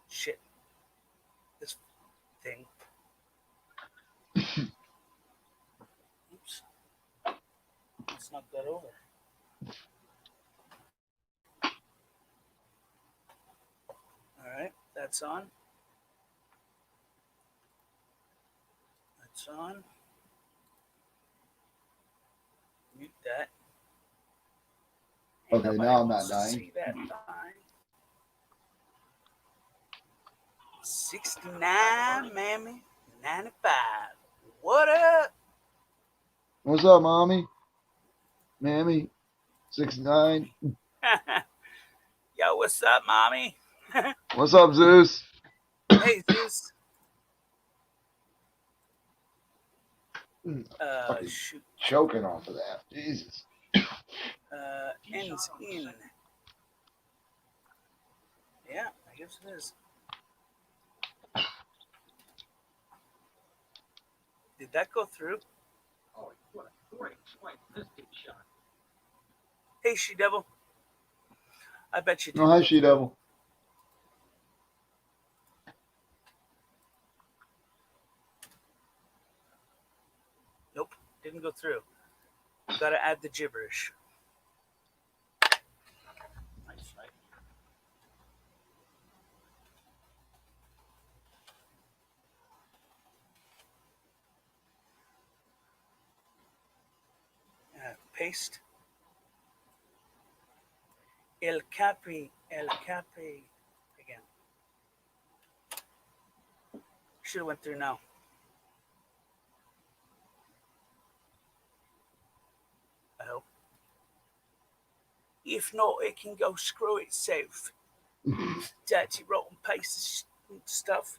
Shit. This thing. Oops. Let's knock that over. Alright, that's on. That's on. Mute that. Ain't Okay, nobody now I'm wants not to dying. see that thing. 69, mammy. 95. What up? What's up, mommy? Mammy? 6'9". Yo, what's up, mommy? What's up, Zeus? Hey, Zeus. Fucking Shoot. choking off of that. Jesus. Ends in. Yeah, I guess it is. Did that go through? Oh, what a great swipe this kid shot. Hey, She Devil. I bet you did. No, hi, She Devil. Nope, didn't go through. Gotta add the gibberish. Nice snipe. Paste. El Capri. Again. Should have went through now. I hope. If not, it can go screw itself. Dirty rotten paste stuff.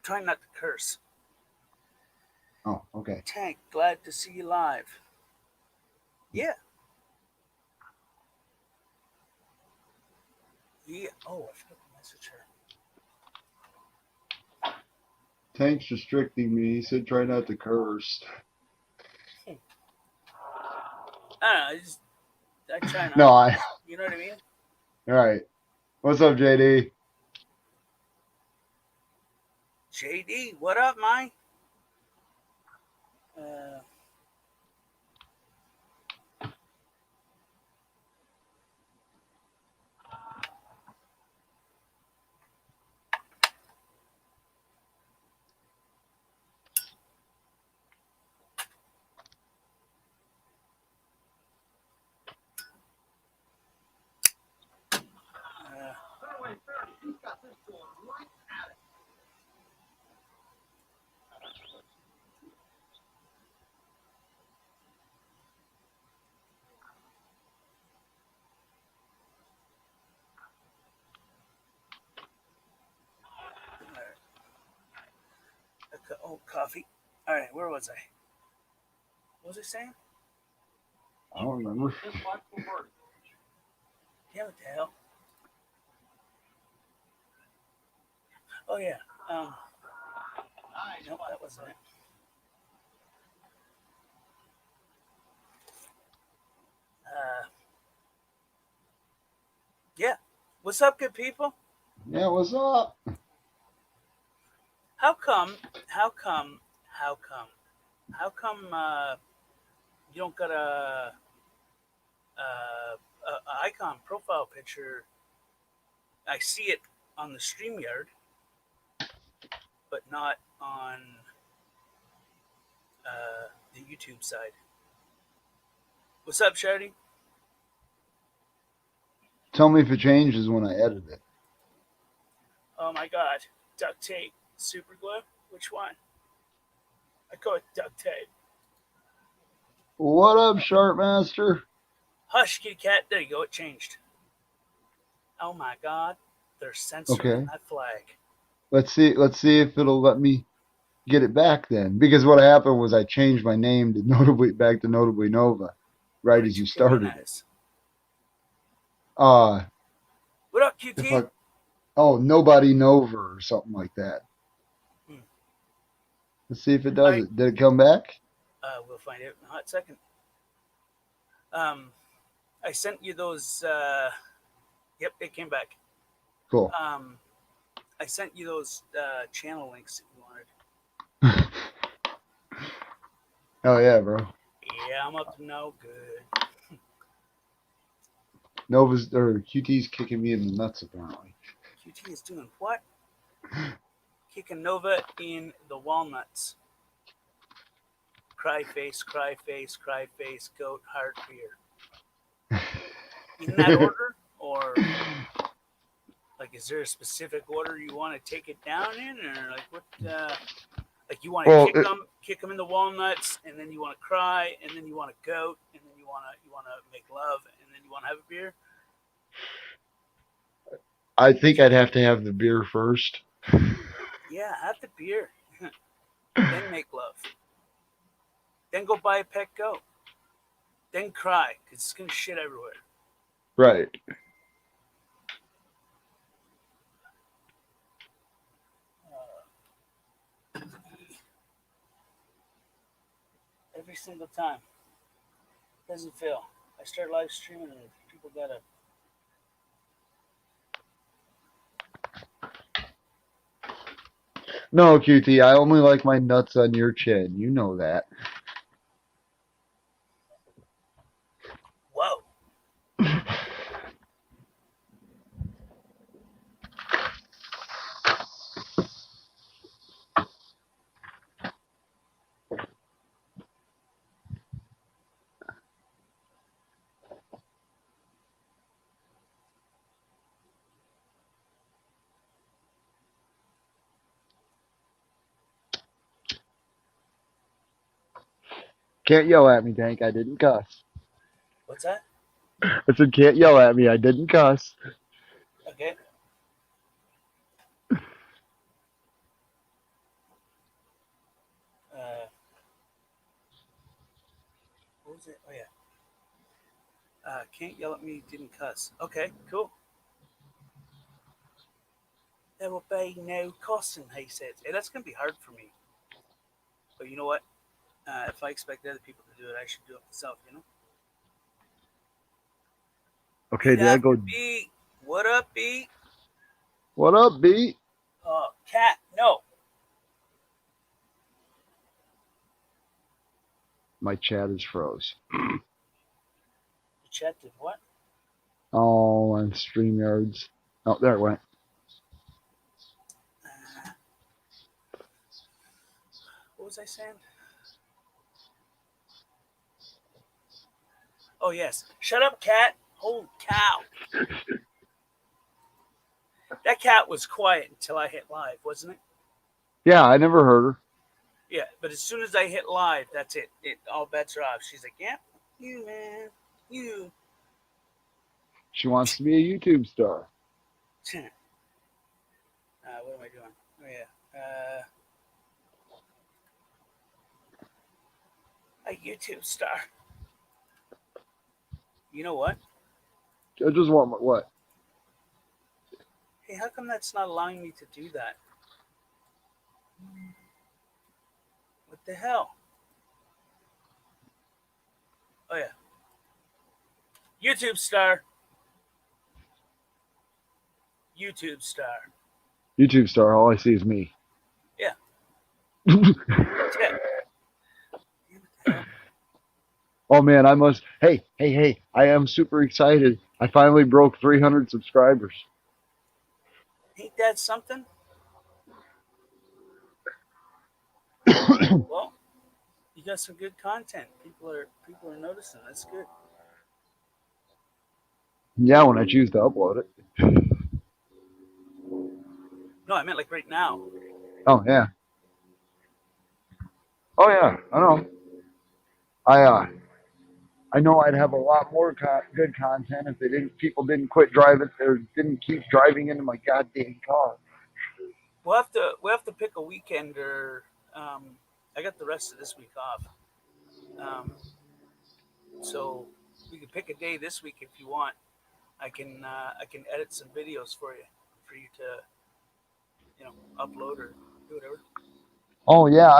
Try not to curse. Oh, okay. Tank, glad to see you live. Yeah. Yeah. Oh, I forgot to message her. Tank's restricting me. He said try not to curse. I don't know. I try not. No, You know what I mean? All right. What's up, JD? JD, what up, Mike? Uh, He's got this going right at it. oh, coffee. All right, where was I? What was I saying? I don't remember. This spot will work. Yeah, what the hell? Oh yeah. Nice. Nope, that wasn't it. Yeah. What's up, good people? Yeah, what's up? How come? How come? How come? How come? You don't got a icon profile picture. I see it on the StreamYard, but not on the YouTube side. What's up, Shardy? Tell me if it changes when I edit it. Oh my God, duct tape, super glue. Which one? I call it duct tape. What up, Sharpmaster? Hush, kitty cat. There you go. It changed. Oh my God, they're censoring Okay. my flag. Let's see if it'll let me get it back then. Because what happened was I changed my name to Notably back to Notably Nova right as you started it. What up, If QT? Nobody Nova or something like that. Hmm. Let's see if it does it. Did it come back? We'll find out in a hot second. Um, I sent you those. Yep, it came back. Cool. I sent you those channel links if you wanted. Hell yeah, bro. Yeah, I'm up to no good. Nova's or QT's kicking me in the nuts apparently. QT is doing what? Kicking Nova in the walnuts. Cry face, cry face, cry face, goat, heart, beer. In that order? Or like is there a specific order you want to take it down in? Or like what like you want to Well, kick them in the walnuts, and then you want to cry, and then you want to goat, and then you want to make love, and then you want to have a beer. I think I'd have to have the beer first. Yeah, have the beer, then make love, then go buy a pet goat, then cry because it's gonna shit everywhere. Right. Every single time. Doesn't fail. I start live streaming and people gotta. No, QT, I only like my nuts on your chin. You know that. Whoa. Can't yell at me, Tank. I didn't cuss. What's that? I said, can't yell at me. I didn't cuss. Okay. What was it? Oh yeah. Can't yell at me. Didn't cuss. Okay. Cool. There will be no cussing, he said. Hey, that's gonna be hard for me. But you know what? If I expect other people to do it, I should do it myself. You know. Okay, did I go? B. What up, B? What up, B? Cat. No. My chat is froze. The chat did what? Oh, on StreamYards. Oh, there it went. What was I saying? Oh yes. Shut up, cat. Holy cow. That cat was quiet until I hit live, wasn't it? Yeah, I never heard her. Yeah, but as soon as I hit live, that's it. All bets are off. She's like, "Yeah, you man, you." She wants to be a YouTube star. What am I doing? Oh yeah, a YouTube star. You know what? I just want my, what? Hey, how come that's not allowing me to do that? What the hell? Oh yeah, YouTube star. YouTube star. YouTube star. All I see is me. Yeah. Oh man, I must. Hey. I am super excited. I finally broke 300 subscribers. Ain't that something? Well, you got some good content. People are noticing. That's good. Yeah, when I choose to upload it. No, I meant like right now. Oh yeah. Oh yeah. I know. I know I'd have a lot more good content if people didn't quit driving or didn't keep driving into my goddamn car. We'll have to pick a weekend or I got the rest of this week off. So we can pick a day this week if you want. I can edit some videos for you to upload or do whatever. Oh yeah,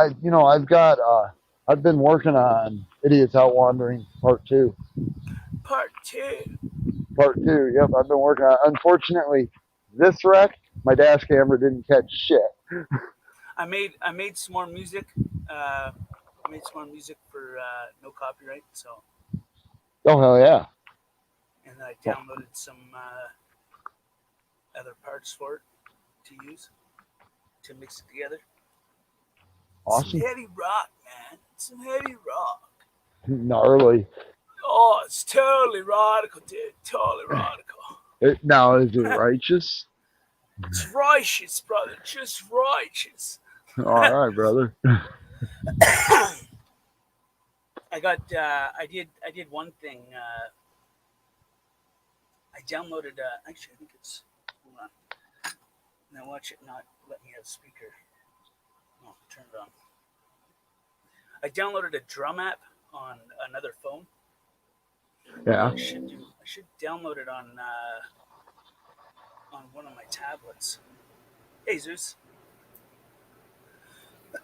I've been working on Idiots Out Wandering Part 2. part 2. Part 2. Yep, I've been working on it. Unfortunately, this wreck, my dash camera didn't catch shit. I made some more music. I made some more music for no copyright. So, Oh, hell yeah. and then I downloaded some other parts for it to use to mix it together. Awesome. Some heavy rock, man. Some heavy rock. Gnarly. Oh, it's totally radical, dude. Totally radical. Now, is it righteous? It's righteous, brother. Just righteous. All right, brother. I did one thing. I downloaded. Actually, I think it's. Hold on. Now watch it not let me have speaker. No, turn it on. I downloaded a drum app on another phone. Yeah. I should download it on one of my tablets. Hey Zeus.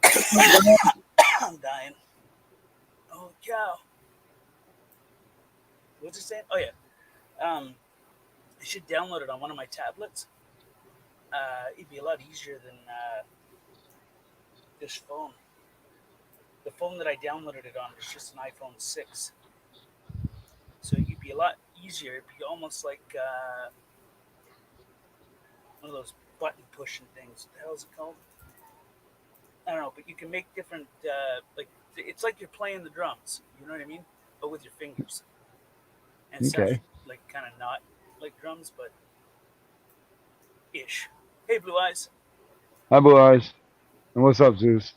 I'm dying. Oh cow. What's it saying? Oh yeah. I should download it on one of my tablets. It'd be a lot easier than this phone. The phone that I downloaded it on is just an iPhone 6. So it'd be a lot easier. It'd be almost like one of those button pushing things. What the hell is it called? I don't know, but you can make different, like, it's like you're playing the drums. You know what I mean? But with your fingers. And it sounds Okay. like kind of not like drums, but ish. Hey, Blue Eyes. Hi, Blue Eyes. And what's up, Zeus?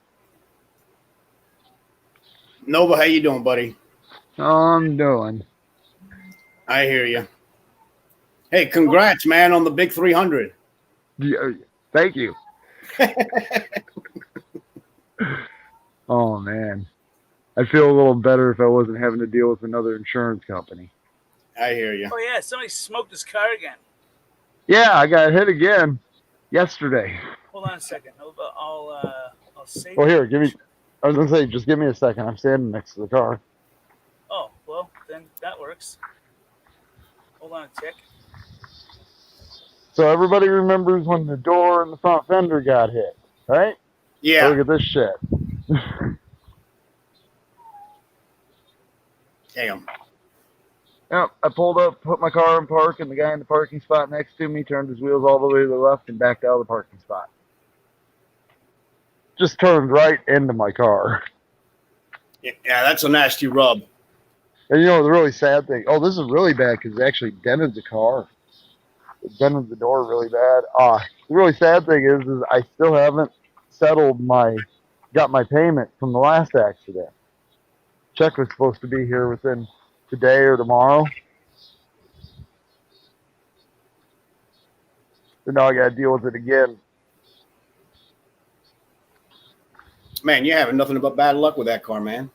Nova, how you doing, buddy? I'm doing. I hear you. Hey, congrats, man, on the big 300. Yeah, thank you. Oh, man. I'd feel a little better if I wasn't having to deal with another insurance company. I hear you. Oh, yeah, somebody smoked his car again. Yeah, I got hit again yesterday. Hold on a second. I'll save Well, it. here, give me. I was gonna say, just give me a second. I'm standing next to the car. Oh, well, then that works. Hold on a tick. So everybody remembers when the door and the front fender got hit, right? Yeah. Look at this shit. Damn. Yep, I pulled up, put my car in park, and the guy in the parking spot next to me turned his wheels all the way to the left and backed out of the parking spot. Just turned right into my car. Yeah, that's a nasty rub. And you know the really sad thing? Oh, this is really bad because it actually dented the car. It dented the door really bad. The really sad thing is I still haven't got my payment from the last accident. Check was supposed to be here within today or tomorrow. So now I got to deal with it again. Man, you're having nothing but bad luck with that car, man.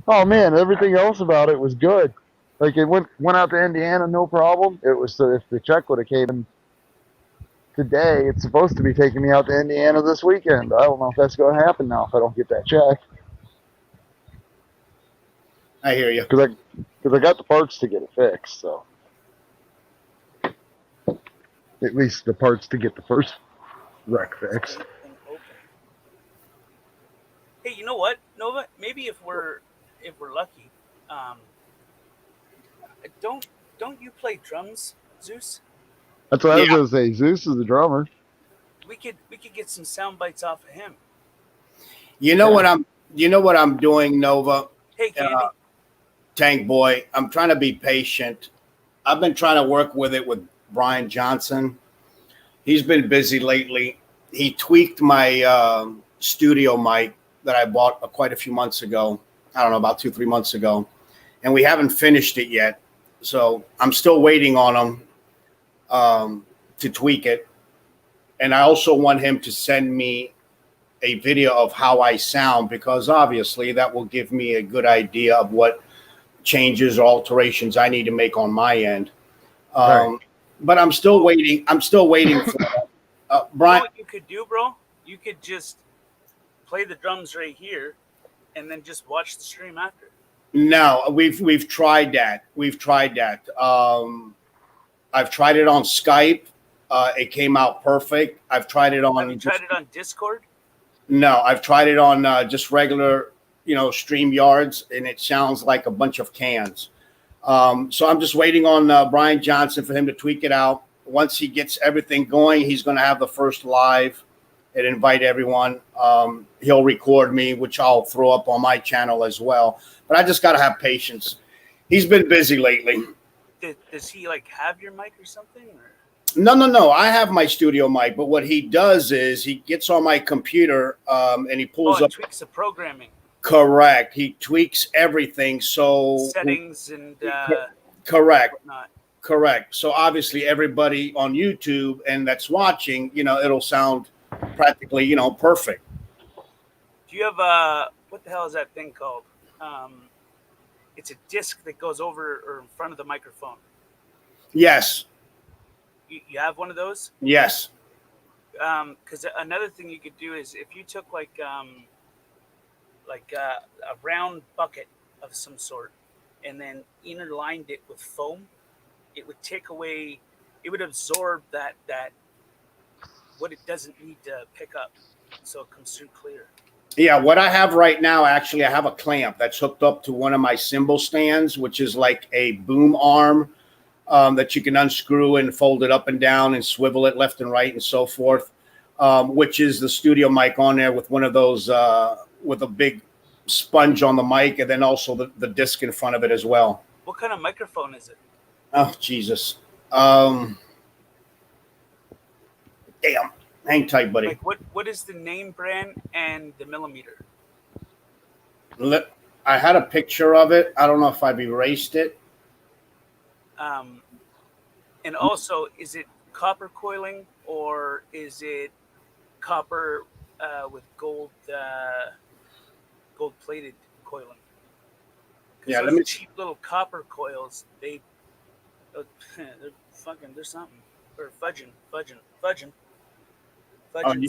Oh man, everything else about it was good. Like it went out to Indiana, no problem. It was if the check would have came in today, it's supposed to be taking me out to Indiana this weekend. I don't know if that's going to happen now if I don't get that check. I hear you. Because I got the parts to get it fixed, so at least the parts to get the first wreck fixed. Hey, you know what, Nova? Maybe if we're lucky, don't you play drums, Zeus? That's what I was Yeah. going to say. Zeus is the drummer. We could get some sound bites off of him. You know what I'm doing, Nova? Hey, Candy. Tank Boy. I'm trying to be patient. I've been trying to work with it with Brian Johnson. He's been busy lately. He tweaked my studio mic that I bought quite a few months ago. I don't know, about 2-3 months ago. And we haven't finished it yet. So I'm still waiting on him to tweak it. And I also want him to send me a video of how I sound, because obviously that will give me a good idea of what changes or alterations I need to make on my end. Right. But I'm still waiting. I'm still waiting for You Brian. know what you could do, bro? You could just play the drums right here, and then just watch the stream after. No, we've tried that. We've tried that. I've tried it on Skype. It came out perfect. I've tried it on. Have you tried it on Discord? No, I've tried it on just regular, StreamYards, and it sounds like a bunch of cans. So I'm just waiting on Brian Johnson for him to tweak it out. Once he gets everything going, he's going to have the first live and invite everyone. He'll record me, which I'll throw up on my channel as well. But I just got to have patience. He's been busy lately. Does he like have your mic or something? Or? No. I have my studio mic, but what he does is he gets on my computer and he pulls up. Tweaks the programming. Correct. He tweaks everything. So settings and correct. Whatnot. Correct. So obviously everybody on YouTube and that's watching, it'll sound practically, perfect. Do you have what the hell is that thing called? It's a disc that goes over or in front of the microphone. Yes. You have one of those? Yes. Because another thing you could do is if you took like a round bucket of some sort and then interlined it with foam, it would take away, it would absorb that what it doesn't need to pick up, so it comes through clear. Yeah, what I have right now, actually, I have a clamp that's hooked up to one of my cymbal stands, which is like a boom arm that you can unscrew and fold it up and down and swivel it left and right and so forth, which is the studio mic on there with one of those, with a big sponge on the mic and then also the disc in front of it as well. What kind of microphone is it? Oh, Jesus. Damn. Hang tight, buddy. Like what is the name brand and the millimeter? I had a picture of it. I don't know if I've erased it. And also, is it copper coiling or is it copper with gold plated coiling? Yeah, let me cheap little copper coils. They're fucking. There's something or fudging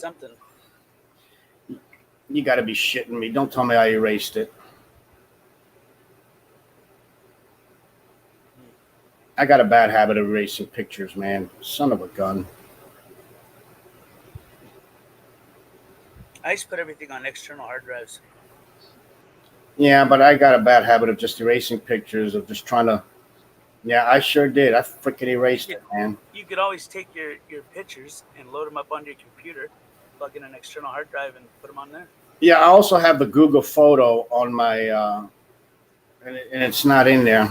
something. You got to be shitting me. Don't tell me I erased it. I got a bad habit of erasing pictures, man. Son of a gun. I used to put everything on external hard drives. Yeah, but I got a bad habit of just erasing pictures, of just trying to. Yeah, I sure did. I freaking erased it, man. You could always take your pictures and load them up onto your computer, plug in an external hard drive, and put them on there. Yeah, I also have the Google Photo on my, and it's not in there.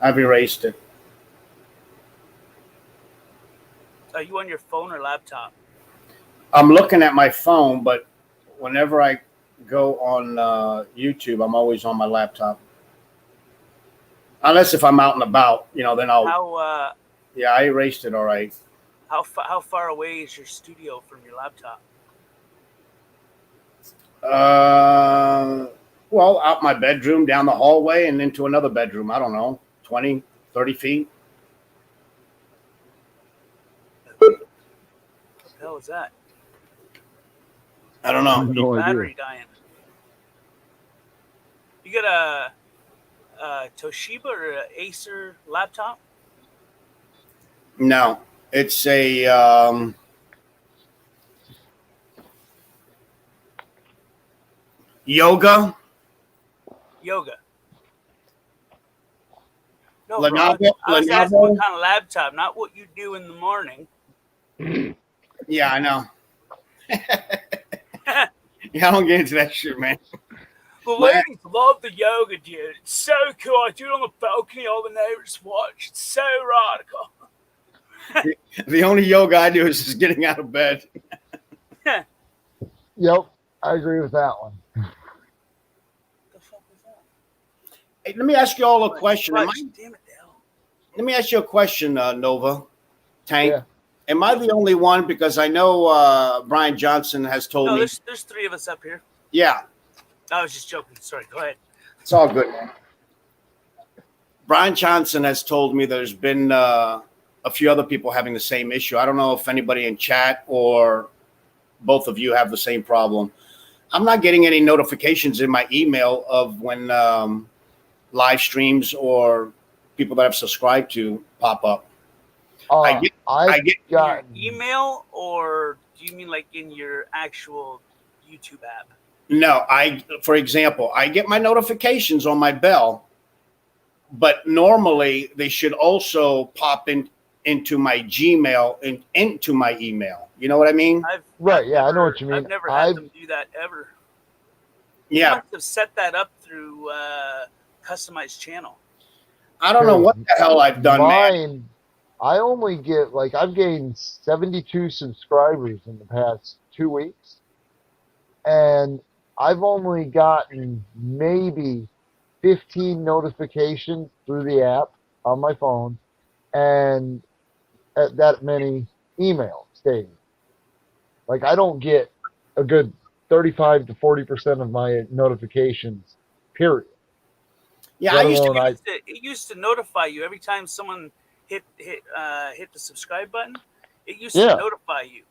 I've erased it. Are you on your phone or laptop? I'm looking at my phone, but whenever I go on YouTube, I'm always on my laptop. Unless if I'm out and about, then I'll. Yeah, I erased it. All right. How far away is your studio from your laptop? Well, out my bedroom, down the hallway, and into another bedroom. I don't know, 20, 30 feet. What the hell is that? I don't know. No Battery idea. dying. You got a Toshiba or an Acer laptop? No, it's a Yoga. No, Lenovo. bro, I was asking Lenovo? what kind of laptop, not what you do in the morning. Yeah, I know. Yeah, I don't get into that shit, man. The ladies love the yoga, dude. It's so cool. I do it on the balcony. All the neighbors watch. It's so radical. The only yoga I do is just getting out of bed. Yep, I agree with that one. The fuck was that? Hey, let me ask you all a question. Damn it, Dale. Let me ask you a question, Nova Tank. Yeah. Am I the only one? Because I know Brian Johnson has told No, me. there's three of us up here. Yeah, I was just joking. Sorry, go ahead. it's all good, man. Brian Johnson has told me there's been a few other people having the same issue. I don't know if anybody in chat or both of you have the same problem. I'm not getting any notifications in my email of when live streams or people that I've subscribed to pop up. I get I've In your got email, or do you mean like in your actual YouTube app? No, for example, I get my notifications on my bell, but normally they should also pop into my Gmail and into my email. You know what I mean? Right, yeah, I know what you mean. I've never had I've- them do that ever. You Yeah, must have set that up through customized channel. I don't know what the hell I've done, man. Mine, I only get like I've gained 72 subscribers in the past 2 weeks, and I've only gotten maybe 15 notifications through the app on my phone, and that many emails stating. Like I don't get a good 35 to 40% of my notifications, period. Yeah, Let I used to. alone It used to notify you every time someone hit the subscribe button. It used Yeah. to notify you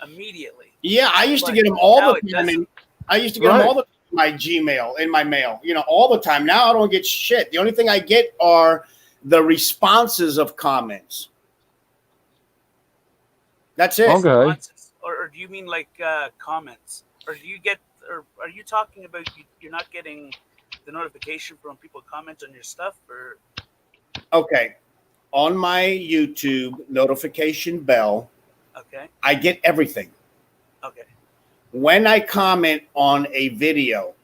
immediately. Yeah, I used to But get them all now the it time. doesn't. I used to get them Right. all the time in my Gmail, in my mail. You know, all the time. Now I don't get shit. The only thing I get are the responses of comments. That's it. Okay. Responses. Or do you mean like comments? Or do you get? Or are you talking about you're not getting the notification from people comment on your stuff? Or Okay. On my YouTube notification bell, okay, I get everything. okay, When I comment on a video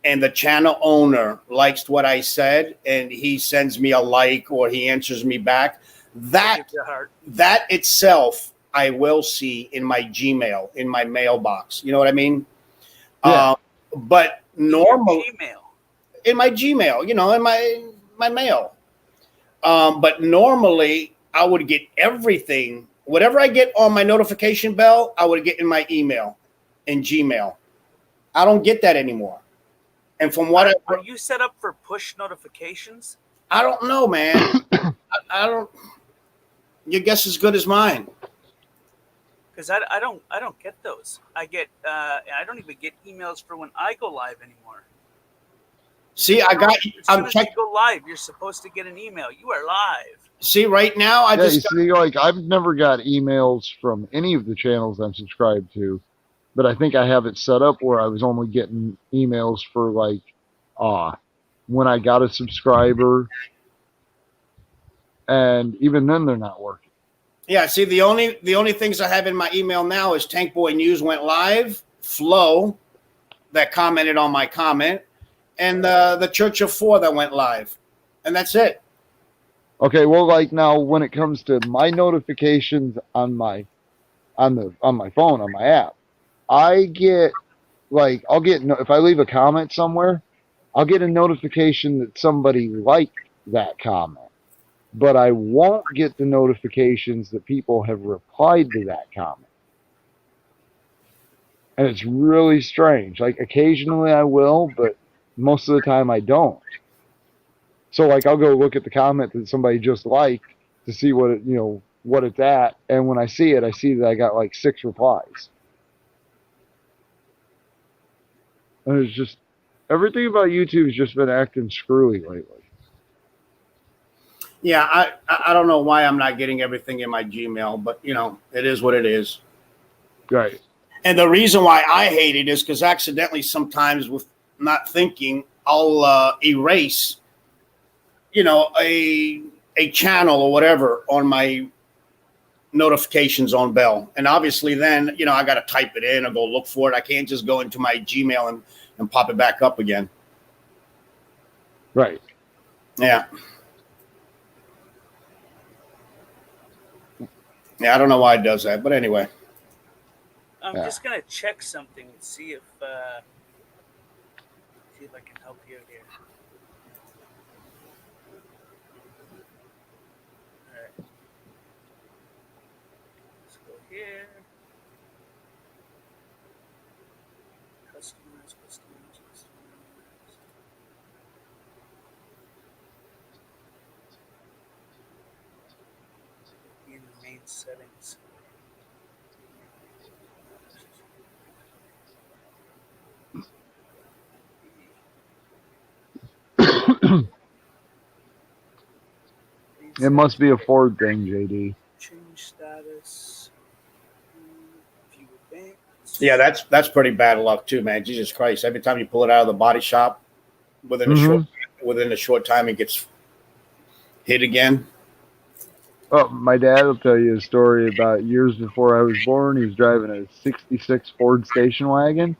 and the channel owner likes what I said and he sends me a like or he answers me back, that give you a heart. that itself I will see in my Gmail, in my mailbox. You know what I mean? Yeah. But normally Gmail. in my Gmail, you know, in my mail. But normally I would get everything, whatever I get on my notification bell, I would get in my email, in Gmail. I don't get that anymore. And from what Are you set up for push notifications? I don't know, man. I don't. Your guess is as good as mine. Because I don't get those. I don't even get emails for when I go live anymore. See, I got. As soon I'm as checking. you go live, you're supposed to get an email. You are live. See, right now I Yeah, you just. see, like I've never got emails from any of the channels I'm subscribed to, but I think I have it set up where I was only getting emails for like, when I got a subscriber, and even then they're not working. Yeah, see, the only things I have in my email now is Tank Boy News went live, Flo, that commented on my comment, and the Church of Four that went live, and that's it. Okay, well, like now when it comes to my notifications on my phone on my app, I get if I leave a comment somewhere, I'll get a notification that somebody liked that comment, but I won't get the notifications that people have replied to that comment. And it's really strange. Like occasionally I will, but most of the time I don't. So like I'll go look at the comment that somebody just liked to see what it's at, and when I see it, I see that I got like 6 replies. And it's just everything about YouTube has just been acting screwy lately. Yeah, I don't know why I'm not getting everything in my Gmail, but you know, it is what it is. Right. And the reason why I hate it is because accidentally sometimes with not thinking, I'll erase, you know, a channel or whatever on my notifications on Bell. And obviously then, you know, I got to type it in or go look for it. I can't just go into my Gmail and pop it back up again. Right. Yeah. Yeah, I don't know why it does that, but anyway. I'm Yeah. just gonna check something and see if I can help you out here. All right. Let's go here. Customize. In the main settings. It must be a Ford thing, JD. Change status. View advance. Yeah, that's pretty bad luck too, man. Jesus Christ! Every time you pull it out of the body shop, within a short time, it gets hit again. Oh, my dad will tell you a story about years before I was born. He was driving a '66 Ford station wagon,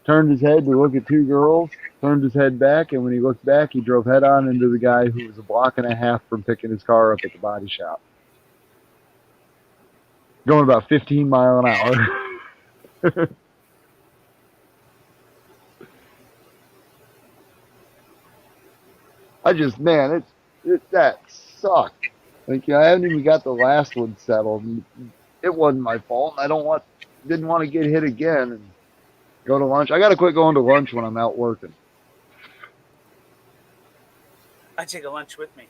turned his head to look at two girls, turned his head back, and when he looked back, he drove head on into the guy who was a block and a half from picking his car up at the body shop, going about 15 miles an hour. That sucked. Like, I haven't even got the last one settled. It wasn't my fault. Didn't want to get hit again and go to lunch. I got to quit going to lunch when I'm out working. I take a lunch with me.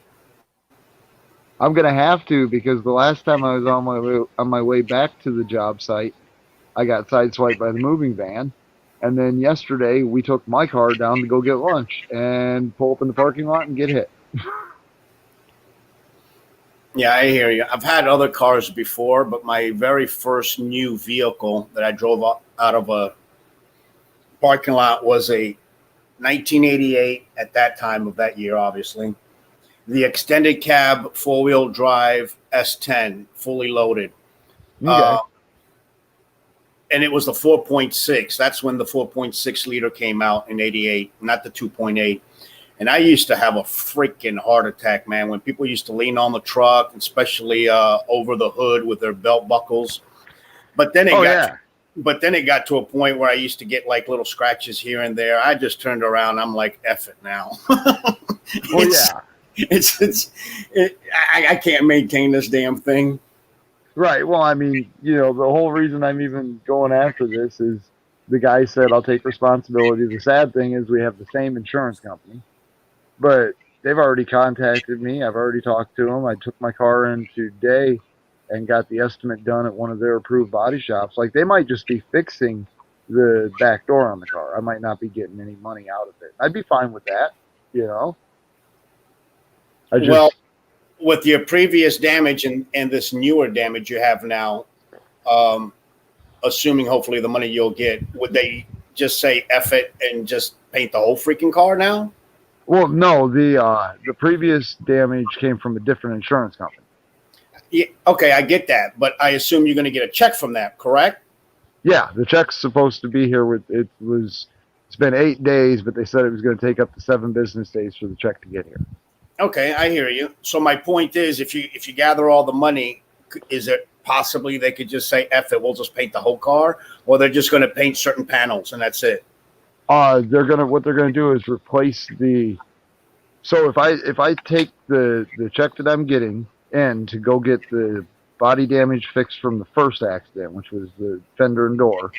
I'm gonna have to, because the last time I was on my way back to the job site, I got sideswiped by the moving van, and then yesterday we took my car down to go get lunch and pull up in the parking lot and get hit. Yeah, I hear you. I've had other cars before, but my very first new vehicle that I drove out of a parking lot was a 1988 at that time of that year, obviously. The extended cab, four-wheel drive S10, fully loaded. Okay. And it was the 4.6. That's when the 4.6 liter came out in 88, not the 2.8. And I used to have a freaking heart attack, man, when people used to lean on the truck, especially over the hood with their belt buckles. But then it got to a point where I used to get like little scratches here and there. I just turned around. I'm like, F it now. I can't maintain this damn thing. Right. Well, I mean, the whole reason I'm even going after this is the guy said, I'll take responsibility. The sad thing is we have the same insurance company, but they've already contacted me. I've already talked to them. I took my car in today and got the estimate done at one of their approved body shops. Like, they might just be fixing the back door on the car. I might not be getting any money out of it. I'd be fine with that, Well, with your previous damage and this newer damage you have now, assuming hopefully the money you'll get, would they just say F it and just paint the whole freaking car now? Well, no, the previous damage came from a different insurance company. Yeah, okay, I get that, but I assume you're going to get a check from that, correct? Yeah, the check's supposed to be here. It's been 8 days, but they said it was going to take up to 7 business days for the check to get here. Okay, I hear you. So my point is, if you gather all the money, is it possibly they could just say F it, we'll just paint the whole car, or they're just going to paint certain panels and that's it? What they're gonna do is replace the. So if I take the check that I'm getting in to go get the body damage fixed from the first accident, which was the fender and door,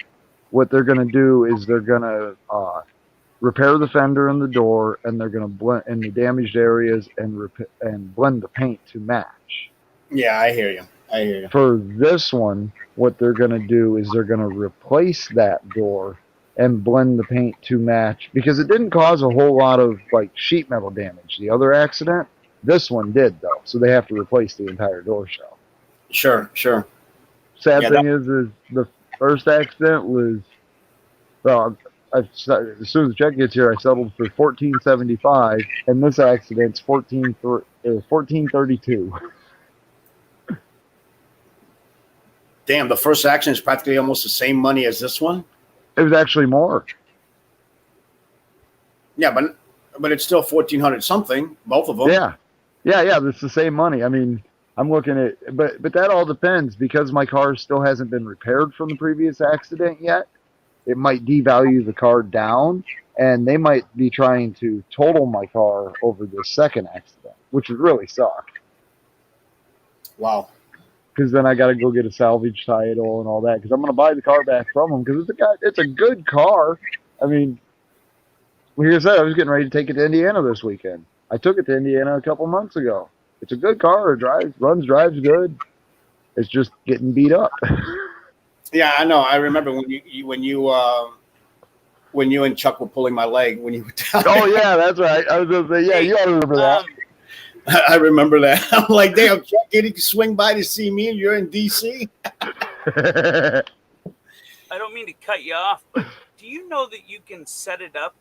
what they're gonna do is they're gonna repair the fender and the door, and they're gonna blend in the damaged areas and blend the paint to match. Yeah, I hear you. For this one, what they're gonna do is they're gonna replace that door and blend the paint to match, because it didn't cause a whole lot of like sheet metal damage. The other accident, this one did though, so they have to replace the entire door shell. Sure. Sad thing is the first accident was, well, as soon as the check gets here, I settled for $1,475, and this accident's $1,432. Damn, the first accident is practically almost the same money as this one. It was actually more. Yeah, but it's still 1,400 something, both of them. Yeah. It's the same money. I mean, I'm looking at, but that all depends, because my car still hasn't been repaired from the previous accident yet. It might devalue the car down, and they might be trying to total my car over the second accident, which would really suck. Wow. Because then I got to go get a salvage title and all that, because I'm going to buy the car back from them, because it's a good car. I mean, like I said, I was getting ready to take it to Indiana this weekend. I took it to Indiana a couple months ago. It's a good car. It drives good. It's just getting beat up. Yeah, I know. I remember when you and Chuck were pulling my leg when you were down. Oh yeah, that's right. I was going to say, yeah, you all remember that. I remember that. I'm like, damn, Chuck, getting to swing by to see me, and you're in DC. I don't mean to cut you off, but do you know that you can set it up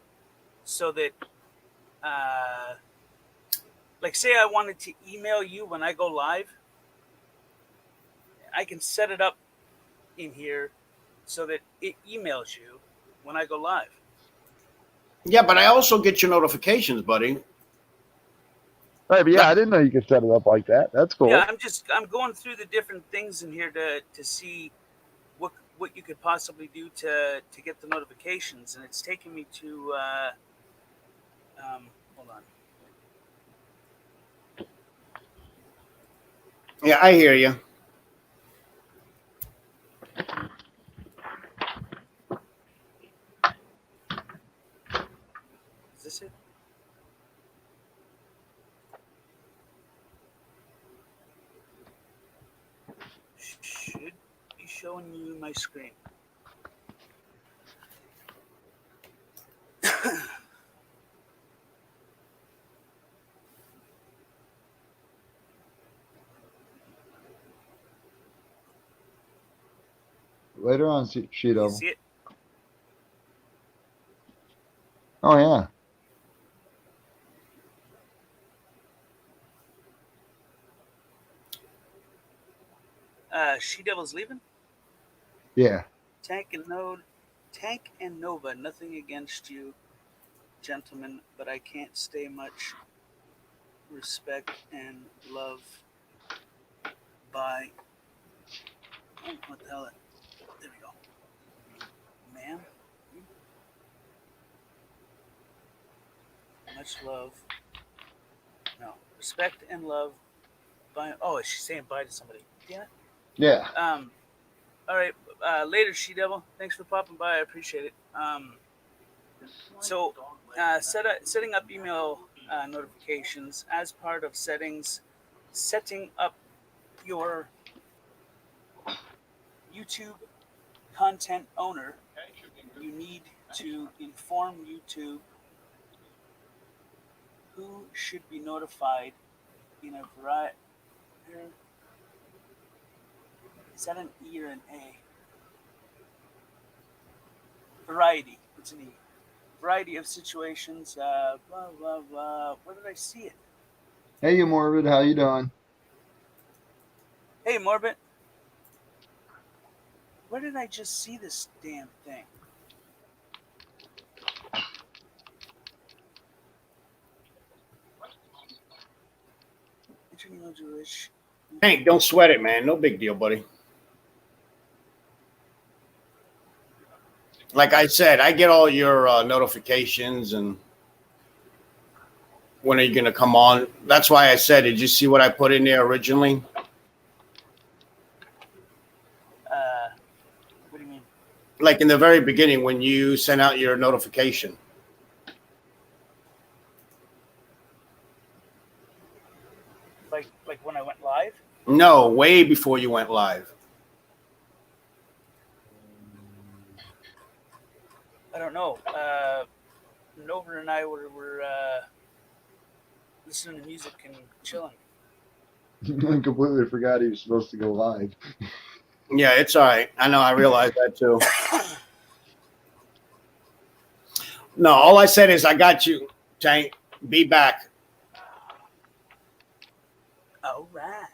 so that, like, say I wanted to email you when I go live, I can set it up in here so that it emails you when I go live. Yeah, but I also get your notifications, buddy. Right, but yeah, I didn't know you could set it up like that. That's cool. Yeah, I'm going through the different things in here to see what you could possibly do to get the notifications, and it's taking me to hold on. Yeah, I hear you. Is this it? Should be showing you my screen. Later on, Sheet You Devil. see it? Oh yeah. She Devil's leaving. Yeah. Tank and Nova. Nothing against you, gentlemen, but I can't stay much. Respect and love. By. Oh, what the hell? There we go. Ma'am. Much love. No. Respect and love. By. Oh, she's saying bye to somebody. Damn it. Yeah. All right. Later, She Devil. Thanks for popping by. I appreciate it. So, setting up email notifications as part of setting up your YouTube content owner, you need to inform YouTube who should be notified in a variety. Is that an E or an A? Variety. It's an E. Variety of situations. Blah blah blah. Where did I see it? Hey, you Morbid, how you doing? Hey, Morbid. Where did I just see this damn thing? Email Jewish. Hank, don't sweat it, man. No big deal, buddy. Like I said, I get all your notifications, and when are you going to come on? That's why I said, did you see what I put in there originally? What do you mean? Like in the very beginning when you sent out your notification. Like when I went live? No, way before you went live. I don't know. Nova and I were listening to music and chilling. I completely forgot he was supposed to go live. Yeah, it's all right. I know. I realized that too. No, all I said is I got you, Tank. Be back. All right.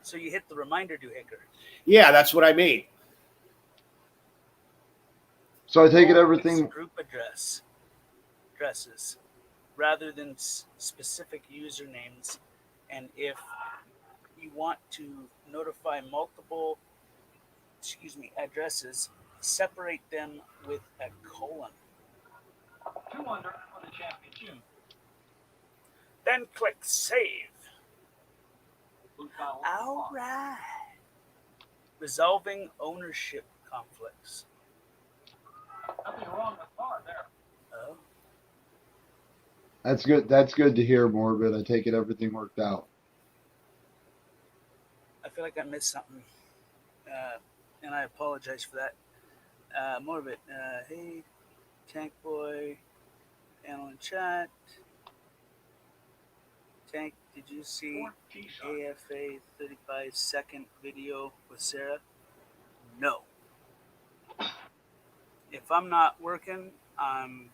So you hit the reminder doohickey. Yeah, that's what I mean. So I take it everything. Group addresses rather than specific usernames, and if you want to notify multiple addresses, separate them with a colon. 2 under for the championship. Then click save. All right. Resolving ownership conflicts. Nothing wrong with bar there. Oh. That's good. That's good to hear, Morbid. I take it everything worked out. I feel like I missed something, and I apologize for that. Morbid, hey, Tank Boy, panel in chat. Tank, did you see AFA 35-second video with Sarah? No. If I'm not working, I'm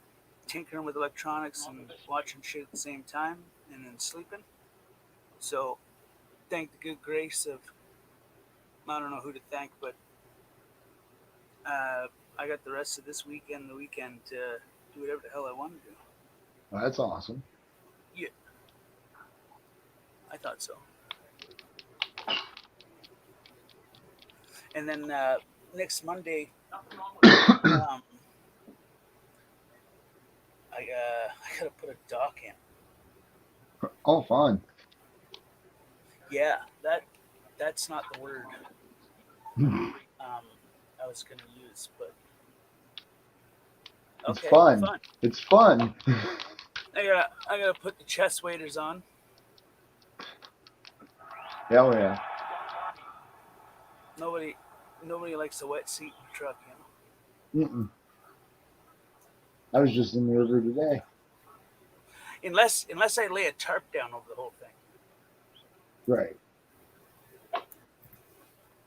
tinkering with electronics and watching shit at the same time and then sleeping. So, thank the good grace of, I don't know who to thank, but I got the rest of this weekend and the weekend to do whatever the hell I want to do. Well, that's awesome. Yeah. I thought so. And then next Monday, I gotta put a dock in. Oh, fun. Yeah, that's not the word I was gonna use, but It's okay, fun. It's fun. I gotta put the chest waders on. Hell yeah. Nobody likes a wet seat in the truck, you know. Mm-mm. I was just in the river today. Unless I lay a tarp down over the whole thing. Right.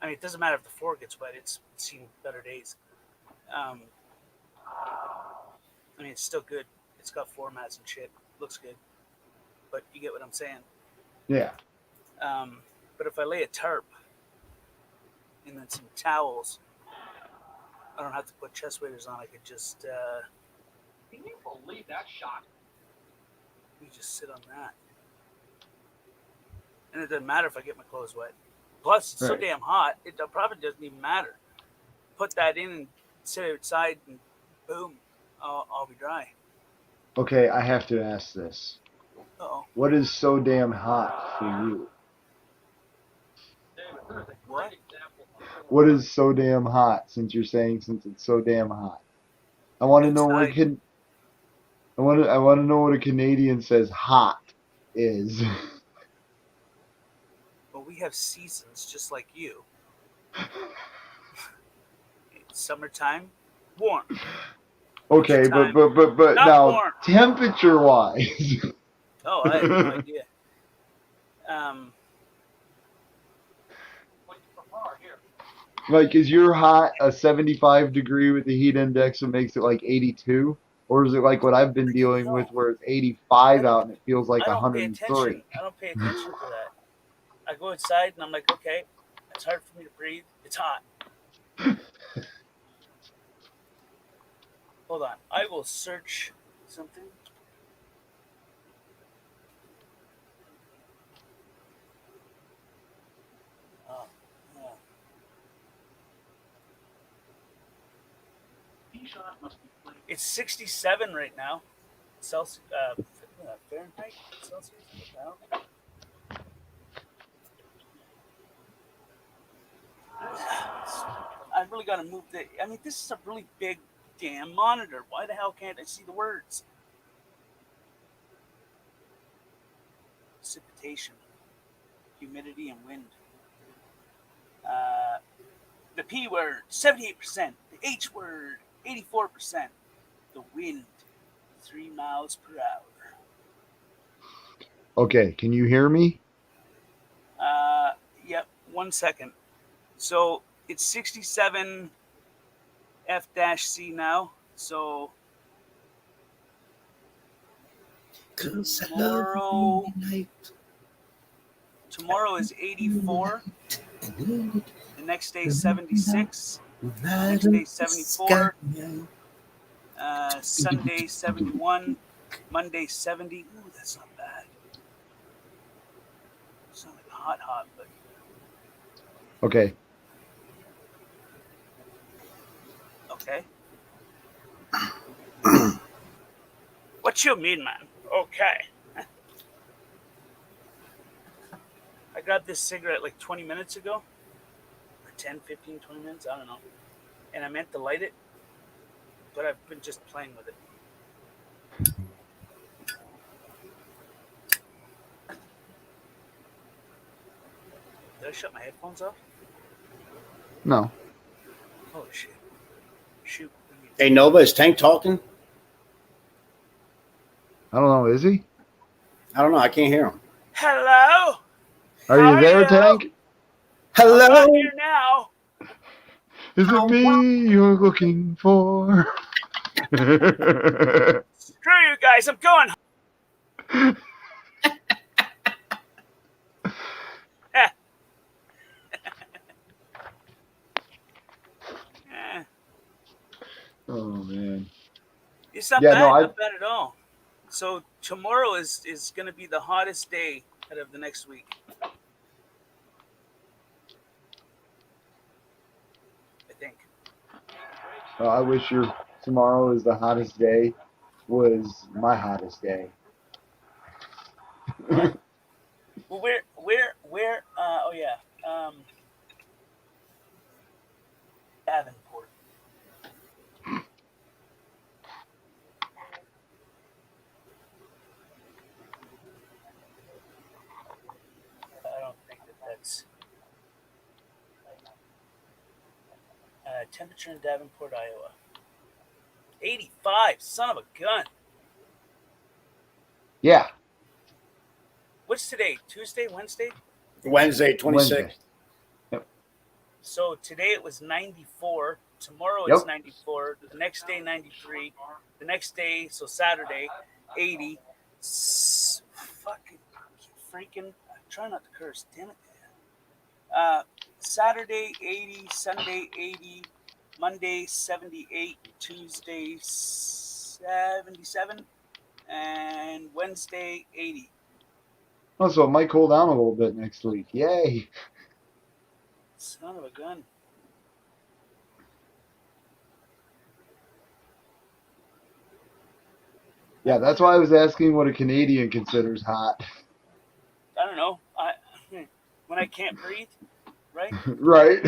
I mean, it doesn't matter if the floor gets wet. It's seen better days. I mean, it's still good. It's got floor mats and shit. Looks good. But you get what I'm saying. Yeah. But if I lay a tarp and then some towels, I don't have to put chest waders on. I could just Can you believe that shot? we just sit on that. And it doesn't matter if I get my clothes wet. Plus, it's so Right. damn hot, it probably doesn't even matter. Put that in and sit outside, and boom, I'll be dry. Okay, I have to ask this. Uh-oh. What is so damn hot for you? David, there's a What? great example. What is so damn hot? Since you're saying since it's so damn hot, I want to know what Outside. I want to know what a Canadian says hot is. Well, we have seasons just like you. Summertime, warm. Okay, Time. but Not now warm. temperature wise, Oh, I have no idea. What do you prefer here? like is your hot a 75 degree with the heat index that makes it like 82, or is it like what I've been dealing No. with where it's 85 out and it feels like I don't pay 103? attention. I don't pay attention to that. I go outside and I'm like, okay, it's hard for me to breathe. It's hot. Hold on. I will search something. Oh, yeah. T-shot must be played. It's 67 right now. Celsius, Fahrenheit? Celsius? What the hell? I really got to move the. I mean, this is a really big damn monitor. Why the hell can't I see the words? Precipitation, humidity, and wind. The P word, 78%. The H word, 84%. The wind, 3 miles per hour. Okay, can you hear me? Yep, 1 second. So it's 67 F-C now. So tomorrow is 84. The next day 76. Next day 74. Sunday 71. Monday 70. Ooh, that's not bad. It's not like hot, but Okay. okay. What you mean, man? Okay. I grabbed this cigarette like 20 minutes ago. Or 10, 15, 20 minutes, I don't know. And I meant to light it, but I've been just playing with it. Did I shut my headphones off? No. Holy shit. Shoot. Hey, Nova, is Tank talking? I don't know. Is he? I don't know. I can't hear him. Hello. Are How you are there, you? Tank? I'm Hello. not here now. Is it me you're looking for? Screw you guys. I'm going. Eh, Oh man. it's not Yeah, no, bad. I Not bad at all. So tomorrow is going to be the hottest day out of the next week. I think. I wish your tomorrow is the hottest day was my hottest day. What? Well, where? Oh yeah. Davenport. I don't think that's temperature in Davenport, Iowa. 85. Son of a gun. Yeah, What's today? Tuesday, Wednesday? Wednesday, Wednesday. 26th. Yep. So today it was 94. Tomorrow it's Yep. 94. The next day 93. The next day, so Saturday, 80. Fucking freaking. Try not to curse. Damn it. Saturday 80. Sunday 80. Monday 78. Tuesday 77. And Wednesday 80. Oh, so it might cool down a little bit next week. Yay. Son of a gun. Yeah, that's why I was asking what a Canadian considers hot. I don't know. When I can't breathe, right? Right.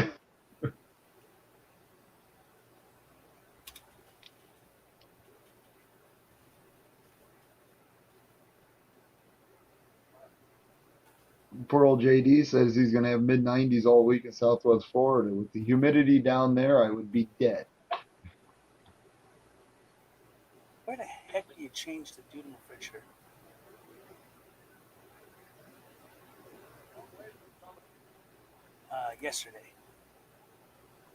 Poor old JD says he's going to have mid 90s all week in Southwest Florida. With the humidity down there, I would be dead. Where the heck do you change the Doodle refrigerator? Yesterday.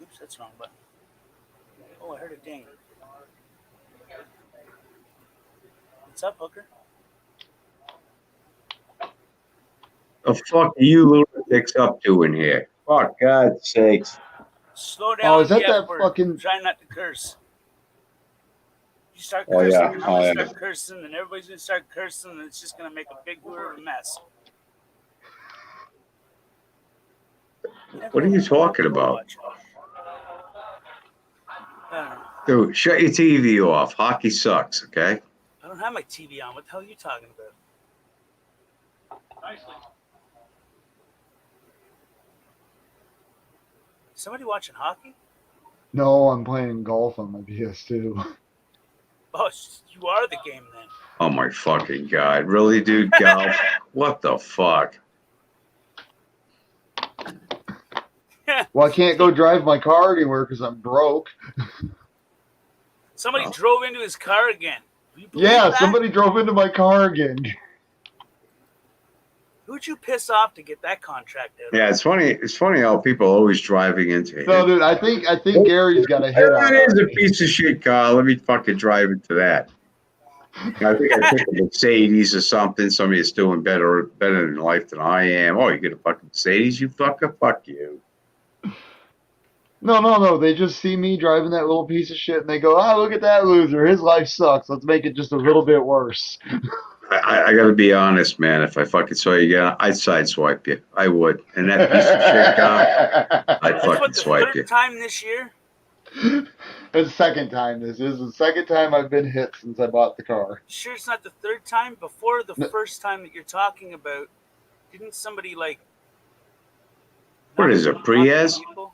Oops, that's the wrong button. Oh, I heard a ding. What's up, Hooker? The fuck are you lunatics up to in here? For God's sakes. Slow down Oh, on is that the F that word. fucking. Try not to curse. You start Oh, cursing, yeah. I'm Oh, gonna yeah. start cursing, and everybody's gonna start cursing, and it's just gonna make a big hooer of a mess. What are you talking about? Dude, shut your TV off. Hockey sucks, okay? I don't have my TV on. What the hell are you talking about? Nicely. Somebody watching hockey? No, I'm playing golf on my PS2. Oh, you are the game then. Oh my fucking God. Really, dude? Golf? What the fuck? Well, I can't go drive my car anywhere because I'm broke. Somebody Oh. drove into his car again. Will you believe Yeah, that? somebody drove into my car again. Who'd you piss off to get that contract out? Yeah, it's funny. It's funny how people are always driving into No, it. dude, I think Gary's got a hit on It is a me. piece of shit car. Let me fucking drive into that. I think I picked a Mercedes or something. Somebody that's doing better in life than I am. Oh, you get a fucking Mercedes? You fucker? Fuck you. No. They just see me driving that little piece of shit and they go, "Ah, look at that loser. His life sucks. Let's make it just a little bit worse." I got to be honest, man. If I fucking saw you again, I'd sideswipe you. I would. And that piece of shit car, I'd That's fucking what, the swipe third you. time this year? The second time this is the second time I've been hit since I bought the car. Sure, it's not the third time. Before the No. first time that you're talking about, didn't somebody like? What is it, knock Prius? people?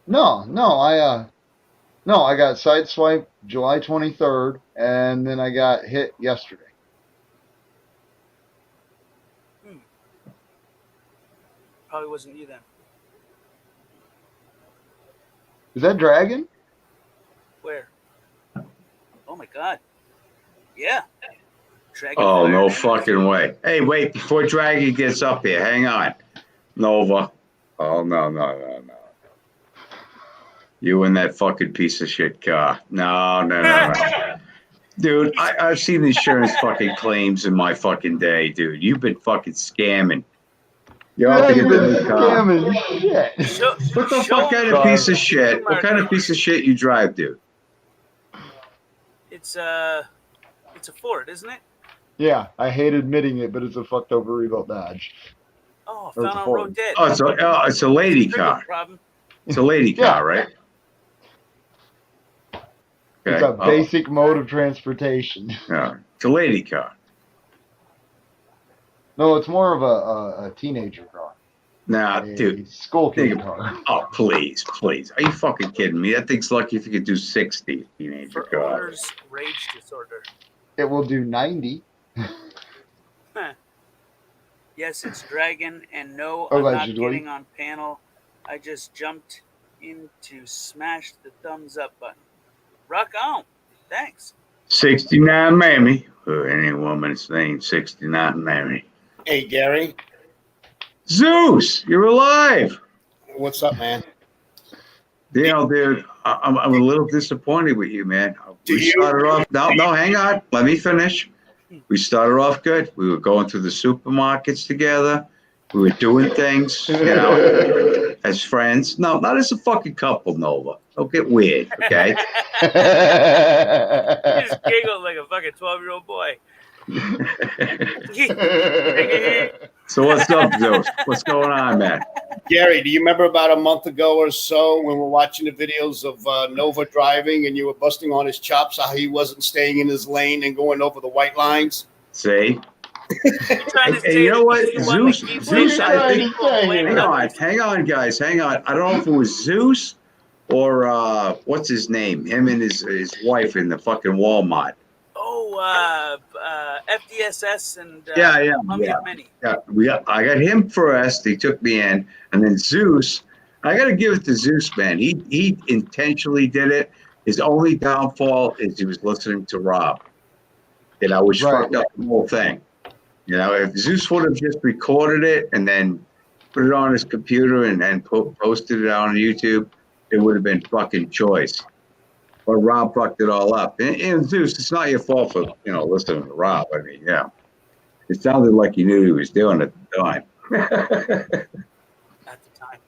No, I got sideswiped July 23rd, and then I got hit yesterday. Probably wasn't you then. Is that Dragon? Where? Oh my God. Yeah. Dragon Oh, Fire no Name? fucking way. Hey, wait, before Dragon gets up here, hang on. Nova. Oh, no. You in that fucking piece of shit car. No. Dude, I've seen insurance fucking claims in my fucking day, dude. You've been fucking scamming. You're out to get the new car. scamming shit. What the Show fuck him kind the of piece picture of shit? What kind of market. piece of shit you drive, dude? It's a Ford, isn't it? Yeah, I hate admitting it, but it's a fucked over rebuilt Dodge. Oh, Or found it's a on Ford. road dead. Oh, it's a lady Trigger car. problem. It's a lady Yeah. car, right? It's Okay. a basic mode of transportation. Yeah, it's a lady car. No, it's more of a teenager car. Nah, A dude. school kid Think car. Oh, please. Are you fucking kidding me? That thing's lucky if you could do 60, teenager For car. owner's rage disorder. It will do 90. Yes, it's Dragon, and no, I'm not Allegedly. getting on panel. I just jumped in to smash the thumbs up button. Rock on. Thanks. 69 Mammy. Any woman's name, 69 Mammy. Hey, Gary, Zeus, you're alive. what's up, man? You know, dude, I'm a little disappointed with you, man. Do We you? started off. No, hang on. Let me finish. We started off good. We were going to the supermarkets together. We were doing things, you know, as friends. No, not as a fucking couple, Nova. Don't get weird, okay? You just giggled like a fucking 12-year-old boy. So what's up, Zeus? What's going on, man? Gary, do you remember about a month ago or so when we were watching the videos of Nova driving and you were busting on his chops how he wasn't staying in his lane and going over the white lines? See? Trying to And say you know that what? he's the one that Zeus, keeps Zeus, hitting I other think. people and blaming others. Hang on, guys, hang on. I don't know if it was Zeus or what's his name? Him and his wife in the fucking Walmart. Oh, FDSS and Yeah. Many. Yeah, I got him first. He took me in, and then Zeus. I got to give it to Zeus, man. He intentionally did it. His only downfall is he was listening to Rob. You know, which Right. fucked up the whole thing. You know, if Zeus would have just recorded it and then put it on his computer and posted it on YouTube, it would have been fucking choice. But Rob fucked it all up. And Zeus, it's not your fault for, you know, listening to Rob. I mean, yeah. It sounded like he knew he was doing it at the time. At the time.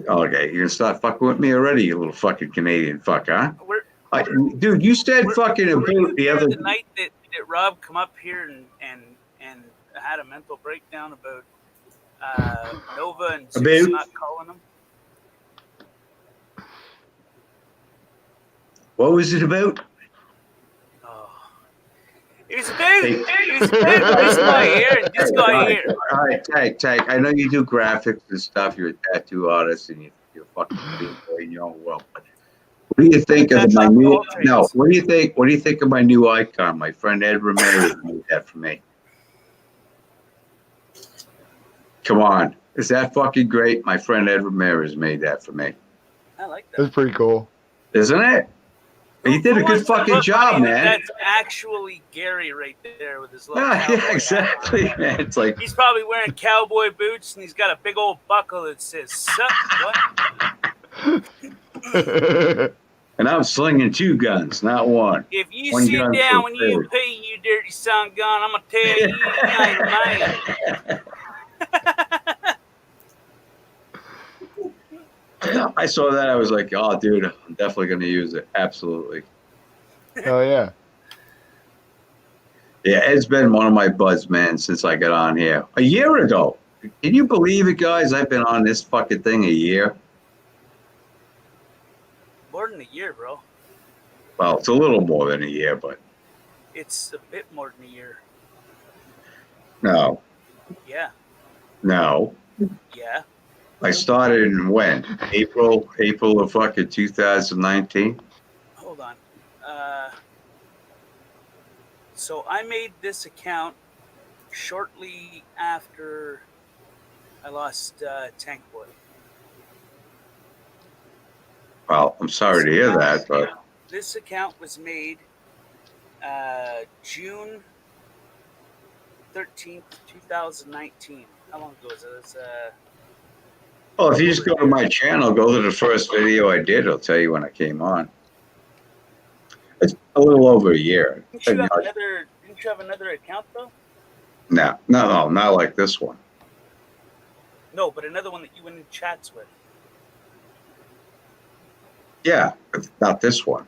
Okay, you're gonna start fucking with me already, you little fucking Canadian fuck, huh? Dude, you said Were fucking you about the there other. the night that Rob come up here and had a mental breakdown about Nova and Zeus About? not calling him? What was it about? Oh. It was about this guy here and this guy here. All right, Tag. I know you do graphics and stuff. You're a tattoo artist and you're fucking pretty boy in your own world. But what do you think of my new? No, what do you think? What do you think of my new icon? My friend Ed Ramirez made that for me. Come on, is that fucking great? My friend Ed Ramirez made that for me. I like that. That's pretty cool. Isn't it? You did a Who good wants to fucking put job, money that man. That's actually Gary right there with his little Yeah, cowboy hat. exactly, man. It's like, He's probably wearing cowboy boots and he's got a big old buckle that says "Sup what?" and I'm slinging 2 guns, not 1. If you One sit gun down for when you food. pee, you dirty son gun, I'm gonna tell you, you ain't a man. I saw that. I was like, oh, dude, I'm definitely going to use it. Absolutely. Oh yeah. Yeah, Ed's been one of my buds, man, since I got on here. A year ago. Can you believe it, guys? I've been on this fucking thing a year. More than a year, bro. Well, it's a little more than a year, but It's a bit more than a year. no. Yeah. Yeah. I started in when? April of fucking 2019. Hold on. So I made this account shortly after I lost Tank Boy. Well, I'm sorry to hear that, but This account was made June 13th, 2019. How long ago was it? It was, Oh, if you just go to my channel, go to the first video I did. It'll tell you when I came on. It's a little over a year. didn't you have another account though? No, not like this one. No, but another one that you went in chats with. Yeah, but not this one.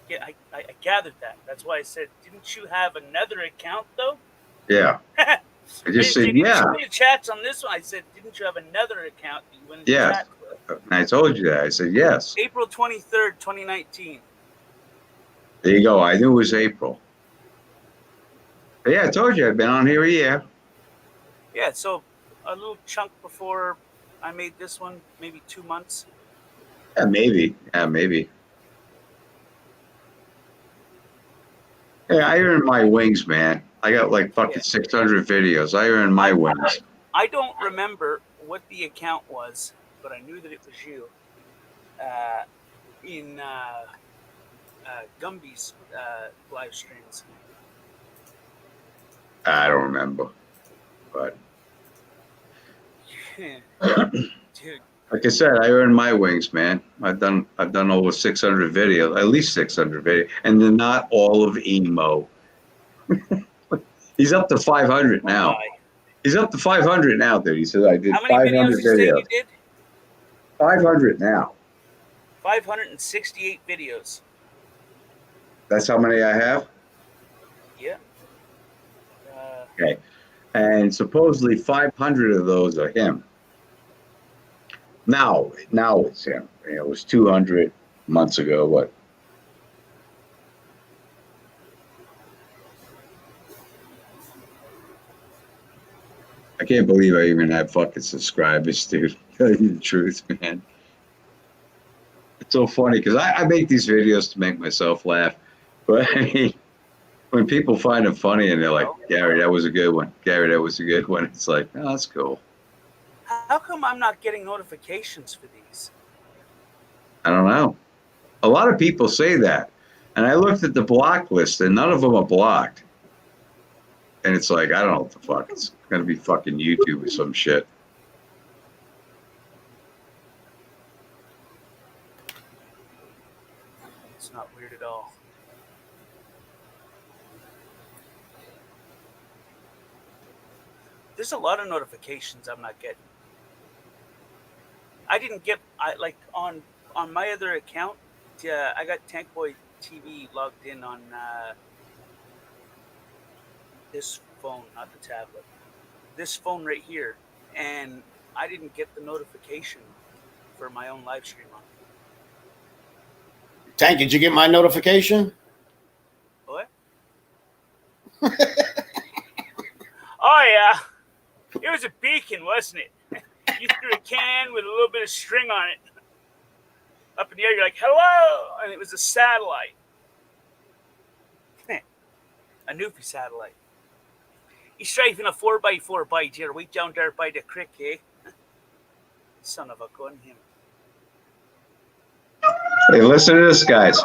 Yeah, I gathered that. That's why I said, didn't you have another account though? Yeah. I just said, didn't yeah. you go to chats on this one? I said, didn't you have another account that you went in Yes. chats with? And I told you that. I said, yes. April 23rd, 2019. There you go. I knew it was April. But yeah, I told you I've been on here a year. Yeah, so a little chunk before I made this one, maybe 2 months. Yeah, maybe. Yeah, maybe. Yeah, I earned my wings, man. I got like fucking 600 videos. I earned my wings. I don't remember what the account was, but I knew that it was you. In Gumby's live streams. I don't remember. But Dude, like I said, I earned my wings, man. I've done over 600 videos, at least 600 videos, and they're not all of emo. He's up to 500 now. why? He's up to 500 now, dude. He says I did How many 500 videos did you say videos. you did? 500 now. 568 videos. That's how many I have. Yeah. Okay, and supposedly 500 of those are him. Now it's him. It was 200 months ago. What? I can't believe I even have fucking subscribers, dude. Tell you the truth, man. It's so funny because I make these videos to make myself laugh, but I mean, when people find them funny and they're like, "Gary, that was a good one. Gary, that was a good one," it's like, "Oh, that's cool." How come I'm not getting notifications for these? I don't know. A lot of people say that, and I looked at the block list, and none of them are blocked. And it's like, I don't know what the fuck. It's gonna be fucking YouTube or some shit. It's not weird at all. There's a lot of notifications I'm not getting. I didn't get on my other account. I got Tank Boy TV logged in on this phone, not the tablet. This phone right here, and I didn't get the notification for my own live stream on it. Tank, did you get my notification? What? Oh yeah, it was a beacon, wasn't it? You threw a can with a little bit of string on it up in the air. You're like, "Hello," and it was a satellite, a Newfie satellite. He's strafing a 4x4 bite here, way down there by the creek, eh? Son of a gun, him. Hey, listen to this, guys.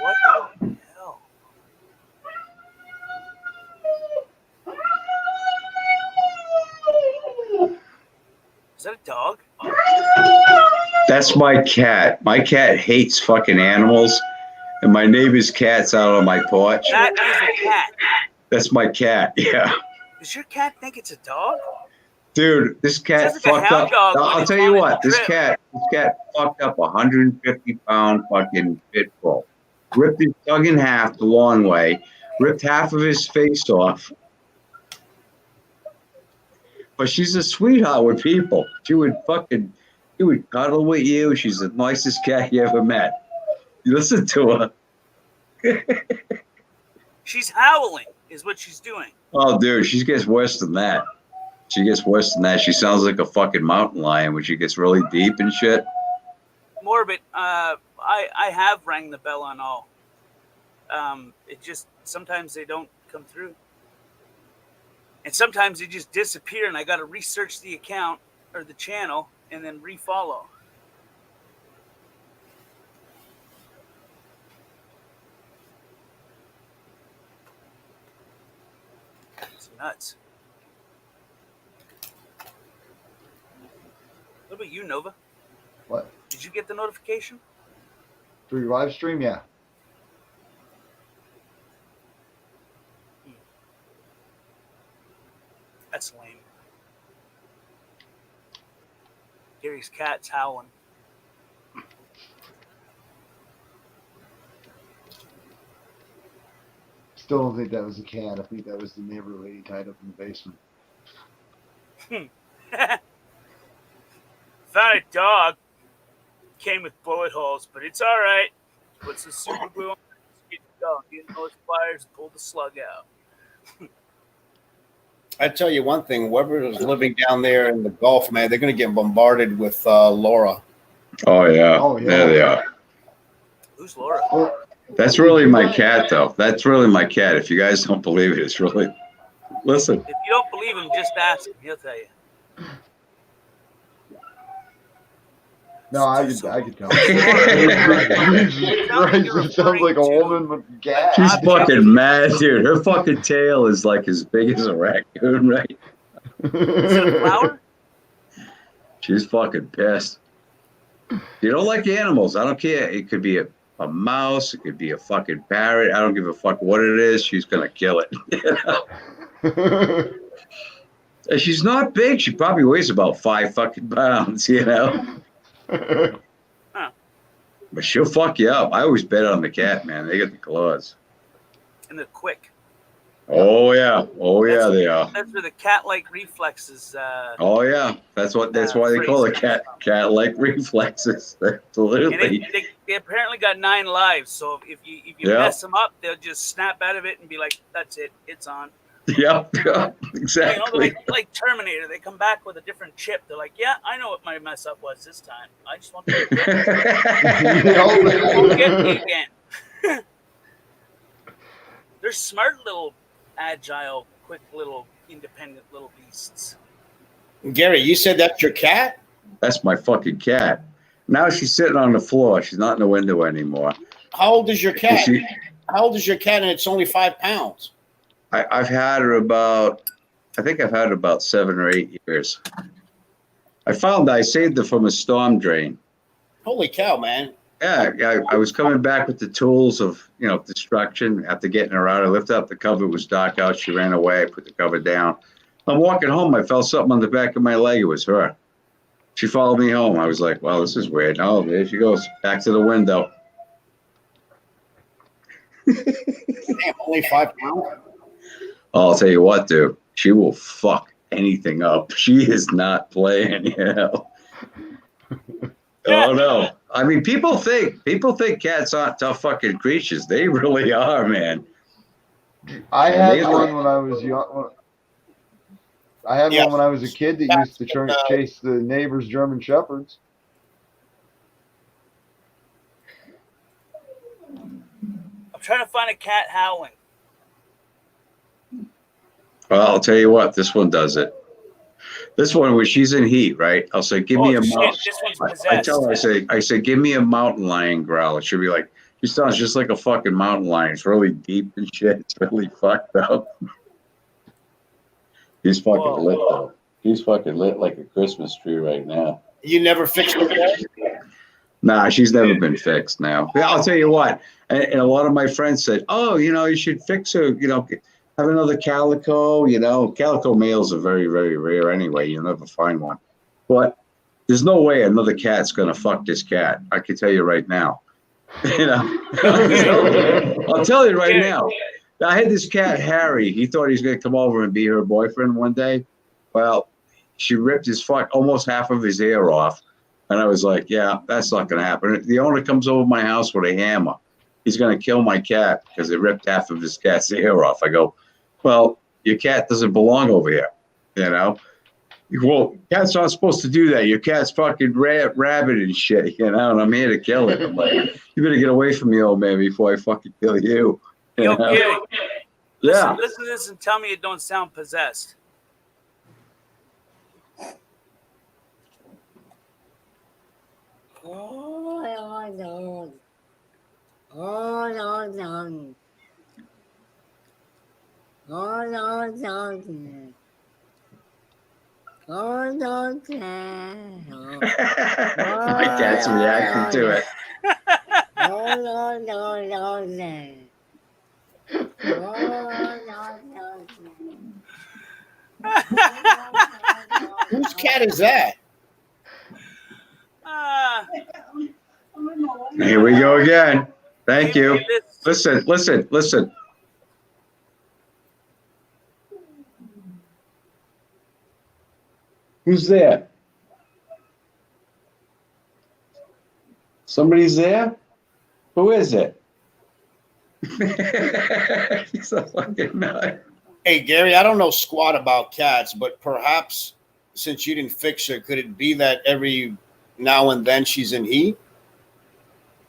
What the hell? Is that a dog? That's my cat. My cat hates fucking animals, and my neighbor's cat's out on my porch. That is a cat. That's my cat. Yeah. Does your cat think it's a dog? Dude, this cat Sounds like a fucked hound up. dog when I'll it's tell on you a what, this trip. cat fucked up 150-pound fucking pit bull. Ripped his tongue in half the long way, ripped half of his face off. But she's a sweetheart with people. She would cuddle with you. She's the nicest cat you ever met. You listen to her. She's howling, is what she's doing. Oh, dude, she gets worse than that. She gets worse than that. She sounds like a fucking mountain lion when she gets really deep and shit. Morbid, I have rang the bell on all. It just, sometimes they don't come through. And sometimes they just disappear, and I got to research the account or the channel and then refollow. nuts. What about you, Nova? What? Did you get the notification? For your live stream? Yeah. That's lame. Gary's cat's howling. Still don't think that was a cat. I think that was the neighbor lady tied up in the basement. Found a dog. Came with bullet holes, but it's all right. Put some super glue on it. Get the dog. Get those pliers and pull the slug out. I tell you one thing, whoever is living down there in the Gulf, man, they're going to get bombarded with Laura. Oh yeah. Oh, yeah. There they are. Who's Laura? That's really my cat, though. That's really my cat. If you guys don't believe it, it's really. Listen. If you don't believe him, just ask him. He'll tell you. No, I could tell. Jesus Christ, it sounds like a woman with gas. She's fucking mad, dude. Her fucking tail is like as big as a raccoon, right? Is it a flower? She's fucking pissed. You don't like animals. I don't care. It could be a mouse. It could be a fucking parrot. I don't give a fuck what it is. She's going to kill it. You know? And she's not big. She probably weighs about 5 fucking pounds, you know? Huh. But she'll fuck you up. I always bet on the cat, man. They got the claws. And they're quick. Oh yeah, oh yeah, they are. That's where the cat-like reflexes. Oh yeah, that's why they call it cat-like reflexes. And Absolutely. they apparently got 9 lives. So if you Yeah. mess them up, they'll just snap out of it and be like, "That's it, it's on." Yeah, You exactly. know, like Terminator. They come back with a different chip. They're like, "Yeah, I know what my mess up was this time. I just want to won't get me again." They're smart little, agile, quick little, independent little beasts. Gary, you said that's your cat? That's my fucking cat. Now she's sitting on the floor. She's not in the window anymore. How old is your cat? She- How old is your cat? And it's only 5 pounds. I've had her about, I think I've had her about 7 or 8 years. I saved her from a storm drain. Holy cow, man. Yeah, I was coming back with the tools of, destruction after getting her out. I lifted up the cover. It was dark out. She ran away. I put the cover down. I'm walking home. I felt something on the back of my leg. It was her. She followed me home. I was like, well, this is weird. Oh, there she goes. Back to the window. Damn, only 5 pounds? I'll tell you what, dude. She will fuck anything up. She is not playing, Oh no! I mean, people think cats aren't tough fucking creatures. They really are, man. I had one when I was young. I had one when I was a kid that used to chase the neighbor's German shepherds. I'm trying to find a cat howling. Well, I'll tell you what. This one does it. This one, when she's in heat, right? I'll say, give me a mountain. This one's possessed. I tell her, I say, give me a mountain lion growl. It should be like, she sounds just like a fucking mountain lion. It's really deep and shit. It's really fucked up. He's fucking lit, though. He's fucking lit like a Christmas tree right now. You never fixed it? Nah, she's never been fixed now. Yeah, I'll tell you what. And a lot of my friends said, oh, you should fix her, have another calico, Calico males are very, very rare anyway. You'll never find one. But there's no way another cat's going to fuck this cat. I can tell you right now. I'll tell you right now. I had this cat, Harry. He thought he was going to come over and be her boyfriend one day. Well, she ripped almost half of his hair off. And I was like, yeah, that's not going to happen. The owner comes over my house with a hammer. He's going to kill my cat because it ripped half of his cat's hair off. I go, well, your cat doesn't belong over here, Well, cats aren't supposed to do that. Your cat's fucking rabid and shit, and I'm here to kill it. I'm like, you better get away from me, old man, before I fucking kill you. Yo, Gary, Yeah. listen to this and tell me it don't sound possessed. Oh, no. My cat's reacting to it. Whose cat is that? Ah, Here we go again. Thank you. maybe this- Listen. Who's there? Somebody's there? Who is it? He's a fucking nut. Hey, Gary, I don't know squat about cats, but perhaps since you didn't fix her, could it be that every now and then she's in heat?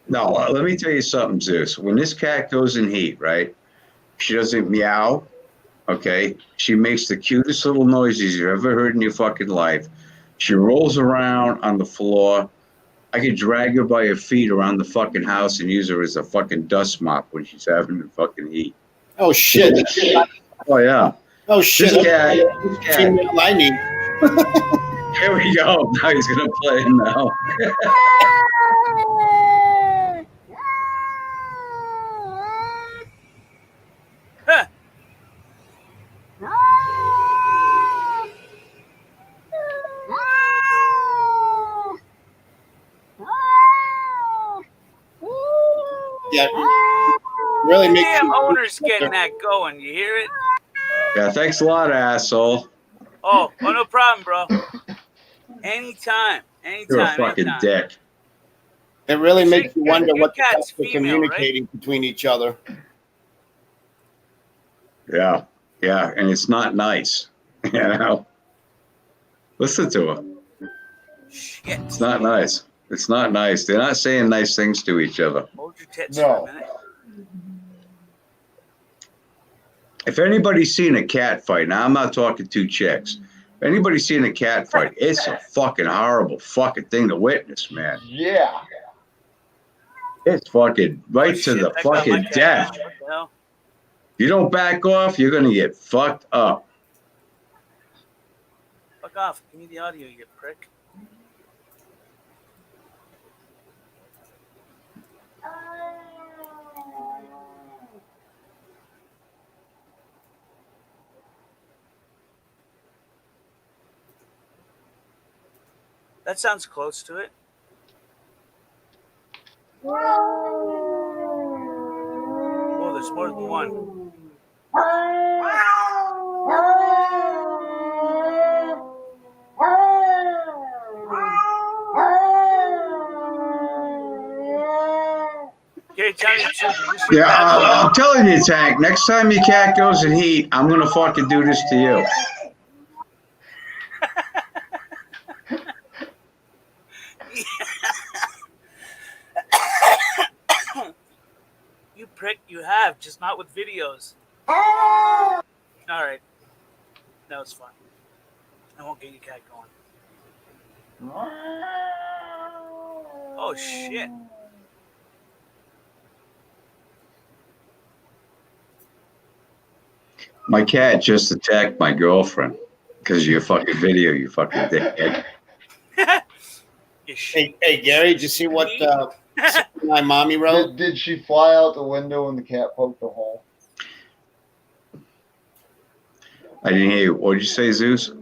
No, let me tell you something, Zeus. When this cat goes in heat, right? She doesn't meow, okay? She makes the cutest little noises you've ever heard in your fucking life. She rolls around on the floor. I could drag her by her feet around the fucking house and use her as a fucking dust mop when she's having the fucking heat. Oh, shit. Oh, yeah. Oh, shit. This cat, Female I need. here we go. Now he's going to play it now. Huh. Yeah. Really makes Damn, you- owner's getting that going. You hear it? Yeah, thanks a lot, asshole. Oh, no problem, bro. Anytime. You're a fucking anytime. dick. It really makes you Your wonder what the cat's cats are female, communicating between each other. Yeah, and it's not nice. You know? Listen to her. Shit. It's not nice. It's not nice. They're not saying nice things to each other. Hold your tits No. for a minute. If anybody's seen a cat fight, now I'm not talking two chicks. If anybody's seen a cat fight, it's a fucking horrible fucking thing to witness, man. Yeah. It's fucking right Oh, to shit, the that got my fucking cat. death. What the hell? If you don't back off, you're gonna get fucked up. Fuck off. Give me the audio, you prick. That sounds close to it. Oh, there's more than one. Okay, tell me the truth. You should Yeah, have- I'm telling you, Tank. Next time your cat goes in heat, I'm gonna fucking do this to you. You prick, you have, just not with videos. All right. That was fun. I won't get your cat going. Oh, shit. My cat just attacked my girlfriend because of your fucking video, you fucking dickhead. You shit. Hey, Gary, did you see what my mommy wrote? Did she fly out the window and the cat poked the hole? I didn't hear you. What did you say, Zeus?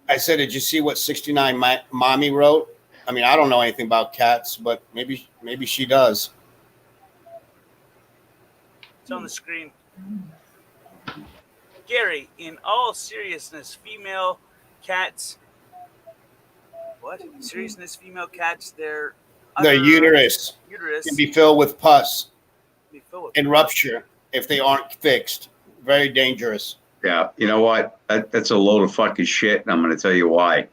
I said, did you see what 69 mommy wrote? I mean, I don't know anything about cats, but maybe she does. It's on the screen. Gary, in all seriousness, female cats. What? Seriousness, female cats, their The uterus uterus can be filled with pus be filled with and rupture if they aren't fixed. Very dangerous. Yeah, you know what? That's a load of fucking shit, and I'm going to tell you why.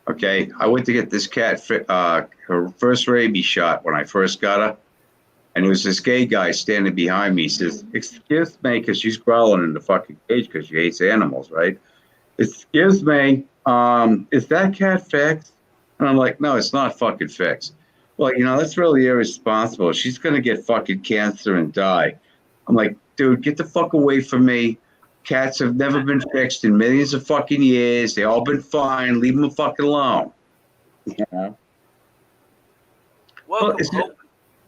Okay, I went to get this cat her first rabies shot when I first got her, and there was this gay guy standing behind me. He says, "Excuse me," because she's growling in the fucking cage because she hates animals, right? "Excuse me, is that cat fixed?" And I'm like, "No, it's not fucking fixed." Well, you know, that's really irresponsible. She's going to get fucking cancer and die. I'm like, dude, get the fuck away from me. Cats have never been fixed in millions of fucking years. They all been fine. Leave them fucking alone. You know? Welcome, it's- Hope.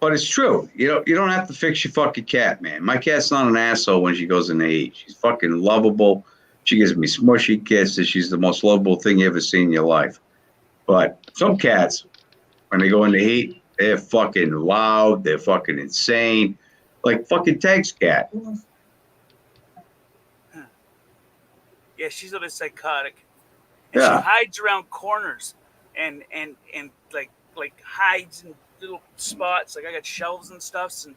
But it's true. You don't have to fix your fucking cat, man. My cat's not an asshole when she goes in the heat. She's fucking lovable. She gives me smushy kisses. She's the most lovable thing you ever seen in your life. But some cats, when they go in the heat, they're fucking loud. They're fucking insane. Like fucking Tag's cat. Yeah, she's a bit psychotic. And Yeah. she hides around corners and like hides in little spots. Like I got shelves and stuff, and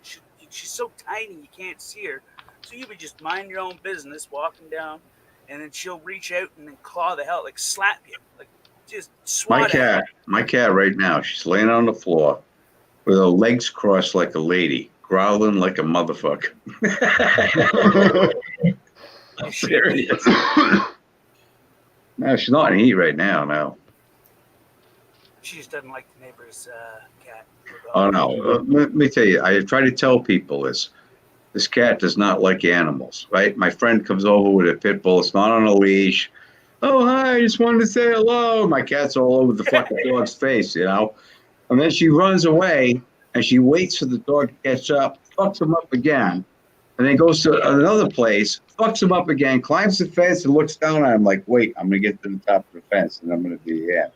she's so tiny you can't see her. So you would just mind your own business, walking down, and then she'll reach out and then claw the hell, like slap you, like just swat at you. My cat right now, she's laying on the floor with her legs crossed like a lady, growling like a motherfucker. I'm serious. No, she's not in heat right now, no. She just doesn't like the neighbor's cat. Oh, no. Let me tell you, I try to tell people this. This cat does not like animals, right? My friend comes over with a pit bull. It's not on a leash. Oh, hi, I just wanted to say hello. My cat's all over the fucking dog's face, you know? And then she runs away, and she waits for the dog to catch up, fucks him up again, and then goes to another place, fucks him up again, climbs the fence, and looks down at him like, wait, I'm going to get to the top of the fence, and I'm going to be here.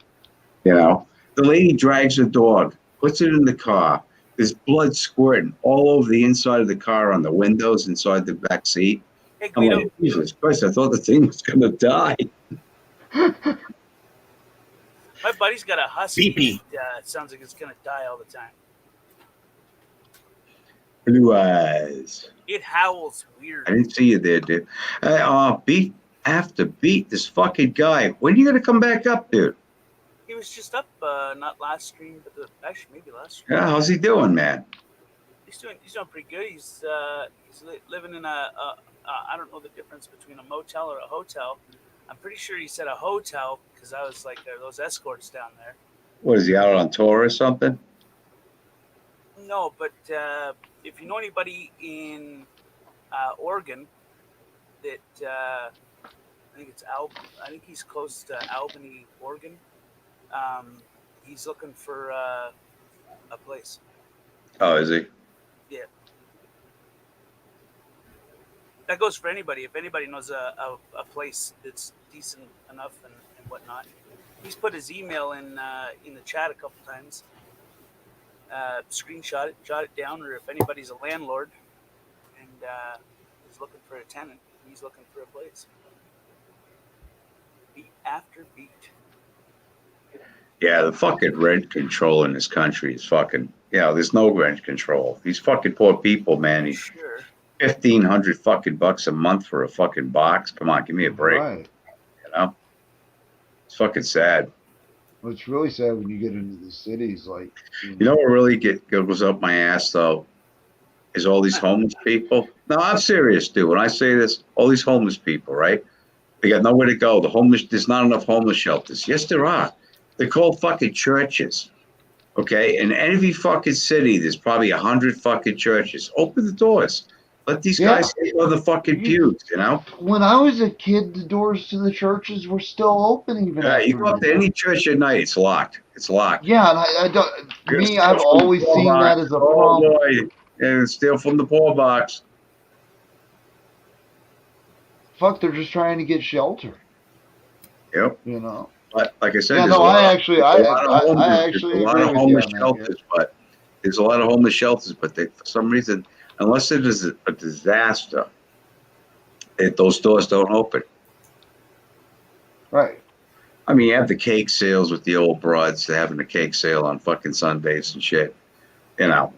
You know? The lady drags her dog, puts it in the car. There's blood squirting all over the inside of the car, on the windows, inside the back seat. Hey, I'm Guido, like, Jesus Christ, I thought the thing was going to die. my buddy's got a husky. Beepy. It sounds like it's gonna die all the time. Blue eyes. It howls weird. I didn't see you there, dude. Beat after beat this fucking guy. When are you going to come back up, dude? He was just up, not last stream, but actually maybe last stream. Yeah, how's he doing, man? He's doing pretty good. He's living in I don't know the difference between a motel or a hotel. I'm pretty sure he said a hotel because I was like, are those escorts down there? What, is he out on tour or something? No, but if you know anybody in Oregon, that I think it's I think he's close to Albany, Oregon. He's looking for a place. Oh, is he? Yeah. That goes for anybody. If anybody knows a place that's decent enough and whatnot, he's put his email in the chat a couple times. Screenshot it, jot it down, or if anybody's a landlord and is looking for a tenant, he's looking for a place. Beat after beat. Yeah, the fucking rent control in this country is fucking, there's no rent control. These fucking poor people, man. He's Sure. $1,500 fucking bucks a month for a fucking box. Come on, give me a break. Right. You know? It's fucking sad. Well, it's really sad when you get into the cities, like You know what really goes up my ass, though, is all these homeless people. No, I'm serious, dude. When I say this, all these homeless people, right? They got nowhere to go. There's not enough homeless shelters. Yes, there are. They're called fucking churches. Okay? In every fucking city, there's probably 100 fucking churches. Open the doors. Let these guys sit on the fucking pews, you know? when I was a kid, the doors to the churches were still open even. Yeah, you after go up to any church at night, it's locked. It's locked. Yeah, and I don't. Me, I've always seen that as a Oh, problem. boy. And steal from the poor box. Fuck, they're just trying to get shelter. Yep. You know. But like I said, Yeah, there's no, a lot I of- actually, there's a lot of I homeless- actually there's a lot agree of with you homeless on that, shelters, but there's a lot of homeless shelters, but they, for some reason, unless it is a disaster, those doors don't open. Right. I mean, you have the cake sales with the old broads. They're having a cake sale on fucking Sundays and shit, you know.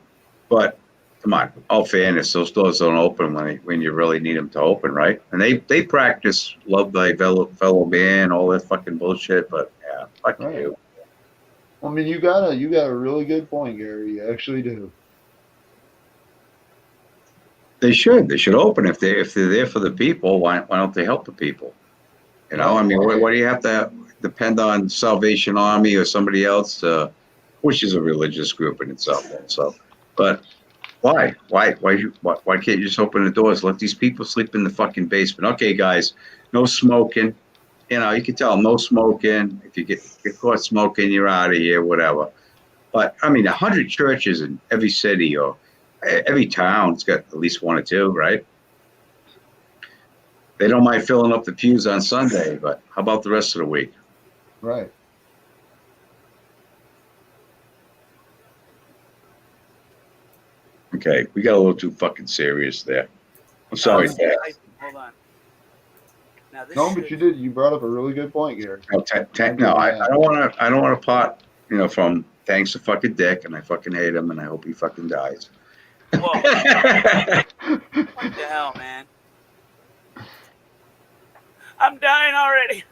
But come on, all fairness, those doors don't open when you really need them to open, right? And they practice love thy fellow man, all that fucking bullshit. But yeah, fuck Right. you. I mean, you got a really good point, Gary. You actually do. They should open if they're there for the people. Why don't they help the people? You know, I mean, what do you have to depend on Salvation Army or somebody else, which is a religious group in itself also. But Why? Why can't you just open the doors? Let these people sleep in the fucking basement. Okay, guys, no smoking. You know, you can tell no smoking. If you get caught smoking, you're out of here, whatever. But I mean, 100 churches in every city or every town's got at least one or two, right? They don't mind filling up the pews on Sunday, but how about the rest of the week? Right. Okay, we got a little too fucking serious there. I'm sorry, Dad. Hold on. Now this No, should, but you did. You brought up a really good point, Gary. No, I don't want to pot, you know, from thanks to fucking Dick, and I fucking hate him, and I hope he fucking dies. Whoa, what the hell, man? I'm dying already.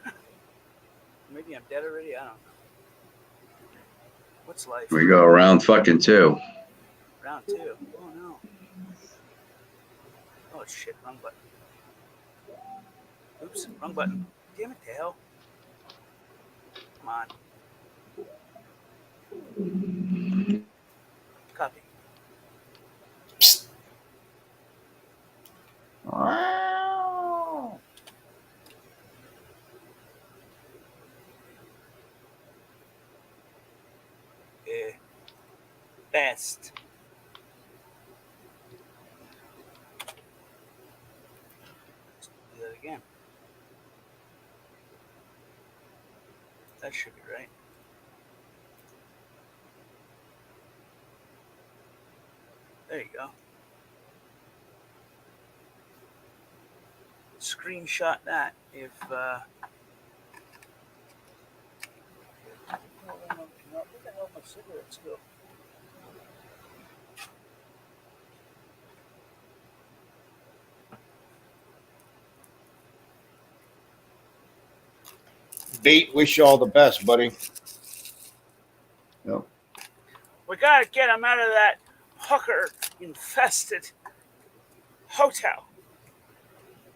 Maybe I'm dead already. I don't know. What's life? We go around fucking 2. Round 2. Oh no. Oh shit, wrong button. Oops, wrong button. Damn it, the hell. Come on. Copy. Wow. Yeah. Best. Let's do that again. That should be right. There you go. Screenshot that if where the hell my cigarettes go? Bait, wish you all the best, buddy. Yep. We gotta get him out of that hooker infested hotel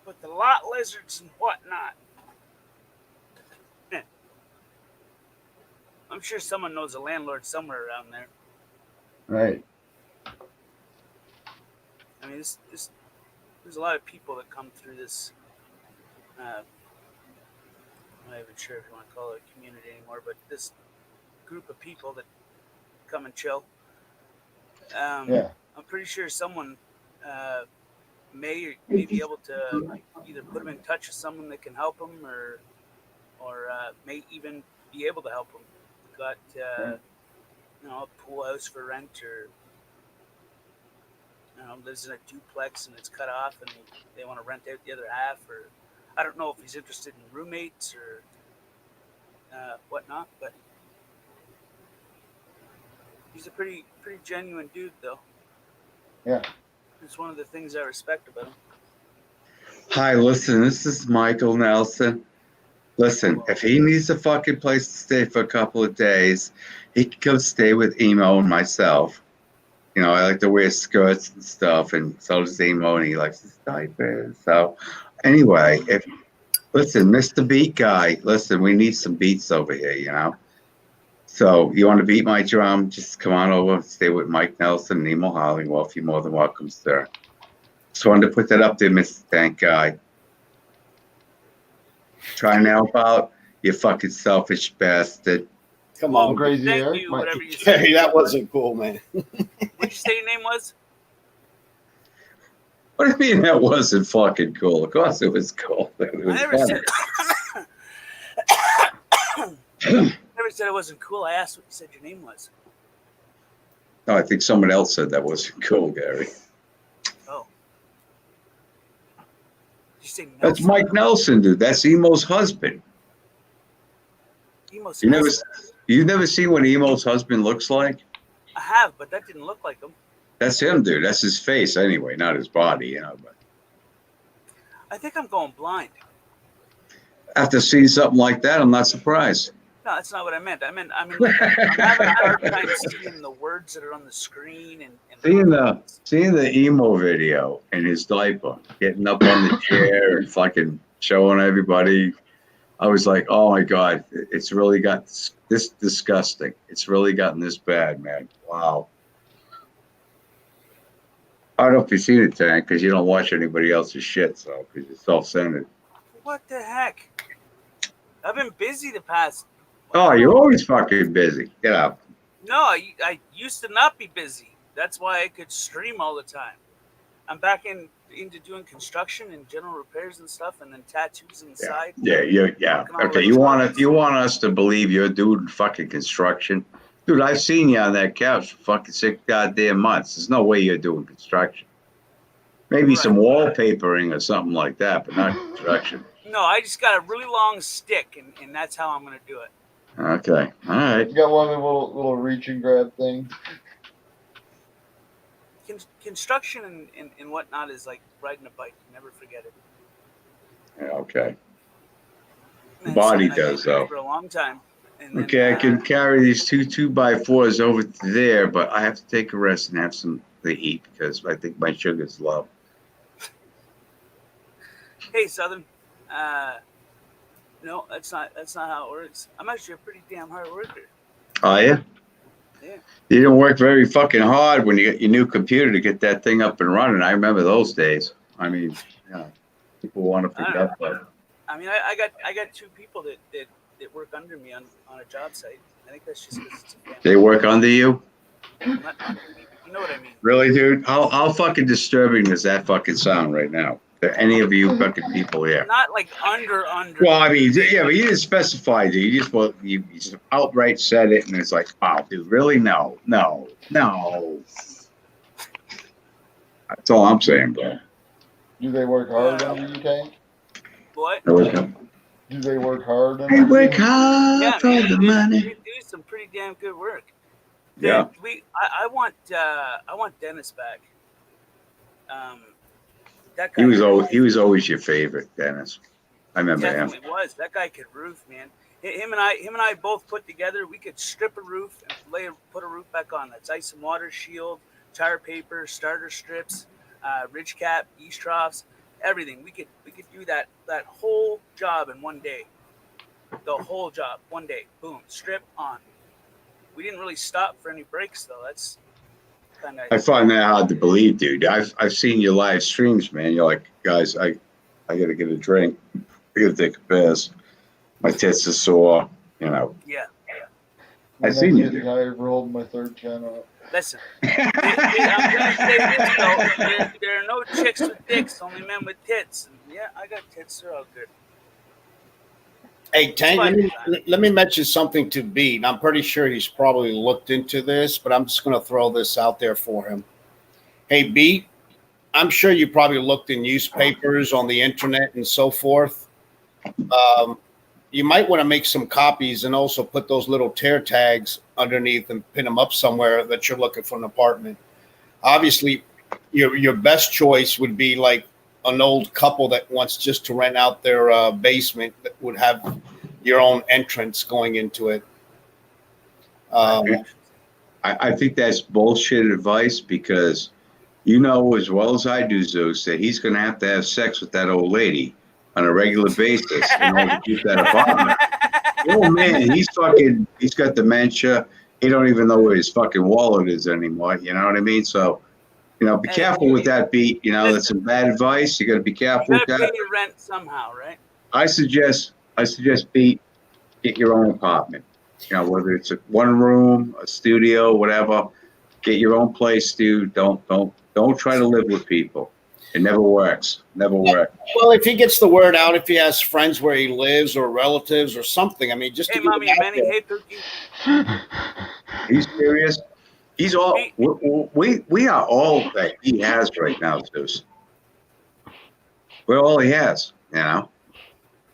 with the lot lizards and whatnot. I'm sure someone knows a landlord somewhere around there. Right. I mean, there's a lot of people that come through this. I'm not even sure if you want to call it a community anymore, but this group of people that come and chill. Yeah. I'm pretty sure someone may be able to either put them in touch with someone that can help them, or may even be able to help them. Got a pool house for rent, or lives in a duplex and it's cut off, and they want to rent out the other half, or I don't know if he's interested in roommates or whatnot, but he's a pretty genuine dude, though. Yeah. It's one of the things I respect about him. Hi, listen, this is Michael Nelson. Listen, if he needs a fucking place to stay for a couple of days, he can come stay with Emo and myself. You know, I like to wear skirts and stuff, and so does Emo, and he likes his diapers. So, anyway, listen, Mr. Beat Guy, listen, we need some beats over here, you know? So, you want to beat my drum, just come on over, stay with Mike Nelson and Emo Hollingworth. You're more than welcome, sir. Just wanted to put that up there, Mr. Thank Guy. Try and help out, you fucking selfish bastard. Come Oh, on, crazy thank Eric. you, Mike. whatever you said. Hey, that wasn't cool, man. What'd you say your name was? What do you mean that wasn't fucking cool? Of course it was cool. It I was never funny. never said it wasn't cool. I asked what you said your name was. No, I think someone else said that wasn't cool, Gary. Oh. Did you say Nelson? That's Mike Nelson, dude. That's Emo's husband. Emo's You've never seen what Emo's husband looks like? I have, but that didn't look like him. That's him, dude. That's his face anyway, not his body, you know. But I think I'm going blind. after seeing something like that, I'm not surprised. No, that's not what I meant. I mean, like, I'm having a hard time seeing the words that are on the screen and Seeing the Emo video in his diaper, getting up on the chair and fucking showing everybody, I was like, oh my God, it's really got this disgusting. It's really gotten this bad, man. Wow. I don't know if you've seen it, Tank, because you don't watch anybody else's shit, so because you're self-centered. What the heck? I've been busy the past. Oh, you're always fucking busy. Get out. No, I used to not be busy. That's why I could stream all the time. I'm back into doing construction and general repairs and stuff, and then tattoos on the side. Yeah. Okay, you want us to believe you're doing fucking construction, dude? I've seen you on that couch for fucking 6 goddamn months. There's no way you're doing construction. Maybe Right. some wallpapering or something like that, but not construction. No, I just got a really long stick, and that's how I'm gonna do it. Okay, all right. You got one of the little reach and grab things. Construction and whatnot is like riding a bike. You never forget it. Yeah, okay. And Body something I does, did though. for a long time. And then, Okay, I can carry these two 2x4s over to there, but I have to take a rest and have some to eat because I think my sugar's low. Hey, Southern. No, that's not how it works. I'm actually a pretty damn hard worker. Oh, yeah? Yeah. You didn't work very fucking hard when you got your new computer to get that thing up and running. I remember those days. I mean, people want to forget, but I mean, I got 2 people that work under me on a job site. I think that's just because it's a family. they work under you. Not under me, but you know what I mean. Really, dude? How fucking disturbing does that fucking sound right now? To any of you fucking people here? Not like under. Well, I mean, yeah, but you didn't specify, dude. You just outright said it, and it's like, wow, dude, really? No. That's all I'm saying, bro. Do they work hard under you, Tank? What? Do they work hard under I you? work hard Yeah, for man, the they money. do some pretty damn good work. Yeah. I want Dennis back. That guy He was always your favorite, Dennis. I remember him. definitely was. That guy could roof, man. Him and I both put together. We could strip a roof and put a roof back on. That's ice and water shield, tire paper, starter strips, ridge cap, east troughs, everything. We could do that whole job in one day. The whole job, one day. Boom, strip on. We didn't really stop for any breaks though. That's kind of. I find that hard to believe, dude. I've seen your live streams, man. You're like, guys, I gotta get a drink. I gotta take a piss. My tits are sore. You know. Yeah. I seen you, Getting dude. tired for holding my third chin up. Listen, I'm gonna say this though. There are no chicks with dicks, only men with tits. And yeah, I got tits. They're all good. Hey, Tank, let me mention something to Beat. I'm pretty sure he's probably looked into this, but I'm just going to throw this out there for him. Hey, Beat, I'm sure you probably looked in newspapers, on the internet, and so forth. You might want to make some copies and also put those little tear tags underneath and pin them up somewhere that you're looking for an apartment. Obviously, your best choice would be like an old couple that wants just to rent out their basement that would have your own entrance going into it. I think that's bullshit advice because you know as well as I do, Zeus, that he's going to have sex with that old lady on a regular basis in order to keep that apartment. Oh man, he's got dementia. He don't even know where his fucking wallet is anymore. You know what I mean? So, be careful with that, Beat. That's some bad advice. You got to be careful You with gotta that. pay your rent somehow, right? I suggest Beat, get your own apartment. Whether it's a one room, a studio, whatever. Get your own place, dude. Don't try to live with people. It never works. Never works. Well, if he gets the word out, if he has friends where he lives or relatives or something, I mean, just Hey, to get mommy, it out Manny, there. hey, Pookie. He's serious. He's all. We are all that he has right now, Zeus. We're all he has.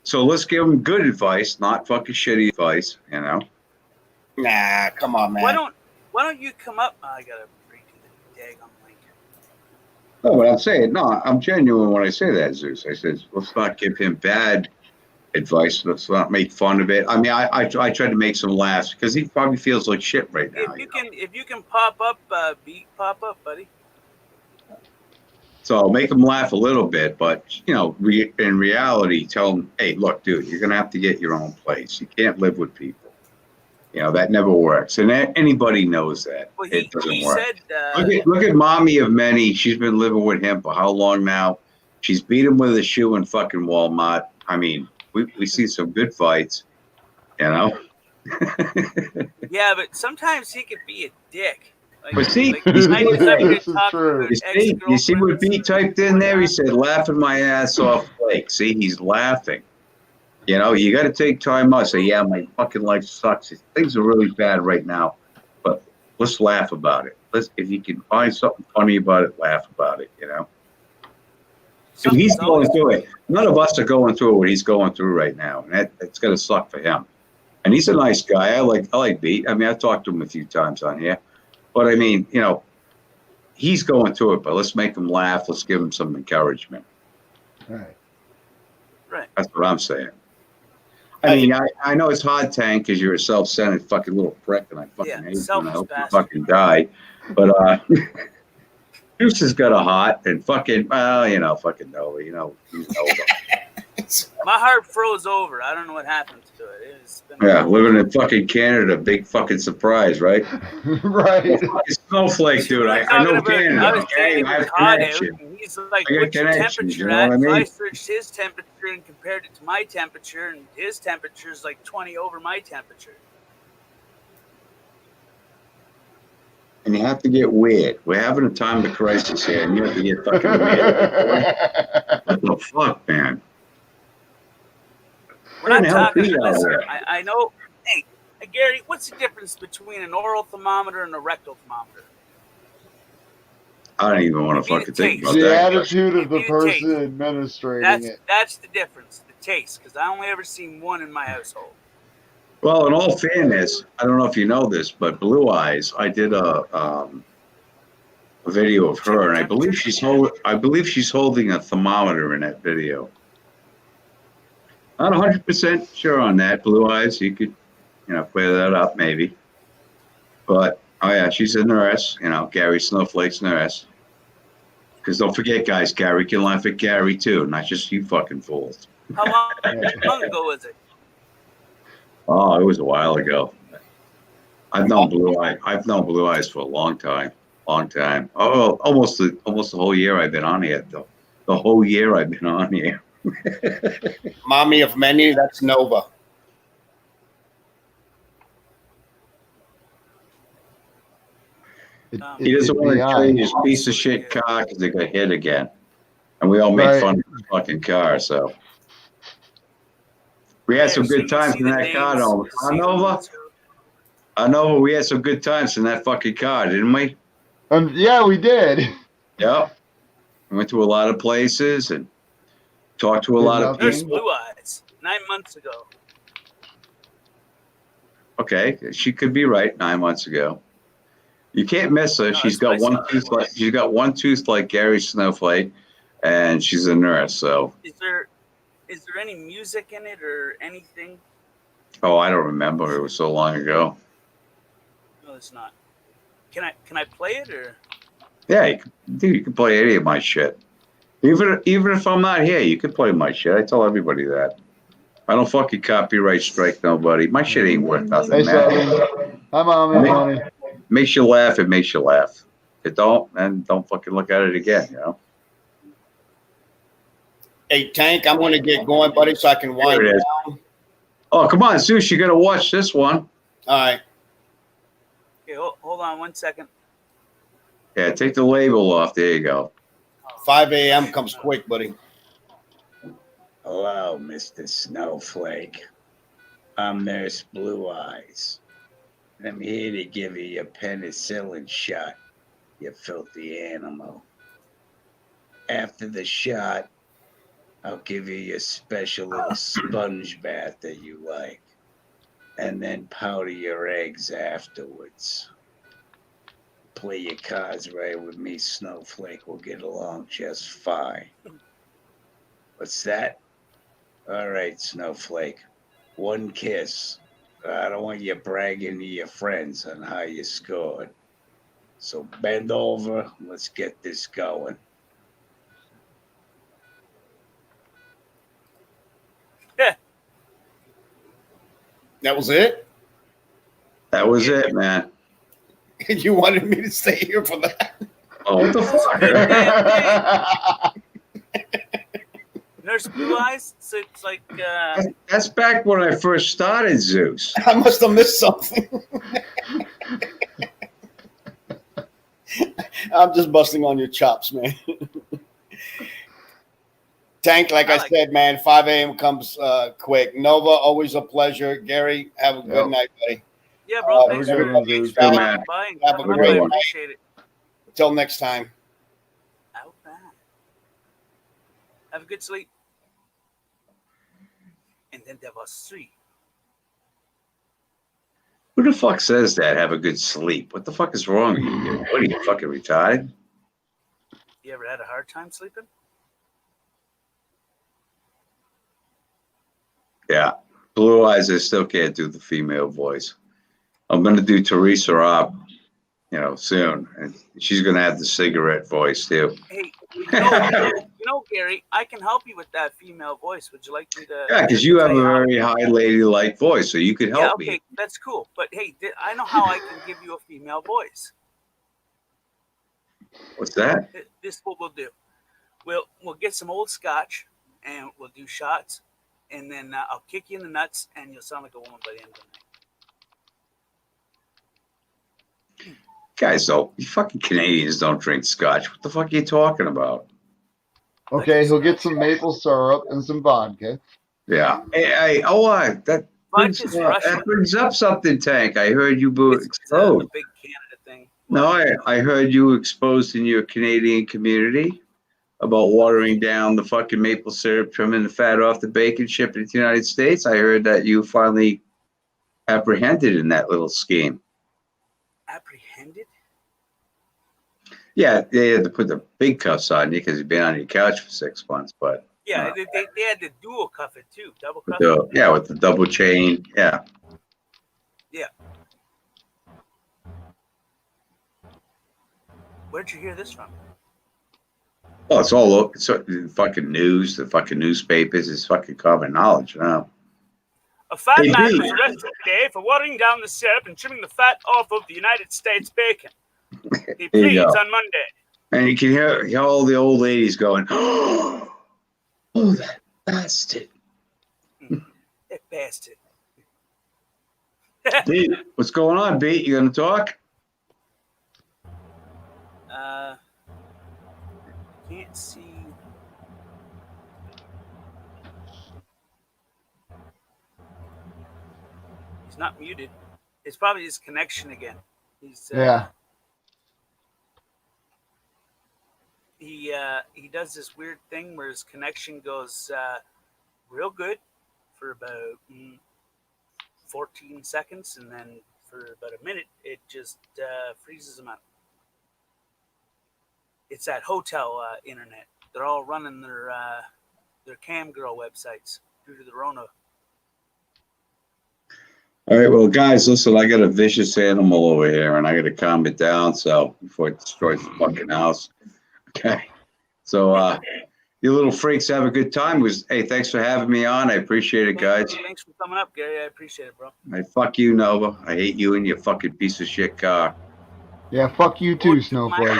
So let's give him good advice, not fucking shitty advice. Nah, come on, man. Why don't you come up? I gotta redo the daggone link. No, but I'm saying, I'm genuine when I say that, Zeus. I said, let's not give him bad advice. Let's not make fun of it. I mean, I tried to make some laughs because he probably feels like shit right now. If you can pop up, Beat, pop up, buddy. So make him laugh a little bit, but in reality, tell him, hey, look, dude, you're gonna have to get your own place. You can't live with people. You know, that never works. And anybody knows that. Well, It doesn't he work. said, Look at mommy of many. She's been living with him for how long now? She's beat him with a shoe in fucking Walmart. I mean, we see some good fights, you know. yeah, but sometimes he could be a dick. Like, But see, like, you see I what- just having This to is talk true. about you see what B ex-girlfriends typed in and there? He whatnot. said, laughing my ass off, Blake. See, he's laughing. You know, you got to take time out. Say, yeah, my fucking life sucks. Things are really bad right now, but let's laugh about it. If you can find something funny about it, laugh about it. You know, and he's Something's always going through it. None of us are going through what he's going through right now, and that's gonna suck for him. And he's a nice guy. I like Beat. I mean, I've talked to him a few times on here, but I mean, you know, he's going through it. But let's make him laugh. Let's give him some encouragement. Right. right. That's what I'm saying. I mean, I know it's hard, Tank, because you're a self-centered fucking little prick, and I fucking Yeah, hate you, and selfish I hope you bastard. fucking die. But Juice has got a heart, and fucking, well, you know, fucking Nova, you know, he's Nova. My heart froze over. I don't know what happened to it. It's been Yeah, living in fucking Canada, big fucking surprise, right? Right. Fucking snowflake, dude. I Talking know about- Canada, I was okay? dating I have with Hot connection. out, and he's like, I got "What's your connections, temperature you know at?" what I So I mean? searched his temperature and compared it to my temperature, and his temperature is like 20 over my temperature. And you have to get weird. We're having a time of crisis here, and you have to get fucking weird. What the fuck, man? We're not the hell talking. be out Listen, there? I know. Hey, Gary, what's the difference between an oral thermometer and a rectal thermometer? I don't even want to Give me fucking the think taste. about The that. attitude of the Give me the taste. person administrating it. That's the difference. The taste, because I only ever seen one in my household. Well, in all fairness, I don't know if you know this, but Blue Eyes, I did a video of her, and I believe she's holding a thermometer in that video. Not 100% sure on that, Blue Eyes. You could, you know, clear that up maybe. But oh yeah, she's a nurse. You know, Gary Snowflake's nurse. Because don't forget, guys, Gary can laugh at Gary too, not just you fucking fools. How long ago was it? Oh, it was a while ago. I've known Blue Eyes for a long time. Oh, almost the whole year I've been on here. The whole year I've been on here. Mommy of many, that's Nova. He doesn't want to DI. trade his piece of shit car because they got hit again, and we all make Right. fun of his fucking car. So we had some good times in that car, though. I know we had some good times in that fucking car, didn't we? Yeah, we did. Yep. We went to a lot of places and talked to a lot of There's people. Blue Eyes 9 months ago. Okay, she could be right. 9 months ago. You can't miss her. No, She's that's got what I one saw. tooth like Gary Snowflake, and she's a nurse. So, Is there any music in it or anything? oh, I don't remember. It was so long ago. No, it's not. Can I play it or? Yeah, you can play any of my shit. Even if I'm not here, you can play my shit. I tell everybody that. I don't fucking copyright strike nobody. My shit ain't worth nothing, Hey, man. Sonny. Hi, Mommy. Honey. Makes you laugh, it makes you laugh. If it don't, then don't fucking look at it again, you know? Hey, Tank, I'm going to get going, buddy, so I can wind There it is. down. Oh, come on, Zeus, you got to watch this one. All right. Okay, hold on 1 second. Yeah, take the label off. There you go. 5 a.m. comes quick, buddy. Hello, Mr. Snowflake. I'm Nurse Blue Eyes. And I'm here to give you your penicillin shot, you filthy animal. After the shot, I'll give you your special little sponge bath that you like. And then powder your eggs afterwards. Play your cards right with me, Snowflake. We'll get along just fine. What's that? All right, Snowflake. One kiss. I don't want you bragging to your friends on how you scored. So bend over. Let's get this going. That was it? That was it, man. You wanted me to stay here for that? Oh, what the fuck? Nurse Blue Eyes. It's like That's back when I first started Zeus. I must have missed something. I'm just busting on your chops, man. Tank, like I said, man, 5 a.m. comes quick. Nova, always a pleasure. Gary, have a good night, buddy. yeah, bro. Have a Thanks good for one, thanks Zeus. for Good, stopping man. by and Have a coming good up. I one. appreciate it. Until next time. Out back. Have a good sleep. And then there was 3. Who the fuck says that? Have a good sleep. What the fuck is wrong with you? What are you fucking retired? You ever had a hard time sleeping? Yeah. Blue Eyes, I still can't do the female voice. I'm gonna do Teresa Robb, soon, and she's gonna have the cigarette voice too. Hey, Gary, I can help you with that female voice. Would you like me to? Yeah, because you have a very high ladylike voice, so you could help okay, me. that's cool. But hey, I know how I can give you a female voice. What's that? This is what we'll do. We'll get some old scotch, and we'll do shots, and then I'll kick you in the nuts, and you'll sound like a woman by the end of the night. Guys, you fucking Canadians don't drink scotch. What the fuck are you talking about? Okay, he'll get some maple syrup and some vodka. Yeah. That Russian. brings up something, Tank. I heard you It's exposed. a big Canada thing. No, I heard you exposed in your Canadian community about watering down the fucking maple syrup, trimming the fat off the bacon, shipping it to the United States. I heard that you finally apprehended in that little scheme. Apprehended? Yeah, they had to put the big cuffs on you because you've been on your couch for 6 months. But Yeah, they had to dual cuff it too, double cuff it. with the double chain. Yeah. Yeah. Where'd you hear this from? Well, it's the fucking news, the fucking newspapers. It's fucking common knowledge now. A fat Hey, man Pete. was arrested today for watering down the syrup and trimming the fat off of the United States bacon. He There you pleads go. on Monday. And you can hear all the old ladies going, "Oh, that bastard!" That bastard. Pete, what's going on, Pete? You gonna talk? Can't see. He's not muted. It's probably his connection again. He's Yeah. He does this weird thing where his connection goes real good for about 14 seconds, and then for about a minute it just freezes him out. It's that hotel internet. They're all running their cam girl websites due to the Rona. All right, well, guys, listen, I got a vicious animal over here, and I got to calm it down before it destroys the fucking house. Okay, so you little freaks have a good time. Hey, thanks for having me on. I appreciate it, guys. Thanks for coming up, Gary. I appreciate it, bro. Hey, fuck you, Nova. I hate you and your fucking piece of shit car. Yeah, fuck you too, Snowflake.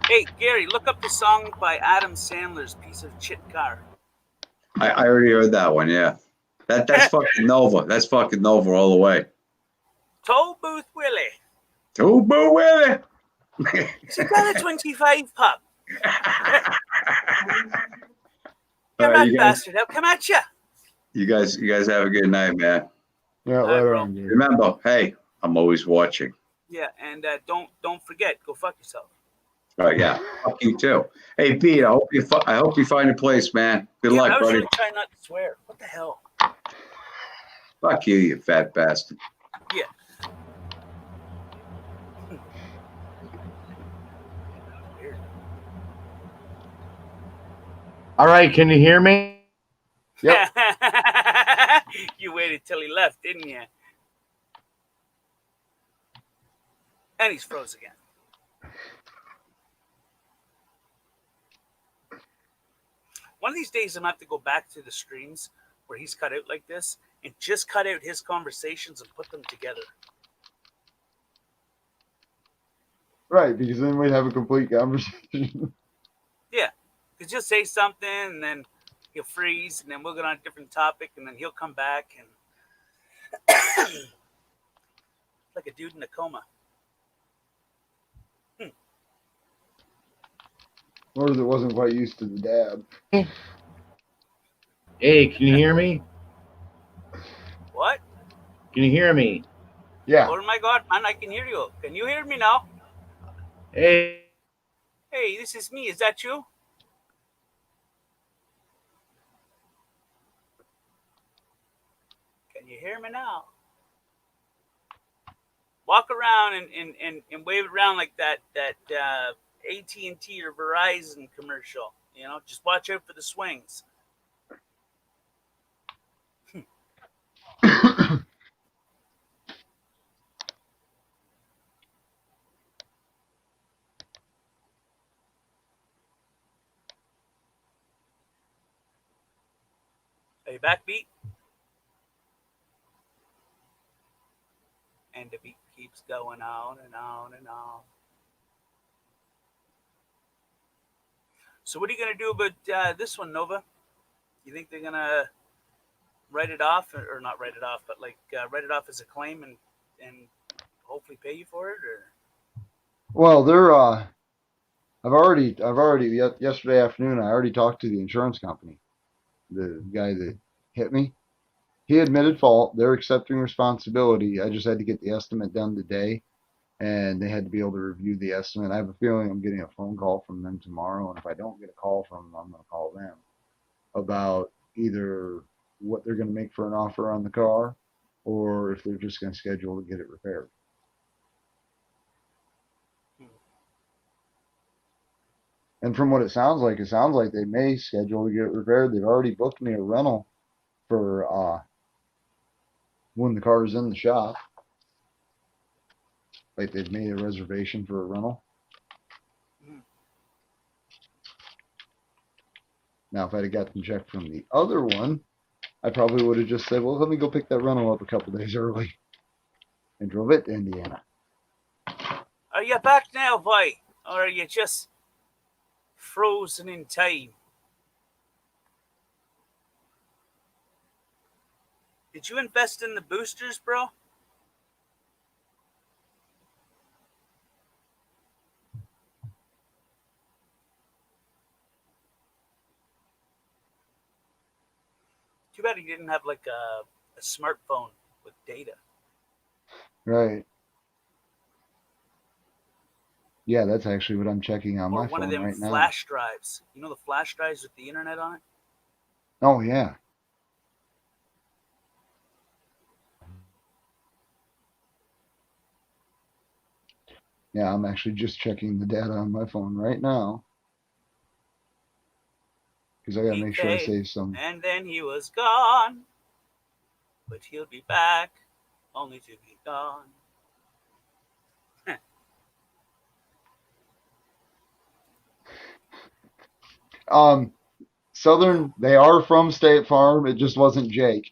Hey, Gary, look up the song by Adam Sandler's "Piece of Shit Car." I already heard that one. Yeah, that's fucking Nova. That's fucking Nova all the way. Toll Booth Willie. Oh, boo, Willie. She got a 25 pup. All Come right, on, you guys, bastard. I'll come at ya. you guys have a good night, man. Yeah, All right, right bro. on, dude. Remember, hey, I'm always watching. Yeah, and don't forget, go fuck yourself. Oh yeah, fuck you too. Hey Pete, I hope you find a place, man. Good Yeah, luck, I was buddy. gonna try not to swear. What the hell? Fuck you, you fat bastard. Yeah. Weird. All right, can you hear me? Yep. You waited till he left, didn't you? And he's froze again. One of these days, I'm gonna have to go back to the streams where he's cut out like this and just cut out his conversations and put them together. Right, because then we'd have a complete conversation. Yeah, because you'll say something and then he'll freeze, and then we'll get on a different topic, and then he'll come back and like a dude in a coma. Or that wasn't quite used to the dab. Hey, can you hear me? What? Can you hear me? Yeah. Oh my God, man, I can hear you. Can you hear me now? Hey, Hey, this is me. Is that you? Can you hear me now? Walk around and wave it around like that AT&T or Verizon commercial. You know, just watch out for the swings. Are you back, beat? And the beat keeps going on and on and on. So what are you going to do about this one, Nova? You think they're going to write it off, or not write it off, but like write it off as a claim and hopefully pay you for it? Or Well, they're I've already yesterday afternoon I already talked to the insurance company, the guy that hit me. He admitted fault. They're accepting responsibility. I just had to get the estimate done today, and they had to be able to review the estimate. I have a feeling I'm getting a phone call from them tomorrow, and if I don't get a call from them, I'm going to call them about either what they're going to make for an offer on the car, or if they're just going to schedule to get it repaired. And from what it sounds like they may schedule to get it repaired. They've already booked me a rental for when the car is in the shop. Like they've made a reservation for a rental. Now, if I'd have gotten checked from the other one, I probably would have just said, well, let me go pick that rental up a couple days early and drove it to Indiana. are you back now, boy? Or are you just frozen in time? Did you invest in the boosters, bro? Too bad he didn't have like a smartphone with data. Right. Yeah, that's actually what I'm checking on Or my one phone of them right now. flash drives. You know the flash drives with the internet on it? Oh, yeah. Yeah, I'm actually just checking the data on my phone right now. Because I got to He make sure I came, save some. and then he was gone. But he'll be back, only to be gone. Southern, they are from State Farm. It just wasn't Jake.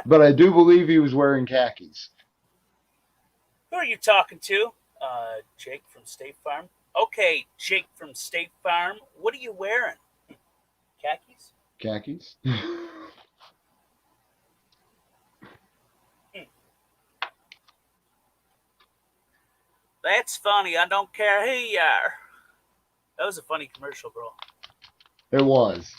But I do believe he was wearing khakis. Who are you talking to? Jake from State Farm. Okay, Jake from State Farm. What are you wearing? Khakis? Khakis? That's funny. I don't care who you are. That was a funny commercial, bro. It was.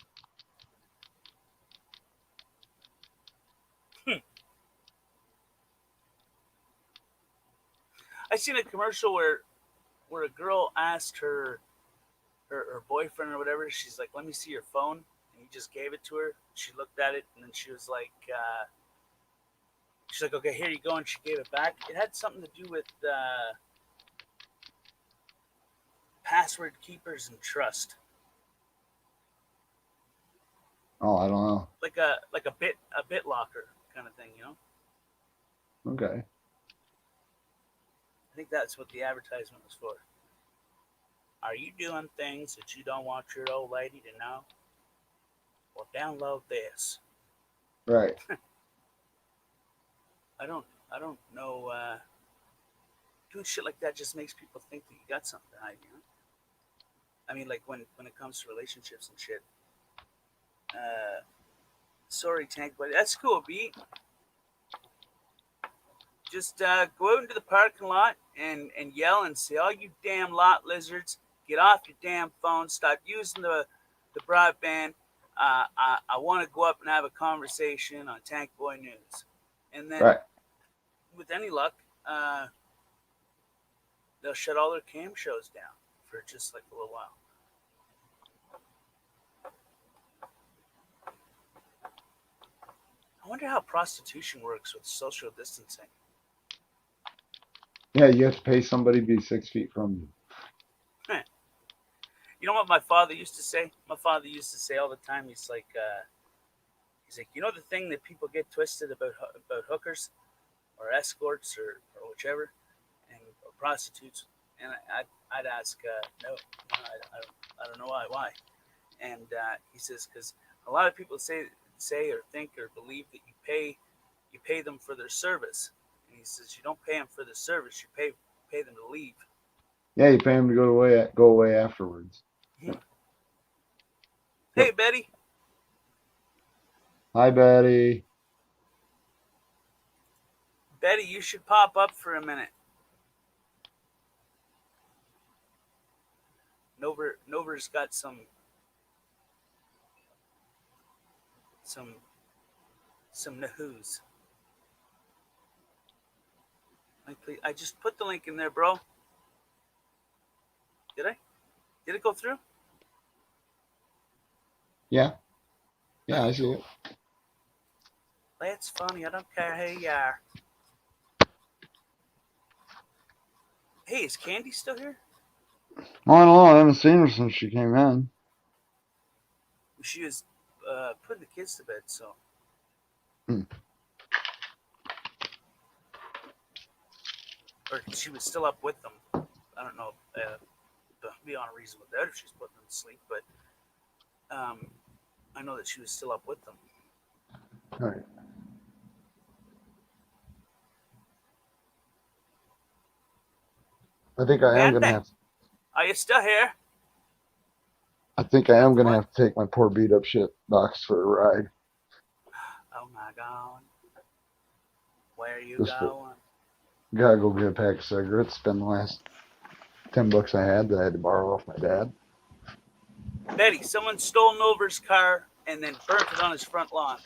I seen a commercial where a girl asked her boyfriend or whatever. She's like, "Let me see your phone," and he just gave it to her. She looked at it, and then she was like, "Okay, here you go," and she gave it back. It had something to do with password keepers and trust, Oh, I don't know. like a bit locker kind of thing, you know. Okay. I think that's what the advertisement was for. Are you doing things that you don't want your old lady to know? Well, download this. Right. I don't know. Doing shit like that just makes people think that you got something to hide, you know? I mean, like when it comes to relationships and shit. Sorry, Tank, but that's cool, B. Just go out into the parking lot and yell and say, "All you damn lot lizards, get off your damn phone. Stop using the broadband. I want to go up and have a conversation on Tank Boy News." And then, Right. with any luck, they'll shut all their cam shows down for just like a little while. I wonder how prostitution works with social distancing. Yeah, you have to pay somebody to be 6 feet from you. You know what my father used to say? My father used to say all the time. He's like, you know the thing that people get twisted about hookers, or escorts, or whichever, and or prostitutes. And I'd ask, no, I don't know why. And he says, because a lot of people say or think or believe that you pay them for their service. And he says you don't pay them for the service, you pay them to leave. Yeah, you pay them to go away afterwards. Hey, Betty. Hi, Betty. Betty, you should pop up for a minute. Nover's got some nahoos. I just put the link in there, bro. Did I? Did it go through? Yeah. Yeah, I see it. That's funny. I don't care who you are. Hey, is Candy still here? Oh, I don't know. I haven't seen her since she came in. She was putting the kids to bed, so. Or she was still up with them. I don't know. Beyond a reasonable doubt if she's putting them to sleep, but I know that she was still up with them. All right. I think I am gonna have. Are you still here? I think I am gonna have to take my poor beat up shit box for a ride. Oh my God. Where are you Just going? Gotta go get a pack of cigarettes. Spend the last $10 I had that I had to borrow off my dad. Betty, someone stole Nover's car and then burnt it on his front lawn.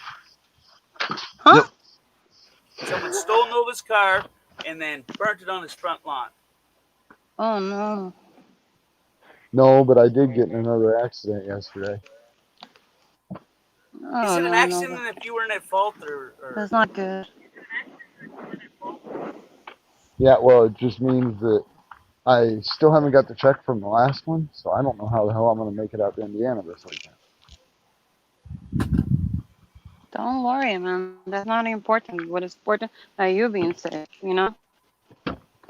Huh? Yep. Someone stole Nova's car and then burnt it on his front lawn. Oh no. No, but I did get in another accident yesterday. Oh, Is it an no, accident no. if you weren't at fault or... That's not good. Yeah, well, it just means that I still haven't got the check from the last one, so I don't know how the hell I'm gonna make it out to Indiana this weekend. Don't worry, man. That's not important. What is important are you being safe, you know?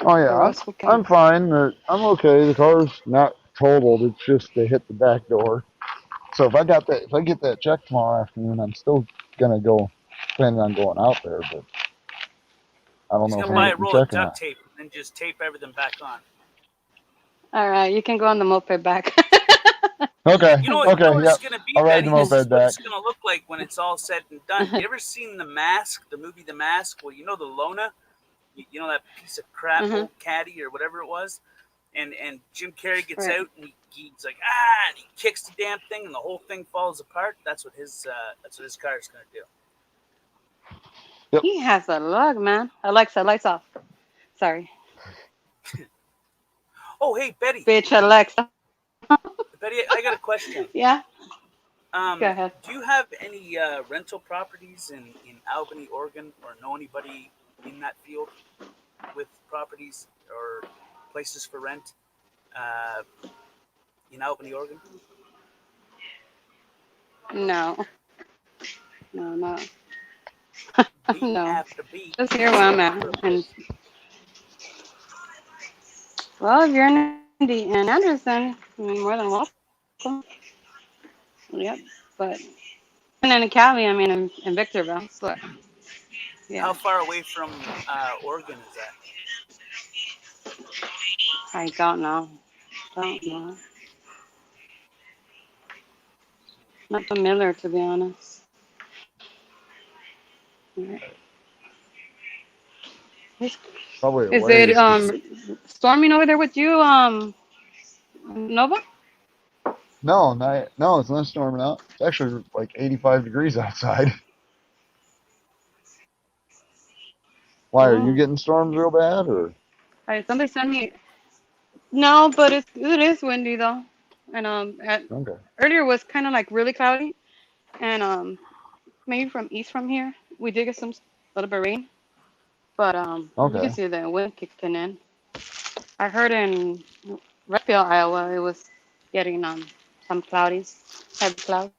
Oh yeah, Or else we can. I'm fine. I'm okay. The car's not totaled. It's just they hit the back door. So if I get that check tomorrow afternoon, I'm still gonna go. Planning on going out there, but I don't He's know if going to I'm buy a getting roll of check or not. duct tape and just tape everything back on. All right, you can go on the moped back. Okay. You know what Okay. it's Yep. going to be, I'll ride Betty? the This is moped what back. it's going to look like when it's all said and done. You ever seen The Mask, the movie The Mask? Well, you know the Lona? You know that piece of crap, Mhm. old caddy or whatever it was? And Jim Carrey gets Right. out and he's like, and he kicks the damn thing and the whole thing falls apart. That's what his car is going to do. Yep. He has a lug, man. Alexa, lights off. Sorry. Oh, hey, Betty. Bitch, Alexa. Betty, I got a question. Yeah? Go ahead. Do you have any rental properties in Albany, Oregon, or know anybody in that field with properties or places for rent in Albany, Oregon? No. No. Beat No. after beat. Just here where I'm at. And, well, if you're in and Anderson, I mean, more than welcome. Yep. But and then in Cali, I mean, in Victorville. So yeah, How far away from Oregon is that? I don't know. Don't know. Not familiar, to be honest. Is Probably a is it ways. storming over there with you, Nova? No, it's not storming out. It's actually like 85 degrees outside. Why are you Oh, getting stormed real bad or? somebody sent me. No, but it is windy though, and Okay. earlier was kind of like really cloudy, and maybe from east from here we did get some little bit of rain, but you can Okay. see the wind kicking in. I heard in Redfield, Iowa, it was getting some cloudies, heavy clouds.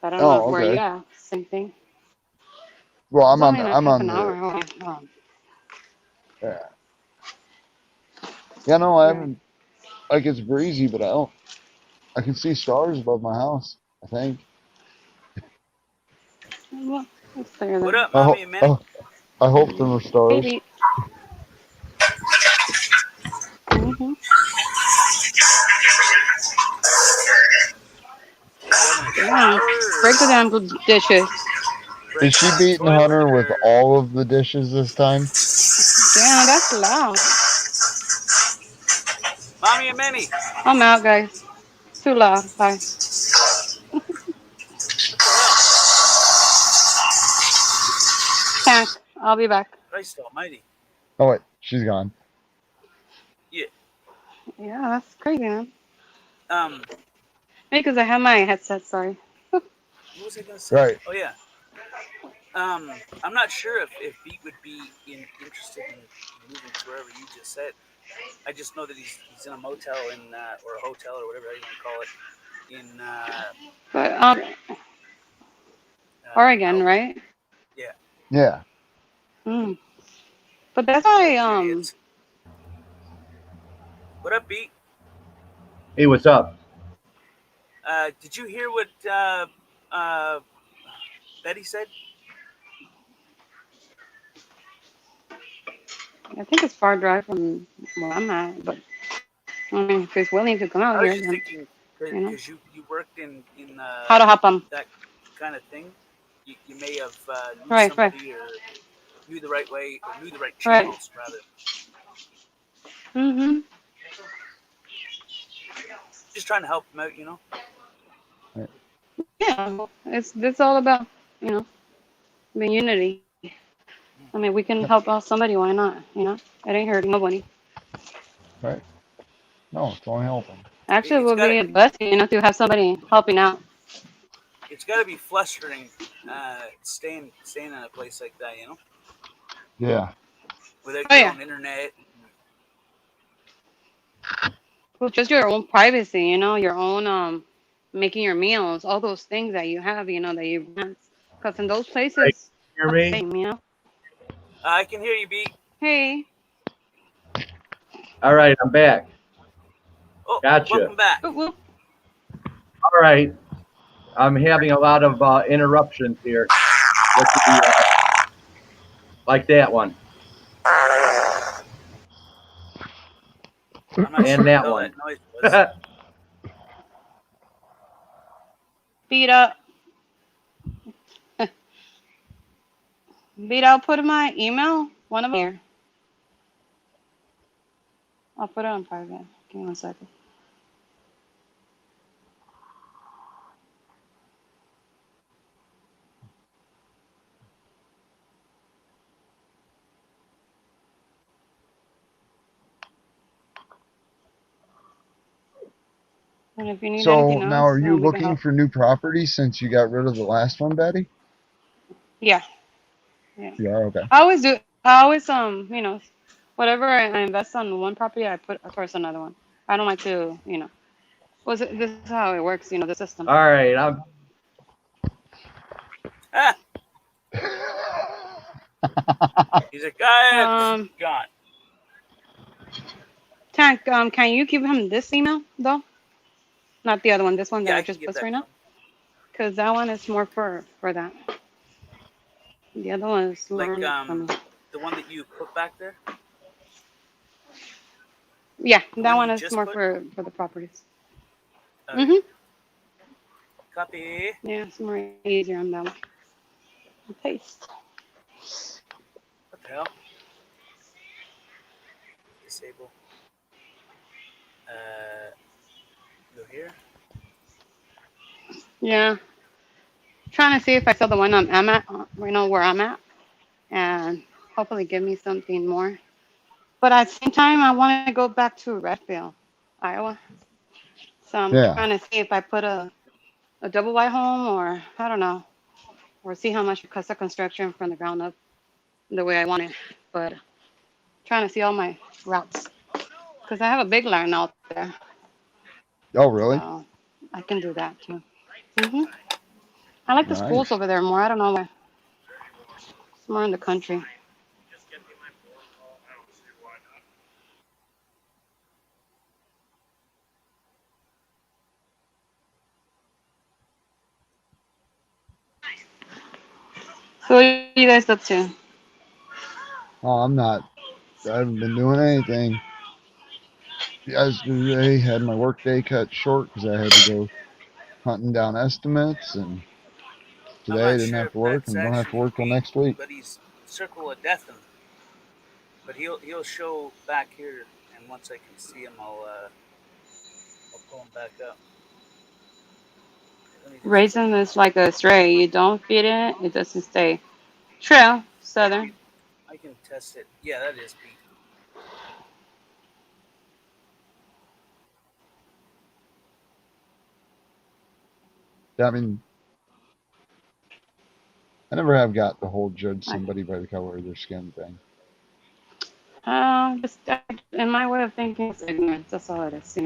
I don't know Oh, where you okay. at. Same thing. Well, It's only like I'm half on an hour the away. yeah. Yeah, no, I Right. haven't like it's breezy, but I can see stars above my house, I think. Well, it's clear What then. up, mommy and Manny? I hope there were stars. Maybe. Mm-hmm. You having a Yeah. shower Break the or damn dishes. Is breaking she the beating toilet Hunter with or all of the dishes this time? Damn, that's loud. mommy and Manny? I'm out, guys. Too loud. Bye. What the hell? Tank. I'll be back. Christ Almighty! Oh wait, she's gone. Yeah. Yeah, that's crazy, man. Um. Maybe because I have my headset. Sorry. What was I gonna say? Right. Oh yeah. I'm not sure if Beat would be interested in moving to wherever you just said. I just know that he's in a motel in or a hotel or whatever you want to call it in But out. Oregon, right? Yeah. Yeah. Mm. But that's why Like it's what up, Beat? Hey, what's up? Did you hear what Betty said? I think it's far drive from where I'm at. But I mean, if he's willing to come out I was here, just then thinking you know because you worked in how to hop on. that kind of thing. You may have knew Right, right, somebody or knew the right way or knew the right right. channels rather. Mhm. Just trying to help them out, you know. Yeah, it's all about you know the unity. I mean, we can help out somebody. Why not? You know, it ain't hurting nobody. Right. No, it's only helping. Actually, it It's would got be a blessing, you know, to have somebody helping out. it's got to be frustrating staying in a place like that, you know, Yeah. without Oh your yeah, own internet. well, just your own privacy, you know, your own making your meals, all those things that you have, you know, that you want. Because in those Right, places, hear not the me? same, you know. I can hear you, Beat. Hey, All right, I'm back. Oh, Gotcha. welcome back. oh, well, All right, I'm having a lot of interruptions here. With the, like that one I'm not sure and what the that hell one. that noise was. beat up, beat. I'll put in my email. One of them here. I'll put it on private. Give me 1 second. And if you need So anything now else, are you we can looking help. for new properties since you got rid of the last one, Betty? Yeah, yeah. You are okay. I always do. I always you know, whatever I invest on one property, I put towards another one. I don't like to, you know. This is how it works, you know, the system. All right, I'm Ah, he's like, ah, Um, gone. Tank, can you give him this email though? Not the other one. This one that Yeah, I I can just give put that right to now. him. Because that one is more for that. The other one is more Like for me. the one that you put back there, Yeah, the that one one you is just more put. for the properties. Okay. Mhm. Copy. Yeah, it's more easier on that one. Paste. What the hell? Disable. Go here. Yeah. Trying to see if I saw the one I'm at right now where I'm at, and hopefully give me something more. But at the same time, I want to go back to Redfield, Iowa. So I'm Yeah. trying to see if I put a double wide home, or I don't know, or see how much it costs the construction from the ground up the way I want it. But trying to see all my routes because I have a big land out there, Oh, really? so I can do that too. hmm I like the schools Nice. over there more. I don't know why. It's more in the country. So what are you guys up to? Oh, I'm not. I haven't been doing anything. Yesterday had my work day cut short because I had to go hunting down estimates, and I'm today I not didn't sure have if to work that's and don't have to actually work till Pete, next week. but he's Circle of Death, but he'll show back here, and once I can see him, I'll pull him back up. Let me just put Raisin him is like a stray. You don't feed it, it doesn't stay. True, Yeah, Southern. I can test it. Yeah, that is Pete. I mean, I never have got the whole judge I, somebody by the color of their skin thing. just in my way of thinking, it's ignorance. That's all it is.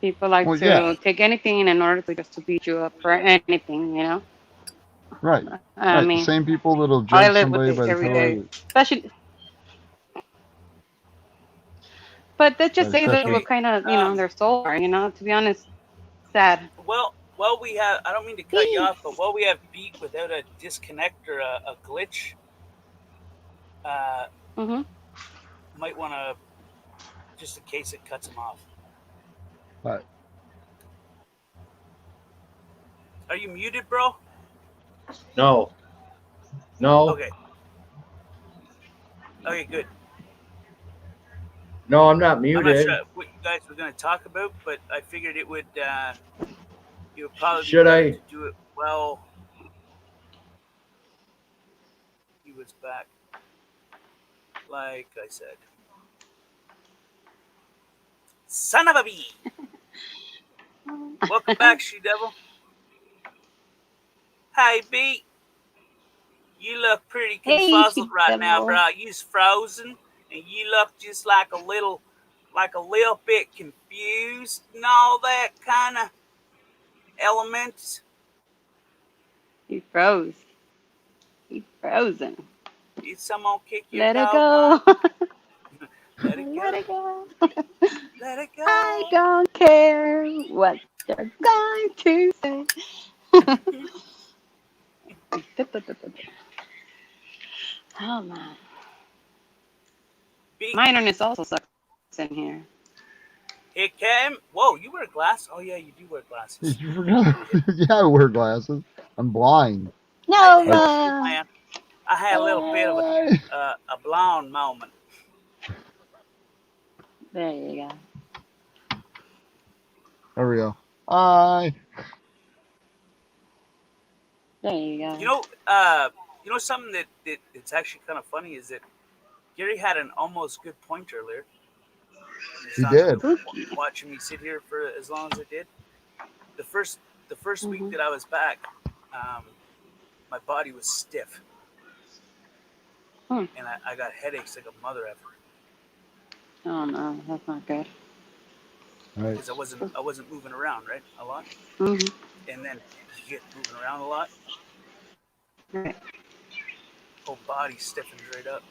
People like Well, yeah, to take anything in order to just to beat you up for anything. right, I right. The mean, same people that'll I judge live with somebody it by the every color of day, especially. But they just say that Okay. what kind of Um. their soul are. To be honest, sad. Well, we have. I don't mean to cut you off, but while we have Pete without a disconnect or a glitch, uh, hmm might want to just in case it cuts him off. but Are you muted, bro? No, no, Okay. Okay, good. no, I'm not I'm not sure muted. what you guys were going to talk about, but I figured it would. It would probably be Should better I? to do it well. He was back, like I said. Son of a bee! Welcome back, She Devil. Hey, B. You look pretty Hey, confuzzled she right now, devil. bro. You's frozen, and you look just like a little bit confused and all that kind of elements. He froze. He frozen. Did someone kick your Let it toe, huh? go. Let it Let go. it go. Let it I go. don't care what they're going to say. Oh man, B. my internet also sucks in here. It came. Whoa, you wear glasses? Oh yeah, you do wear glasses. you forgot. Yeah, I wear glasses. I'm blind. Like, Nova. I had a little bit of hi. a blonde moment. There you go. There we go. Hi. There you You go. know, something that's actually kind of funny is that Gary had an almost good point earlier. He was He talking did. about Spooky. watching me sit here for as long as I did. The first week hmm that I was back, um, my body was stiff, Hmm. and I got headaches like a mother effer Oh no, that's not good. Right. because I wasn't moving around right a lot, hmm and then you get moving around a lot, Right. whole body stiffens right up.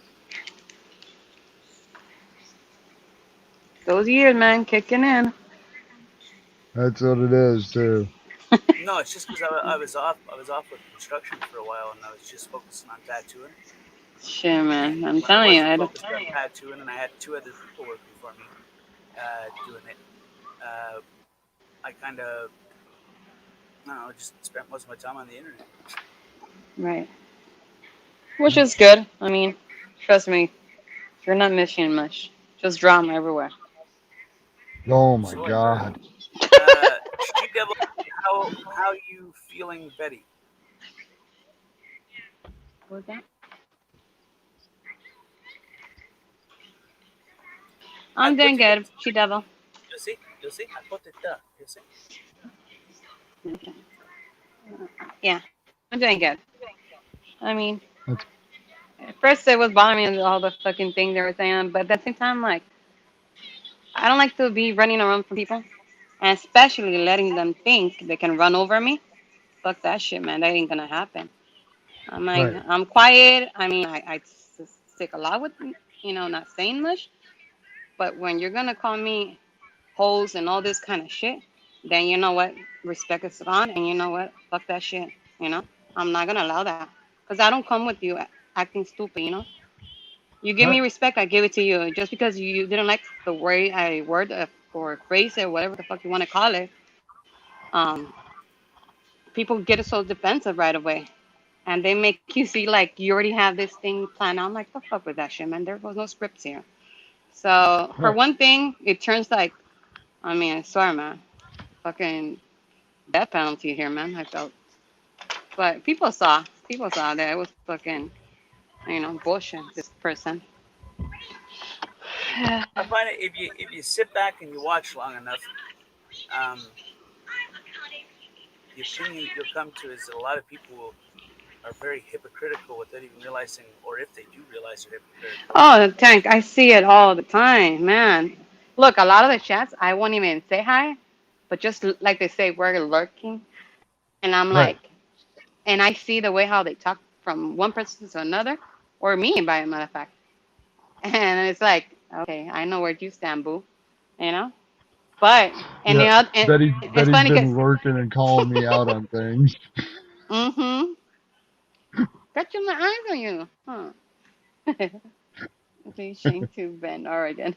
Those years, man, kicking in. That's what it is too. No, it's just because I was off. I was off with construction for a while, and I was just focusing on tattooing. Shit, man. And I'm when I telling you, wasn't focused on tattooing, and I had two other people working for me doing it, I kind of, I don't know, just spent most of my time on the internet. right. Which is good. I mean, trust me, you're not missing much. Just drama everywhere. Oh my So, God. She Devil, how you feeling, Betty? What was that? I'm doing good, She Devil. You see, I put it there. You see. Okay. Yeah, I'm doing good. I mean, That's at first it was bothering me all the fucking thing they were saying, but at the same time, like, I don't like to be running around from people, and especially letting them think they can run over me. Fuck that shit, man. That ain't gonna happen. I'm like, right. I'm quiet. I mean, I stick a lot with, not saying much. But when you're gonna call me hoes and all this kind of shit, then you know what? Respect is gone, and you know what? Fuck that shit. You know, I'm not gonna allow that because I don't come with you acting stupid. You give Right. me respect, I give it to you. Just because you didn't like the way I word or phrase it, or whatever the fuck you want to call it, um, people get so defensive right away. And they make you see like you already have this thing planned. I'm like, the fuck with that shit, man. There was no scripts here. So for Right. one thing, it turns like, I mean, I swear, man, fucking death penalty here, man. I felt, but people saw that it was fucking, bullshit. This person. I find it if you sit back and you watch long enough, um, the opinion you'll come to is that a lot of people are very hypocritical without even realizing, or if they do realize they're hypocritical. Oh, the tank. I see it all the time, man. Look, a lot of the chats, I won't even say hi, but just like they say, we're lurking. And I'm Right. like, and I see the way how they talk from one person to another, or me, by a matter of fact. And it's like, okay, I know where you stand, boo. You know. But and the Yeah. other, and it's Betty's funny because, been lurking and calling me out on things. mm-hmm, got you my eyes on you, huh? Please change to Bend, Oregon.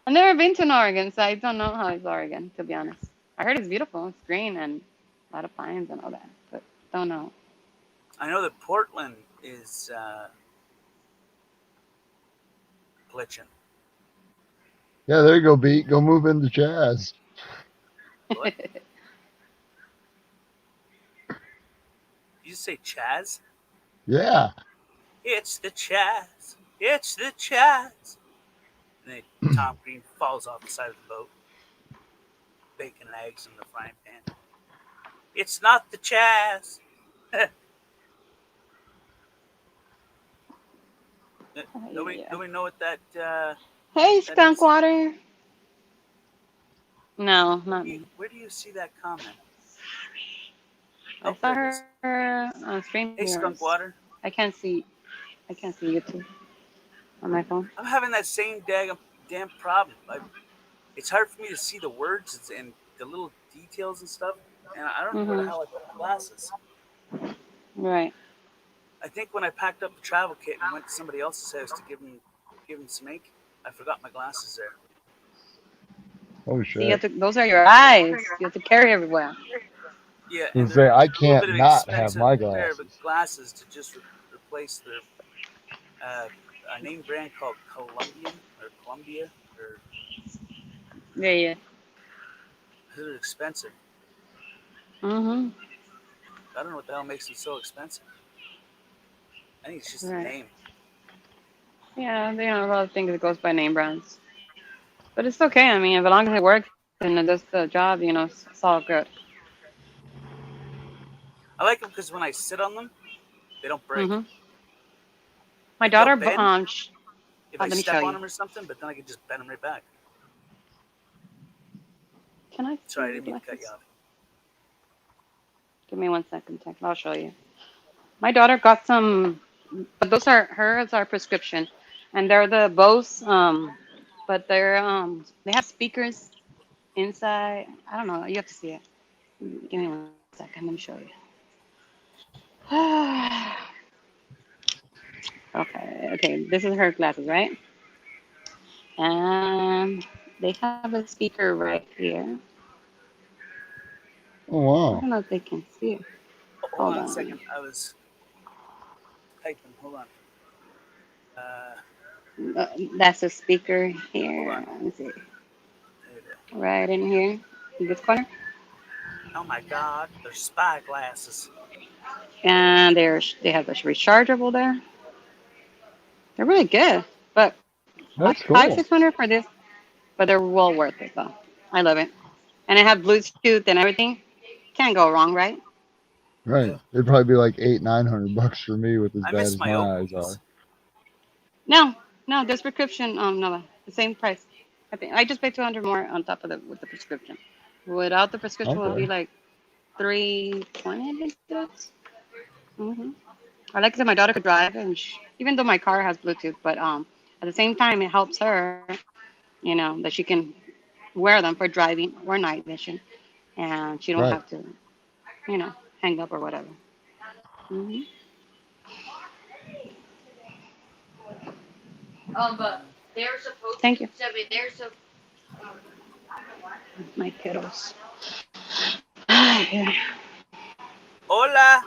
I've never been to Oregon, so I don't know how it's Oregon, to be honest. I heard it's beautiful. It's green and a lot of pines and all that, but don't know. I know that Portland is glitching. Yeah, there you go, Beat. Go move into Chaz. What? Did you say Chaz? Yeah. It's the Chaz. It's the Chaz. And then Tom Green falls off the side of the boat, bacon and eggs in the frying pan. It's not the Chaz. Nobody Yeah. know what that Hey, that skunk is. water. No, not me. Where do you see that comment? I Oh, saw there it is. her on stream Hey, Skunk viewers. Water. I can't see. I can't see YouTube on my phone. I'm having that same damn problem. It's hard for me to see the words and the little details and stuff, and I don't know where the Mhm. hell I put my glasses. Right. I think when I packed up the travel kit and went to somebody else's house to give him some ink, I forgot my glasses there. Oh See, you have shit. to. Those are your eyes. You have to carry everywhere. Yeah, I and was gonna say I they're a little bit can't of not have expensive my pair of glasses. glasses to just replace their a name brand called Columbia, or Yeah, yeah. they're expensive. Mhm. I don't know what the hell makes them so expensive. I think it's just the Right. name. Yeah, they know a lot of things that goes by name brands, but it's okay. I mean, as long as it works and it does the job, it's all good. I like them because when I sit on them, they don't break. Mhm. My Like they'll daughter, bend if I let me step show on you. them or something, but then I can just bend them right back. Can I see Sorry, I your didn't mean to cut you glasses? off. Give me 1 second, Tech. I'll show you. My daughter got some, but those are hers are prescription, and they're the Bose but they have speakers inside. I don't know. You have to see it. Give me 1 second. Let me show you. Okay. This is her glasses, right? And they have a speaker right here. Oh I wow. don't know if they can see it. Hold Hold on a on. second. I was typing. Hold on. That's a speaker Hold here. on. Let me see. There you go. Right in here, in this corner. Oh my God, they're spy glasses. And they have the rechargeable there. They're really good, but That's five cool. 600 for this, but they're well worth it though. I love it, and I have Bluetooth and everything. Can't go wrong, right? Right. It'd probably be like $800-900 for me with as I bad miss as my my eyes Oakleys. are. No, there's prescription. No, the same price. I think I just paid 200 more on top of with the prescription. Without the prescription, it would be Okay. like 320. I think it is. I like that my daughter could drive, and even though my car has Bluetooth, but at the same time, it helps her, that she can wear them for driving or night vision, and she don't Right. have to, you know, hang up or whatever. hmm Thank you. My kiddos. Hola.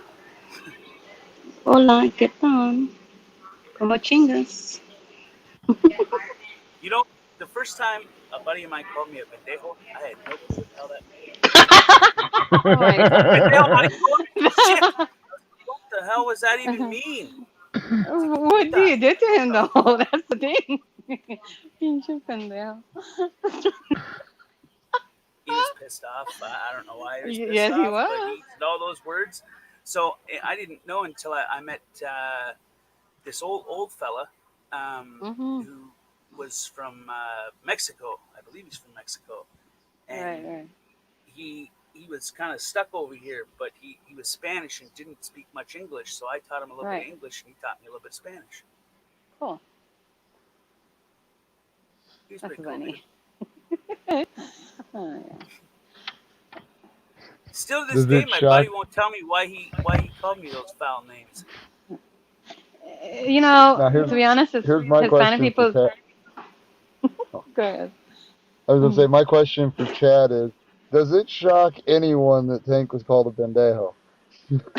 Hola, ¿qué tal? Como chingas. You know, the first time a buddy of mine called me a pendejo, I had no clue what the hell that meant. Oh my Pendejo, my God, shit. god. What the hell was that even mean? What do you do to him though? That's the thing. Pinche pendejo. He was pissed off. I don't know why he was pissed Yes, he off, but was. he used all those words. So I didn't know until I met this old fella Mhm. who was from Mexico. I believe he's from Mexico, and Right. he was kind of stuck over here, but he was Spanish and didn't speak much English. So I taught him a little bit of Right. English, and he taught me a little bit of Spanish. Cool. He was That's pretty cool, dude. funny. Oh, yeah. Still to this Does day, it my shock? buddy won't tell me why he called me those foul names. Now To be honest, it's here's my Hispanic question for people. Chad. Go ahead. I was gonna say my question for Chad is: does it shock anyone that Tank was called a pendejo?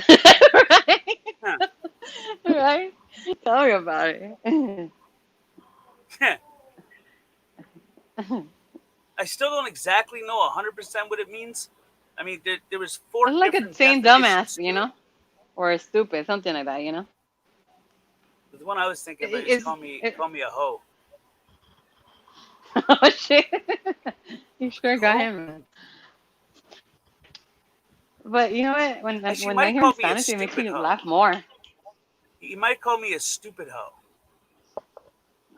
Right? Huh. Right? Tell me about it. I still don't exactly know 100% what it means. I mean, there was four It's like a different saying definitions dumbass, to it. or stupid, something like that. The one I was thinking about It, is it's it, call me a hoe. oh shit! You sure got Hoe? him. But you know what? When Actually, he when might I have hear in called me a Spanish, it makes stupid me hoe. laugh more. He might call me a stupid hoe.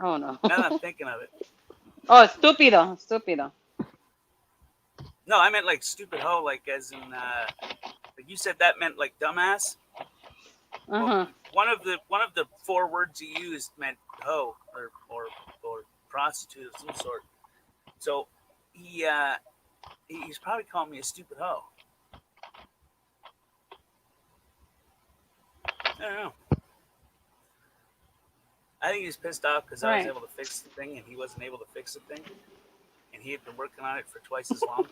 Oh no. Now that I'm thinking of it. Oh, estúpido. No, I meant like stupid hoe, like as in like you said that meant like dumbass. Well, Uh-huh. one of the four words he used meant hoe or prostitute of some sort. So he's probably calling me a stupid hoe. I don't know. I think he's pissed off because I was Right. able to fix the thing and he wasn't able to fix the thing, and he had been working on it for twice as long.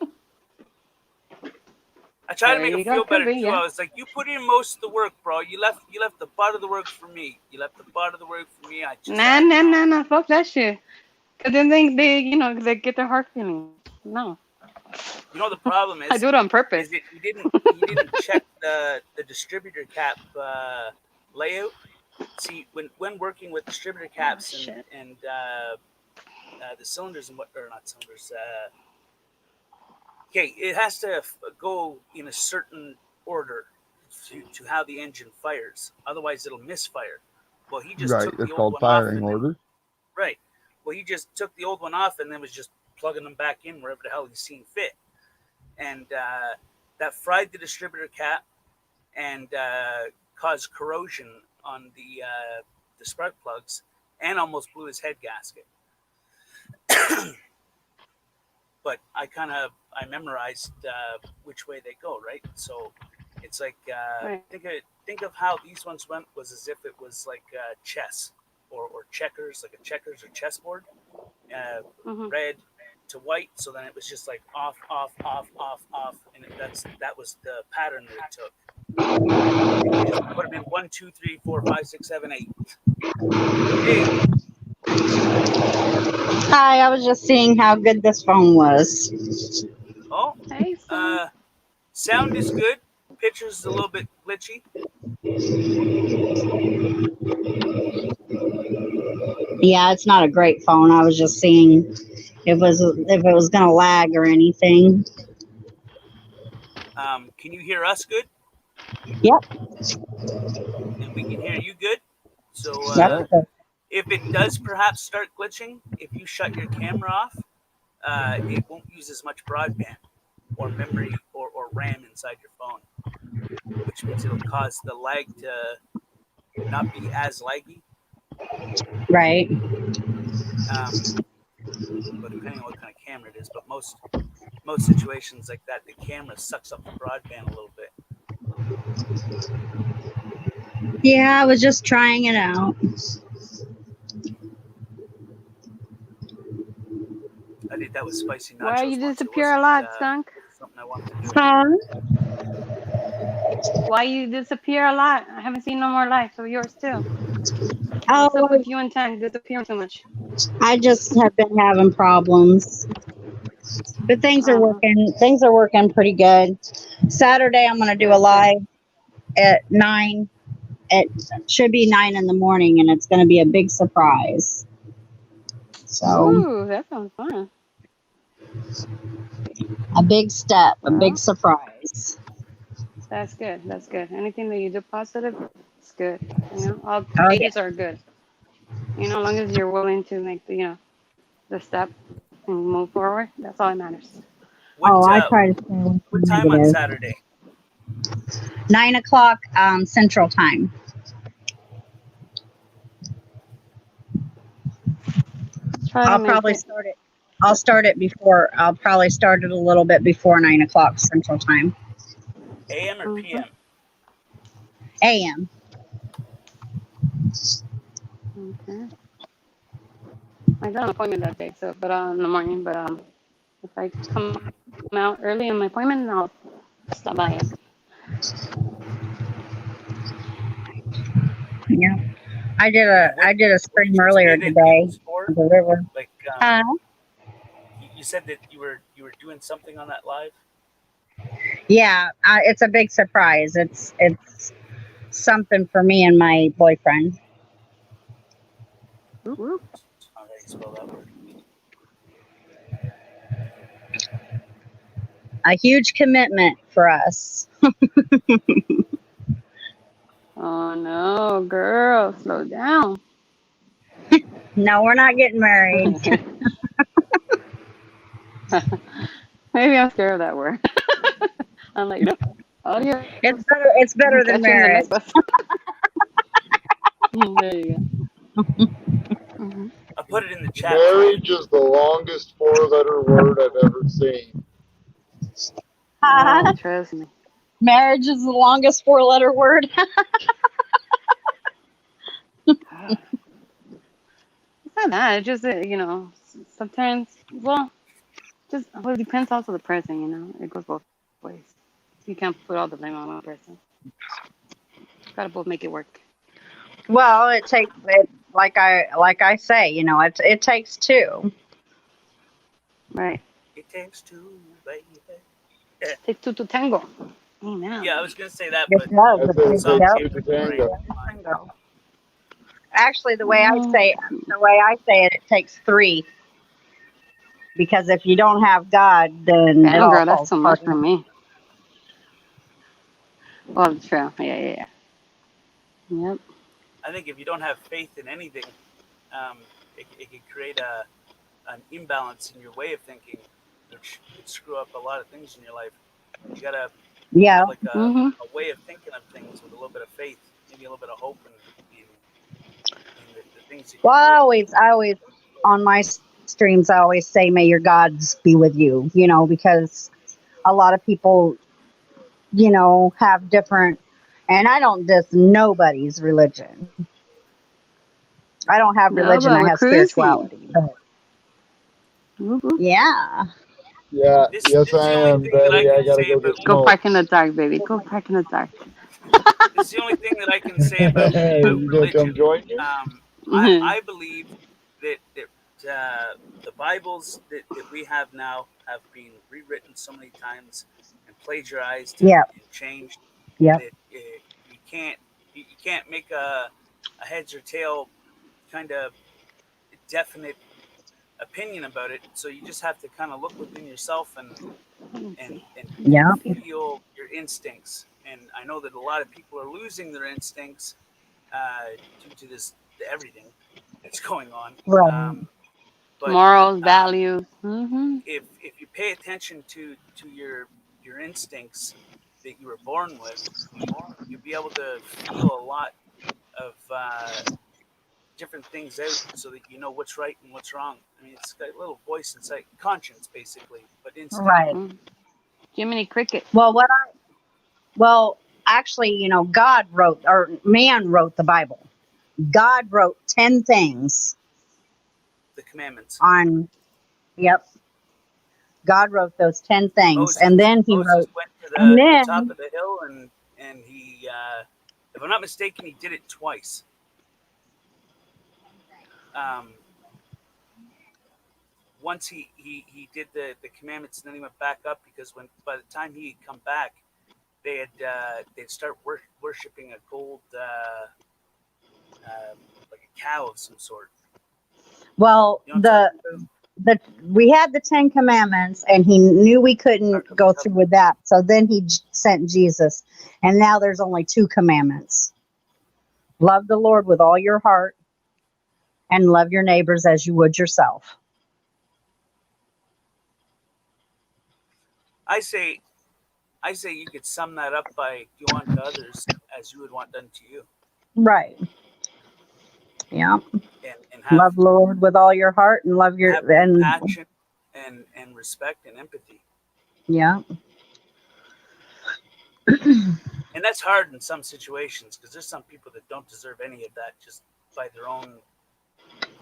I tried to There make him you go. feel Could better be, too. yeah. I was like, "You put in most of the work, bro. You left the butt of the work for me. You left the butt of the work for me. I just Nah. Fuck that shit. Cause then they get their heart feelings. No, You know the problem I do it on purpose. is that he didn't check the distributor cap layout. See, when working with distributor caps Shit. and the cylinders and what, or not cylinders. Okay, it has to go in a certain order to how the engine fires. Otherwise, it'll misfire. Well, he just Right. took the It's old called one off firing and then order. right. Well, he just took the old one off and then was just plugging them back in wherever the hell he's seen fit, and that fried the distributor cap and caused corrosion on the spark plugs and almost blew his head gasket. but I memorized which way they go, right? So it's like Right. think of how these ones went was as if it was like chess or checkers, like a checkers or chessboard, Mhm. red to white. So then it was just like off, off, off, off, off, and that was the pattern that it took. It just would have been 1, 2, 3, 4, 5, 6, 7, 8. Hey, Hi, I was just seeing how good this phone was. oh, Hey, son. sound is good. Pictures is a little bit glitchy. Yeah, it's not a great phone. I was just seeing if it was gonna lag or anything. Can you hear us good? Yep. And we can hear you good. So Yep. if it does perhaps start glitching, if you shut your camera off, it won't use as much broadband or memory or RAM inside your phone, which means it'll cause the lag to not be as laggy. Right. But depending on what kind of camera it is, but most situations like that, the camera sucks up the broadband a little bit. Yeah, I was just trying it out. I did that with spicy nachos. Why you once. It disappear a wasn't, lot, Skunk? something I wanted to do. Huh? Why you disappear a lot? I haven't seen no more lives of yours too. What's up Oh, with you and Tank disappearing so much? I just have been having problems. But things are working. Things are working pretty good. Saturday, I'm gonna do a live at 9. It should be 9 in the morning, and it's gonna be a big surprise. So Ooh, that sounds fun. a big step, a big surprise. That's good. That's good. Anything that you do positive, it's good. You know, all Oh, pages are good. You know, as long as you're willing to make the step and move forward, that's all that matters. What, I try to stay away from what time on negative. Saturday? 9 o'clock Central Time. Try to I'll make probably it. start it. I'll start it before. I'll probably start it a little bit before 9 o'clock Central Time. AM or PM? AM. Okay. I got an appointment that day, so but in the morning. But if I come out early in my appointment, I'll stop by it. Yeah. I did a stream earlier Did it today use for? of the river. Like you said that you were doing something on that live. Yeah, it's a big surprise. It's something for me and my boyfriend. How do you spell that word? A huge commitment for us. Oh no, girl, slow down. No, we're not getting married. Maybe I'm scared of that word. I'm like, no. Audio. It's better than Catch you in the marriage. next bus. There you go. I put it in the chat. Marriage is the longest 4-letter word I've ever seen. Oh, trust me. Marriage is the longest 4-letter word. It's not that. It's just that, sometimes, well, it depends also the person, It goes both ways. You can't put all the blame on one person. Gotta both make it work. Well, it takes it like I say, it takes two. Right. It takes two, baby. Takes two to tango. Amen. Yeah, I was gonna say that, It but does. song Yep. came to the brain. Actually, the way I say it, it takes three. Because if you don't have God, then it Damn, all girl, that's falls too much apart. for me. Well, true. Yeah. Yep. I think if you don't have faith in anything, it could create an imbalance in your way of thinking, which could screw up a lot of things in your life. You gotta have like a way of thinking of things with a little bit of faith, maybe a little bit of hope in the things that you're Well, doing. I always on my streams, I always say, may your gods be with you, because a lot of people, have different, and I don't diss nobody's religion. I don't have No, religion, but I we're have cruising. spirituality. But Woo-hoo. yeah. Yeah, This yes, is the I only am, thing that I Betty. I can gotta say go about get Go smoked. park in the dark, baby. Go park in the dark. this is the only thing that I can say about You gonna come religion. join me? I believe that the Bibles that we have now have been rewritten so many times and plagiarized Yep. and changed Yep. that you can't make a heads or tail kind of definite opinion about it. So you just have to kind of look within yourself and Yep. feel your instincts. And I know that a lot of people are losing their instincts due to everything that's going on. Right. But Morals, values. Mm-hmm. if you pay attention to your instincts that you were born with, you'll be able to feel a lot of different things out, so that you know what's right and what's wrong. I mean, it's got a little voice inside, conscience basically, but instinct. Right. Jiminy Cricket. Well, actually, God wrote, or man wrote the Bible. God wrote 10 things The commandments. Yep. God wrote those 10 things. Moses, and then he Moses wrote, went to and the then, top of the hill, and he, if I'm not mistaken, he did it twice. Once he did the commandments, and then he went back up, because by the time he had come back, they'd start worshiping a gold like a cow of some sort. well, You know what I'm talking about? we had the 10 commandments, and he knew we couldn't go through with that. So then he sent Jesus. And now there's only 2 commandments. Love the Lord with all your heart, and love your neighbors as you would yourself. I say you could sum that up by do unto others as you would want done to you. Right. Yeah. And have, love Lord with all your heart, and love your, have and compassion and respect and empathy. yeah. And that's hard in some situations, because there's some people that don't deserve any of that just by their own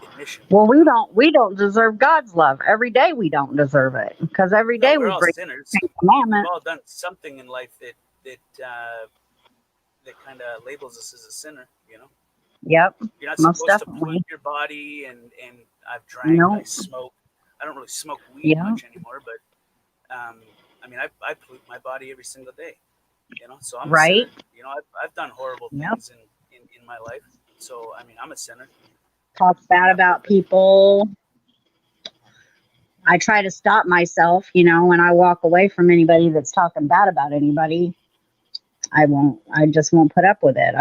admission. Well, we don't deserve God's love. Every day we don't deserve it, because every day we're we all break sinners. the We've commandment. all done something in life that kind of labels us as a sinner. Yep. You're not Most supposed to definitely. pollute your body, and I've drank, No. I smoke. I don't really smoke weed Yeah. much anymore, but I mean, I pollute my body every single day. So I'm Right. a sinner. I've done horrible Yep. things in my life. So I mean, I'm a sinner. Talk bad about people. I try to stop myself, when I walk away from anybody that's talking bad about anybody. I just won't put up with it.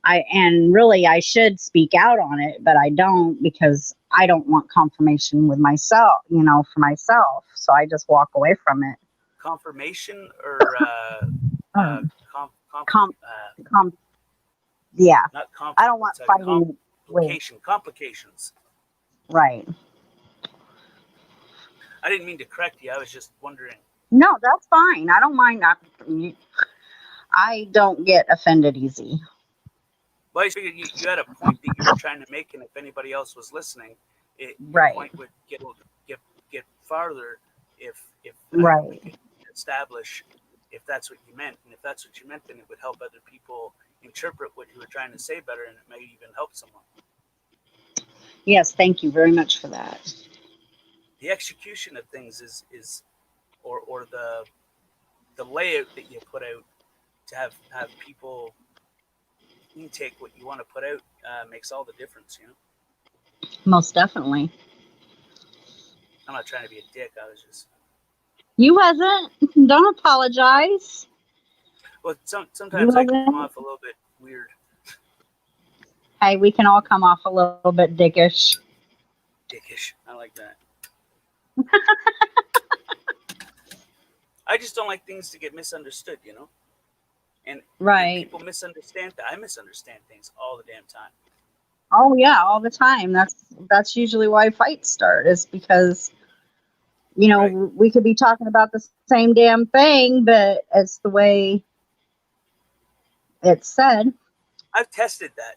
And really I should speak out on it, but I don't, because I don't want confirmation with myself, for myself. So I just walk away from it. Confirmation or yeah. not conflict. I don't want fighting complications. Right. I didn't mean to correct you. I was just wondering. No, that's fine. I don't mind. I don't get offended easy. Well, I figured you had a point that you were trying to make, and if anybody else was listening, your Right. point would get farther if Right. we could establish if that's what you meant, and if that's what you meant, then it would help other people interpret what you were trying to say better, and it may even help someone. Yes, thank you very much for that. The execution of things is or the layout that you put out to have people intake what you want to put out makes all the difference. Most definitely. I'm not trying to be a dick. I was just. You wasn't. Don't apologize. Well, sometimes I can come off a little bit weird. Hey, we can all come off a little bit dickish. Dickish. I like that. I just don't like things to get misunderstood, And Right. people misunderstand. I misunderstand things all the damn time. Oh yeah, all the time. That's usually why fights start, is because Right. we could be talking about the same damn thing, but it's the way it's said. I've tested that,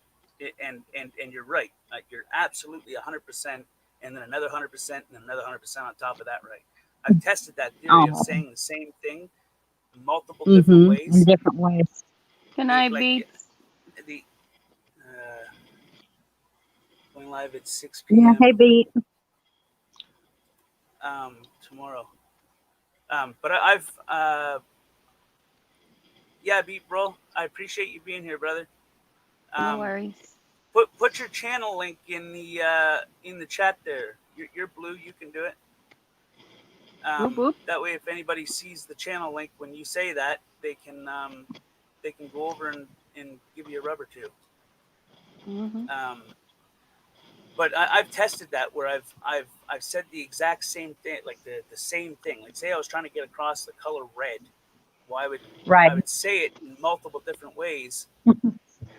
and you're right. You're absolutely 100%, and then another 100%, and then another 100% on top of that. Right. I've tested that theory of Oh, saying the same thing in multiple different in ways. different ways. Can I Like be? the going live at 6 Yeah, p.m. hey beat. Tomorrow. But I've yeah, beat bro. I appreciate you being here, brother. No worries. Put your channel link in the chat there. You're blue. You can do it. Whoop whoop. That way, if anybody sees the channel link when you say that, they can go over and give you a rub or two. Mm-hmm. But I've tested that where I've said the exact same thing, like the same thing. Like say I was trying to get across the color red. Well, I Right. would say it in multiple different ways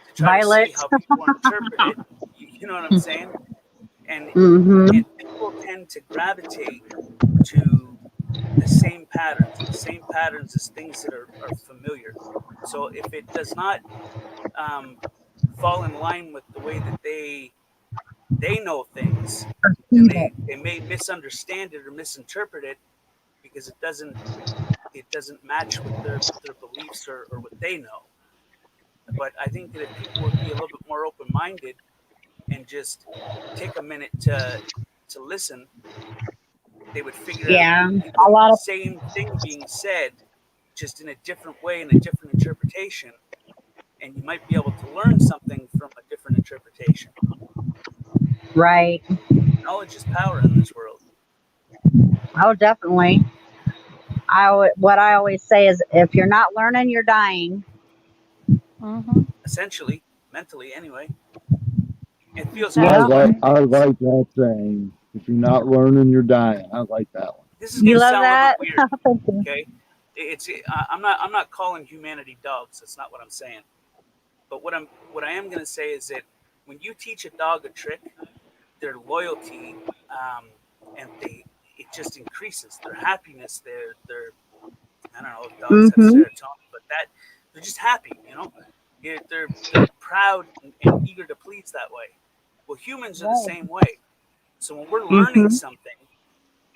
to try Violet. to see how people interpret it. You know what I'm saying? And Mm-hmm. people tend to gravitate to the same patterns. The same patterns as things that are familiar. So if it does not fall in line with the way that they know things, then they may misunderstand it or misinterpret it because it doesn't match with their beliefs or what they know. But I think that if people would be a little bit more open minded and just take a minute to listen, they would figure out Yeah, a the lot of same thing being said, just in a different way, in a different interpretation, and you might be able to learn something from a different interpretation. right. Knowledge is power in this world. Oh, definitely. What I always say is, if you're not learning, you're dying. Mm-hmm. Essentially, mentally anyway. It feels That good I to out like learn. there. I like that saying. If you're not learning, you're dying. I like that one. This is You gonna love sound a little that? bit weird, Thank you. okay? I'm not calling humanity dogs. That's not what I'm saying. But what I am gonna say is that when you teach a dog a trick, their loyalty and it just increases. Their happiness, their I don't know if dogs have Mm-hmm. serotonin, but that they're just happy, you know. They're proud and eager to please that way. Well, humans are the Right. same way. So when we're learning Mm-hmm. something,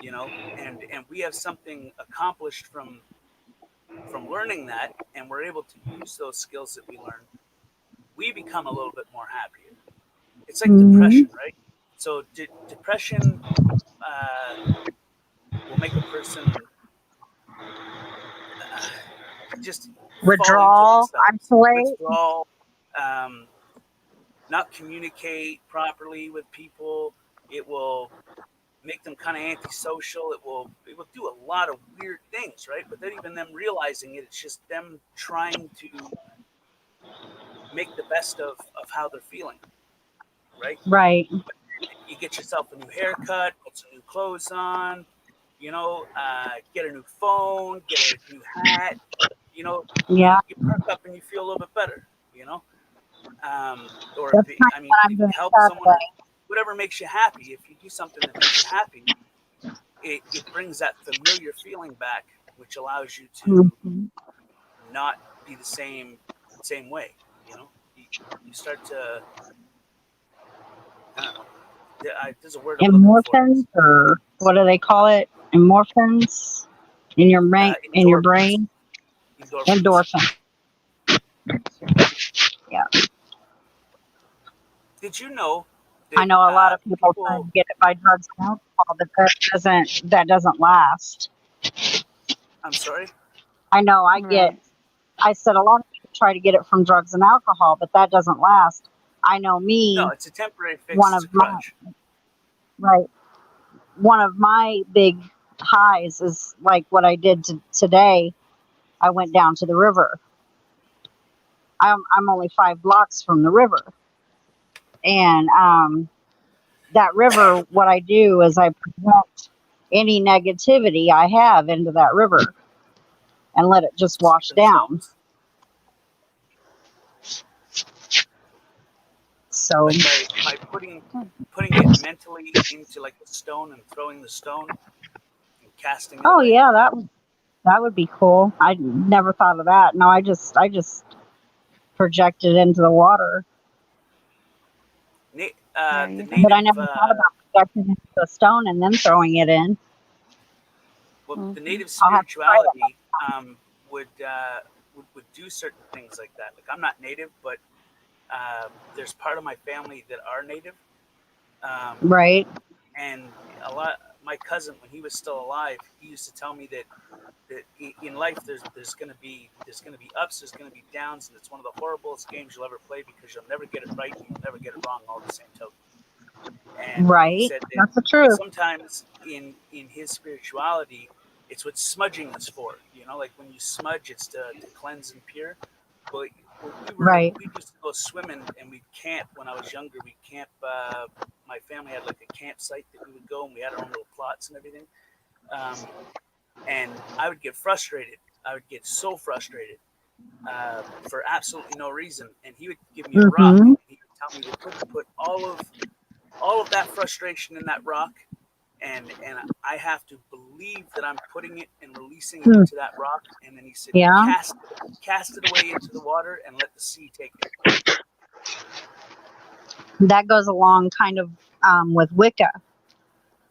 you know, and we have something accomplished from learning that, and we're able to use those skills that we learn, we become a little bit more happier. It's like Mm-hmm. depression, right? So depression will make a person just fall into Withdrawal, themselves, isolate. withdrawal, um, not communicate properly with people. It will make them kind of antisocial. It will do a lot of weird things, right? Without even them realizing it, it's just them trying to make the best of how they're feeling, right? Right. You get yourself a new haircut, put some new clothes on, you know, get a new phone, get a new hat, you know, Yeah. you perk up and you feel a little bit better, you know. Or That's if kind I of mean, what if I'm you doing help someone or Saturday. whatever makes you happy, if you do something that makes you happy, it brings that familiar feeling back, which allows you to Mm-hmm. not be the same way. You know, you start to, I don't know. There's a word I'm looking for. Endorphins, or what do they call it? Endorphins in your in your Endorphins. brain. Endorphins. Endorphin. Yeah. Did you know I that know a lot of people try people? to get it by drugs and alcohol, but that doesn't last. I'm sorry. I know Right. I said a lot of people try to get it from drugs and alcohol, but that doesn't last. I know No, me, it's a temporary fix. one It's of a my crutch. right, one of my big highs is like what I did today. I went down to the river. I'm only 5 blocks from the river, and that river, what I do is I project any negativity I have into that river and let it just wash down. Symptoms. So, Like by putting it mentally into like a stone and throwing the stone and casting it oh away. yeah, that would be cool. I never thought of that. No, I just project it into the water, The Right. native, but I never thought about projecting it into a stone and then throwing it in. the native I'll have to try that. spirituality would do certain things like that. Like I'm not native, but there's part of my family that are native, Right. and my cousin, when he was still alive, he used to tell me that in life there's gonna be ups, there's gonna be downs, and it's one of the horriblest games you'll ever play because you'll never get it right and you'll never get it wrong all at the same token. And he Right. said that That's the truth. sometimes in his spirituality, it's what smudging is for. You know, like when you smudge, it's to cleanse and pure. But Right. we used to go swimming and we'd camp when I was younger. We'd camp. My family had like a campsite that we would go, and we had our own little plots and everything. And I would get frustrated. I would get so frustrated for absolutely no reason. And he would give me a rock. Mhm. And he would tell me to put all of that frustration in that rock, and I have to believe that I'm putting it and releasing it into that rock. And then he said, Yeah. cast it away into the water and let the sea take it. That goes along kind of with Wicca.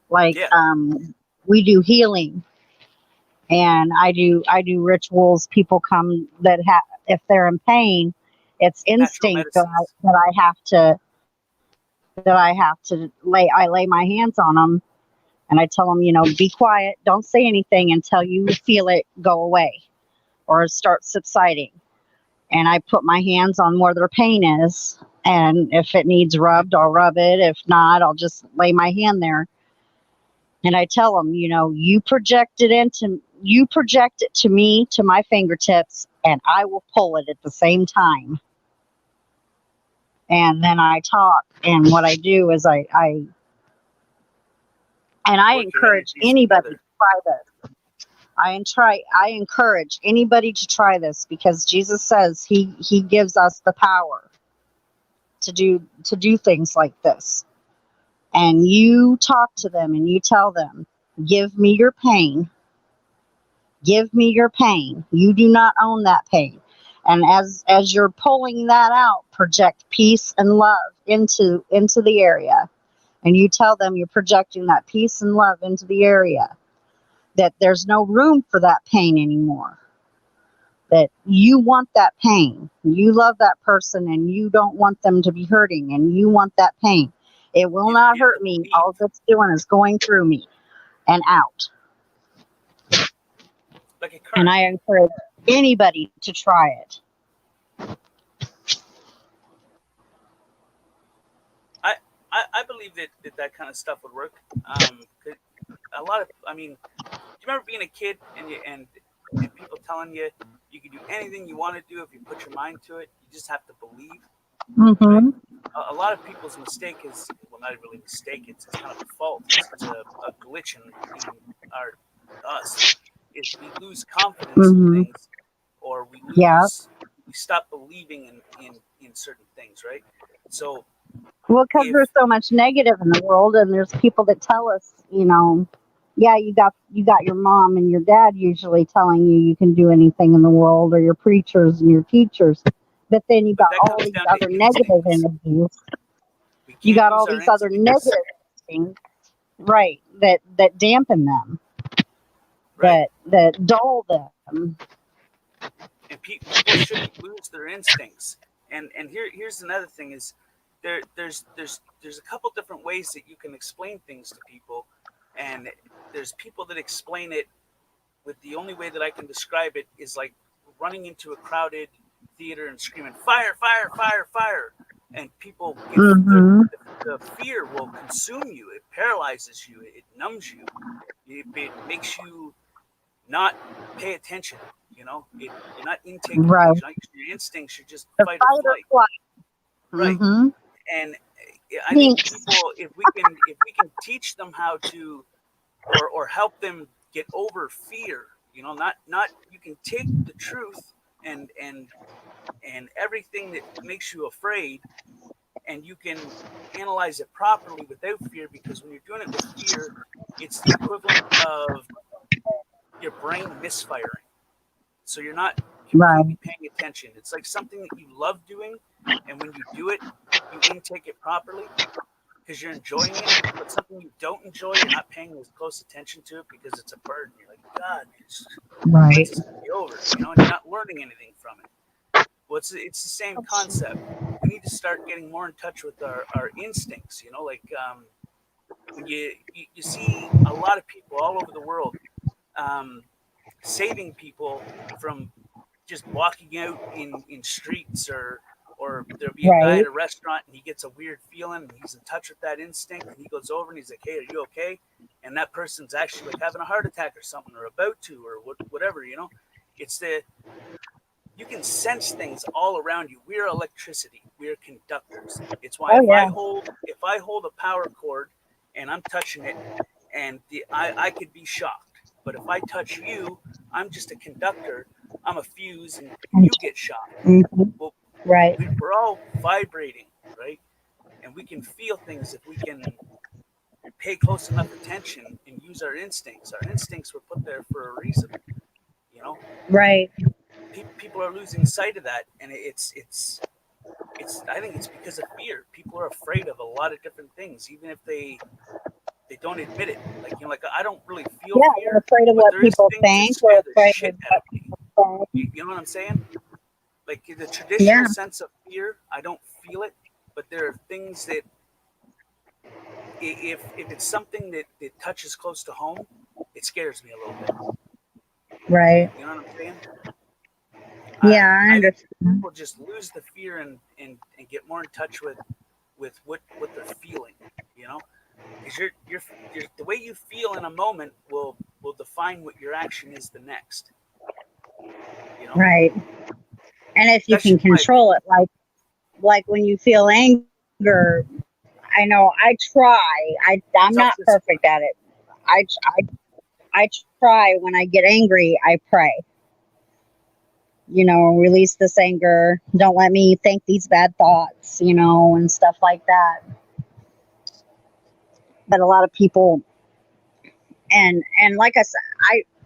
Like Yeah. we do healing, and I do rituals. People come that if they're in pain, it's Natural instinct that medicines. I have to lay my hands on them, and I tell them, be quiet, don't say anything until you feel it go away or start subsiding. And I put my hands on where their pain is, and if it needs rubbed, I'll rub it. If not, I'll just lay my hand there. And I tell them, you project it to me, to my fingertips, and I will pull it at the same time. And then I talk, and what I do is I Work your encourage energies anybody together. to try this. I encourage anybody to try this, because Jesus says he gives us the power to do things like this. And you talk to them and you tell them, give me your pain. Give me your pain. You do not own that pain. And as you're pulling that out, project peace and love into the area. And you tell them you're projecting that peace and love into the area. That there's no room for that pain anymore. That you want that pain. You love that person and you don't want them to be hurting, and you want that pain. It will not hurt me. All it's doing is going through me and out. Like a current. And I encourage anybody to try it. I believe that kind of stuff would work. A lot of, do you remember being a kid and people telling you can do anything you want to do if you put your mind to it? You just have to believe. Mm-hmm. A lot of people's mistake is, well, not really a mistake. It's kind of a fault. It's a glitch in us. Is we lose confidence in things, or we stop believing in certain things, right? So. Well, because there's so much negative in the world, and there's people that tell us, yeah, you got your mom and your dad usually telling you can do anything in the world, or your preachers and your teachers, but then you got all these other negative energies. You got all these other negative things, right? That dampen them, right. that dull them. And people shouldn't lose their instincts. And here's another thing is. There's a couple different ways that you can explain things to people, and there's people that explain it with the only way that I can describe it is like running into a crowded theater and screaming fire, fire, fire, fire, and people the fear will consume you. It paralyzes you. It numbs you. It makes you not pay attention. You're not intaking right. Your instincts. You're just the fight or flight. Right. Mm-hmm. And I think people, if we can teach them how to, or help them get over fear, not you can take the truth and everything that makes you afraid, and you can analyze it properly without fear, because when you're doing it with fear, it's the equivalent of your brain misfiring. So you're not completely paying attention. It's like something that you love doing, and when you do it, you intake it properly because you're enjoying it. But something you don't enjoy, you're not paying as close attention to it because it's a burden. You're like, God, it's be over, you know, and you're not learning anything from it. Well, it's the same concept. We need to start getting more in touch with our instincts, you know, like when you see a lot of people all over the world saving people from just walking out in streets, or there'll be a guy at a restaurant and he gets a weird feeling and he's in touch with that instinct and he goes over and he's like, hey, are you okay? And that person's actually like having a heart attack or something, or about to, or whatever, you know. It's you can sense things all around you. We're electricity. We're conductors. It's why if I hold a power cord and I'm touching it, and I could be shocked. But if I touch you, I'm just a conductor. I'm a fuse, and you get shocked. Well, we're all vibrating, right? And we can feel things if we can pay close enough attention and use our instincts. Our instincts were put there for a reason, you know. People are losing sight of that, and it's. I think it's because of fear. People are afraid of a lot of different things, even if they don't admit it. Like, you know, like, I don't really feel fear. They're afraid of what people think. We're afraid of you know what I'm saying? Like, the traditional sense of fear, I don't feel it, but there are things that if it's something that touches close to home, it scares me a little bit. Right. You know what I'm saying? Yeah, I understand. People just lose the fear and get more in touch with what they're feeling, you know? Because you're the way you feel in a moment will define what your action is the next. You know? Right. And if you can control it, like when you feel anger, I know I try. I'm not perfect at it. I try when I get angry, I pray. You know, release this anger. Don't let me think these bad thoughts, you know, and stuff like that. But a lot of people, and like I said,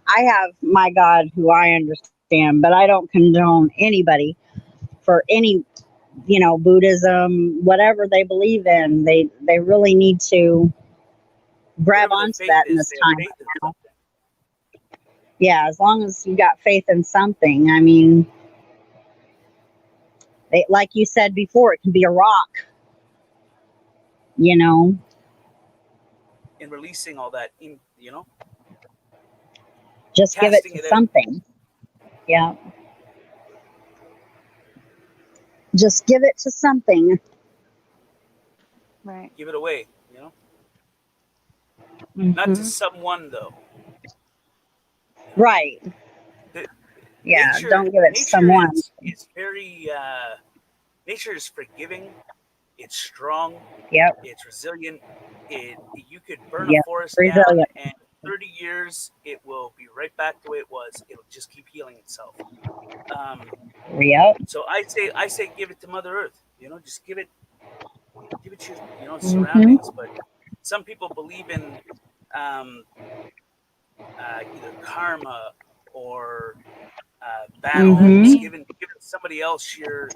I have my God who I understand, but I don't condone anybody for any, you know, Buddhism, whatever they believe in. They really need to grab onto that in this time. Yeah, as long as you got faith in something. I mean, like you said before, it can be a rock, you know. And releasing all that, you know. Just give it to something. Yeah. Just give it to something. Right. Give it away, you know. Not to someone, though. Right. Nature, don't give it to someone. It's very nature is forgiving. It's strong. Yep. It's resilient. You could burn a forest down, and 30 years it will be right back the way it was. It'll just keep healing itself. Yep. So I say give it to Mother Earth. You know, just give it your surroundings. But some people believe in either karma or battles, giving somebody else your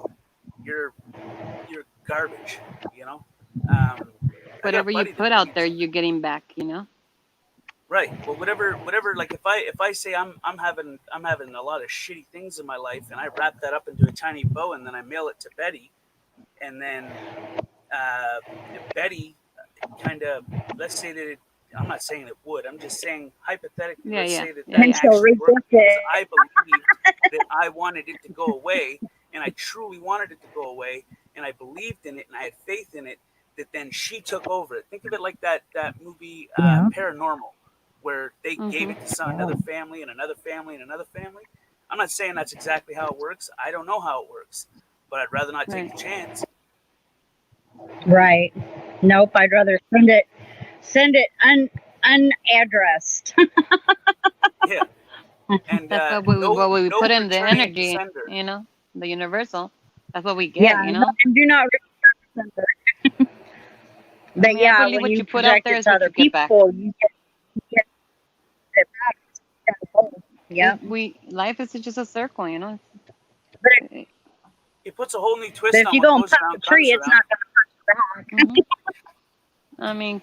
garbage, you know. Whatever you put out there, you're getting back, you know. Right. Well, whatever. Like if I say I'm having a lot of shitty things in my life, and I wrap that up into a tiny bow, and then I mail it to Betty, and then Betty kind of, let's say that I'm not saying it would. I'm just saying hypothetically. Let's say that actually worked because I believed that I wanted it to go away, and I truly wanted it to go away, and I believed in it, and I had faith in it. That then she took over it. Think of it like that movie Paranormal, where they gave it to another family and another family and another family. I'm not saying that's exactly how it works. I don't know how it works, but I'd rather not take a chance. Right. Nope. I'd rather send it unaddressed. Yeah. And that's what we put in the energy, you know, the universal. That's what we get, you know. And do not return the sender. But I yeah, believe when what you you put out project there it is to what other you get back. people, you get it back. Yep. Life is just a circle, you know. But It puts a whole new But twist if on you what go and goes punch a around tree, comes it's around. not going to punch you back. I mean,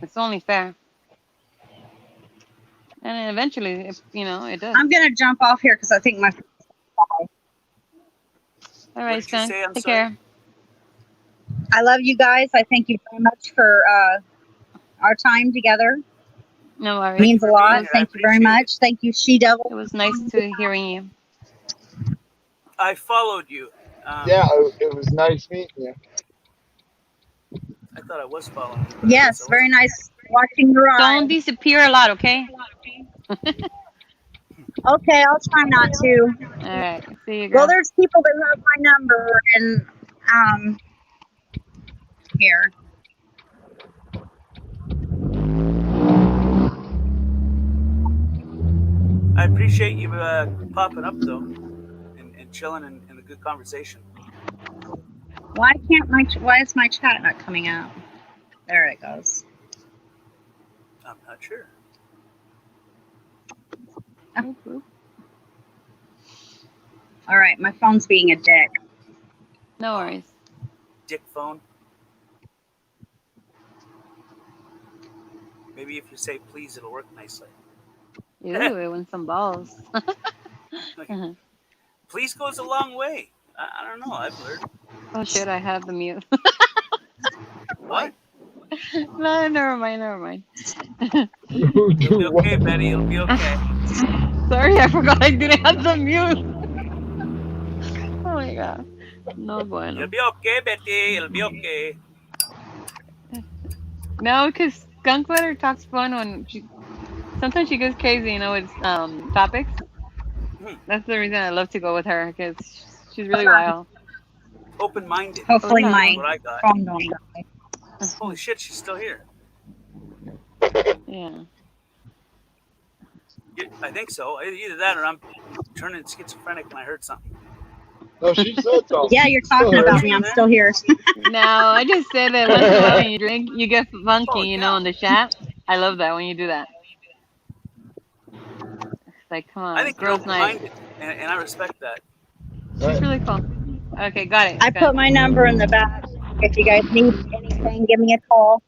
it's only fair. And eventually, if, you know, it does. I'm going to jump off here because I think my. All What right, did you Skunk. say? I'm Take sorry. care. I love you guys. I thank you very much for our time together. No worries. Means a for being lot. here. I Thank you very appreciate much. Thank you, She Devil. It was nice to hearing you. I followed you. Yeah, it was nice meeting you. I thought I was following you. But I guess Yes, I very wasn't. nice watching your Don't eyes. disappear a lot, okay? Okay, I'll try not to. All right. See you, Well, girl. there's people that have my number and here. I appreciate you popping up though, and chilling in a good conversation. Why is my chat not coming out? There it goes. I'm not sure. All right, my phone's being a dick. No worries. Dick phone. Maybe if you say please, it'll work nicely. Ooh, it went some balls. Please goes a long way. I don't know. I've learned. Oh shit! I have the mute. What? No, never mind. You'll be okay, Betty. You'll be okay. Sorry, I forgot I didn't have the mute. Oh my god. No bueno. You'll be okay, Betty. You'll be okay. No, because Skunk Letter talks fun when sometimes she goes crazy, you know, with topics. That's the reason I love to go with her, because she's really wild. Open-minded. Hopefully Oh, my That's what I got. phone don't die. Holy shit, she's still here. Yeah. I think so. Either that or I'm turning schizophrenic when I heard something. No, she said something. Yeah, you're talking about me. I'm still here. No, I just said that once in a while when you drink, you get funky, Oh, you know, in the chat. I love that when you do that. It's like, come I on, think you're girls' night. open-minded, and I respect that. She's really cool. Okay, got it. I put my number in the back. If you guys need anything, give me a call.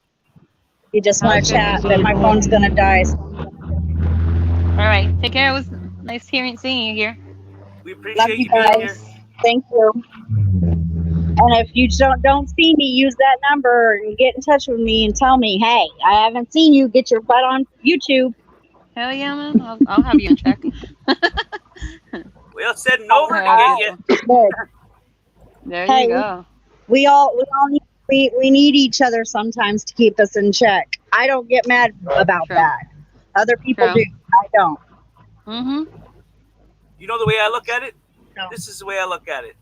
If you just want to chat, but my phone's going to die. So. All right, take care. It was nice seeing you here. We Love appreciate you you being here. guys. Thank you. And if you don't see me, use that number and get in touch with me and tell me, hey, I haven't seen you. Get your butt on YouTube. Hell yeah, man. I'll have you in check. Well said and over to get you. Good. There Hey, you go. We all need each other sometimes to keep us in check. I don't get mad about True. that. Other people True. do. I don't. Mm-hmm. You know the way I look at it? No. This is the way I look at it.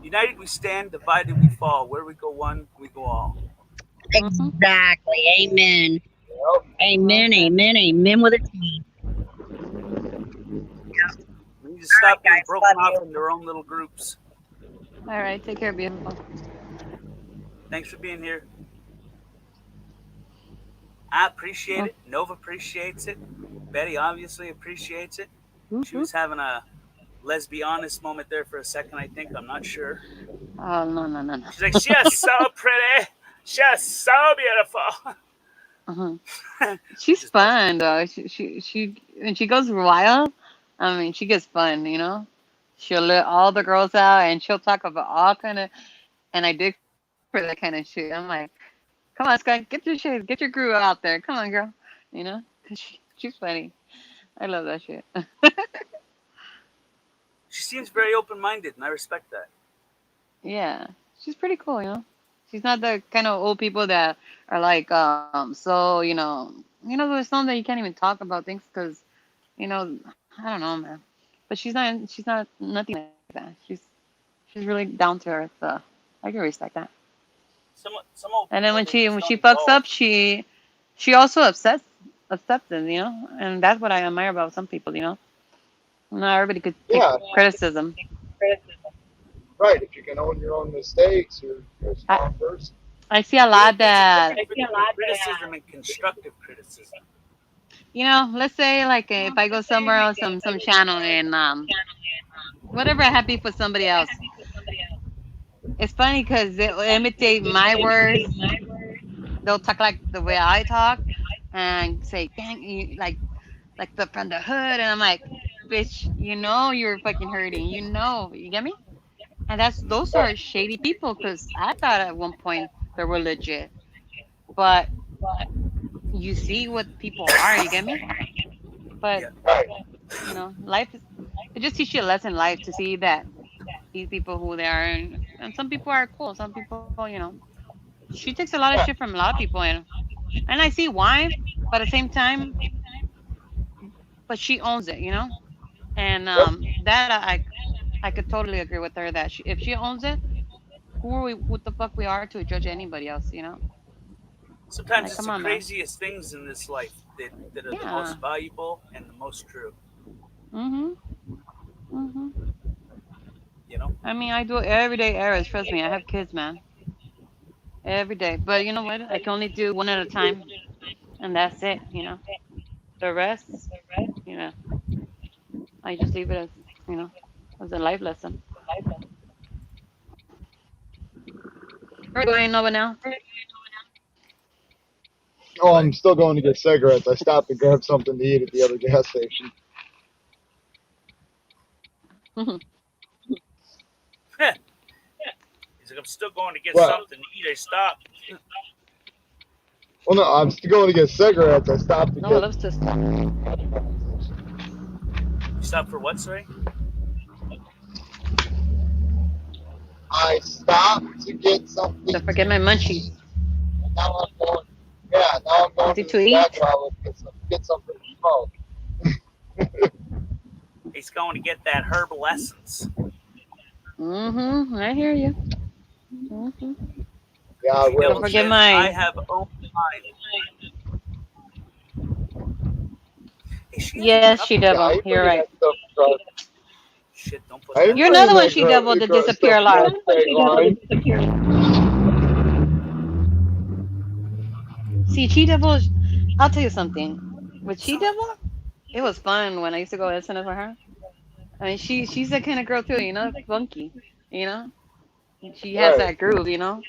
United we stand, divided we fall. Where we go one, we go all. Exactly. Amen. Amen. Amen. Amen with a T. We need to stop right, being guys. broken Love off in their own little groups. All right, take care, beautiful. Thanks for being here. I appreciate it. Nova appreciates it. Betty obviously appreciates it. She was having a let's be honest moment there for a second, I think. I'm not sure. Oh, no. She's like, she is so pretty. She is so beautiful. Uh-huh. She's fun, though. She when she goes wild, I mean, she gets fun, you know? She'll let all the girls out, and she'll talk about all kind of, and I dig for that kind of shit. I'm like, come on, Sky, get your shit, get your crew out there. Come on, girl. You know? 'Cause she's funny. I love that shit. She seems very open-minded, and I respect that. Yeah, she's pretty cool, you know? She's not the kind of old people that are like, so, there's some that you can't even talk about things because, I don't know, man. But she's not nothing like that. She's really down to earth. So I can respect that. Some old And then when people, they she just don't fucks evolve. up, she also accepts it, you know? And that's what I admire about some people, you know? Not everybody could take criticism. Right. If you can own your own mistakes, you're a strong person. I see a lot that, criticism and constructive criticism. you know, let's say like if I go somewhere else, some channel and whatever I have beef with somebody else. It's funny because they'll imitate my words. They'll talk like the way I talk and say, "Dang, you like the from the hood," and I'm like, "Bitch, you know you're fucking hurting. You know, you get me?" And those are shady people because I thought at one point they were legit, but you see what people are. You get me? But you know, life is. It just teaches you a lesson in life to see that these people who they are, and some people are cool. Some people, you know, she takes a lot of shit from a lot of people, and I see why, but at the same time, but she owns it, you know, and that I could totally agree with her that if she owns it, who are we? What the fuck we are to judge anybody else, you know? Sometimes Like, it's come the on, man. craziest things in this life that are the Yeah. most valuable and the most true. Mhm. Mhm. You know. I mean, I do everyday errands. Trust me, I have kids, man. Every day, but you know what? I can only do one at a time, and that's it. You know, the rest, you know, I just leave it as, you know, as a life lesson. Where are you going over now? Oh, I'm still going to get cigarettes. I stopped to grab something to eat at the other gas station. He's like, I'm still going to get What? something to eat. I stopped. Well, no, I'm still going to get cigarettes. I stopped to No, I get. love sister. You stopped for what, sorry? I stopped to get something. Don't forget my munchies. Now I'm going. Yeah, now I'm going Something to to the eat. back outlet to get something to smoke. He's going to get that herbal essence. Mhm. I hear you. Mhm. Yeah, I will. Don't forget Says, my. I have owned mine. Hey, Yes, she Yeah, I devil. ain't You're bringing right. that stuff across. Shit, don't put I that. ain't You're bringing another one, that she devil, to stuff disappear alive. across state line. See, She Devil, I'll tell you something. With She Devil, it was fun when I used to go listen to her. I mean, she's that kind of girl too, you know, funky, you know. She has Right. that groove, you know.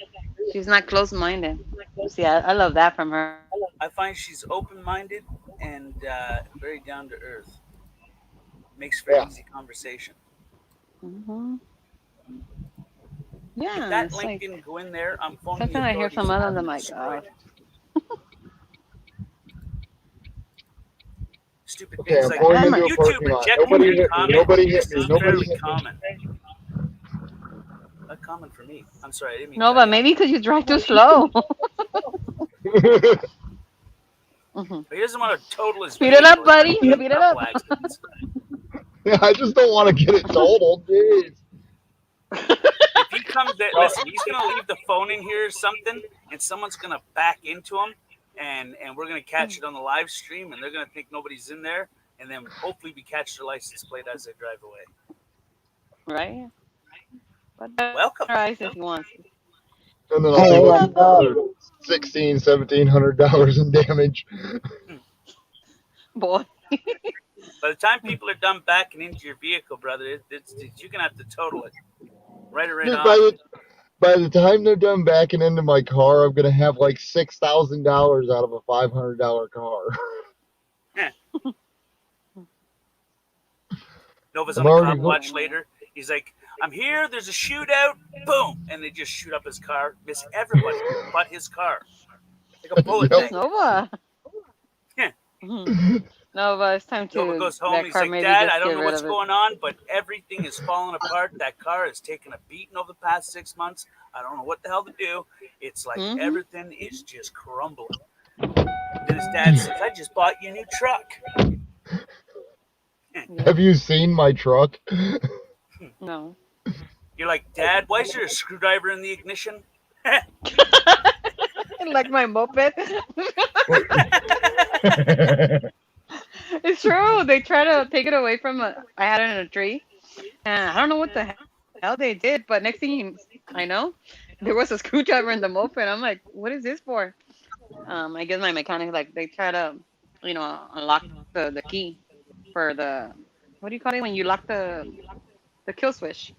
She's not close-minded. See, I love that from her. I find she's open-minded and very down to earth. Makes for Yeah. easy conversation. Hmm. If Yeah, that it's link like didn't go in there, I'm phoning the sometimes I hear authorities some and other, have and I'm them like, destroyed. Stupid Okay, things I'm like pulling into a YouTube parking lot. rejecting Nobody your hit me. comment. Nobody hit This me. is Nobody fairly hit me. common. Not common for me. I'm sorry, I didn't mean no, to but cut you maybe because you drive too slow. off. He doesn't want to total his Speed it up, vehicle. buddy. He's got Speed a it up. couple accidents. Yeah, I just don't want to get it totaled. Jeez. If he comes there, listen, he's gonna leave the phone in here or something, and someone's gonna back into him, and we're gonna catch it on the live stream, and they're gonna think nobody's in there, and then hopefully we catch their license plate as they drive away. Right? But Welcome. if he wants. And then I'll be looking for another $1,700 in damage. Boy. By the time people are done backing into your vehicle, brother, you're gonna have to total it. Write it right Dude, on. by the time they're done backing into my car, I'm gonna have like $6,000 out of a $500 car. Nova's I'm on a already cop watch later. He's like, I'm here, there's a shootout, boom, and they just shoot up his car, miss everybody but his car. Like a bullet Yep. bang. Nova. Yeah. Nova, it's time Nova to. goes home, That he's car like, maybe Dad, just I don't get know rid what's of it. going on, but everything is falling apart. That car has taken a beating over the past 6 months. I don't know what the hell to do. It's like everything is just crumbling. Then his dad says, I just bought you a new truck. Have you seen my truck? No. You're like, Dad, why is there a screwdriver in the ignition? Like my moped. It's true. They try to take it away from I had it in a tree, and I don't know what the hell they did. But next thing I know, there was a screwdriver in the moped. I'm like, what is this for? I guess my mechanic, like, they try to, unlock the key for the, what do you call it when you lock the kill switch?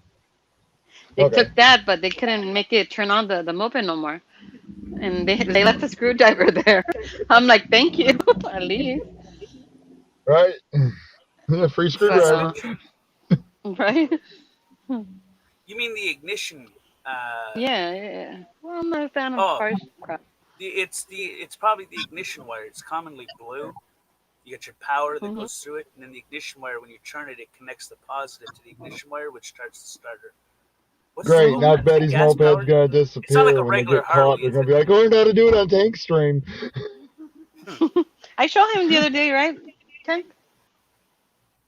They Okay. took that, but they couldn't make it turn on the moped no more. And they left the screwdriver there. I'm like, thank you, at least. Right. Free But, screwdriver. right? You mean the ignition? Yeah. Well, I'm not a fan of Oh, harsh crap. it's probably the ignition wire. It's commonly blue. You got your power that Mhm. goes through it, and then the ignition wire. When you turn it, it connects the positive to the ignition wire, which starts the starter. What's the Great. slow Now one? Betty's Gas moped's powered? gonna It's not like disappear a when they regular get caught. Harley, They're is gonna it? be like, learn how to do it on Tank Stream. I showed him the other day, right? Tank?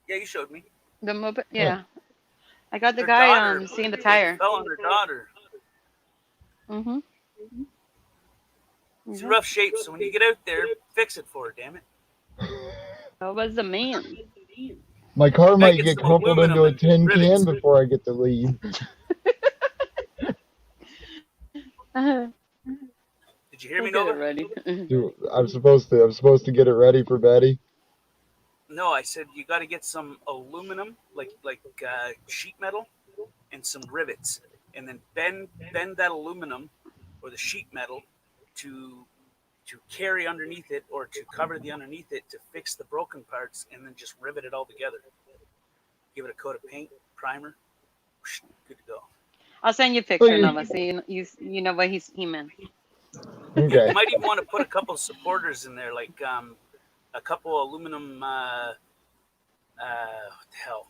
Yeah, you showed me. The moped? Yeah. I got the Her guy daughter seeing the like, tire. fell on her daughter. Mm-hmm. It's in rough shape, so when you get out there, fix it for her. Damn it. That was the man. My car Gotta might get get some crumpled aluminum into a and tin rivets. can before I get to leave. Did you hear me, We'll get it Nova? ready. Dude, I'm supposed to get it ready for Betty. No, I said you got to get some aluminum, like sheet metal, and some rivets, and then bend that aluminum or the sheet metal to carry underneath it or to cover the underneath it to fix the broken parts, and then just rivet it all together. Give it a coat of paint, primer, good to go. I'll send you a picture, Nova, so you know what he meant. Okay. You might even want to put a couple of supporters in there, like a couple of aluminum. What the hell?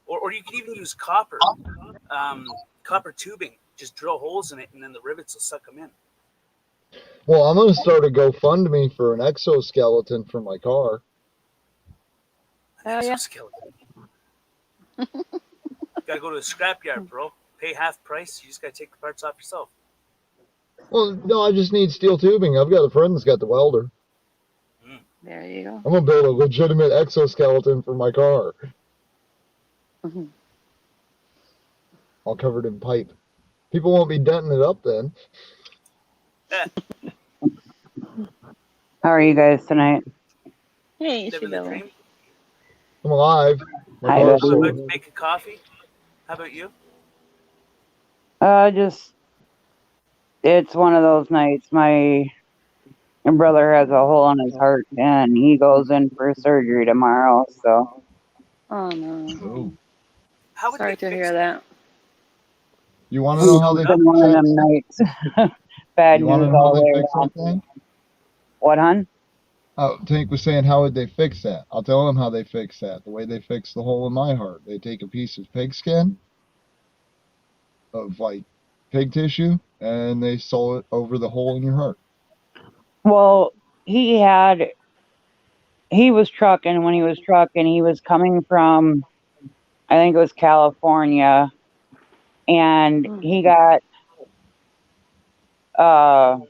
Or you could even use copper, copper tubing. Just drill holes in it, and then the rivets will suck them in. Well, I'm gonna start a GoFundMe for an exoskeleton for my car. An Oh, yeah. exoskeleton. Gotta go to a scrapyard, bro. Pay half price. You just gotta take the parts off yourself. Well, no, I just need steel tubing. I've got a friend that's got the welder. There you go. I'm gonna build a legitimate exoskeleton for my car, Mhm. all covered in pipe. People won't be denting it up then. How are you guys tonight? Hey, Living the Shabella. dream. I'm alive. My Hi, car's buddy. I'm about sold. to make a coffee. How about you? It's one of those nights. My brother has a hole in his heart and he goes in for surgery tomorrow. So, Oh, no. Oh. How would Sorry they to fix hear that? that. You want to know how it's they been fix one of that? them nights. Bad You want to news know how all the they way fix around. that thing? What, hon? Tank was saying, how would they fix that? I'll tell him how they fix that. The way they fix the hole in my heart. They take a piece of pig skin, of like pig tissue, and they sew it over the hole in your heart. Well, he was trucking. When he was trucking, he was coming from, I think it was California, and he got about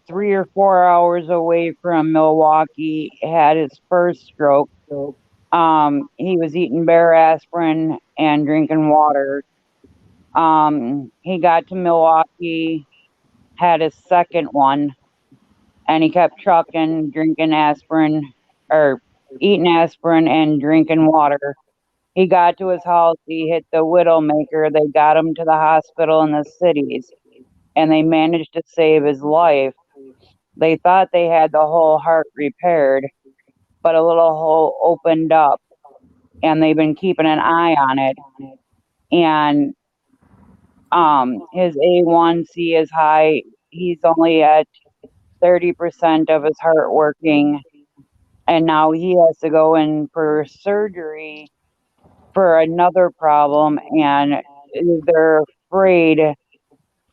3 or 4 hours away from Milwaukee, had his first stroke. He was eating bare aspirin and drinking water. He got to Milwaukee, had his second one, and he kept trucking, drinking aspirin, or eating aspirin and drinking water. He got to his house, he hit the Widowmaker. They got him to the hospital in the cities, and they managed to save his life. They thought they had the whole heart repaired, but a little hole opened up, and they've been keeping an eye on it. And his A1C is high. He's only at 30% of his heart working, and now he has to go in for surgery for another problem, and they're afraid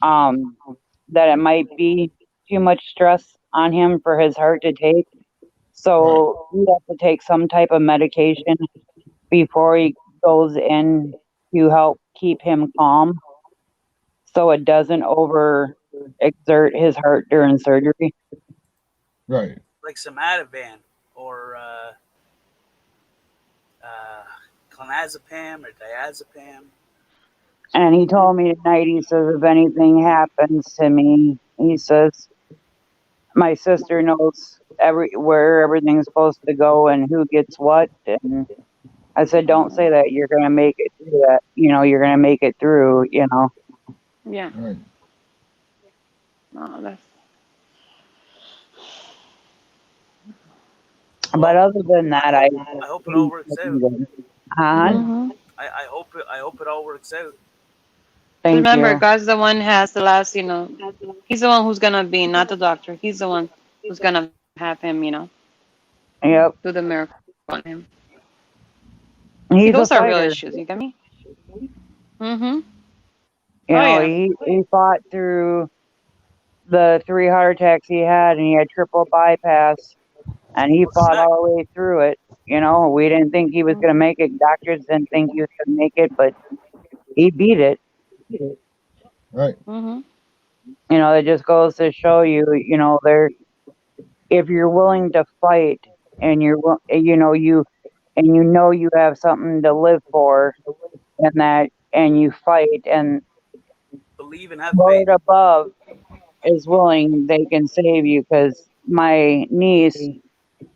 that it might be too much stress on him for his heart to take. So he has to take some type of medication before he goes in to help keep him calm, so it doesn't overexert his heart during surgery. Right. Like some Ativan or clonazepam or diazepam. And he told me tonight, he says, if anything happens to me, he says, my sister knows where everything's supposed to go and who gets what. And I said, don't say that. You're going to make it through that. You know, you're going to make it through, you know. Yeah. Right. No, that's But other than that, I hope it all works out. Huh? Mhm. I hope it all works out. Thank Remember, you. God's the one has the last, you know, he's the one who's gonna be, not the doctor. He's the one who's gonna have him, you know, Yep. do the miracle on him. He's a Those are real fighter. issues, you get me? Mm-hmm. You Oh, know, yeah. he fought through the 3 heart attacks he had, and he had triple bypass, and he fought all the way through it. You know, we didn't think he was going to make it. Doctors didn't think he was going to make it, but he beat it. Right. Mm-hmm. You know, it just goes to show you, you know, if you're willing to fight and you know you have something to live for, and you fight, and Believe and have Lord faith. above is willing, they can save you. Because my niece,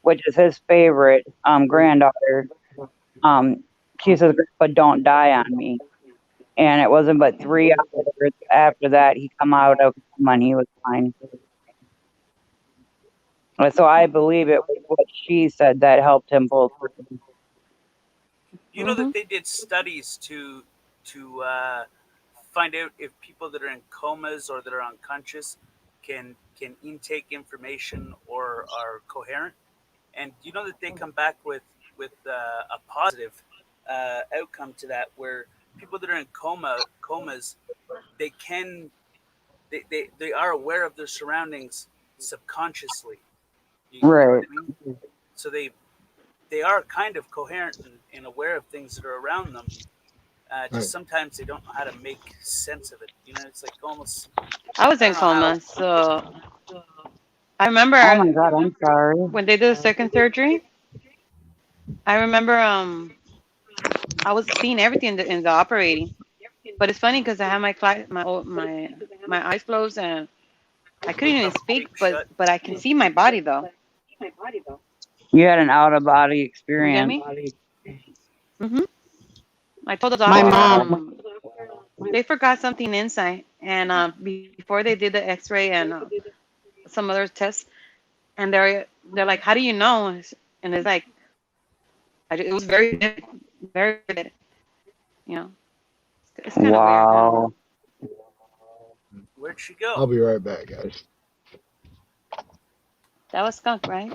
which is his favorite granddaughter, she says, "But don't die on me." And it wasn't but 3 hours after that he come out of coma and he was fine. So I believe it was what she said that helped him pull through. You know that they did studies to find out if people that are in comas or that are unconscious can intake information or are coherent, and you know that they come back with a positive outcome to that, where people that are in comas, they can they are aware of their surroundings subconsciously. You know what Right. I mean? So they are kind of coherent and aware of things that are around them. Just Right. sometimes they don't know how to make sense of it. You know, it's like almost. I was I in don't know how. coma, so I remember Oh my God, I'm sorry. when they did the second surgery. I remember I was seeing everything in the operating, but it's funny because I had my eyes closed and I couldn't even speak, Tape shut. but I can see my body though. You had an out of body You get experience. me? Mm-hmm. I told the My doctor Wow. mom. they forgot something inside, and before they did the X-ray and some other tests, and they're like, "How do you know?" And it's like, it was very vivid, very vivid. You know, it's kind of weird. I don't know. Wow. Where'd she I'll go? be right back, guys. That was skunk, right?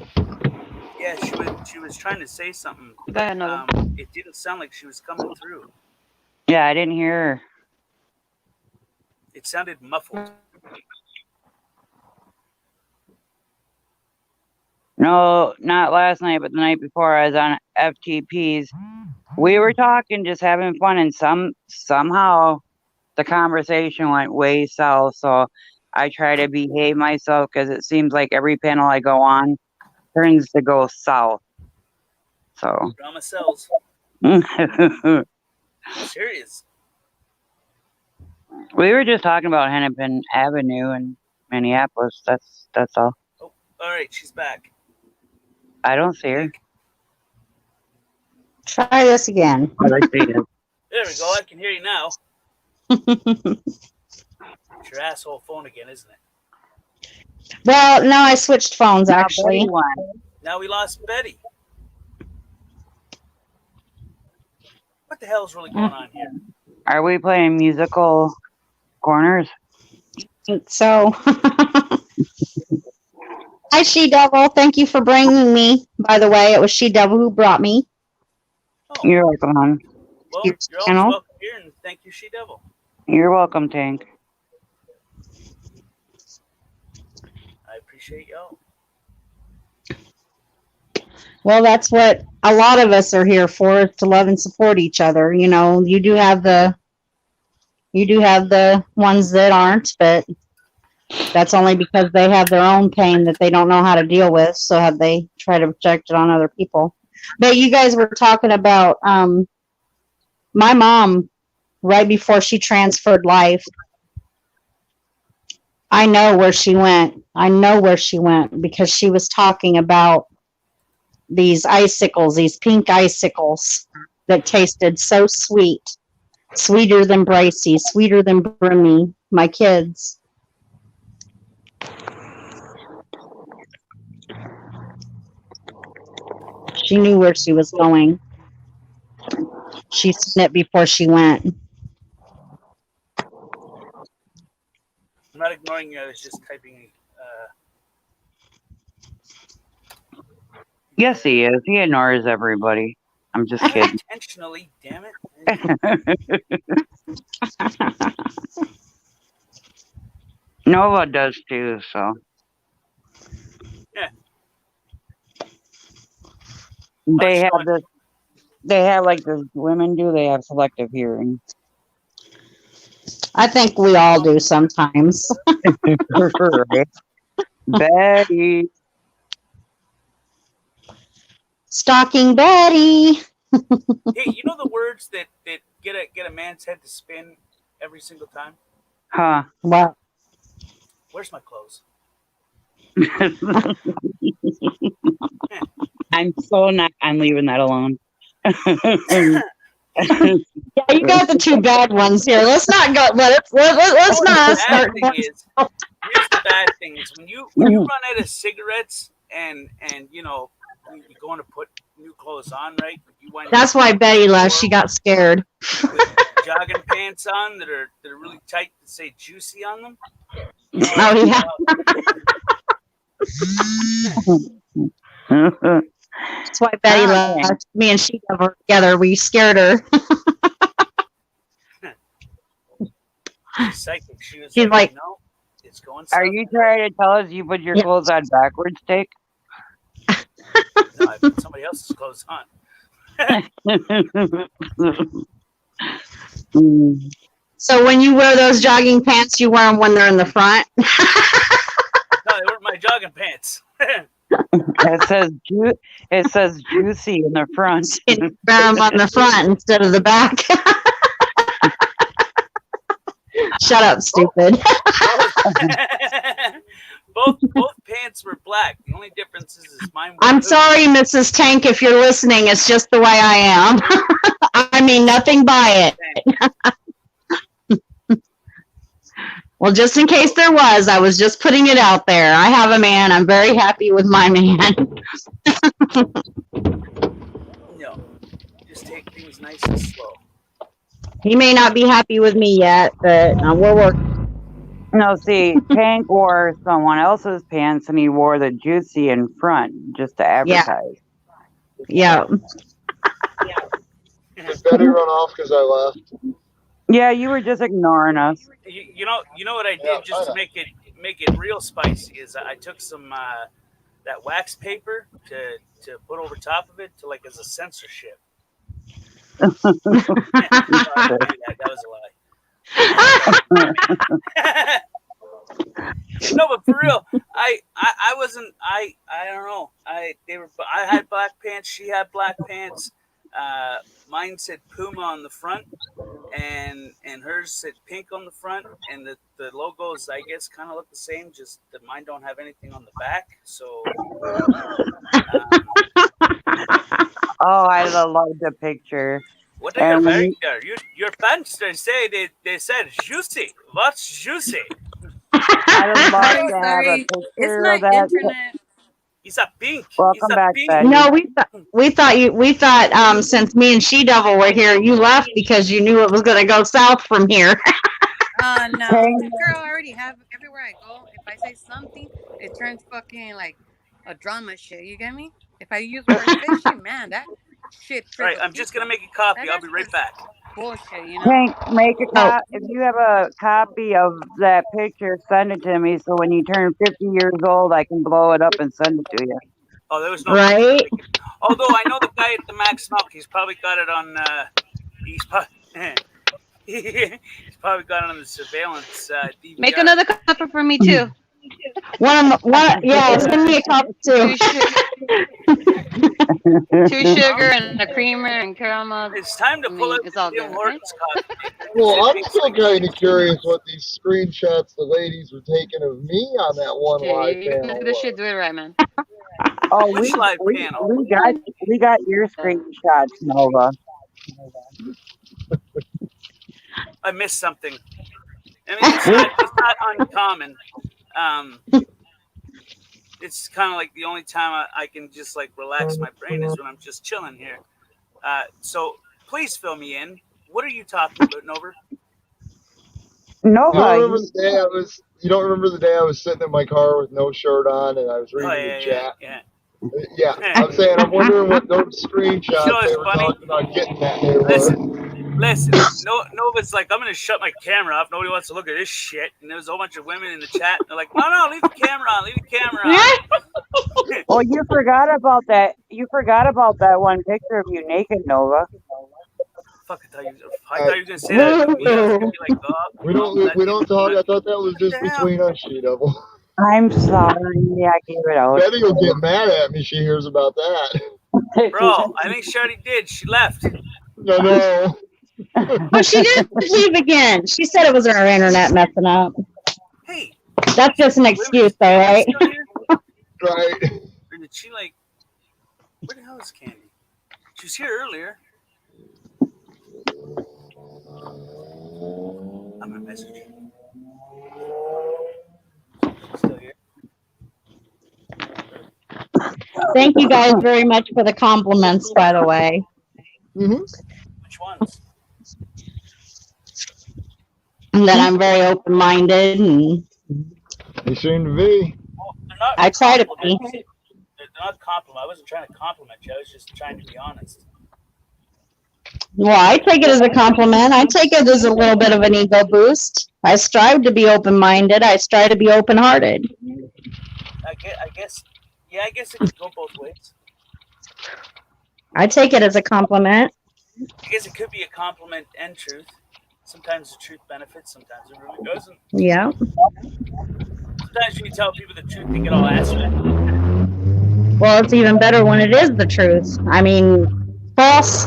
Yeah, she was trying to say something, Go but ahead, Nova. it didn't sound like she was coming through. Yeah, I didn't hear her. It sounded muffled. No, not last night, but the night before I was on FTPs. We were talking, just having fun, and somehow the conversation went way south. So I try to behave myself because it seems like every panel I go on turns to go south. So Drama cells. Serious. we were just talking about Hennepin Avenue in Minneapolis. That's all. Oh, all right, she's back. I don't see her. Try this again. I see her. There we go. I can hear you now. It's your asshole phone again, isn't it? Well, no, I switched phones Now actually. Betty won. Now we lost Betty. What the hell's really going on here? Are we playing musical corners? So, hi, She Devil. Thank you for bringing me. By the way, it was She Devil who brought me. Oh, You're welcome, hon. well, your you're always channel. welcome here, and thank you, She Devil. You're welcome, Tank. I appreciate y'all. Well, that's what a lot of us are here for, is to love and support each other. You know, you do have the ones that aren't, but that's only because they have their own pain that they don't know how to deal with, so have they try to project it on other people. But you guys were talking about my mom right before she transferred life. I know where she went. I know where she went because she was talking about these icicles, these pink icicles that tasted so sweet, sweeter than Bracey, sweeter than Broomy, my kids. She knew where she was going. She seen it before she went. I'm not ignoring you. I was just typing. Yes, he is. He ignores everybody. I'm just kidding. Intentionally, damn it. Nova does too, so. Yeah. They have this. They have like the women do. They have selective hearing. I think we all do sometimes. Right. Betty. Stalking Betty. Hey, you know the words that get a man's head to spin every single time? Huh. What? Where's my clothes? I'm so not. I'm leaving that alone. Yeah, you got the two bad ones here. Let's not go. Let's not start. Here's the bad thing is when you run out of cigarettes and you know you're going to put new clothes on, right? You wind That's up why Betty left. She got scared. with jogging pants on that are really tight that say juicy on them. Oh yeah. That's why Betty left. Me and she were together. We scared her. Psychic. She was She's like, no, it's going. Are you trying to tell us you put your clothes on backwards, Dick? No, I put somebody else's clothes on. So when you wear those jogging pants, you wear them when they're in the front? No, they weren't my jogging pants. It says juicy in the front. You wear them on the front instead of the back. Shut up, stupid. both pants were black. The only difference is mine were I'm blue. sorry, Mrs. Tank, if you're listening. It's just the way I am. I mean nothing by it. Well, just in case there was, I was just putting it out there. I have a man. I'm very happy with my man. No, just take things nice and slow. He may not be happy with me yet, but we're working. No, see, Tank wore someone else's pants and he wore the juicy in front just to advertise. Yeah. Did Betty run off because I left? Yeah, you were just ignoring us. You know what I did just to make it real spicy is I took some that wax paper to put over top of it to like as a censorship. That was a lie. No, but for real, I wasn't I don't know. I had black pants. She had black pants. Mine said Puma on the front, and hers said pink on the front, and the logos I guess kind of look the same. Just that mine don't have anything on the back. So. Oh, I love the picture. What are you wearing there? Your pants they say they said juicy. What's juicy? I would love to have a Sorry, picture it's of my that. internet. He's a pink. Welcome back, Betty. No, we thought since me and She Devil were here, you left because you knew it was going to go south from here. No, girl, I already have everywhere I go. If I say something, it turns fucking like a drama shit. You get me? If I use word fishy, man, that shit. All right, I'm just gonna make a copy. I'll be right back. Bullshit, you know. Hank, make a copy. If you have a copy of that picture, send it to me. So when you turn 50 years old, I can blow it up and send it to you. Oh, there was no. Right. Although I know the guy at the Max Milk, he's probably got it on. He's probably got it on the surveillance DVD. Make another copy for me too. Yeah, send me a copy too. Two sugar and a creamer and caramel. It's time to I pull mean, out it's the all Tim good, right? Hortons coffee maker. Well, I'm It still tastes like kind of curious what these screenshots the ladies were taking of me on that one live Okay, you're gonna panel do this was. shit, do it right, man. Oh, Which live panel? we got your screenshots, Nova. I missed something. I mean, it's not uncommon. It's kind of like the only time I can just like relax my brain is when I'm just chilling here. So please fill me in. What are you talking about, Nova? Nova, You don't remember the day I was sitting in my car with no shirt on and I was reading the chat? Yeah. Yeah, I'm saying I'm wondering what those screenshots You know what's they were funny? talking about getting that they were. Listen, Nova's like, I'm gonna shut my camera off. Nobody wants to look at this shit. And there was a whole bunch of women in the chat. And they're like, no, leave the camera on. Leave the camera on. Oh, you forgot about that. You forgot about that one picture of you naked, Nova. Fuck, I thought you were gonna say that about me. I was gonna be like, oh, We don't talk. I thought that was just between us, She-Devil. I'm sorry, I gave it out. Betty will get mad at me. She hears about that. bro. I think she already did. She left. No. Oh, she did leave again. She said it was her internet messing up. Hey. That's just an excuse, though, right? Right. Or did she like? Where the hell is Candy? She was here earlier. I'm gonna message her. Still here. Thank you guys very much for the compliments, by the way. Mm-hmm. Which ones? And that I'm very open-minded, and You seem to be. Well, they're not I try to be. compliments. They're not compliments. I wasn't trying to compliment you. I was just trying to be honest. Well, I take it as a compliment. I take it as a little bit of an ego boost. I strive to be open-minded. I strive to be open-hearted. I guess. Yeah, I guess it could go both ways. I take it as a compliment. I guess it could be a compliment and truth. Sometimes the truth benefits, sometimes it really doesn't. Yeah. Sometimes when you tell people the truth, they get all ass fat. Well, it's even better when it is the truth. I mean, false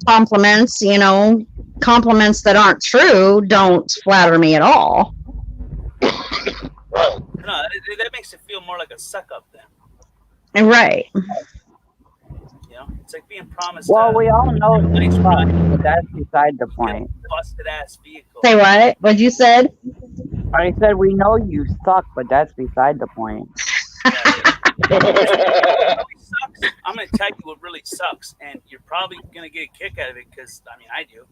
compliments, compliments that aren't true don't flatter me at all. No, that makes it feel more like a suck up then. Right. It's like being promised. Well, we all know it's fun, but that's beside the point. Busted ass vehicle. Say what? What you said? I said we know you suck, but that's beside the point. I'm going to tell you what really sucks, and you're probably going to get a kick out of it because, I do.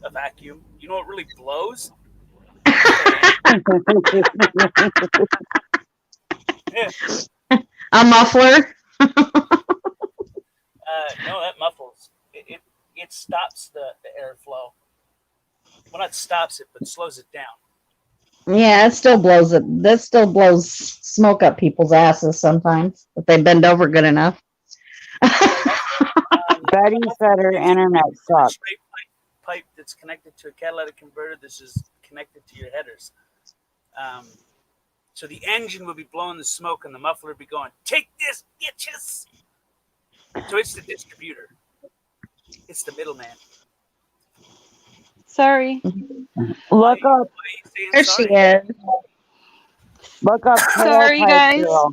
A vacuum. You know what really blows? A muffler? No, that muffles. It stops the airflow. Well, not stops it, but slows it down. Yeah, it still blows it. That still blows smoke up people's asses sometimes if they bend over good enough. Betty said her internet sucks. Straight pipe that's connected to a catalytic converter. This is connected to your headers. So the engine will be blowing the smoke, and the muffler will be going, "Take this, bitches." So it's the distributor. It's the middleman. Sorry. Look up. There she is. Look up. Sorry, guys. Why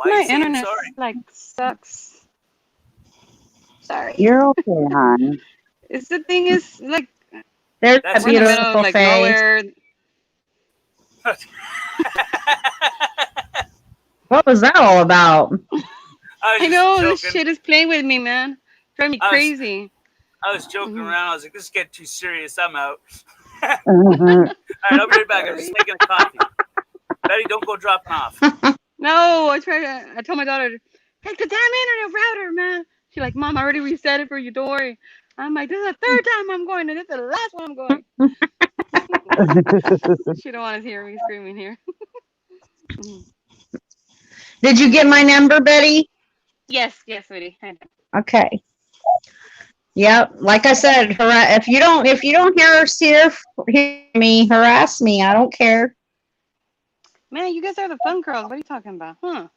My are you saying internet sorry? sucks. Sorry. You're okay, hon. It's the thing is There's a That's we're in the middle beautiful of face. nowhere. What was that all about? I know this shit is playing with me, man. Driving me I was- crazy. I was joking Mhm. around. I was like, "This is getting too serious. I'm out." Mhm. All right, I'll be right back. I'm just making a coffee. Betty, don't go dropping off. No, I told my daughter, take the damn internet router, man. She's like, Mom, I already reset it for you, don't worry. I'm like, this is the third time I'm going, and this is the last one I'm going. She don't want to hear me screaming here. Did you get my number, Betty? Yes, sweetie. I know. Okay. Yep. Like I said, if you don't hear me, harass me. I don't care. Man, you guys are the fun girls. What are you talking about? Huh?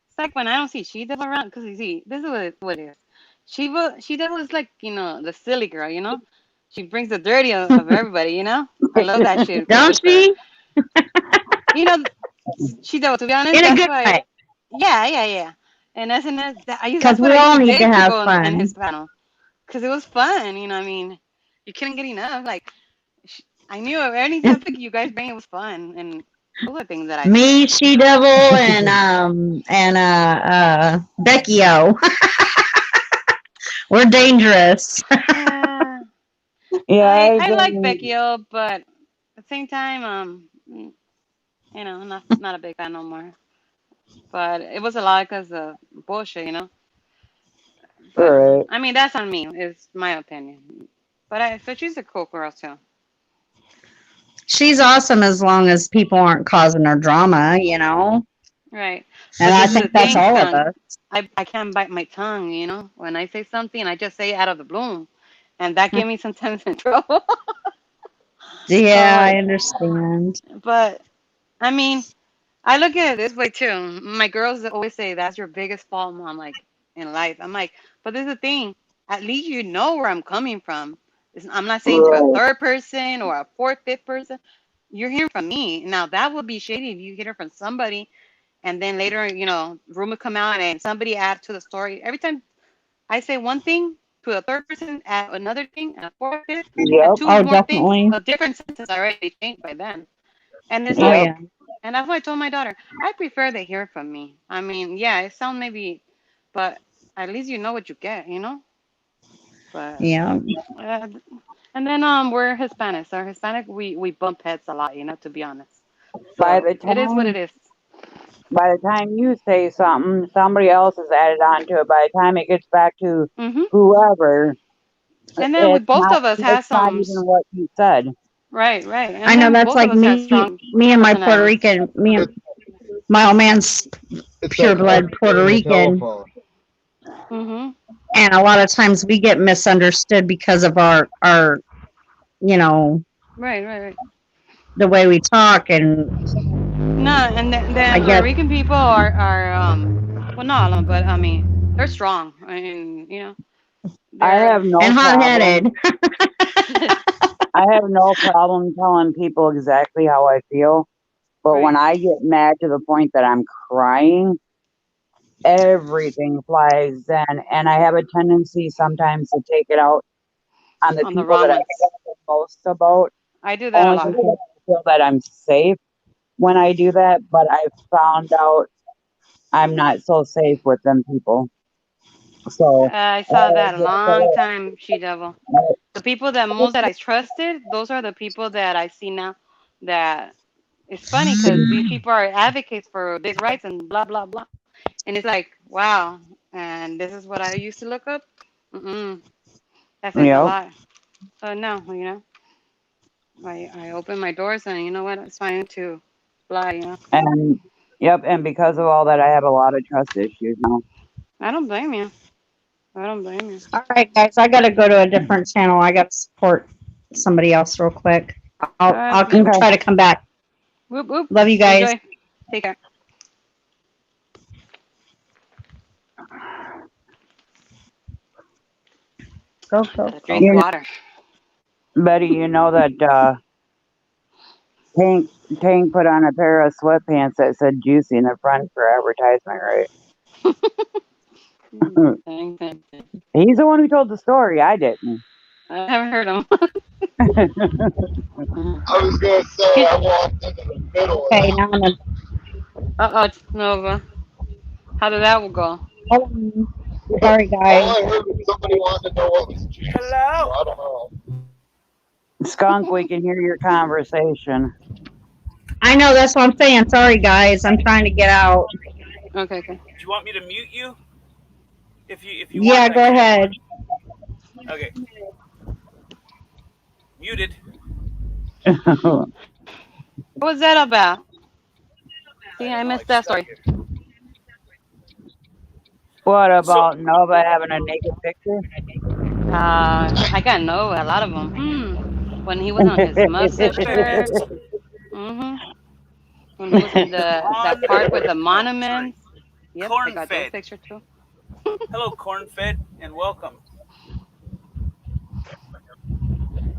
It's like when I don't see She-Devil around, because you see, this is what it is. She-Devil is like, the silly girl, She brings the dirty of everybody, I love that shit Don't with her. she? You know, She-Devil, to be honest, In a that's good why. way. Yeah. And SNS, Because that's what we I used all to need to date have people in his fun. panel. Because it was fun, I mean, you couldn't get enough. Like, I knew any topic you guys bring, it was fun. And those are things that I enjoy. Me, She-Devil, and Becky O. We're dangerous. Yeah. Yeah, I like Becky O, but at the same time, not a big fan no more. But it was a lot because of bullshit, But right. I mean, that's on me. It's my opinion. But she's a cool girl too. She's awesome as long as people aren't causing her drama, Right. And But I this is the think that's thing, all of son. us. I can't bite my tongue, When I say something, I just say it out of the blue, and that get me sometimes in trouble. Yeah, I Like, understand. but I mean, I look at it this way too. My girls always say that's your biggest fault, Mom, like in life. I'm like, but this is the thing. At least you know where I'm coming from. I'm not saying to a Right. third person or a fourth, fifth person. You're hearing from me. Now that would be shady if you hear it from somebody, and then later, rumor come out and somebody add to the story. Every time I say one thing to a third person, add another thing, and a fourth, fifth, and Yep. two Oh, more things, definitely. a different sentence already changed by then. And it's Oh, like, Yep. yeah. and that's what I told my daughter. I prefer they hear from me. I mean, yeah, it sounds maybe, but at least you know what you get. But Yeah. uh, and then we're Hispanic, so Hispanic we bump heads a lot, to be honest. By So the it is what it time is. by the time you say something, somebody else has added on to it. By the time it gets back to Mhm. whoever, And then we both of us it's have not some. even what you said. Right. I And know then that's both of like us have me, strong me and my Puerto personalities. Rican, me and my old man's It's pure that blood Puerto on the Rican. telephone. Mhm. And a lot of times we get misunderstood because of our, Right. the way we talk. And No, and I the Puerto guess, Rican people are well, not all of them, but I mean they're strong, and I they're have no and hot problem. headed. I have no problem telling people exactly how I feel. But when right. I get mad to the point that I'm crying, everything flies then. And I have a tendency sometimes to take it out on the On the people wrong that I ones. care the most about, I do that a only lot. because I feel that I'm safe when I do that. But I found out I'm not so safe with them people. So I saw I that a just long time, She Devil. The people that I trusted, those are the people that I see now. That it's funny because these people are advocates for these rights and blah blah blah, and it's like wow, and this is what I used to look up. Mm-mm, that says a yep. lot. So no, I open my doors and you know what? It's fine to fly. And yep, and because of all that, I have a lot of trust issues now. I don't blame you. I don't blame you. All right, guys, I got to go to a different channel. I got to support somebody else real quick. I'll Okay. try to come back. Whoop whoop. Love you guys. Enjoy. Take care. Go. Gotta drink You know, water. Betty, you know that Tank put on a pair of sweatpants that said "juicy" in the front for advertisement, right? Dang. He's the one who told the story. I didn't. I haven't heard him. I was gonna say I walked into the middle. Okay, now I'm gonna. It's Nova. How did that go? Sorry, guys. All I heard was somebody wanted to know what was juicy. Hello. So I don't know. Skunk, we can hear your conversation. I know, that's what I'm saying. Sorry, guys. I'm trying to get out. Okay. Do you want me to mute you? If you Yeah, want, go ahead. Okay. Muted. What was that about? See, I missed that story. What about Nova having a naked picture? I got Nova, a lot of them. When he was on his muscle shirt. When he was in that park with the No, monuments. Yep, I got those Corn-fed. pictures too. Hello, corn-fed, and welcome.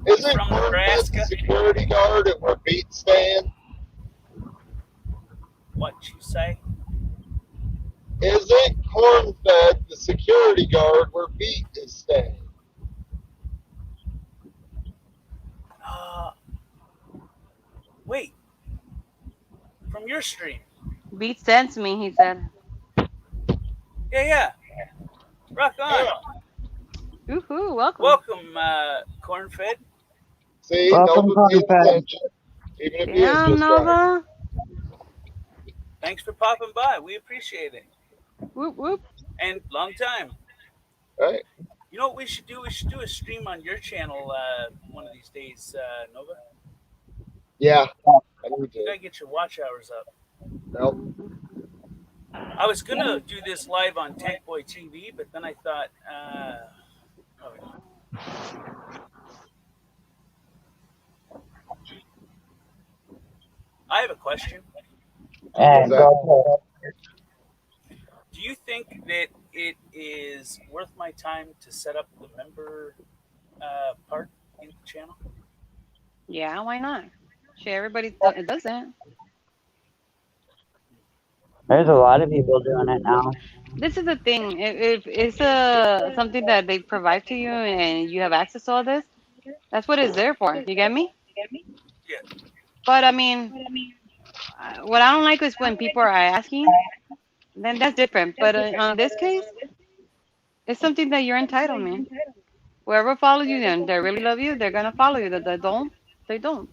Isn't From Corn Fed the Nebraska. security guard at where Beat's staying? What you say? Isn't Corn Fed the security guard where Beat is staying? Wait. From your stream. Beat sends me, he said. Yeah. Rock on. Woohoo, welcome. Welcome, corn-fed. See, Welcome, Nova pays Corn Fed. attention, even if he is Yeah, just driving. Nova. Thanks for popping by. We appreciate it. Whoop, whoop. And long time. Right. You know what we should do? We should do a stream on your channel one of these days, Nova. Yeah. I need You to. gotta get your watch hours up. Nope. I was gonna do this live on Tank Boy TV, but then I thought, I have a question. And Exactly. go Do you think that it is worth my time to set up the member part in the channel? Yeah, why not? Shit, everybody does that. There's a lot of people doing it now. This is the thing. If it's something that they provide to you and you have access to all this, that's what it's there for. You get me? Yeah. But I mean, what I don't like is when people are asking. Then that's different. But on this case, it's something that you're entitled, man. Whoever follows you and they really love you, they're gonna follow you. That they don't, they don't,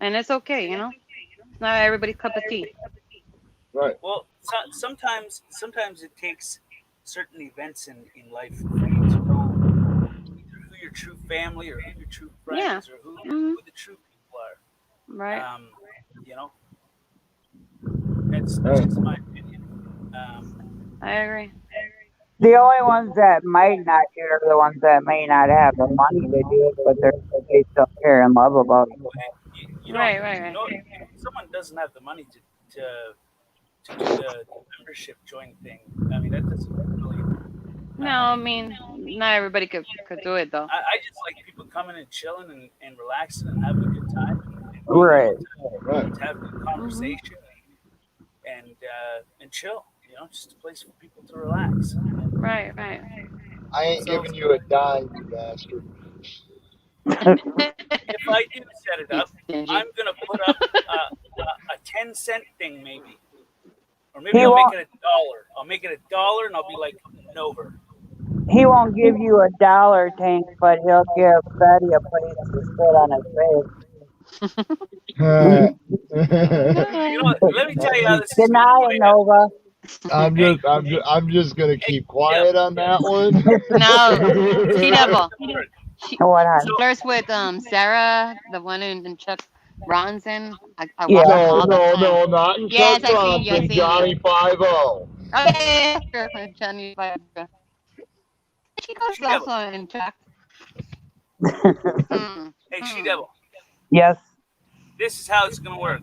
and it's okay. You know, it's not everybody's cup of tea. Right. Well, sometimes it takes certain events in life for you to know either who your true family or who your true friends or who the true people are. Right. You know, that's Right. just my opinion. I agree. The only ones that might not do it are the ones that may not have the money to do it, but they still care and love about it. You know, Right. You know, if someone doesn't have the money to do the membership join thing, I mean, that doesn't really. No, I mean, not everybody could do it though. I just like people coming and chilling and relaxing and having a good time. Right. Right. To have a good conversation and chill. You know, just a place for people to relax. Right. I ain't giving you a dime, you bastard. If I do set it up, I'm gonna put up a 10-cent thing, maybe, or maybe I'll make it $1. I'll make it $1, and I'll be like Nova. He won't give you $1, Tank, but he'll give Betty a place to sit on his face. You know what? Let me tell you how this is Deny gonna it, play out. Nova. I'm just gonna keep quiet on that one. No, T-Devil. What, hon? She flirts with Sarah, the one in Chuck Bronson. I Yeah. watch her all the time. No, not in Yes, Chuck I see you. Bronson, Johnny 5-0. Okay, Johnny Five. She goes also in Chuck. Hey, She-Devil, Yes. this is how it's gonna work.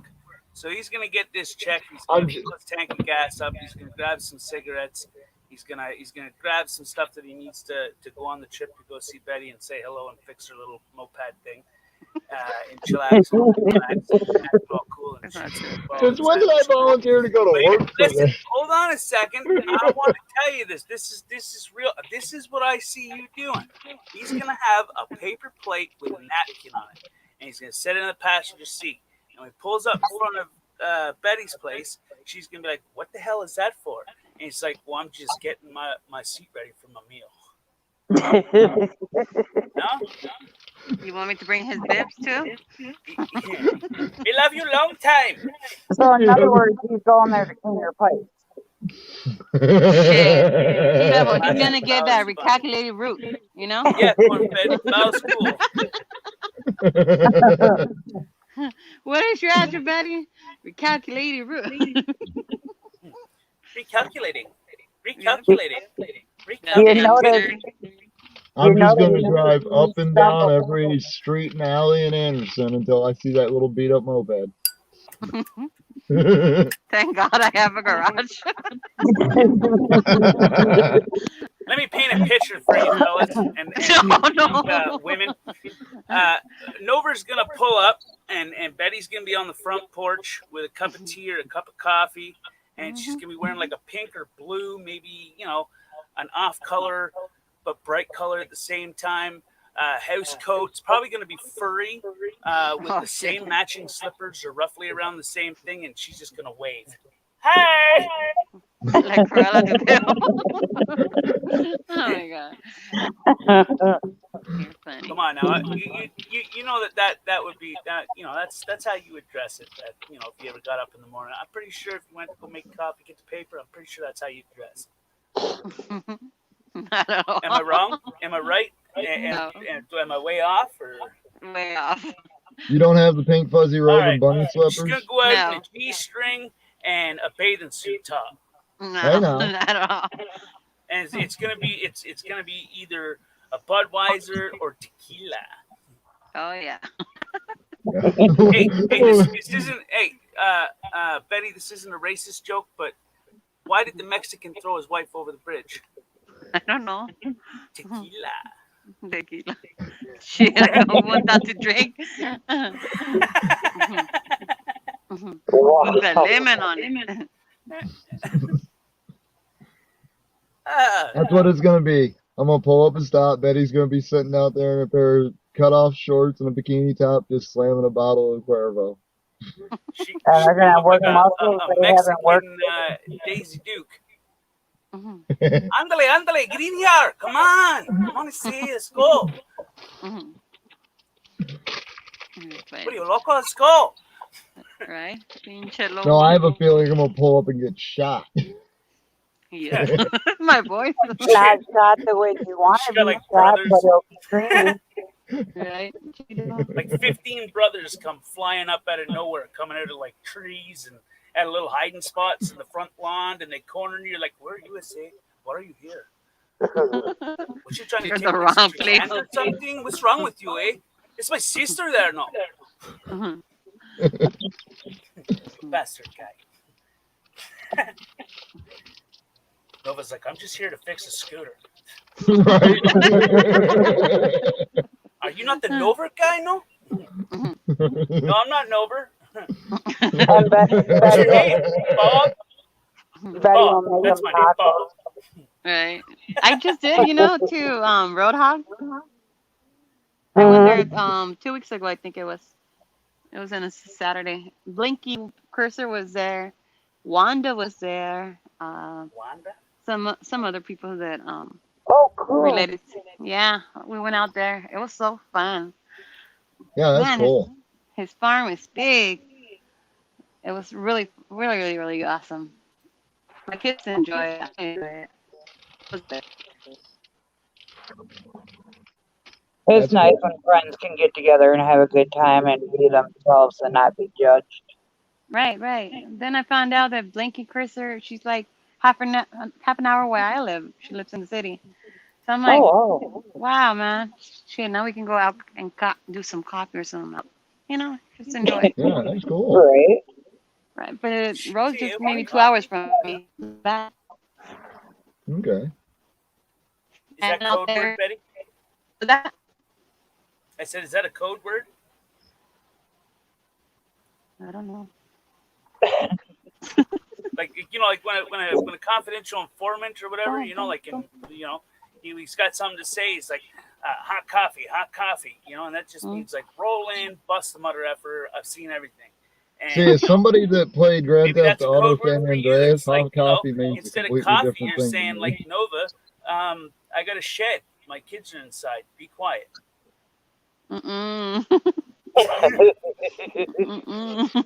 So he's gonna get this check. He's gonna fill his tank of gas up. He's gonna grab some cigarettes. He's gonna grab some stuff that he needs to go on the trip to go see Betty and say hello and fix her little moped thing. And chillax and relax and act all cool and Since when did I volunteer to go to work for Listen, this? hold on a second. I want to tell you this. This is real. This is what I see you doing. He's gonna have a paper plate with a napkin on it, and he's gonna sit in the passenger seat. And when he pulls up in front of Betty's place, she's gonna be like, "What the hell is that for?" And he's like, "Well, I'm just getting my seat ready for my meal." No? You want me to bring his bibs too? We love you long time. So in other words, he's going there to clean your pipes. T-Devil, he's gonna get that recalculated route, you know? Yeah, corn-fed. That was cool. What is your address, Betty? Recalculated route. Recalculating. You know that. I'm just gonna drive up and down every street and alley in Anderson until I see that little beat up moped. Thank God I have a garage. Let me paint a picture for you, fellas and women. Nova's gonna pull up, and Betty's gonna be on the front porch with a cup of tea or a cup of coffee, and she's gonna be wearing like a pink or blue, maybe an off color but bright color at the same time. House coat's probably going to be furry with the same matching slippers or roughly around the same thing, and she's just going to wave. Hey! Like Cruella de Vil. Oh my God. You're funny. Come on now, you know that would be that that's how you would dress it. That if you ever got up in the morning, I'm pretty sure if you went to go make coffee, get the paper, I'm pretty sure that's how you dress. Not at all. Am I wrong? Am I right? No. Am I way off or way off? You don't have the pink fuzzy robe and bunny slippers? She's gonna go out in a G-string and a bathing suit top. No, I know. not at all. And it's gonna be either a Budweiser or tequila. Oh yeah. Hey, this isn't. Hey, Betty, this isn't a racist joke, but why did the Mexican throw his wife over the bridge? I don't know. Tequila. Tequila. Shit, I don't want that to drink. Put the lemon on it. That's what it's gonna be. I'm gonna pull up and stop. Betty's gonna be sitting out there in a pair of cut-off shorts and a bikini top, just slamming a bottle of Cuervo. They're gonna work like muscles. a They haven't worked. Mexican Daisy Duke. Andale, get in here. Come on. I want to see. Let's go. What are you, loco? Let's go. Right? Pinche loco. No, I have a feeling I'm gonna pull up and get shot. Yeah. My voice. Not shot the way you want to be like shot, brothers. but it'll be screaming. Right? Like 15 brothers come flying up out of nowhere, coming out of like trees and at little hiding spots in the front lawn, and they corner you. You're like, where are you, USA? What are you here? What you trying to You're take the my wrong sister's place. hand or something? What's wrong with you, eh? It's my sister there, no. Bastard guy. Nova's like, I'm just here to fix a scooter. Right? Are you not the Nova guy, no? No, I'm not Nova. And What's your name? Bob? Betty will Bob. make That's them my name, Bob. Right. I just did, to Roadhog. I went there 2 weeks ago, I think it was. It was on a Saturday. Blinky Cursor was there. Wanda was there. Wanda? Some other people that Oh, cool. related. Yeah, we went out there. It was so fun. Yeah, that's Man, cool. His farm is big. It was really, really, really, really awesome. My kids enjoy it. I enjoy it. It was good. It's That's nice cool. when friends can get together and have a good time and be themselves and not be judged. Right, right. Then I found out that Blinky Cursor, she's like half an hour where I live. She lives in the city. So I'm like, Oh, wow, man. Shit, now we can go out and do some coffee or something. Just enjoy it. Yeah, that's cool. great. Right. But Rose just maybe 2 hours from me. Back. Okay. Is that And out code there- word, Betty? That I said, is that a code word? I don't know. Like like when a confidential informant or whatever, he's got something to say. He's like, hot coffee, and that just means like roll in, bust the mother effer. I've seen everything. And, See, as somebody that played Grand maybe Theft that's a Auto code word San for you. Andreas, It's like, hot coffee means a instead of completely coffee, different you're thing. saying to like me. Nova. I got a shed. My kids are inside. Be quiet. Mm-mm. Mm-mm.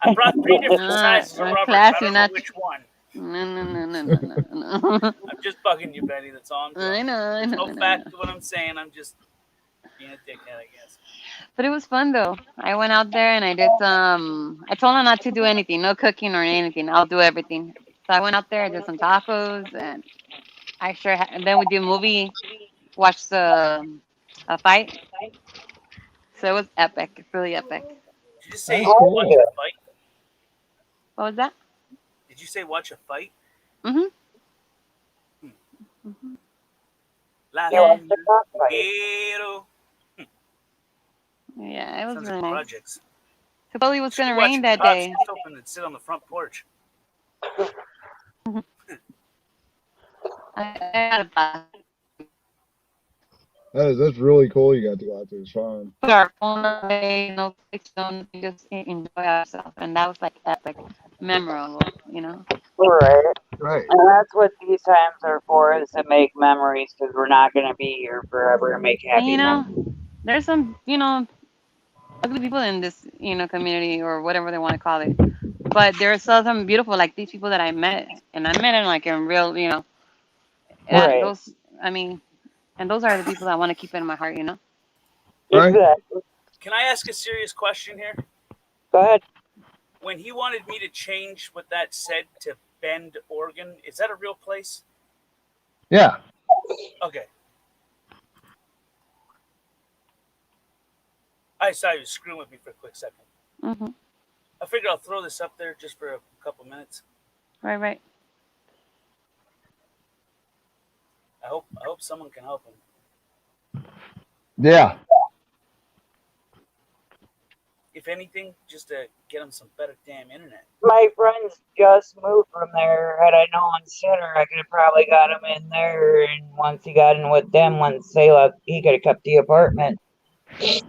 I brought 3 different sizes of Not rubber. classy, I don't know not- which one. No. I'm just bugging you, Betty. That's all I'm doing. I know. No fact to what I'm saying. I'm just being a dickhead, I guess. But it was fun though. I went out there and I did some. I told her not to do anything, no cooking or anything. I'll do everything. So I went out there, did some tacos, and and then we did a movie, watched a fight. So it was epic, really epic. Did you just say That's you cool. watched a fight? What was that? Did you say watch a fight? Mhm. Mhm. La You watched the cockfight. Pero. Yeah, it was Sounds really like nice. projects. Supposedly it was Should gonna watch rain it that without day. just open and sit on the front porch. I had a blast. That's really cool. You got to go out there. It's fun. Put our phone away, no fix, no nothing, just enjoy ourselves, and that was like epic, memorable, you know. Right. Right. And that's what these times are for, is to make memories, because we're not going to be here forever to make And happy you memories. know, there's some, ugly people in this, community or whatever they want to call it. But there's still some beautiful, like these people that I met, and I met them like in real, Right. those. I mean, and those are the people I want to keep in my heart, Right. Exactly. Can I ask a serious question here? Go ahead. When he wanted me to change what that said to Bend, Oregon, is that a real place? Yeah. Okay. I saw you screwing with me for a quick second. hmm I figured I'll throw this up there just for a couple minutes. Right. I hope someone can help him. Yeah. If anything, just to get him some better damn internet. My friends just moved from there. Had I known sooner, I could have probably got him in there. And once he got in with them, once they left, he could have kept the apartment. Well,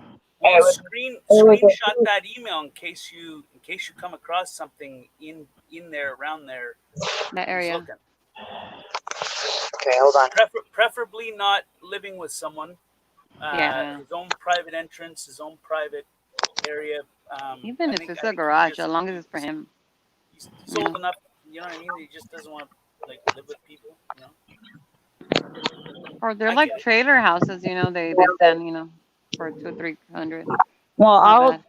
It was screenshot that email in case you come across something in there around there. That who's area. looking. Okay, hold on. Preferably not living with someone. Yeah. His own private entrance, his own private area. Even I if think- it's I a think garage, he's as long as it's for him. He's old enough, you know what I mean? He just doesn't want to live with people, Or they're I like get it. trailer houses, they send, for 200-300. Well, Not bad.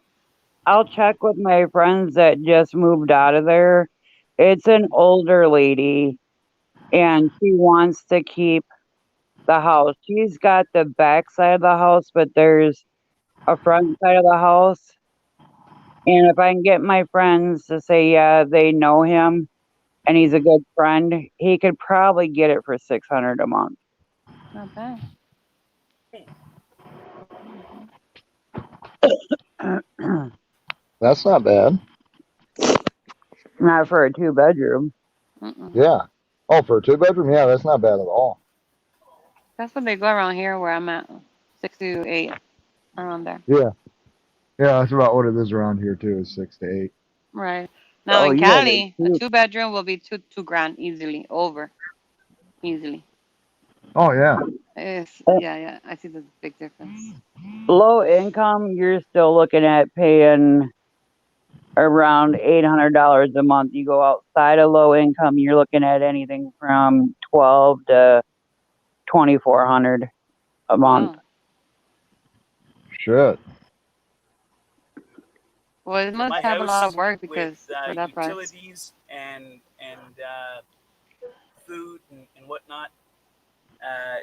I'll check with my friends that just moved out of there. It's an older lady, and she wants to keep the house. She's got the back side of the house, but there's a front side of the house. And if I can get my friends to say, yeah, they know him and he's a good friend, he could probably get it for $600 a month. Not bad. That's not bad. Not for a 2-bedroom. Mm-mm. Yeah. Oh, for a 2-bedroom? Yeah, that's not bad at all. That's what they go around here where I'm at. 6 to 8, around there. Yeah. Yeah, that's about what it is around here too, is 6 to 8. Right. Now Oh, in you have Cali, a a 2-bedroom will be two grand easily, over. Easily. Oh yeah. Yeah, I see the big difference. low income, you're still looking at paying around $800 a month. You go outside of low income, you're looking at anything from $1,200 to $2,400 a month. Oh. Shit. Well, it My must have a lot house of work with because for that price. utilities and food and whatnot,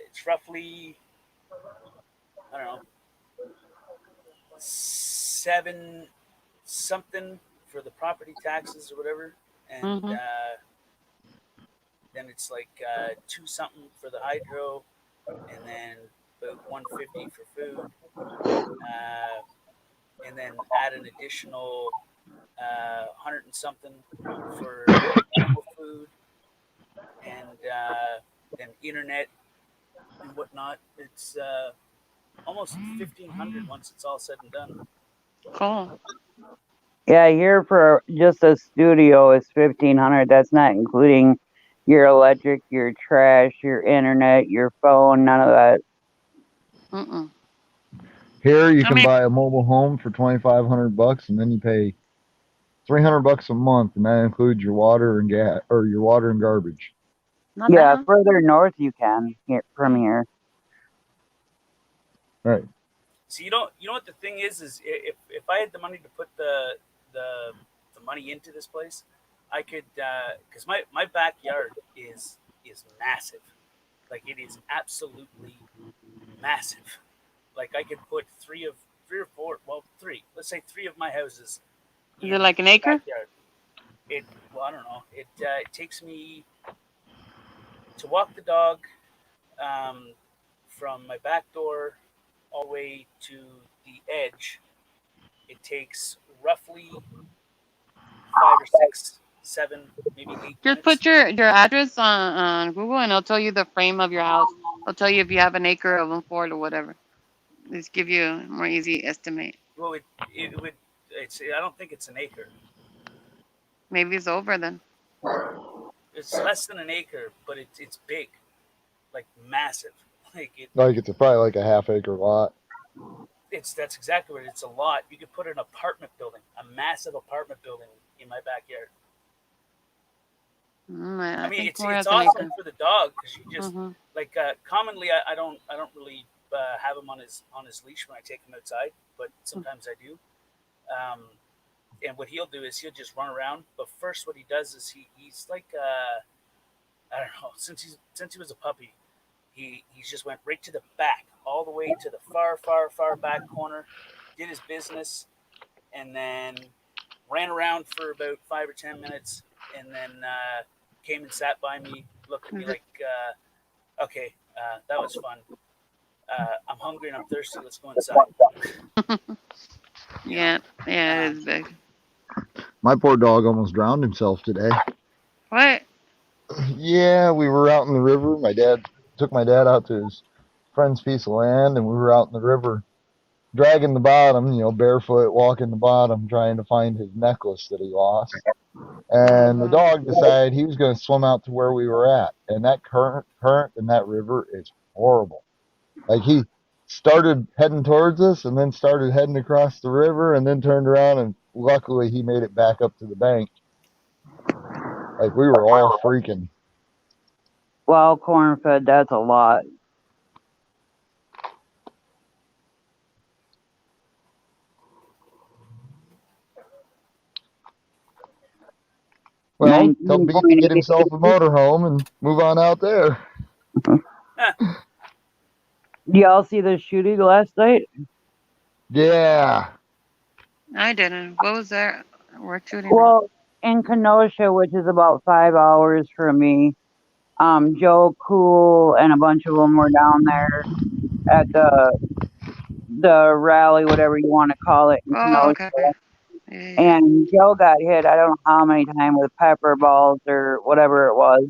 it's roughly, I don't know, 7 something for the property taxes or whatever, and Mhm. then it's like 2 something for the hydro, and then about 150 for food, and then add an additional 100 and something for medical food, and then internet and whatnot. It's almost 1,500 once it's all said and done. Cool. Yeah, here for just a studio is $1,500. That's not including your electric, your trash, your internet, your phone, none of that. Mm-mm. Here you I can mean- buy a mobile home for $2,500, and then you pay $300 a month, and that includes your water and gas, or your water and garbage. Not Yeah, bad. further north you can from here. Right. So you know what the thing is if I had the money to put the money into this place, I could, because my backyard is massive, like it is absolutely massive. Like I could put three or four, well, three. Let's say 3 of my houses. Is it like an acre? Backyard. Well, I don't know. It takes me to walk the dog from my back door all the way to the edge. It takes roughly 5 or 6, 7, maybe 8 Just minutes. put your address on Google and it'll tell you the frame of your house. It'll tell you if you have an acre of unfoured or whatever. Just give you a more easy estimate. Well, it would. I don't think it's an acre. Maybe it's over then. It's less than an acre, but it's big, like massive. Like it's probably like a half-acre lot. That's exactly what it's a lot. You could put an apartment building, a massive apartment building in my backyard. I mean, think it's more as an awesome acre. for the dog because you just Mhm. like commonly I don't really have him on his leash when I take him outside, but sometimes I do. And what he'll do is he'll just run around. But first, what he does is he's like I don't know, since he was a puppy, he's just went right to the back, all the way to the far back corner, did his business, and then ran around for about 5 or 10 minutes, and then came and sat by me, looked at me like, okay, that was fun. I'm hungry and I'm thirsty. Let's go inside. Yeah, it is big. My poor dog almost drowned himself today. What? Yeah, we were out in the river. My dad took my dad out to his friend's piece of land, and we were out in the river dragging the bottom, barefoot, walking the bottom, trying to find his necklace that he lost. And the dog decided he was going to swim out to where we were at. And that current in that river is horrible. Like he started heading towards us and then started heading across the river and then turned around, and luckily he made it back up to the bank. Like we were all freaking. Well, corn-fed, that's a lot. Well, tell Beef to get himself a motorhome and move on out there. Y'all see the shooting last night? Yeah. I didn't. What was that? We're shooting. Well, in Kenosha, which is about 5 hours from me, Joe Cool and a bunch of them were down there at the rally, whatever you want to call it, in Kenosha. Okay. Yeah. And Joe got hit, I don't know how many times, with pepper balls or whatever it was.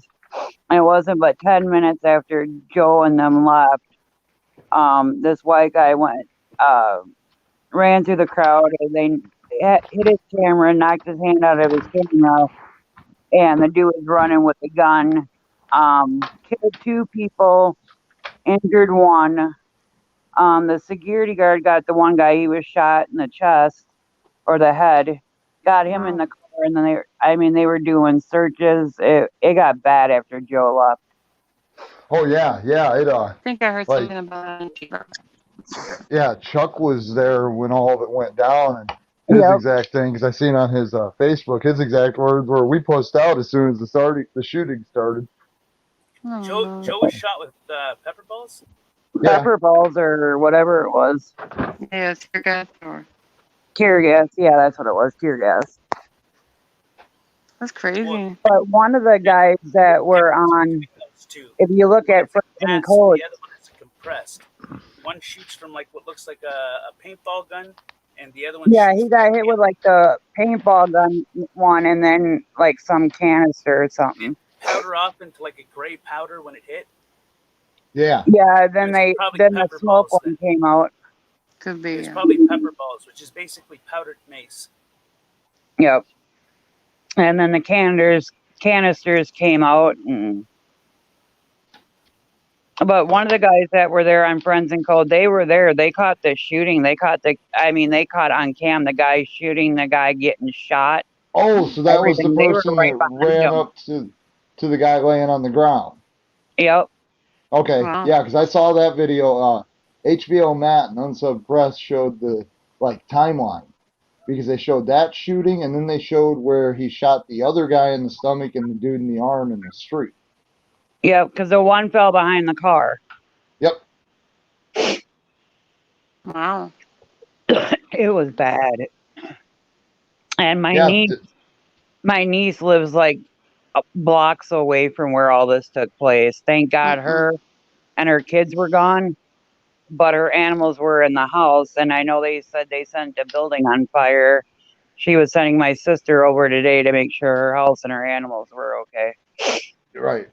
And it wasn't but 10 minutes after Joe and them left. This white guy ran through the crowd, and they hit his camera, knocked his hand out of his camera, and the dude was running with a gun. Killed 2 people, injured 1. The security guard got the one guy, he was shot in the chest or the head, got him in the car, and then they were doing searches. It got bad after Joe left. Oh yeah. I think I heard like- something about it. Yeah, Chuck was there when all of it went down, and his exact thing, because I seen on his Facebook, his exact words were, "We post out as soon as the shooting started." Joe was shot with pepper balls. Pepper balls or whatever it was. Yeah, tear gas or Tear gas. Yeah, that's what it was. Tear gas. that's crazy. But one of the guys that were on, if you look at Frozen Cold, The other one is compressed. One shoots from like what looks like a paintball gun, and the other one. yeah, he got hit with like the paintball gun one, and then like some canister or something. Powder off into like a gray powder when it hit. Yeah. Yeah, then It's probably the pepper smoke balls one came out. Could be. It's probably pepper balls, which is basically powdered mace. Yep. And then the canisters came out, but one of the guys that were there on Friends and Code, they were there. They caught the shooting. They caught on cam the guy shooting, the guy getting shot. Oh, so that was the Everything. They were person right that behind ran him. up to the guy laying on the ground. Yep. Okay, Wow. yeah, because I saw that video. HBO Matt and Unsub Press showed the timeline, because they showed that shooting, and then they showed where he shot the other guy in the stomach and the dude in the arm in the street. Yep, because the one fell behind the car. Yep. Wow. It was bad. And my Yeah, niece, my niece lives like blocks away from where all this took place. Thank God her and her kids were gone, but her animals were in the house. And I know they said they sent a building on fire. She was sending my sister over today to make sure her house and her animals were okay. Right.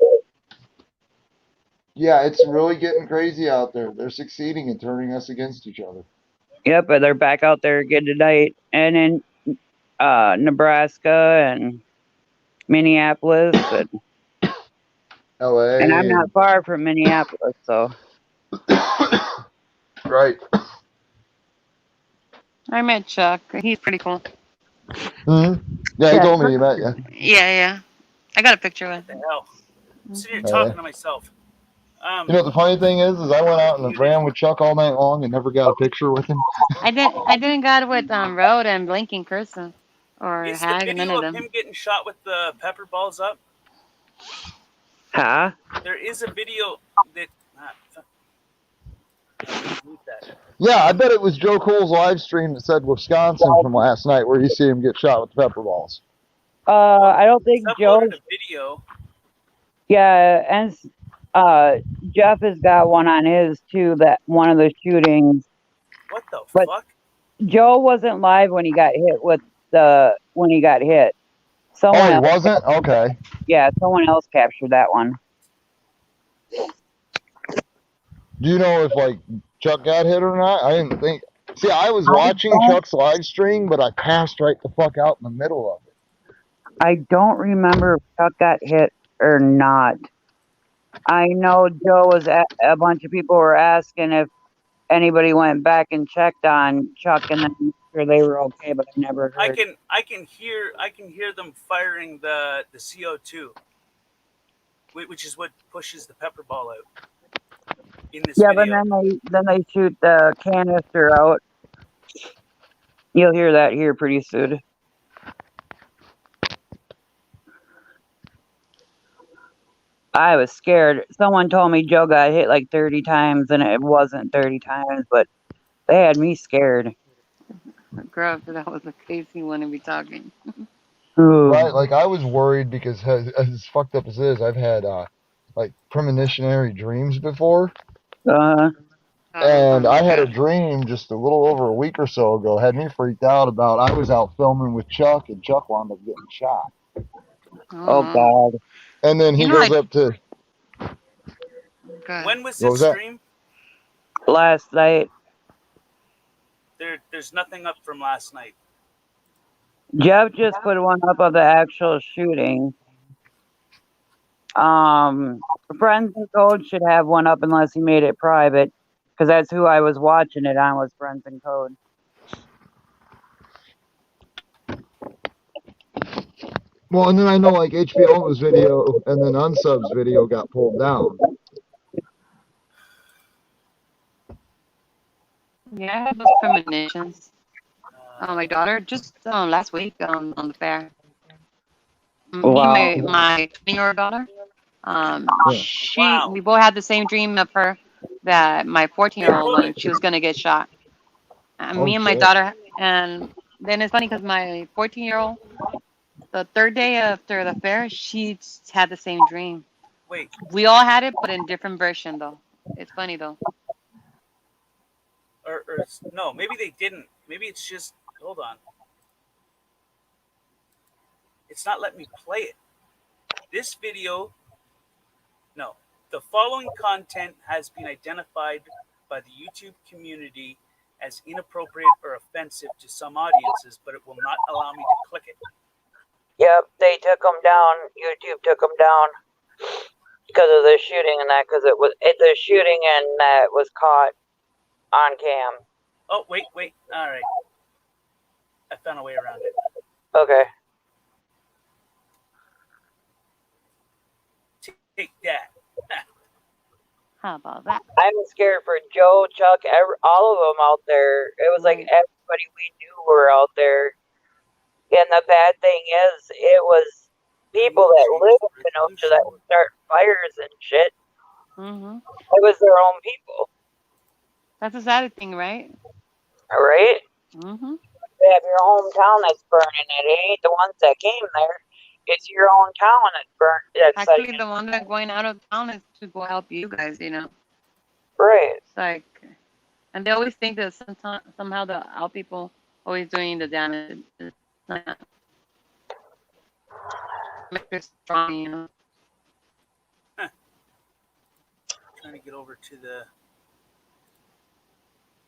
Yeah, it's really getting crazy out there. They're succeeding in turning us against each other. Yep, but they're back out there again tonight. And in Nebraska and Minneapolis. And, LA. and I'm not far from Minneapolis, so. Right. I met Chuck. He's pretty cool. Yeah, he told me you met you. Yeah. I got a picture with What him. the hell? I'm sitting here talking to myself. You know what the funny thing is I went out and ran with Chuck all night long and never got a picture with him. I didn't got with Road and Blinking Cursa or Is the Hag, none video of of them. him getting shot with the pepper balls up? Huh? There is a video that. Yeah, I bet it was Joe Cole's live stream that said Wisconsin from last night where you see him get shot with the pepper balls. I don't think Joe. Uploaded a video. Yeah, and Jeff has got one on his too. That one of the shootings. What the But fuck? Joe wasn't live when he got hit with when he got hit. Someone he else, wasn't? Okay. Yeah, someone else captured that one. Do you know if like Chuck got hit or not? I didn't think. See, I was watching Chuck's live stream, but I passed right the fuck out in the middle of it. I don't remember if Chuck got hit or not. I know Joe was a bunch of people were asking if anybody went back and checked on Chuck and then made sure they were okay, but I never heard. I can hear them firing the CO2, which is what pushes the pepper ball out. In this Yeah, video. but then they shoot the canister out. You'll hear that here pretty soon. I was scared. Someone told me Joe got hit like 30 times, and it wasn't 30 times, but they had me scared. Girl, if that was the case, he wouldn't be talking. Right, like I was worried because as fucked up as it is, I've had like premonitionary dreams before. And I had a dream just a little over a week or so ago, had me freaked out about I was out filming with Chuck and Chuck wound up getting shot. Oh God. And then he goes up to When was What this was that? stream? Last night. There's nothing up from last night. Jeff just put one up of the actual shooting. Friends and Code should have one up unless he made it private, because that's who I was watching it on, was Friends and Code. well, and then I know like HBO's video and then Unsub's video got pulled down. Yeah, I had those premonitions. My daughter just last week on the fair. Wow. Me and my 20-year-old daughter. We both had the same dream of her that my 14-year-old she was gonna get shot. Me and my daughter, and then it's funny because my 14-year-old, the third day after the fair, she had the same dream. Wait. We all had it, but in different version though. It's funny though. Or no, maybe they didn't. Maybe it's just hold on. It's not letting me play it. This video, no. The following content has been identified by the YouTube community as inappropriate or offensive to some audiences, but it will not allow me to click it. Yep, they took them down. YouTube took them down because of the shooting and that, because the shooting and that was caught on cam. Oh, wait. All right. I found a way around it. Okay. Take that. How about that? I'm scared for Joe, Chuck, all of them out there. It was like everybody we knew were out there. And the bad thing is, it was people that live in Kenosha that would start fires and shit. Mm-hmm. It was their own people. That's a sad thing, right? Right? Mm-hmm. have your hometown that's burning it. It ain't the ones that came there. It's your own town that's burnt. That's like, Actually, the one that's going out of town is to go help you guys. You know, right. it's like, and they always think that somehow the out people always doing the damage. It's not. Make it strong, you know. Trying to get over to the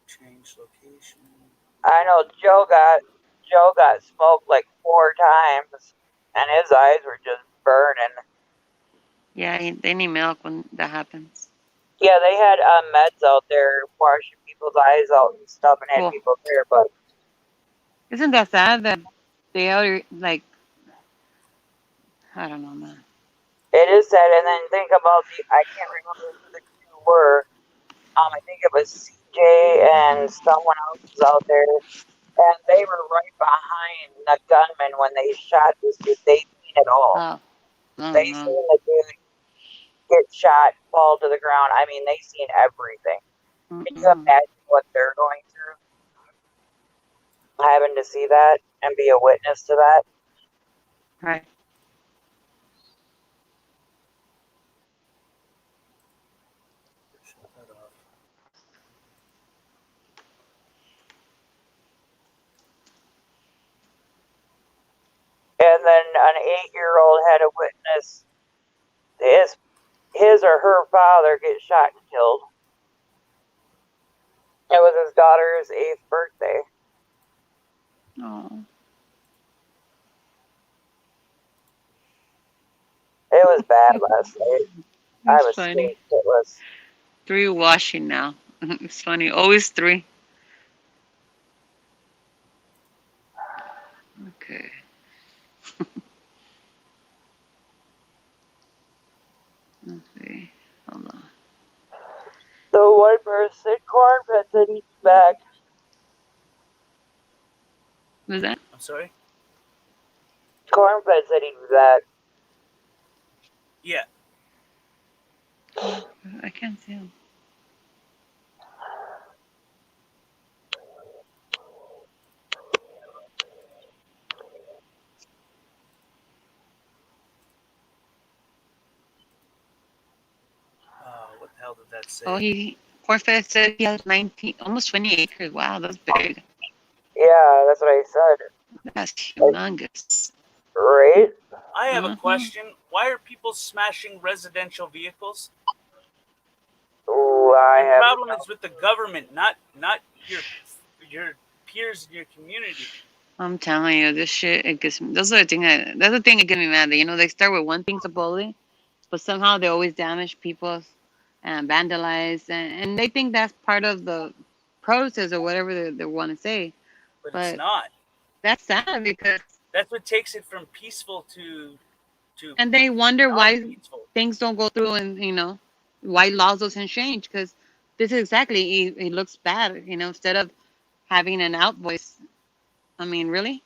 change location. I know Joe got smoked like 4 times, and his eyes were just burning. Yeah, they need milk when that happens. Yeah, they had meds out there washing people's eyes out and stuff, and had Cool. people there. But Isn't that sad that they are like, I don't know, man. it is sad. And then think about I can't remember who the 2 were. I think it was CJ and someone else was out there, and they were right behind the gunman when they shot this dude. They seen it all. Oh, They seen the dude get shot, fall to the ground. I mean, they seen everything. Can you imagine what they're going through? Having to see that and be a witness to that. Right. And then an 8-year-old had a witness his or her father get shot and killed. It was his daughter's 8th birthday. Oh. It was bad last night. I was funny. shitless. 3 washing now. It's funny. Always 3. Okay. Let's see. Hold on. The one person, Cornbread, said he's back. Was that? I'm sorry? Cornbread said he's back. Yeah. I can't see him. What the hell did that say? Oh, Cornfed said he has 19, almost 20 acres. Wow, that's big. Yeah, that's what I said. That's humongous. Right? I have a question. Why are people smashing residential vehicles? Ooh, The problem is with the government, not your peers in your community. I'm telling you, this shit, it gets me. That's the thing that gets me mad. You know, they start with one thing supposedly, but somehow they always damage people and vandalize, and they think that's part of the process or whatever they want to say. But it's not. That's sad because That's what takes it from peaceful to and they wonder why non-peaceful. things don't go through, and you know why laws doesn't change, because this is exactly it looks bad. You know, instead of having an out voice. I mean, really?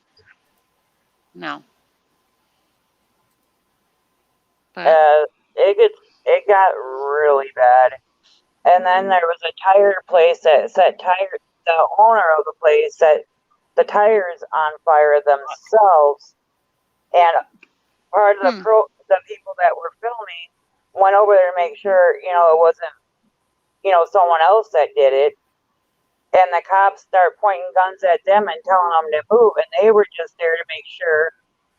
No. But it got really bad. And then there was a tire place that set tires. The owner of the place set the tires on fire themselves, and part of the people that were filming went over there to make sure it wasn't someone else that did it. And the cops start pointing guns at them and telling them to move, and they were just there to make sure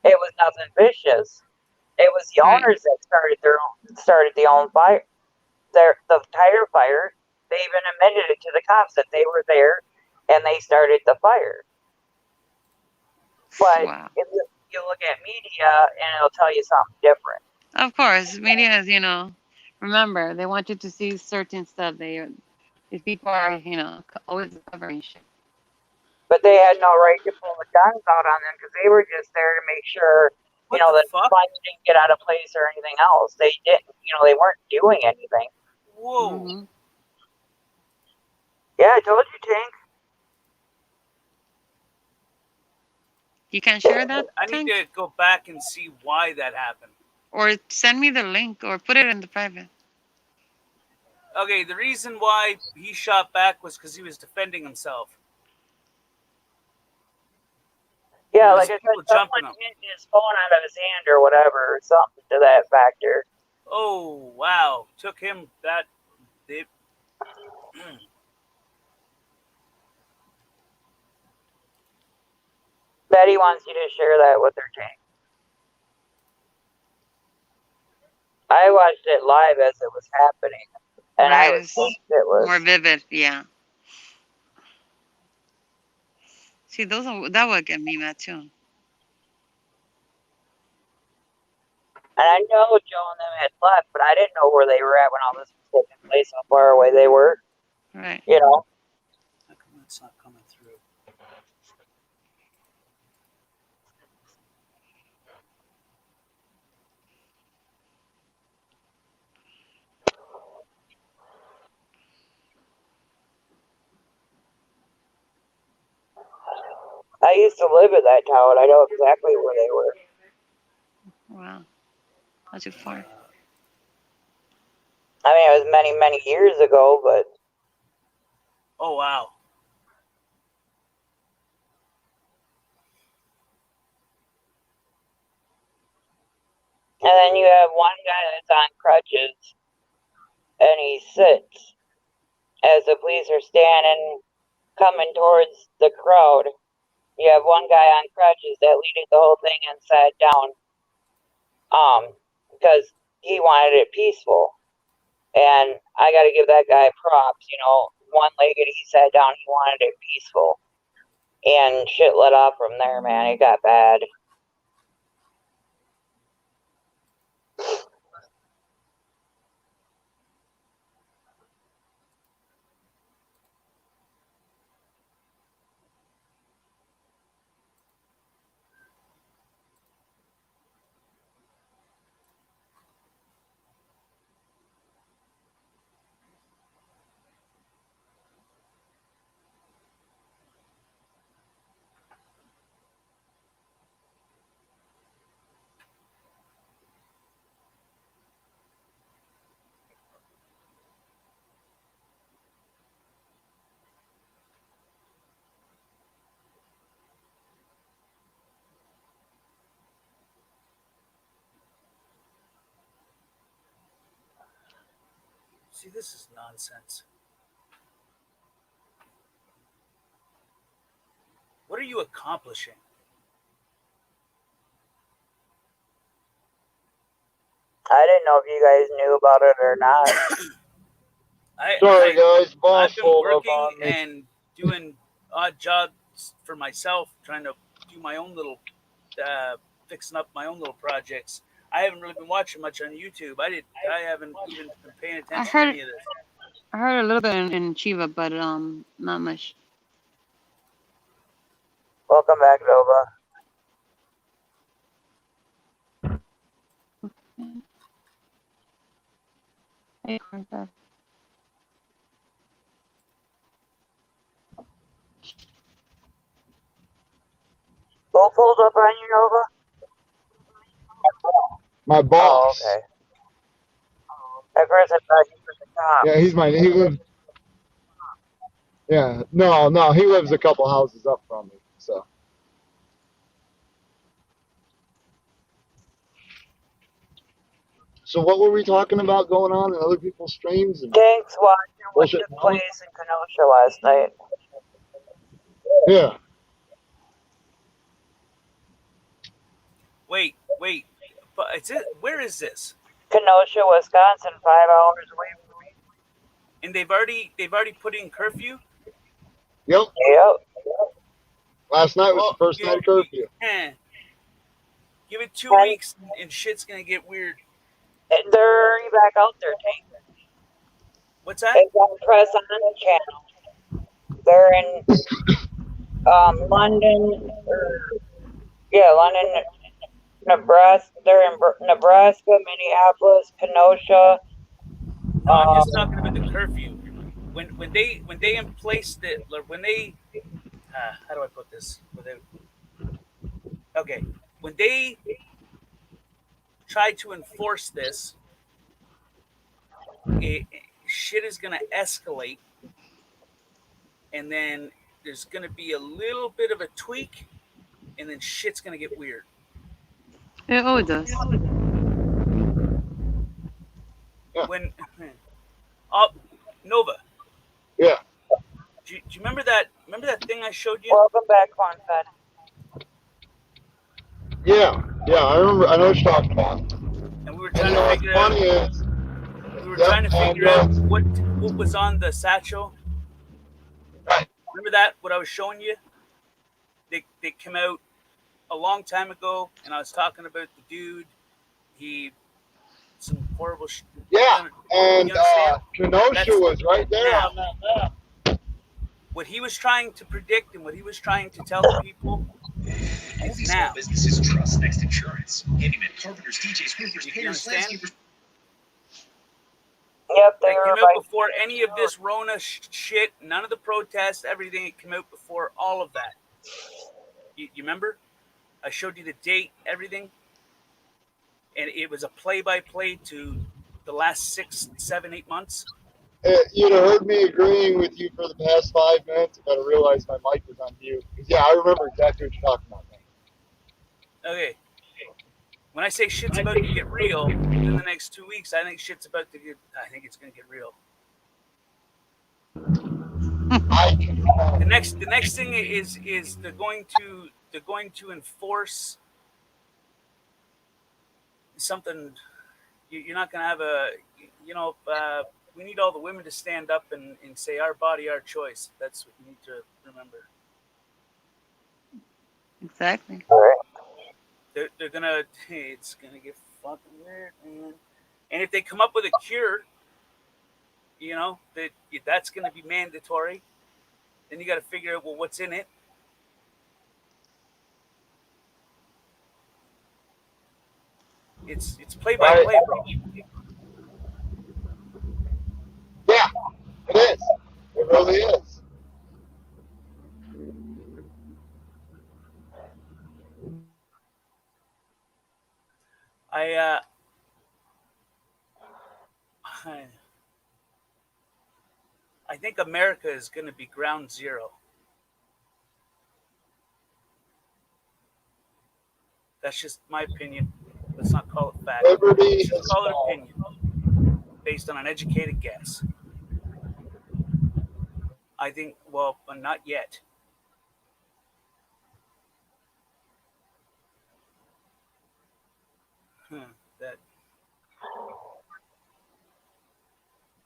it was nothing vicious. It was the owners that started the own fire, the tire fire. They even admitted it to the cops that they were there and they started the fire. But if you look at media, and it'll tell you something different. of course, media is, remember, they want you to see certain stuff. These people are, always covering shit. But they had no right to pull the guns out on them because they were just there to make sure, the fires didn't get out of place or anything else. They didn't, they weren't doing anything. Whoa. Mm-hmm. Yeah, I told you, Tank. You can share that? I need to go back and see why that happened. Or send me the link or put it in the private. Okay, the reason why he shot back was because he was defending himself. Yeah, There's like I said, people someone jumping him. hit his phone out of his hand or whatever, or something to that factor. Oh wow, took him that. They, Betty wants you to share that with her, Tank. I watched it live as it was happening, and I Right, was it's pissed it was. more vivid. Yeah. See, that would get me mad too. And I know Joe and them had left, but I didn't know where they were at when all this was taking place, how far away they were. Right. You know. how come it's not coming through? I used to live in that town. I know exactly where they were. Wow. Not too far. I mean, it was many, many years ago, but Oh wow. and then you have one guy that's on crutches, and he sits as the police are standing, coming towards the crowd. You have one guy on crutches that leaded the whole thing and sat down, because he wanted it peaceful. And I got to give that guy props. You know, one-legged, he sat down, he wanted it peaceful. And shit let off from there, man. It got bad. See, this is nonsense. What are you accomplishing? I didn't know if you guys knew about it or not. Sorry, guys. Boss I've been pulled up working on me. and doing odd jobs for myself, trying to do my own little, fixing up my own little projects. I haven't really been watching much on YouTube. I haven't even been paying attention to heard- any of this. I heard a little bit in Chiva, but not much. Welcome back, Nova. Hey, Martha. Who pulled up on you, Nova? My boss. Oh, okay. At first I thought you were the cop. Yeah, he lives. Yeah, no, he lives a couple houses up from me. So. So what were we talking about going on in other people's streams? And Tanks watching what bullshit took place in Kenosha last night. Yeah. Wait, but where is this? Kenosha, Wisconsin, 5 hours away from me. And they've already put in curfew. Yep. Yep. Last night was the first night of curfew. Give it 2 weeks and shit's gonna get weird. They're already back out there, Tank. What's that? It's on Press On channel. They're in London, London, Nebraska. They're in Nebraska, Minneapolis, Kenosha. No, I'm just talking about the curfew. When they emplaced it, when they how do I put this? Okay, when they tried to enforce this, shit is gonna escalate, and then there's gonna be a little bit of a tweak, and then shit's gonna get weird. It always does. When oh, Nova. Yeah. Do you remember that? Remember that thing I showed you? Welcome back, Cornfed. Yeah, I remember. I know what you're talking about. And we were And trying you know to what's figure out. funny is, We were Yep, trying to and, figure out what was on the satchel. Right. Remember that? What I was showing you? They came out a long time ago, and I was talking about the dude. He some horrible. yeah, and you understand? Kenosha That's- was right there now. on that map. What he was trying to predict and what he was trying to tell the people is now. Businesses trust Next Insurance. Handyman, carpenters, DJs, roofers, You painters, understand? landscapers. Yep, They they were came out like, before any of this Rona shit, none of the protests, everything. It came out before all of that. You remember? I showed you the date, everything. And it was a play-by-play to the last 6, 7, 8 months. You'd have heard me agreeing with you for the past 5 minutes if I'd have realized my mic was on mute. 'Cause, yeah, I remember exactly what you're talking about. Okay. When I say shit's about to get real in the next 2 weeks, I think it's going to get real. The next thing is they're going to enforce something. You're not going to have we need all the women to stand up and say our body, our choice. That's what you need to remember. Exactly. They're gonna. It's gonna get fucking weird, man. And if they come up with a cure, that's gonna be mandatory. Then you got to figure out what's in it. It's play by play, bro. Yeah, it is. It really is. I think America is going to be ground zero. That's just my opinion. Let's not call it fact. Liberty Let's just is call it small. opinion, based on an educated guess. I think, well, but not yet. That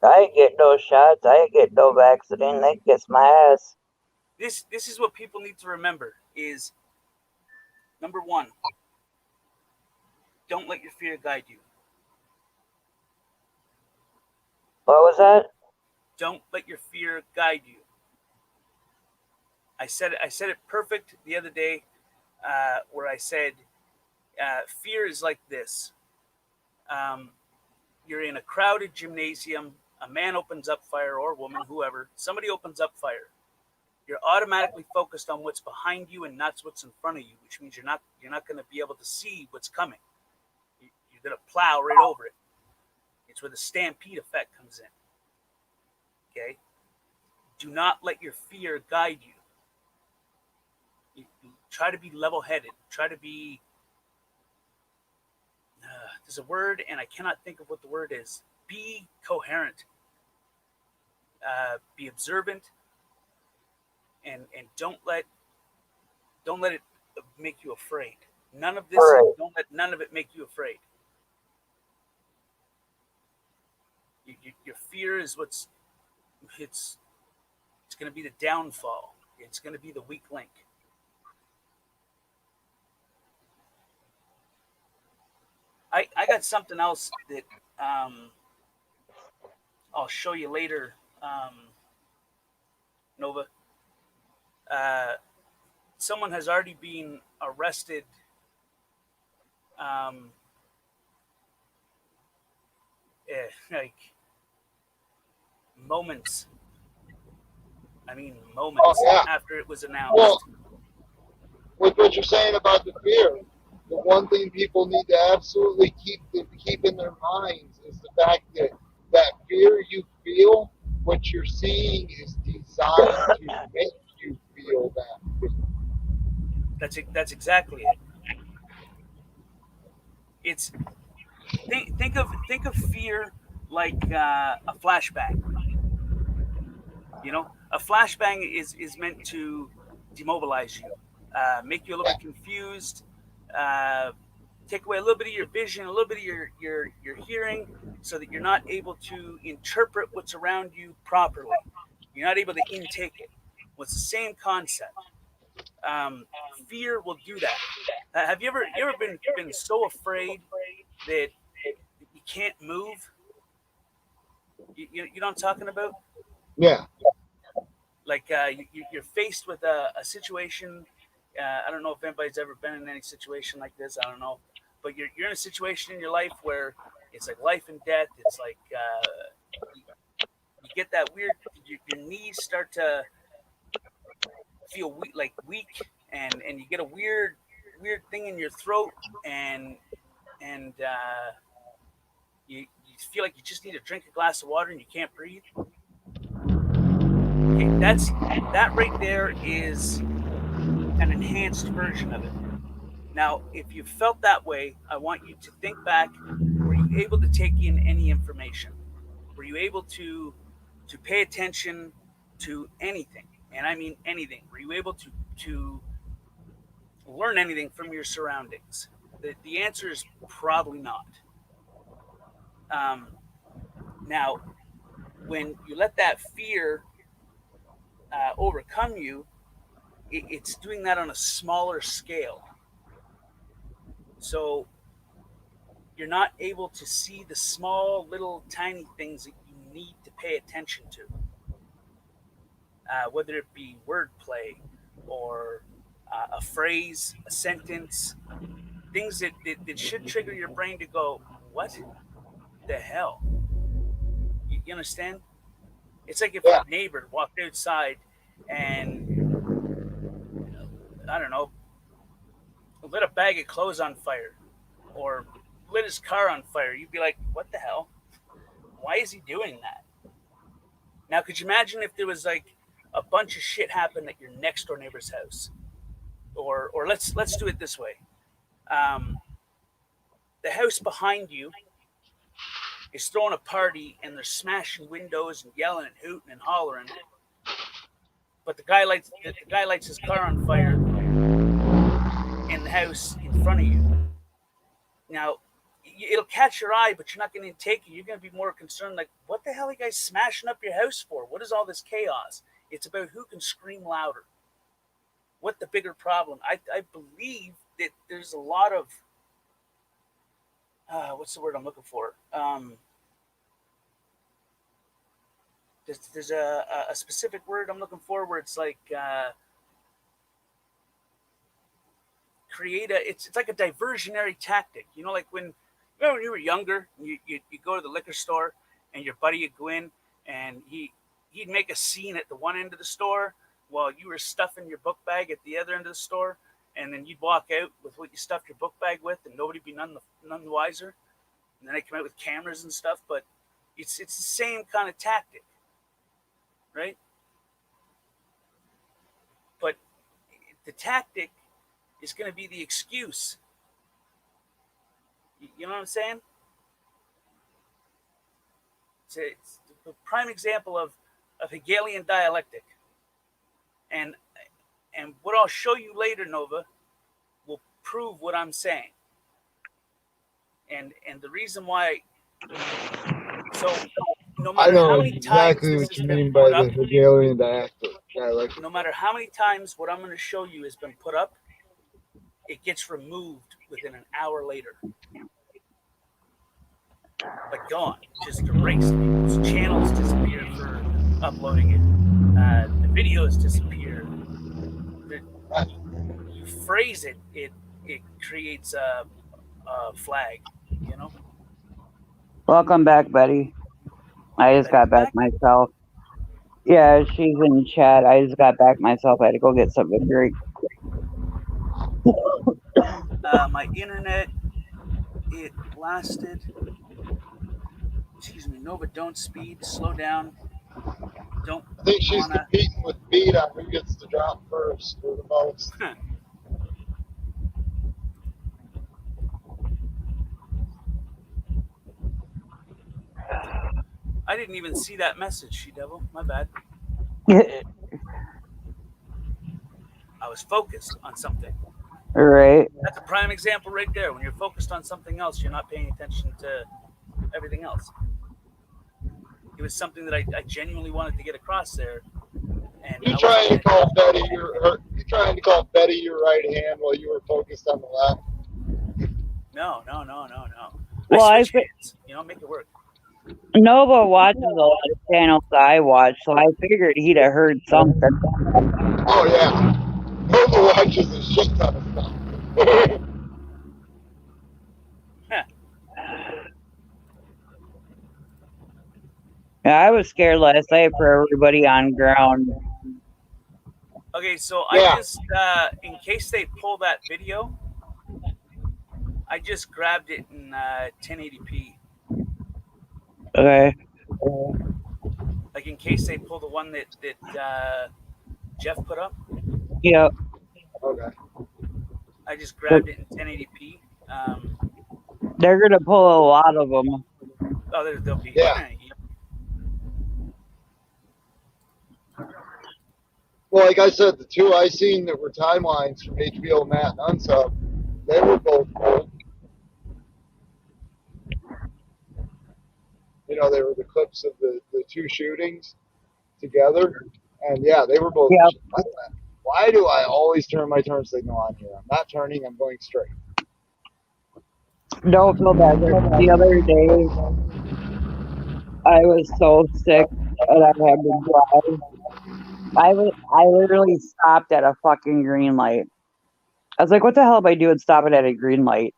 I ain't get no shots. I ain't get no vaccine. They kiss my ass. this is what people need to remember is, number one, don't let your fear guide you. What was that? Don't let your fear guide you. I said it perfect the other day, where I said, fear is like this. You're in a crowded gymnasium. A man opens up fire, or a woman, whoever. Somebody opens up fire. You're automatically focused on what's behind you and not what's in front of you, which means you're not going to be able to see what's coming. You're going to plow right over it. It's where the stampede effect comes in. Okay? Do not let your fear guide you. You try to be level-headed. Try to be... there's a word, and I cannot think of what the word is. Be coherent. Be observant. And don't let it make you afraid. None of this. Right. Don't let none of it make you afraid. Your fear is what's. It's going to be the downfall. It's going to be the weak link. I got something else that I'll show you later, Nova. Someone has already been arrested like moments after it was announced. Well, with what you're saying about the fear, the one thing people need to absolutely keep in their minds is the fact that that fear you feel, what you're seeing is designed to make you feel that fear. That's exactly it. It's think of fear like a flashbang. You know, a flashbang is meant to demobilize you, make you a little bit confused, take away a little bit of your vision, a little bit of your hearing, so that you're not able to interpret what's around you properly. You're not able to intake it. Well, it's the same concept. Fear will do that. Have you ever been so afraid that you can't move? You know what I'm talking about? Yeah. Like you're faced with a situation. I don't know if anybody's ever been in any situation like this. I don't know, but you're in a situation in your life where it's like life and death. It's like you get that weird. Your knees start to feel weak, and you get a weird thing in your throat, and you feel like you just need to drink a glass of water and you can't breathe. Okay, that right there is an enhanced version of it. Now, if you felt that way, I want you to think back. Were you able to take in any information? Were you able to pay attention to anything? And I mean anything. Were you able to learn anything from your surroundings? The answer is probably not. Now, when you let that fear overcome you, it's doing that on a smaller scale. So you're not able to see the small, little, tiny things that you need to pay attention to, whether it be wordplay or a phrase, a sentence, things that should trigger your brain to go, what the hell? You understand? It's like if a neighbor walked outside and, I don't know, lit a bag of clothes on fire or lit his car on fire. You'd be like, what the hell? Why is he doing that? Now, could you imagine if there was like a bunch of shit happened at your next door neighbor's house? Or let's do it this way. The house behind you is throwing a party and they're smashing windows and yelling and hooting and hollering. But the guy lights his car on fire in the house in front of you. Now, it'll catch your eye, but you're not going to take it. You're going to be more concerned, like, what the hell are you guys smashing up your house for? What is all this chaos? It's about who can scream louder. What the bigger problem? I believe that there's a lot of what's the word I'm looking for? There's a specific word I'm looking for where it's like it's like a diversionary tactic. You know, like when you were younger, you go to the liquor store and your buddy would go in and he'd make a scene at the one end of the store while you were stuffing your book bag at the other end of the store, and then you'd walk out with what you stuffed your book bag with, and nobody'd be none the wiser. And then they come out with cameras and stuff, but it's the same kind of tactic, right? But the tactic is going to be the excuse. You know what I'm saying? It's a prime example of Hegelian dialectic. And what I'll show you later, Nova, will prove what I'm saying. And the reason why, so no matter how many times this has been put up, Hegelian dialectic. no matter how many times what I'm going to show you has been put up, it gets removed within an hour later. Like gone, just erased. People's channels disappear for uploading it. The videos disappear. You phrase it, it creates a flag, you know? Welcome back, Betty. I just got back myself. Yeah, she's in chat. I just got back myself. I had to go get something to drink. My internet, it lasted. Excuse me, Nova, don't speed, slow down. Don't. I think she's competing with Beat on who gets the drop first or the most. I didn't even see that message, She Devil. My bad. I was focused on something. Right. That's a prime example right there. When you're focused on something else, you're not paying attention to everything else. It was something that I genuinely wanted to get across there. And You trying to call Betty your right hand while you were focused on the left? No. Well, I I switch hands. Make it work. Nova watches a lot of channels I watch, so I figured he'd have heard something. Oh yeah, Nova watches a shit ton of stuff. Yeah, I was scared last night for everybody on ground. Okay, so Yeah. I just, in case they pull that video, I just grabbed it in 1080p. Okay. Like in case they pull the one that Jeff put up, Yep. Okay. I just grabbed it in 1080p. They're gonna pull a lot of them. Oh, there'll be. Yeah. Well, like I said, the two I seen that were timelines from HBO Matt and Unsub, they were both cool. They were the clips of the two shootings together. And yeah, they were both. Yep. Why do I always turn my turn signal on here? I'm not turning, I'm going straight. Don't feel bad. The other day, I was so sick and I had to drive. I literally stopped at a fucking green light. I was like, what the hell am I doing stopping at a green light?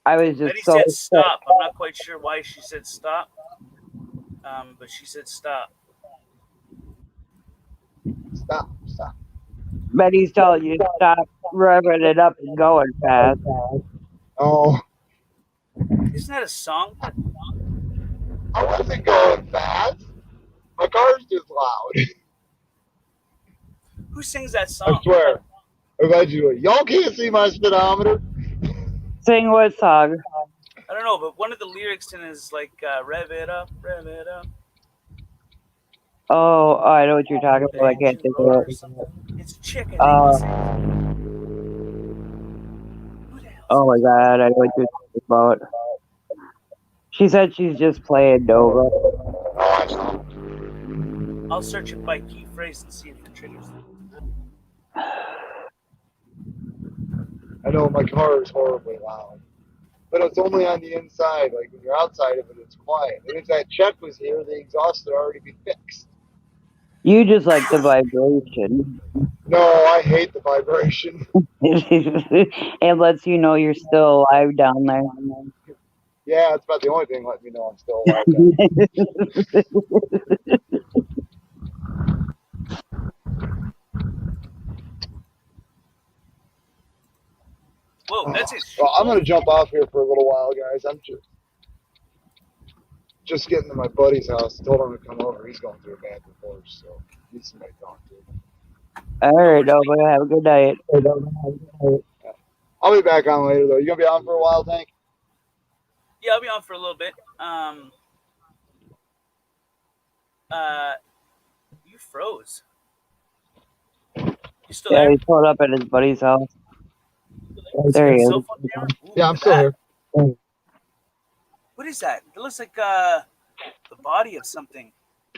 I was just Betty so said sick. stop. I'm not quite sure why she said stop, but she said stop. Stop. Betty's telling you to stop revving it up and going fast. Oh, Isn't that a song? I wasn't going fast. My car's just loud. Who sings that song? I swear. Allegedly. Y'all can't see my speedometer. Sing what song? I don't know, but one of the lyrics in is like rev it up, rev it up. Oh, I know what you're talking about. I can't think of Or it. something. It's a chick. I think. Oh my god, I know what you're talking about. She said she's just playing Nova. I'll search it by key phrase and see if it triggers it. I know my car is horribly loud. But it's only on the inside. Like when you're outside of it, it's quiet. And if that check was here, the exhaust would already be fixed. You just like the vibration. No, I hate the vibration. It lets you know you're still alive down there. Yeah, it's about the only thing letting me know I'm still alive. Whoa, that's it. Well, I'm going to jump off here for a little while, guys. I'm just getting to my buddy's house. I told him to come over. He's going through a bad divorce, so he needs somebody to talk to. Alright, Nova, have a good night. I'll be back on later, though. You going to be on for a while, Tank? Yeah, I'll be on for a little bit. You froze. You still Yeah, there? he pulled up at his buddy's house. There he is. Cell phone camera? Ooh, Yeah, I'm look still at here. that. What is that? It looks like the body of something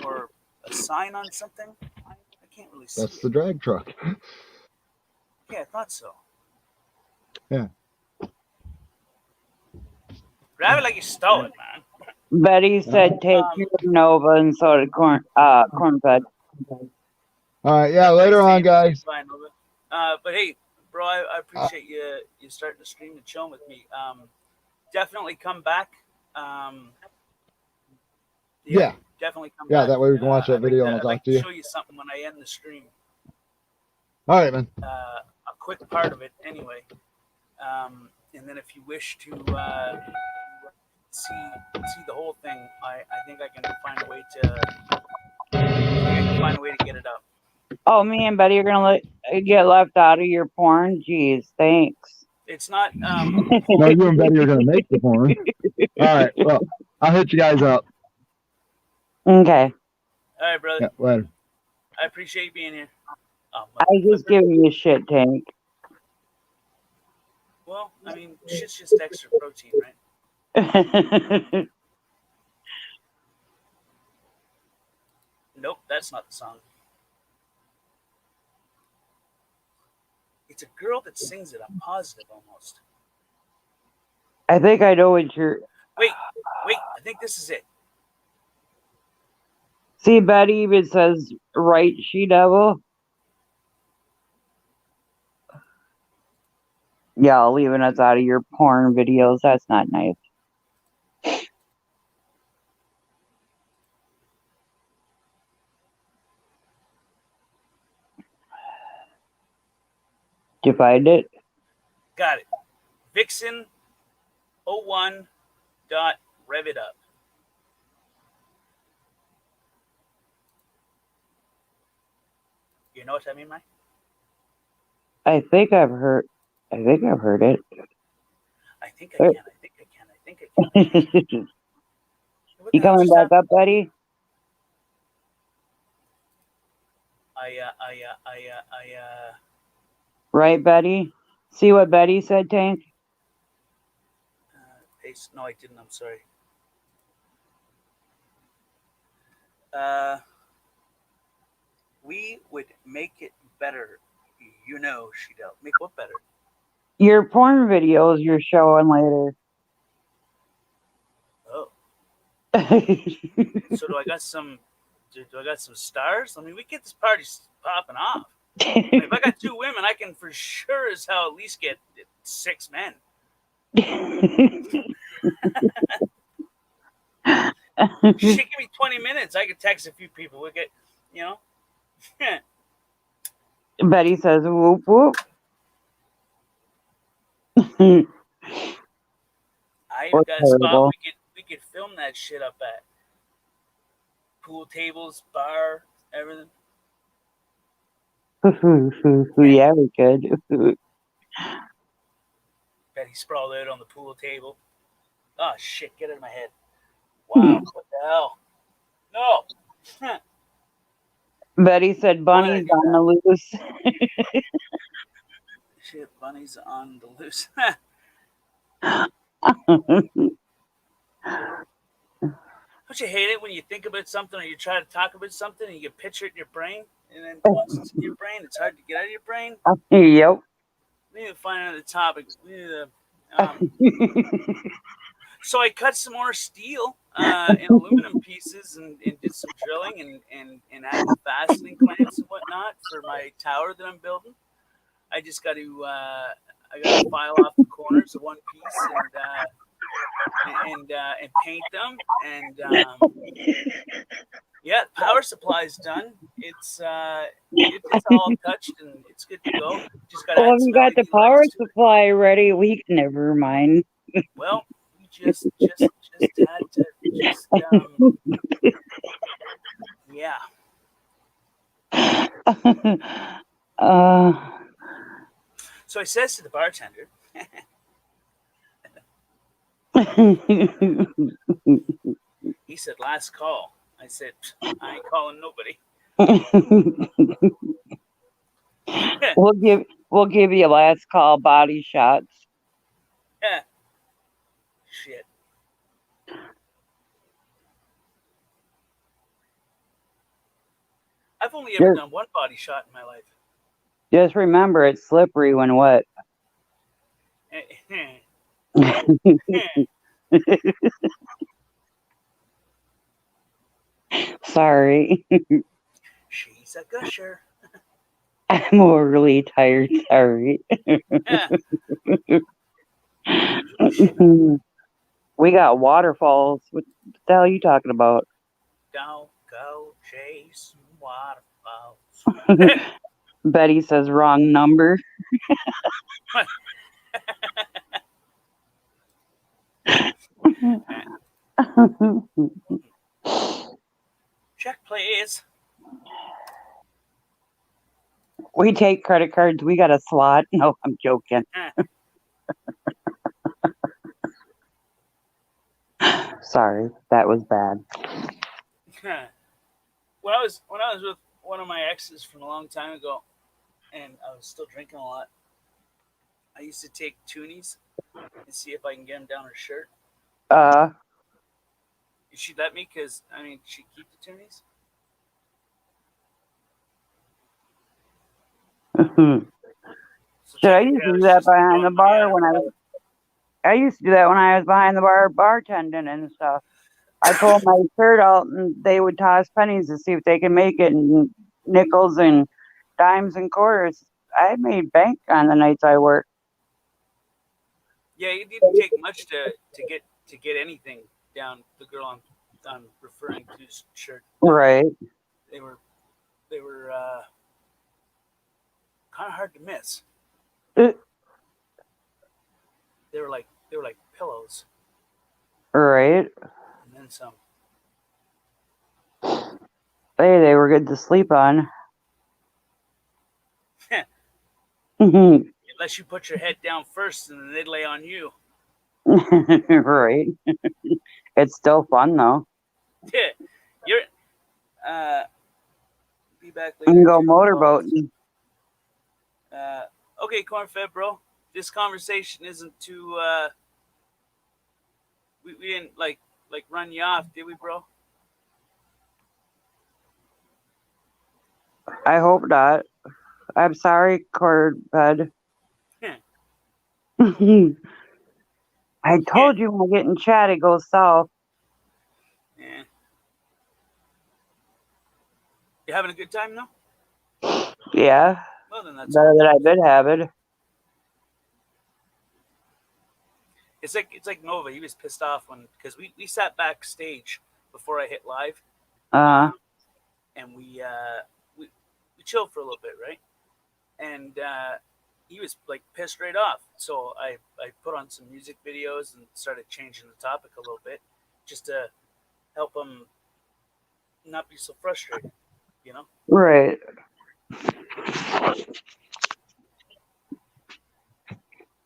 or a sign on something. I can't really see. That's the drag truck. Yeah, I thought so. Yeah. Grab it like you stole it, man. Betty said take care of Nova, and so did Cornfed. All right, yeah, later on, guys. Fine, but hey, bro, I appreciate you starting to stream and chill with me. Definitely come back. Yeah. Definitely come Yeah, back. that way we can watch that I'd like video and I'll I'd like talk to you. show you something when I end the stream. All right, man. A quick part of it, anyway. And then if you wish to see the whole thing, I think I can find a way to get it up. Oh, me and Betty are gonna get left out of your porn? Jeez, thanks. It's not. No, you and Betty are going to make the porn. All right, well, I'll hit you guys up. Okay. All right, brother. Yeah, later. I appreciate you being here. Oh, I just motherfucker. giving you shit, Tank. Well, I mean, shit's just extra protein, right? Nope, that's not the song. It's a girl that sings it. I'm positive almost. I think I know what you're. Wait, I think this is it. See, Betty even says, right, she devil. Yeah, leaving us out of your porn videos. That's not nice. Did you find it? Got it. Vixen 01 dot rev it up. You know what I mean, Mike? I think I've heard it. I think I can. What You the hell coming just back happened? up, Betty? Right, Betty? See what Betty said, Tank? Paste. No, I didn't. I'm sorry. We would make it better. You know, she don't. Make what better? Your porn videos you're showing later. Oh. So do I got some stars? I mean, we get this party popping off. I mean, if I got 2 women, I can for sure as hell at least get 6 men. Shit, give me 20 minutes. I could text a few people. We'll get, you know. Betty says, whoop, whoop. I even Or got a spot terrible. we could film that shit up at. Pool tables, bar, everything. Yeah, we could. Betty sprawled out on the pool table. Oh shit, get out of my head. Wow, what the hell? No. Betty said bunny's on the loose. Shit, bunny's on the loose. Don't you hate it when you think about something or you try to talk about something and you can picture it in your brain, and then once it's in your brain, it's hard to get out of your brain? Yep. We need to find another topic. We need to, so I cut some more steel in aluminum pieces and did some drilling and added fastening clamps and whatnot for my tower that I'm building. I just got to file off the corners of one piece and paint them, and yeah, power supply's done. It's all touched and it's good to go. Just got to Well, add if some you got the LED power lights to it. supply ready, we can never mind. Well, we just had to yeah. So I says to the bartender, he said, "Last call." I said, "I ain't calling nobody." We'll give you last call body shots. Yeah. Shit. I've only ever done one body shot in my life. Just remember, it's slippery when wet. Sorry. She's a gusher. I'm overly tired. Sorry. We got waterfalls. What the hell are you talking about? Don't go chasing waterfalls. Betty says wrong number. Check, please. We take credit cards. We got a slot. No, I'm joking. Sorry, that was bad. when I was with one of my exes from a long time ago, and I was still drinking a lot, I used to take toonies and see if I can get them down her shirt. Uh, She'd let me because she'd keep the toonies. So shit, I technically, used to I do was that just behind throwing the money at bar her. when I used to do that when I was behind the bar bartending and stuff. I pulled my shirt out and they would toss pennies to see if they could make it, and nickels and dimes and quarters. I made bank on the nights I worked. Yeah, it didn't take much to get anything down the girl I'm referring to's shirt. Right. They were kind of hard to miss. Uh, They were like pillows, Right. and then some. They were good to sleep on. Unless you put your head down first, and then they'd lay on you. Right. It's still fun though. You're be back You can later. go too. motorboating. Okay, corn-fed bro. This conversation isn't too. We didn't like run you off, did we, bro? I hope not. I'm sorry, Cornbed. I told you when I get in chat, it goes south. Yeah. You having a good time though? Yeah. Well, then that's Better than I've been having. It's like Nova. He was pissed off because we sat backstage before I hit live, and we chilled for a little bit, right? And he was like pissed right off. So I put on some music videos and started changing the topic a little bit, just to help him not be so frustrated, you know? Right.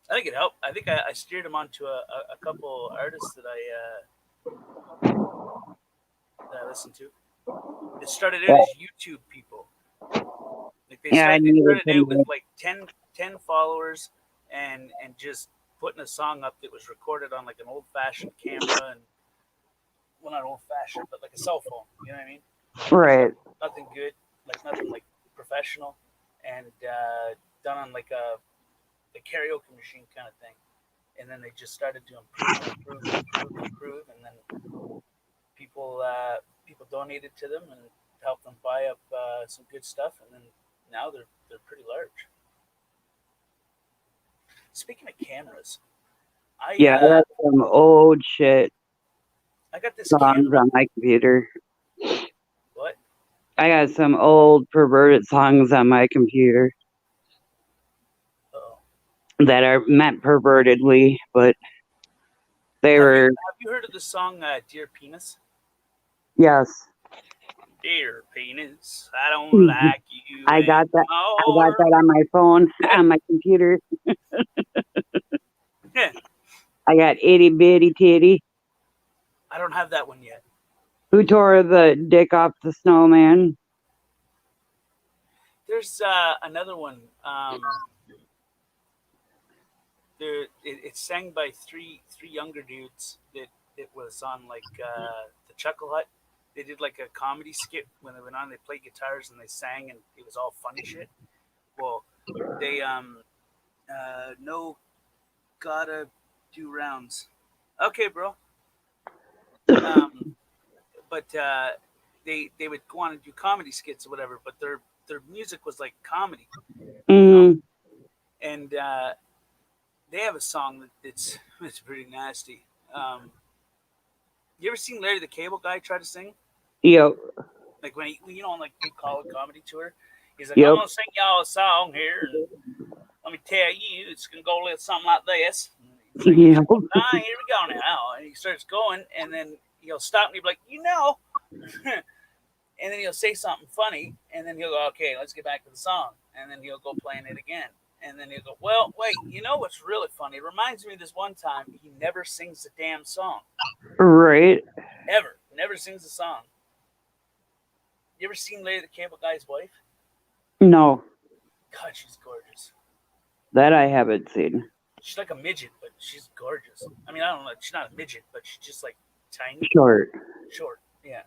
I think it helped. I think I steered him onto a couple artists that I listened to. It started out as YouTube people. Like they started out with like 10 followers and just putting a song up that was recorded on like an old fashioned camera, and well, not old fashioned, but like a cell phone. You know what I mean? Right. Nothing good, like nothing like professional, and done on like a karaoke machine kind of thing. And then they just started to improve, and then people donated to them and helped them buy up some good stuff, and then now they're pretty large. Speaking of cameras, I that's some old shit. I got this songs camera. on my computer. What? I got some old perverted songs on my computer. That are meant pervertedly, but they were. Have you heard of the song "Dear Penis"? Yes. Dear penis, I don't like you. I got that. anymore. I got that on my phone, on my computer. I got itty bitty titty. I don't have that one yet. Who tore the dick off the snowman? There's another one. It's sang by three younger dudes. It was on like the Chuckle Hut. They did like a comedy skit when they went on. They played guitars and they sang, and it was all funny shit. Well, they no gotta do rounds. Okay, bro. But they would go on and do comedy skits or whatever. But their music was like comedy. Mm-hmm. And they have a song it's pretty nasty. You ever seen Larry the Cable Guy try to sing? Yep. Like when he, on like big college comedy tour, he's like, Yep. I'm gonna sing y'all a song here. And let me tell you, it's gonna go a little something like this. Like, Yeah. here we go now. And he starts going, and then he'll stop and he'll be like, and then he'll say something funny, and then he'll go, okay, let's get back to the song, and then he'll go playing it again. And then he'll go, well, wait, you know what's really funny? It reminds me of this one time he never sings the damn song. Right. Ever. Never sings the song. You ever seen Larry the Cable Guy's wife? No, God, she's gorgeous. that I haven't seen. She's like a midget, but she's gorgeous. I mean, I don't know. She's not a midget, but she's just like tiny, Short. short. Yeah.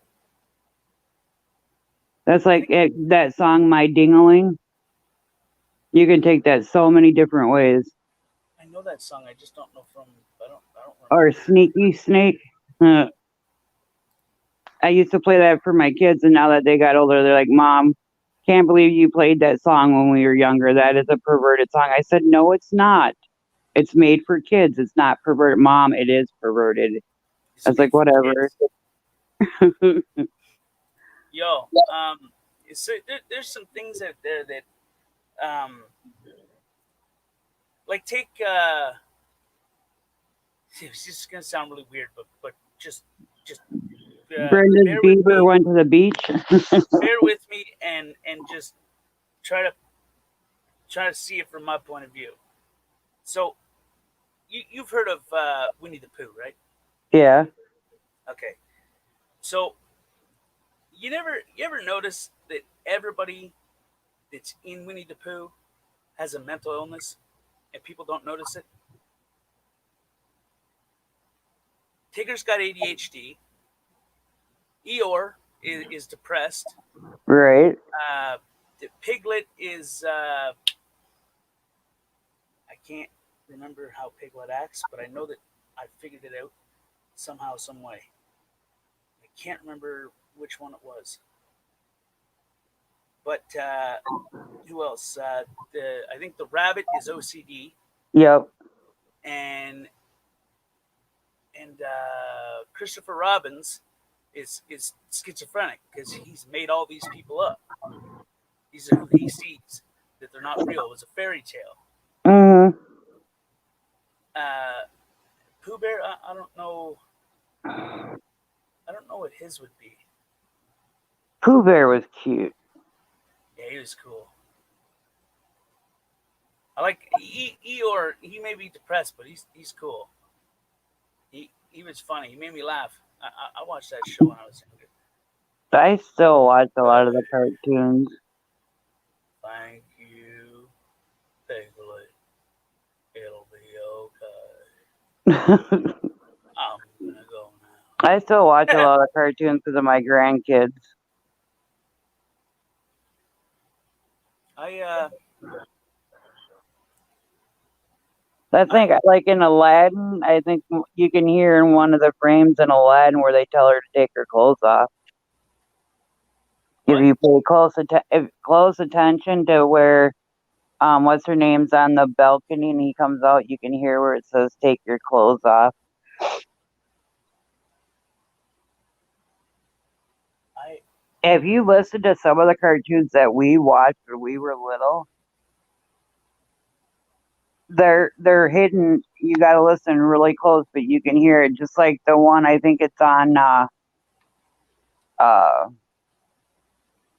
That's like that song, My Dingaling. You can take that so many different ways. I know that song. I just don't know from. I don't remember. Or Sneaky Snake. I used to play that for my kids, and now that they got older, they're like, Mom, can't believe you played that song when we were younger. That is a perverted song. I said, no, it's not. It's made for kids. It's not perverted. Mom, it is perverted. I was like, whatever. Yo, so there's some things out there that, like take, it's just gonna sound really weird, but just Brendan bear with Bieber me. went to the beach. Bear with me and just try to see it from my point of view. So, you've heard of Winnie the Pooh, right? Yeah. Okay. So, you ever notice that everybody that's in Winnie the Pooh has a mental illness, and people don't notice it? Tigger's got ADHD. Eeyore is depressed. Right. The Piglet is I can't remember how Piglet acts, but I know that I figured it out somehow, some way. I can't remember which one it was. But who else? I think the rabbit is OCD, Yep. and Christopher Robbins is schizophrenic because he's made all these people up. These are who he sees, that they're not real. It was a fairy tale. Mm-hmm. Pooh Bear, I don't know. I don't know what his would be. Pooh Bear was cute. Yeah, he was cool. I like Eeyore. He may be depressed, but he's cool. He was funny. He made me laugh. I watched that show when I was younger. I still watch a lot of the cartoons. Thank you, Piglet. It'll be okay. I'm gonna go now. I still watch a lot of cartoons because of my grandkids. I think, like in Aladdin, I think you can hear in one of the frames in Aladdin where they tell her to take her clothes off. If you pay close attention to where, what's her name's on the balcony and he comes out, you can hear where it says "take your clothes off." Have you listened to some of the cartoons that we watched when we were little? They're hidden. You got to listen really close, but you can hear it. Just like the one, I think it's on.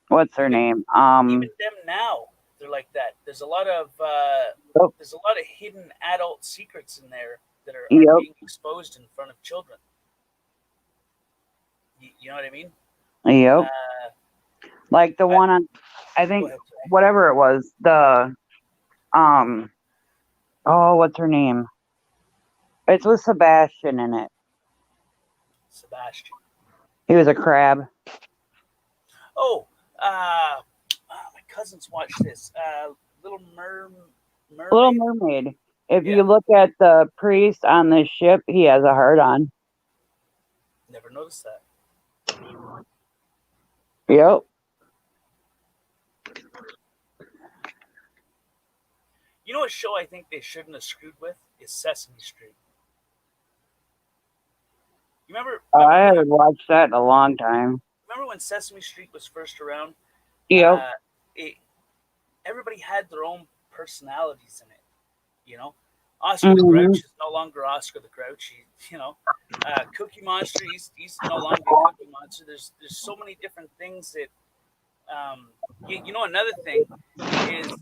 What's her name? Even them now, they're like that. There's a lot of hidden adult secrets in there that are being exposed in front of children. You know what I mean? Yep. Like the one on, I think, whatever it was, the, oh, what's her name? It's with Sebastian in it. Sebastian. He was a crab. Oh, my cousins watched this. Little Mermaid. Little Mermaid. If you look at the priest on the ship, he has a heart on. Never noticed that. Yep. You know what show I think they shouldn't have screwed with is Sesame Street. You remember I haven't watched that in a long time. Remember when Sesame Street was first around? Yep. Everybody had their own personalities in it. You know, Oscar the Grouch is no longer Oscar the Grouch. Cookie Monster, he's no longer Cookie Monster. There's so many different things that. Another thing is,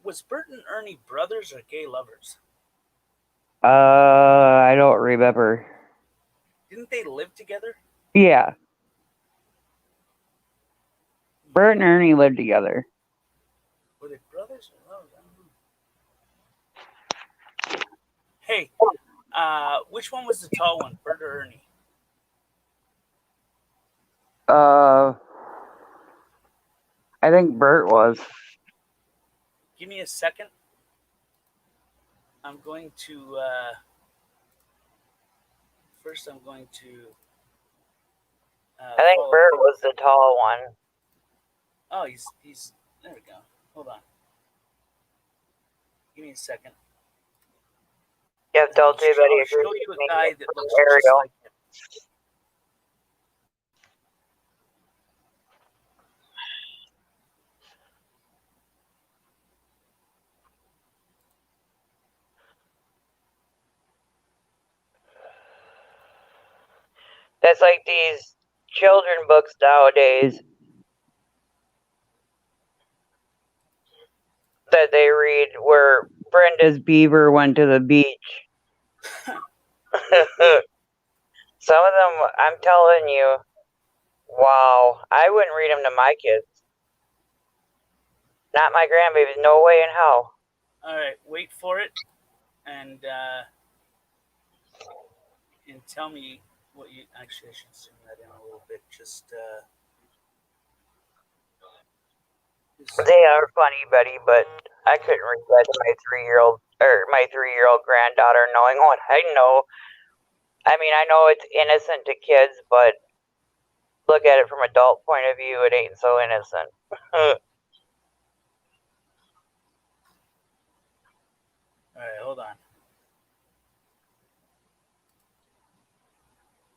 was Bert and Ernie brothers or gay lovers? I don't remember. Didn't they live together? Yeah. Bert and Ernie lived together. Were they brothers? Or I don't know. Hey, which one was the tall one, Bert or Ernie? I think Bert was. Give me a second. I'm going to first. I'm going to. I think follow- Bert was the tall one. Oh, he's there. We go. Hold on. Give me a second. Yep, tell Jay Betty I'll show you a guy that looks just Ariel. like him. That's like these children books nowadays that they read where Brenda's beaver went to the beach. Some of them, I'm telling you, wow, I wouldn't read them to my kids. Not my grandbabies, no way in hell. All right, wait for it, and tell me what you actually. I should zoom that in a little bit. Just They are funny, Betty, but I couldn't read that to my 3-year-old granddaughter, knowing what I know. I mean, I know it's innocent to kids, but look at it from adult point of view, it ain't so innocent. all right, hold on.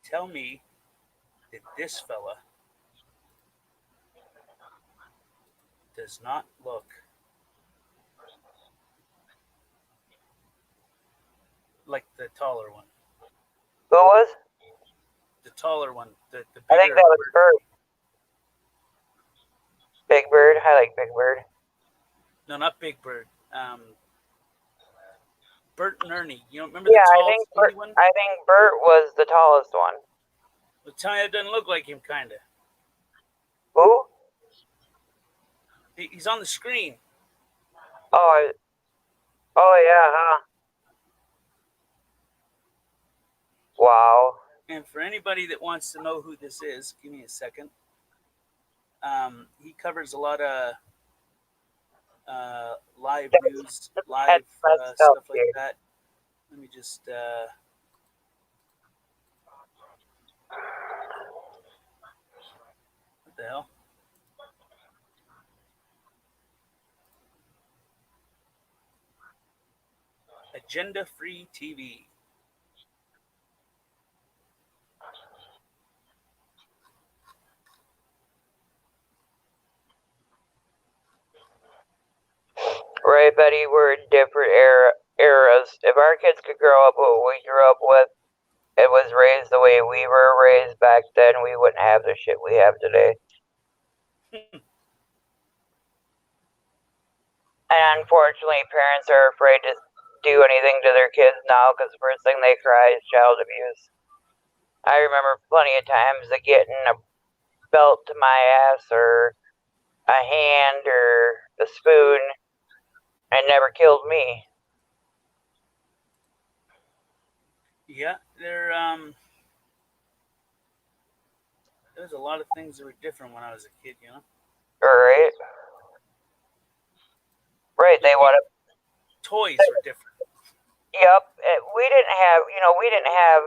Tell me that this fella does not look like the taller one. Who was? The taller one. The bigger I think that was bird. Big Bird. I like Big Bird. No, not Big Bird. Bert and Ernie. You don't remember Yeah, the tall skinny one? I think Bert was the tallest one. Well, tell me it doesn't look like him, kind of. Who? He's on the screen. Oh yeah, huh? Wow. And for anybody that wants to know who this is, give me a second. He covers a lot of live news, live stuff like that. Let me just. What the hell? Agenda Free TV. Right, Betty, we're in different eras. If our kids could grow up what we grew up with, it was raised the way we were raised back then, we wouldn't have the shit we have today. And unfortunately, parents are afraid to do anything to their kids now because the first thing they cry is child abuse. I remember plenty of times of getting a belt to my ass or a hand or a spoon and never killed me. Yeah, there's a lot of things that were different when I was a kid, you know? Right. Right, they want to. Toys were different. Yep, we didn't have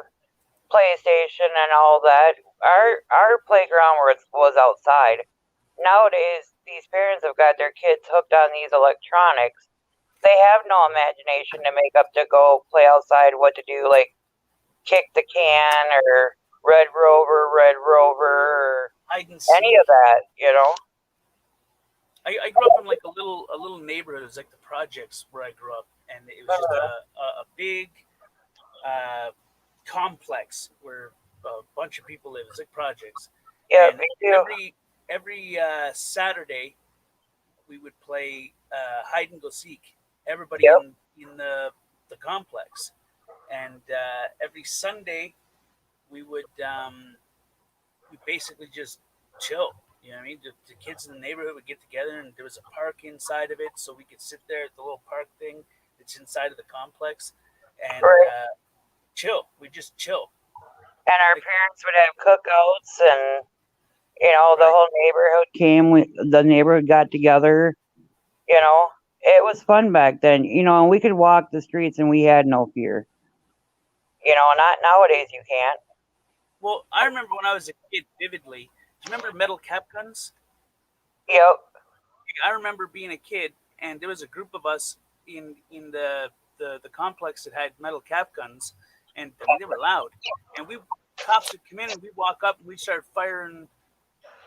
PlayStation and all that. Our playground was outside. Nowadays, these parents have got their kids hooked on these electronics. They have no imagination to make up to go play outside, what to do, like kick the can or Red Rover, or Hide and seek. any of that, you know. I grew up in like a little neighborhood. It was like the projects where I grew up, and it was just a big complex where a bunch of people live. It's like projects. Yeah, and me too. Every Saturday, we would play hide and go seek. Everybody in the complex, and every Sunday we would we basically just chill. You know what I mean? The kids in the neighborhood would get together, and there was a park inside of it, so we could sit there at the little park thing that's inside of the complex and Right. chill. We just chill. And our parents would have cookouts, and you know, the whole neighborhood came. The neighborhood got together. You know, it was fun back then. You know, and we could walk the streets, and we had no fear. You know, not nowadays. You can't. Well, I remember when I was a kid vividly. Do you remember metal cap guns? Yep. I remember being a kid, and there was a group of us in the complex that had metal cap guns, and I mean, they were loud. And cops would come in, and we'd walk up, and we'd start firing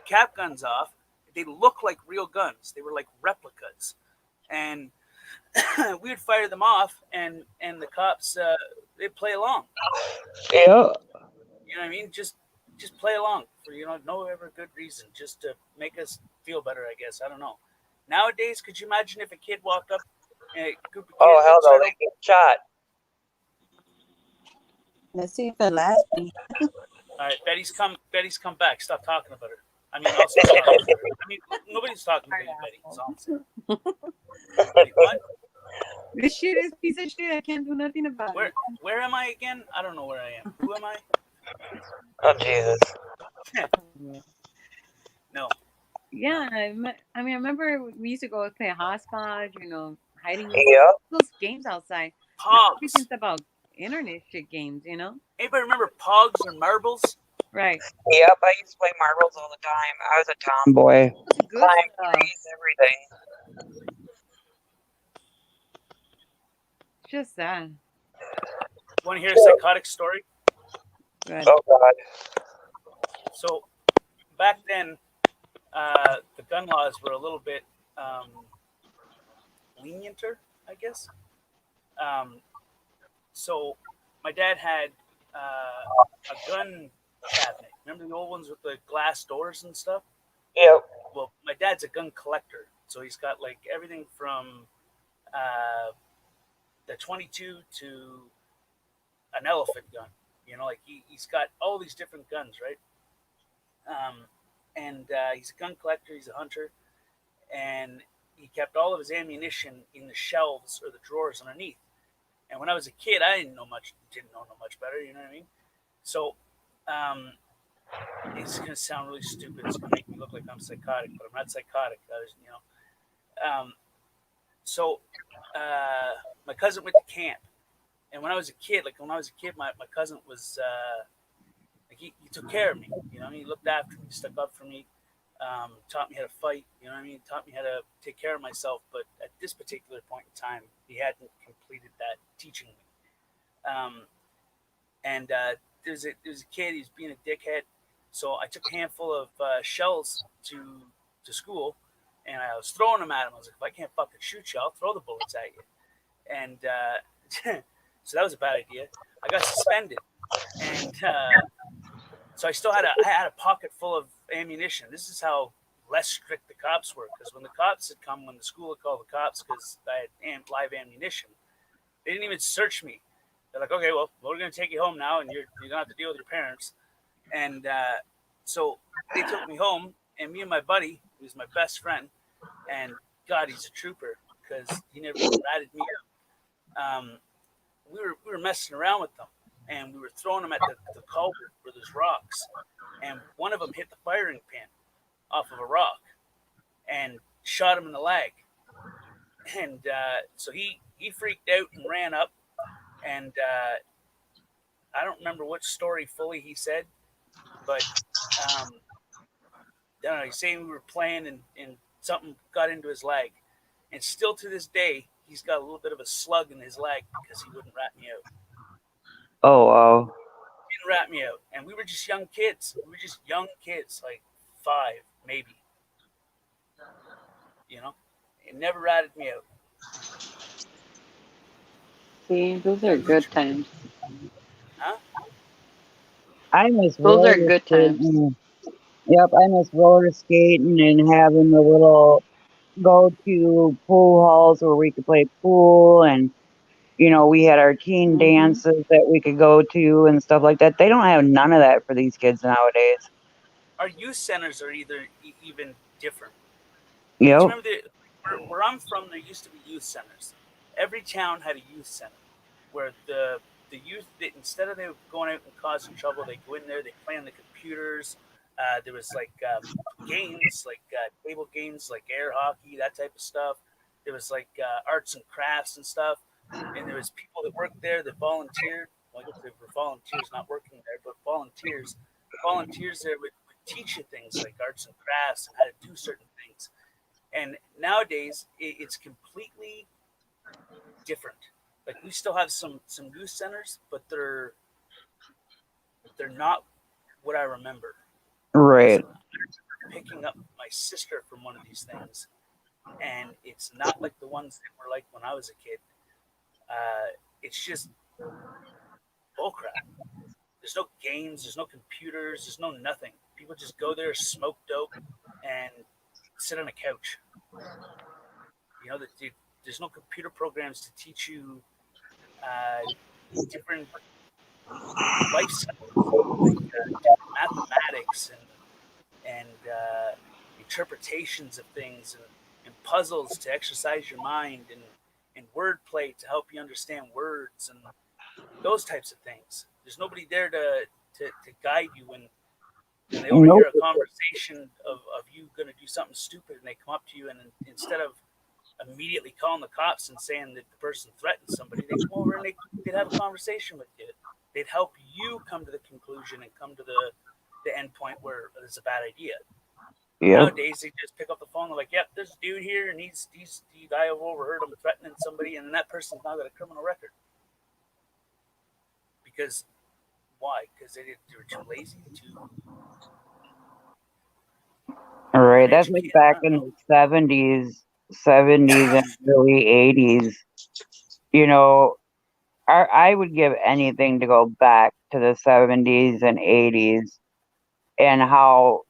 cap guns off. They looked like real guns. They were like replicas, and we would fire them off, and the cops they'd play along. Yeah. You know what I mean? Just play along for no ever good reason, just to make us feel better. I guess I don't know. Nowadays, could you imagine if a kid walked up and a group of kids? Oh hell no, they get shot. Let's see if it lasts me. All right, Betty's come back. Stop talking about her. I mean, also talking about her. I mean, nobody's talking about you, Betty. That's all I'm saying. Wait, what? This shit is piece of shit. I can't do nothing about it. Where am I again? I don't know where I am. Who am I? Oh Jesus. No. Yeah, I mean, I remember we used to go play hopscotch, hiding Yep. those games outside. Pogs. Everything's about internet shit games, Anybody remember Pogs or marbles? Right. Yep, I used to play marbles all the time. I was a tomboy. Good Climbed stuff. trees, everything. Just that. Want to hear a psychotic story? Good. Oh God. So back then, the gun laws were a little bit lenienter, I guess. So my dad had a gun cabinet. Remember the old ones with the glass doors and stuff? Yep. Well, my dad's a gun collector, so he's got like everything from the 22 to an elephant gun. Like he's got all these different guns, right? And he's a gun collector. He's a hunter, and he kept all of his ammunition in the shelves or the drawers underneath. And when I was a kid, I didn't know no much better. You know what I mean? So it's gonna sound really stupid. It's gonna make me look like I'm psychotic, but I'm not psychotic. So my cousin went to camp, and when I was a kid, my cousin was he took care of me. He looked after me, stuck up for me, taught me how to fight. Taught me how to take care of myself. But at this particular point in time, he hadn't completed that teaching me. And there was a kid. He was being a dickhead. So I took a handful of shells to school, and I was throwing them at him. I was like, if I can't fucking shoot you, I'll throw the bullets at you. And so that was a bad idea. I got suspended, and so I still had a pocket full of ammunition. This is how less strict the cops were, because when the cops had come, when the school had called the cops because I had live ammunition, they didn't even search me. They're like, okay, well, we're going to take you home now, and you're going to have to deal with your parents. And so they took me home, and me and my buddy, who's my best friend, and God, he's a trooper because he never ratted me out. We were messing around with them, and we were throwing them at the culvert where there's rocks, and one of them hit the firing pin off of a rock and shot him in the leg. And so he freaked out and ran up, and I don't remember which story fully he said, but I don't know, he's saying we were playing and something got into his leg, and still to this day he's got a little bit of a slug in his leg because he wouldn't rat me out. Oh wow. He didn't rat me out, and we were just young kids. Like 5 maybe. It never ratted me out. See, those are good times. Huh? I miss Those are roller good times. skating. Yep, I miss roller skating and having the little go-to pool halls where we could play pool, and we had our teen dances that we could go to and stuff like that. They don't have none of that for these kids nowadays. our youth centers are either even different. Yep. Do you remember where I'm from? There used to be youth centers. Every town had a youth center where the youth, instead of they going out and causing trouble, they go in there, they play on the computers. There was like games, like table games, like air hockey, that type of stuff. There was like arts and crafts and stuff, and there was people that worked there that volunteered. Well, I guess they were volunteers, not working there, but volunteers. Volunteers there would teach you things like arts and crafts and how to do certain things. And nowadays, it's completely different. Like we still have some youth centers, but they're not what I remember. Right. Picking up my sister from one of these things, and it's not like the ones that were like when I was a kid. It's just bullcrap. There's no games, there's no computers, there's no nothing. People just go there, smoke dope, and sit on a couch. You know, there's no computer programs to teach you different life skills, like different mathematics and interpretations of things and puzzles to exercise your mind and wordplay to help you understand words and those types of things. There's nobody there to guide you when they overhear a conversation of you going to do something stupid and they come up to you and instead of immediately calling the cops and saying that the person threatened somebody, they come over and they'd have a conversation with you. They'd help you come to the conclusion and come to the end point where it's a bad idea. Yep. Nowadays, they just pick up the phone. They're like, "Yep, there's a dude here, and I have overheard him threatening somebody, and that person's now got a criminal record." Because why? Because they were too lazy to. All right. That's like back in the 70s and early 80s. You know, I would give anything to go back to the 70s and 80s and how,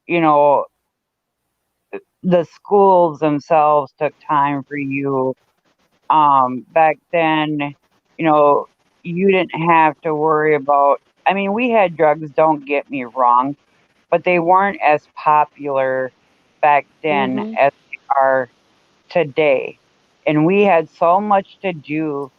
you know, the schools themselves took time for you. Back then, you know, you didn't have to worry about, I mean, we had drugs, don't get me wrong, but they weren't as popular back then as they are today. And we had so much to do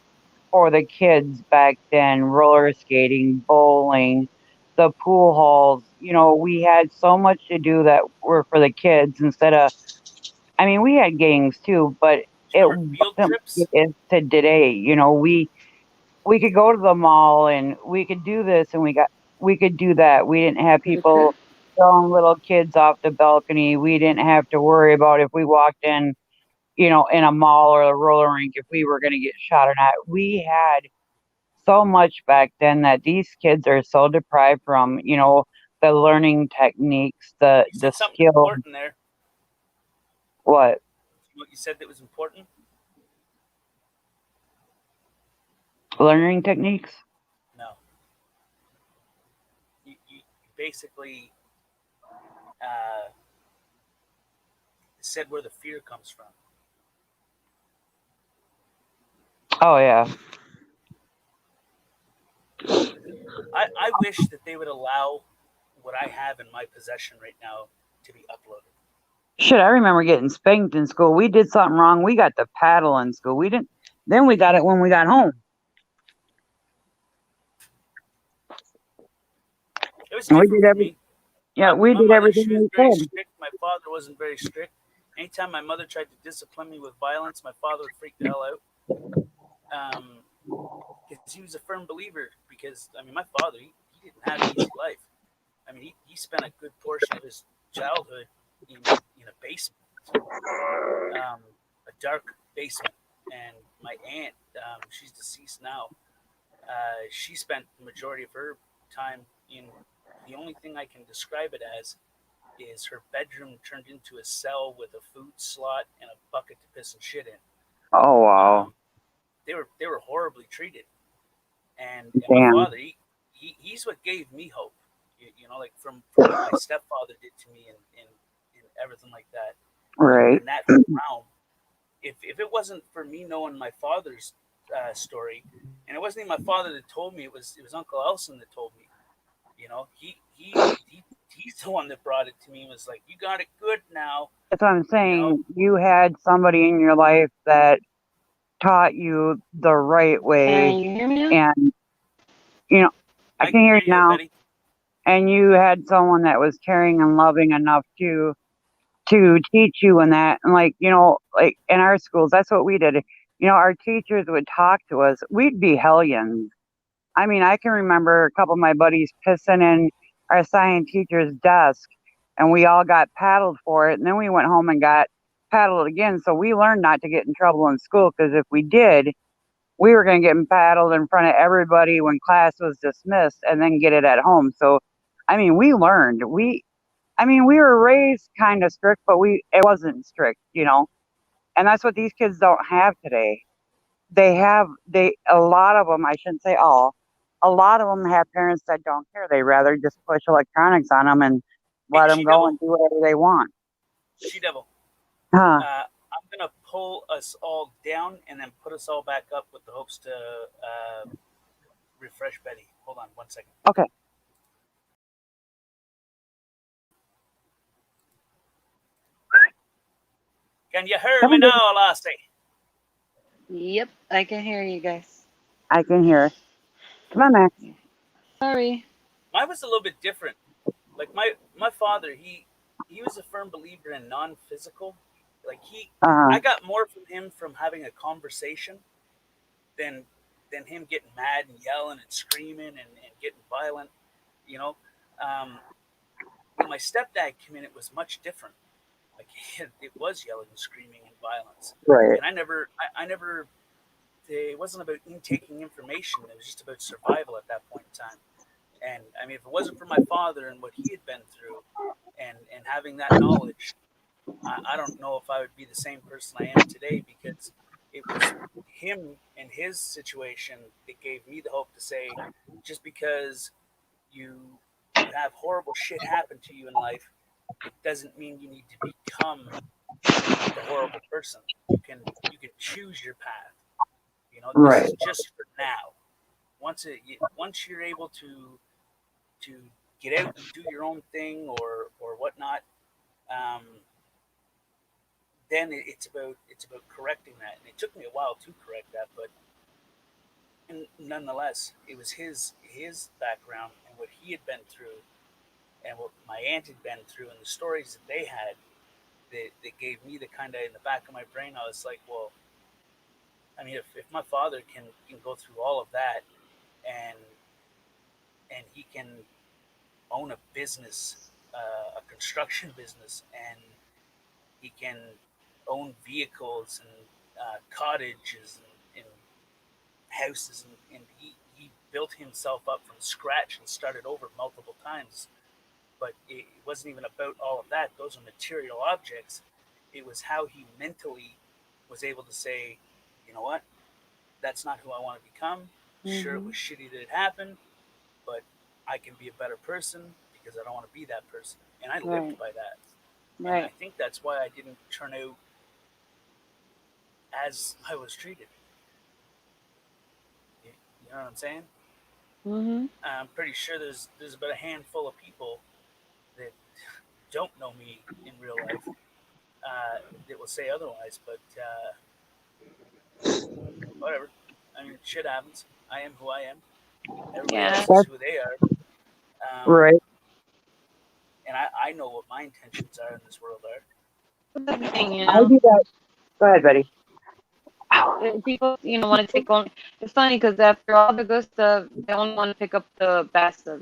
for the kids back then, roller skating, bowling, the pool halls. You know, we had so much to do that were for the kids instead of, I mean, we had gangs too, but it wasn't like it is to today. You know, we could go to the mall and we could do this and we could do that. We didn't have people throwing little kids off the balcony. We didn't have to worry about if we walked in, you know, in a mall or a roller rink, if we were going to get shot or not. We had so much back then that these kids are so deprived from, you know, the learning techniques, the skill. Important there. What? What you said that was important? Learning techniques? No. You basically said where the fear comes from. Oh, yeah. I wish that they would allow what I have in my possession right now to be uploaded. Shit, I remember getting spanked in school. We did something wrong. We got the paddle in school. We didn't. Then we got it when we got home. It was And we different did for every. me. Yeah, we My did mother, everything she was we very could. strict. My father wasn't very strict. Anytime my mother tried to discipline me with violence, my father would freak the hell out. Because he was a firm believer. Because I mean, my father, he didn't have an easy life. I mean, he spent a good portion of his childhood in a basement, a dark basement. And my aunt, she's deceased now. She spent the majority of her time in the only thing I can describe it as is her bedroom turned into a cell with a food slot and a bucket to piss and shit in. Oh, wow. They were horribly treated, and Damn. my father, he's what gave me hope. You know, like from what my stepfather did to me and everything like that. Right. In that realm, if it wasn't for me knowing my father's story, and it wasn't even my father that told me, it was Uncle Elson that told me. You know, he he's the one that brought it to me. Was like, you got it good now. That's what I'm You know, saying. You had somebody in your life that taught you the right way, Can you hear me now? and you know, I I can hear hear you you, now. Betty. And you had someone that was caring and loving enough to teach you in that. And like, you know, like in our schools, that's what we did. You know, our teachers would talk to us. We'd be hellions. I mean, I can remember a couple of my buddies pissing in our science teacher's desk, and we all got paddled for it. And then we went home and got paddled again. So we learned not to get in trouble in school, because if we did, we were going to get paddled in front of everybody when class was dismissed, and then get it at home. So, I mean, we learned. We were raised kind of strict, but it wasn't strict, you know. And that's what these kids don't have today. A lot of them, I shouldn't say all, a lot of them have parents that don't care. They rather just push electronics on them and Hey, let them She go Devil. and do whatever they want. She Devil. Huh. I'm gonna pull us all down and then put us all back up with the hopes to refresh Betty. Hold on 1 second. Okay. Can you hear me now, Lassie? Yep, I can hear you guys. I can hear. Come on, Max. Sorry. Mine was a little bit different. Like my father, he was a firm believer in non-physical. Like I got more from him from having a conversation than him getting mad and yelling and screaming and getting violent. You know, when my stepdad came in, it was much different. Like it was yelling and screaming and violence. Right. And I never. It wasn't about intaking information. It was just about survival at that point in time. And I mean, if it wasn't for my father and what he had been through, and having that knowledge, I don't know if I would be the same person I am today, because it was him and his situation that gave me the hope to say, just because you have horrible shit happen to you in life, it doesn't mean you need to become the horrible person. You can choose your path. You know, this is just for now. Once you're able to get out and do your own thing or whatnot, then it's about correcting that. And it took me a while to correct that, but nonetheless, it was his background and what he had been through, and what my aunt had been through, and the stories that they had that gave me the kind of, in the back of my brain, I was like, well, I mean, if my father can go through all of that, and he can own a business, a construction business, and he can own vehicles and cottages and houses, and he built himself up from scratch and started over multiple times. But it wasn't even about all of that. Those are material objects. It was how he mentally was able to say, you know what, that's not who I want to become. Sure, it was shitty that it happened, but I can be a better person because I don't want to be that person. And I lived by that. Right. And I think that's why I didn't turn out as I was treated. You know what I'm saying? Mm-hmm. I'm pretty sure there's about a handful of people that don't know me in real life that will say otherwise, but whatever. I mean, shit happens. I am who I am. Everybody else is who they are. Right. And I know what my intentions are in this world are. Everything, you I know. do that. Go ahead, Betty. People, want to take on. It's funny because after all the good stuff, they only want to pick up the bad stuff,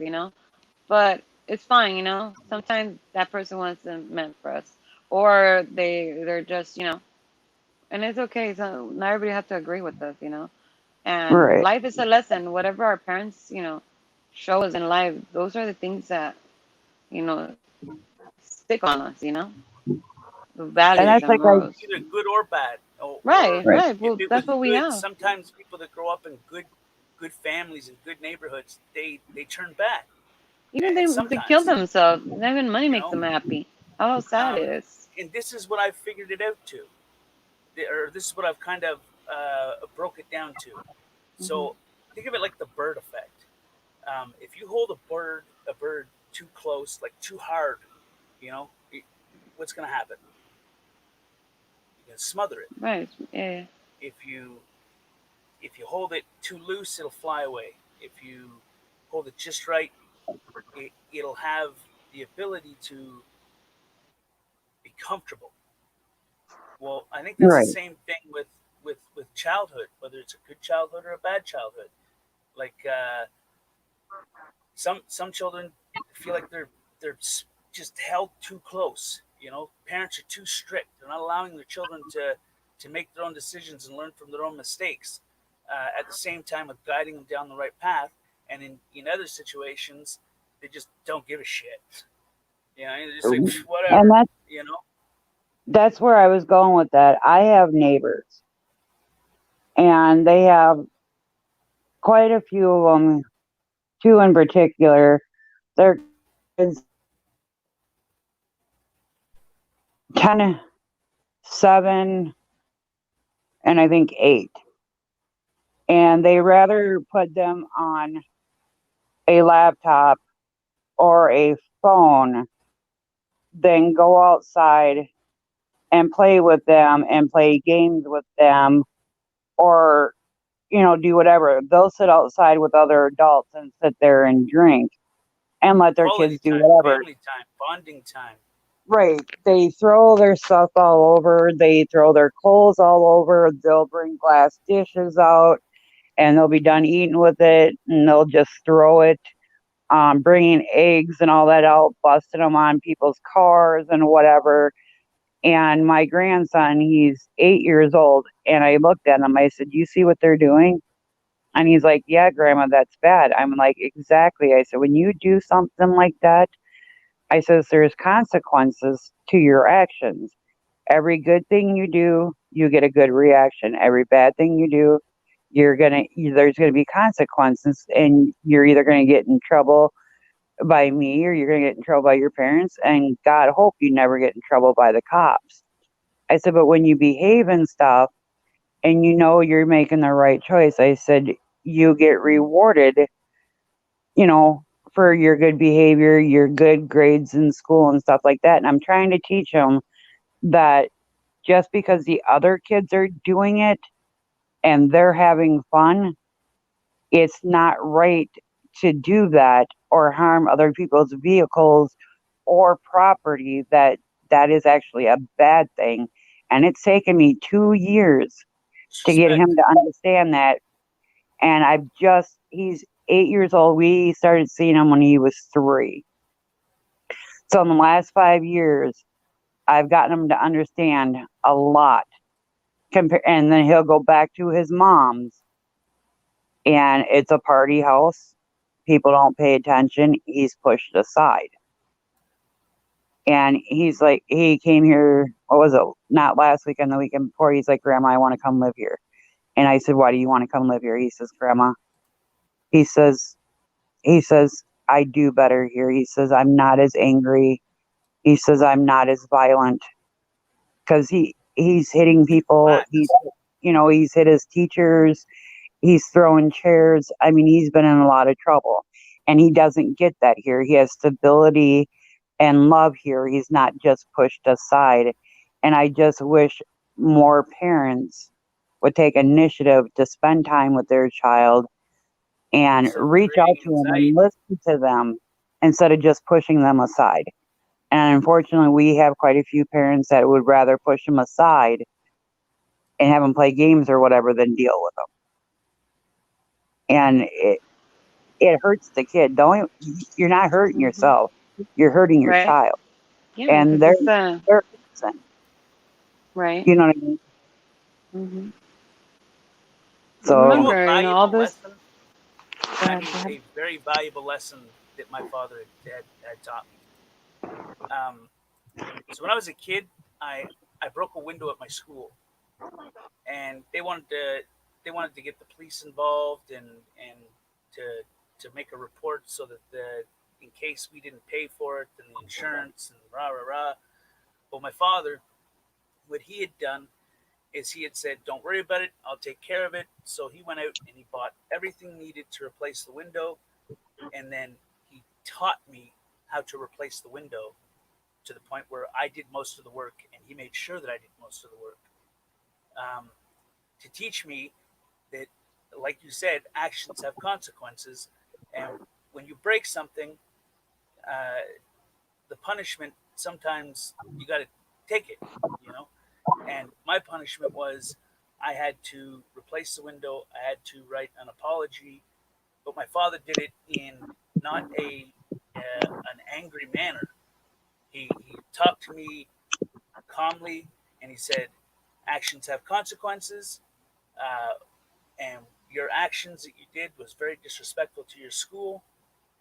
But it's fine, Sometimes that person wasn't meant for us, or they're just, and it's okay. So not everybody has to agree with us, And Right. life is a lesson. Whatever our parents, show us in life, those are the things that, stick on us, the values that's and like morals. Either good or bad. Right. Well, If it that's was what we good, have. sometimes people that grow up in good families and good neighborhoods, they turn bad. Even they kill Sometimes, themselves. Not even money makes them happy. How sad it is. And this is what I've figured it out to, or this is what I've kind of broke it down to. So think of it like the bird effect. If you hold a bird too close, like too hard, what's going to happen? You're going to smother it. Right. Yeah. If you hold it too loose, it'll fly away. If you hold it just right, it'll have the ability to be comfortable. Well, I think that's the Right. same thing with childhood, whether it's a good childhood or a bad childhood. Like some children feel like they're just held too close. Parents are too strict. They're not allowing their children to make their own decisions and learn from their own mistakes. At the same time, with guiding them down the right path. And in other situations, they just don't give a shit. They're just like And whatever. that's where I was going with that. I have neighbors, and they have quite a few of them. Two in particular, their kids 10, 7, and I think 8. And they rather put them on a laptop or a phone than go outside and play with them and play games with them, or do whatever. They'll sit outside with other adults and sit there and drink and let their Quality kids do time, whatever. family time, bonding time. Right. They throw their stuff all over. They throw their clothes all over. They'll bring glass dishes out and they'll be done eating with it and they'll just throw it. Bringing eggs and all that out, busting them on people's cars and whatever. And my grandson, he's 8 years old, and I looked at him. I said, "You see what they're doing?" And he's like, "Yeah, Grandma, that's bad." I'm like, "Exactly." I said, "When you do something like that," I says, "there's consequences to your actions. Every good thing you do, you get a good reaction. Every bad thing you do, there's gonna be consequences, and you're either gonna get in trouble by me or you're gonna get in trouble by your parents, and God hope you never get in trouble by the cops." I said, "But when you behave and stuff and you're making the right choice," I said, "you get rewarded, you know, for your good behavior, your good grades in school and stuff like that." And I'm trying to teach them that just because the other kids are doing it and they're having fun, it's not right to do that or harm other people's vehicles or property. That is actually a bad thing. And it's taken me 2 years to get him to understand that. And he's 8 years old. We started seeing him when he was 3. So in the last 5 years, I've gotten him to understand a lot. And then he'll go back to his mom's, and it's a party house. People don't pay attention. He's pushed aside. And he's like, he came here, what was it? Not last weekend, the weekend before. He's like, "Grandma, I want to come live here." And I said, "Why do you want to come live here?" He says, "Grandma," he says, "I do better here." He says, "I'm not as angry." He says, "I'm not as violent." Because he's hitting people. He's hit his teachers. He's throwing chairs. I mean, he's been in a lot of trouble. And he doesn't get that here. He has stability and love here. He's not just pushed aside. And I just wish more parents would take initiative to spend time with their child and reach out to them and listen to them instead of just pushing them aside. And unfortunately, we have quite a few parents that would rather push them aside and have them play games or whatever than deal with them. And it hurts the kid. You're not hurting yourself. You're hurting your Right. child. Yeah, And because they're innocent. right. You know what I mean? Mm-hmm. So Remember, all this. A very valuable lesson that my father had taught me. So when I was a kid, I broke a window at my school, and they wanted to get the police involved and to make a report so that in case we didn't pay for it and the insurance and rah rah rah. Well, my father, what he had done is he had said, "Don't worry about it, I'll take care of it." So he went out and he bought everything needed to replace the window, and then he taught me how to replace the window to the point where I did most of the work and he made sure that I did most of the work. To teach me that, like you said, actions have consequences. And when you break something, the punishment, sometimes you got to take it, you know? And my punishment was I had to replace the window. I had to write an apology, but my father did it in not an angry manner. He talked to me calmly, and he said, "Actions have consequences, and your actions that you did was very disrespectful to your school,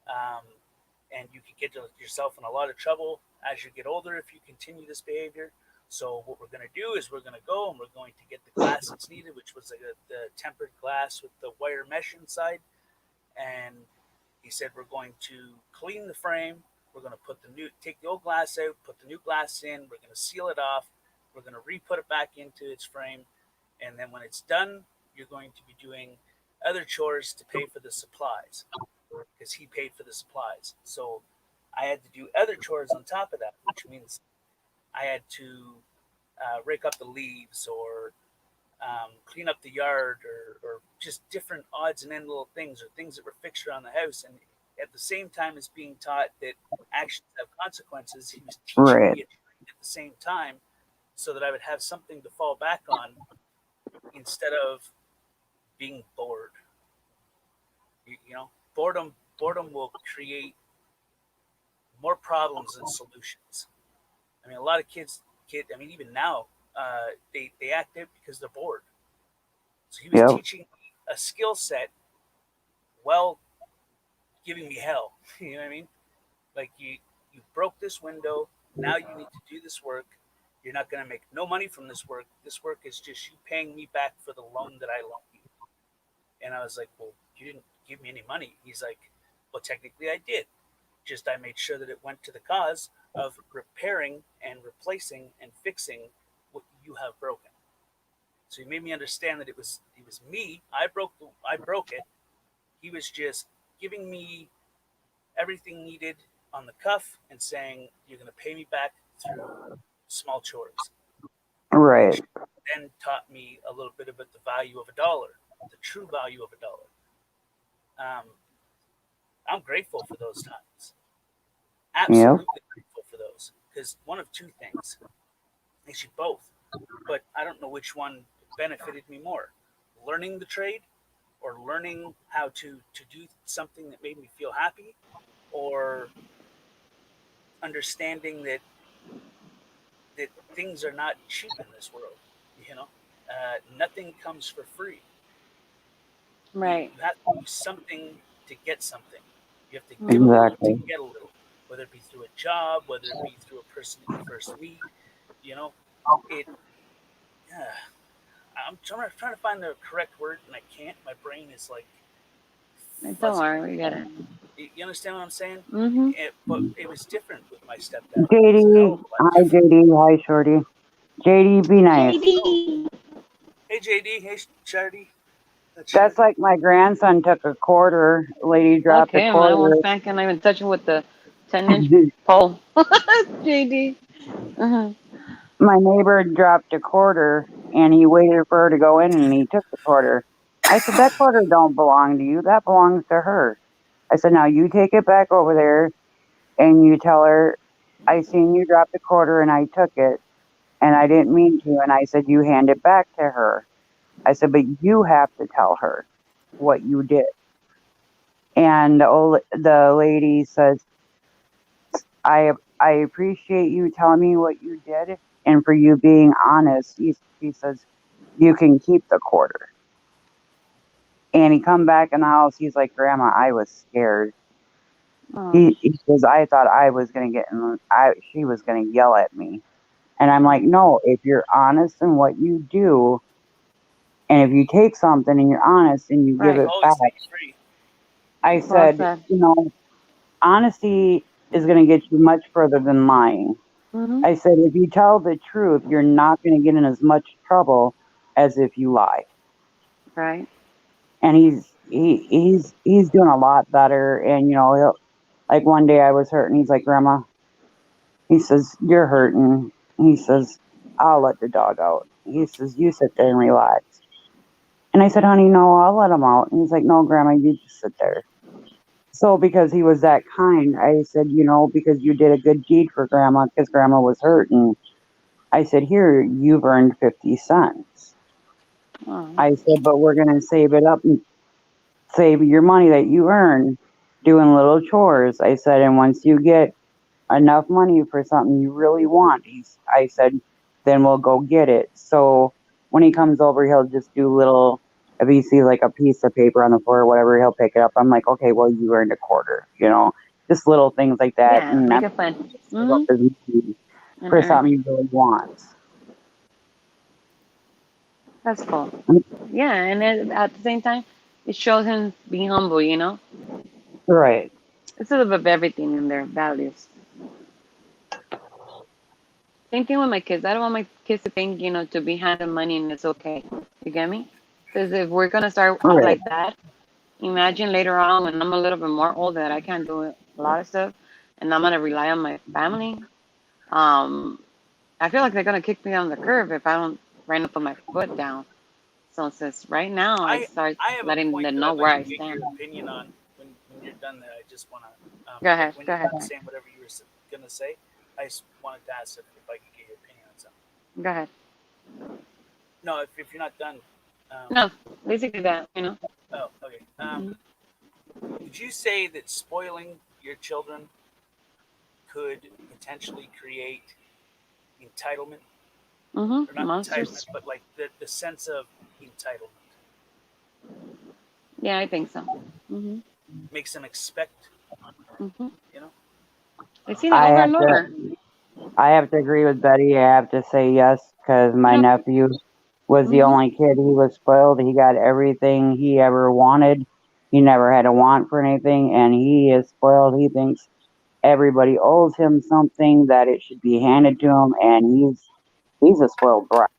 and you could get yourself in a lot of trouble as you get older if you continue this behavior. So what we're going to do is we're going to go and we're going to get the glass that's needed, which was like the tempered glass with the wire mesh inside, and he said we're going to clean the frame. We're going to take the old glass out, put the new glass in. We're going to seal it off. We're going to re-put it back into its frame. And then when it's done, you're going to be doing other chores to pay for the supplies, because he paid for the supplies. So I had to do other chores on top of that, which means I had to rake up the leaves or clean up the yard or just different odds and end little things or things that were fixed around the house. And at the same time as being taught that actions have consequences, he was teaching Right. me at the same time so that I would have something to fall back on instead of being bored. You know, boredom will create more problems than solutions. I mean, a lot of kids, I mean, even now, they act out because they're bored. So he was Yep. teaching me a skill set while giving me hell. You know what I mean? Like you broke this window. Now you need to do this work. You're not going to make no money from this work. This work is just you paying me back for the loan that I loaned you. And I was like, well, you didn't give me any money. He's like, well, technically I did. Just I made sure that it went to the cause of repairing and replacing and fixing what you have broken. So he made me understand that it was me. I broke it. He was just giving me everything needed on the cuff and saying, you're going to pay me back through small chores. Right. Which then taught me a little bit about the value of $1, the true value of $1. I'm grateful for those times. Absolutely grateful for those. Because one of two things, actually both, but I don't know which one benefited me more. Learning the trade or learning how to do something that made me feel happy, or understanding that things are not cheap in this world. You know, nothing comes for free. Right. You have to do something to get something. You have to give a little to get a little, whether it be through a job, whether it be through a person that you first meet. You know, I'm trying to find the correct word and I can't. My brain is like. Don't worry, we got it. You understand what I'm saying? Mm-hmm. But it was different with my stepdad. JD, hi JD, hi Shorty. JD, be nice. JD. Hey JD, hey Charity. That's like my grandson took a quarter. Lady dropped Okay, a I quarter. won't spank and even touch him with the 10-inch pole. JD. Uh-huh. My neighbor dropped a quarter and he waited for her to go in and he took the quarter. I said, that quarter don't belong to you. That belongs to her. I said, now you take it back over there and you tell her, I seen you drop the quarter and I took it and I didn't mean to. And I said, you hand it back to her. I said, but you have to tell her what you did. And the lady says, I appreciate you telling me what you did and for you being honest. He says, you can keep the quarter. And he come back in the house. He's like, Grandma, I was scared. He says, I thought I was going to she was going to yell at me. And I'm like, no, if you're honest in what you do, and if you take something and you're honest and you give it back. I said, you know, honesty is going to get you much further than lying. Mm-hmm. I said, if you tell the truth, you're not going to get in as much trouble as if you lie. Right. And he's doing a lot better. And, you know, Like one day I was hurting. He's like, Grandma, he says, you're hurting. He says, I'll let the dog out. He says, you sit there and relax. And I said, honey, no, I'll let him out. And he's like, no, Grandma, you just sit there. So because he was that kind, I said, because you did a good deed for Grandma because Grandma was hurting. I said, here, you've earned 50 cents. Oh. I said, but we're going to save it up and save your money that you earn doing little chores. I said, and once you get enough money for something you really want, I said, then we'll go get it. So when he comes over, he'll just do little, if he sees like a piece of paper on the floor or whatever, he'll pick it up. I'm like, okay, well, you earned a quarter, just little things like that. Yeah, And make I'm it fun. save up his money And for earn. something he really wants. That's cool. Yeah, and at the same time, it shows him being humble. Right. It's a little bit of everything in their values. Same thing with my kids. I don't want my kids to think, to be handed money and it's okay. You get me? Because if we're going to start out Right. like that, imagine later on when I'm a little bit more older that I can't do a lot of stuff and I'm going to rely on my family. I feel like they're going to kick me on the curb if I don't right now put my foot down. So since right now I start I have a letting point them that know I'd where like I to get stand. your opinion on when you're done there. I just want to, Go ahead. when Go you're ahead. done saying whatever you were going to say, I just wanted to ask if I could get your opinion on something. Go ahead. No, if you're not done. No, basically that, Oh, okay. Did you say that spoiling your children could potentially create entitlement? Or not Monsters. entitlement, but like the sense of entitlement. Yeah, I think so. Makes them expect, I've seen it I over have and to, over. I have to agree with Betty. I have to say yes because my nephew was the only kid. He was spoiled. He got everything he ever wanted. He never had a want for anything, and he is spoiled. He thinks everybody owes him something, that it should be handed to him, and he's a spoiled brat.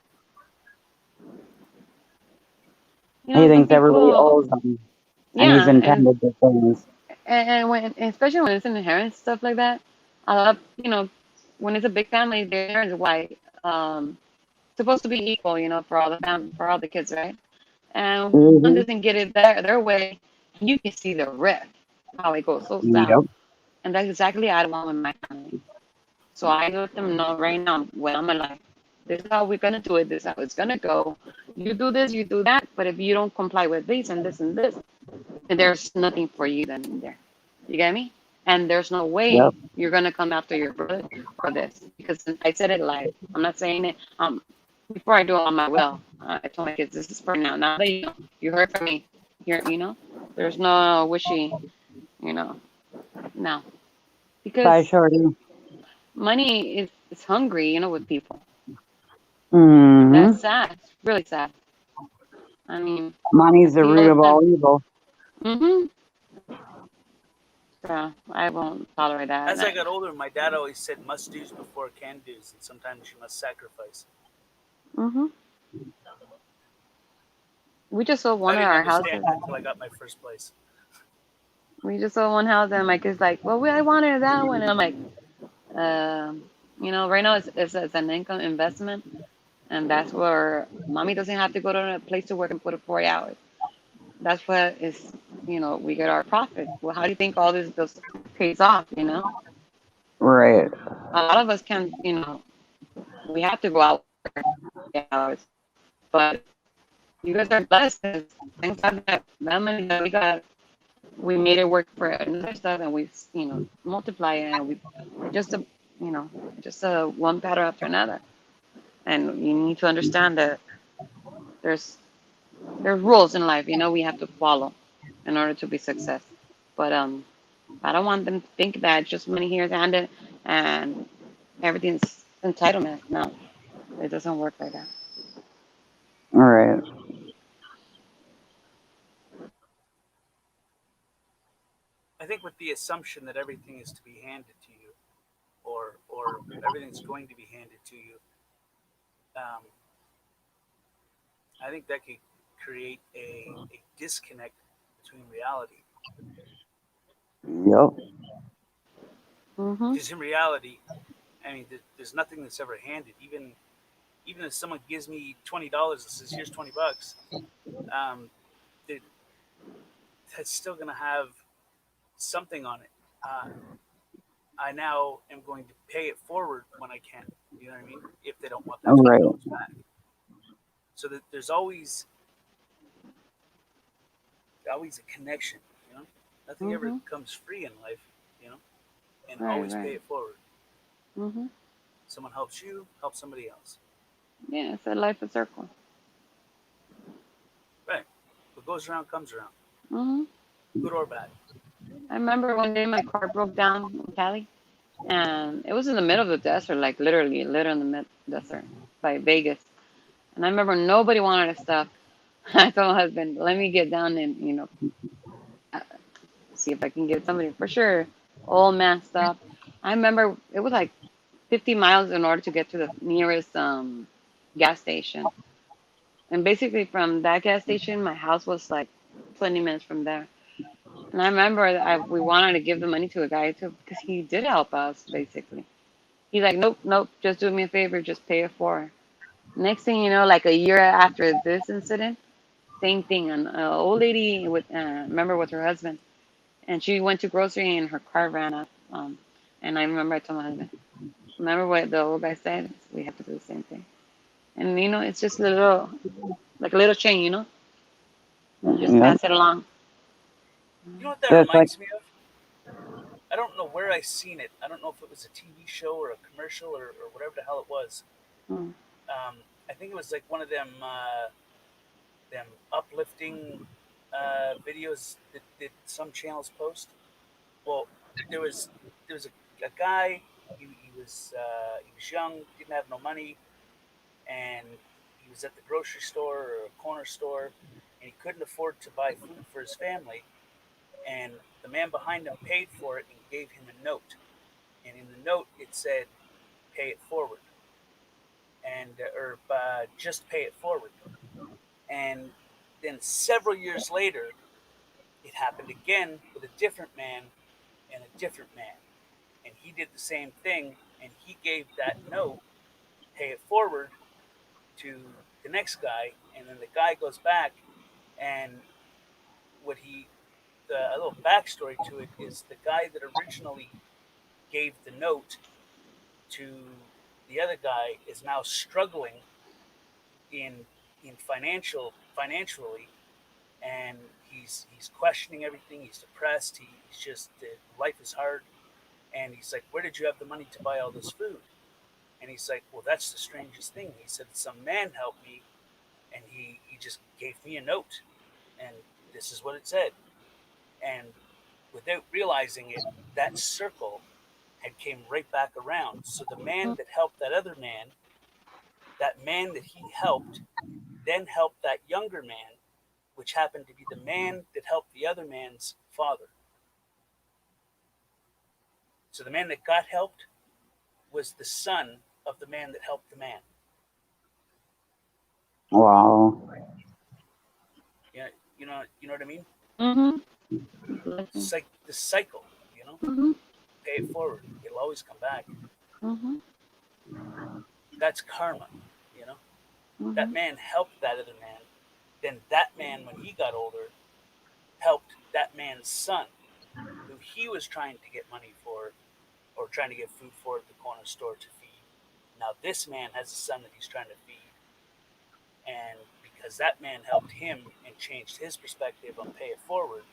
He Some thinks everybody people, owes him, and he's yeah, intended to things. and when, especially when it's inherent stuff like that, a lot of, when it's a big family, the inherent is white. Supposed to be equal, for all for all the kids, right? And one Mm-hmm. doesn't get it their way, you can see the rift, how it goes so south. Yep. And that's exactly what I want with my family. So I let them know right now when I'm alive, this is how we're gonna do it, this is how it's gonna go. You do this, you do that, but if you don't comply with this and this and this, then there's nothing for you then in there. You get me? And there's no way Yep. you're gonna come after your brother for this because I said it live. I'm not saying it. Before I do it on my will, I told my kids this is for now. Now that you heard from me, there's no wishy, now I because sure do. money is hungry, with people. Mm-hmm. That's sad. It's really sad. I mean, I Money's the see it root all the of time. all evil. So I won't tolerate that. As I got older, my dad always said must do's before can do's, and sometimes you must sacrifice. We just sold I one of didn't our understand houses. that until I got my first place. We just sold one house, and my kid's like, "Well, I wanted that one," and I'm like, right now it's an income investment, and that's where mommy doesn't have to go to a place to work and put in 40 hours. That's what is, we get our profit. Well, how do you think all this pays off? Right. A lot of us can, we have to go out for 40 hours, but you guys are blessed. 'Cause thanks God that money that we got, we made it work for another stuff, and we, multiply it, and we just a, just a one pattern after another. And you need to understand that there's rules in life, we have to follow in order to be success. But I don't want them to think that it's just money here handed and everything's entitlement. No, it doesn't work like that. All right. I think with the assumption that everything is to be handed to you, or everything's going to be handed to you, um, I think that could create a disconnect between reality. Yep. Mm-hmm. Because in reality, I mean, there's nothing that's ever handed. Even if someone gives me $20 and says, "Here's $20," um, it, that's still gonna have something on it. Uh, I now am going to pay it forward when I can. You know what I mean? If they don't want that Right. $20 back, so that there's always a connection. You know, nothing ever Mm-hmm. comes free in life. You know, and Right, always pay right. it forward. Mm-hmm. Someone helps you, help somebody else. Yeah, it's a life a circle. Right. What goes around comes around, Mm-hmm. good or bad. I remember one day my car broke down in Cali, and it was in the middle of the desert, like literally in the desert by Vegas. And I remember nobody wanted to stop. I told my husband, "Let me get down and uh, see if I can get somebody for sure." Old man stopped. I remember it was like 50 miles in order to get to the nearest gas station. And basically from that gas station, my house was like 20 minutes from there. And I remember we wanted to give the money to a guy too because he did help us basically. He's like, "Nope, nope, just do me a favor, just pay it forward." Next thing you know, like a year after this incident, same thing. An old lady remember with her husband, and she went to grocery and her car ran up. And I remember I told my husband, "Remember what the old guy said? We have to do the same thing." And it's just like a little chain, and just Yep. pass it along. You know what that Just like reminds me of? I don't know where I seen it. I don't know if it was a TV show or a commercial or whatever the hell it was. Mm. I think it was like one of them uplifting videos that some channels post. Well, there was a guy. He was young, didn't have no money, and he was at the grocery store or a corner store, and he couldn't afford to buy food for his family. And the man behind him paid for it and gave him a note. And in the note it said, "Pay it forward," and or just pay it forward. And then several years later, it happened again with a different man and a different man, and he did the same thing, and he gave that note, "Pay it forward," to the next guy, and then the guy goes back, and what he a little backstory to it is the guy that originally gave the note to the other guy is now struggling in financially, and he's questioning everything. He's depressed. He's just life is hard, and he's like, "Where did you have the money to buy all this food?" And he's like, "Well, that's the strangest thing." He said, "Some man helped me, and he just gave me a note, and this is what it said." And without realizing it, that circle had came right back around. So the man that helped that man that he helped, then helped that younger man, which happened to be the man that helped the other man's father. So the man that got helped was the son of the man that helped the man. wow. Yeah, you know what I mean? Mm-hmm. It's like the cycle, Mm-hmm. Pay it forward. It'll always come back. Mm-hmm. That's karma, you know? That Mm-hmm. man helped that other man. Then that man, when he got older, helped that man's son, who he was trying to get money for or trying to get food for at the corner store to feed. Now this man has a son that he's trying to feed. And because that man helped him and changed his perspective on pay it forward,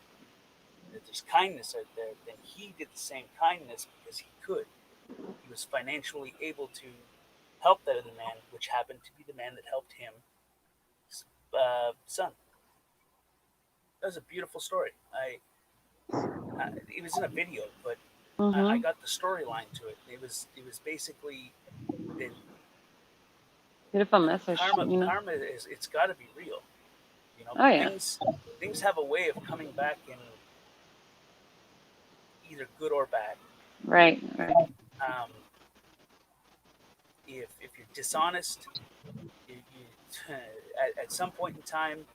that there's kindness out there, then he did the same kindness because he could. He was financially able to help that other man, which happened to be the man that helped him son. That was a beautiful story. It was in a video, but I Mm-hmm. got the storyline to it. It was basically that Beautiful message, karma is it's got to be real. Oh yeah. Things have a way of coming back in either good or bad. Right, right. Um, if you're dishonest, you at some point in time,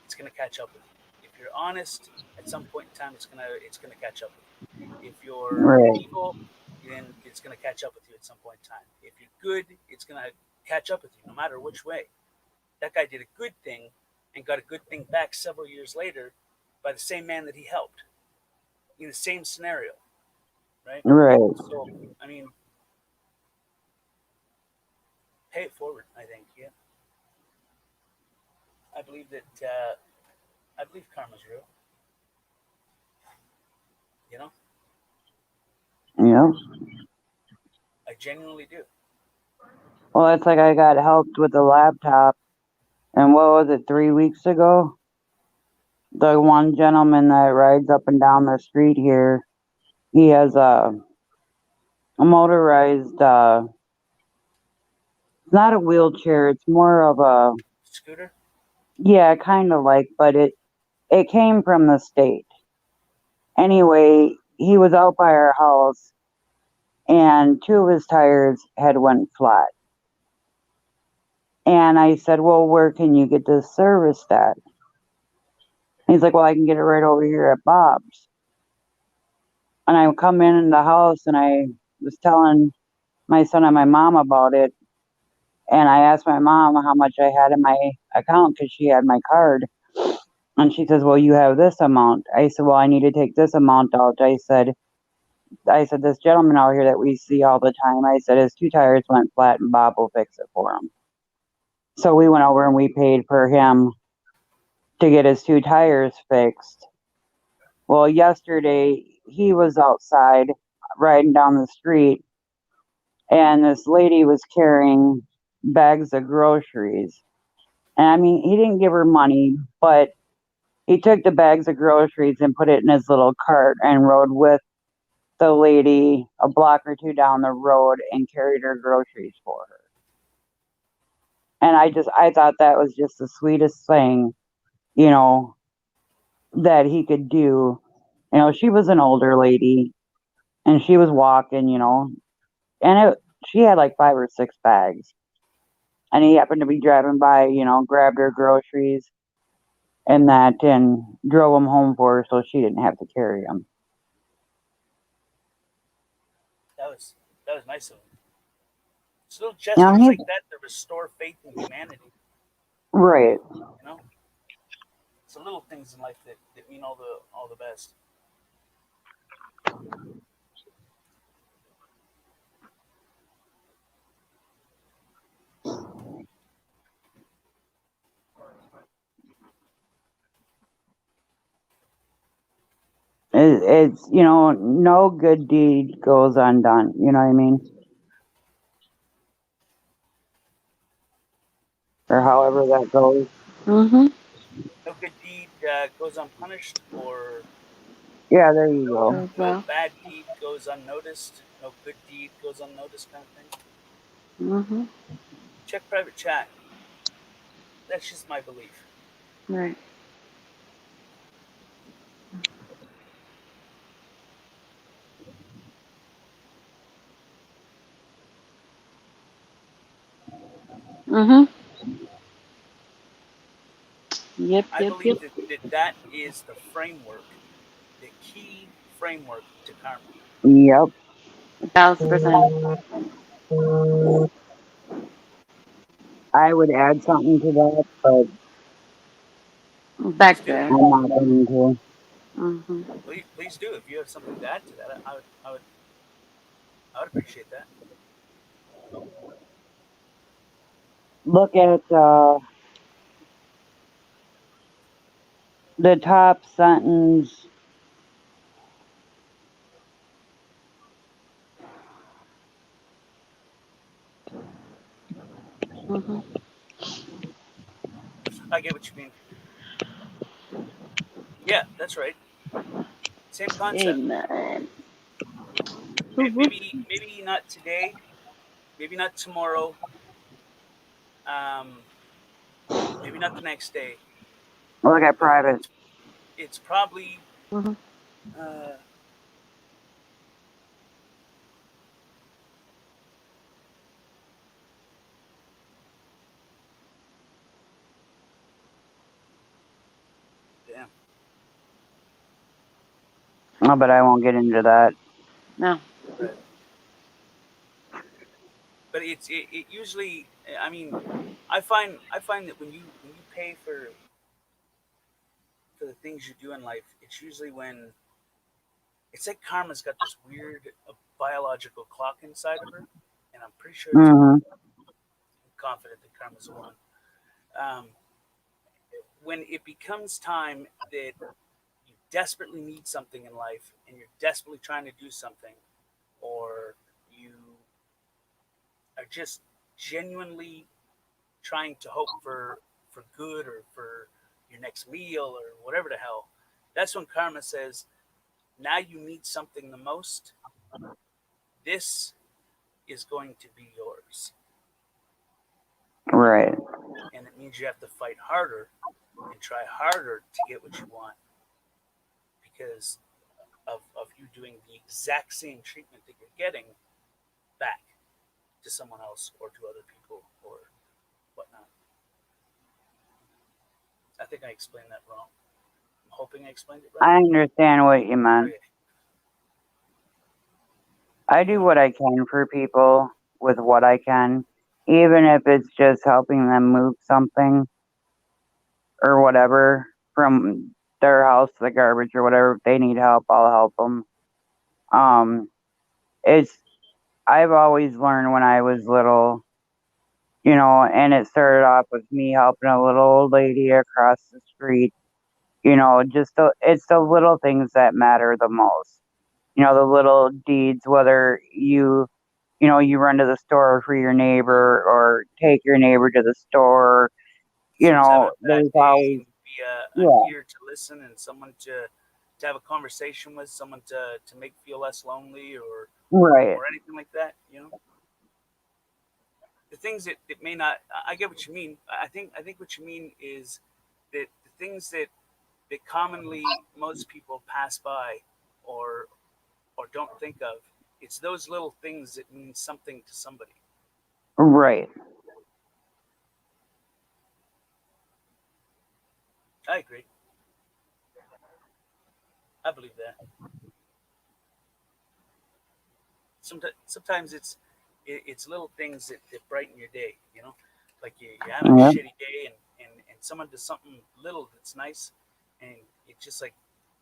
it's gonna catch up with you. If you're honest, at some point in time, it's gonna catch up with you. If you're Right. evil, then it's going to catch up with you at some point in time. If you're good, it's going to catch up with you no matter which way. That guy did a good thing and got a good thing back several years later by the same man that he helped in the same scenario, right? Right. So, I mean, pay it forward, I think. Yeah. I believe that, I believe karma's real, you know? Yeah. I genuinely do. Well, it's like I got helped with the laptop, and what was it, 3 weeks ago? The one gentleman that rides up and down the street here, he has a motorized, it's not a wheelchair, it's more of a, Scooter? yeah, kind of like, but it came from the state. Anyway, he was out by our house, and 2 of his tires had went flat. And I said, well, where can you get this serviced at? He's like, well, I can get it right over here at Bob's. And I come in the house, and I was telling my son and my mom about it. And I asked my mom how much I had in my account because she had my card. And she says, well, you have this amount. I said, well, I need to take this amount out. I said, this gentleman out here that we see all the time, I said, his 2 tires went flat and Bob will fix it for him. So we went over and we paid for him to get his 2 tires fixed. Well, yesterday he was outside riding down the street, and this lady was carrying bags of groceries. And I mean, he didn't give her money, but he took the bags of groceries and put it in his little cart and rode with the lady a block or 2 down the road and carried her groceries for her. And I thought that was just the sweetest thing, you know, that he could do. You know, she was an older lady and she was walking, you know, and she had like 5 or 6 bags. And he happened to be driving by, you know, grabbed her groceries and that and drove them home for her so she didn't have to carry them. That was nice of him. It's little You know, gestures like that that restore faith in humanity. right. You know, it's the little things in life that mean all the best. It's, you know, no good deed goes undone. You know what I mean? Or however that goes. Mhm. No good deed goes unpunished, or Yeah, there you go. Goes no well. bad deed goes unnoticed. No good deed goes unnoticed, kind of thing. Mhm. Check private chat. That's just my belief. Right. Mhm. Yep. I Yep. believe Yep. that is the framework, the key framework to karma. Yep. 1,000%. I would add something to that, but Please Back do. there. I'm not going to. Mhm. Please do. If you have something to add to that, I would appreciate that. Look at the top sentence. Mhm. I get what you mean. Yeah, that's right. Same concept. Amen. Maybe not today. Maybe not tomorrow. Um, maybe not the next day. Look at But private. it's probably Mhm. uh, damn. but I won't get into that. No. Right. But it usually. I mean, I find that when you pay for the things you do in life, it's usually when it's like karma's got this weird biological clock inside of her, and I'm pretty sure it's a woman. Hmm. I'm confident that karma's a woman. Um, when it becomes time that you desperately need something in life, and you're desperately trying to do something, or you are just genuinely trying to hope for good or for your next meal or whatever the hell, that's when karma says, now you need something the most. This is going to be yours. Right. And it means you have to fight harder and try harder to get what you want because of you doing the exact same treatment that you're getting back to someone else or to other people or whatnot. I think I explained that wrong. I'm hoping I explained it right. I understand what you meant. Okay. I do what I can for people with what I can, even if it's just helping them move something or whatever from their house to the garbage or whatever. If they need help, I'll help them. It's I've always learned when I was little, and it started off with me helping a little old lady across the street. It's the little things that matter the most. The little deeds, whether you run to the store for your neighbor or take your neighbor to the store. Someone's having a bad There's day, always, and be an yeah, ear to listen and someone to have a conversation with, someone to make feel less lonely right, or anything like that. The things that may not. I get what you mean. I think what you mean is that the things that commonly most people pass by or don't think of. It's those little things that mean something to somebody. right. I agree. I believe that. Sometimes it's little things that brighten your day. Like you're having a Yeah. shitty day and someone does something little that's nice, and it just like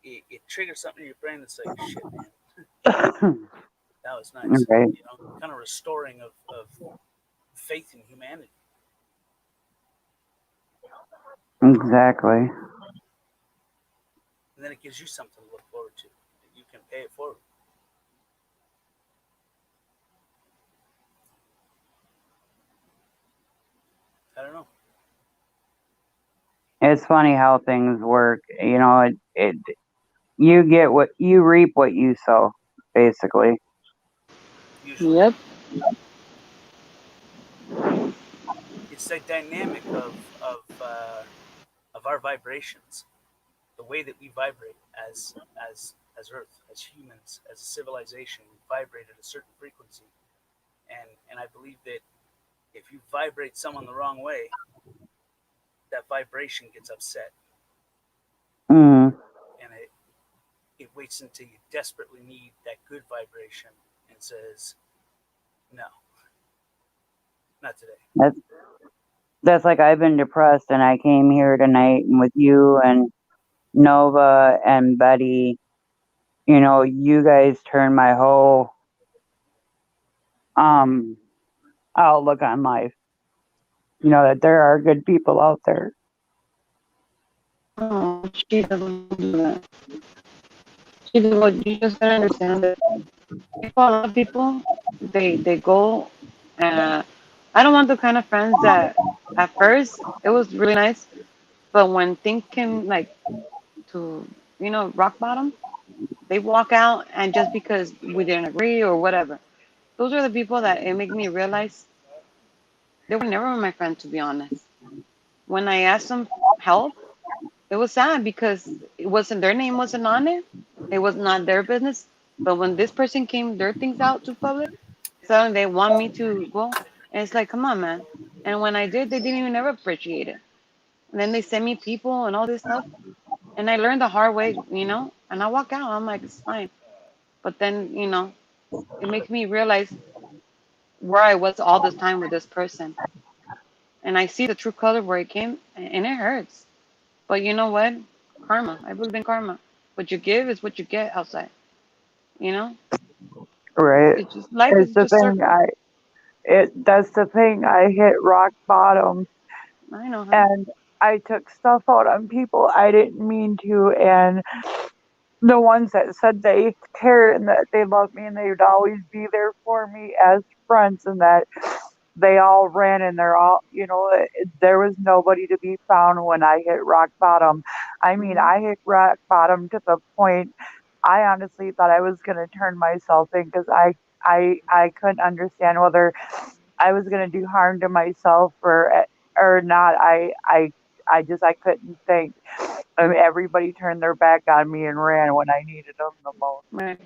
it triggers something in your brain that's like, shit, man, that was nice. Right. Kind of restoring of faith in humanity. Exactly. And then it gives you something to look forward to. That you can pay it forward. I don't know. It's funny how things work. You get what you reap what you sow, basically. Usually, Yep. it's that dynamic of our vibrations, the way that we vibrate as Earth, as humans, as a civilization. We vibrate at a certain frequency, and I believe that if you vibrate someone the wrong way, that vibration gets upset, Mm. and it waits until you desperately need that good vibration and says, no, not today. That's like I've been depressed, and I came here tonight and with you and Nova and Betty. You guys turned my whole um outlook on life. That there are good people out there. Oh, she doesn't do that. She does what you just gotta understand that people, a lot of people, they go. Uh, I don't want the kind of friends that at first it was really nice, but when things came like to rock bottom, they walk out, and just because we didn't agree or whatever, those are the people that it make me realize they were never my friend, to be honest. When I asked them help, it was sad because it wasn't their name wasn't on it. It was not their business. But when this person came their things out to public, suddenly they want me to go. And it's like, come on, man. And when I did, they didn't even ever appreciate it. And then they sent me people and all this stuff. And I learned the hard way, and I walk out. I'm like, it's fine. But then, it makes me realize where I was all this time with this person. And I see the true color where it came, and it hurts. But you know what? Karma. I believe in karma. What you give is what you get outside. You know? Right. It's just, life It's is the just thing. circle. That's the thing. I hit rock bottom, I know, huh? and I took stuff out on people I didn't mean to, and the ones that said they care and that they love me and they would always be there for me as friends, and that they all ran, and they're all, there was nobody to be found when I hit rock bottom. I mean, Hmm. I hit rock bottom to the point I honestly thought I was going to turn myself in, because I couldn't understand whether I was going to do harm to myself or not. I couldn't think. Everybody turned their back on me and ran when I needed them the most. Right.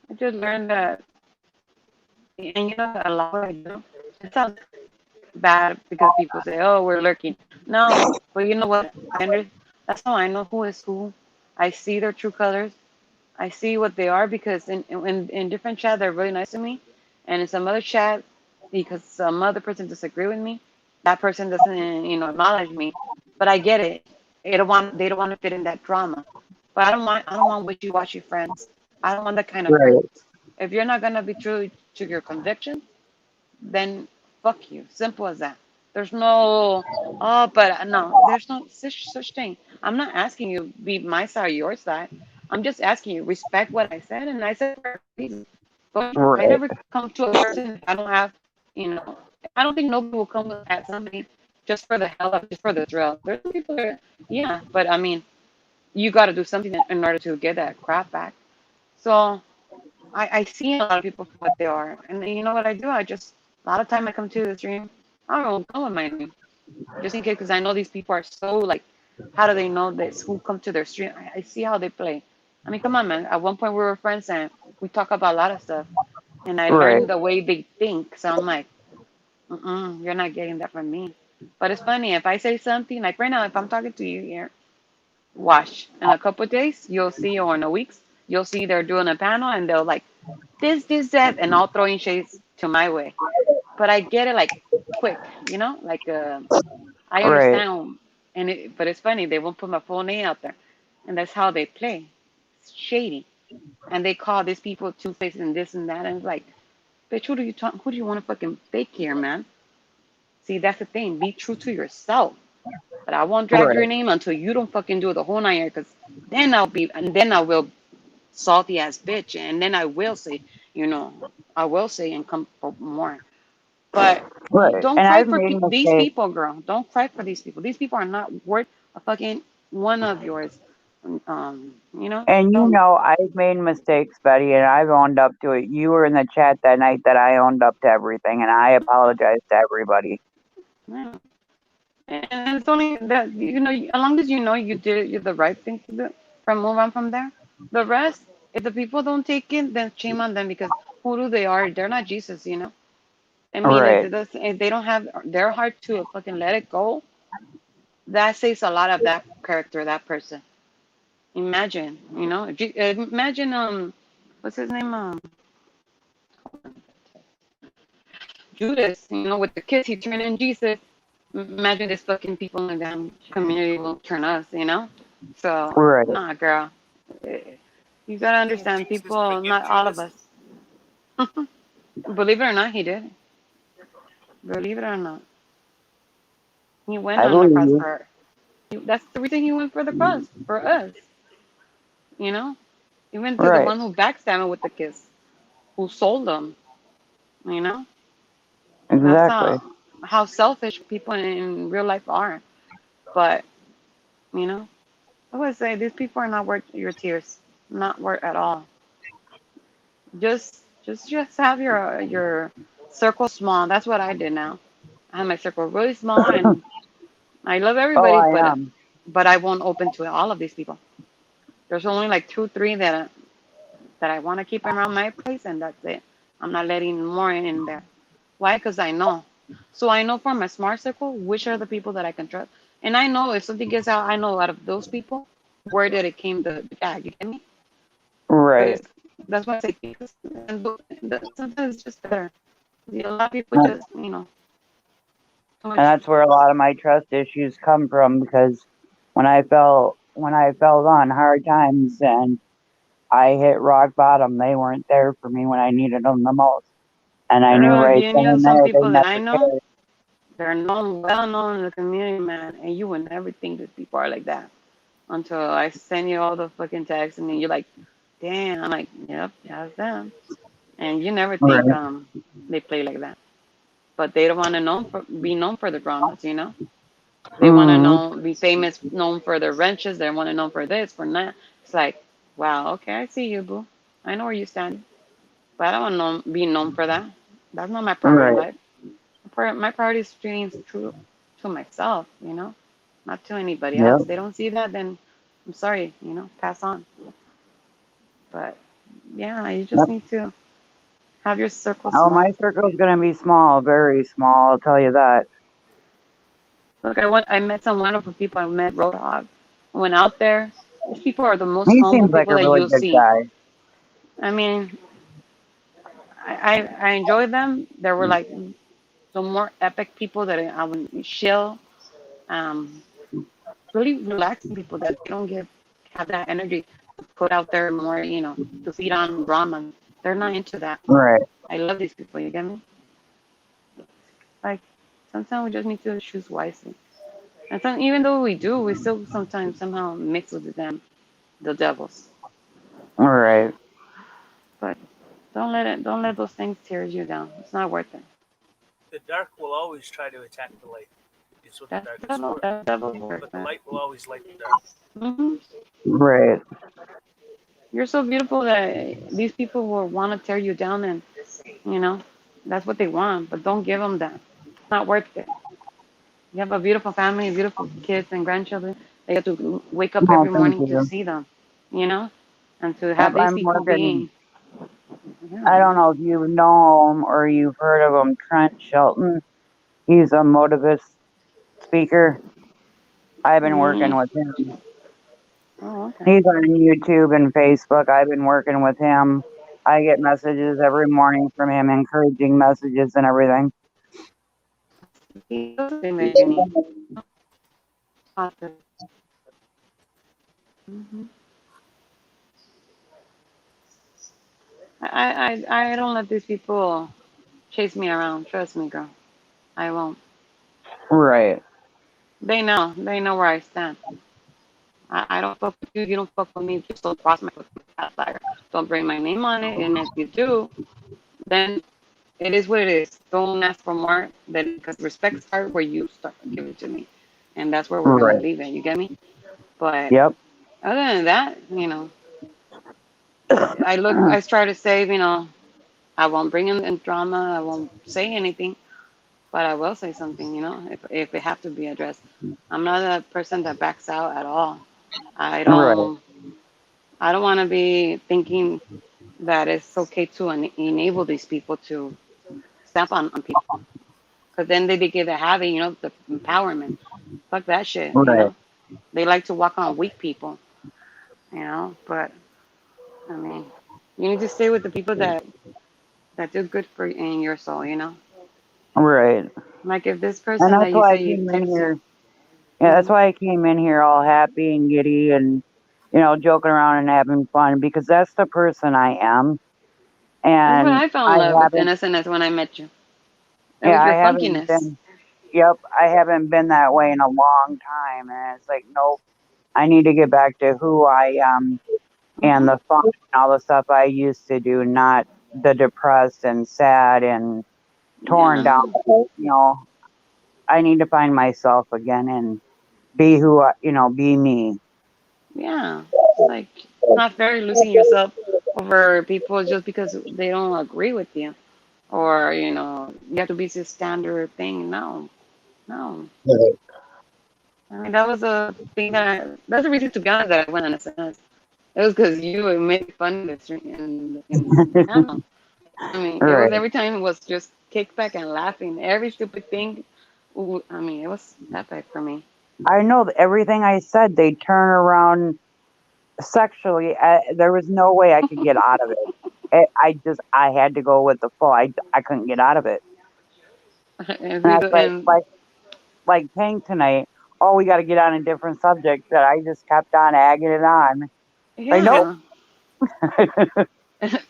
I just learned that, and a lot what I do. It sounds bad because people say, "Oh, we're lurking." No, but you know what? That's how I know who is who. I see their true colors. I see what they are because in different chat they're really nice to me, and in some other chat because some other person disagree with me, that person doesn't acknowledge me. But I get it. They don't want to fit in that drama. But I don't want wishy-washy friends. I don't want that kind of friends. Right, If you're not gonna be true to your convictions, then fuck you. Simple as that. There's no, oh, but no, there's no such thing. I'm not asking you be my side or your side. I'm just asking you respect what I said, and I said for a reason. But I right, never come to a person if I don't have, you know, I don't think nobody will come at somebody just for the hell of, just for the thrill. There's some people that, yeah, but I mean, you got to do something in order to get that crap back. So I see a lot of people for what they are. And then you know what I do? A lot of time I come to the stream, I don't come with my name. Just in case, because I know these people are so like, how do they know this? Who come to their stream? I see how they play. I mean, come on, man. At one point we were friends and we talk about a lot of stuff. And I right. learned the way they think. So I'm like, you're not getting that from me. But it's funny, if I say something, like right now, if I'm talking to you here, watch. In a couple of days, you'll see, or in a weeks, you'll see they're doing a panel and they'll like, this, that, and all throwing shades to my way. But I get it like quick, like I Right. understand. But it's funny, they won't put my full name out there. And that's how they play. It's shady. And they call these people two-faced and this and that. And it's like, bitch, who do you want to fucking fake here, man? See, that's the thing. Be true to yourself. But I won't drag your Right. name until you don't fucking do the whole 9 years, because then I will salty ass bitch, and then you know, I will say and come for more. But Right. don't And cry I've for made these mistakes. people, girl. Don't cry for these people. These people are not worth a fucking one of yours. And Don't. I've made mistakes, Betty, and I've owned up to it. You were in the chat that night that I owned up to everything, and I apologize to everybody. Yeah. And it's only that as long as you did the right thing to do, move on from there. The rest, if the people don't take it, then shame on them, because who do they are? They're not Jesus. I mean, Right. if they don't have their heart to fucking let it go, that says a lot of that character, that person. Imagine, imagine what's his name? Judas, with the kiss he turned in Jesus. Imagine this fucking people in the damn community will turn us. So, Right. nah, girl. You gotta understand, people, not all of us. Believe it or not, he did. Believe it or not. He went I on the believe cross you. for That's the reason he went for the cross, for us. You know? He went to the Right. one who backstabbed him with the kiss, who sold him. You know? That's Exactly. how selfish people in real life are. But, you know, I would say these people are not worth your tears. Not worth at all. Just have your circle small. That's what I did now. I have my circle really small, and I love Oh, everybody, I but am. I won't open to all of these people. There's only like two, three that I want to keep around my place, and that's it. I'm not letting more in there. Why? Because I know. So I know from a smart circle which are the people that I can trust. And I know if something gets out, I know out of those people, where did it came the gag? You get me? Right. Because that's why I say because sometimes it's just better. A lot of people just, you know, too And much. that's where a lot of my trust issues come from, because when I fell on hard times and I hit rock bottom, they weren't there for me when I needed them the most. And I knew right You then know, and some there they people that I never know, cared. they're well known in the community, man, and you would never think that people are like that until I send you all the fucking texts, and then you're like, damn. I'm like, yep, that's them. And you never think Right. they play like that, but they don't want to be known for the dramas, you know. They want to Mm-hmm. be famous, known for their wrenches. They want to know for this, for that. It's like, wow, okay, I see you, boo. I know where you stand, but I don't want to be known for that. That's not my priority in Right. life. My priority is being true to myself, you know, not to anybody Yep. else. They don't see that, then I'm sorry, you know, pass on. But yeah, you just Yep. need to have your circle Oh, small. my circle's gonna be small, very small. I'll tell you that. Look, I met some wonderful people. I met Roadhog. I went out there. These people are the most He humble seems like people a that really you'll good see. guy. I mean, I enjoyed them. There were like some more epic people that I would chill. Um, really relaxing people that they don't have that energy to put out there more, you know, to feed on drama. They're not into that. Right. I love these people. You get me? Like sometimes we just need to choose wisely. And even though we do, we still sometimes somehow mix with them, the devils. Right. But don't let those things tear you down. It's not worth it. The dark will always try to attack the light. It's what the That's dark is devil. for. That's devil's work, But the man. light will always light the dark. Hmm. Right. You're so beautiful that these people will want to tear you down, and you know that's what they want. But don't give them that. It's not worth it. You have a beautiful family, beautiful kids and grandchildren. They have to wake up Oh, every thank morning to you. see them, you know, and to Yep, have these I'm people working. being, yeah, I don't man. know if you know him or you've heard of him, Trent Shelton. He's a motivist speaker. I've been working Mm. with him. Oh, okay. He's on YouTube and Facebook. I've been working with him. I get messages every morning from him, encouraging messages and everything. Those are the things that you need. Positive. Hmm. I don't let these people chase me around. Trust me, girl. I won't. Right. They know where I stand. I don't fuck with you. You don't fuck with me. Just don't cross my fucking path, fire. Don't bring my name on it. And if you do, then it is what it is. Don't ask for more. Then because respect starts where you start giving to me, and that's where we're gonna Right. leave it. You get me? But Yep. other than that, you know, I try to save. You know, I won't bring in drama. I won't say anything, but I will say something. You know, if it have to be addressed. I'm not a person that backs out at all. I Right. don't. I don't want to be thinking that it's okay to enable these people to step on people. Because then they get a habit, you know, the empowerment. Fuck that shit, you Right. know. They like to walk on weak people, you know. But I mean, you need to stay with the people that do good for in your soul, you know. Right. Like if this And person that's that you why I say you came in text here. you, Yeah, that's hmm why I came in here all happy and giddy and, joking around and having fun, because that's the person I am. that's when And I fell in I love with haven't, innocence when I met you. It yeah, was I your haven't funkiness. been, yep, I haven't been that way in a long time. And it's like, nope, I need to get back to who I am and Hmm. the fun and all the stuff I used to do, not the depressed and sad and torn down. Yeah, I need to find myself again and be be me. yeah. It's like not fair losing yourself over people just because they don't agree with you, or you have to be this standard thing. No, no. I mean, that was a thing that's the reason, to be honest, that I went on SNS. It was because you made fun of it in the channel. I mean, it was Right. every time it was just kickback and laughing. Every stupid thing. I mean, it was epic for me. I know that everything I said, they turn around sexually. There was no way I could get out of it. I had to go with the flow. I couldn't get out of it. And that's like Tank tonight. Oh, we got to get on a different subject. That I just kept on agging it on. Like, nope.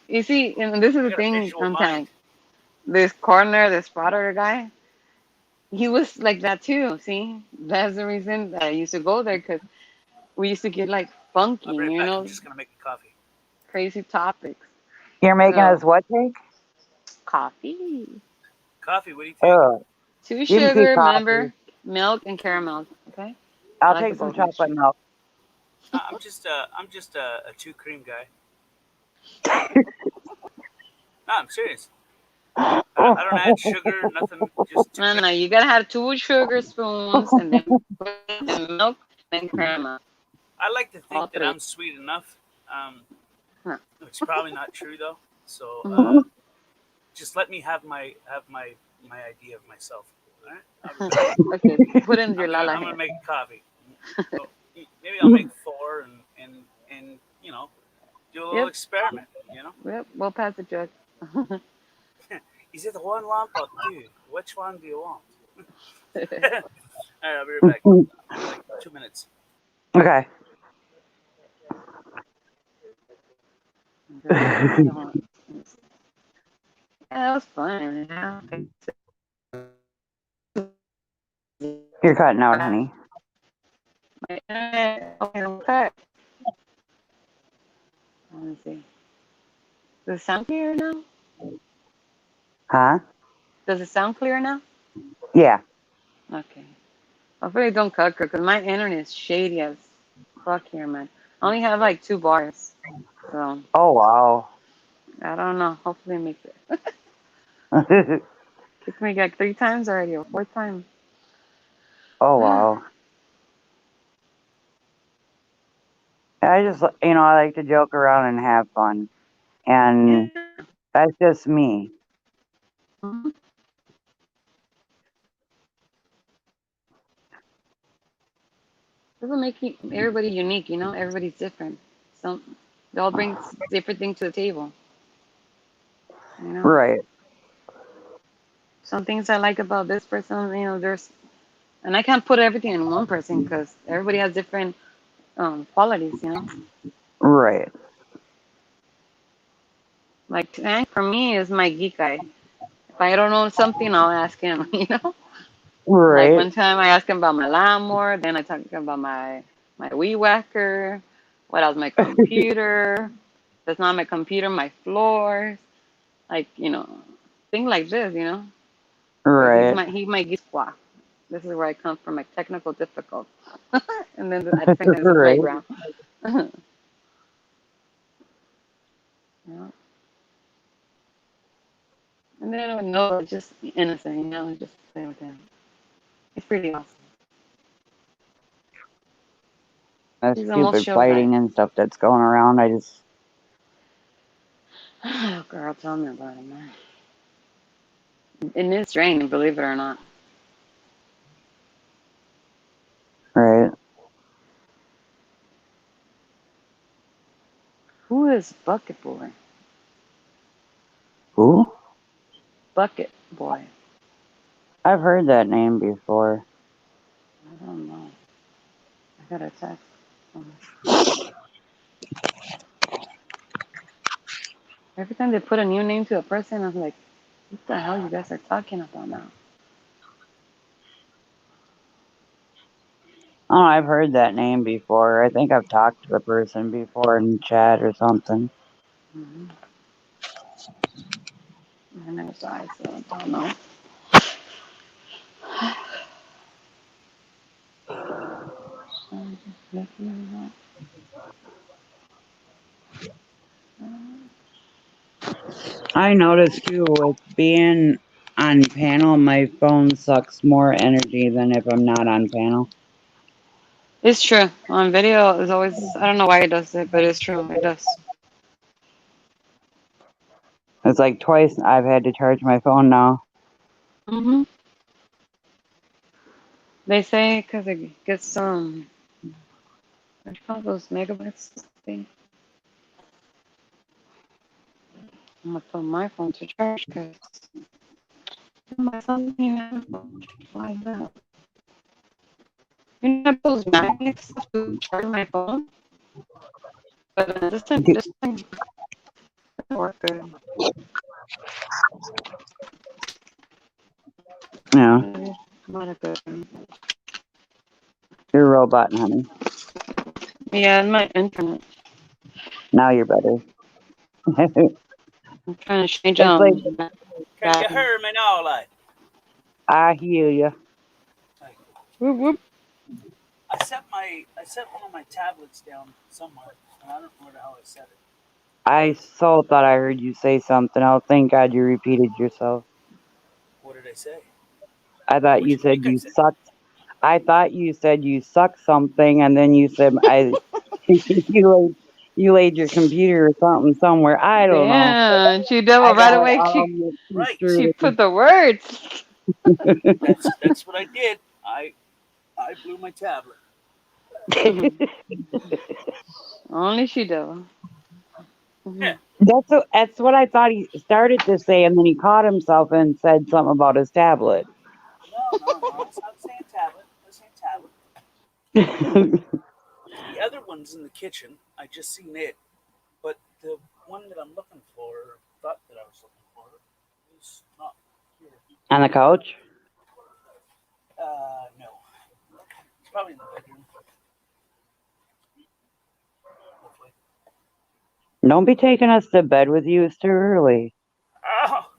You see, and this is the thing sometimes. This corner, this spotter guy, he was like that too. See, that's the reason that I used to go there because we used to get like funky, I'll be right you back. know, I'm just gonna make a coffee. crazy topics. You're making us what, Tank? Coffee. Coffee. What do you think? 2 Give me sugar, coffee. remember, milk and caramel. Okay. I'll I like take the some both mixed. chocolate milk. I'm just a 2 cream guy. No, I'm serious. I don't add sugar, nothing. Just No. You gotta have 2 sugar spoons and then and milk and caramel. I like to All think that 3. I'm sweet enough. It's probably not true though. So just let me have my idea of myself. All right? Okay, put in your lala. I'm gonna make coffee. So, maybe I'll make 4 and you know, do a little experiment. You know. Yep, we'll pass the jug. Is it 1 lump or 2? Which one do you want? All right, I'll be right back. Like 2 minutes. Okay. Yeah, that was fun. Yeah. You're cutting out, honey. Okay. Let me see. Does it sound clear now? Huh? Does it sound clear now? Yeah. Okay. Hopefully it don't cut because my internet is shady as fuck here, man. I only have like 2 bars. So. Oh, wow. I don't know. Hopefully it makes it. Kicked me like 3 times already or 4th time. Oh, wow. I just, I like to joke around and have fun. And that's just me. Doesn't make everybody unique, you know? Everybody's different. They all bring different things to the table. You know? Right. Some things I like about this person, and I can't put everything in one person because everybody has different qualities, you know? Right. Like Tank for me is my geek guy. If I don't know something, I'll ask him, you know? Right. Like one time I asked him about my lawnmower, then I talked about my weed whacker, what else, my computer. That's not my computer, my floors. Like, things like this, you know? Right. He's my geek squad. This is where I come from, like technical difficult. And then I think there's a Right. playground. Yeah. And then Noah, just innocent, just play with him. It's pretty awesome. That He's the most stupid chill fighting guy. and stuff that's going around, I just... Oh, girl, tell me about it, man. It is draining, believe it or not. Right. Who is Bucket Boy? Who? Bucket Boy. I've heard that name before. I don't know. I got a text. Every time they put a new name to a person, I'm like, what the hell you guys are talking about now? Oh, I've heard that name before. I think I've talked to the person before in chat or something. Mm-hmm. I never saw it, so I don't know. I noticed too, with being on panel, my phone sucks more energy than if I'm not on panel. It's true. On video, it's always, I don't know why it does it, but it's true. It does. It's like twice I've had to charge my phone now. Mm-hmm. They say because it gets some. What do you call those megabytes thing? I'm gonna put my phone to charge because my phone doesn't even have like that. You know those magnets to charge my phone, but this thing doesn't work good. Yeah, Not a good one. you're a robot, honey. Yeah, and my internet. Now you're better. I'm trying to change It's like Can you hear me now, lad? I hear you. Whoop, whoop. I set one of my tablets down somewhere, and I don't know where the hell I set it. I so thought I heard you say something else. Thank God you repeated yourself. What did I say? I thought you said you sucked. I thought you said you sucked something, and then you said you laid your computer or something somewhere. I don't know. Yeah, she I double right got it away. all She mixed she through. put the words. That's what I did. I blew my tablet. Only she double. Yeah. That's what I thought he started to say, and then he caught himself and said something about his tablet. No. It's not saying tablet. It's saying tablet. The other one's in the kitchen. I just seen it, but the one that I'm looking for, thought that I was looking for, is not here. On the couch? No. It's probably in the bedroom. Hopefully. Don't be taking us to bed with you. It's too early. Oh!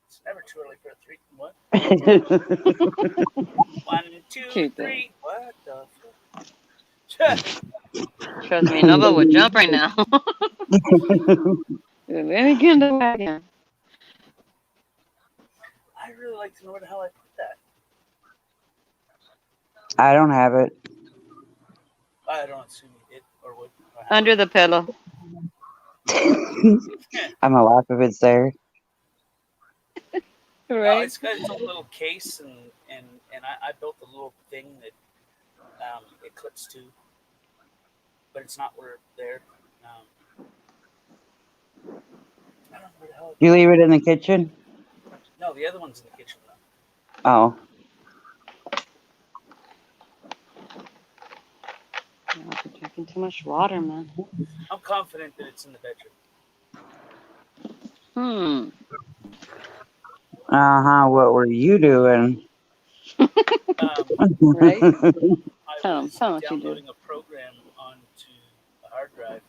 It's never too early for a three. What? 1, 2, 3. What the fuck? Trust me, Nova would jump right now. Let me get in the wagon. I really like to know where the hell I put that. I don't have it. I don't assume you did or would. Under the pillow. I'm gonna laugh if it's there. Right. It's got its own little case, and I built a little thing that it clips to, but it's not where there. I don't know where the hell. You leave it in the kitchen? No, the other one's in the kitchen though. Oh. I've been drinking too much water, man. I'm confident that it's in the bedroom. Uh-huh. What were you doing? Right? I was downloading a program onto a hard drive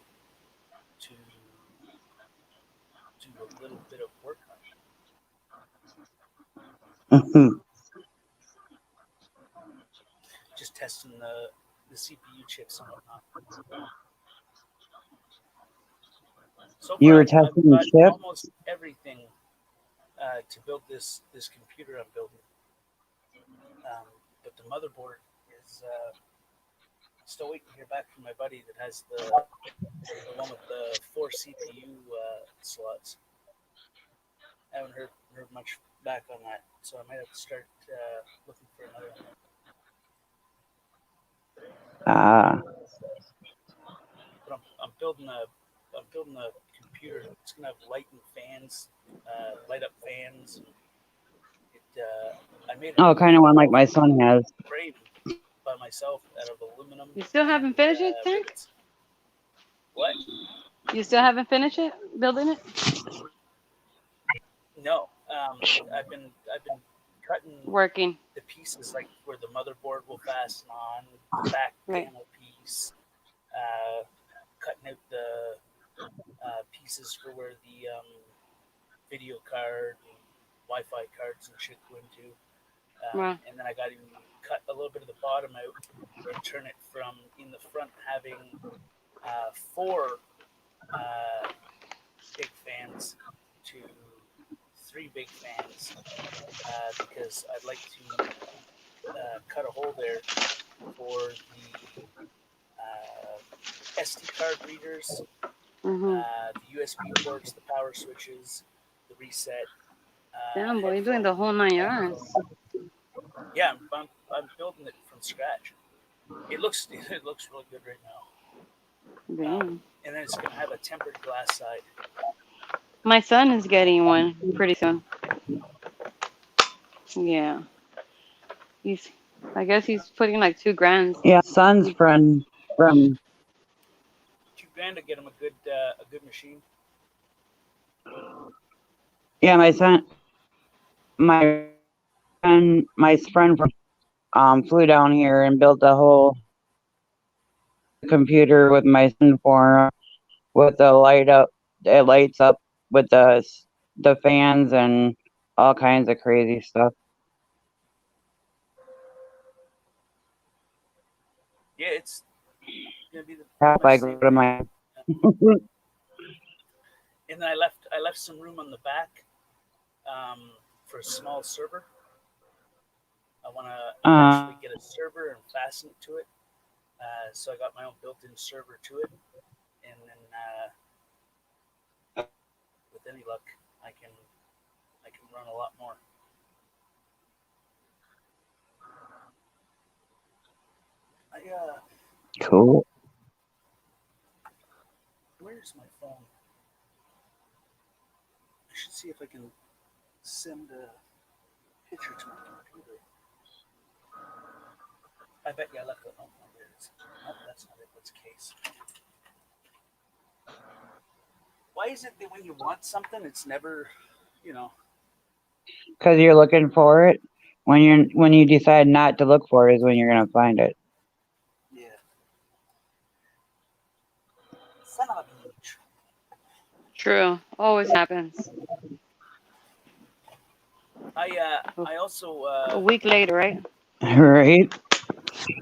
to do a little bit of work on it. Just testing the CPU chips and whatnot. So You far, were testing I've got the chip? almost everything to build this computer I'm building. But the motherboard is still waiting to hear back from my buddy that has the one with the 4 CPU slots. I haven't heard much back on that, so I might have to start looking for another one. But I'm building a computer. It's gonna have light and fans, light up fans. And I made Oh, kind of one like my son has. frame by myself out of aluminum. You still haven't finished it, Tank? What? You still haven't finished it, building it? No, I've been cutting working the pieces, like where the motherboard will fasten on, the back panel piece, cutting out the pieces for where the video card and Wi-Fi cards and shit go into. And then I got to cut a little bit of the bottom out and turn it from in the front having 4 big fans to 3 big fans because I'd like to cut a hole there for the SD card readers, the USB ports, the power switches, the reset. Damn, boy, you're doing the whole 9 yards. Yeah, I'm building it from scratch. It looks really good right now. Damn. And then it's gonna have a tempered glass side. My son is getting one pretty soon. Yeah. He's I guess he's putting like $2,000. Yeah, son's from $2,000 to get him a good machine. yeah, my friend flew down here and built a whole computer with my son for him, with the light up. It lights up with the fans and all kinds of crazy stuff. Yeah, it's gonna be the Crap, much I same go to thing. my And then I left some room on the back for a small server. I want to eventually get a server and fasten it to it. So I got my own built-in server to it, and then with any luck, I can run a lot more. Cool. Where's my phone? I should see if I can send a picture to my computer. I bet you I left it. Oh, no, there it is. No, that's not it. What's case? Why is it that when you want something, it's never, Because you're looking for it. When you decide not to look for it is when you're gonna find it. Yeah. Son of a bitch. True. Always happens. I also A week later, right? Right.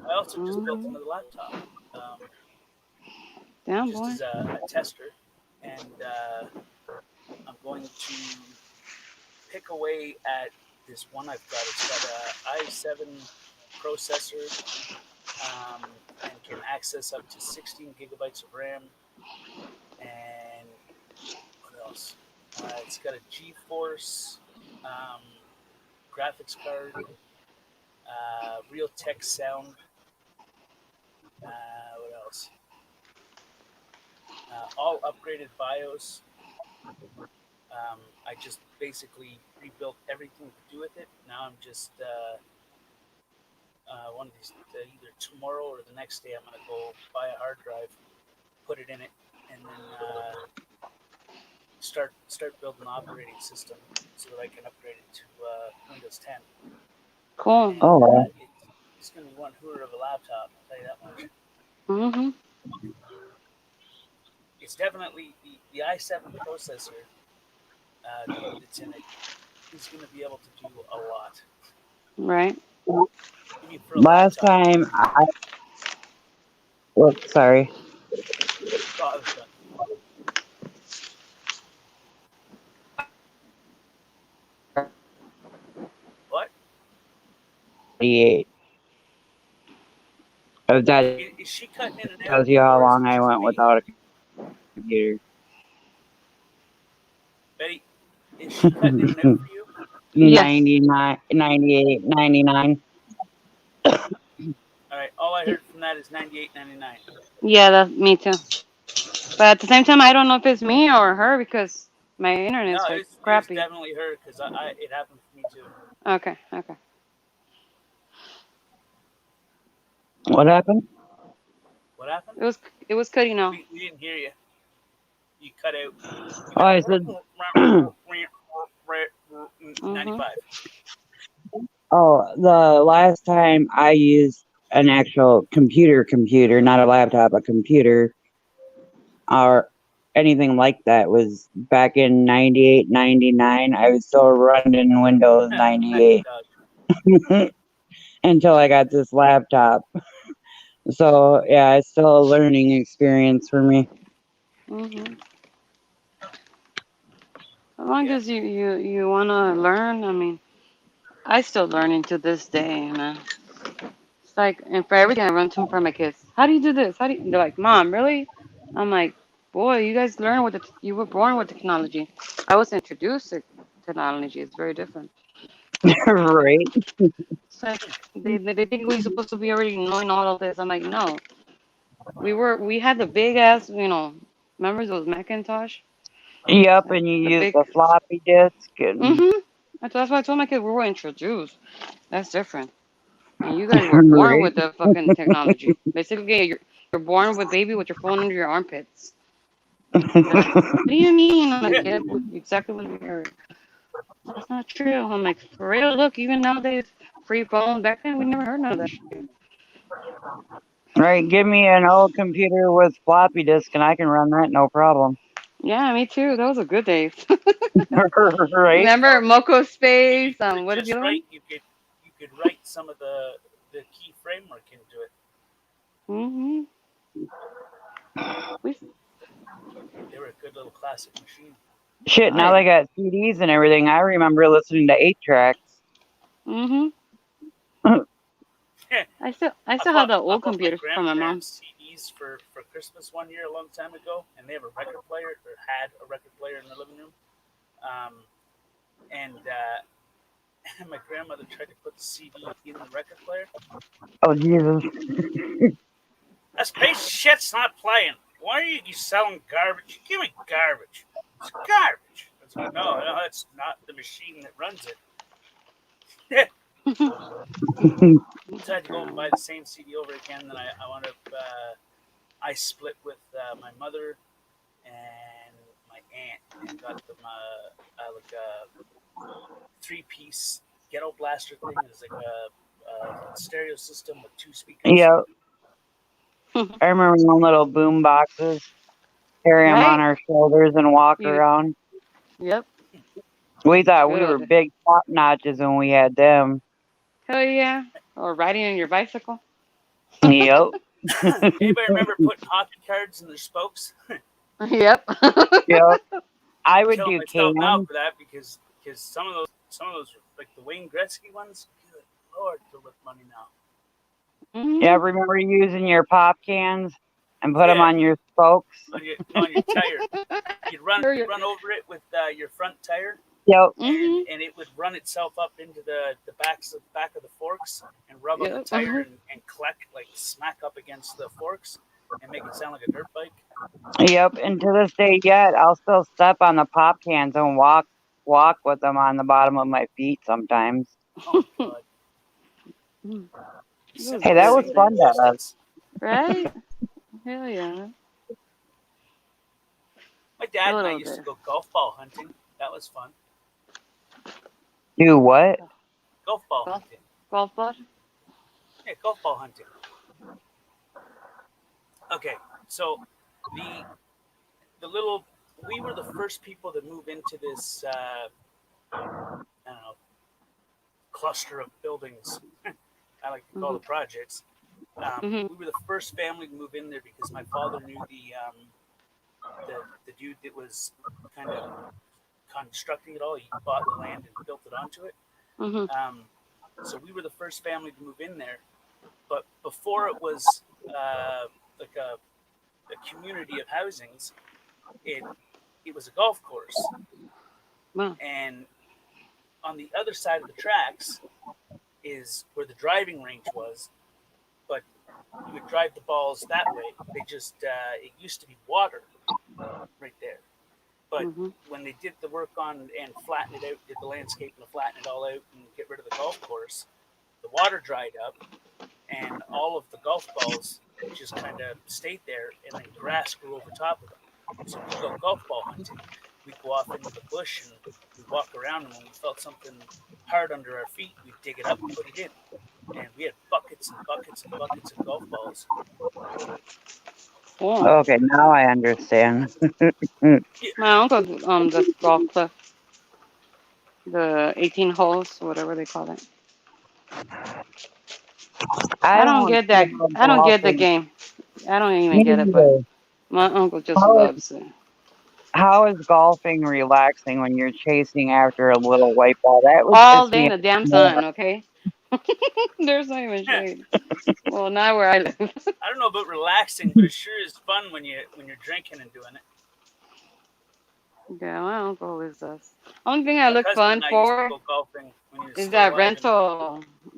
I also just built another laptop. Damn, just boy. as a tester, and I'm going to pick away at this one I've got. It's got a i7 processor and can access up to 16 gigabytes of RAM. And what else? It's got a GeForce graphics card, Realtek sound. What else? All upgraded BIOS. I just basically rebuilt everything to do with it. Now I'm just one of these either tomorrow or the next day I'm gonna go buy a hard drive, put it in it, and then start building an operating system so that I can upgrade it to Windows 10. Cool. And, Oh, wow. it's gonna be one hooer of a laptop. I'll tell you that much. Mm-hmm. It's definitely the i7 processor that's in it is going to be able to do a lot. Right. I mean, for a Last laptop, time whoops, sorry. oh, I was done. What? 38. That Is she cutting in and out? tells you how Or is long it I just went me? without a computer. Betty, is she cutting in and out for you? Yes. 99, 98, 99. All right. All I heard from that is 98.99. Yeah, that's me too. But at the same time, I don't know if it's me or her because my No, internet's it like was crappy. definitely her because it happened for me too. Okay. Okay. What happened? What happened? It was cutting off. We didn't hear you. You cut out. Oh, I said 95. Oh, the last time I used an actual computer, not a laptop, a computer, or anything like that was back in 98, 99. I was still running Windows 98 until I got this laptop. So, yeah, it's still a learning experience for me. Mm-hmm. As long as you want to learn, I mean, I still learning to this day, man. It's like, and for everything I run to for my kids. How do you do this? How do you? They're like, Mom, really? I'm like, boy, you guys learn with it. You were born with technology. I was introduced to technology. It's very different. Right. It's like they think we're supposed to be already knowing all of this. I'm like, no. We had the big ass, remember those Macintosh? Yep, and you The use big. the floppy disk and That's why I told my kids we were introduced. That's different. And you guys were born right. with the fucking technology. Basically, you're born with baby with your phone under your armpits. They're like, what do you mean? I'm like, yeah, exactly what we heard. That's not true. I'm like, for real, look, even nowadays, free phone. Back then, we never heard none of that shit. Right, give me an old computer with floppy disk and I can run that no problem. Yeah, me too. Those were good days. right? Remember Moco Space? You could What is the just other one? write. You could write some of the key framework into it. Mm-hmm. They were a good little classic machine. Shit, now they got CDs and everything. I remember listening to 8-tracks. Mm-hmm. I still have the old computer from my mom. CDs for Christmas one year a long time ago, and they have a record player or had a record player in the living room. And my grandmother tried to put the CD in the record player. Oh Jesus! That's crazy shit's not playing. Why are you selling garbage? Give me garbage. It's garbage. That's like, no, it's not the machine that runs it. So I had to go and buy the same CD over again. Then I wound up, I split with my mother and my aunt and got them like a 3-piece ghetto blaster thing. It was like a stereo system with 2 speakers. Yeah. I remember one little boom boxes. Carry them on our shoulders and walk around. Yep. We thought we were big top notches when we had them. Hell yeah. Or riding on your bicycle. Yep. Anybody remember putting hockey cards in their spokes? Yep. Yep. I would I'm do killing myself now cans. for that because some of those like the Wayne Gretzky ones. Good Lord, they're worth money now. Yeah, remember using your pop cans and put them on your spokes? On your tire. You'd run over it with your front tire. Yep. And it would run itself up into the back of the forks and rub on the tire and collect, like smack up against the forks and make it sound like a dirt bike. Yep. And to this day yet, I'll still step on the pop cans and walk with them on the bottom of my feet sometimes. Oh God. Hey, that was fun to us. Right? Hell yeah. My dad and I used to go golf ball hunting. That was fun. Do what? Golf ball hunting. Golf ball? Yeah, golf ball hunting. Okay, so we were the first people to move into this I don't know, cluster of buildings. I like to call the projects. We were the first family to move in there because my father knew the dude that was kind of constructing it all. He bought the land and built it onto it. So we were the first family to move in there. But before it was like a community of housings, it was a golf course. Wow. And on the other side of the tracks is where the driving range was, but you would drive the balls that way. They just it used to be water right there. But when they did the work on and flatten it out, did the landscape and flatten it all out and get rid of the golf course, the water dried up and all of the golf balls just kind of stayed there, and then grass grew over top of them. So we'd go golf ball hunting. We'd go off into the bush and we'd walk around, and when we felt something hard under our feet, we'd dig it up and put it in. And we had buckets and buckets and buckets of golf balls. Cool. Okay, now I understand. My uncle does golf club. The 18 holes, whatever they call it. I don't get that. I don't get the game. I don't even get it, but my uncle just loves it. How is golfing relaxing when you're chasing after a little white ball? That was All day in the damn sun, okay? There's not even shade. Well, not where I live. I don't know about relaxing, but it sure is fun when you're drinking and doing it. Yeah, my uncle always does. Only thing I My look cousin fun and I used to for go golfing when he was is still that alive,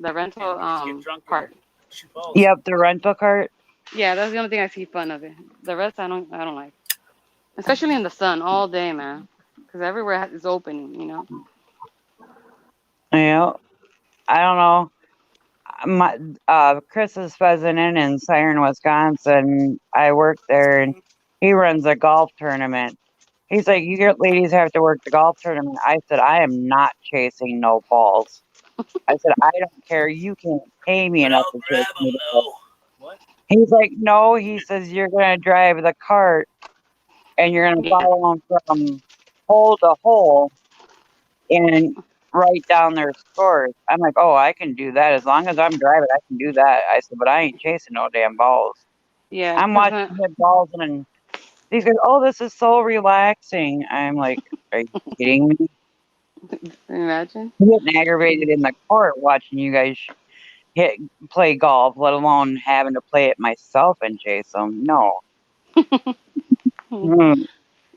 the rental and we just get drunk and part. shoot balls. Yep, the rental cart. Yeah, that's the only thing I see fun of it. The rest I don't like. Especially in the sun all day, man. Because everywhere is open, you know. Yeah, I don't know. My Chris is Pheasant Inn in Siren, Wisconsin. I work there, and he runs a golf tournament. He's like, "You ladies have to work the golf tournament." I said, "I am not chasing no balls." I said, "I don't care. You can't pay me But enough I'll to chase grab me them the ball." though. What? He's like, "No," he says, "you're gonna drive the cart and you're gonna Yeah. follow them from hole to hole and write down their scores." I'm like, "Oh, I can do that as long as I'm driving. I can do that." I said, "But I ain't chasing no damn balls. Yeah, I'm because watching hit balls and." These guys, "Oh, this is so relaxing." I'm like, "Are you kidding me?" imagine. I'm getting aggravated in the court watching you guys play golf, let alone having to play it myself and chase them. No. Mm.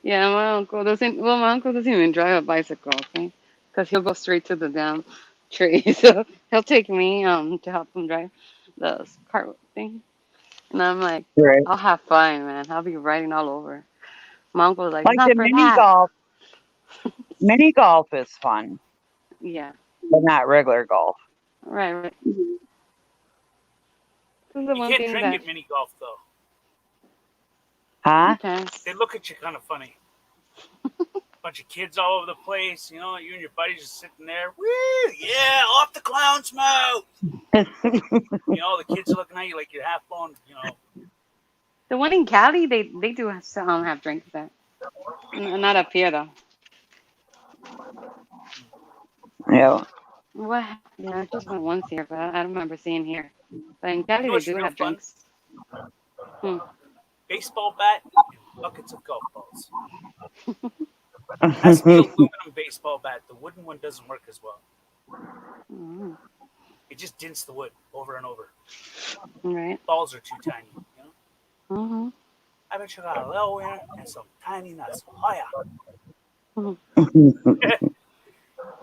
Yeah, my uncle doesn't even drive a bicycle, okay? Because he'll go straight to the damn tree. So he'll take me to help him drive the cart thing. And I'm like, Right. I'll have fun, man. I'll be riding all over. My uncle was like, it's Like not the for mini that. golf. Mini golf is fun, Yeah, but not regular golf. right, right. This is the You one can't thing drink that at mini golf though. you Huh? can. They look at you kind of funny. Bunch of kids all over the place. You know, you and your buddies just sitting there. Woo! Yeah, off the clown's mouth. You know, the kids are looking at you like you're half blown. You know, The one in Cali, they do have drinks there. Not up here though. Yeah. What? Yeah, I just went once here, but I don't remember seeing here. But in Cali, you know they what's do real have fun? drinks. Hmm. Baseball bat and buckets of golf balls. It has to be aluminum baseball bat. The wooden one doesn't work as well. Mm. It just dints the wood over and over. Right. Balls are too tiny. You know, Mm-hmm. I bet you got a little winner and some tiny nuts. Oh yeah.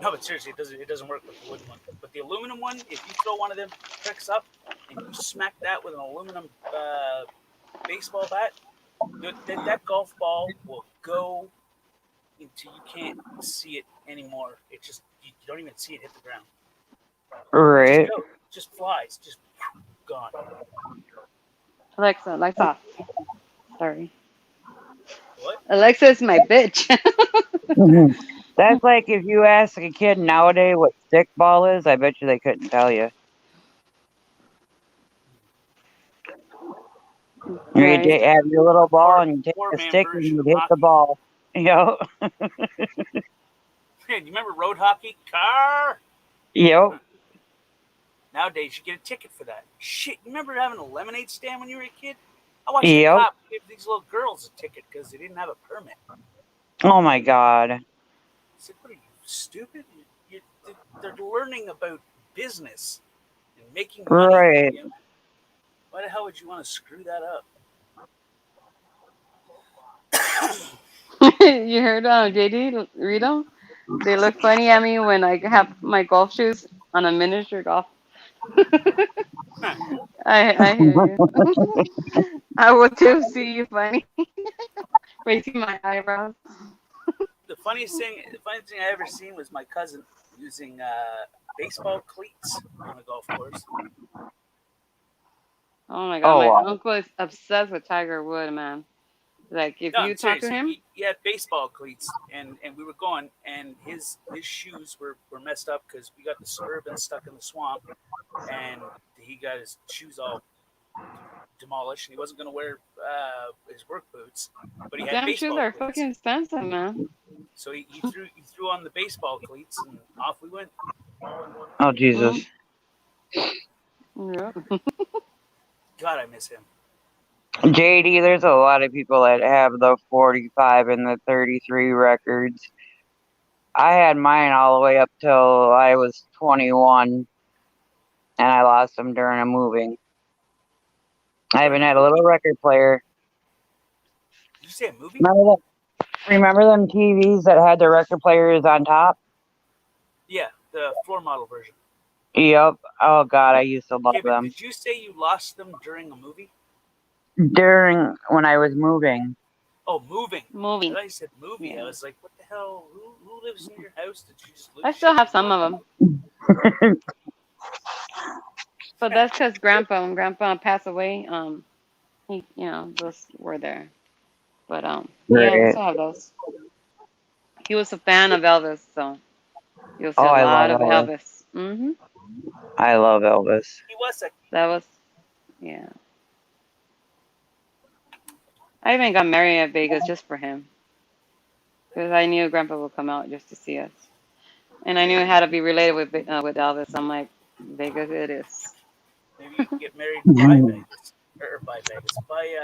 No, but seriously, it doesn't work with the wooden one. But the aluminum one, if you throw one of them pricks up and you smack that with an aluminum baseball bat, that golf ball will go until you can't see it anymore. It just you don't even see it hit the ground. It just Right. goes, just flies, just gone. Alexa, lights off. Sorry. What? Alexa's my bitch. That's like if you ask a kid nowadays what stickball is, I bet you they couldn't tell you. You Right. have your little ball and you take Poor a man stick and version you of hit the hockey. ball. You know? Man, you remember road hockey? Car. Yep. Nowadays, you get a ticket for that. Shit, you remember having a lemonade stand when you were a kid? I watched the Yep. cop give these little girls a ticket because they didn't have a permit. Oh my God. I said, what are you, stupid? They're learning about business and making money. Right. You know? Why the hell would you want to screw that up? You heard JD read them? They look funny at me when I have my golf shoes on a miniature golf. I hear you. I would too see you funny. Raising my eyebrows. The funniest thing I ever seen was my cousin using baseball cleats on a golf course. Oh my god, Oh, my wow. uncle is obsessed with Tiger Wood, man. Like if No, you I'm talk serious. to him, He had baseball cleats, and we were going, and his shoes were messed up because we got the Suburban stuck in the swamp, and he got his shoes all demolished, and he wasn't going to wear his work boots, but he had damn shoes baseball are cleats. fucking expensive, man. So he threw on the baseball cleats, and off we went. Oh, Jesus. Yeah. God, I miss him. JD, there's a lot of people that have the 45 and the 33 records. I had mine all the way up till I was 21, and I lost them during a moving. I even had a little record player. Did you say a movie? Remember that? Remember them TVs that had the record players on top? Yeah, the floor model version. Yep. Oh God, I used to love Okay, but them. did you say you lost them during a movie? During when I was moving. Oh, moving. Moving. I thought you said movie. Yeah. I was like, what the hell? Who lives in your house? Did you just lose I still shit? have some of them. But that's because when Grandpa passed away, he, those were there. But yeah, we Right. still have those. He was a fan of Elvis, so you'll see Oh, a I lot love of Elvis. Elvis. Mhm. I love Elvis. He was a That was, yeah. I even got married at Vegas just for him, because I knew Grandpa would come out just to see us, and I knew it had to be related with Elvis. I'm like, Vegas it is. maybe you can get married by Vegas or by Vegas by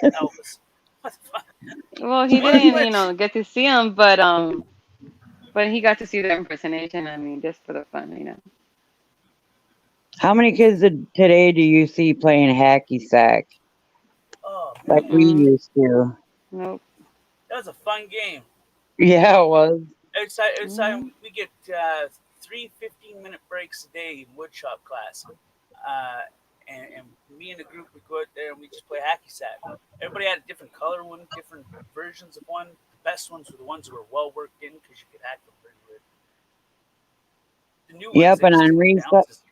Elvis. What the fuck? Well, he What? didn't, get to see him, but he got to see the impersonation. I mean, just for the fun. How many kids today do you see playing hacky sack Oh like man, we Mm-mm. used to? Nope. that was a fun game. Yeah, it was. Outside, Mhm. we get 3 15-minute breaks a day in woodshop class. And me and the group would go out there and we just play hacky sack. Everybody had a different color one, different versions of one. The best ones were the ones that were well worked in because you could hack them pretty good. The new ones, Yep, they and just on take recess. bounces.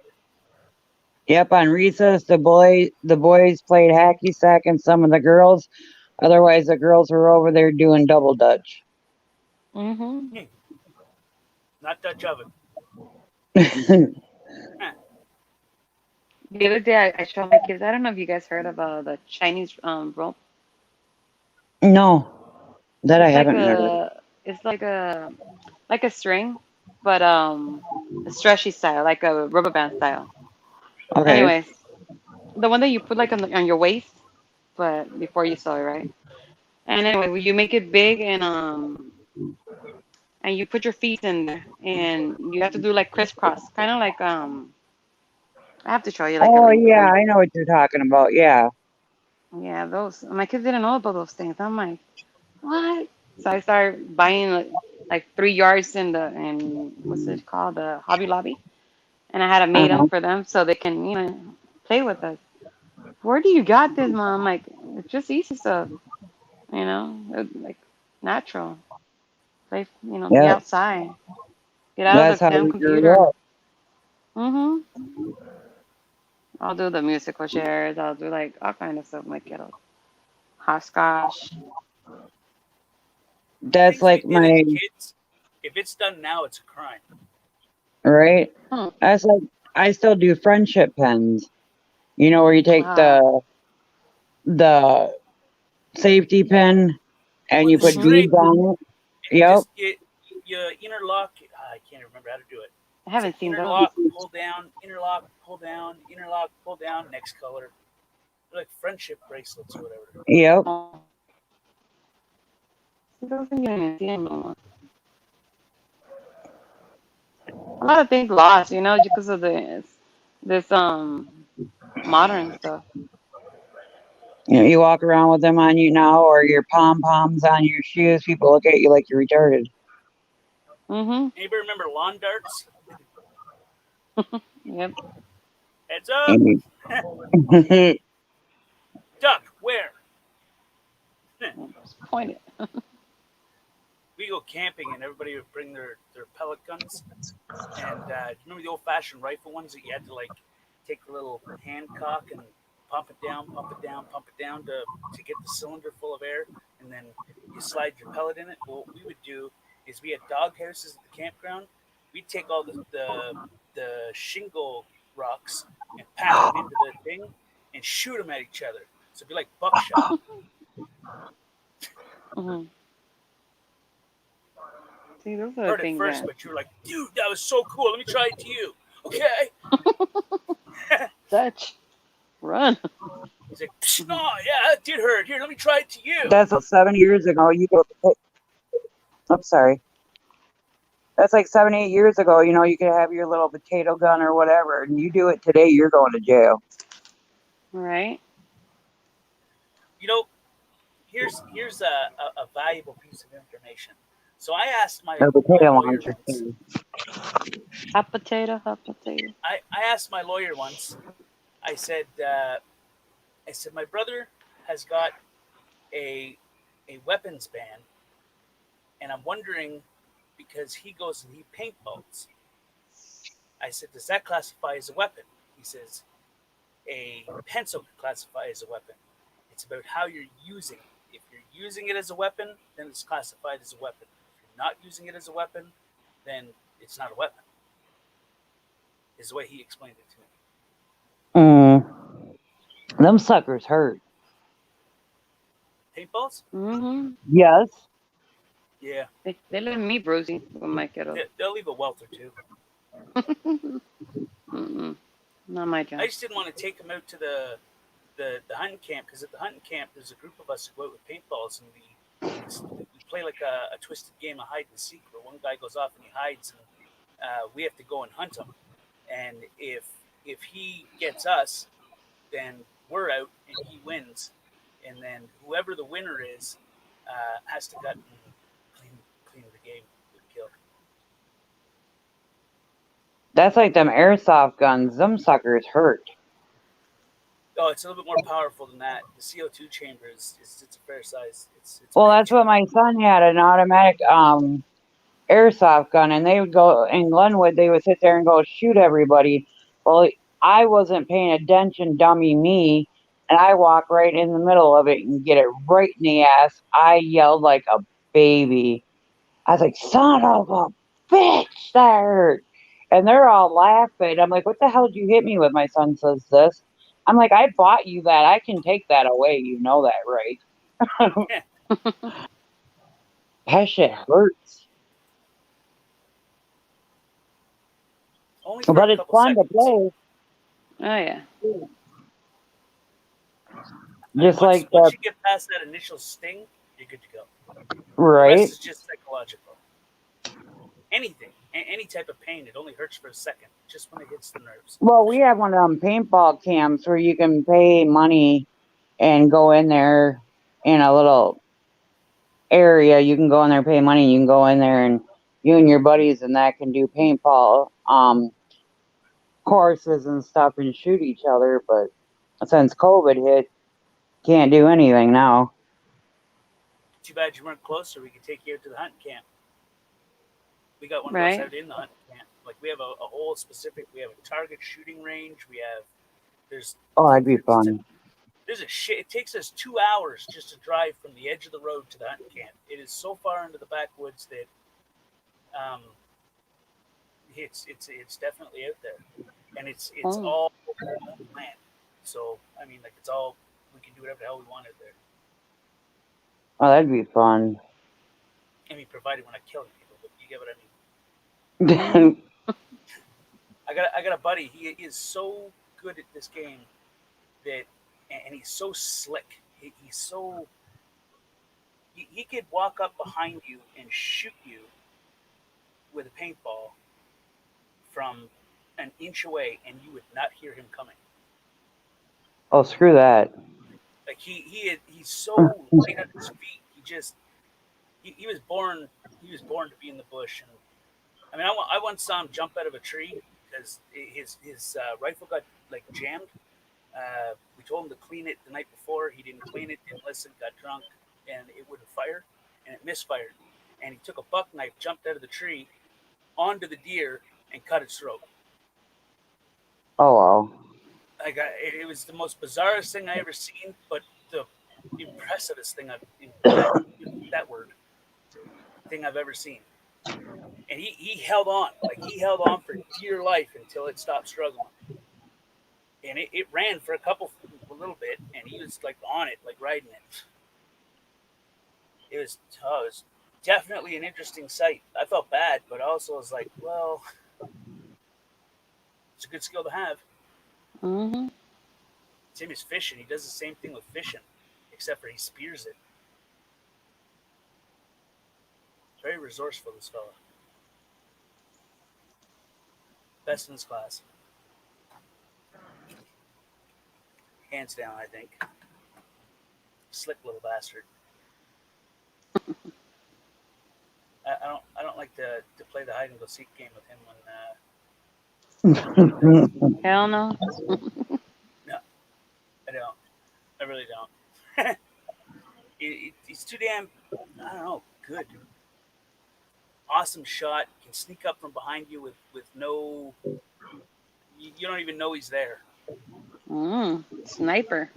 Yep, on recess, the boys played hacky sack, and some of the girls. Otherwise, the girls were over there doing double dutch. Mhm. Not Dutch oven. Huh. The other day, I showed my kids. I don't know if you guys heard of the Chinese rope. No, that I It's like haven't heard of. a string, but a stretchy style, like a rubber band style. Okay. Anyways, the one that you put like on your waist, but before you sew it, right? And anyway, you make it big and you put your feet in there, and you have to do like crisscross, kind of like I have to show you like a Oh link. yeah, I know what you're talking about. Yeah. Yeah, those. My kids didn't know about those things. I'm like, what? So I started buying like 3 yards in what's it called, the Hobby Lobby, and I had to made them Uh-huh. for them so they can play with us. Where do you got this, Mom? I'm like, it's just easy stuff, like natural. Play, be Yeah, outside, get out of that's the how damn we grew computer. up. Mhm. I'll do the musical chairs. I'll do like all kind of stuff with my kiddos. Hopscotch. That's Things we like did as my kids. If it's done now, it's a crime. right. Hmm. That's like I still do friendship pens. You know where you take Wow. the safety pin and Or you the put Mhm. string, beads on it. and you Yep. just you interlock. I can't remember how to do it. I It's like haven't seen those. interlock, pull down, interlock, pull down, interlock, pull down. Next color. They're like friendship bracelets or whatever. Yep. Oh, see, those things you don't even see them no more. A lot of things lost, because of this modern stuff. You know, you walk around with them on you now, or your pom poms on your shoes. People look at you like you're retarded. Mhm. Anybody remember lawn darts? Yep. Heads up. And- Duck. Where? Just point it. We go camping and everybody would bring their pellet guns. And remember the old fashioned rifle ones that you had to like take the little hand cock and pump it down, pump it down, pump it down to get the cylinder full of air, and then you slide your pellet in it. Well, what we would do is we had dog houses at the campground. We'd take all the shingle rocks and pack them into the thing and shoot them at each other. So it'd be like buckshot. Mhm. See, those are the Heard it things first, that but you were like, dude, that was so cool. Let me try it to you. Okay. Dutch run. He's like, no, yeah, that did hurt. Here, let me try it to you. That's like 7 years ago. You go. I'm sorry. That's like 7, 8 years ago. You know, you could have your little potato gun or whatever, and you do it today, you're going to jail. Right. You know, here's a valuable piece of information. So I asked my Or my potato lawyer launcher once. too. Hot potato, hot potato. I asked my lawyer once. I said my brother has got a weapons ban, and I'm wondering because he goes and he paintballs. I said, does that classify as a weapon? He says, a pencil can classify as a weapon. It's about how you're using it. If you're using it as a weapon, then it's classified as a weapon. If you're not using it as a weapon, then it's not a weapon. Is the way he explained it to me. Them suckers hurt. Paintballs? Mm-hmm. Yes. Yeah. They let me bruisey with my kiddo. They'll leave a welt or two. Mm-mm. Not my job. I just didn't want to take them out to the hunting camp because at the hunting camp there's a group of us who go out with paintballs and we play like a twisted game of hide and seek where one guy goes off and he hides and we have to go and hunt him. And if he gets us, then we're out and he wins. And then whoever the winner is has to gut and clean the game with a kill. That's like them airsoft guns. Them suckers hurt. Oh, it's a little bit more powerful than that. The CO2 chamber is it's a fair size. It's Well, that's what my son had, an automatic airsoft gun, and they would go in Glenwood. They would sit there and go shoot everybody. Well, I wasn't paying attention, dummy me, and I walk right in the middle of it and get it right in the ass. I yelled like a baby. I was like, "Son of a bitch, that hurt!" And they're all laughing. I'm like, "What the hell did you hit me with?" My son says this. I'm like, "I bought you that. I can take that away. You know that, right?" That shit hurts. Only for But a it's couple fun to seconds. play. Oh yeah. Just Once like you get past that initial sting, you're good to go. The right? rest is just psychological. Anything, any type of pain, it only hurts for a second, just when it hits the nerves. Well, we have one of them paintball camps where you can pay money and go in there in a little area. You can go in there, pay money, you can go in there and you and your buddies and that can do paintball courses and stuff and shoot each other. But since COVID hit, can't do anything now. Too bad you weren't closer. We could take you out to the hunting camp. We got one of Right. those out in the hunting camp. Like we have a whole specific. We have a target shooting range. We have Oh, that'd be fun. there's a shit. It takes us 2 hours just to drive from the edge of the road to the hunting camp. It is so far into the backwoods that it's definitely out there, and it's Oh. all land. So I mean, like it's all we can do whatever the hell we want out there. Oh, that'd be fun. I mean, provided we're not killing people, but you get what I mean. I got a buddy. He is so good at this game that, and he's so slick. He's so he could walk up behind you and shoot you with a paintball from an inch away, and you would not hear him coming. Oh, screw that. Like he's so light on his feet. He was born to be in the bush. And I mean, I once saw him jump out of a tree because his rifle got like jammed. We told him to clean it the night before. He didn't clean it, didn't listen, got drunk, and it wouldn't fire, and it misfired. And he took a buck knife, jumped out of the tree, onto the deer, and cut its throat. Oh, well. Like it was the most bizarrest thing I ever seen, but the impressivest thing thing I've ever seen. And he held on, for dear life until it stopped struggling. And it ran for a little bit, and he was like on it, like riding it. It was definitely an interesting sight. I felt bad, but I also was like, well, it's a good skill to have. Mm-hmm. Same as fishing. He does the same thing with fishing, except for he spears it. Very resourceful, this fella. Best in his class. Hands down, I think. Slick little bastard. I don't like to play the hide and go seek game with him when Hell no. no, I don't. I really don't. He's too damn, I don't know, good. Awesome shot. Can sneak up from behind you with no. You don't even know he's there. Sniper.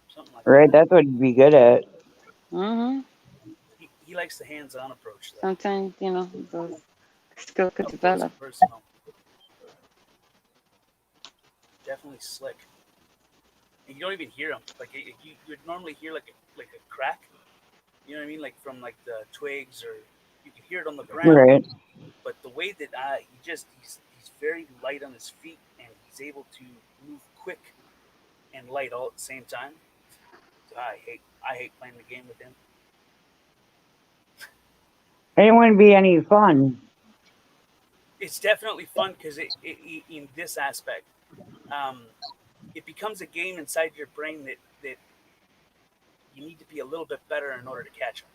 Something like Right, that. that's what he'd be good at. Mm-hmm. He likes the hands-on approach. Though. Sometimes, you know, those skills could Up close develop. and personal. Definitely slick. And you don't even hear him. Like you would normally hear like a crack. You know what I mean? Like from like the twigs, or you can hear it on the ground. Right. But the way that he's very light on his feet, and he's able to move quick and light all at the same time. So I hate playing the game with him. It wouldn't be any fun. It's definitely fun because in this aspect, it becomes a game inside your brain that you need to be a little bit better in order to catch him.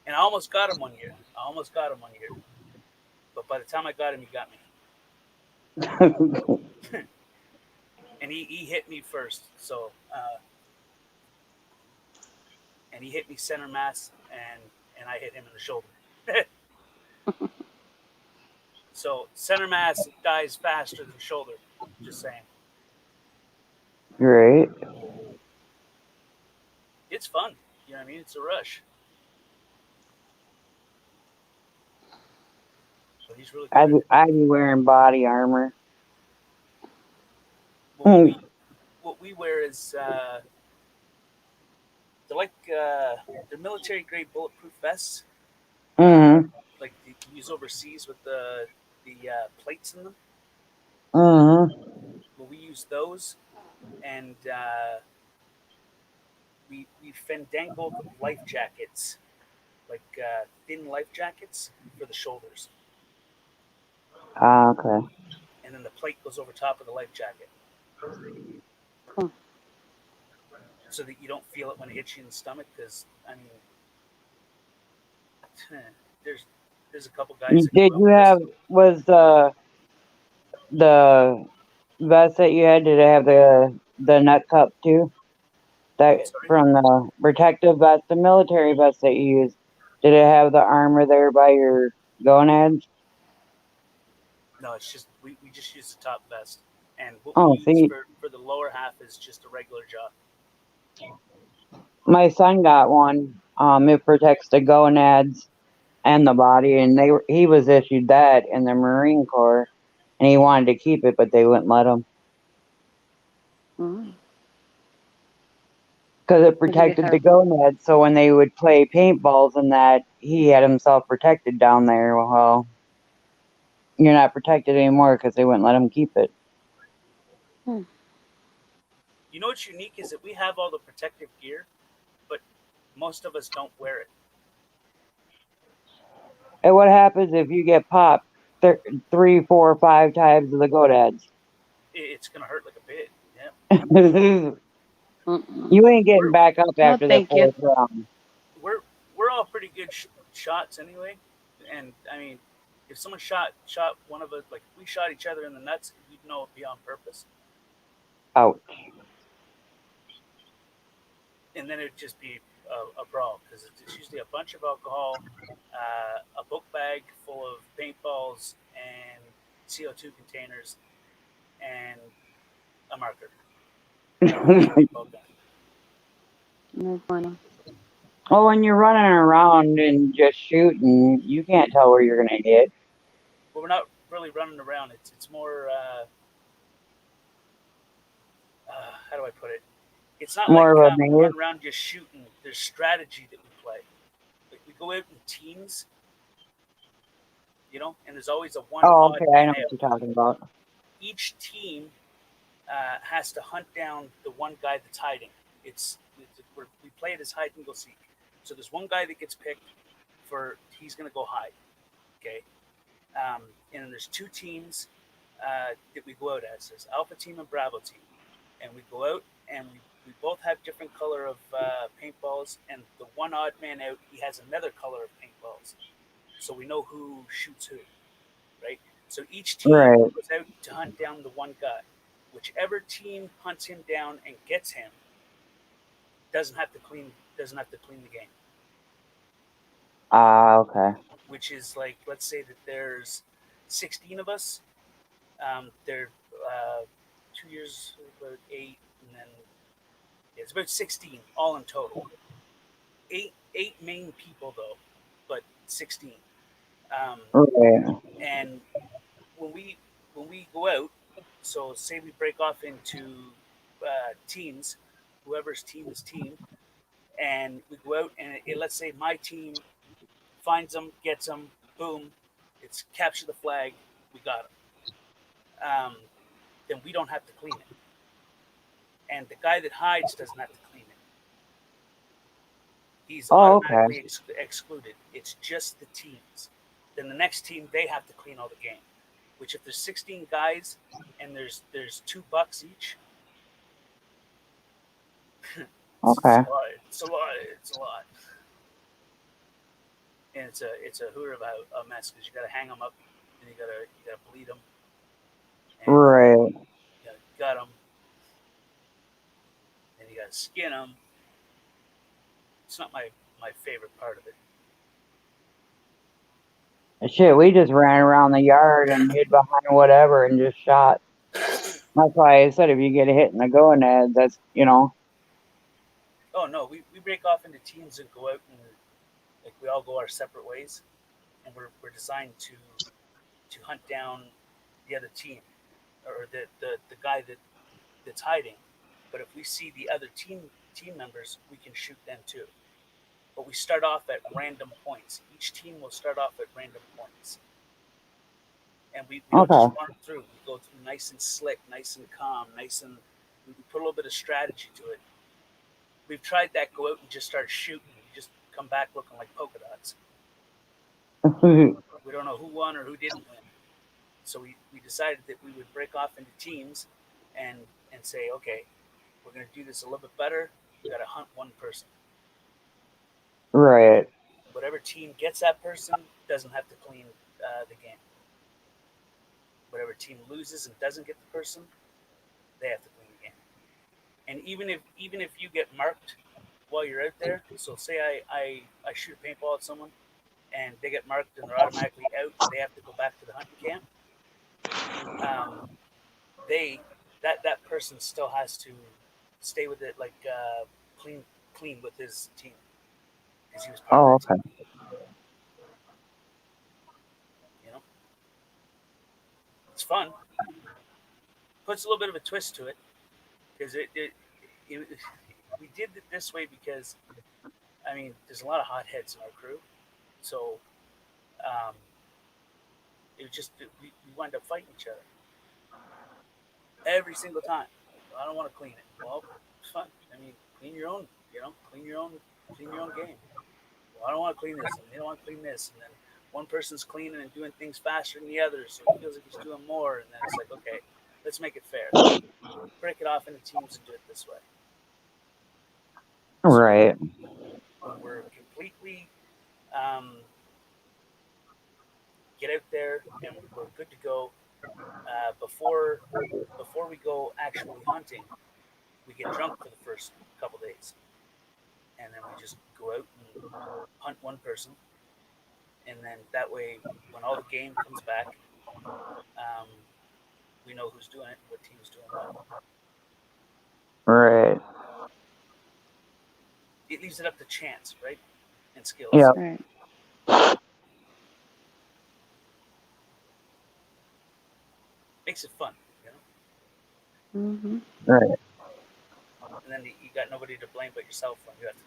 And I almost got him one year. But by the time I got him, he got me. And he hit me first. So, and he hit me center mass, and I hit him in the shoulder. So center mass dies faster than shoulder. Just saying. Great. It's fun. You know what I mean? It's a rush. So he's really good. I'd be wearing body armor. What we wear is they're like they're military grade bulletproof vests, Mm-hmm. like you can use overseas with the plates in them. Mm-hmm. Well, we use those, and we fandangled life jackets, like thin life jackets for the shoulders, Okay. and then the plate goes over top of the life jacket, so that you don't feel it when it hits you in the stomach. Because I mean, there's a couple guys. Did you have the vest that you had? Did it have the nut cup too? That from the protective vest, the military vest that you use. Did it have the armor there by your gonads? No, it's just we just use the top vest, and what Oh, we use see, for the lower half is just a regular jaw. my son got one. It protects the gonads and the body, and he was issued that in the Marine Corps, and he wanted to keep it, but they wouldn't let him because it protected the gonads. So when they would play paintballs and that, he had himself protected down there. Well, you're not protected anymore because they wouldn't let him keep it. You know what's unique is that we have all the protective gear, but most of us don't wear it. And what happens if you get popped 3, 4, 5 times of the gonads? It's gonna hurt like a bit. Yeah. You ain't getting back up after the thank you. 4th round. We're all pretty good shots anyway, and I mean, if someone shot one of us, like if we shot each other in the nuts, you'd know it'd be on purpose, Ouch. and then it'd just be a brawl because it's usually a bunch of alcohol, a book bag full of paintballs and CO2 containers, and a marker. No bueno. Well, when you're running around and just shooting, you can't tell where you're gonna hit. But we're not really running around. It's more how do I put it? It's not More like of a we maze. run around just shooting. There's strategy that we play. Like we go out in teams, you know, and there's always a one. Oh, odd okay, I know man what out. you're talking about. Each team has to hunt down the one guy that's hiding. We play it as hide and go seek. So there's one guy that gets picked for he's going to go hide. Okay, and then there's 2 teams that we go out as. There's Alpha team and Bravo team, and we go out and we We both have different color of paintballs, and the one odd man out, he has another color of paintballs, so we know who shoots who, right? So each team Right. goes out to hunt down the one guy. Whichever team hunts him down and gets him doesn't have to clean the game. Okay. Which is like, let's say that there's 16 of us. They're 2 years, about 8, and then it's about 16 all in total. Eight main people though, but 16. Right. And when we go out, so say we break off into teams, whoever's team is team, and we go out and let's say my team finds them, gets them, boom, it's capture the flag, we got them. Then we don't have to clean it, and the guy that hides doesn't have to clean it. He's automatically excluded. It's just the teams. Then the next team, they have to clean all the game. Which, if there's 16 guys and there's $2 each, Okay. it's a lot. And it's a hooter of a mess because you got to hang them up, and you gotta bleed them. Right. You gotta gut them, and you gotta skin them. It's not my favorite part of it. Shit, we just ran around the yard and hid behind whatever and just shot. That's why I said if you get hit in the gonad, that's, you know. Oh no, we break off into teams and go out and like we all go our separate ways, and we're designed to hunt down the other team or the guy that's hiding. But if we see the other team members, we can shoot them too. But we start off at random points. Each team will start off at random points. And we don't just run through. We go through nice and slick, nice and calm, we put a little bit of strategy to it. We've tried that, go out and just start shooting. You just come back looking like polka dots. We don't know who won or who didn't win. So we decided that we would break off into teams and say, okay, we're going to do this a little bit better. We got to hunt one person. Right. Whatever team gets that person doesn't have to clean the game. Whatever team loses and doesn't get the person, they have to clean the game. And even if you get marked while you're out there, so say I shoot a paintball at someone and they get marked and they're automatically out, and they have to go back to the hunting camp. That person still has to stay with it, like clean with his team. He was part of that team. You know, it's fun. Puts a little bit of a twist to it because we did it this way because I mean there's a lot of hotheads in our crew, so it was just we wind up fighting each other every single time. I don't want to clean it. Well, it's fun. I mean, clean your own. You know, clean your own game. Well, I don't want to clean this, and they don't want to clean this, and then one person's cleaning and doing things faster than the other, so he feels like he's doing more, and then it's like, okay, let's make it fair. Break it off into teams and do it this way. Right. So when we're completely get out there and we're good to go. Before we go actually hunting, we get drunk for the first couple days, and then we just go out and hunt one person, and then that way, when all the game comes back, we know who's doing it, what team's doing what. Right. It leaves it up to chance, right, and skills. Yeah. Right. Makes it fun, you know. Mm-hmm. Right. And then you got nobody to blame but yourself when you have to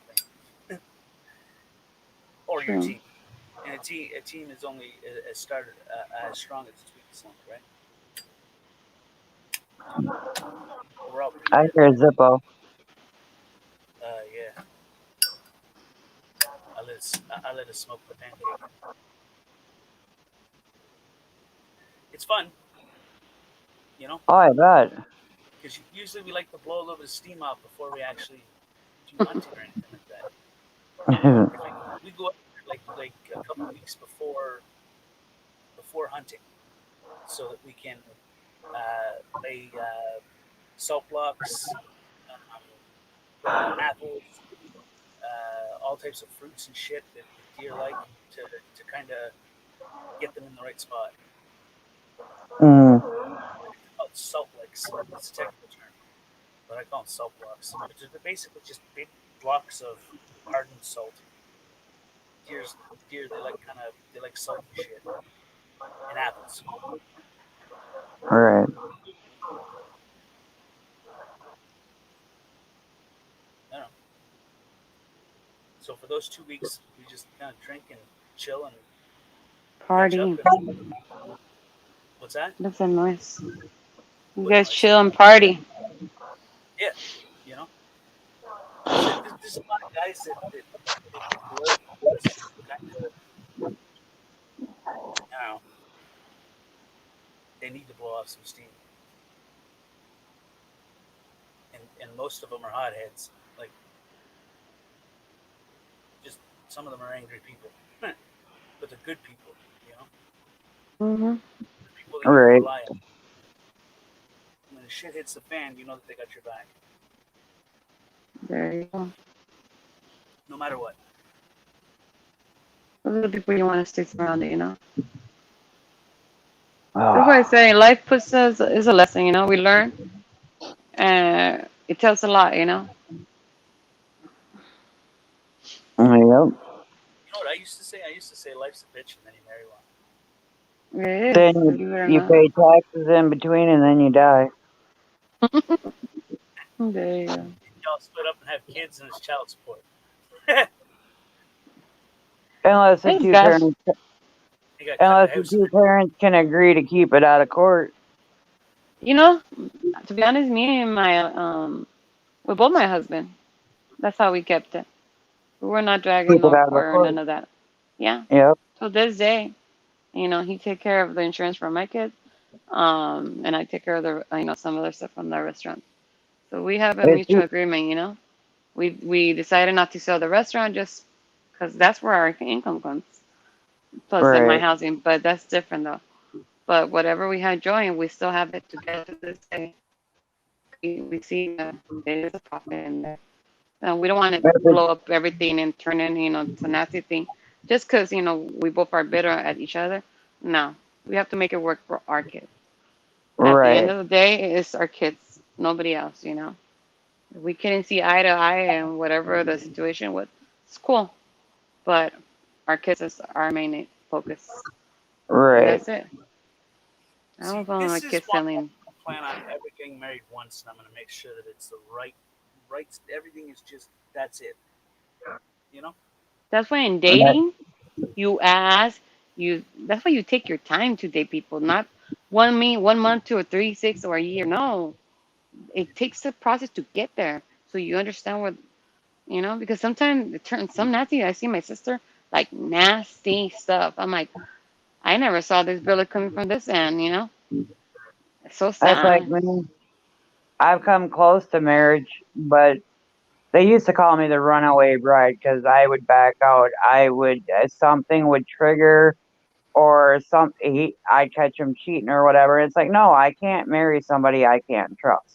clean, or True. your team. And a team is only as started as strong as its weakest link, right? We're all pretty I good. hear Zippo. Yeah. I let it smoke the pancake. It's fun, you know. Oh, I bet. Because usually we like to blow a little bit of steam out before we actually do hunting or anything like that. We go up like a couple weeks before hunting, so that we can lay salt blocks, apples, all types of fruits and shit that the deer like to kind of get them in the right spot. It's called salt licks. It's a technical term, but I call them salt blocks. They're basically just big blocks of hardened salt. Deer they like salty shit and apples. Right. I don't know. So for those 2 weeks, we just kind of drink and chill and Party. catch up. What's that? That's a noise. You guys chill and party. Yeah, you know. There's a lot of guys that work kind of, I don't know. They need to blow off some steam. And most of them are hotheads. Like, just some of them are angry people. But they're good people, you know? Mm-hmm. People that you Right. can rely on. When the shit hits the fan, you know that they got your back. There you go. No matter what. Those are the people you want to stick around, you know? That's why I say life puts us is a lesson, you know? We learn. And it tells a lot, you know? Yep. You know what I used to say? I used to say life's a bitch and then you marry one. It is, Then believe it or you not. pay taxes in between and then you die. There you go. Y'all split up and have kids and it's child support. Unless the Thanks, two guys. parents You got cut unless the the house. two parents can agree to keep it out of court. You know, to be honest, me and with both my husband, that's how we kept it. We were not dragging Keep it no out of court or court. none of that. Yeah. Yep. So this day, you know, he take care of the insurance for my kids, and I take care of the, you know, some other stuff from the restaurant. So we have a It's mutual agreement, you know. We decided not to sell the restaurant just because that's where our income comes. Plus in my right. housing, but that's different though. But whatever we had joined, we still have it together to this day. We see there is a profit in there. We don't want to That's blow up everything and turn it, you know, to nasty thing. Just because, you know, we both are bitter at each other. No, we have to make it work for our kids. At the end right. of the day, it's our kids, nobody else, you know. If we couldn't see eye to eye and whatever the situation was, it's cool. But our kids is our main focus. And Right. that's it. I See, don't want my this is kids why feeling. I plan on ever getting married once, and I'm going to make sure that it's the right. Everything is just that's it. You know. That's why in Right. dating, you ask, that's why you take your time to date people, not 1 month, 2 or 3, 6 or a year. No, it takes a process to get there. So you understand what, you know, because sometimes it turns some nasty. I see my sister like nasty stuff. I'm like, I never saw this billet coming from this end, you know? It's so That's like sad. me. I've come close to marriage, but they used to call me the runaway bride because I would back out. I would something would trigger or I'd catch him cheating or whatever. It's like, no, I can't marry somebody I can't trust.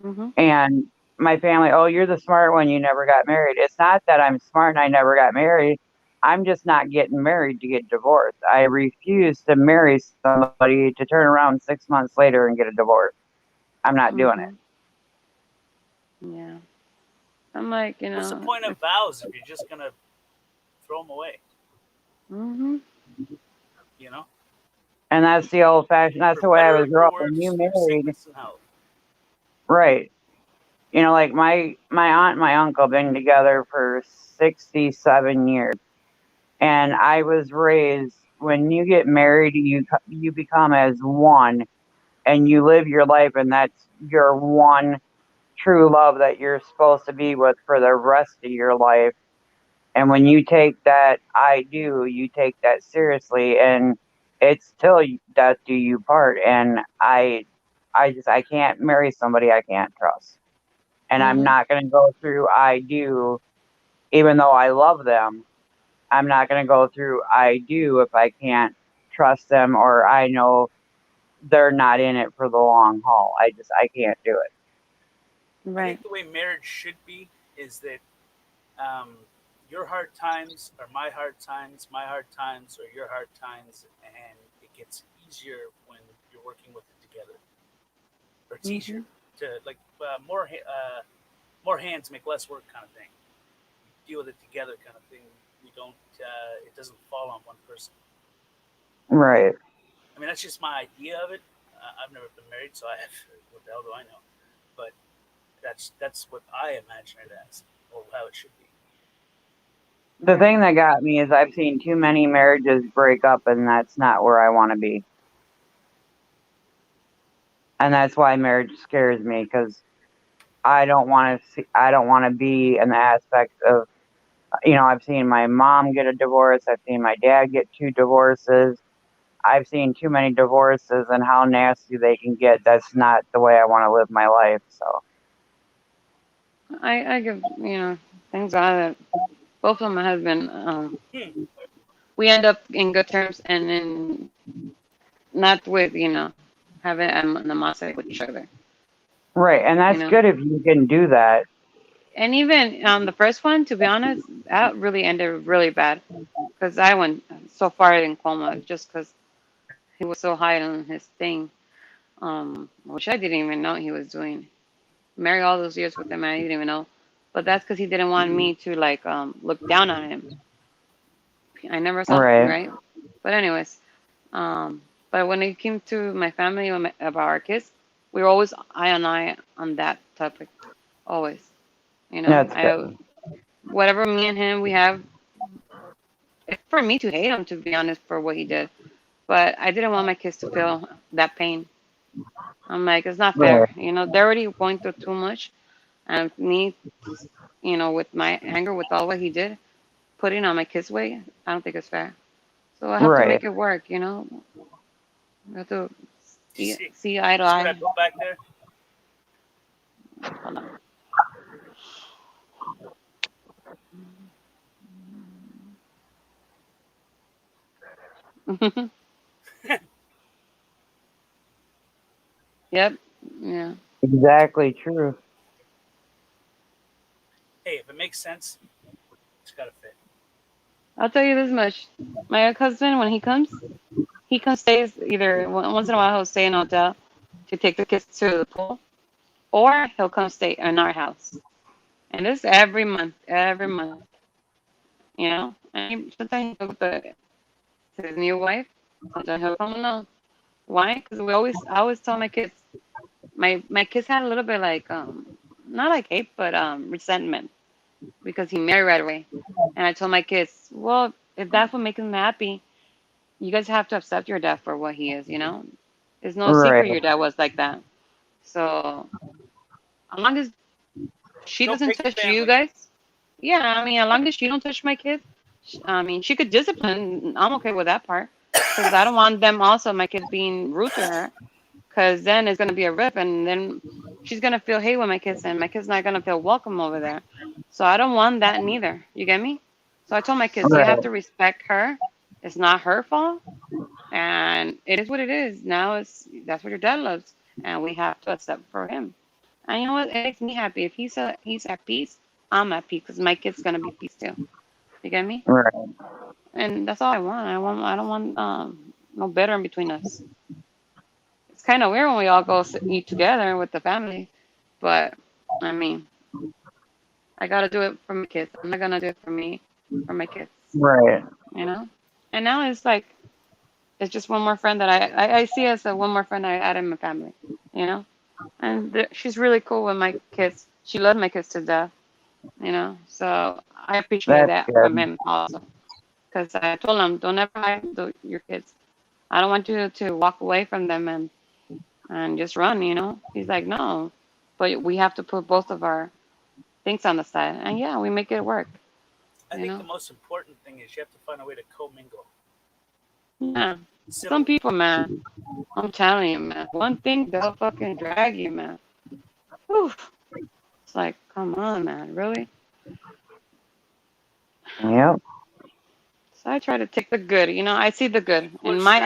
Hmm. And my family, oh, you're the smart one. You never got married. It's not that I'm smart and I never got married. I'm just not getting married to get divorced. I refuse to marry somebody to turn around 6 months later and get a divorce. I'm not doing it. Yeah. I'm like, you What's the know, point of vows if you're just gonna throw them away? hmm You know. And that's the old fashioned, that's For the way I better or was grew for up. When worse, you for married, sickness and health. right. You know, like my aunt and my uncle been together for 67 years. And I was raised when you get married, you become as one and you live your life, and that's your one true love that you're supposed to be with for the rest of your life. And when you take that I do, you take that seriously, and it's till death do you part. And I I can't marry somebody I can't trust. And I'm Mhm. not going to go through I do, even though I love them. I'm not going to go through I do if I can't trust them or I know they're not in it for the long haul. I can't do it. I Right. think the way marriage should be is that your hard times are my hard times are your hard times, and it gets easier when you're working with it together. Or it's easier Mhm. to like more hands make less work kind of thing. Deal with it together kind of thing. We don't. It doesn't fall on one person. Right. I mean, that's just my idea of it. I've never been married, so I have. What the hell do I know? But that's what I imagine it as, or how it should be. The thing that got me is I've seen too many marriages break up, and that's not where I want to be. And that's why marriage scares me because I don't want to see. I don't want to be in the aspect of, I've seen my mom get a divorce. I've seen my dad get 2 divorces. I've seen too many divorces and how nasty they can get. That's not the way I want to live my life. So, I give thanks God that both of my husband we end up in good terms and in not with having animosity with each other. right. And You that's know, good if you can do that. and even on the first one, to be honest, that really ended really bad because I went so far in coma just because he was so high on his thing, which I didn't even know he was doing. Married all those years with him, I didn't even know. But that's because he didn't want me to like look down on him. I never saw, Right. right? But anyways, um, but when it came to my family about our kids, we were always eye on eye on that topic, always. That's I good. whatever me and him we have, it's for me to hate him to be honest for what he did, but I didn't want my kids to feel that pain. I'm like, it's not Right. fair. They're already going through too much, and me, with my anger with all what he did, putting on my kids' weight, I don't think it's fair. So I have to Right. make it work. We have to You see eye to see what I eye. put back there? Hold on. Yep. Yeah. Exactly true. Hey, if it makes sense, it's gotta fit. I'll tell you this much. My ex-husband, when he comes stays either once in a while he'll stay in a hotel to take the kids to the pool, or he'll come stay in our house. And this every month, every month. And sometimes he'll go to his new wife. Sometimes he'll come alone. Why? Because I always tell my kids, my kids had a little bit like not like hate, but resentment because he married right away. And I told my kids, well, if that's what makes him happy, you guys have to accept your dad for what he is. It's no Right. secret your dad was like that. So as long as she Don't doesn't pick the touch you family. guys, yeah, I mean, as long as she don't touch my kids, I mean, she could discipline. I'm okay with that part because I don't want them also my kids being rude to her because then it's gonna be a rip and then she's gonna feel hate with my kids and my kids not gonna feel welcome over there. So I don't want that neither. You get me? So I told my kids, you have Right. to respect her. It's not her fault, and it is what it is. Now that's what your dad loves, and we have to accept for him. And you know what? It makes me happy. If he's at peace, I'm at peace because my kid's gonna be peace too. You get me? Right. And that's all I want. I don't want no bitter in between us. It's kind of weird when we all go eat together with the family, but I mean, I gotta do it for my kids. I'm not gonna do it for me, for my kids. Right. You know. And now it's like it's just one more friend that I see as a one more friend I add in my family. You know. And she's really cool with my kids. She loved my kids to death. So I appreciate That's that from good. him also. Because I told him, don't ever hide your kids. I don't want you to walk away from them and just run. He's like, no. But we have to put both of our things on the side. And yeah, we make it work. I You think the know? most important thing is you have to find a way to commingle. Yeah. Some people, man, I'm telling you, man, one thing they'll fucking drag you, man. Whew. It's like, come on, man, really? Yep. So I try to take the good, I see the good. People are And straight.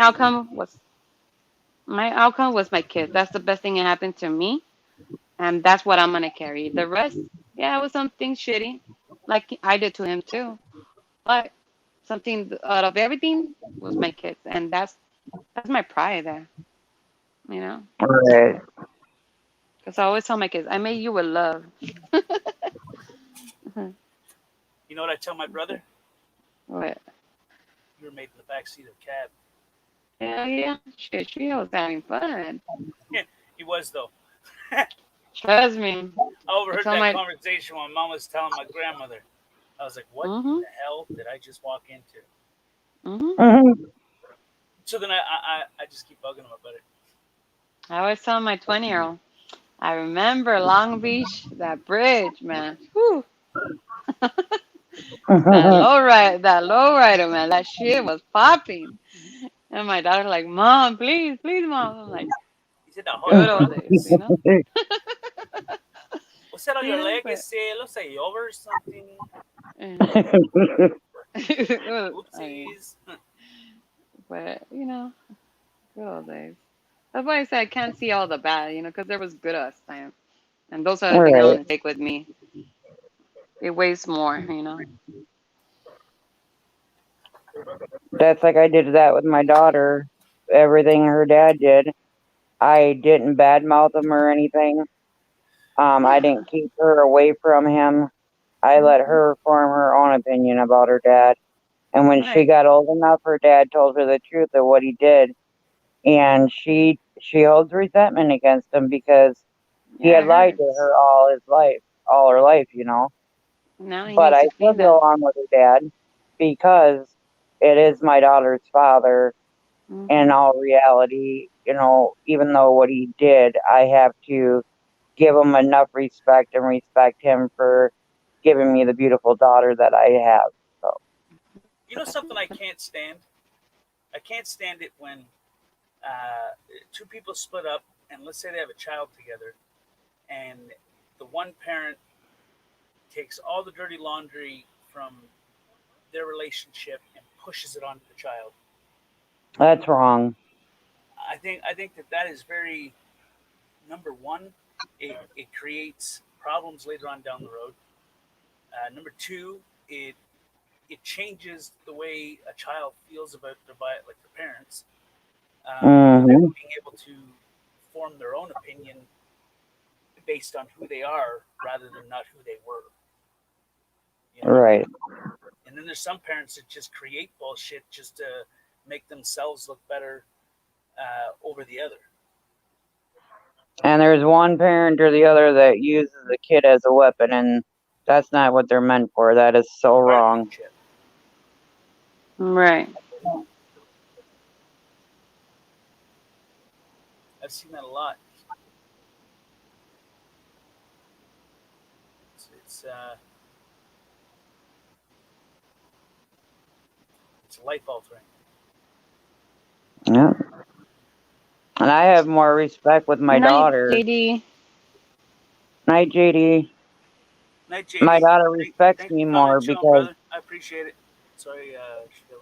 my outcome was my kids. That's the best thing that happened to me. And that's what I'm gonna carry. The rest, yeah, it was something shitty. Like I did to him too. But something out of everything was my kids. And that's my pride there, you know? Right. Because I always tell my kids, I made you with love. You know what I tell my brother? What? You were made in the backseat of a cab. Hell yeah. Shit, she was having fun. Yeah, he was though. Trust me. I overheard tell that my conversation when Mom was telling my grandmother. I was like, "What in Mhm. the hell did I just walk into?" Mhm. Mhm. So then I just keep bugging him about it. I always tell my 20-year-old. I remember Long Beach, that bridge, man. Whew. That low rider, man. That shit was popping. And my daughter like, Mom, please, please, Mom. I'm like, He said, "Hold good on, old days. What's that on your Yeah, leg? but It looks like over or something." it was, Oopsies. but good old days. That's why I said I can't see all the bad, because there was good us time, and those are the things I Right. want to take with me. It weighs more. That's like I did that with my daughter. Everything her dad did, I didn't badmouth him or anything. I didn't keep her away from him. I let her form her own opinion about her dad. And when she Right. got old enough, her dad told her the truth of what he did, and she holds resentment against him because he Yeah, had it lied to hurts. her all her life. Now he But needs I to still clean get that. along with her dad because it is my daughter's father. In Mhm. all reality, even though what he did, I have to give him enough respect and respect him for giving me the beautiful daughter that I have. So, You know something I can't stand? I can't stand it when two people split up, and let's say they have a child together, and the one parent takes all the dirty laundry from their relationship and pushes it onto the child. that's wrong. I think that is very number one. It creates problems later on down the road. Number two, it changes the way a child feels about their parents, without Mhm. being able to form their own opinion based on who they are rather than not who they were. You know, Right. and then there's some parents that just create bullshit just to make themselves look better over the other. And there's one parent or the other that uses the kid as a weapon, and that's not what they're meant for. That is so wrong. Partisanship. Right. I've seen that a lot. It's life altering. Yeah. And I have more respect with my Night, daughter. JD. Night, JD. Night, My JD. daughter respects Thanks me for coming more and chilling, because brother. I appreciate it. Sorry, Sheila.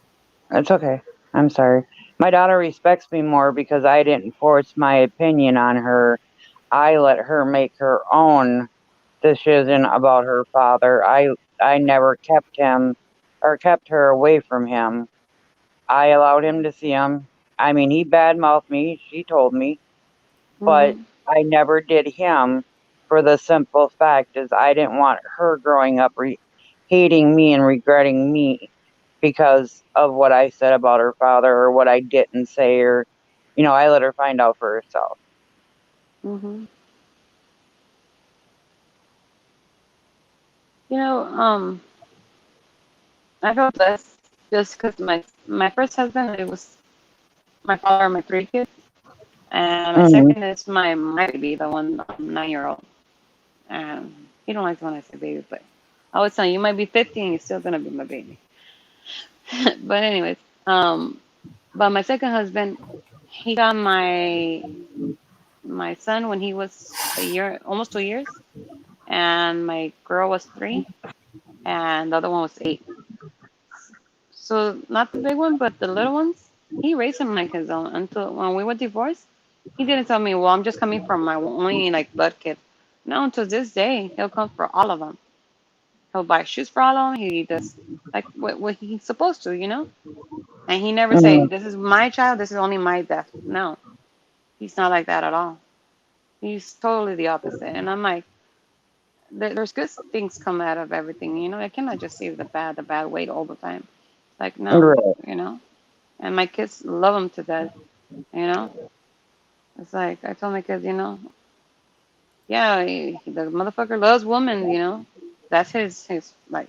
it's okay. I'm sorry. My daughter respects me more because I didn't force my opinion on her. I let her make her own decision about her father. I never kept him or kept her away from him. I allowed him to see him. I mean, he badmouthed me, she told me, but Mhm. I never did him for the simple fact is I didn't want her growing up hating me and regretting me because of what I said about her father or what I didn't say or I let her find out for herself. Mhm. I feel blessed just because my first husband, it was my father of my three kids, and my Mhm. second is my baby, the one 9-year-old. And he don't like when I say baby, but I was telling you, you might be 50 and you're still gonna be my baby. But anyways, um, But my second husband, he got my son when he was a year, almost 2 years, and my girl was 3, and the other one was 8. So not the big one, but the little ones. He raised them like his own until when we were divorced. He didn't tell me, "Well, I'm just coming from my only like blood kid." No, until this day, he'll come for all of them. He'll buy shoes for all of them. He does like what he's supposed to, you know. And he never say, Mhm. "This is my child. This is only my death." No, he's not like that at all. He's totally the opposite. And I'm like, there's good things come out of everything, you know. I cannot just see the bad weight all the time. Like no, Right. you know. And my kids love him to death, you know. It's like I told my kids, you know, yeah, the motherfucker loves women, you know. That's his like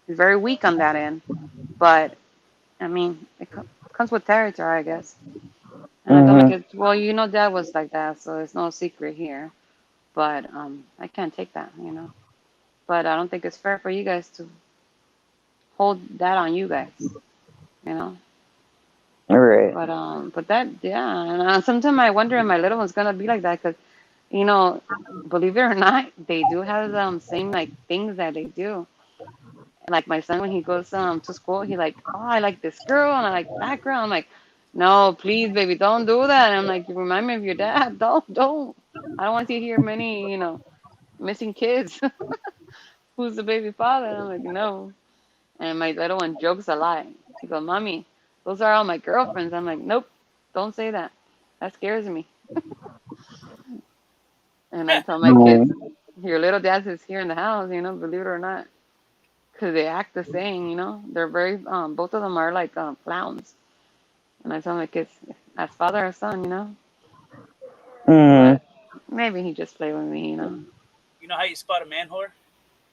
he's very weak on that end. But I mean, comes with territory, I guess. And I told my Mhm. kids, well, you know, Dad was like that, so it's no secret here. But I can't take that, you know. But I don't think it's fair for you guys to hold that on you guys, you know. Right. But that, yeah. And sometimes I wonder if my little one's gonna be like that, 'cause you know, believe it or not, they do have same like things that they do. Like my son when he goes to school, he like, oh, I like this girl and I like that girl. I'm like, no, please, baby, don't do that. And I'm like, you remind me of your dad. Don't. I don't want to hear many, you know, missing kids. Who's the baby father? And I'm like, no. And my little one jokes a lot. He goes, Mommy, those are all my girlfriends. I'm like, nope, don't say that. That scares me. And I tell my kids, Mhm. your little dad is here in the house, you know, believe it or not, because they act the same, you know. They're very, both of them are like clowns. And I tell my kids, as father or son, you know. Mhm. But maybe he just played with me, you know. You know how you spot a man whore?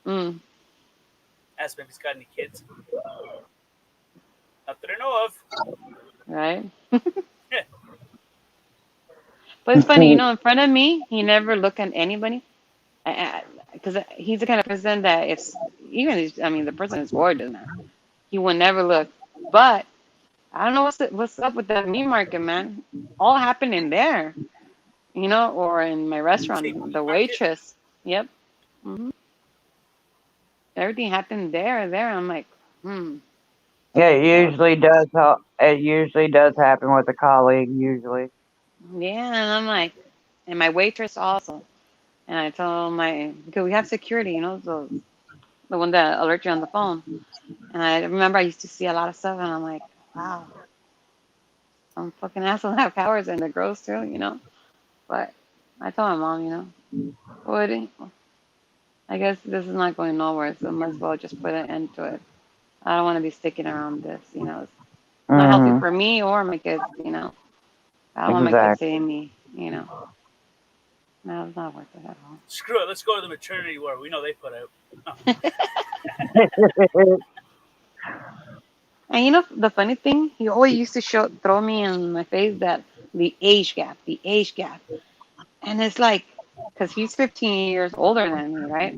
Mm, Ask him if he's got any kids. Not that I know of. right? But it's funny, you know, in front of me, he never look at anybody. Because he's the kind of person that I mean, the person is gorgeous now. He will never look. But I don't know what's up with that meat market, man. All happened in there, you know, or in my Say restaurant, meat the market. waitress. Yep. hmm Everything happened there. I'm like, hmm. Yeah, it Well, usually does. It usually does happen with a colleague. Usually. yeah, and I'm like, and my waitress also. And I told because we have security, you know, the one that alert you on the phone. And I remember I used to see a lot of stuff, and I'm like, wow, some fucking assholes have powers, and they're gross too, you know. But I told my mom, you know, what? I guess this is not going nowhere, so I might as well just put an end to it. I don't want to be sticking around this, you know. It's not healthy Mhm. for me or my kids, you know. I don't want my kids Exactly. seeing me, you know. No, it's not worth it at all. Screw it. Let's go to the maternity ward. We know they put out. Oh, And you know the funny thing, he always used to throw me in my face that the age gap, and it's like, cause he's 15 years older than me, right?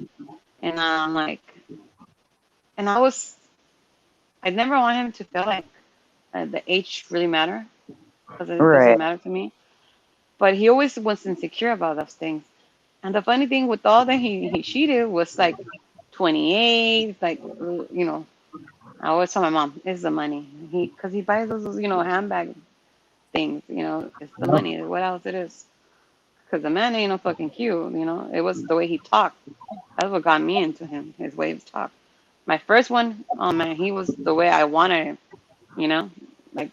And I'm like, and I never want him to feel like the age really matter, cause it doesn't Right. matter to me. But he always was insecure about those things. And the funny thing with all that he cheated was like 28, like you know. I always tell my mom, it's the money. Cause he buys those, you know, handbag things, you know, it's the money. What else it is? Because the man ain't no fucking cute, you know. It was the way he talked. That's what got me into him, his way of talk. My first one, oh man, he was the way I wanted him, you know, like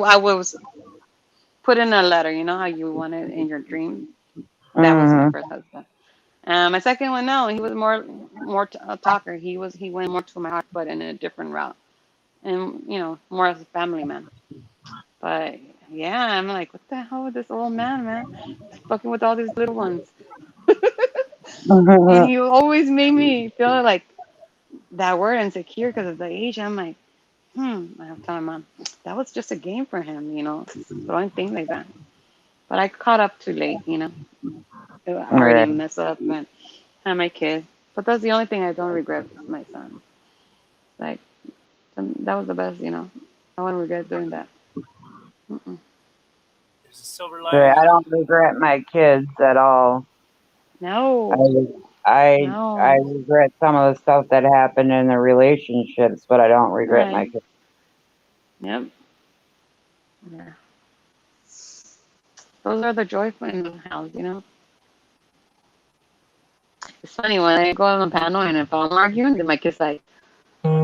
I was put in a letter, you know how you want it in your dream. That was my Mhm. first husband. My second one, no, he was more a talker. He went more to my heart, but in a different route, and you know, more as a family man. But yeah, I'm like, what the hell with this old man? He's fucking with all these little ones. And Mhm. he always made me feel like that word insecure because of the age. I'm like, I have to tell my mom, that was just a game for him, you know, throwing things like that. But I caught up too late, you know. I already Right. messed up and had my kid. But that's the only thing I don't regret is my son. Like, that was the best, you know. I wouldn't regret doing that. Mm-mm. There's a silver But lining. I don't regret my kids at all. No, I no. regret some of the stuff that happened in the relationships, but I don't regret my Right. kids. Yep. Yeah. Those are the joy in the house, you know. It's funny when I go on the panel and if I'm arguing, then my kid's like,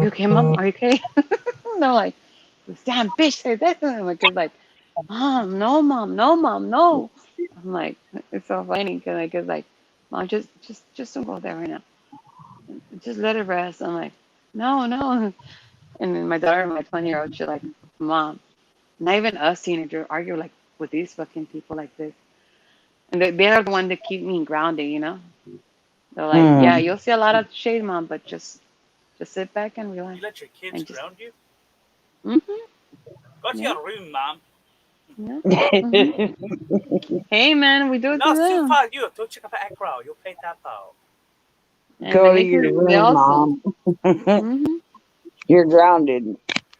"You okay, mom? Are you okay?" And I'm like, "This damn bitch said that." And my kid's like, Mom, no, mom, no." I'm like, it's so funny because my kid's like, "Mom, just don't go there right now. Just let it rest." I'm like, "No, no." And then my daughter, my 20-year-old, she's like, "Mom, not even us teenagers argue like with these fucking people like this." And they're the one that keep me grounded, you know. They're like, "Yeah, Hmm. you'll see a lot of shade, mom, but just sit back and relax You let your kids and just." ground you? Mhm. Go to Yeah. your room, mom. Yeah. Mhm. Hey, man, we do it to No, still them, far you. Don't check up acro. You'll pay that pow. and Go they to make your it. They room, also. Mom. Mhm. You're grounded.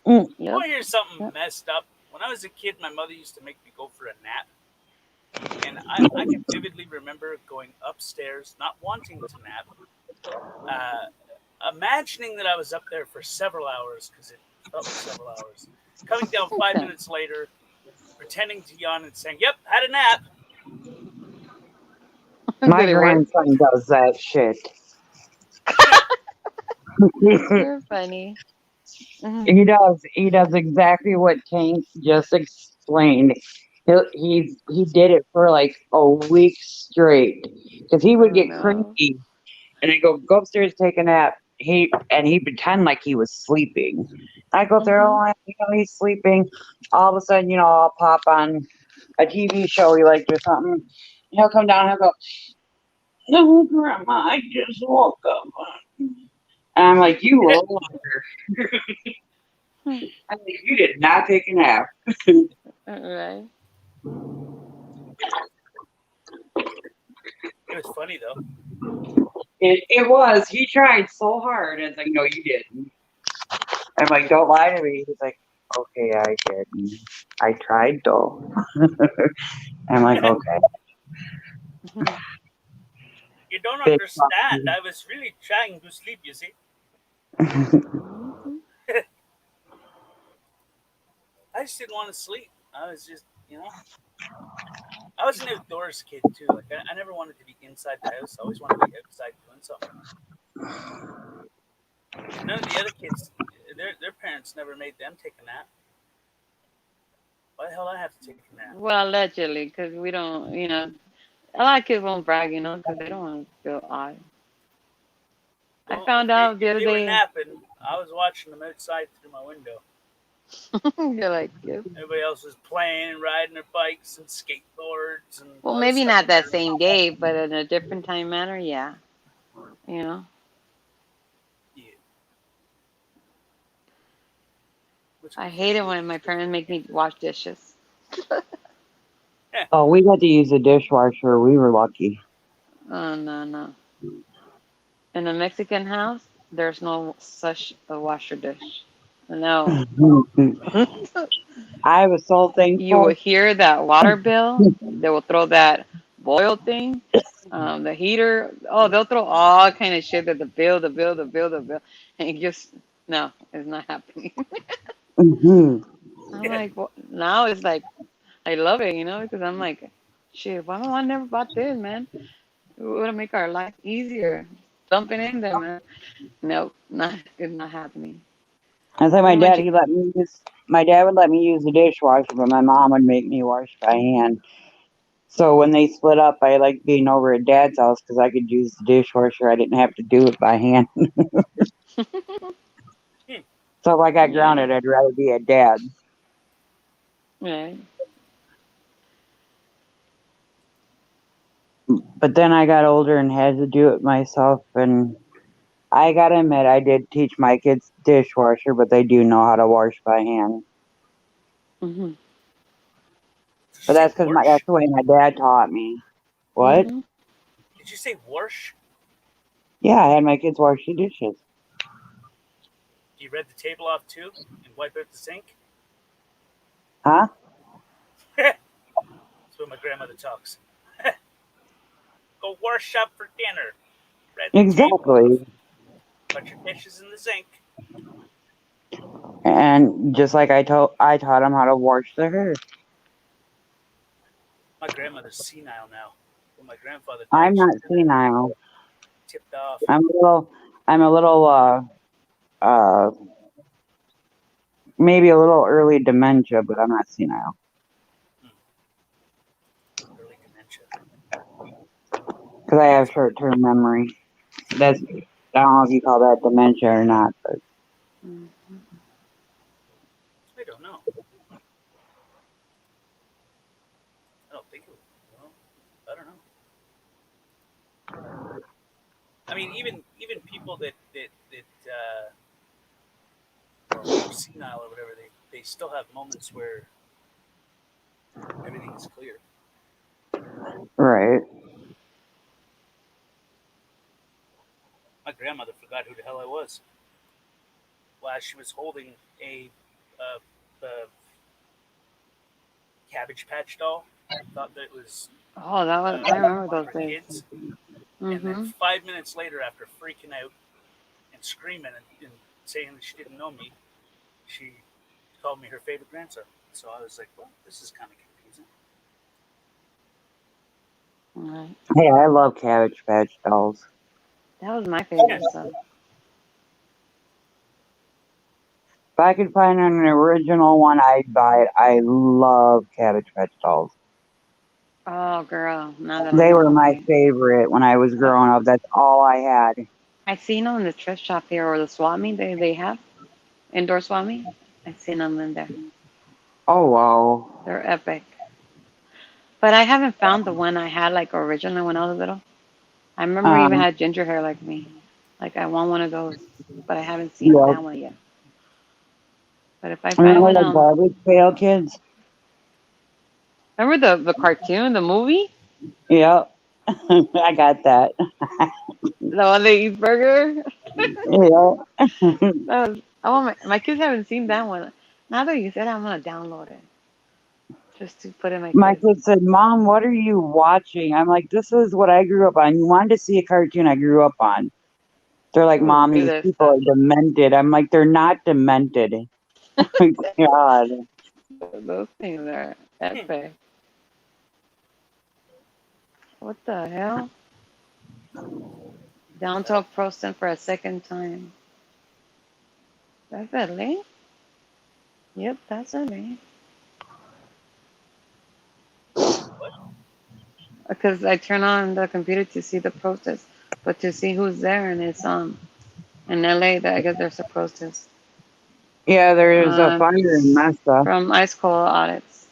Mm. You want Yep. to hear something Yep. messed up? When I was a kid, my mother used to make me go for a nap. And I can vividly remember going upstairs, not wanting to nap, imagining that I was up there for several hours because it felt like several hours. Coming down 5 minutes later, pretending to yawn and saying, "Yep, had a nap." My Did it work? grandson does that shit. You're funny. Mhm. He does exactly what Tank just explained. He did it for like a week straight because he would Oh get no. cranky and I go upstairs take a nap. He'd pretend like he was sleeping. I go there, Mhm. he's sleeping. All of a sudden, I'll pop on a TV show he liked or something. He'll come down and he'll go, "No, Grandma, I just woke up." And I'm like, "You little liar." I'm like, "You did not take a nap." Right. It was funny though. It was. He tried so hard. It's like, "No, you didn't." I'm like, "Don't lie to me." He's like, "Okay, I did. I tried though." I'm like, "Okay." You don't Big understand. I was really trying to sleep, you see. Mhm. I just didn't want to sleep. I was just, I was an outdoors kid too. Like I never wanted to be inside the house. I always wanted to be outside doing something. And none of the other kids, their parents never made them take a nap. Why the hell I have to take a nap? Well, allegedly, because we don't, a lot of kids won't brag, because they don't want to feel odd. I Well, found out the if other they were day. napping, I was watching them outside through my window. You're like, yep. Everybody else was playing and riding their bikes and skateboards and Well, all this maybe stuff not on their that same day, but in a different time manner, yeah. You know, yeah. Which I good for the hate it when kids. my Good for parents make them. me wash dishes. Yeah. Oh, we got to use a dishwasher. We were lucky. Oh no, no. In a Mexican house, there's no such a washer dish. No. I was so You will thankful. hear that water bill. They will throw that boil thing, the heater. Oh, they'll throw all kind of shit at the bill, and it just no, it's not happening. Mhm. I'm like, now it's like I love it, because I'm like, shit, why do I never bought this, man? It would make our life easier. Dumping in there, man. Nope, it's not happening. I said Even when she, my dad would let me use the dishwasher, but my mom would make me wash by hand. So when they split up, I liked being over at Dad's house because I could use the dishwasher. I didn't have to do it by hand. So if I got yeah, grounded, I'd rather be at Dad's. right. But then I got older and had to do it myself. And I gotta admit, I did teach my kids dishwasher, but they do know how to wash by hand. Mhm, Did you But say that's because wash? that's the way my dad taught me. What? mhm. Did you say wash? Yeah, I had my kids wash the dishes. Do you read the table off too and wipe out the sink? Huh? That's what my grandmother talks. Go wash up for dinner. Spread the table. Exactly. Put your dishes in the sink. And just like I taught him how to wash their hair. My grandmother's senile now. When my grandfather I'm died, she not kind of senile. tipped off. I'm a little maybe a little early dementia, but I'm not senile. Early dementia. Because I have short term memory. I don't know if you call that dementia or not, but I don't know. I don't think it was. Well, I don't know. I mean, even people that are more senile or whatever, they still have moments where everything is clear. right. My grandmother forgot who the hell I was while she was holding a Cabbage Patch doll. Thought that it was Oh, that was. I remember those for days. kids. And then 5 minutes later, after freaking out and screaming and saying that she didn't know me, she called me her favorite grandson. So I was like, well, this is kind of confusing. Right. Hey, I love Cabbage Patch dolls. That was my favorite stuff. If I could find an original one, I'd buy it. I love Cabbage Patch dolls. Oh, girl. Now that I They know. were my Okay. favorite when I was growing up. That's all I had. I seen them in the thrift shop here or the swap meet they have. Indoor swap meet. I seen them in there. Oh, wow. They're epic. But I haven't found the one I had like originally when I was little. I remember he even had ginger hair like me. Like I want one of those, but I haven't seen Yeah. that one yet. But if I find Remember one, the Garbage Pail Kids? remember the cartoon, the movie, Yep. I got that. the one that eats burger. Yeah. That was. I want my kids haven't seen that one. Now that you said it, I'm gonna download it just to put in my My kids. kid said, Mom, what are you watching? I'm like, this is what I grew up on. You wanted to see a cartoon I grew up on. They're like, Ooh, Mom, do these this people stuff. are demented. I'm like, they're not demented. God. Those things are epic. What the hell? Down to a person for a second time. That's Italy. Yep, that's Italy. Because I turn on the computer to see the protest, but to see who's there, and it's in LA that I guess there's a protest. Yeah, there's a fire in Mesa. From ice cold audits.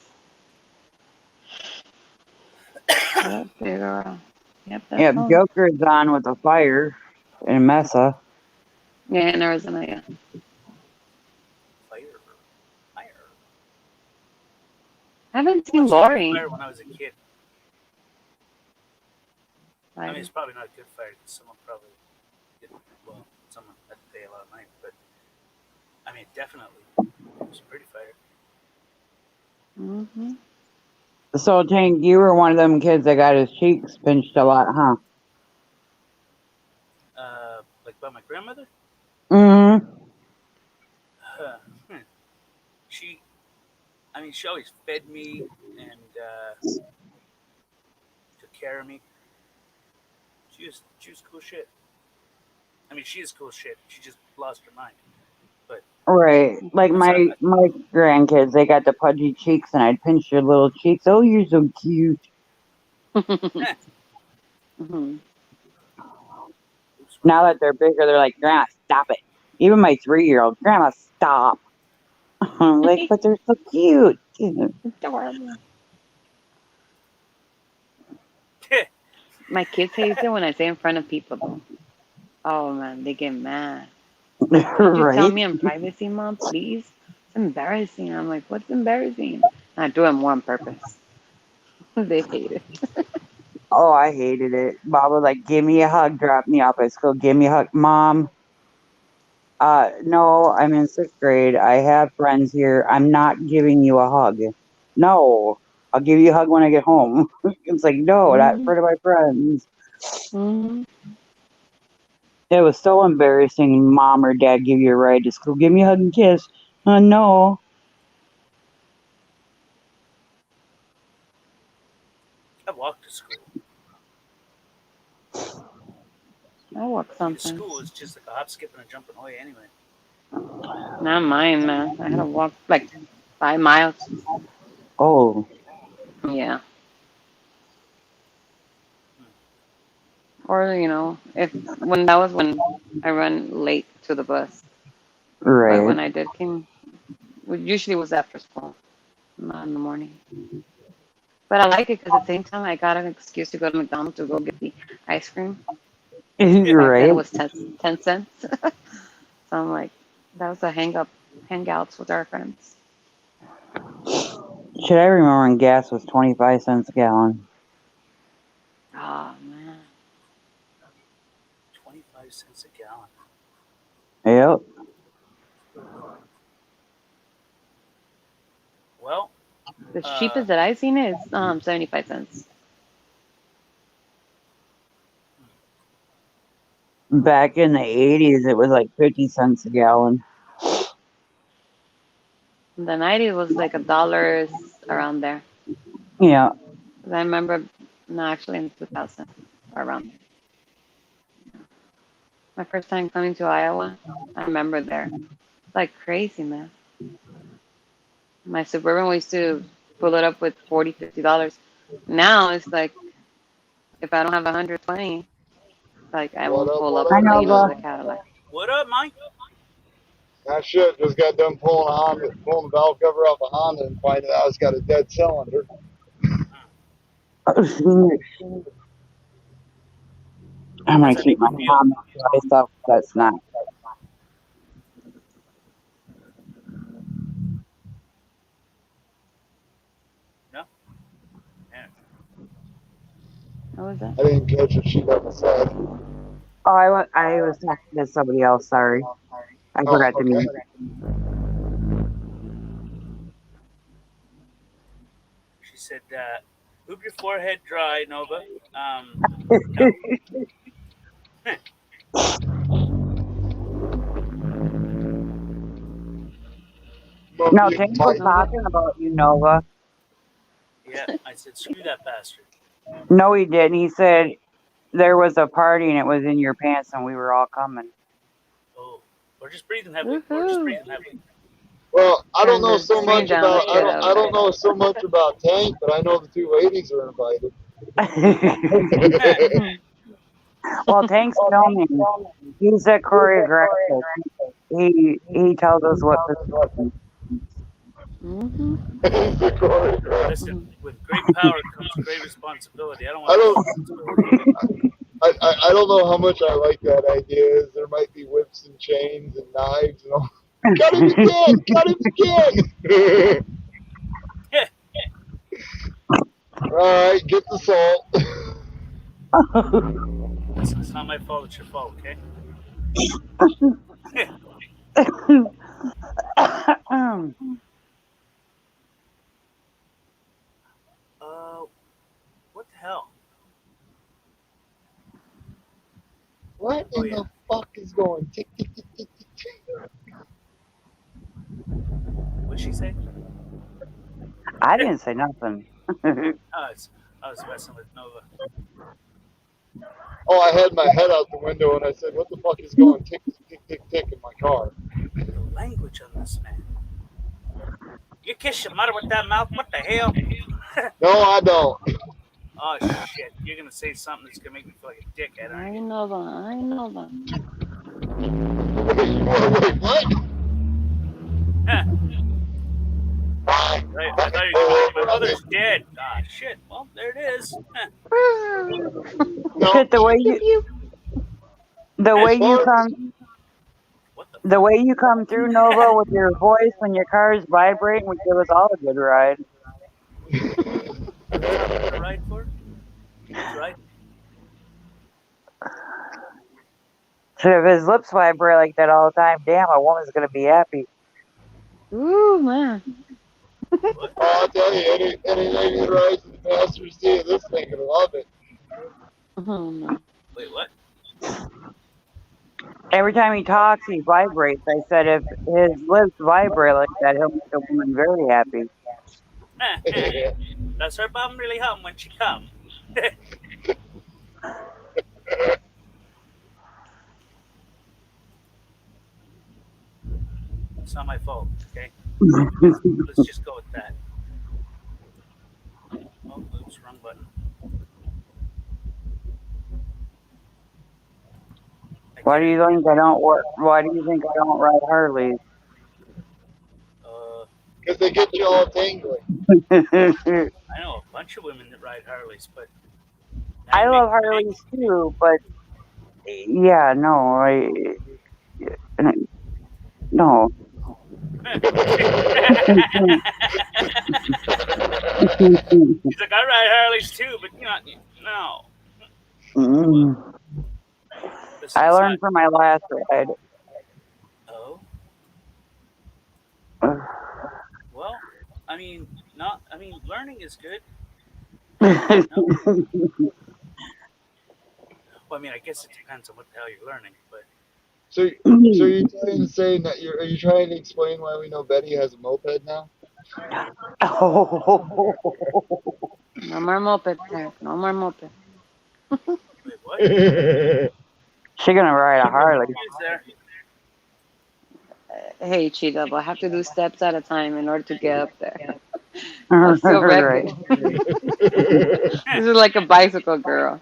Yep, Figueroa. Yep, that's Yep, home. Joker's on with a fire in Mesa. Yeah, in Arizona, yeah. Fire. I haven't I seen watched a good Lori. fire when I was a kid. I mean, it's probably not a good fire because someone probably didn't. Well, someone had to pay a lot of money, but I mean, definitely, it was a pretty fire. Mm-hmm. So, Tank, you were one of them kids that got his cheeks pinched a lot, huh? Like by my grandmother. Mm-hmm. She, I mean, she always fed me and took care of me. She was cool shit. I mean, she is cool shit. She just lost her mind. But Right. Like aside, my grandkids, they got the pudgy cheeks, and I'd pinch their little cheeks. Oh, you're so cute. Mm-hmm. Now that they're bigger, they're like, Grandma, stop it. Even my 3-year-old, Grandma, stop. I'm like, but they're so cute. Adorable. My kids hate it when I say in front of people, though. Oh man, they get mad. Can't you tell Right? me in privacy, Mom, please? It's embarrassing. I'm like, what's embarrassing? And I do it more on purpose. They hate it. Oh, I hated it. Bob was like, give me a hug, drop me off at school, give me a hug. Mom, No, I'm in 6th grade. I have friends here. I'm not giving you a hug. No, I'll give you a hug when I get home. It's like, no, not in front of my friends. Mm-hmm. It was so embarrassing. Mom or dad give you a ride to school. Give me a hug and kiss. No. I walked to school. I walk The sometimes. school is just like a hop, skip, and a jumping away anyway. Not mine, man. I had to walk like 5 miles. Oh. Yeah. Or, if when that was when I run late to the bus. But Right. when I did came, usually it was after school, not in the morning. But I like it because at the same time I got an excuse to go to McDonald's to go get the ice cream. Back then Right. it was 10 cents. So I'm like, that was a hangouts with our friends. Should I remember when gas was 25 cents a gallon? Oh man. 25 cents a gallon. Yep. Well, The cheapest that I've seen is 75 cents. Back in the 80s, it was like 50 cents a gallon. In the 90s was like $1 around there. Yeah. 'Cause I remember, no, actually in 2000, around there. My first time coming to Iowa, I remember there. Like crazy, man. My Suburban, we used to pull it up with $40, $50. Now it's like, if I don't have 120, like I won't pull up, I know, the Cadillac. what up, Mike? That shit just got done pulling the valve cover off a Honda and finding out it's got a dead cylinder. I'm gonna keep my comments to myself. That's not. No? Yeah. What was that? I didn't catch what she got said. Oh, I was talking to somebody else. Sorry, I forgot to mute. She said, hoop your forehead dry, Nova. No, James was talking about you, Nova. Yeah, I said, screw that bastard. No, he didn't. He said there was a party and it was in your pants and we were all coming. Oh, we're just breathing heavily. We're just breathing heavily. Well, I don't know so Bring much down the about shit out I of don't know so much about Tank, but I know the two ladies are invited. Well, Tank's filming. He's a choreographer. He tells us what to Mm-hmm. Listen, with great power comes great responsibility. I don't want I don't know how much I like that idea. There might be whips and chains and knives and all. Cut him again! Cut him again! All right, get the salt. Listen, it's not my fault. It's your fault, okay? What the hell? What in the fuck is going tick tick tick tick tick tick? What'd she say? I didn't say nothing. I was messing with Nova. Oh, I had my head out the window and I said, "What the fuck is going tick tick tick tick tick in my car?" The language on this man. You kiss your mother with that mouth? What the hell? No, I don't. Oh shit! You're gonna say something that's gonna make me feel like a dickhead. I know that. Wait, what? Right, I thought you were going to my mother's dead. Ah, shit. Well, there it is. Shit, the way you come through, Nova, with your voice when your car is vibrating would give us all a good ride. A ride for? That's right. So if his lips vibrate like that all the time, damn, a woman's gonna be happy. Ooh, man. Oh, I'll tell you, any lady that rides in the passenger seat of this thing gonna love it. Oh, no. Wait, what? Every time he talks, he vibrates. I said if his lips vibrate like that, he'll make a woman very happy. Does her bum really hum when she comes? It's not my fault, okay? Let's just go with that. Oh, oops, wrong button. Why do you think I don't work? Why do you think I don't ride Harleys? Because they get you all tingly. I know a bunch of women that ride Harleys, but I love Harleys too, but yeah, no, no. He's like, I ride Harleys too, but not no. Mm. I learned from my last ride. Oh. Well, I mean, learning is good. No. Well, I mean, I guess it depends on what the hell you're learning, but. So you're trying to say that are you trying to explain why we know Betty has a moped now? Oh. No more moped, Eric. No more moped. Wait, what? She's gonna ride a Harley. Hey, Cheetah, I have to do steps at a time in order to get up there. I'm still Right. wrecking. This is like a bicycle girl.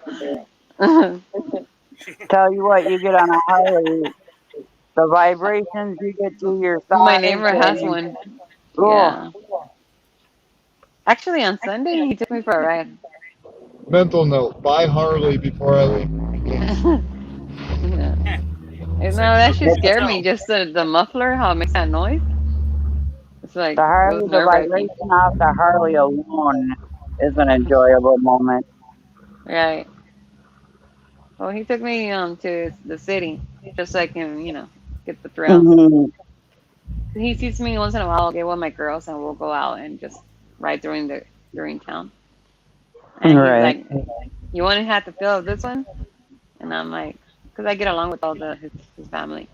Tell you what, you get on a Harley, the vibrations you get to your thighs. My neighbor has one. Oh. Yeah. Actually, on Sunday, he took me for a ride. Mental note: buy Harley before I leave. Yeah. No, that shit scared me. Just the muffler, how it makes that noise. It's like The Harley, the vibration off the Harley alone is an enjoyable moment. Right. Well, he took me to the city just so I can, get the thrill. Mm-hmm. He sees me once in a while. I'll get with my girls and we'll go out and just ride during town. And Right. he's like, "You want to have the feel of this one?" And I'm like, because I get along with all his family.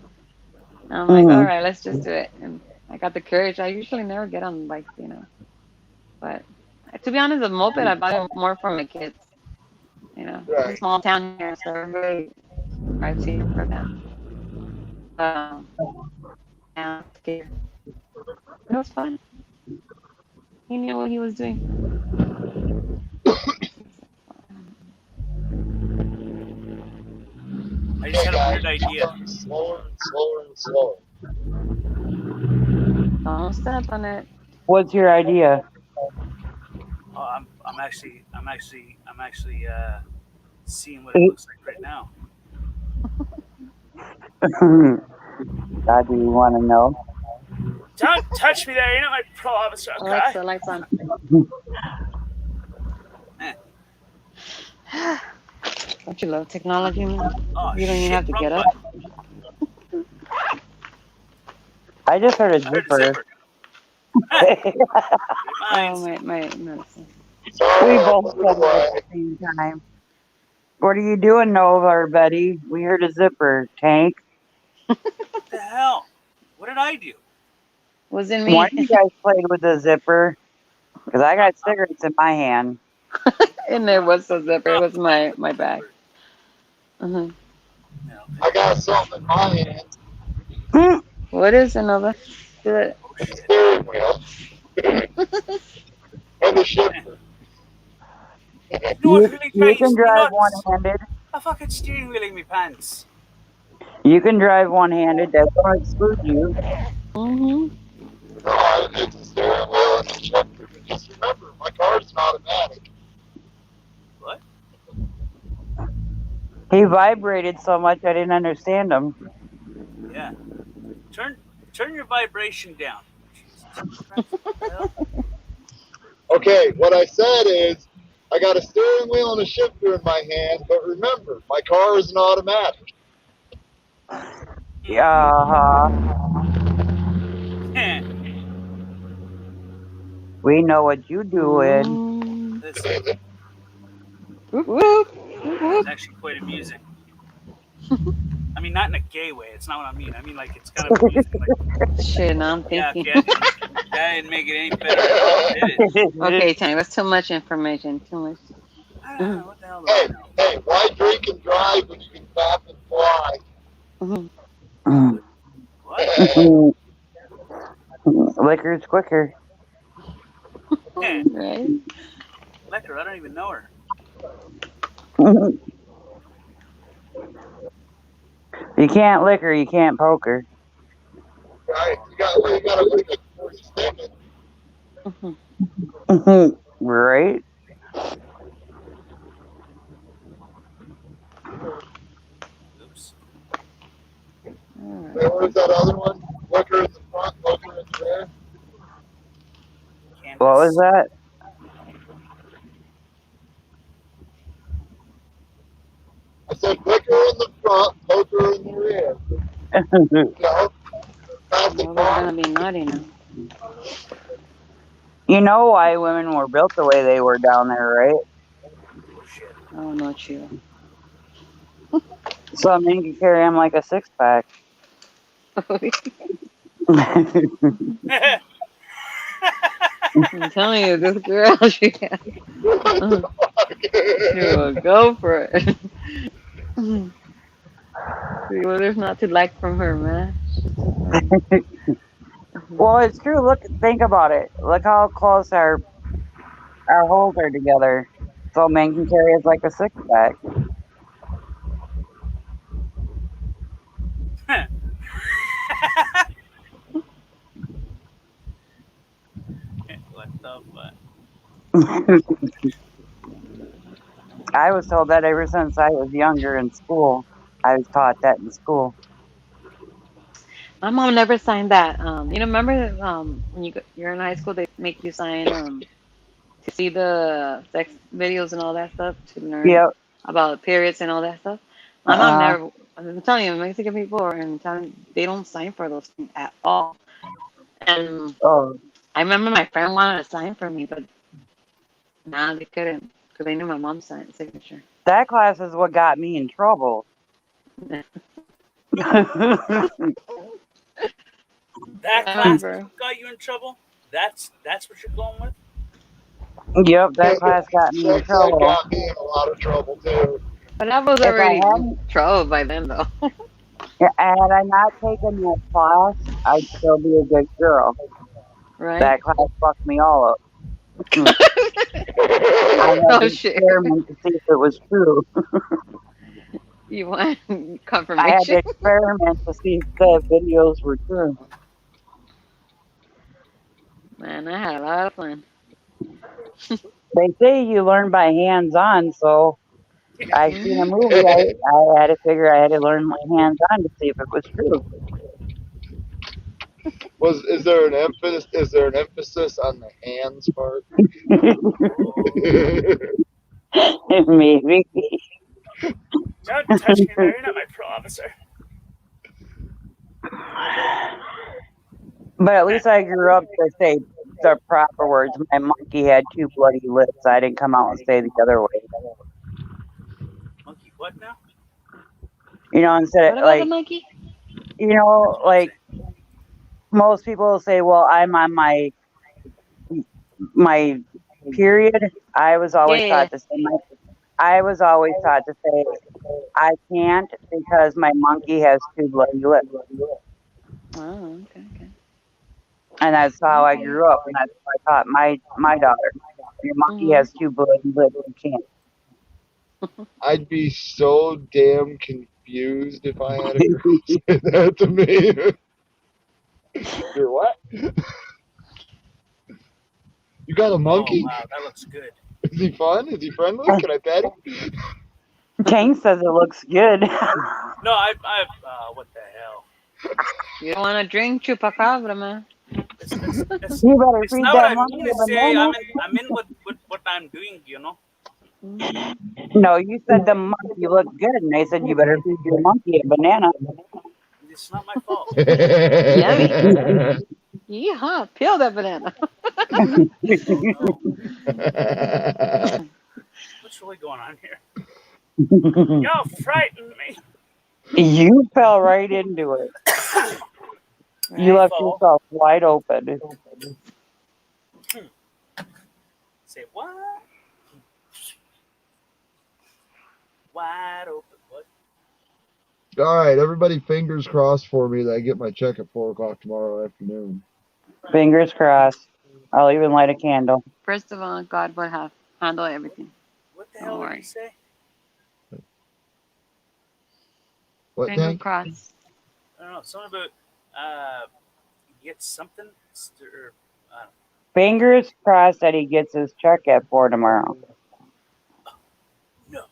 And I'm like, all right, let's just do it. And I got the courage. I usually never get on bikes, But to be honest, the moped I bought it more for my kids. It's a small town here, so everybody rides here for them. Yeah, it was fun. He knew what he was doing. I just had a weird idea. Slower and slower and slower. Don't step on it. What's your idea? I'm actually seeing what it looks like right now. God, do you want to know? Don't touch me there. You're not my pro officer. Okay? Alexa, lights on. Don't you love technology, man? Oh, You don't even have to get up. I just heard a zipper. Oh, my medicine. We both said it at the same time. What are you doing, Nova or Betty? We heard a zipper. Tank. What the hell? What did I do? Wasn't me. One of you guys played with the zipper? Because I got cigarettes in my hand. And there was a zipper. It was my bag. Uh-huh. I got something in my hand. What is it, Nova? Do it. Steering wheel. And the shifter. You can drive one-handed. A fucking steering wheel in my pants. You can drive one-handed. That won't exclude you. Mm-hmm. No, it's a steering wheel and a shifter. But just remember, my car's an automatic. What? He vibrated so much I didn't understand him. Yeah. Turn your vibration down. Okay, what I said is, I got a steering wheel and a shifter in my hand, but remember, my car is an automatic. Uh-huh. We know what you doing. Listen, Whoop, whoop, it's whoop. actually quite amusing. I mean, not in a gay way. It's not what I mean. I mean, like, it's kind of amusing. Like, Shit, now I'm yeah, thinking. okay, that didn't make it any better at all, did it? Okay, Tony, that's too much information. Too much. I don't know. What the hell do I know? Hey, why drink and drive when you can tap and fly? What? Liquor's quicker. Right? Lecker, I don't even know her. You can't liquor, you can't poker. Right? You gotta lick it before you stick it. Right? Oops. Hey, what was that other one? Liquor in the front, poker in the rear. Canvas. What was that? I said liquor in the front, poker in the rear. You know? Pass the Well, we're bar. gonna be naughty now. You know why women were built the way they were down there, right? Oh, no, chill. So men can carry them like a 6-pack. I'm telling you, this girl, she will go for it. See what there's not to like from her, man. Well, it's true. Look, think about it. Look how close our holes are together. So men can carry us like a 6-pack. What the fuck? I was told that ever since I was younger in school. I was taught that in school. My mom never signed that. Remember when you're in high school, they make you sign to see the sex videos and all that stuff to learn Yep. about periods and all that stuff. My mom never. I'm telling you, Mexican people and Italian, they don't sign for those things at all. And Oh, I remember my friend wanted to sign for me, but nah, they couldn't because they knew my mom's signature. that class is what got me in trouble. That I class remember. got you in trouble? That's what you're going with? Yep, that class got me in That trouble. got me in a lot of trouble too. But I was If I already in hadn't, trouble by then, though. had I not taken that class, I'd still be a good girl. Right? That class fucked me all up. I had Oh, to shit. experiment to see if it was true. You want I had to confirmation? experiment to see if the videos were true. Man, I had a lot of fun. They say you learn by hands-on, so I seen a movie. I had to figure I had to learn my hands-on to see if it was true. Is there an emphasis on the hands part? Maybe. Don't touch me there. You're not my pro officer. But at least I grew up to say the proper words. My monkey had 2 bloody lips. I didn't come out and say the other way. Monkey, what now? You know, instead What of about the like, monkey? you know, like most people say, well, I'm on my period. I was always Yeah. taught to say I was always taught to say I can't because my monkey has 2 bloody lips. Oh, okay. And that's how I grew up, and that's how I taught my daughter. Your monkey has 2 bloody lips. You can't. I'd be so damn confused if I had a girl say that to me. You're what? You got a monkey? Oh, wow, that looks good. Is he fun? Is he friendly? Can I pet him? Kane says it looks good. No, what the hell? You don't want to drink chupacabra, man. It's You better it's feed not what that I monkey mean a to say. banana. I'm in what I'm doing, you know? No, you said the monkey looked good, and they said you better feed your monkey a banana. It's not my fault. Yummy. Yeehaw! Peel that banana. What's really going on here? Y'all frightened me. You fell right into it. You left Fall. yourself wide open. Say what? Wide open. What? All right, everybody, fingers crossed for me that I get my check at 4 o'clock tomorrow afternoon. Fingers crossed. I'll even light a candle. First of all, God will have handle everything. What the Don't hell did worry. you say? What, Finger Tank? crossed. I don't know. Something about get something. Or, Fingers crossed that he gets his check at 4 tomorrow. no.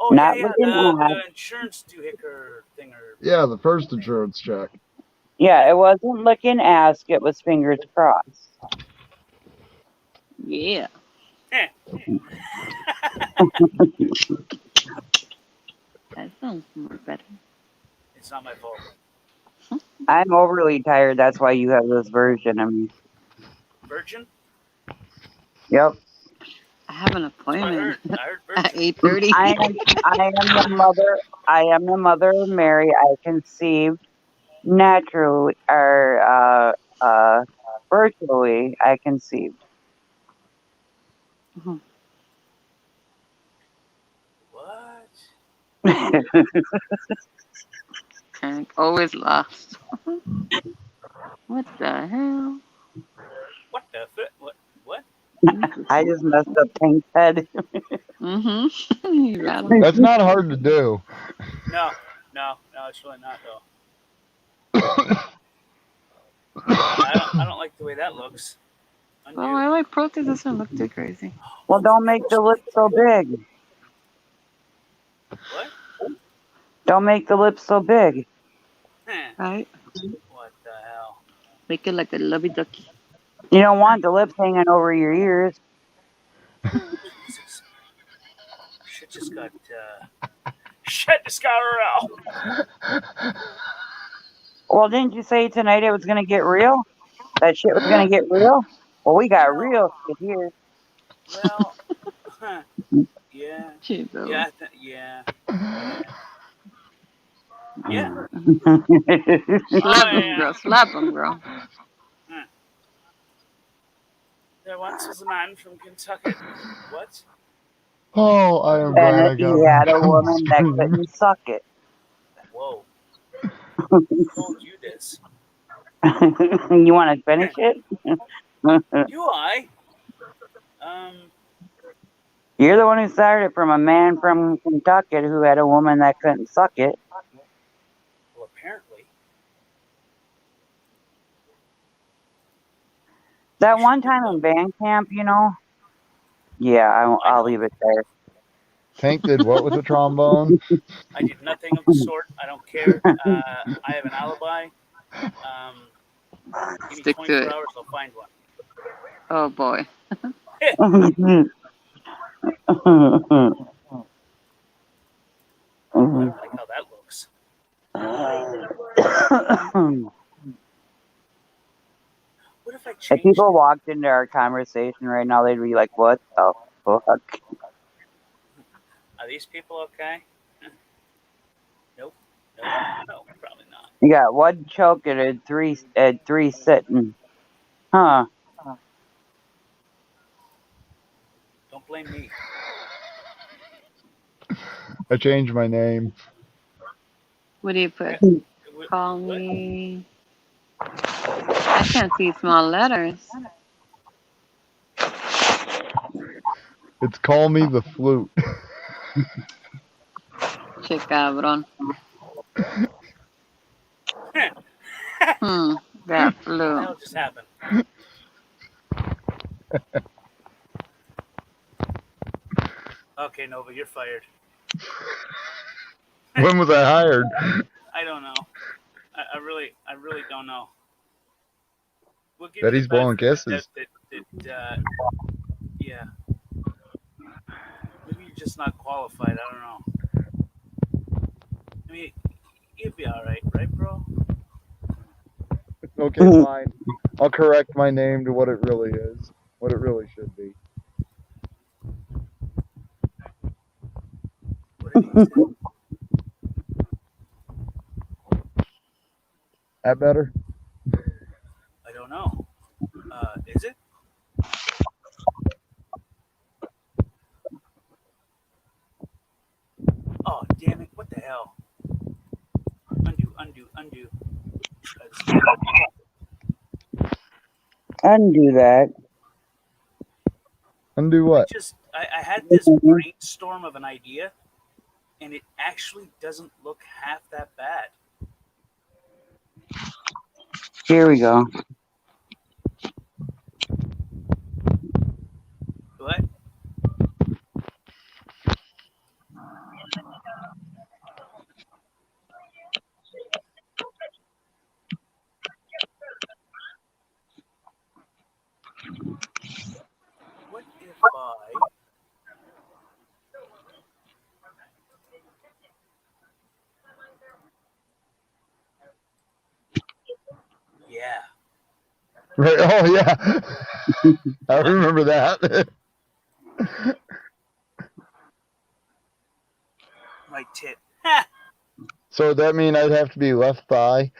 Oh Not yeah, looking the at. insurance doohicker thing or Yeah, the first insurance check. Yeah, it wasn't looking ask, it was fingers crossed. Yeah. That sounds more better. It's not my fault. I'm overly tired, that's why you have this version of me. Virgin? Yep. I have an That's what I appointment heard. I heard at virgin. 8:30. I am the mother of Mary. I conceived naturally or virtually I conceived. Mhm. What? Tank always lost. What the hell? What the what? What? I just messed up Tank's head. Mm-hmm. You rattled. That's not hard to do. No, it's really not though. I don't like the way that looks. On Oh, you. I like protein. Doesn't look too crazy. Well, don't make the lips so big. What? Don't make the lips so big. Right? What the hell? Make it like a lovey ducky. You don't want the lips hanging over your ears. Jesus. Shit just got real. Well, didn't you say tonight it was going to get real? That shit was going to get real? Well, we got real shit here. Well, yeah. Jesus. Yeah, yeah. Yeah. Slap him, girl. Slap him, girl. There once was a man from Kentucky. What? Oh, I am glad I And got he had a my woman that couldn't suck it. Whoa. Who told you this? You want to finish it? Do I? You're the one who started it from a man from Kentucky who had a woman that couldn't suck it. Well, apparently. That one time in band camp, you know? Yeah, I'll leave it there. Tank did what with the trombone? I did nothing of the sort. I don't care. I have an alibi. Give me Stick 24 to it. hours, I'll find one. Oh boy. I don't like how that looks. What if I If change? people walked into our conversation right now, they'd be like, what the fuck? Are these people okay? Nope. No, probably not. You got one choking and three sitting. Huh. Don't blame me. I changed my name. What do you put? Call me. I can't see small letters. It's Call Me the Flute. Che cabrón. That What the flew. hell just happened? Okay, Nova, you're fired. When was I hired? I don't know. I really don't know. We'll give Betty's you the benefit blowing of the kisses. doubt yeah. Maybe you're just not qualified. I don't know. I mean, You'll be all right, bro? Okay, fine. I'll correct my name to what it really is, what it really should be. That better? I don't know. Is it? Oh, damn it. What the hell? Undo. Undo that. Undo what? I had this brainstorm of an idea, and it actually doesn't look half that bad. Here we go. What? What if I... Yeah. Right. Oh yeah. I remember that. My tit. So would that mean I'd have to be left thigh?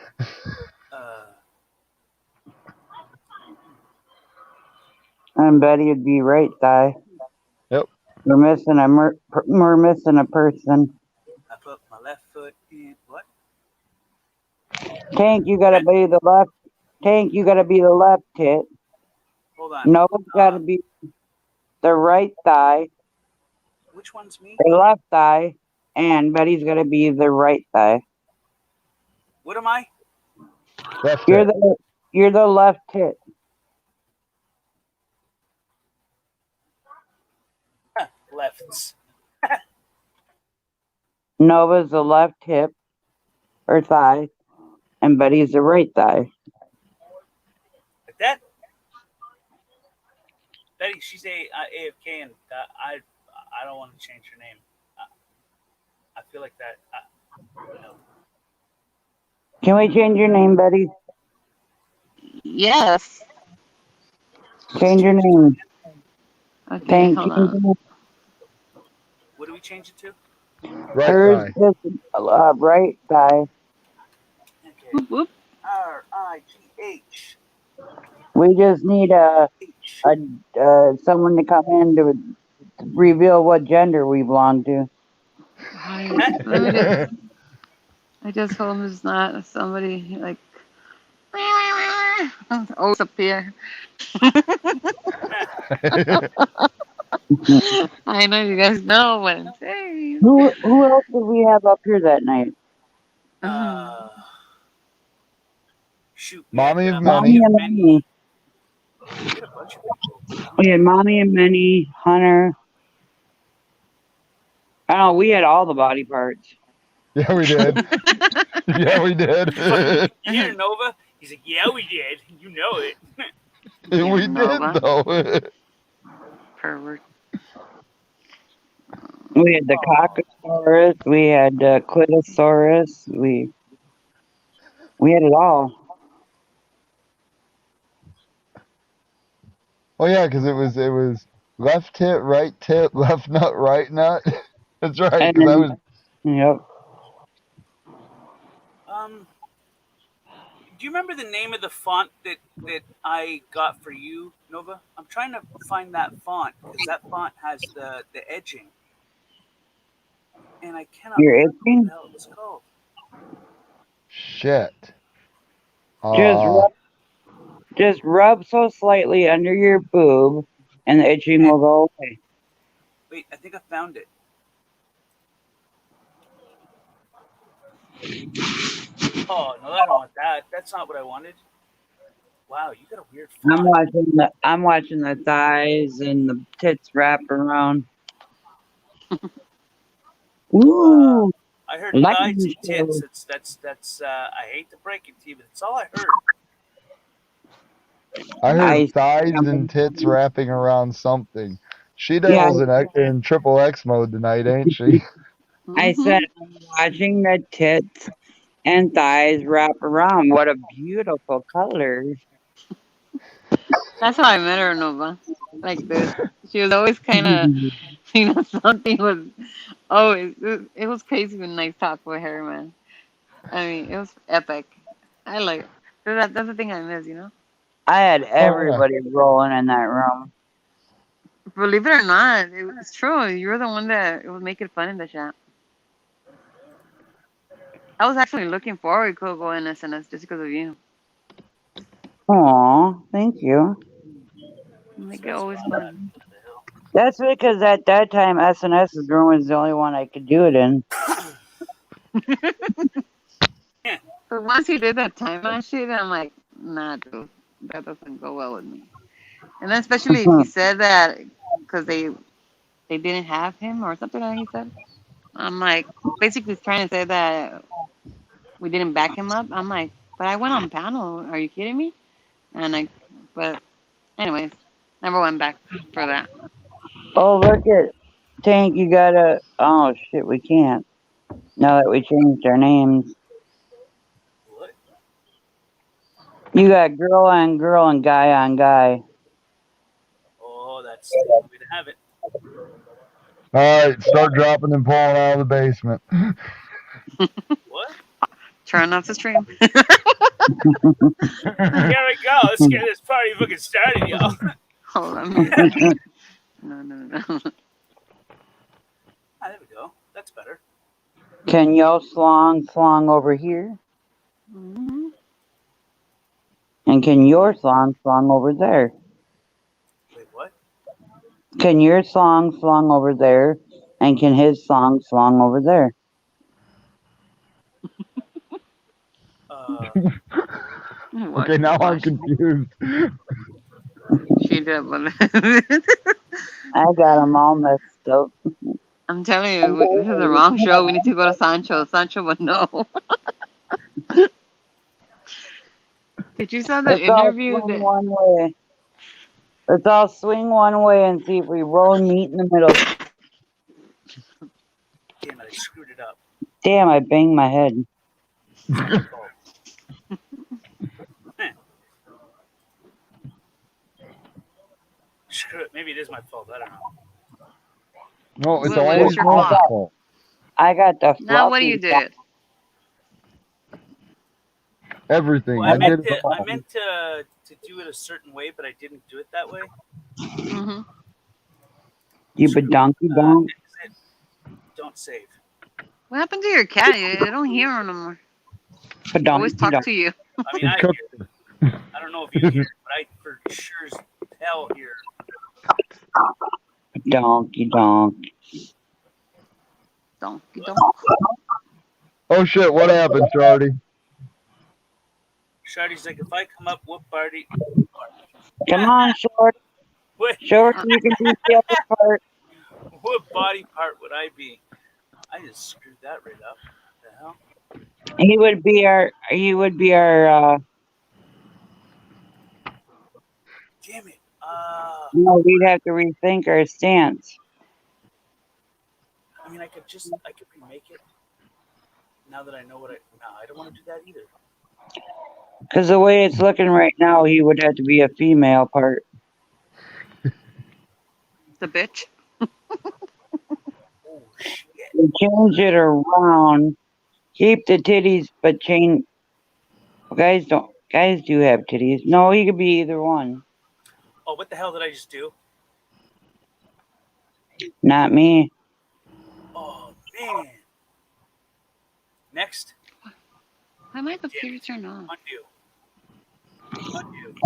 And Betty would be right thigh. Yep. We're missing a person. I put my left foot in. What? Tank, you gotta be the left. Tank, you gotta be the left tit. Hold on. Noah's gotta be the right thigh. Which one's me? The left thigh. And Betty's gotta be the right thigh. What am I? Left You're tit. you're the left tit. Lefts. Nova's the left hip or thigh, and Betty's the right thigh. Like that? Betty, she's AFK, and I don't want to change her name. I feel like that. No. Can we change your name, Betty? Yes. Change your name. Okay, Thank hold you. on. What do we change it to? Right Hers thigh. is right thigh. Whoop, whoop. RIGH. We just need someone to come in to reveal what gender we belong to. I just hope it's not somebody like O's up here. I know you guys know what I'm saying. Who else did we have up here that night? Shoot. Mommy of Mommy many. and Minnie. We had Mommy and Minnie, Hunter. Oh, we had all the body parts. Yeah, we did. Yeah, we did. You hear Nova? He's like, yeah, we did. You know it. We Nova. did though. Pervert. We had the Cocosaurus. We had Clitosaurus. We had it all. Oh yeah, because it was left tit, right tit, left nut, right nut. That's right. And Because I then- was. Yep. Do you remember the name of the font that I got for you, Nova? I'm trying to find that font because that font has the edging, and I cannot. You're remember itching? what the hell it's called. Shit. Just rub so slightly under your boob, and the itching will go away. Wait, I think I found it. Oh no, I don't want that. That's not what I wanted. Wow, you got a weird font. I'm watching the thighs and the tits wrap around. Ooh. I heard Like thighs and you. tits. That's. I hate to break it to you, but that's all I heard. I heard Nice. thighs and tits wrapping around something. She Devil's in triple X mode tonight, ain't she? I said I'm watching the tits And thighs wrap around. What a beautiful color. That's how I met her, Nova. Like this. She was always kind of, something was always. It was crazy when I talked with her, man. I mean, it was epic. I like it. That's the thing I miss. I had Oh, yeah. everybody rolling in that room. Believe it or not, it's true. You were the one that was making fun in the chat. I was actually looking forward to go in SNS just because of you. Aw, thank you. Make it always fun. That's because at that time SNS's room was the only one I could do it in. But once he did that timeout shit, I'm like, nah, dude, that doesn't go well with me. And then especially if he said that because they didn't have him or something like he said. I'm like, basically he's trying to say that we didn't back him up. I'm like, but I went on panel. Are you kidding me? But anyways, never went back for that. Oh, look at Tank, you gotta. Oh shit, we can't. Now that we changed our names. What? You got girl on girl and guy on guy. Oh, that's the way to have it. All right, start dropping and pulling out of the basement. What? Trying not to stream. Here we go. Let's get this party fucking started, y'all. Hold on. No. Ah, there we go. That's better. Can yo slong over here? Mm-hmm. And can your slong over there? Wait, what? Can your slong over there? And can his slong over there? Okay, now I'm confused. She did, but I got them all messed up. I'm telling you, this is the wrong show. We need to go to Sancho. Sancho would know. Did you saw the Let's all interview? swing one way. Let's all swing one way and see if we roll and meet in the middle. Damn it, I screwed it up. Damn, I banged my head. Screw it. Maybe it is my fault. I don't know. No, it's What is always your my fault? fault. I got the Now, what do you fluffy do? Everything. Well, I did it all. I meant to do it a certain way, but I didn't do it that way. Mm-hmm. You donkey donk. Don't save. What happened to your cat? I don't hear her no more. Always talk to you. I mean, I hear it. I don't know if you hear it, but I for sure as hell hear it. Donkey donk. Donkey donk. Oh shit, what happened, Shardy? Shardy's like, if I come up, whoop party. Come on, Short. Wait. Short, you can do the other part. What body part would I be? I just screwed that right up. What the hell? He would be our Damn it. no, we'd have to rethink our stance. I mean, I could remake it. Now that I know what I don't want to do that either. Because the way it's looking right now, he would have to be a female part. The bitch. Oh shit. You change it around. Keep the titties, but change. Guys do have titties. No, he could be either one. Oh, what the hell did I just do? Not me. Oh man. Next. Why am I computer turned on? Undo.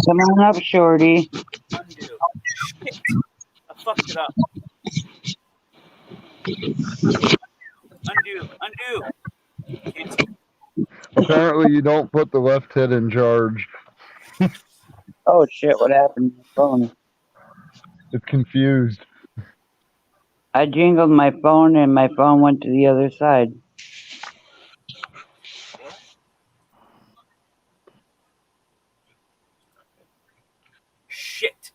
Come on up, Shorty. Undo. Shit. I fucked it up. Undo. Cancel. Apparently you don't put the left hit in charge. Oh shit, what happened to the phone? It's confused. I jingled my phone and my phone went to the other side. Shit.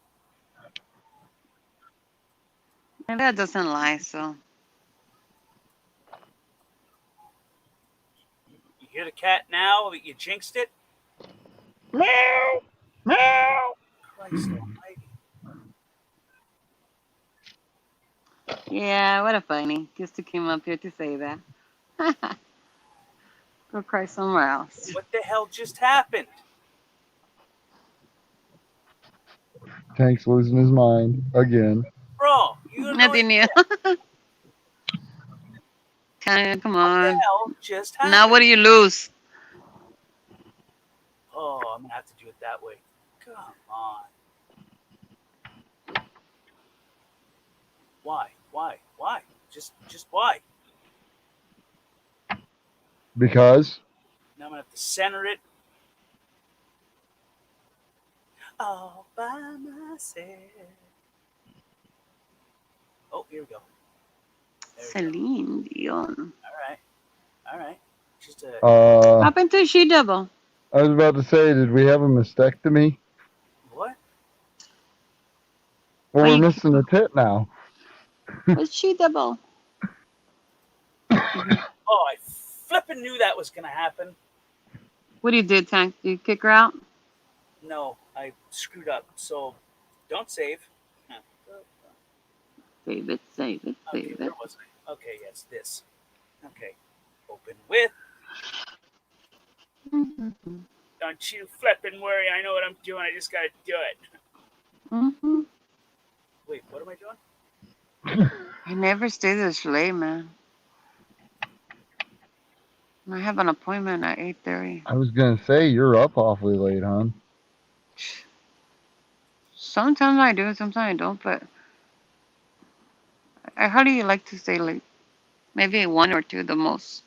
My dad doesn't lie, so. You You hear the cat now that you jinxed it? Meow. Meow. Christ almighty. Yeah, what a funny. Just to came up here to say that. Go cry somewhere else. What the hell just happened? Tank's losing his mind again. Bro, you know Nothing new. Come what the on. hell just happened? Now what do you lose? Oh, I'm gonna have to do it that way. Come on. Why? Why? Just why? Because Now I'm gonna have to center it all by myself. Oh, here we go. There we go. Celine Dion. All right. Just a What happened to She Double? I was about to say, did we have a mastectomy? what? Well, Wait. we're missing a tit now. What's She Double? Oh, I flipping knew that was gonna happen. What do you do, Tank? Do you kick her out? No, I screwed up. So don't save. Save it, save it, Okay, save where it. was I? Okay, yes, this. Okay, open with. Don't you flipping worry. I know what I'm doing. I just gotta do it. Mm-hmm. Wait, what am I doing? I never stay this late, man. I have an appointment at 8:30. I was gonna say you're up awfully late, hon. Sometimes I do, sometimes I don't, but I hardly like to stay late. Maybe 1 or 2 the most.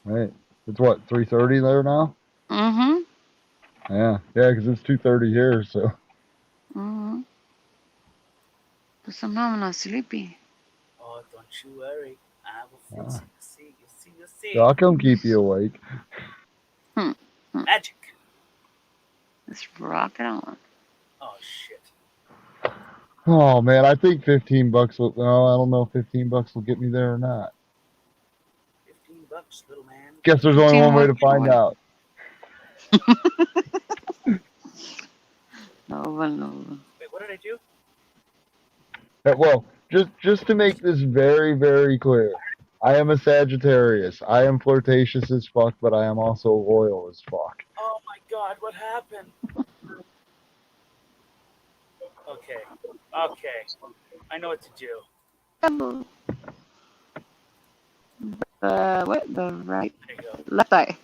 Right. It's what, 3:30 there now? Mm-hmm. Yeah, because it's 2:30 here. So Mm-hmm. But somehow I'm not sleepy. Oh, don't you worry. I will fix it. You'll see. I'll come keep you awake. Magic. Let's rock it on. Oh shit. Oh man, I think $15 will. No, I don't know if $15 will get me there or not. $15, little man. Guess there's only one way to find out. Nova. Wait, what did I do? Well, just to make this very, very clear, I am a Sagittarius. I am flirtatious as fuck, but I am also loyal as fuck. Oh my god, what happened? Okay. I know what to do. What? The right. There you go. Left eye.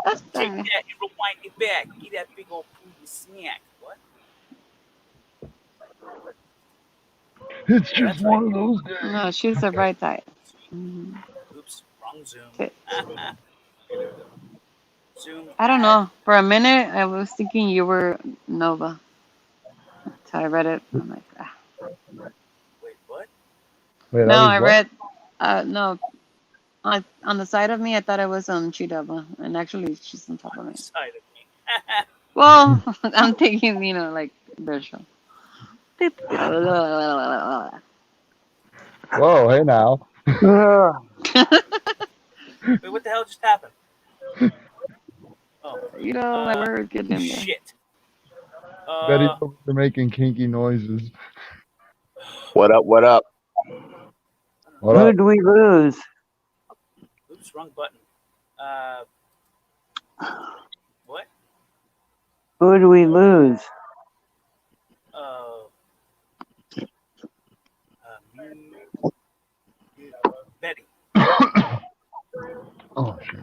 Left Take eye. that and rewind it back. Get that big old poopy snack. What? It's just one of those days. No, she's the right eye. Mm-hmm. Oops, wrong zoom. Okay. Zoom. I don't know. For a minute, I was thinking you were Nova. So I read it. I'm like, ah. Wait, what? Wait, No, was I what? read. No, on the side of me, I thought I was on Chidaba, and actually, she's on top of me. Side of me. Well, I'm thinking, like their show. Whoa, hey now. Wait, what the hell just happened? Oh. My word, get in there. Shit. Betty's over there making kinky noises. What up? What up? What Who up? did we lose? Oops, wrong button. What? Who did we lose? Betty. Oh shit.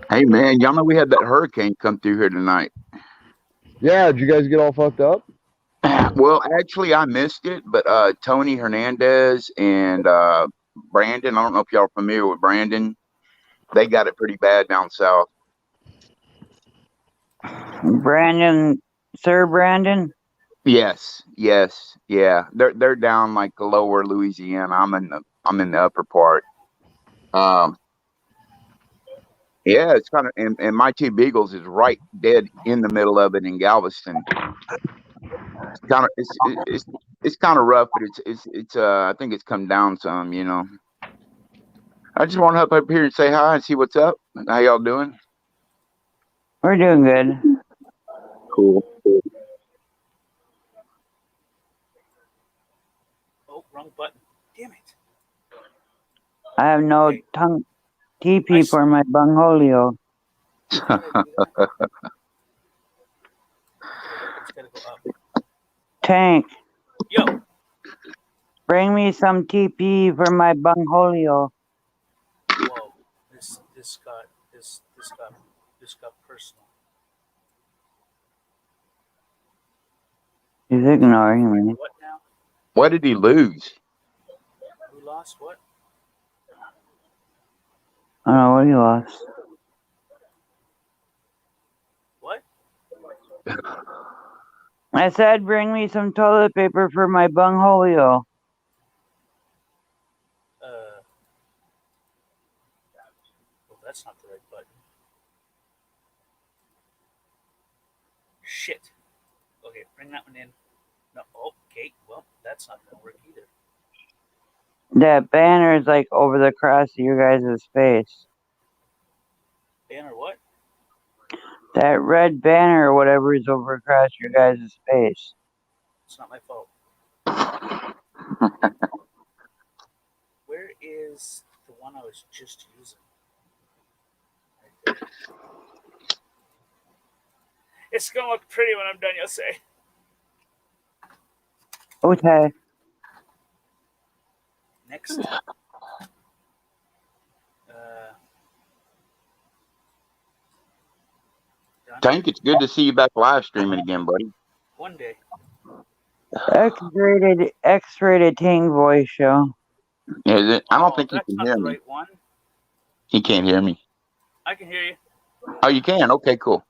Hey man, y'all know we had that hurricane come through here tonight. Yeah, did you guys get all fucked up? Well, actually, I missed it, but Tony Hernandez and Brandon, I don't know if y'all are familiar with Brandon. They got it pretty bad down south. Brandon, Sir Brandon? Yes, yeah. They're down like the lower Louisiana. I'm in the upper part. Yeah, it's kind of, and my two Beagles is right dead in the middle of it in Galveston. It's kind of rough, but it's I think it's come down some, I just want to hop up here and say hi and see what's up. How y'all doing? We're doing good. Cool. Oh, wrong button. Damn it. I have no Okay. tongue TP for my bungholio. How did I do that? Okay, it's gotta go up. Tank, Yo, bring me some TP for my bungholio. whoa. This got personal. He's ignoring me. What now? What did he lose? Who lost what? I don't know what he lost. What? I said bring me some toilet paper for my bungholio. Oh, that's not the right button. Shit. Okay, bring that one in. No, okay, well, that's not gonna work either. That banner is like over the cross of your guys' face. Banner what? That red banner or whatever is over across your guys' face. It's not my fault. Where is the one I was just using? Right there. It's gonna look pretty when I'm done, you'll say. Okay. Next. Tank, it's good to see you back live streaming again, buddy. One day. X-rated Ting voice show. Is it? I don't think he That's can not hear the me. right one. He can't hear me. I can hear you. Oh, you can? Okay, cool.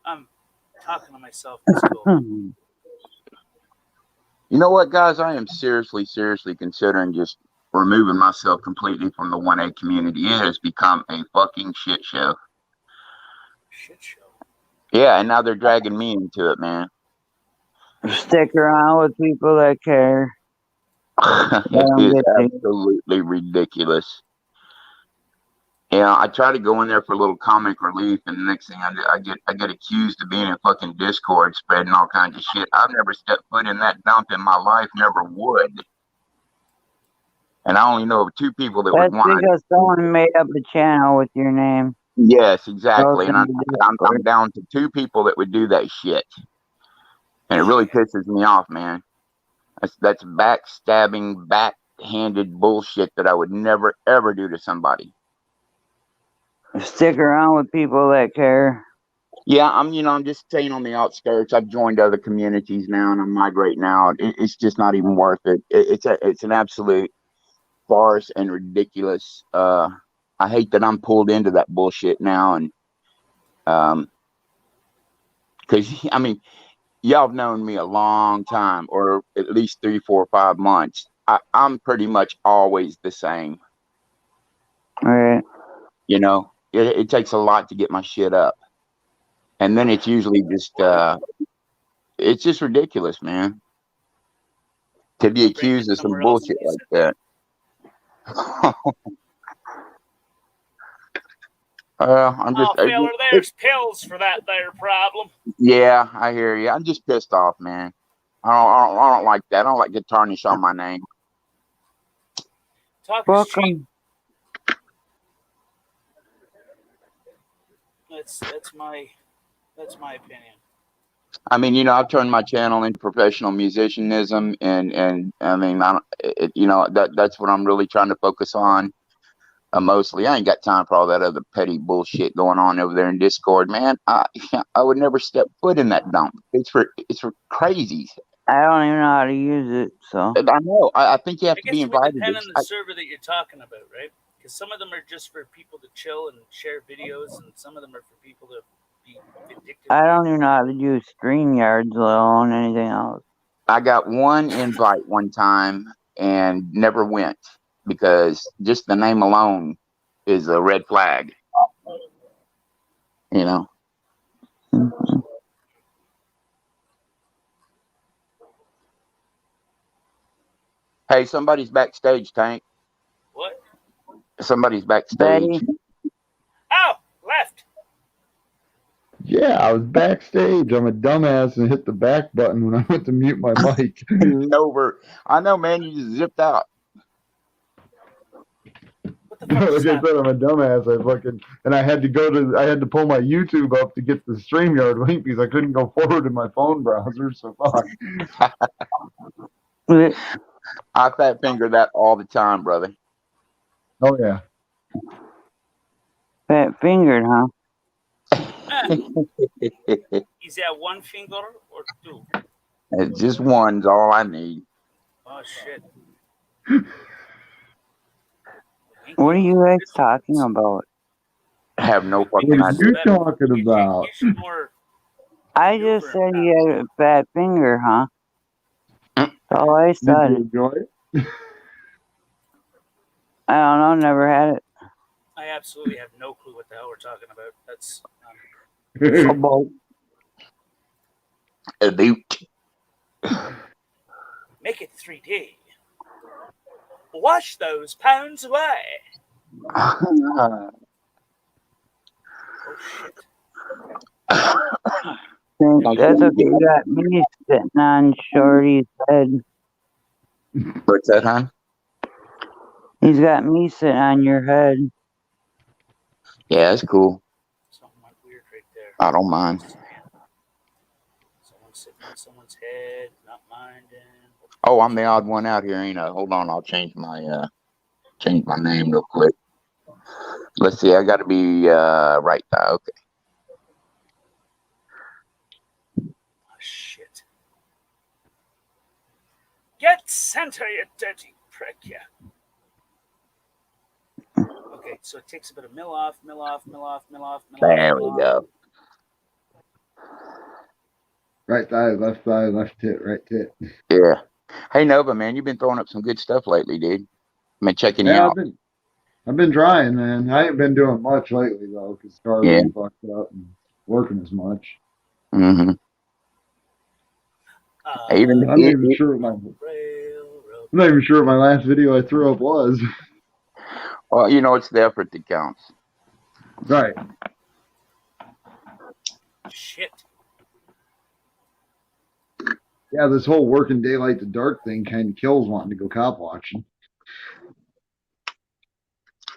I'm talking to myself. It's cool. You know what, guys? I am seriously considering just removing myself completely from the 1A community. It has become a fucking shit show. Shit show. Yeah, and now they're dragging me into it, man. Stick around with people that care. It is absolutely ridiculous. Yeah, I try to go in there for a little comic relief, and the next thing I get accused of being in fucking Discord, spreading all kinds of shit. I've never stepped foot in that dump in my life, never would. And I only know of 2 people that That's would want. because someone made up a channel with your name. Yes, exactly. And I'm Discord. down to 2 people that would do that shit, and it really pisses me off, man. That's backstabbing, backhanded bullshit that I would never ever do to somebody. Stick around with people that care. Yeah, I'm just staying on the outskirts. I've joined other communities now, and I'm migrating out. It's just not even worth it. It's an absolute farce and ridiculous. I hate that I'm pulled into that bullshit now, and because I mean, y'all have known me a long time, or at least 3, 4, 5 months. I'm pretty much always the same. All right. You know, it takes a lot to get my shit up. And then it's usually just, it's just ridiculous, man. To be accused of some bullshit like that. I'm just, feller, there's pills for that there problem. yeah, I hear you. I'm just pissed off, man. I don't like that. I don't like get tarnish on my name. Talk is cheap. That's my opinion. I mean, I've turned my channel into professional musicianism, and I mean, that's what I'm really trying to focus on. Mostly, I ain't got time for all that other petty bullshit going on over there in Discord, man. I would never step foot in that dump. It's for crazies. I don't even know how to use it, so. I know. I think you have to be It would invited. depend on the server that you're talking about, right? Because some of them are just for people to chill and share videos, and some of them are for people to be vindictive. I don't even know how to use StreamYards, let alone anything else. I got one invite one time and never went because just the name alone is a red flag. Hey, somebody's backstage, Tank. What? Somebody's backstage. Betty. Oh, left. Yeah, I was backstage. I'm a dumbass and hit the back button when I went to mute my mic. I know, man. You just zipped out. Like I said, I'm a dumbass. I had to pull my YouTube up to get the StreamYard link because I couldn't go forward in my phone browser. So fuck. I fat finger that all the time, brother. Oh yeah. Fat fingered, huh? Is that one finger or two? It's just one's all I need. Oh shit. What are you guys talking about? I have no fucking What are idea. you talking about? I just said you had a fat finger, huh? That's all I Did you said. enjoy it? I don't know, never had it. I absolutely have no clue what the hell we're talking about. That's Football. Elite. make it 3D. Wash those pounds away. Oh shit. That's okay. You got me sitting on Shorty's head. What's that, hon? He's got me sitting on your head. Yeah, that's cool. Something went weird right there. I don't mind. Someone's sitting on someone's head, not minding. Oh, I'm the odd one out here, ain't I? Hold on, I'll change my name real quick. Let's see, I gotta be right there. Okay. Oh shit. Get center, you dirty prick, yeah. Okay, so it takes a bit of mill off. There we go. Right thigh, left tit, right tit. Yeah. Hey Nova, man, you've been throwing up some good stuff lately, dude. I've been checking you Yeah, out. I've been trying, man. I ain't been doing much lately though, because car's been fucked up and working as much. Mm-hmm. I'm not even sure what my last video I threw up was. Well, you know, it's the effort that counts. Right. Shit. Yeah, this whole working daylight to dark thing kind of kills wanting to go cop watching.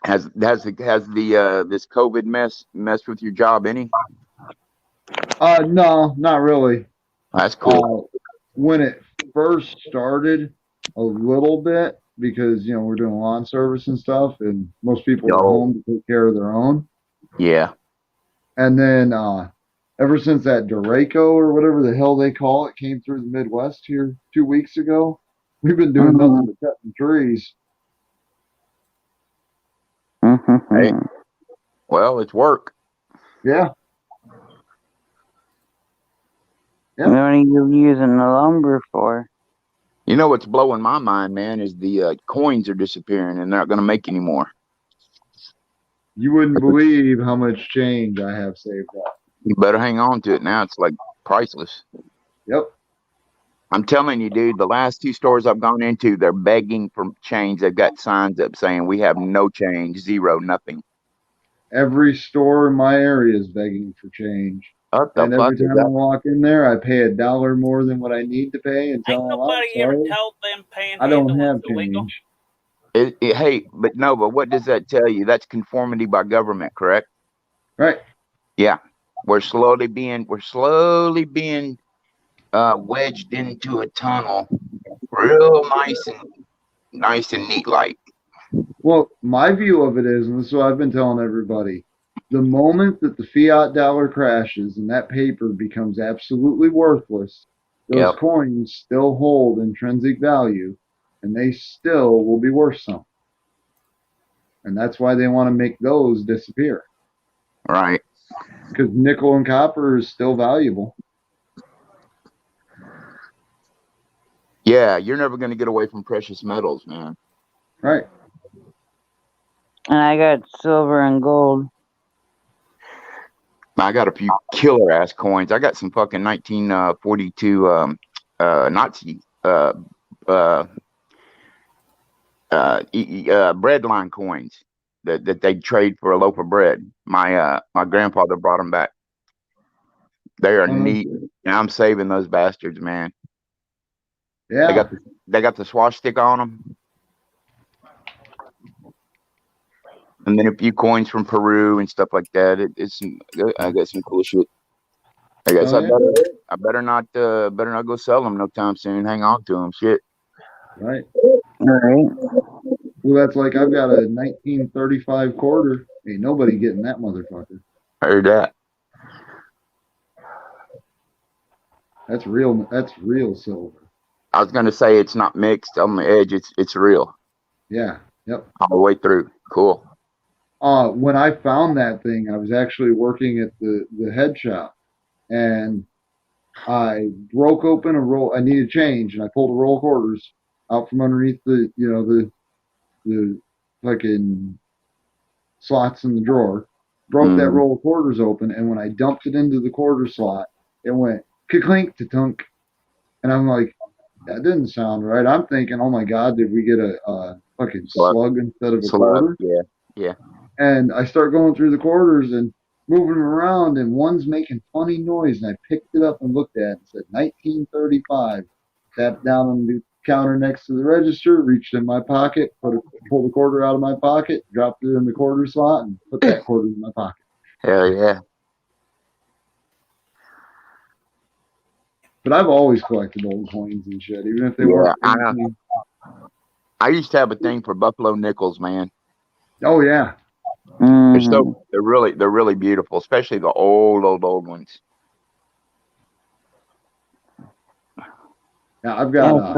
Has the this COVID messed with your job any? No, not really. That's cool. When it first started, a little bit, because we're doing lawn service and stuff, and most people are home to take care of their own. Yeah. And then ever since that Draco or whatever the hell they call it came through the Midwest here 2 weeks ago, we've been doing nothing but cutting trees. Hey, well, it's work. Yeah. What are you using the lumber for? You know what's blowing my mind, man, is the coins are disappearing and they're not going to make any more. You wouldn't believe how much change I have saved up. You better hang on to it now. It's like priceless. Yep. I'm telling you, dude, the last 2 stores I've gone into, they're begging for change. They've got signs up saying we have no change, zero, nothing. Every store in my area is begging for change. And every time I walk in there, I pay $1 more than what I need to pay and tell them I'm sorry, I don't have change. Hey, but Nova, what does that tell you? That's conformity by government, correct? Right. Yeah, we're slowly being wedged into a tunnel, real nice and neat like. Well, my view of it is, and this is what I've been telling everybody, the moment that the fiat dollar crashes and that paper becomes absolutely worthless, those coins still hold intrinsic value, and they still will be worth something. And that's why they want to make those disappear. Right. Because nickel and copper is still valuable. Yeah, you're never going to get away from precious metals, man. Right. And I got silver and gold. I got a few killer ass coins. I got some fucking 1942 Nazi bread line coins that they trade for a loaf of bread. My grandfather brought them back. They are neat. And I'm saving those bastards, man. Yeah. They got the swastika on them. And then a few coins from Peru and stuff like that. I got some cool shit. I guess I better not go sell them no time soon. Hang on to them, shit. Right. All right. Well, that's like I've got a 1935 quarter. Ain't nobody getting that motherfucker. Heard that. That's real. That's real silver. I was gonna say it's not mixed on the edge. It's real. Yeah. Yep. All the way through. Cool. When I found that thing, I was actually working at the head shop, and I broke open a roll. I needed change, and I pulled a roll of quarters out from underneath the fucking slots in the drawer. Broke that roll of quarters open, and when I dumped it into the quarter slot, it went clink to tunk, and I'm like, that didn't sound right. I'm thinking, oh my god, did we get a fucking slug instead of a quarter? Yeah. And I start going through the quarters and moving them around, and one's making funny noise, and I picked it up and looked at it and said 1935. Tapped down on the counter next to the register, reached in my pocket, pulled a quarter out of my pocket, dropped it in the quarter slot, and put that quarter in my pocket. Hell yeah. But I've always collected old coins and shit, even if they weren't. I used to have a thing for buffalo nickels, man. Oh yeah. They're really beautiful, especially the old ones. Yeah, I've got.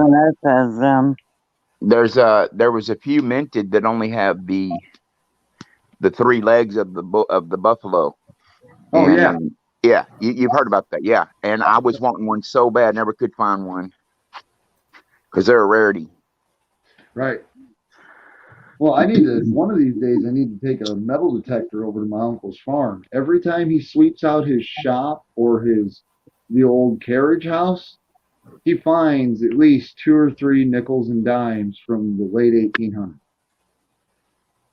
There was a few minted that only have the 3 legs of the buffalo. Oh yeah. Yeah, you've heard about that, yeah. And I was wanting one so bad, never could find one because they're a rarity. Right. Well, one of these days, I need to take a metal detector over to my uncle's farm. Every time he sweeps out his shop or the old carriage house, he finds at least 2 or 3 nickels and dimes from the late 1800s.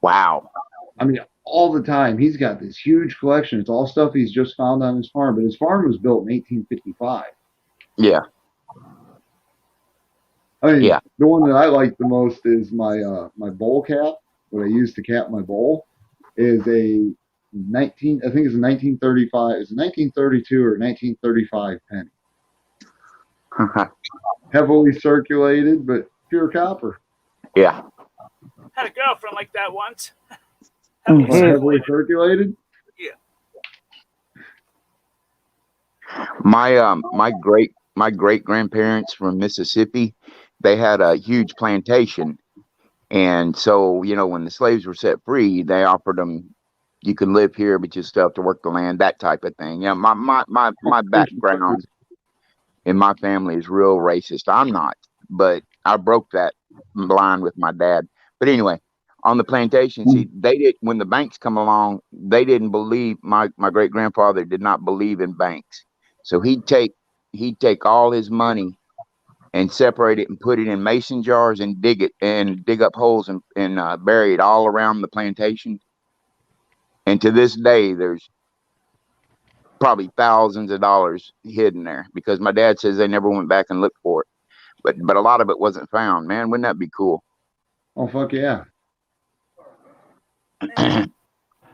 Wow. I mean, all the time. He's got this huge collection. It's all stuff he's just found on his farm, but his farm was built in 1855. Yeah. I mean, the one that I like the most is my bowl cap. What I use to cap my bowl is I think it's a 1935. It's a 1932 or 1935 penny. Heavily circulated, but pure copper. Yeah. Had a girlfriend like that once. Heavily circulated. Yeah. My great grandparents from Mississippi, they had a huge plantation, and so when the slaves were set free, they offered them, you can live here, but you still have to work the land, that type of thing. Yeah, my background in my family is real racist. I'm not, but I broke that line with my dad. But anyway, on the plantation, see, when the banks come along, they didn't believe, my great grandfather did not believe in banks. So he'd take all his money and separate it and put it in mason jars and dig up holes and bury it all around the plantation. And to this day, there's probably thousands of dollars hidden there because my dad says they never went back and looked for it. But a lot of it wasn't found. Man, wouldn't that be cool? Oh fuck yeah. And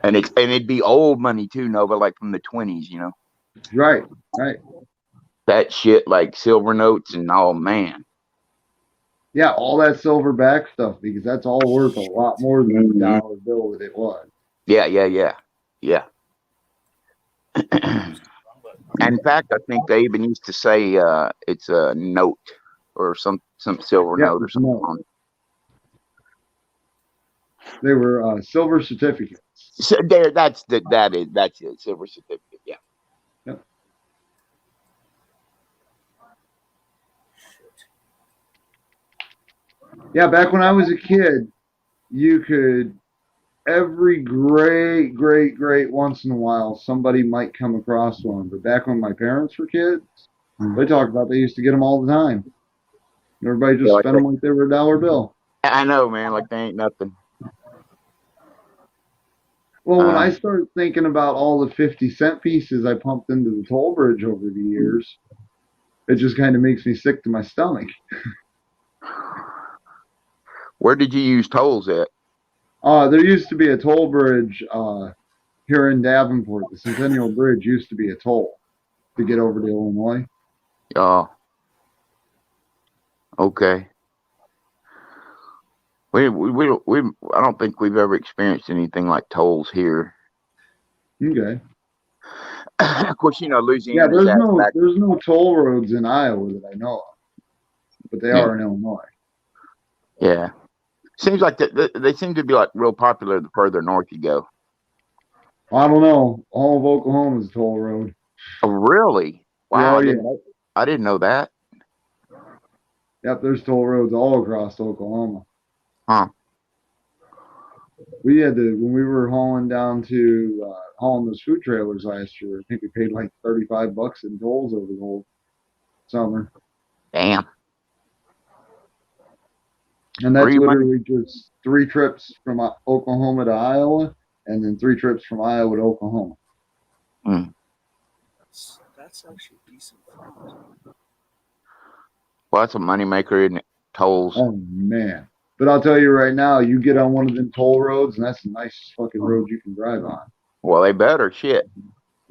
it'd be old money too, Nova, like from the 20s, Right. That shit, like silver notes and oh man. Yeah, all that silver back stuff, because that's all worth a lot more than the dollar bill that it was. Yeah. And in fact, I think they even used to say it's a note or some silver note or something on it. They were silver certificates. So that's it, silver certificate. Yeah. Yep. Yeah, back when I was a kid, you could every great once in a while somebody might come across one. But back when my parents were kids, they talked about they used to get them all the time. Everybody just spent them like they were a dollar bill. I know, man. Like they ain't nothing. Well, when I start thinking about all the 50-cent pieces I pumped into the toll bridge over the years, it just kind of makes me sick to my stomach. Where did you use tolls at? There used to be a toll bridge here in Davenport. The Centennial Bridge used to be a toll to get over to Illinois. Oh, okay. I don't think we've ever experienced anything like tolls here. Okay. Of course, Yeah, Louisiana. there's no toll roads in Iowa that I know of, but they are in Illinois. Yeah. Seems like they seem to be like real popular the further north you go. I don't know. All of Oklahoma is a toll road. Oh, really? Wow. Yeah, I didn't know that. Yep, there's toll roads all across Oklahoma. Huh. We had to, when we were hauling down to hauling those food trailers last year, I think we paid like $35 in tolls over the whole summer. Damn. And that's literally just 3 trips from Oklahoma to Iowa, and then 3 trips from Iowa to Oklahoma. That's actually decent. Well, that's a moneymaker, isn't it? Tolls. Oh, man. But I'll tell you right now, you get on one of them toll roads, and that's the nicest fucking road you can drive on. Well, they better. Shit.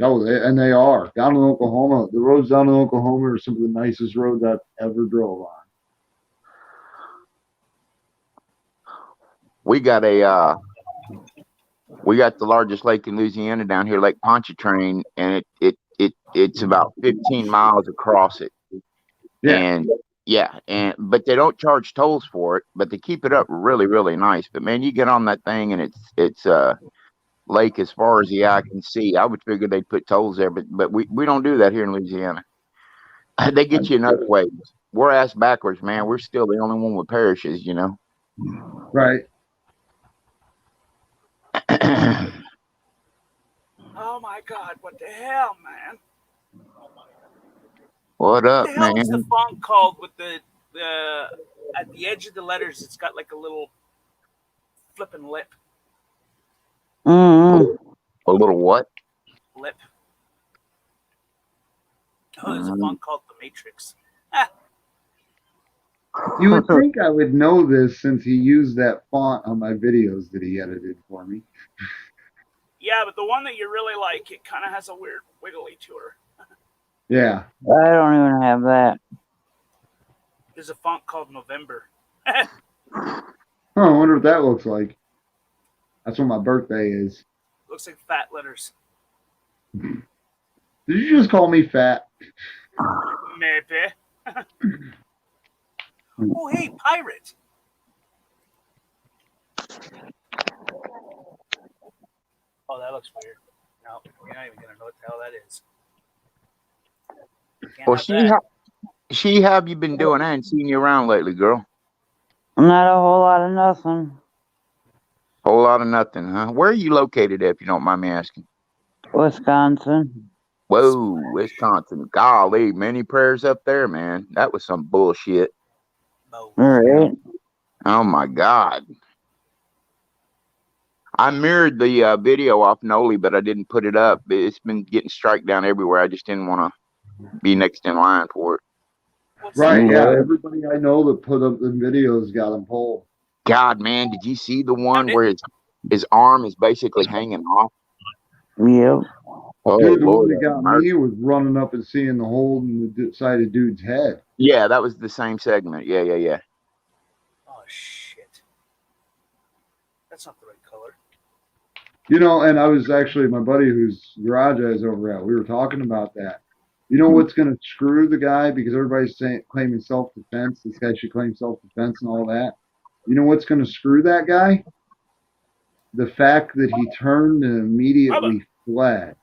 Oh, and they are. Down in Oklahoma, the roads down in Oklahoma are some of the nicest roads I've ever drove on. We got the largest lake in Louisiana down here, Lake Pontchartrain, and it's about 15 miles across it. Yeah. But they don't charge tolls for it, but they keep it up really, really nice. But man, you get on that thing and it's lake as far as the eye can see. I would figure they'd put tolls there, but we don't do that here in Louisiana. They get you enough ways. We're ass backwards, man. We're still the only one with parishes, Right. Oh my God! What the hell, man? What up, What the hell man? is the font called with the at the edge of the letters? It's got like a little flipping lip. Mm-hmm. A little what? Lip. Oh, there's a font called The Matrix. You would think I would know this since he used that font on my videos that he edited for me. Yeah, but the one that you really like, it kind of has a weird wiggly to her. Yeah. I don't even have that. There's a font called November. I wonder what that looks like. That's what my birthday is. Looks like fat letters. Did you just call me fat? Maybe. Oh, hey, pirate. Oh, that looks weird. No, you're not even going to know what the hell that is. Well, she have you been doing? I ain't seen you around lately, girl. Not a whole lot of nothing. Whole lot of nothing, huh? Where are you located at, if you don't mind me asking? Wisconsin. Whoa, Wisconsin. Golly, many prayers up there, man. That was some bullshit. All right. Oh, my God. I mirrored the video off Noli, but I didn't put it up. It's been getting strike down everywhere. I just didn't want to be next in line for it. Right, yeah. Everybody I know that put up the videos got them pulled. God, man, did you see the one where his arm is basically hanging off? Yep. Oh, Dude, the Lord, one that got me was running up and seeing the hole in the side of dude's head. Yeah, that was the same segment. Yeah. Oh, shit. That's not the right color. You know, and I was actually, my buddy whose garage I was over at, we were talking about that. You know what's going to screw the guy? Because everybody's claiming self-defense. This guy should claim self-defense and all that. You know what's going to screw that guy? The fact that he turned and immediately fled.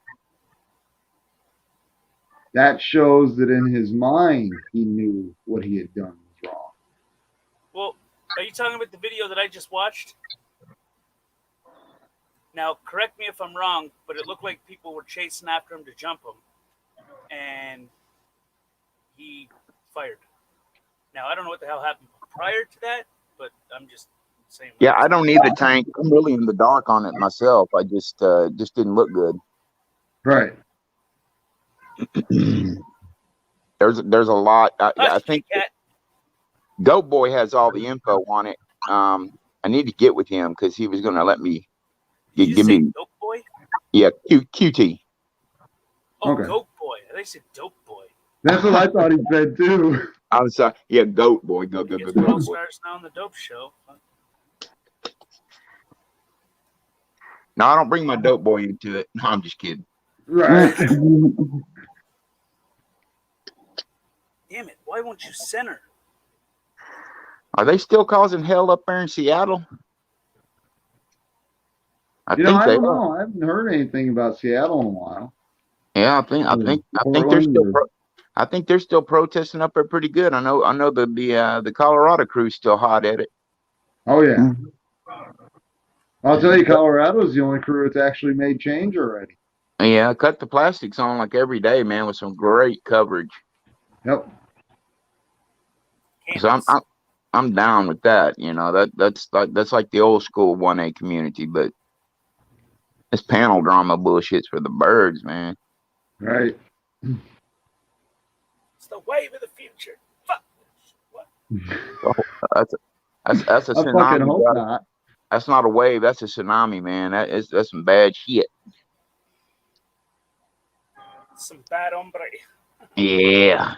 That shows that in his mind, he knew what he had done was wrong. Well, are you talking about the video that I just watched? Now, correct me if I'm wrong, but it looked like people were chasing after him to jump him. And he fired. Now, I don't know what the hell happened prior to that, but I'm just saying. Yeah, I don't need the tank. I'm really in the dark on it myself. I just didn't look good. Right. There's a lot. I think Cat. Goat Boy has all the info on it. I need to get with him because he was going to let me Did you give say me. Dope Boy? Yeah, QT. Oh, Okay. Goat Boy. They said Dope Boy. That's what I thought he said too. I'm sorry. Yeah, Goat Boy. Go It's Goat All Boy. Stars now on the Dope Show. No, I don't bring my Dope Boy into it. No, I'm just kidding. Right. Damn it! Why won't you center? Are they still causing hell up there in Seattle? I I think they don't are. know. I haven't heard anything about Seattle in a while. Yeah, I think they're still. I think they're still protesting up there pretty good. I know the Colorado crew's still hot at it. Oh yeah. I'll tell you, Colorado's the only crew that's actually made change already. Yeah, I cut the plastics on like every day, man, with some great coverage. Yep. So I'm down with that. You know, that's like the old school 1A community, but this panel drama bullshit's for the birds, man. Right. It's the wave of the future. Fuck. What? That's a I fucking tsunami. hope brother. not. That's not a wave. That's a tsunami, man. That's some bad shit. Some bad hombre. Yeah.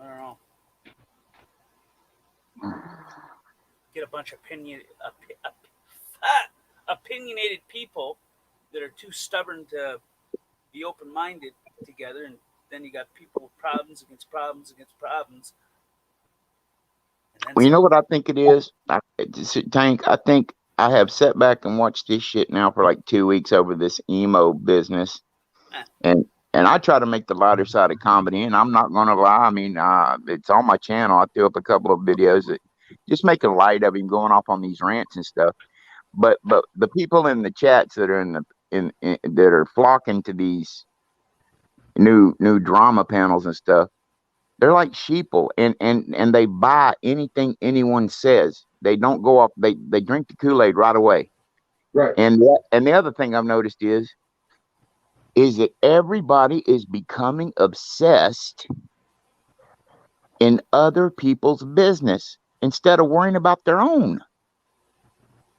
I don't know. Get a bunch of opinionated people that are too stubborn to be open-minded together, and then you got people with problems against problems against problems. Well, you know what I think it is? Tank, I think I have sat back and watched this shit now for like 2 weeks over this emo business. And I try to make the lighter side of comedy, and I'm not going to lie. I mean, it's on my channel. I threw up a couple of videos that just making light of him going off on these rants and stuff. But the people in the chats that are that are flocking to these new drama panels and stuff, they're like sheeple, and they buy anything anyone says. They don't go off. They drink the Kool-Aid right away. Right. And the other thing I've noticed is that everybody is becoming obsessed in other people's business instead of worrying about their own.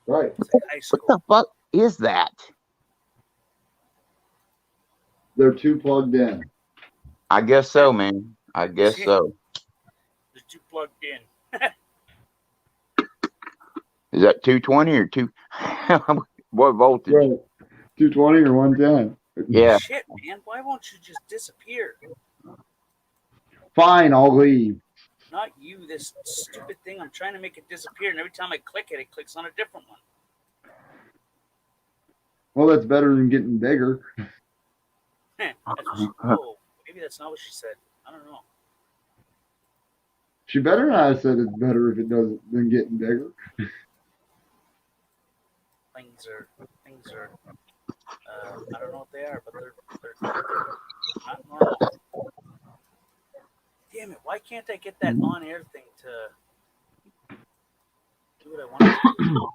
Right. What the fuck is that? They're too plugged in. I guess so, man. I guess so. They're too plugged in. Is that 220 or two? What voltage? Right. 220 or 110. Yeah. Shit, man. Why won't you just disappear? Fine, I'll leave. Not you, this stupid thing. I'm trying to make it disappear, and every time I click it, it clicks on a different one. Well, that's better than getting bigger. Oh, maybe that's not what she said. I don't know. She better not have said it's better if it doesn't than getting bigger. Things are. I don't know what they are, but they're not normal. Damn it! Why can't I get that on-air thing to do what I want to do?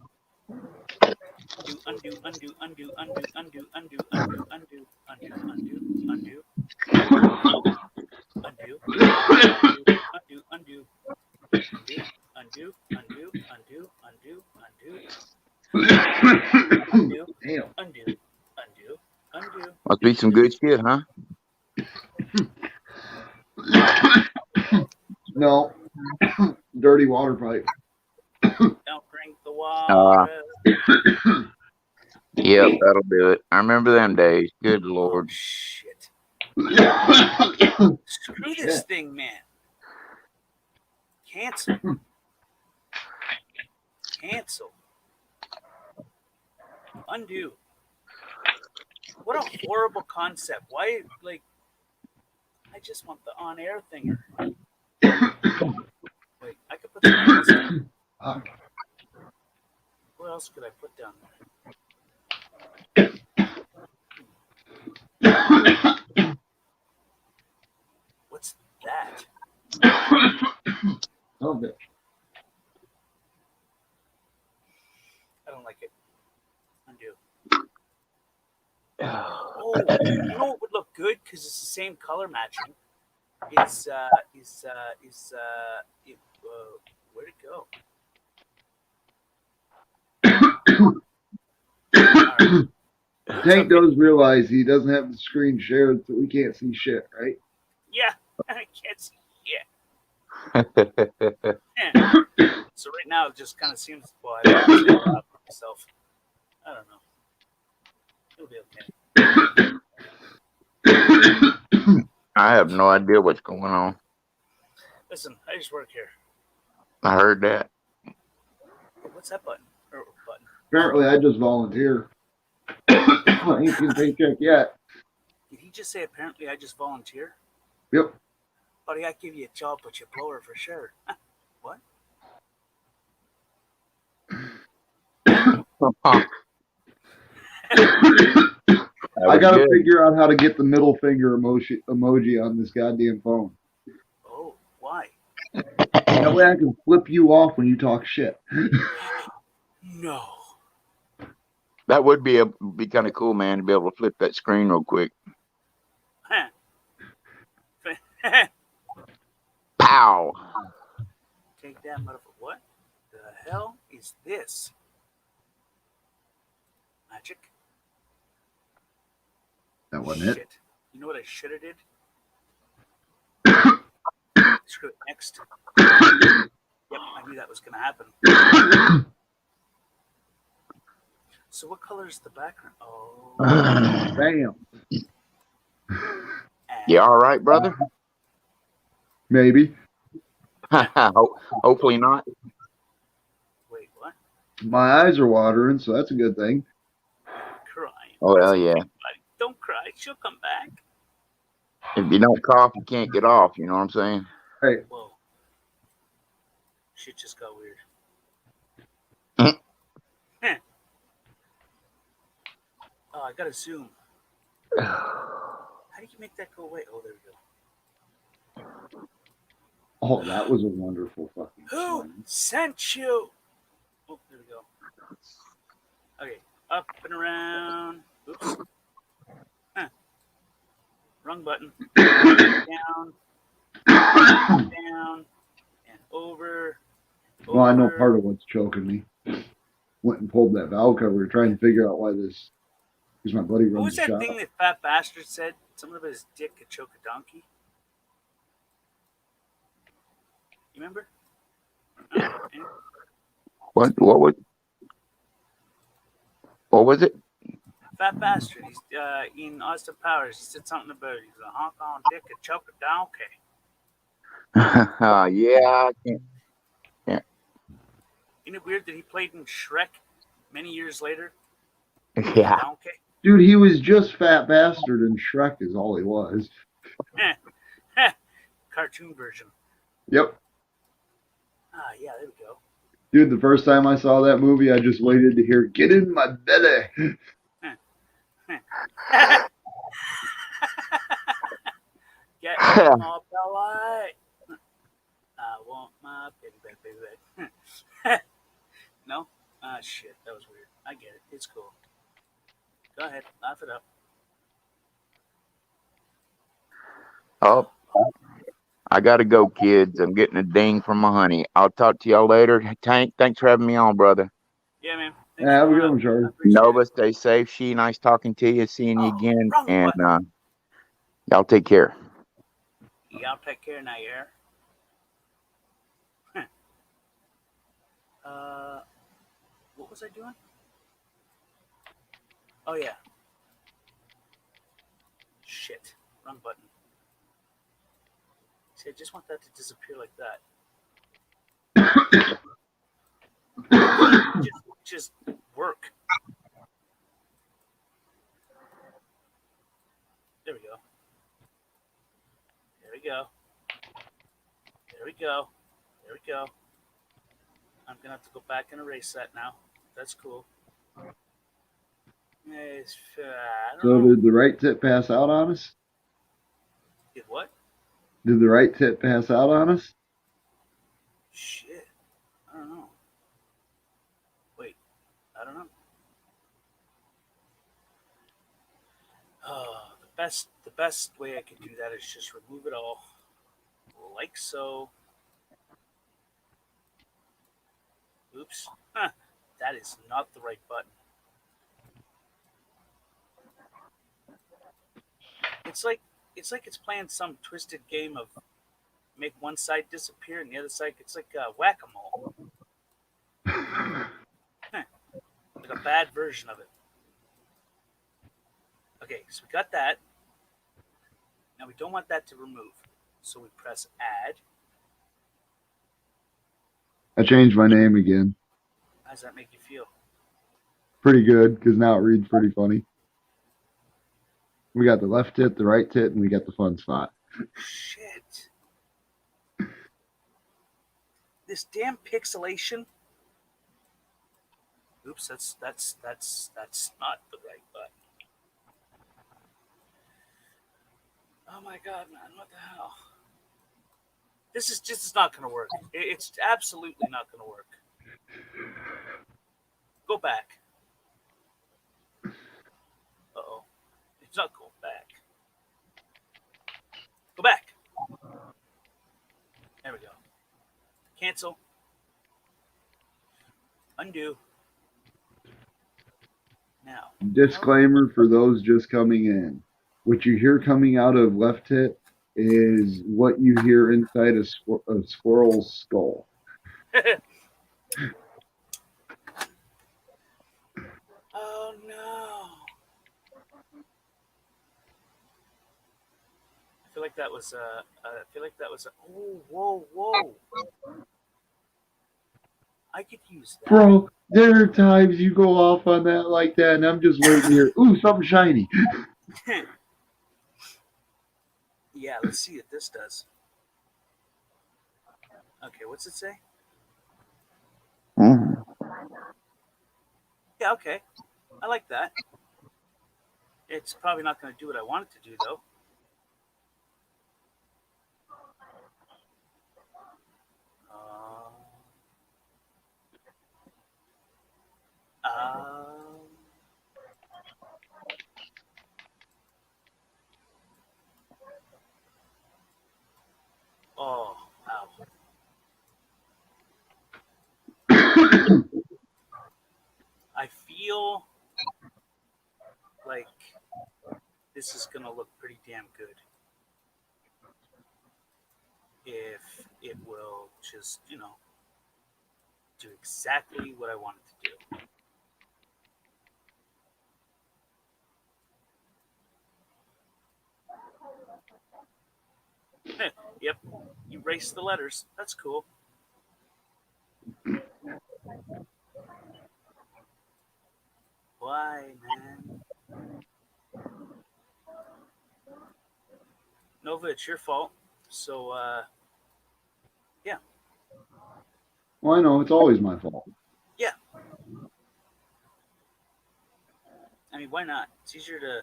Undo, undo, undo, undo, undo, undo, undo, undo, undo, undo, undo, undo, undo, undo, undo, undo, undo, undo, undo, Damn. undo, undo, undo. Must be some good shit, huh? No. Dirty water pipe. Don't drink the water. Yep, that'll do it. I remember them days. Good Lord. Shit. Screw this thing, man. Cancel. Cancel. Undo. What a horrible concept. Why, like, I just want the on-air thing. Wait, I could put something else down. What else could I put down there? What's that? Okay. don't like it. Undo. Oh, you know what would look good because it's the same color matching. Where'd it go? Tank does realize he doesn't have the screen shared, so we can't see shit, right? Yeah, I can't see. Yeah. So right now it just kind of seems. Well, I don't know about myself. I don't know. It'll be okay. I have no idea what's going on. Listen, I just work here. I heard that. What's that button? Or button? Apparently, I just volunteer. I ain't seen a paycheck yet. Did he just say apparently I just volunteer? Yep. Buddy, I give you a job, but you blow her for sure. What? I gotta figure out how to get the middle finger emoji on this goddamn phone. Oh, why? That way I can flip you off when you talk shit. No. That would be kind of cool, man, to be able to flip that screen real quick. Pow! Take that motherfucker. What the hell is this? Magic? That wasn't it. Shit. You know what I should have did? Screw it. Next. Yep, I knew that was going to happen. So what color is the background? Oh. Bam. You all right, brother? Maybe. Hopefully not. Wait, what? My eyes are watering, so that's a good thing. Crying. Oh, hell yeah. Don't cry. She'll come back. If you don't cough, you can't get off. You know what I'm saying? Hey. Whoa. Shit just got weird. Oh, I gotta zoom. How do you make that go away? Oh, there we go. Oh, that was a wonderful fucking Who sent you? Oh, there we go. Okay, up and around. Oops. Wrong button. Down. Down. And over. Well, I know part of what's choking me. Went and pulled that valve cover trying to figure out why this. Because my buddy What runs was the that shop. thing that Fat Bastard said? Something about his dick could choke a donkey? You remember? What was it? Fat Bastard. He's in Austin Powers. He said something about he's a Hong Kong dick could choke a donkey. Yeah, I can't. Yeah. Isn't it weird that he played in Shrek many years later? Yeah. Donkey? Dude, he was just Fat Bastard, and Shrek is all he was. Cartoon version. Yep. Ah, yeah, there we go. Dude, the first time I saw that movie, I just waited to hear, "Get in my belly." Get in my belly. I want my baby. No? Ah, shit, that was weird. I get it. It's cool. Go ahead, laugh it up. Oh, I gotta go, kids. I'm getting a ding from my honey. I'll talk to y'all later. Tank, thanks for having me on, brother. Yeah, man. Yeah, have a good one, Charlie. Nova, stay safe. She, nice talking to you, seeing you again, and y'all take care. Y'all take care now, yeah? What was I doing? Oh, yeah. Shit. Wrong button. See, I just want that to disappear like that. just work. There we go. There we go. There we go. There we go. I'm gonna have to go back and erase that now. That's cool. I So don't know. did the right tip pass out on us? Did what? Did the right tip pass out on us? Shit. I don't know. Wait. I don't know. the best way I could do that is just remove it all, like so. Oops, that is not the right button. It's like it's playing some twisted game of make one side disappear and the other side. It's like whack-a-mole, like a bad version of it. Okay, so we got that. Now we don't want that to remove, so we press add. I changed my name again. How does that make you feel? Pretty good, because now it reads pretty funny. We got the left tit, the right tit, and we got the fun spot. Shit. This damn pixelation. Oops, that's not the right button. Oh my god, man, what the hell? This is just not going to work. It's absolutely not going to work. Go back. Uh-oh. It's not going back. Go back. There we go. Cancel. Undo. Now. Disclaimer for those just coming in. What you hear coming out of left tit is what you hear inside a squirrel's skull. Oh no. I feel like that was oh, whoa. I could use that. Bro, there are times you go off on that like that, and I'm just waiting here. Ooh, something shiny. Yeah, let's see what this does. Okay, what's it say? Yeah, okay. I like that. It's probably not going to do what I want it to do, though. Oh, wow. I feel like this is going to look pretty damn good if it will just, do exactly what I want it to do. Yep, erase the letters. That's cool. Why, man? Nova, it's your fault. So, yeah. Well, I know, it's always my fault. Yeah. I mean, why not? It's easier to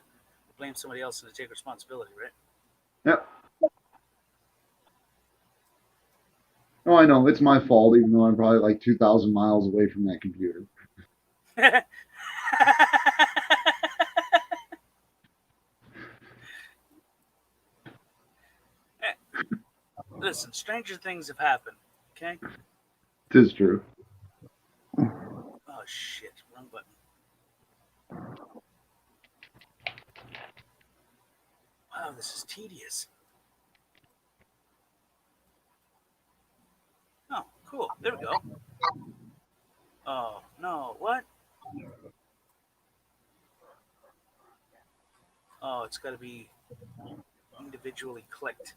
blame somebody else than to take responsibility, right? Yep. Oh, I know, it's my fault, even though I'm probably like 2,000 miles away from that computer. Listen, stranger things have happened, okay? Tis true. Oh, shit. Wrong button. Wow, this is tedious. Oh, cool. There we go. Oh, no. What? Oh, it's got to be individually clicked.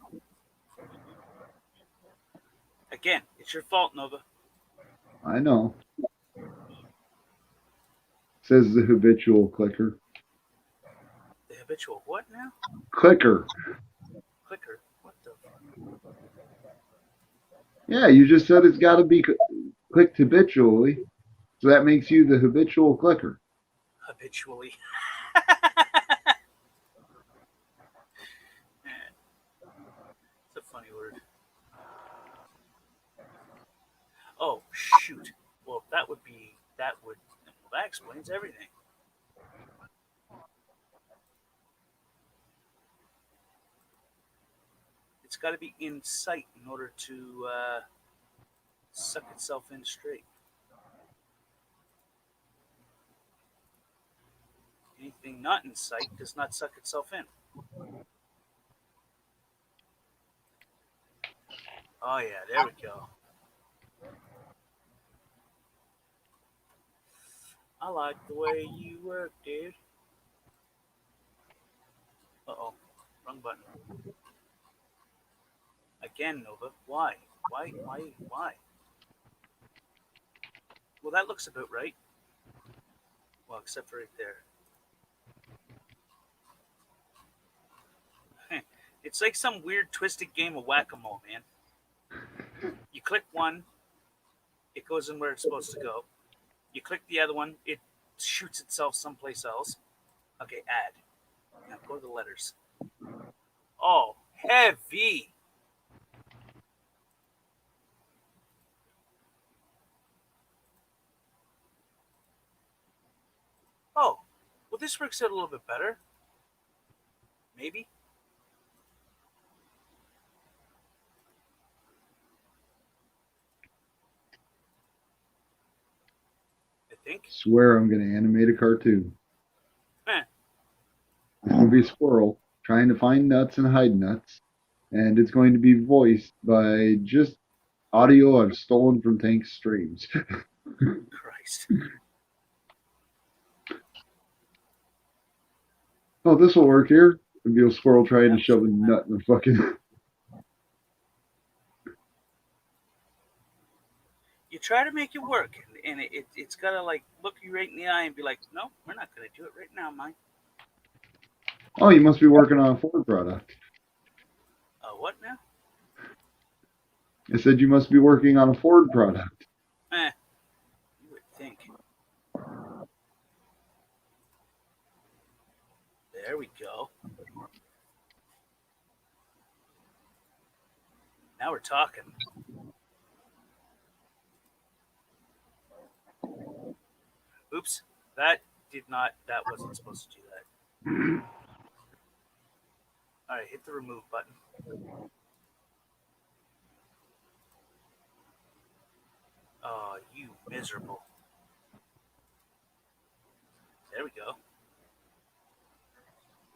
Again, it's your fault, Nova. I know. Says the habitual clicker. The habitual what now? Clicker. Clicker? What the? Yeah, you just said it's got to be clicked habitually. So that makes you the habitual clicker. Habitually. It's a funny word. Oh, shoot. Well, that explains everything. got to be in sight in order to suck itself in straight. Anything not in sight does not suck itself in. Oh yeah, there we go. I like the way you work, dude. Uh-oh, wrong button. Again, Nova. Why? Why? Well, that looks about right. Well, except for right there. It's like some weird twisted game of whack-a-mole, man. You click one, it goes in where it's supposed to go. You click the other one, it shoots itself someplace else. Okay, add. Now go to the letters. Oh, heavy. Oh, well, this works out a little bit better. Maybe. I think. Swear I'm going to animate a cartoon. Eh. It's going to be a squirrel trying to find nuts and hide nuts. And it's going to be voiced by just audio I've stolen from Tank's streams. Christ. Oh, this will work here. It'll be a squirrel trying to shove a nut in the fucking... You try to make it work, and it's got to, like, look you right in the eye and be like, no, we're not going to do it right now, Mike. Oh, you must be working on a Ford product. What now? I said you must be working on a Ford product. You would think. There we go. Now we're talking. Oops, that wasn't supposed to do that. All right, hit the remove button. Oh, you miserable. There we go.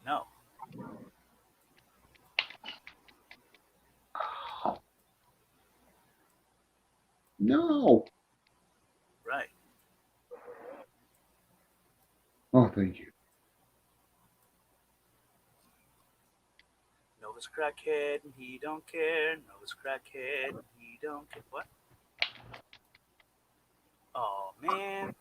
No. No. Right. Oh, thank you. Nova's crackhead and he don't care. Nova's crackhead and he don't care. What? Oh, man.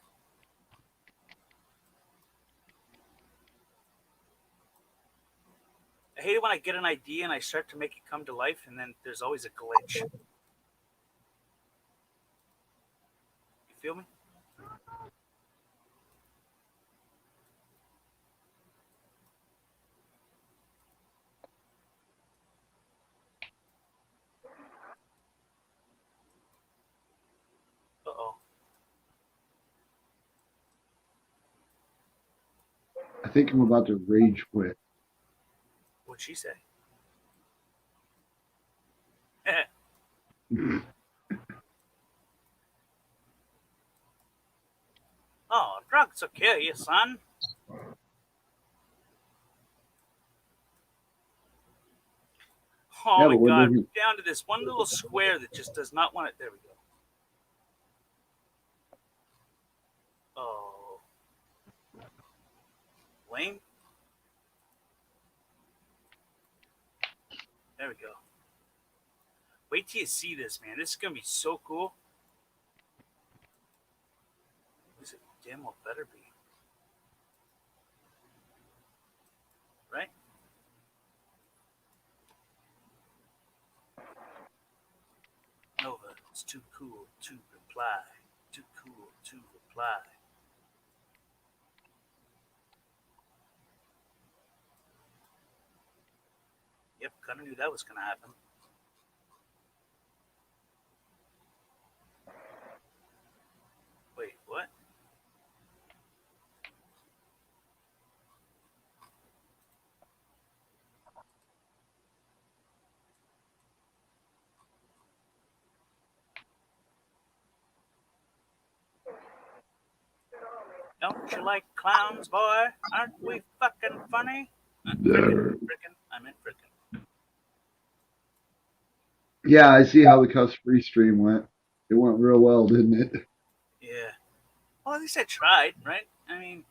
I hate it when I get an idea and I start to make it come to life and then there's always a glitch. You feel me? Uh-oh. I think I'm about to rage quit. What'd she say? Oh, drugs will kill you, son. Oh Yeah, my but what God, does we're down to this one little square that just does not want it. There we go. Oh. Lame. There we go. Wait till you see this, man. This is going to be so cool. This damn well better be. Right? Nova, it's too cool to reply. Too cool to reply. Yep, kind of knew that was going to happen. Wait, what? Don't you like clowns, boy? Aren't we fucking funny? Frickin', I meant frickin'. Yeah, I see how the cuss free stream went. It went real well, didn't it? Yeah. Well, at least I tried, right? I mean,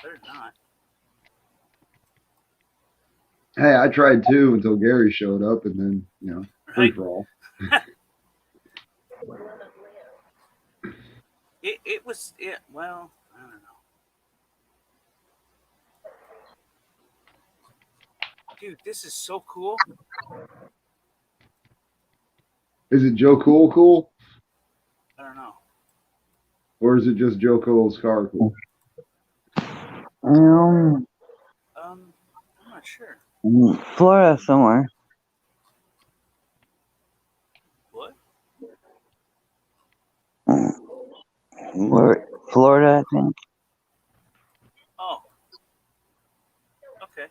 better not. Hey, I tried too until Gary showed up, and then free Right. for all. It was, yeah, well, I don't know. Dude, this is so cool. Is it Joe Cool, I don't know. or is it just Joe Cool's car cool? I'm not sure. Florida somewhere. What? Where, Florida, I think. Oh. Okay.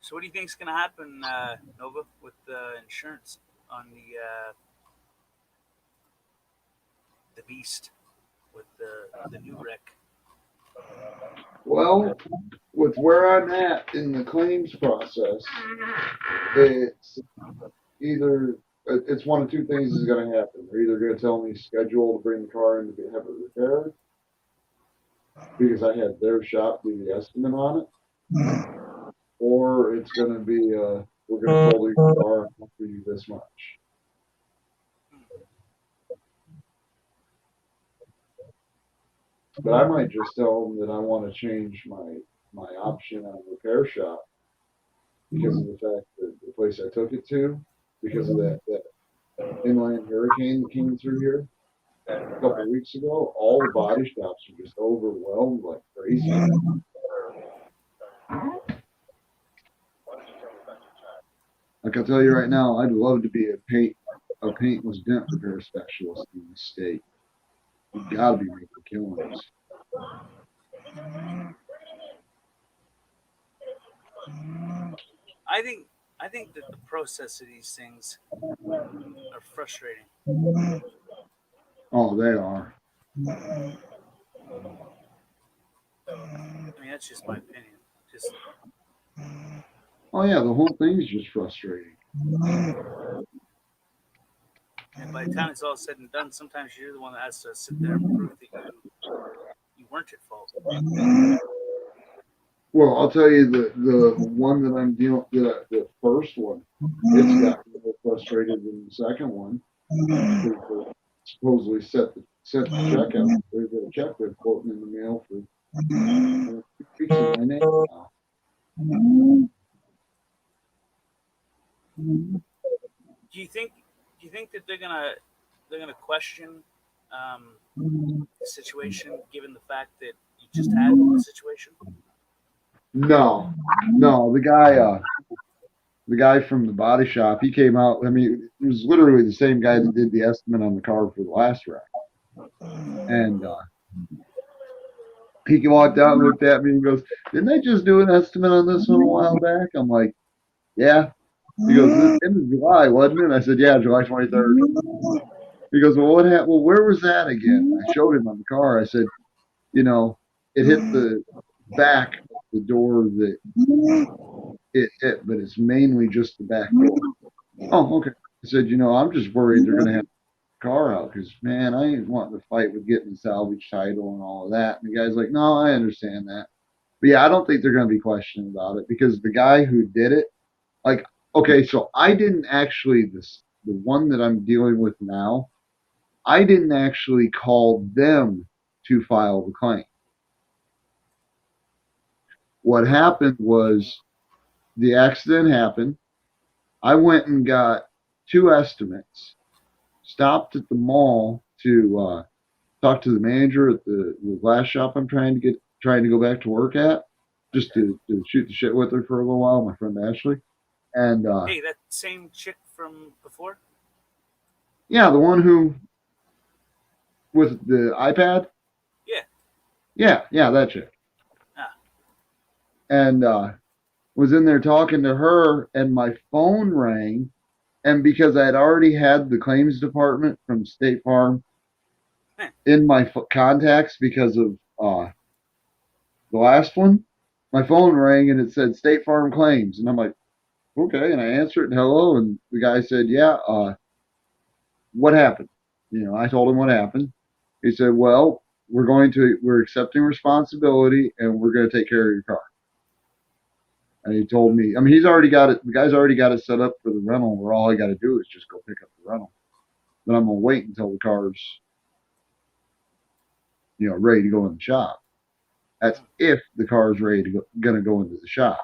So what do you think is going to happen, Nova, with the insurance on the Beast with the new wreck? Well, with where I'm at in the claims process, it's either it's one of two things is going to happen. They're either going to tell me schedule to bring the car in to have it repaired because I had their shop do the estimate on it, or it's going to be we're going to total your car and offer you this much. But I might just tell them that I want to change my option on repair shop because of the fact that the place I took it to, because of that inland hurricane that came through here a couple of weeks ago, all the body shops are just overwhelmed like crazy. Like I'll tell you right now, I'd love to be a paintless dent repair specialist in the state. You gotta be making killings. I think that the process of these things are frustrating. Oh, they are. I mean, that's just my opinion. Just Oh yeah, the whole thing's just frustrating. and by the time it's all said and done, sometimes you're the one that has to sit there and prove that you weren't at fault. Well, I'll tell you the one that I'm dealing the first one, it's got more frustrated than the second one. Supposedly set the check out. There's a check they're floating in the mail for 2 weeks in my name now. Do you think that they're gonna question the situation given the fact that you just had the situation? No, the guy from the body shop, he came out. I mean, it was literally the same guy that did the estimate on the car for the last wreck. And he walked out and looked at me and goes, "Didn't they just do an estimate on this one a while back?" I'm like, "Yeah." He goes, "This end of July, wasn't it?" I said, "Yeah, July 23rd." He goes, "Well, what happened? Well, where was that again?" I showed him on the car. I said, "It hit the back of the door that it hit, but it's mainly just the back door." Oh, okay. I said, "I'm just worried they're going to have the car out because, man, I ain't wanting to fight with getting the salvage title and all of that." And the guy's like, "No, I understand that." But yeah, I don't think they're going to be questioning about it because the guy who did it, like, okay, so I didn't actually, the one that I'm dealing with now, I didn't actually call them to file the claim. What happened was the accident happened. I went and got 2 estimates, stopped at the mall to talk to the manager at the glass shop I'm trying to go back to work at. just to shoot the shit with her for a little while, my friend Ashley. And Hey, that same chick from before? yeah, the one who with the iPad. Yeah. Yeah, that chick. Ah. And was in there talking to her, and my phone rang, and because I had already had the claims department from State Farm in my contacts because of the last one, my phone rang and it said State Farm claims, and I'm like, okay, and I answered, hello, and the guy said, yeah, what happened? I told him what happened. He said, well, we're accepting responsibility and we're going to take care of your car. And he told me, I mean, he's already got it. The guy's already got it set up for the rental, where all I got to do is just go pick up the rental. But I'm going to wait until the car's, ready to go in the shop. That's if the car is ready to going to go into the shop.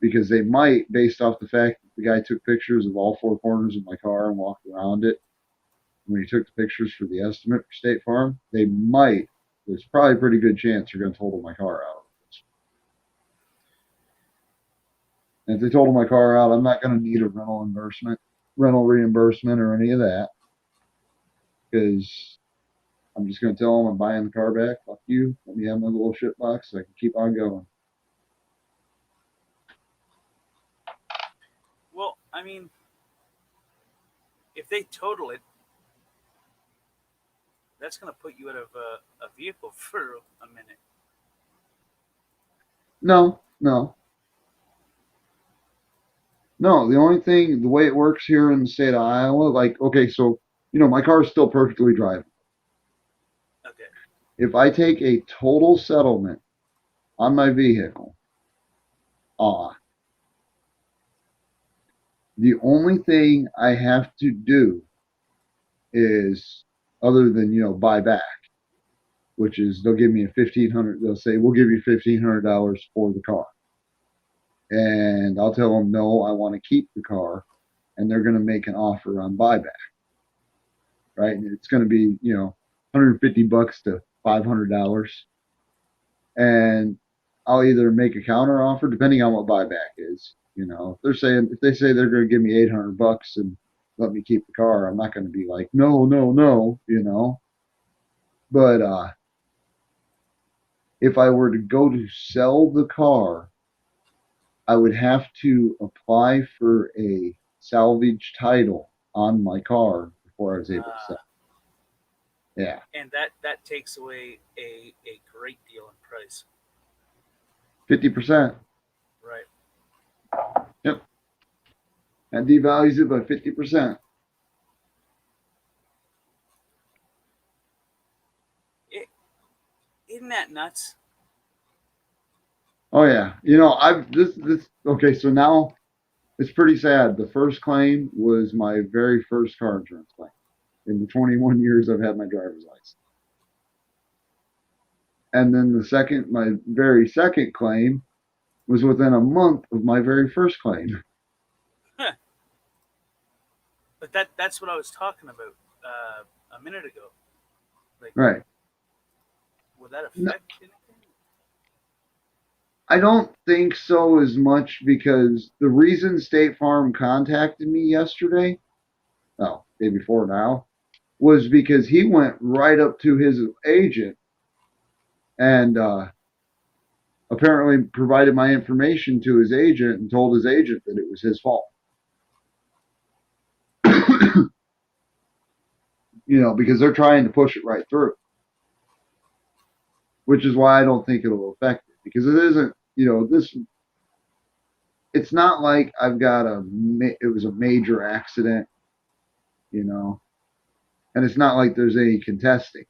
Because they might, based off the fact that the guy took pictures of all four corners of my car and walked around it, when he took the pictures for the estimate for State Farm, there's probably a pretty good chance they're going to total my car out. And if they total my car out, I'm not going to need a rental reimbursement or any of that. Because I'm just going to tell them I'm buying the car back. Fuck you. Let me have my little shit box so I can keep on going. Well, I mean, if they total it, that's going to put you out of a vehicle for a minute. No. The only thing, the way it works here in the state of Iowa, like, okay, so, my car is still perfectly drivable. Okay. If I take a total settlement on my vehicle, the only thing I have to do is, other than, buy back, which is they'll give me they'll say, we'll give you $1,500 for the car. And I'll tell them, no, I want to keep the car. And they're going to make an offer on buyback. Right? And it's going to be, $150 to $500. And I'll either make a counter offer, depending on what buyback is. If they say they're going to give me $800 and let me keep the car, I'm not going to be like, no. But if I were to go to sell the car, I would have to apply for a salvage title on my car before I was able to sell. Yeah. And that takes away a great deal in price. 50%. Right. Yep. That devalues it by 50%. Isn't that nuts? Oh yeah. Okay, so now it's pretty sad. The first claim was my very first car insurance claim in the 21 years I've had my driver's license. And then my very second claim was within a month of my very first claim. Huh. But that's what I was talking about a minute ago. Like, Right. Would that affect anything? I don't think so as much, because the reason State Farm contacted me yesterday, day before now, was because he went right up to his agent and apparently provided my information to his agent and told his agent that it was his fault. Because they're trying to push it right through. Which is why I don't think it'll affect it. Because it isn't, it's not like I've got it was a major accident, and it's not like there's any contesting.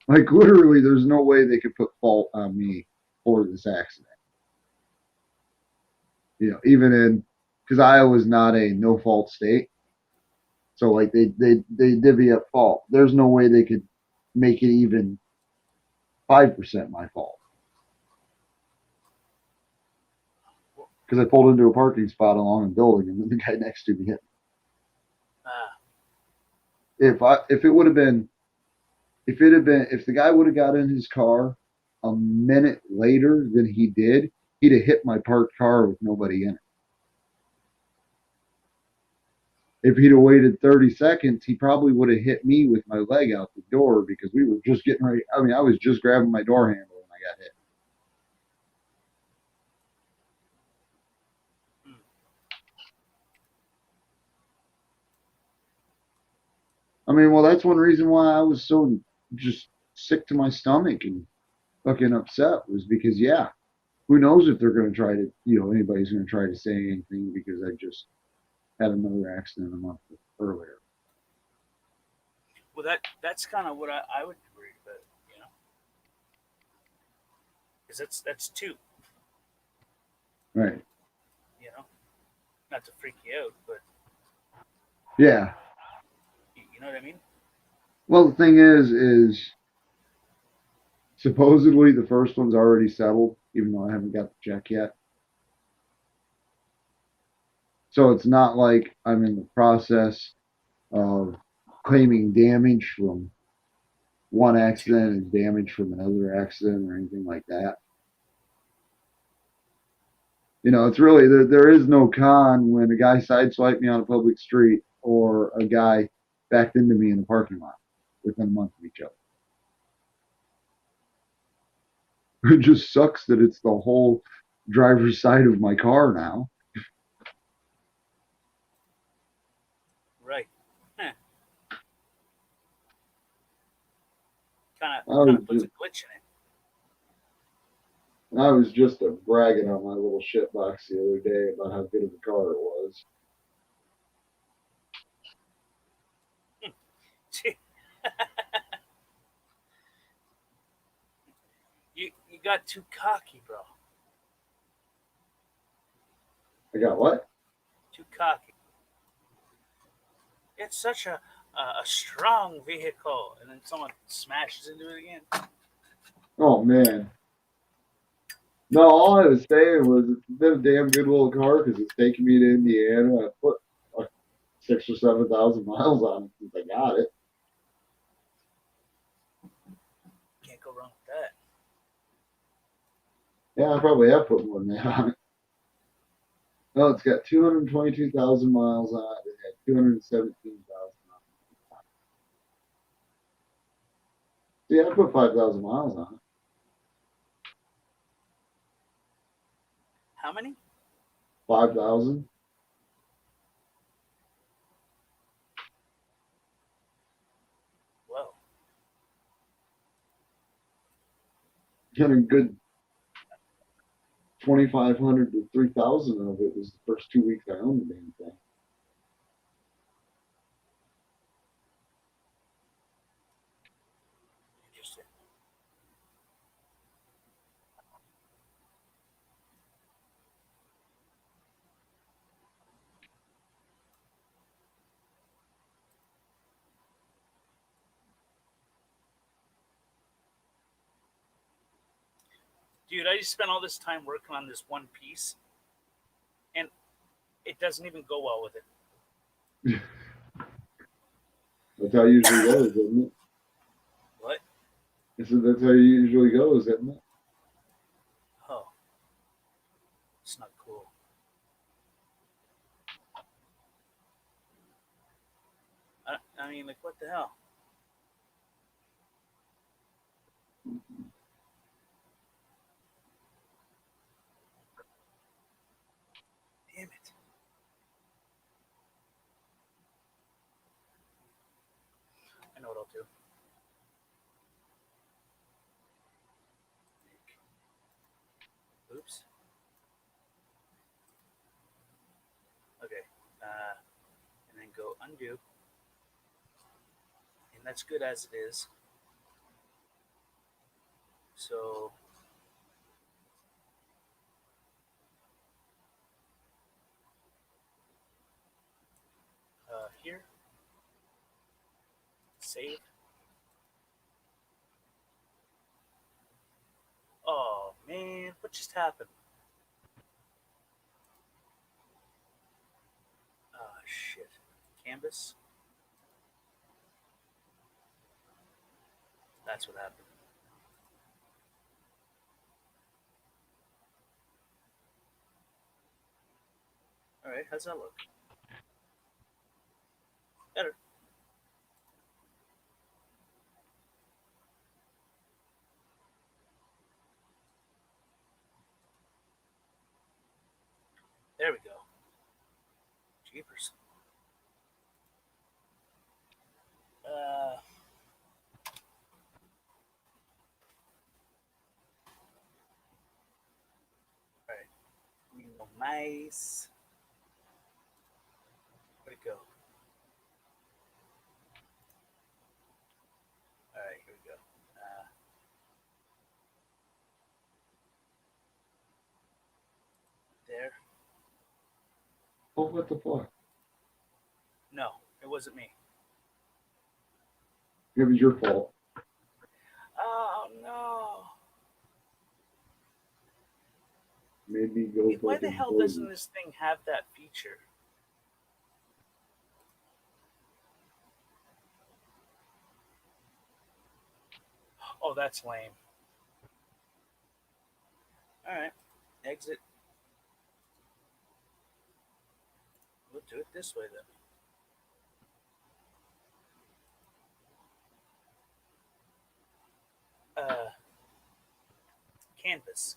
Like, literally, there's no way they could put fault on me for this accident. Even because Iowa's not a no-fault state. So, like, they divvy up fault. There's no way they could make it even 5% my fault. Because I pulled into a parking spot along a building, and then the guy next to me hit me. If it would have been if it had been, if the guy would have got in his car a minute later than he did, he'd have hit my parked car with nobody in it. If he'd have waited 30 seconds, he probably would have hit me with my leg out the door because we were just getting ready. I mean, I was just grabbing my door handle when I got hit. I mean, well, that's one reason why I was so just sick to my stomach and fucking upset was because, yeah, who knows if they're going to try to, anybody's going to try to say anything because I just had another accident a month earlier. Well, that's kind of what I would be worried about, because that's two, Right. not to freak you out, but Yeah. you know what I mean. Well, the thing is supposedly the first one's already settled, even though I haven't got the check yet. So it's not like I'm in the process of claiming damage from one accident and damage from another accident or anything like that. It's really, there is no con when a guy sideswiped me on a public street or a guy backed into me in the parking lot within a month of each other. It just sucks that it's the whole driver's side of my car now. Right. I Kind was of puts a just, glitch in it. I was just bragging on my little shit box the other day about how good of a car it was. You got too cocky, bro. I got what? Too cocky. It's such a strong vehicle, and then someone smashes into it again. Oh man. No, all I was saying was it's been a damn good little car because it's taking me to Indiana. I put like 6,000 or 7,000 miles on it since I got it. Can't go wrong with that. Yeah, I probably have put more than that on it. No, it's got 222,000 miles on it. It had 217,000 on it. Yeah, I put 5,000 miles on it. How many? 5,000. Whoa. Got a good 2,500 to 3,000 of it was the first 2 weeks I owned the damn thing. Interesting. Dude, I just spent all this time working on this one piece, and it doesn't even go well with it. That's how it usually goes, isn't it? What? I said that's how it usually goes, isn't it? Oh. It's not cool. I mean, like, what the hell? Damn it. I know what I'll do. Oops. Okay. And then go undo. And that's good as it is. So here, save. Oh man, what just happened? Ah, shit. Canvas. That's what happened. All right, how's that look? Better. There we go. Jeepers. All right. We know mice. Where'd it go? All right, here we go. There. Oh, what the fuck? No, it wasn't me. It was your fault. Oh no! Made me go Why the fucking hell crazy. doesn't this thing have that feature? Oh, that's lame. All right, exit. We'll do it this way then. Canvas.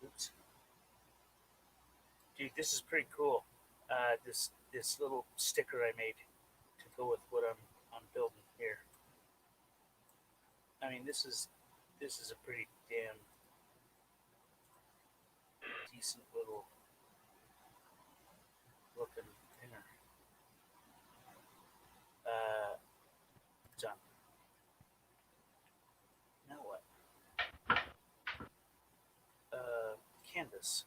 Oops. Dude, this is pretty cool. This little sticker I made to go with what I'm building here. I mean, this is a pretty damn decent little looking dinner. Done. Now what? Canvas.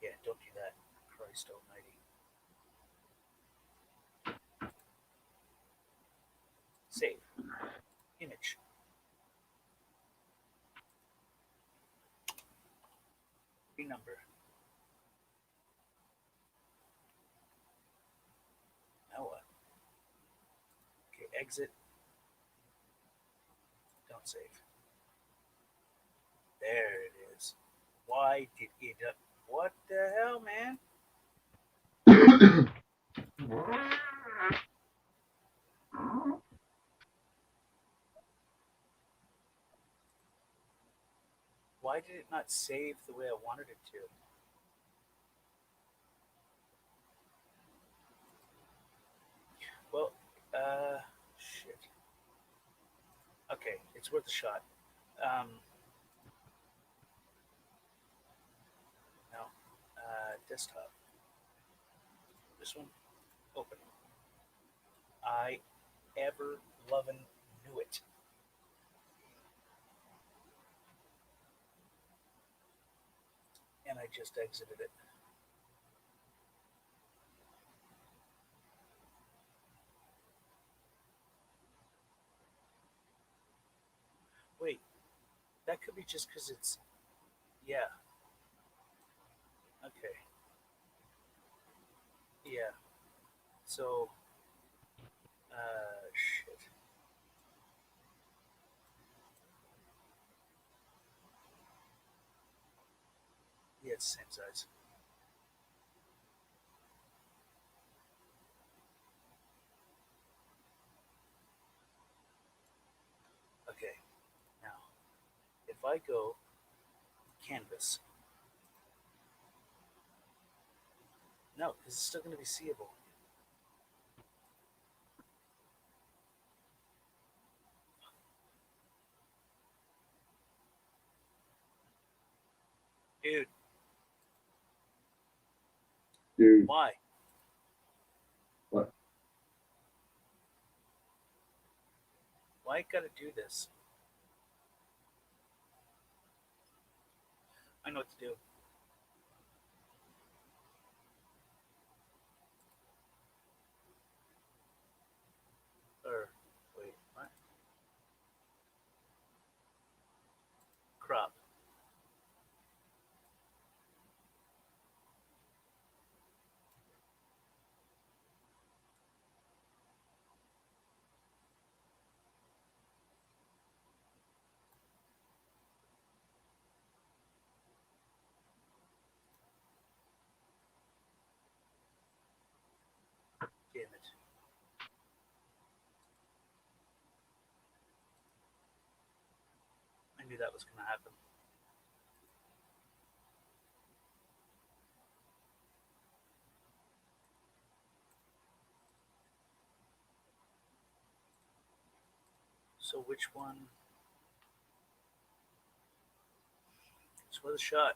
Yeah, don't do that. Christ almighty. Save. Image. Renumber. Now what? Okay, exit. Don't save. There it is. Why did it what the hell, man? Why did it not save the way I wanted it to? Well, shit. Okay, it's worth a shot. No. Desktop. This one. Open. I ever lovin' knew it. And I just exited it. Wait, that could be just because it's, yeah. Okay. Yeah. So, shit. Yeah, it's the same size. Okay. Now, if I go canvas, no, because it's still going to be seeable. Dude. Why? What? Why gotta do this? I know what to do. Or, wait, what? Crop. Damn it. I knew that was going to happen. So which one? It's worth a shot.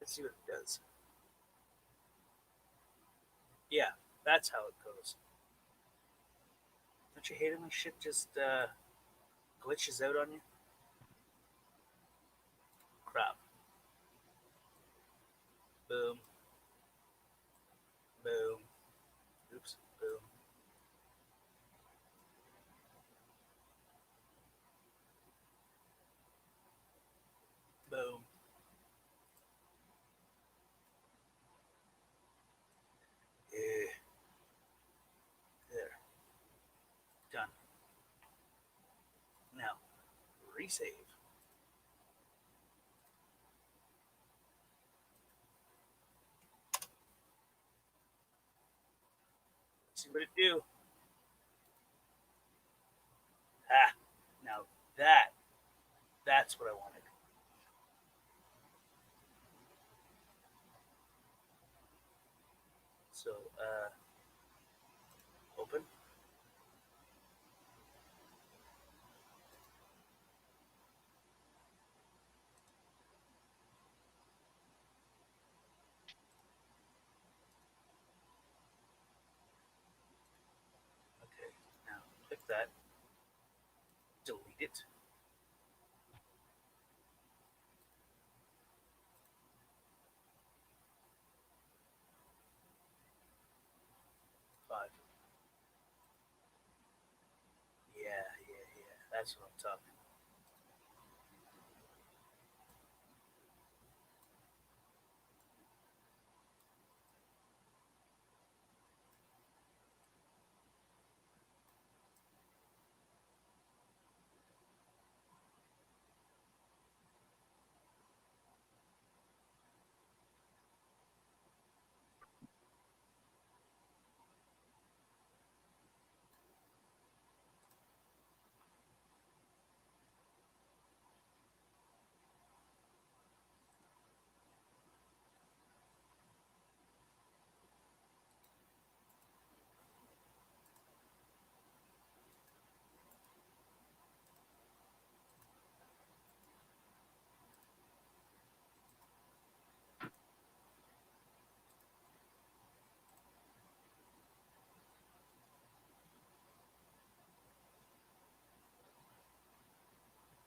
Let's see what it does. Yeah, that's how it goes. Don't you hate it when shit just glitches out on you? Crap. Boom. Boom. Oops. Boom. Boom. Yeah. There. Done. Now, resave. See what it do. Ah, now that's what I wanted. So, open. Okay, now click that. Delete it. Five. Yeah. That's what I'm talking.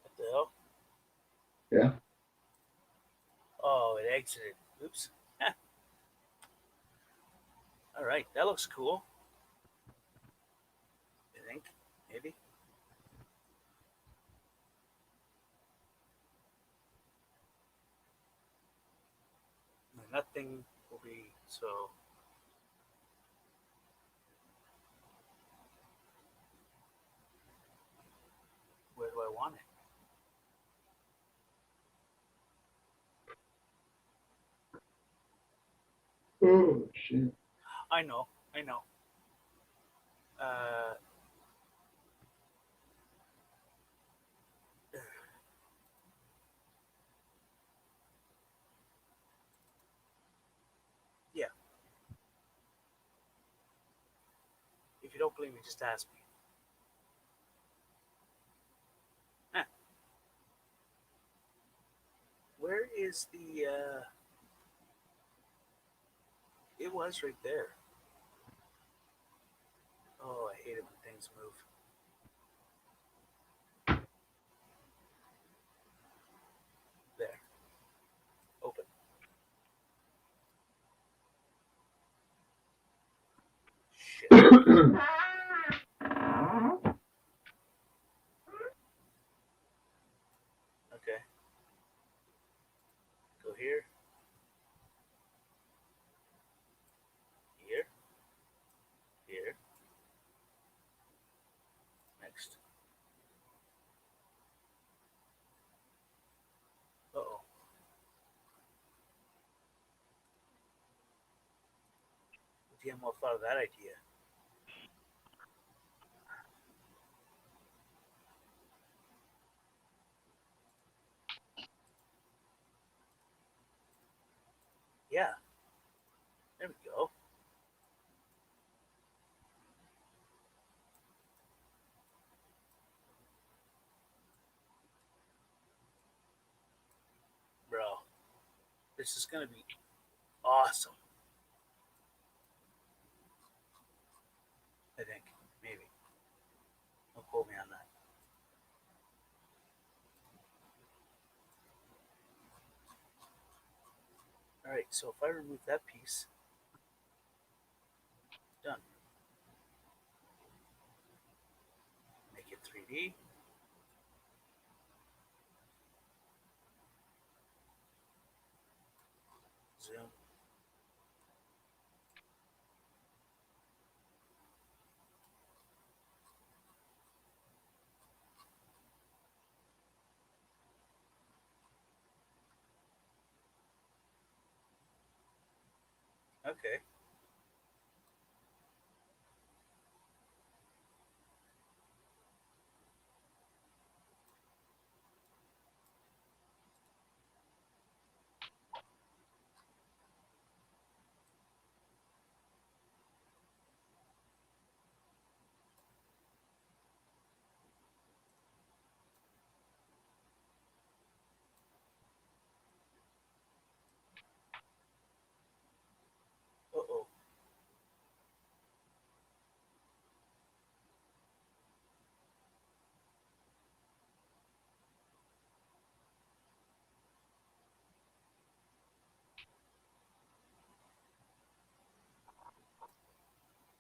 What the hell? Yeah. Oh, it exited. Oops. All right, that looks cool. I think maybe. Nothing will be so. Where do I want it? Oh shit. I know. Yeah. If you don't believe me, just ask me. Huh. Where is the? It was right there. Oh, I hate it when things move. There. Open. Shit. damn well thought of that idea. Yeah. There we go. Bro, this is going to be awesome. I think. Maybe. Don't quote me on that. Alright, so if I remove that piece, done. Make it 3D. Zoom. Okay. Uh-oh.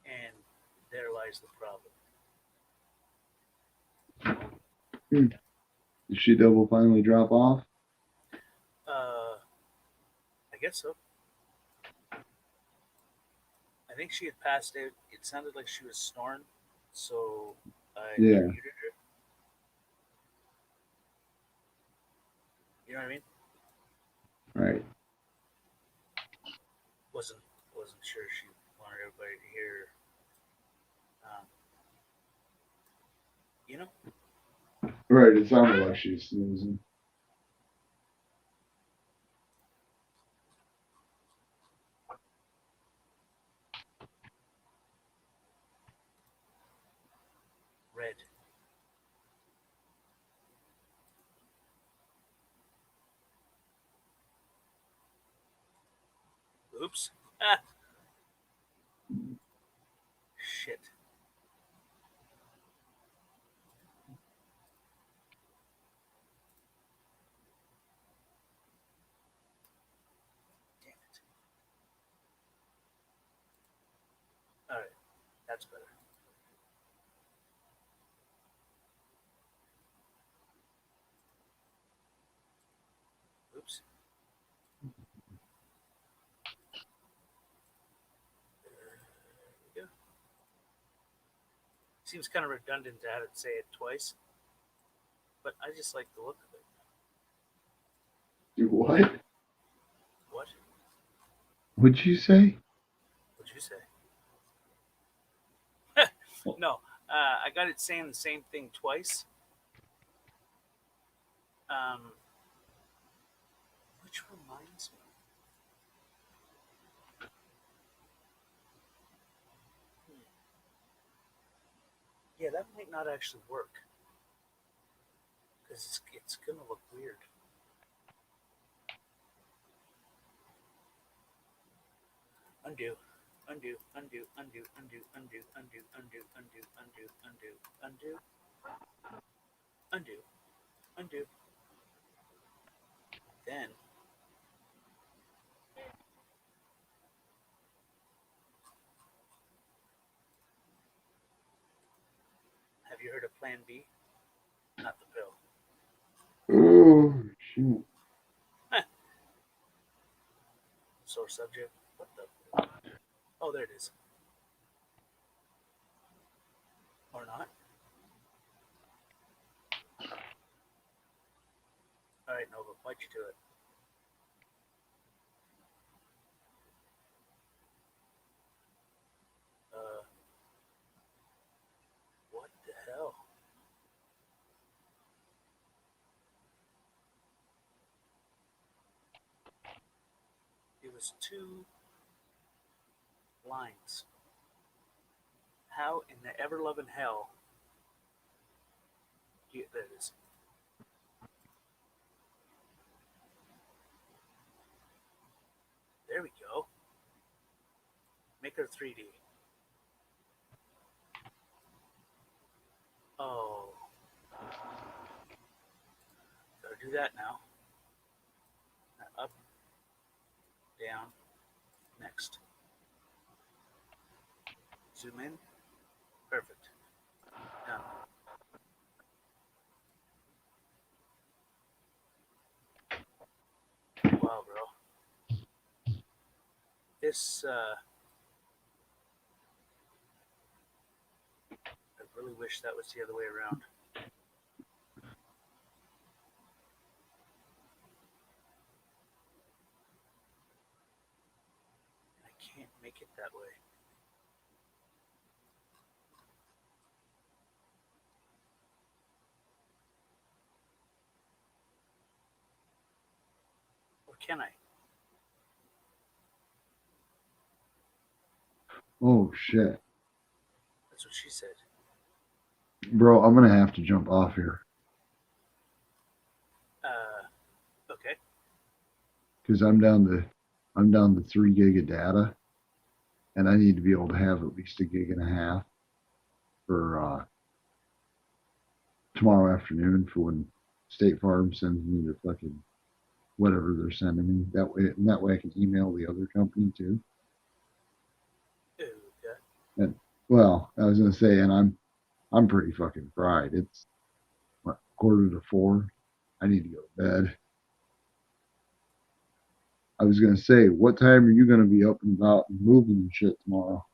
And there lies the problem. Did she double finally drop off? I guess so. I think she had passed out. It sounded like she was snoring, so I Yeah. muted her. You know what I mean? Right. Wasn't sure she wanted everybody to hear. You know? Right. It sounded like she was snoozing. Red. Oops. Ah. Shit. Damn it. Alright. That's better. Oops. Yeah. Seems kind of redundant to have it say it twice, but I just like the look of it. Do what? What? What'd you say? What'd you say? No, I got it saying the same thing twice. Which reminds me. Yeah, that might not actually work because it's gonna look weird. Undo, undo, undo, undo, undo, undo, undo, undo, undo, undo, undo, undo, undo, undo. Then have you heard of Plan B? Not the pill. Oh, shoot. Sore subject. What the? Oh, there it is. Or not. All right, Nova, why'd you do it? was 2 lines. How in the ever loving hell? There it is. There we go. Make her 3D. Oh. Gotta do that now. Up, down, next. Zoom in. Perfect. Done. Wow, bro. This, I really wish that was the other way around. I can't make it that way. Or can I? Oh shit, That's what she said. bro! I'm gonna have to jump off here Okay. because I'm down to 3 gig of data, and I need to be able to have at least 1.5 gigs for tomorrow afternoon for when State Farm sends me the fucking whatever they're sending me. That way I can email the other company too. Okay. And well, I was gonna say, and I'm pretty fucking fried. It's what, 3:45. I need to go to bed. I was gonna say, what time are you gonna be up and about and moving and shit tomorrow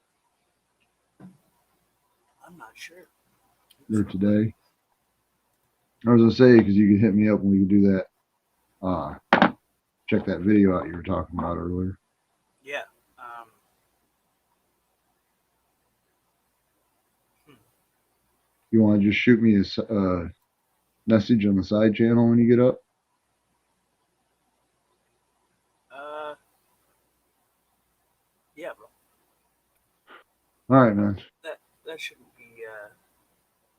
I'm not sure. or today? I was gonna say because you could hit me up and we could do that. Check that video out you were talking about earlier. Yeah. You want to just shoot me a message on the side channel when you get up? Yeah, bro. All right, man. That shouldn't be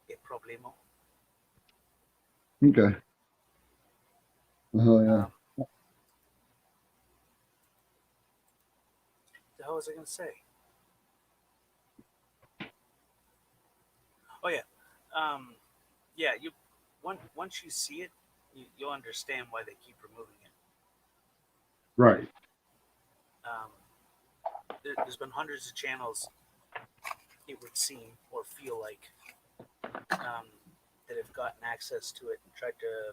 a problemo. Okay. Oh yeah. The hell was I gonna say? Oh yeah. Yeah. Once you see it, you'll understand why they keep removing it. Right. There's been hundreds of channels, it would seem or feel like, that have gotten access to it and tried to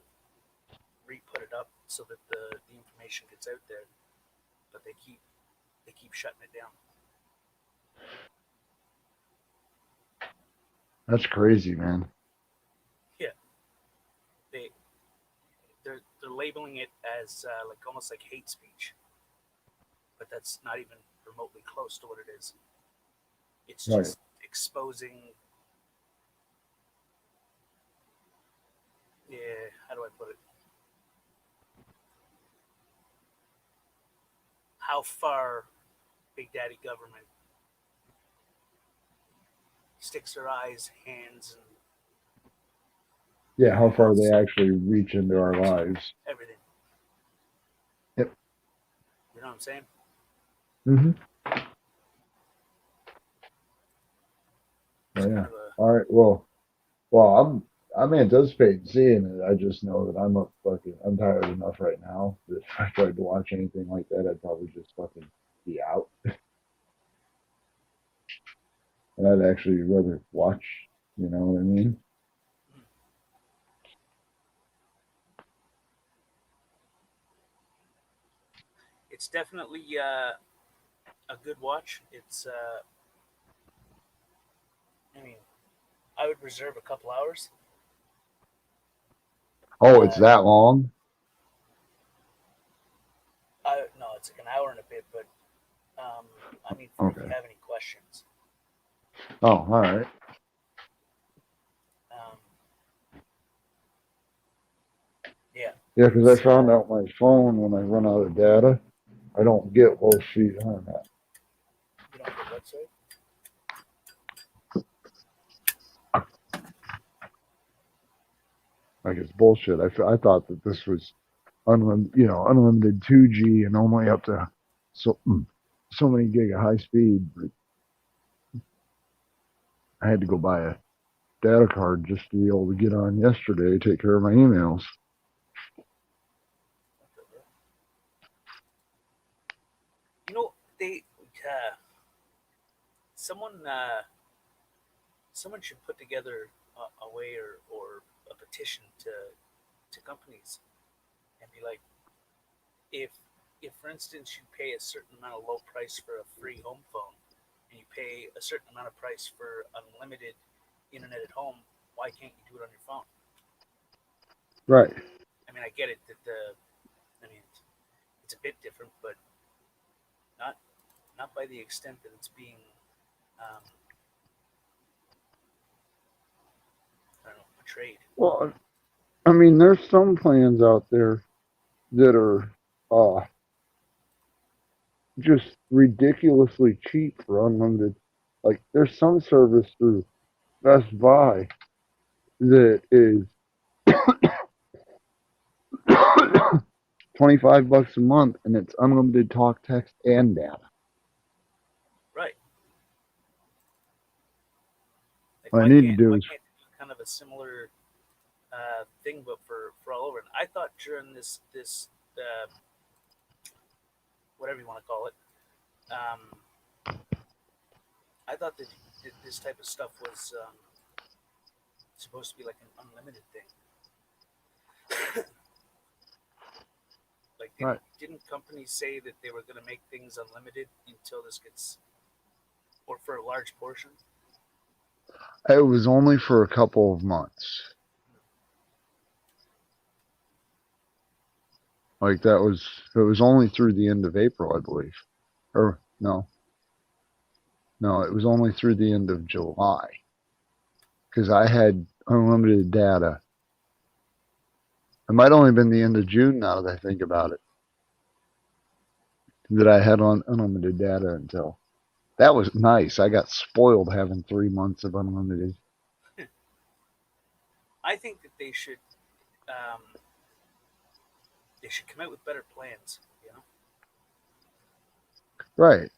re-put it up so that the information gets out there, but they keep shutting it down. That's crazy, man. Yeah, they're labeling it as like almost like hate speech, but that's not even remotely close to what it is. It's just exposing. Yeah, how do I put it? How far Big Daddy government sticks their eyes, hands, and Yeah, how far they actually reach into our lives. everything. Yep. You know what I'm saying? Mm-hmm. Yeah. All right. Well, I'm anticipating seeing it. I just know that I'm tired enough right now that if I tried to watch anything like that, I'd probably just fucking be out. And I'd actually rather watch. You know what I mean? It's definitely a good watch. It's I mean, I would reserve a couple hours. Oh, it's that long? No, it's like an hour and a bit, but I mean, if you have any questions. Oh, all right. Yeah. Yeah, because I found out my phone when I run out of data, I don't get low speed internet. You don't get what, sorry? Like it's bullshit. I thought that this was unlimited 2G and only up to so many gig of high speed. But I had to go buy a data card just to be able to get on yesterday, take care of my emails. You know, they someone should put together a way or a petition to companies and be like, if for instance you pay a certain amount of low price for a free home phone and you pay a certain amount of price for unlimited internet at home, why can't you do it on your phone? Right. I mean, I get it that it's a bit different, but not by the extent that it's being I don't know, portrayed. Well, I mean, there's some plans out there that are just ridiculously cheap for unlimited. Like, there's some service through Best Buy that is $25 a month, and it's unlimited talk, text, and data. Right. Like, What I need to do is can't do kind of a similar thing, but for all over. And I thought during this whatever you want to call it, I thought that this type of stuff was supposed to be like an unlimited thing. Like, didn't companies say that they were going to make things unlimited until this gets, or for a large portion? it was only for a couple of months. Like it was only through the end of April, I believe. Or no, it was only through the end of July. Because I had unlimited data. It might only been the end of June now that I think about it. That I had on unlimited data until. That was nice. I got spoiled having 3 months of unlimited. I think that they should come out with better plans, you know? Right.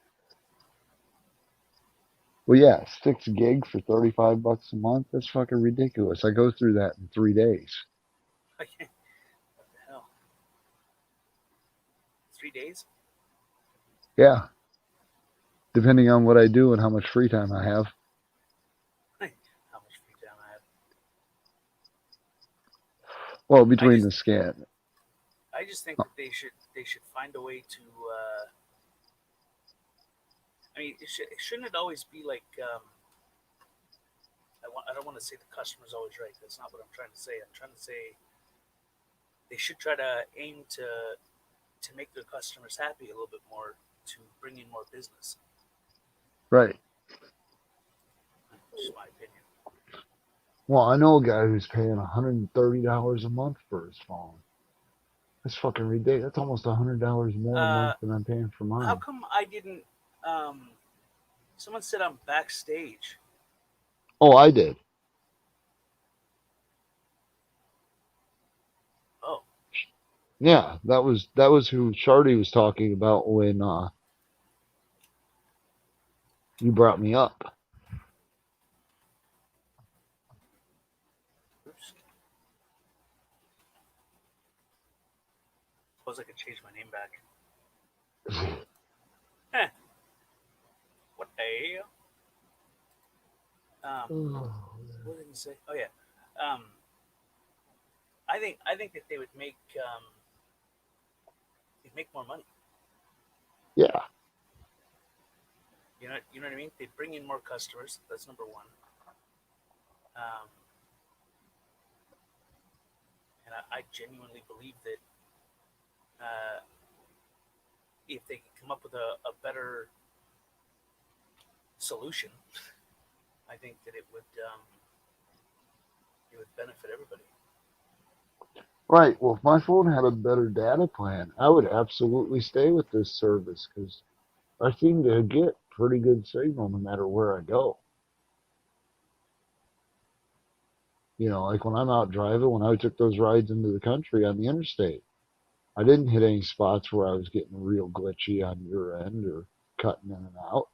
Well, yeah, 6 gig for $35 a month. That's fucking ridiculous. I go through that in 3 days. I can't. What the hell? 3 days? Yeah. Depending on what I do and how much free time I have. How much free time I have? Well, between the scan. I just think that they should find a way to. I mean, shouldn't it always be like? I don't want to say the customer's always right. That's not what I'm trying to say. I'm trying to say they should try to aim to make their customers happy a little bit more, to bring in more business. Right. Just my opinion. Well, I know a guy who's paying $130 a month for his phone. That's fucking ridiculous. That's almost $100 more a month than I'm paying for mine. How come I didn't? Someone said I'm backstage. Oh, I did. Oh. Yeah, that was who Shardy was talking about when you brought me up. Oops. Suppose I could change my name back. What the hell? What did he say? Oh yeah. I think that they would make they'd make more money. Yeah. You know what I mean? They'd bring in more customers. That's number one. And I genuinely believe that if they could come up with a better solution, I think that it would benefit everybody. Right. Well, if my phone had a better data plan, I would absolutely stay with this service because I seem to get pretty good signal no matter where I go. You know, like when I'm out driving, when I took those rides into the country on the interstate, I didn't hit any spots where I was getting real glitchy on your end or cutting in and out.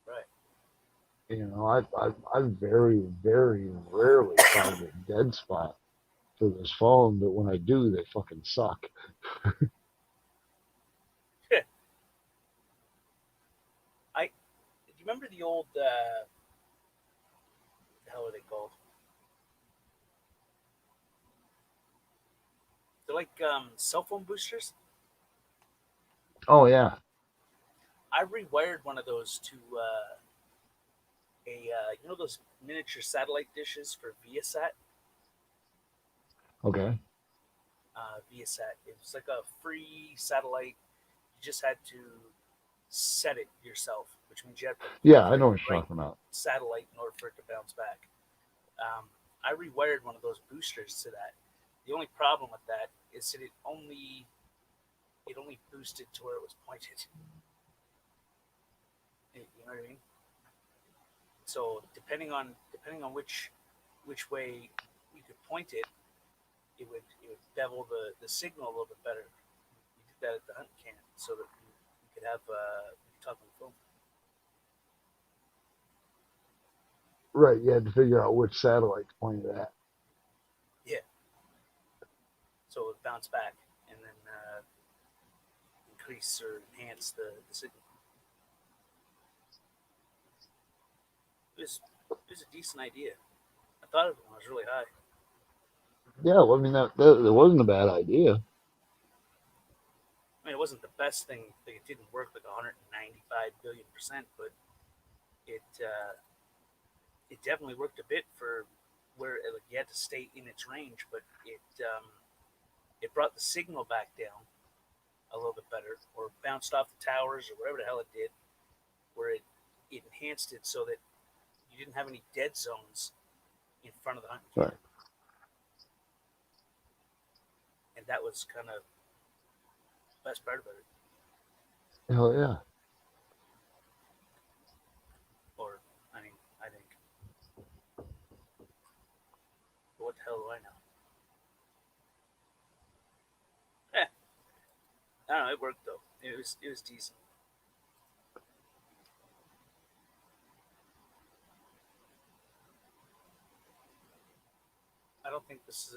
Right. You know, I've very, very rarely found a dead spot for this phone, but when I do, they fucking suck. Do you remember the old what the hell are they called? They're like cell phone boosters. Oh yeah. I rewired one of those to you know those miniature satellite dishes for Viasat. Okay. Viasat. It was like a free satellite. You just had to set it yourself, which means you have to Yeah, point I for know the what you're right talking about. satellite in order for it to bounce back. I rewired one of those boosters to that. The only problem with that is that it only boosted to where it was pointed. You know what I mean? So depending on which way you could point it, it would bevel the signal a little bit better. We did that at the hunt camp so that we could have we could talk on the phone. Right, you had to figure out which satellite to point it at. Yeah. So it would bounce back and then increase or enhance the signal. It was a decent idea. I thought of it when I was really high. Yeah, well, I mean that wasn't a bad idea. I mean, it wasn't the best thing. Like, it didn't work like 195 billion%, but it it definitely worked a bit for where like you had to stay in its range, but it brought the signal back down a little bit better, or bounced off the towers, or whatever the hell it did, where it enhanced it so that you didn't have any dead zones in front of the hunting camp, Right. and that was kind of the best part about it. Hell yeah. Or I mean, I think. But what the hell do I know? I don't know. It worked though. It was decent. I don't think this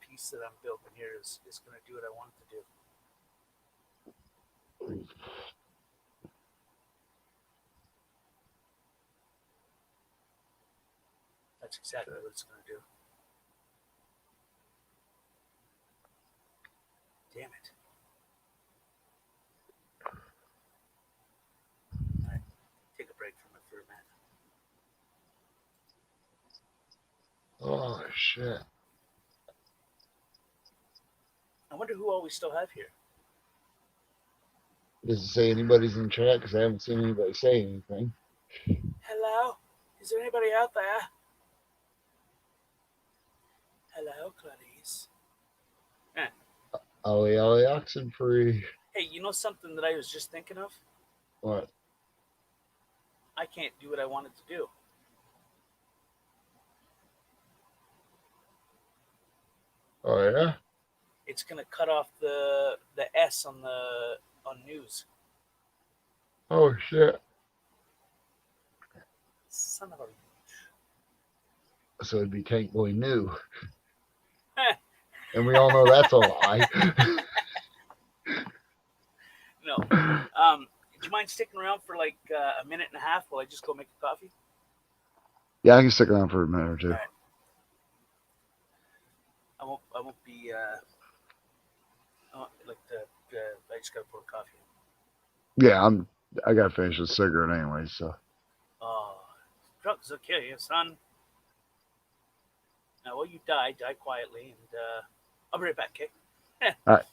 piece that I'm building here is going to do what I want it to do. That's exactly what it's going to do. Damn it. All right, take a break from it for a minute. Oh shit. I wonder who all we still have here. Does it say anybody's in chat? Because I haven't seen anybody say anything. Hello? Is there anybody out there? Hello, Clarice. Ollie Ollie Oxenfree. Hey, you know something that I was just thinking of? What? I can't do what I wanted to do. Oh yeah? It's gonna cut off the S on news. Oh shit. Son of a. So it'd be Tank Boy New. And we all know that's a lie. No. Do you mind sticking around for like a minute and a half while I just go make a coffee? Yeah, I can stick around for a minute or two. All right. I won't be I just gotta pour coffee. Yeah, I gotta finish this cigarette anyway, so. Oh, drugs will kill you, son. Now, while you die quietly, and I'll be right back, okay? All right.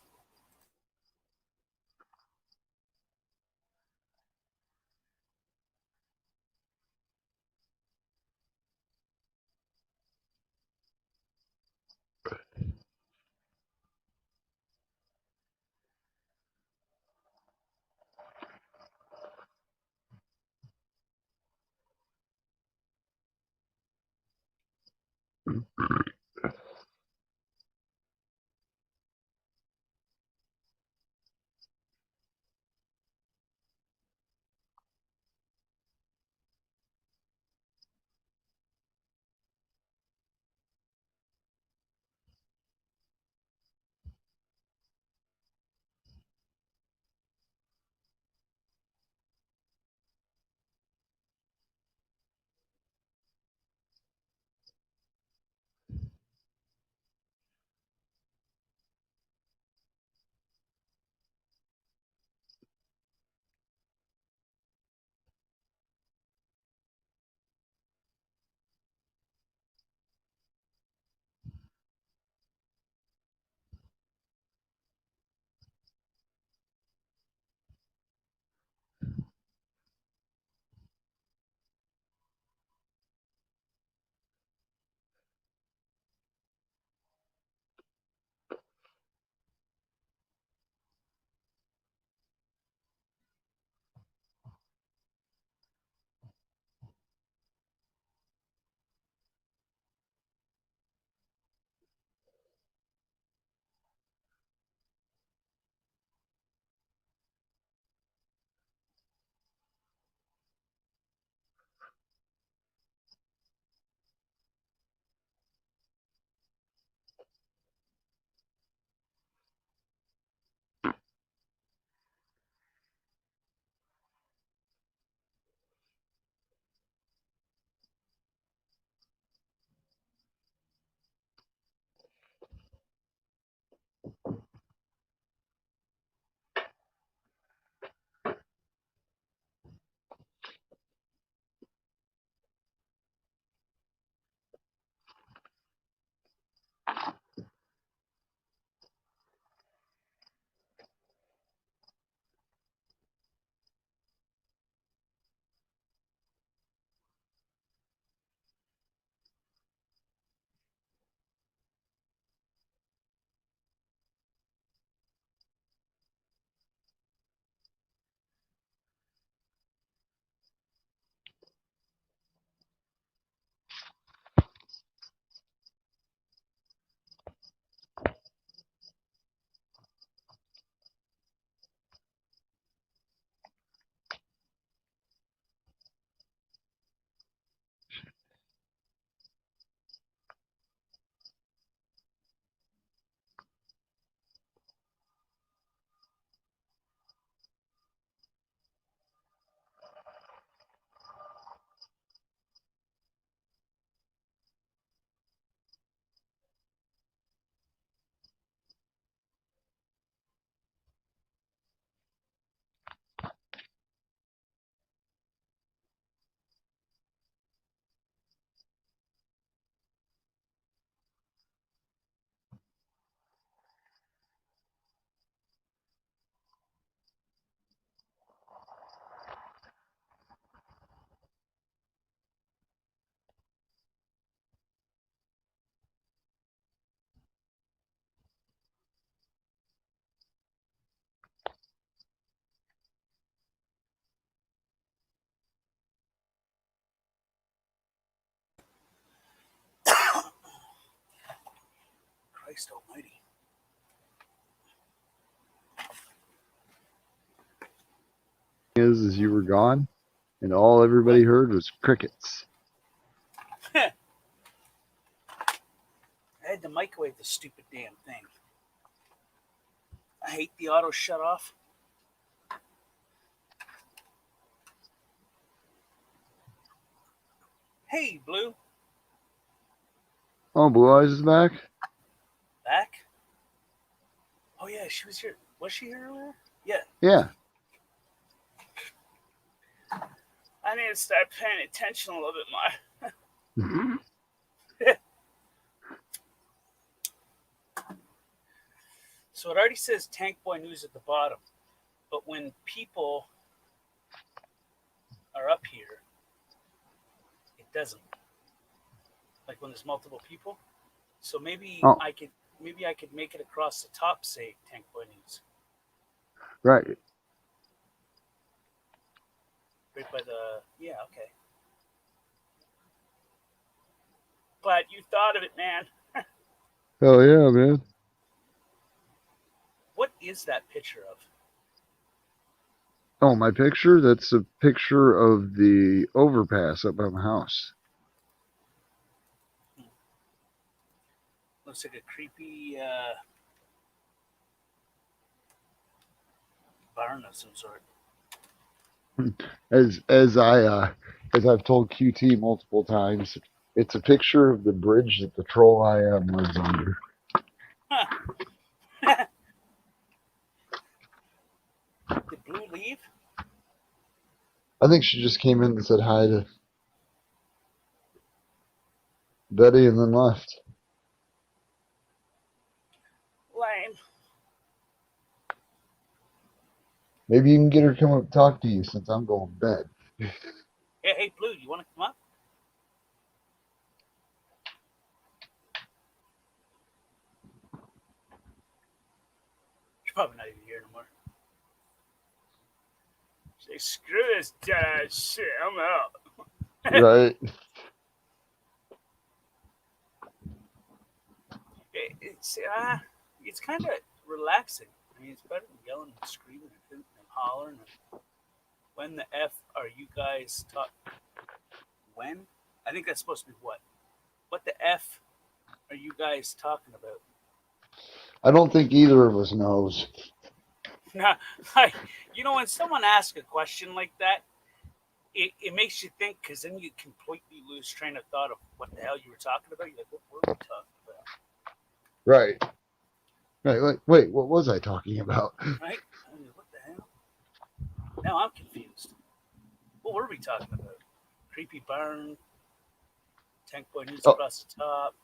Christ almighty. Is you were gone, and all everybody heard was crickets. I had to microwave the stupid damn thing. I hate the auto shut off. Hey, Blue. Oh, Blue Eyes is back? Back? Oh, yeah, she was here. Was she here earlier? Yeah. Yeah. I need to start paying attention a little bit more. So it already says Tank Boy News at the bottom. But when people are up here, it doesn't. Like when there's multiple people. So maybe I could make it across the top, say Tank Boy News. Right. Right by the okay. glad you thought of it, man. Hell yeah, man. What is that picture of? Oh, my picture? That's a picture of the overpass up by my house. Looks like a creepy barn of some sort. As I've told QT multiple times, it's a picture of the bridge that the troll I am lives under. Did Blue leave? I think she just came in and said hi to Betty and then left. Lame. Maybe you can get her to come up and talk to you since I'm going to bed. Hey, Blue, you want to come up? She's probably not even here anymore. Say, screw this dead shit, I'm out. Right? It's kind of relaxing. I mean, it's better than yelling and screaming and hooting and hollering. And when the F are you guys talk? When? I think that's supposed to be what? What the F are you guys talking about? I don't think either of us knows. Nah, when someone asks a question like that, it makes you think, because then you completely lose train of thought of what the hell you were talking about. You're like, what were we talking about? Right. Right. Wait, what was I talking about? Right? I mean, what the hell? Now I'm confused. What were we talking about? Creepy barn, Tank Boy news across the top.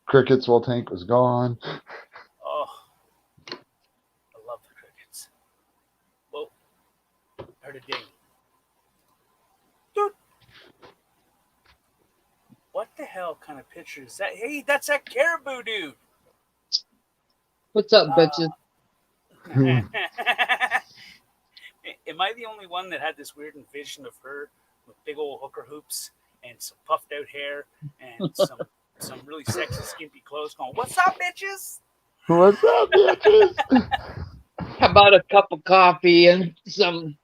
Crickets while Tank was gone. Oh, I love the crickets. Whoa, heard a ding. Dude, what the hell kind of picture is that? Hey, that's that caribou dude. What's up, bitches? Am I the only one that had this weird vision of her with big old hooker hoops and some puffed out hair and some really sexy skimpy clothes going, what's up, bitches? What's up, bitches? How about a cup of coffee and some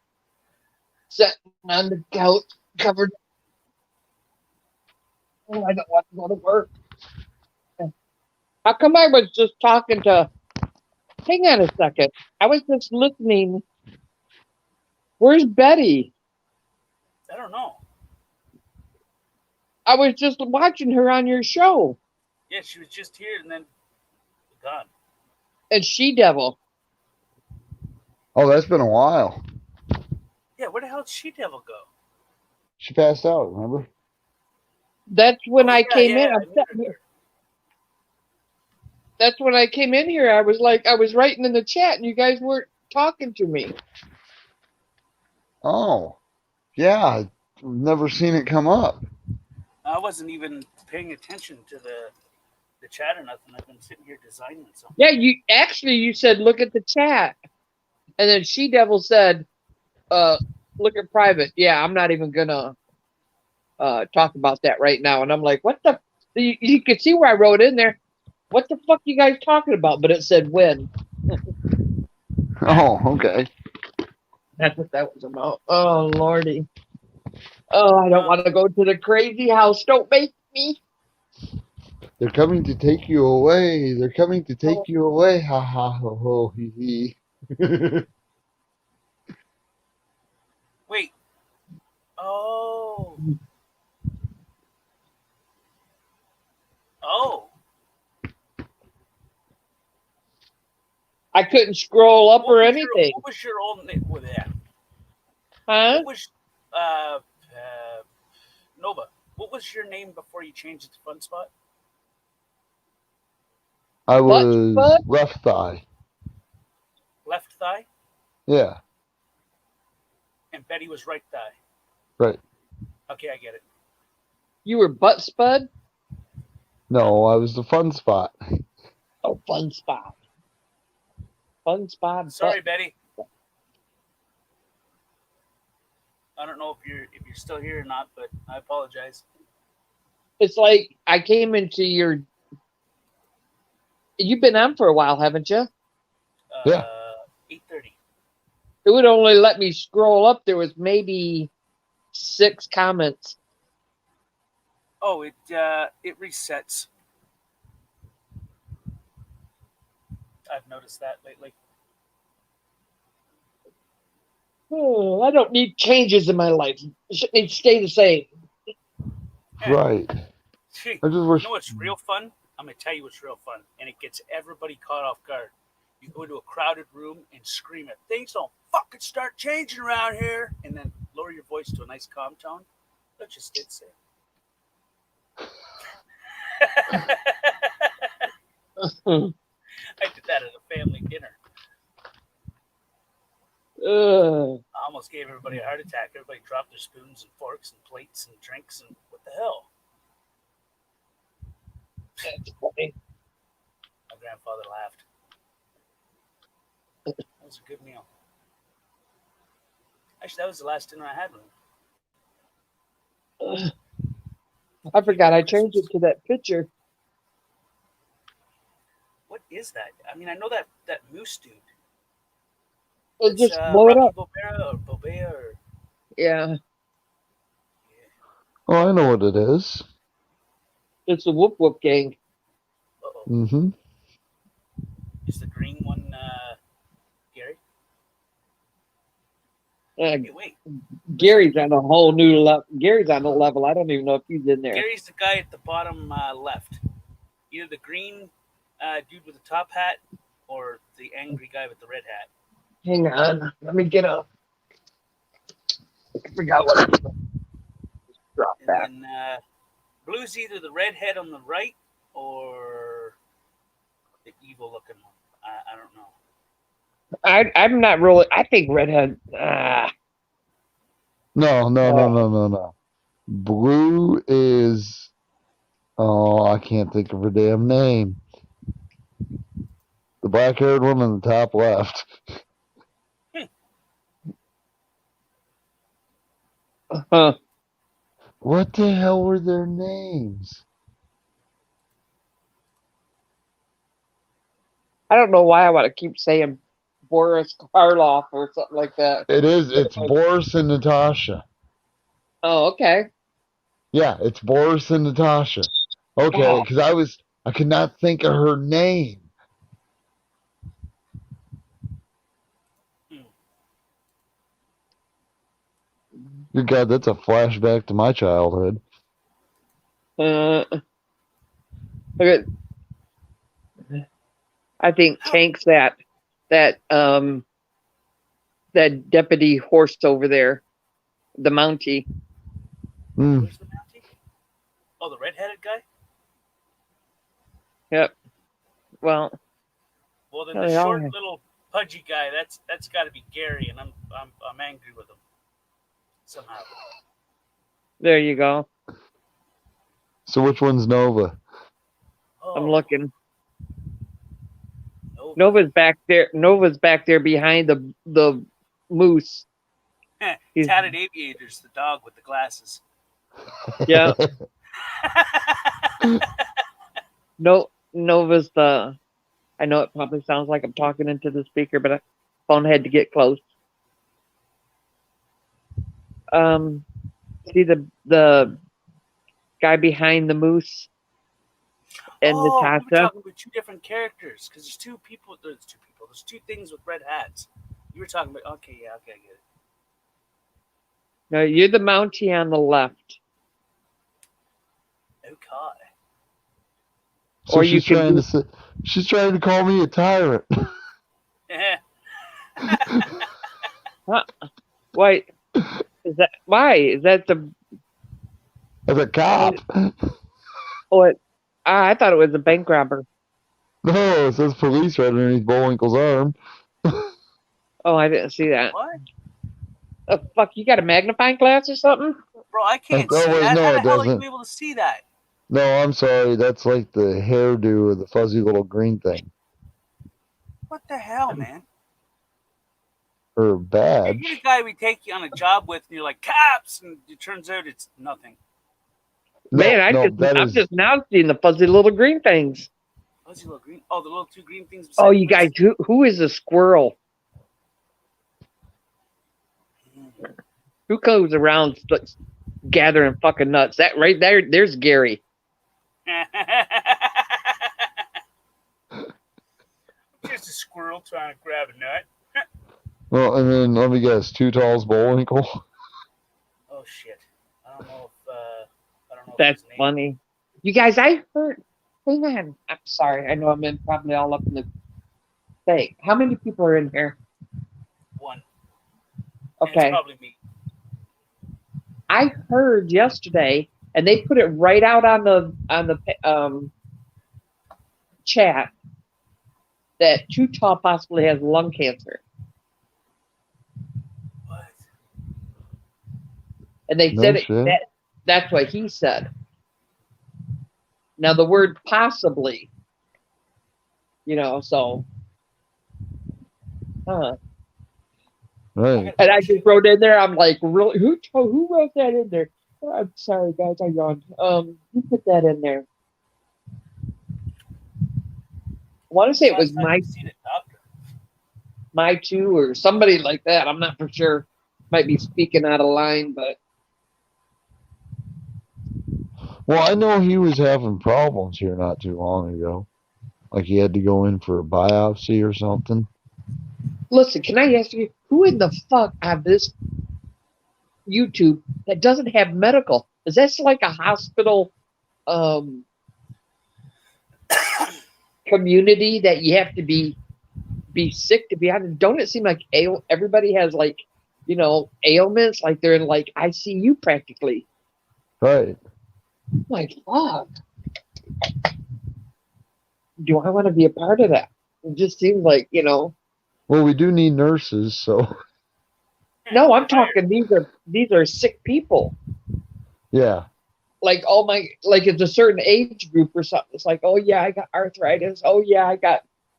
sitting on the couch covered? Oh, I don't want to go to work. How come I was just talking to... Hang on a second. I was just listening. Where's Betty? I don't know. I was just watching her on your show. Yeah, she was just here and then gone. And She-Devil. Oh, that's been a while. Yeah, where the hell did She-Devil go? She passed out, remember? That's when I came in. I I'm sitting here. That's when I came in here. I was writing in the chat and you guys weren't talking to me. Oh, yeah. I've never seen it come up. I wasn't even paying attention to the chat or nothing. I've been sitting here designing something. Yeah, you said look at the chat. And then She-Devil said, look at private. Yeah, I'm not even gonna talk about that right now. And I'm like, what the you could see where I wrote in there, what the fuck you guys talking about? But it said when. Oh, okay. That's what that was about. Oh Lordy. Oh, I don't want to go to the crazy house. Don't make me. They're coming to take you away. They're coming to take you away. Ha ha ho ho hee hee. Wait. Oh. Oh. I couldn't scroll up or anything. What was your old name with that? Huh? What was Nova? What was your name before you changed it to Fun Spot? I was left thigh. Left thigh? Yeah, And Betty was right thigh. right. Okay, I get it. You were Butt Spud? No, I was the fun spot. Oh, Fun Spot. Fun Spot. Sorry, Betty. I don't know if you're still here or not, but I apologize. It's like I came into your. You've been on for a while, haven't you? Yeah. 8:30. It would only let me scroll up. There was maybe 6 comments. Oh, it resets. I've noticed that lately. Oh, I don't need changes in my life. It should need to stay the same. Right. Gee, I just wish. you know what's real fun? I'm gonna tell you what's real fun, and it gets everybody caught off guard. You go into a crowded room and scream at things don't fucking start changing around here, and then lower your voice to a nice calm tone. That just did say. I did that at a family dinner. I almost gave everybody a heart attack. Everybody dropped their spoons and forks and plates and drinks, and what the hell? That's funny. My grandfather laughed. That was a good meal. Actually, that was the last dinner I had with him. I forgot I changed it to that picture. What is that? I mean, I know that moose dude. Well, It's, just blow it Rocky up. Bobera or Bobea or Yeah, Oh, I know what it is. it's the Whoop Whoop Gang. Mm-hmm. is the green one Gary? Uh, Wait. Gary's on a whole new level. Gary's on a level. I don't even know if he's in there. Gary's the guy at the bottom left. Either the green dude with the top hat or the angry guy with the red hat. Hang on. Let me get up. I forgot what it was. Just drop And that. then blue's either the redhead on the right or the evil looking one. I don't know. I'm not really. I think Redhead. No. Blue is. Oh, I can't think of her damn name. The black-haired one in the top left. Huh. What the hell were their names? I don't know why I want to keep saying Boris Karloff or something like that. It's Boris and Natasha. Oh, okay. Yeah, it's Boris and Natasha. Okay, because I could not think of her name. Good God, that's a flashback to my childhood. Look at. I think Tank's that deputy horse over there, the Mountie. Where's the Mountie? Oh, the redheaded guy? Yep. Well, Then Oh, the yeah. short little pudgy guy, that's got to be Gary, and I'm angry with him somehow. there you go. So which one's Nova? I'm looking. Nova's back there. Nova's back there behind the moose. He's- Tatted Aviators, the dog with the glasses. Yeah. No, Nova's the. I know it probably sounds like I'm talking into the speaker, but phone had to get close. See the guy behind the moose and Oh, we were Natasha. talking about two different characters because there's two people. There's two things with red hats. You were talking about. Okay, I get it. No, you're the Mountie on the left. Okay. So Or you she's can trying do- to she's trying to call me a tyrant. Huh? Wait, is that why? Is that the? As a cop. Oh, I thought it was a bank robber. No, it says police right underneath Bullwinkle's arm. Oh, I didn't see that. What? Oh, fuck, you got a magnifying glass or something? Bro, I can't Oh, see wait, that. no, How the it hell are doesn't. you able to see that? No, I'm sorry. That's like the hairdo of the fuzzy little green thing. What the hell, man? Or badge. You're the guy we take you on a job with, and you're like, cops! And it turns out it's nothing. Man, that I'm is just now seeing the fuzzy little green things. Fuzzy little green. Oh, the little two green things. Oh, beside you the guys, who is a squirrel? Who goes around gathering fucking nuts? That right there's Gary. Just a squirrel trying to grab a nut. well, and then let me guess, Too Tall's Bullwinkle. Oh shit! I don't know if That's funny. You guys, I heard. Hang on. I'm sorry. I know I'm in probably all up in the thing. How many people are in here? one. And Okay. it's probably me. I heard yesterday, and they put it right out on the chat that Too Tall possibly has lung cancer. What? And they No said shit. that's what he said. Now the word possibly, so Right. and I just wrote in there, I'm like, really, who wrote that in there? Oh, I'm sorry guys, I yawned. Who put that in there? I want to say it was my two or somebody like that. I'm not for sure. Might be speaking out of line, but Well, I know he was having problems here not too long ago. Like he had to go in for a biopsy or something. listen, can I ask you, who in the fuck on this YouTube that doesn't have medical? Is that like a hospital community that you have to be sick to be on? Don't it seem like everybody has like, ailments, like they're in like ICU practically? Right. Like, fuck. Do I want to be a part of that? It just seems like, Well, we do need nurses, so No, I'm talking these are sick people. yeah. Like it's a certain age group or something. It's like, oh yeah, I got arthritis. Oh yeah,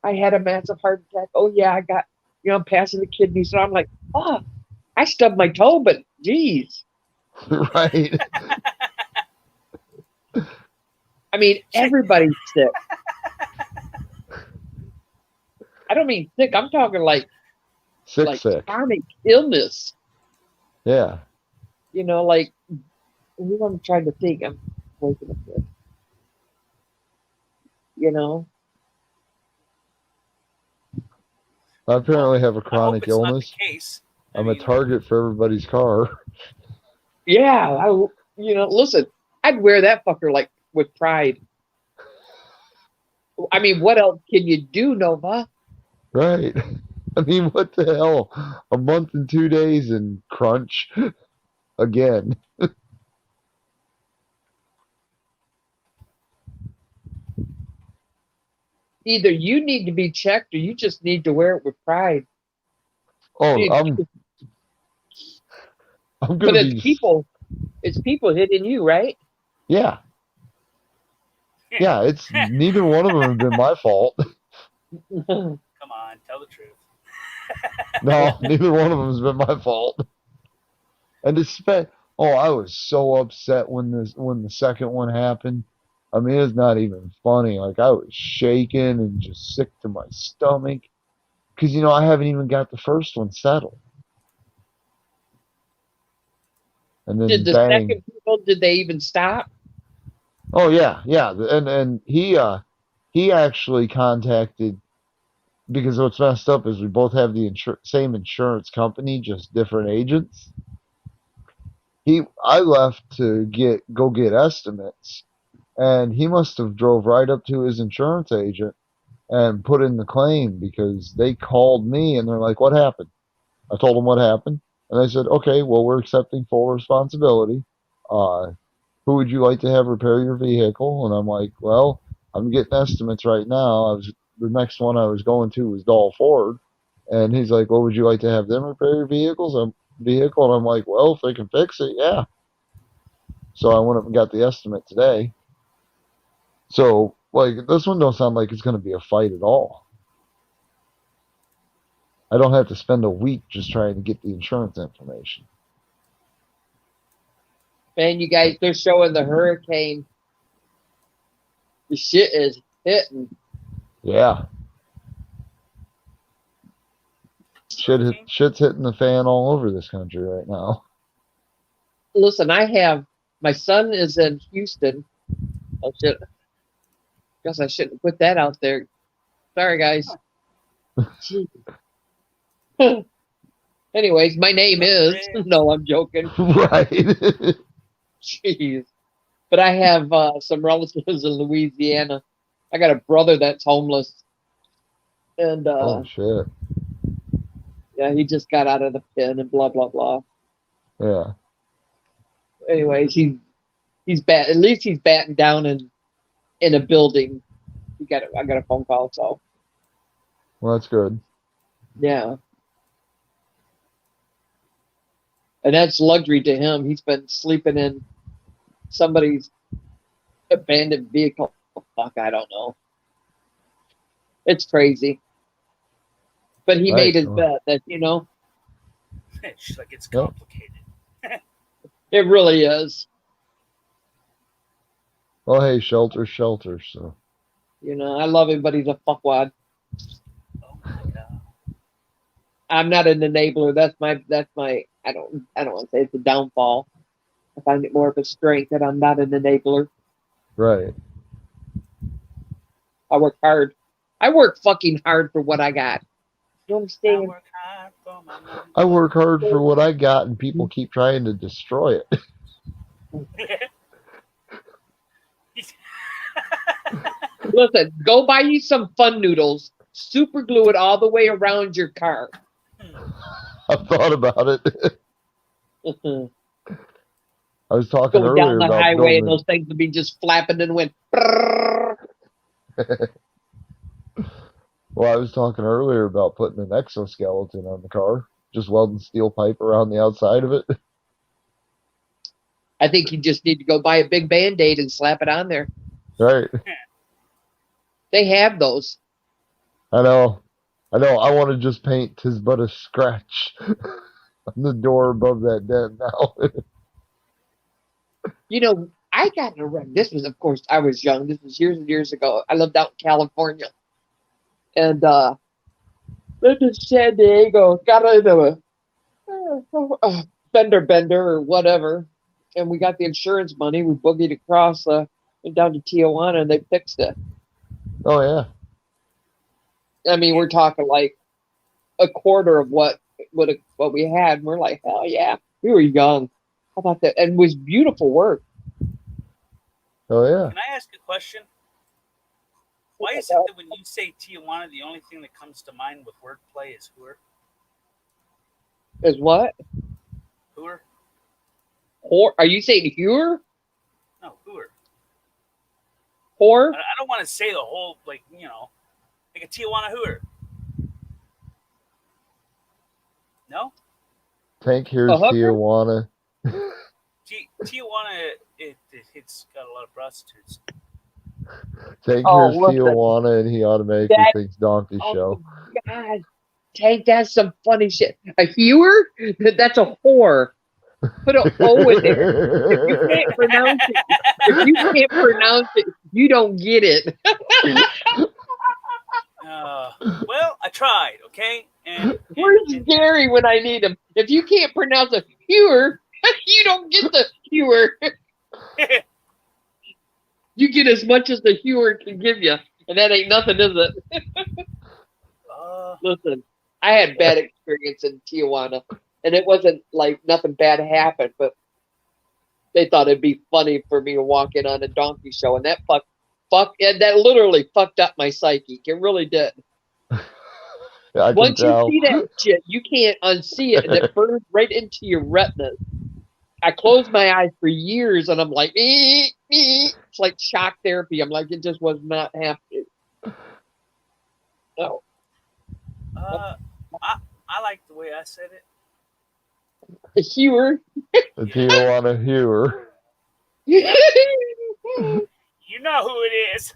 I had a massive heart attack. Oh yeah, I got, I'm passing the kidney. So I'm like, oh, I stubbed my toe, but geez. Right. I mean, everybody's sick. I don't mean sick. I'm talking like Sick. chronic illness. Yeah. Like, I'm trying to think. I'm waking up with. I apparently have a chronic it's not illness. the case. I'm a target for everybody's car. Yeah, listen, I'd wear that fucker like with pride. I mean, what else can you do, Nova? Right. I mean, what the hell? A month and 2 days and crunch again. Either you need to be checked or you just need to wear it with pride. Oh, I'm But gonna it's people hitting you, right? Yeah. Yeah, it's neither one of them have been my fault. Come on, tell the truth. No, neither one of them has been my fault. And I was so upset when the second one happened. I mean, it's not even funny. Like, I was shaking and just sick to my stomach. Because, I haven't even got the first one settled. And then Did the bang. second people, did they even stop? Oh, yeah. And he actually contacted, because what's messed up is we both have the same insurance company, just different agents. I left to go get estimates, and he must have drove right up to his insurance agent and put in the claim, because they called me and they're like, "What happened?" I told them what happened, and they said, "Okay, well, we're accepting full responsibility. Who would you like to have repair your vehicle?" And I'm like, "Well, I'm getting estimates right now. The next one I was going to was Doll Ford," and he's like, "Well, would you like to have them repair your vehicle?" And I'm like, "Well, if they can fix it, yeah." So I went up and got the estimate today. So, like, this one don't sound like it's going to be a fight at all. I don't have to spend a week just trying to get the insurance information. Man, you guys, they're showing the hurricane. The shit is hitting. Yeah. Shit's hitting the fan all over this country right now. Listen, my son is in Houston. Oh shit. Guess I shouldn't put that out there. Sorry, guys. Gee. Anyways, my name is. No, I'm joking. Right. Jeez. But I have some relatives in Louisiana. I got a brother that's homeless. And Oh shit. yeah, he just got out of the pen and blah blah blah. Yeah. Anyways, he's bat at least he's batting down in a building. I got a phone call, so Well, that's good. yeah. And that's luxury to him. He's been sleeping in somebody's abandoned vehicle. Oh, fuck, I don't know. It's crazy. But he made his bet that, It's like it's complicated. it really is. Well, hey, shelter, so. I love him, but he's a fuckwad. I'm not an enabler. That's my I don't want to say it's a downfall. I find it more of a strength that I'm not an enabler. Right. I work hard. I work fucking hard for what I got. You understand? I work hard for what I got, and people keep trying to destroy it. Listen, go buy you some Fun Noodles, super glue it all the way around your car. I've thought about it. I was talking Go earlier down the about highway and building. those things would be just flapping and went. Well, I was talking earlier about putting an exoskeleton on the car, just welding steel pipe around the outside of it. I think you just need to go buy a big Band-Aid and slap it on there. Right. They have those. I know. I want to just paint "'Tis but a scratch" on the door above that dent now. I got in a wreck. This was, of course, I was young. This was years and years ago. I lived out in California. And lived in San Diego. Got into a fender bender or whatever. And we got the insurance money. We boogied across, went down to Tijuana, and they fixed it. Oh, yeah. I mean, we're talking like a quarter of what we had. And we're like, hell yeah. We were young. I thought that, and it was beautiful work. Oh, yeah. Can I ask a question? Why is it that when you say Tijuana, the only thing that comes to mind with wordplay is hooer? Is what? Hooer? Are you saying hooer? No, hooer. Whore? I don't want to say the whole, like a Tijuana hooer. No? Tank here's Tijuana. Tijuana, it's got a lot of prostitutes. Tank Oh, here's listen. Tijuana, and he automatically That- thinks Donkey Oh, Show. God. Tank, that's some funny shit. A hewer? That's a whore. Put an O in there. If you can't pronounce it, you don't get it. Well, I tried, okay? And Where's Gary when I need him? If you can't pronounce a hewer, you don't get the hewer. You get as much as the hewer can give you, and that ain't nothing, is it? Listen, I had bad experience in Tijuana, and it wasn't like nothing bad happened, but they thought it'd be funny for me to walk in on a donkey show, and that that literally fucked up my psyche. It really did. I can Once you tell. see that shit, you can't unsee it, and it burns right into your retinas. I closed my eyes for years, and I'm like, it's like shock therapy. I'm like, it just was not happening. No. I like the way I said it. A hewer. The Tijuana hewer. You know who it is.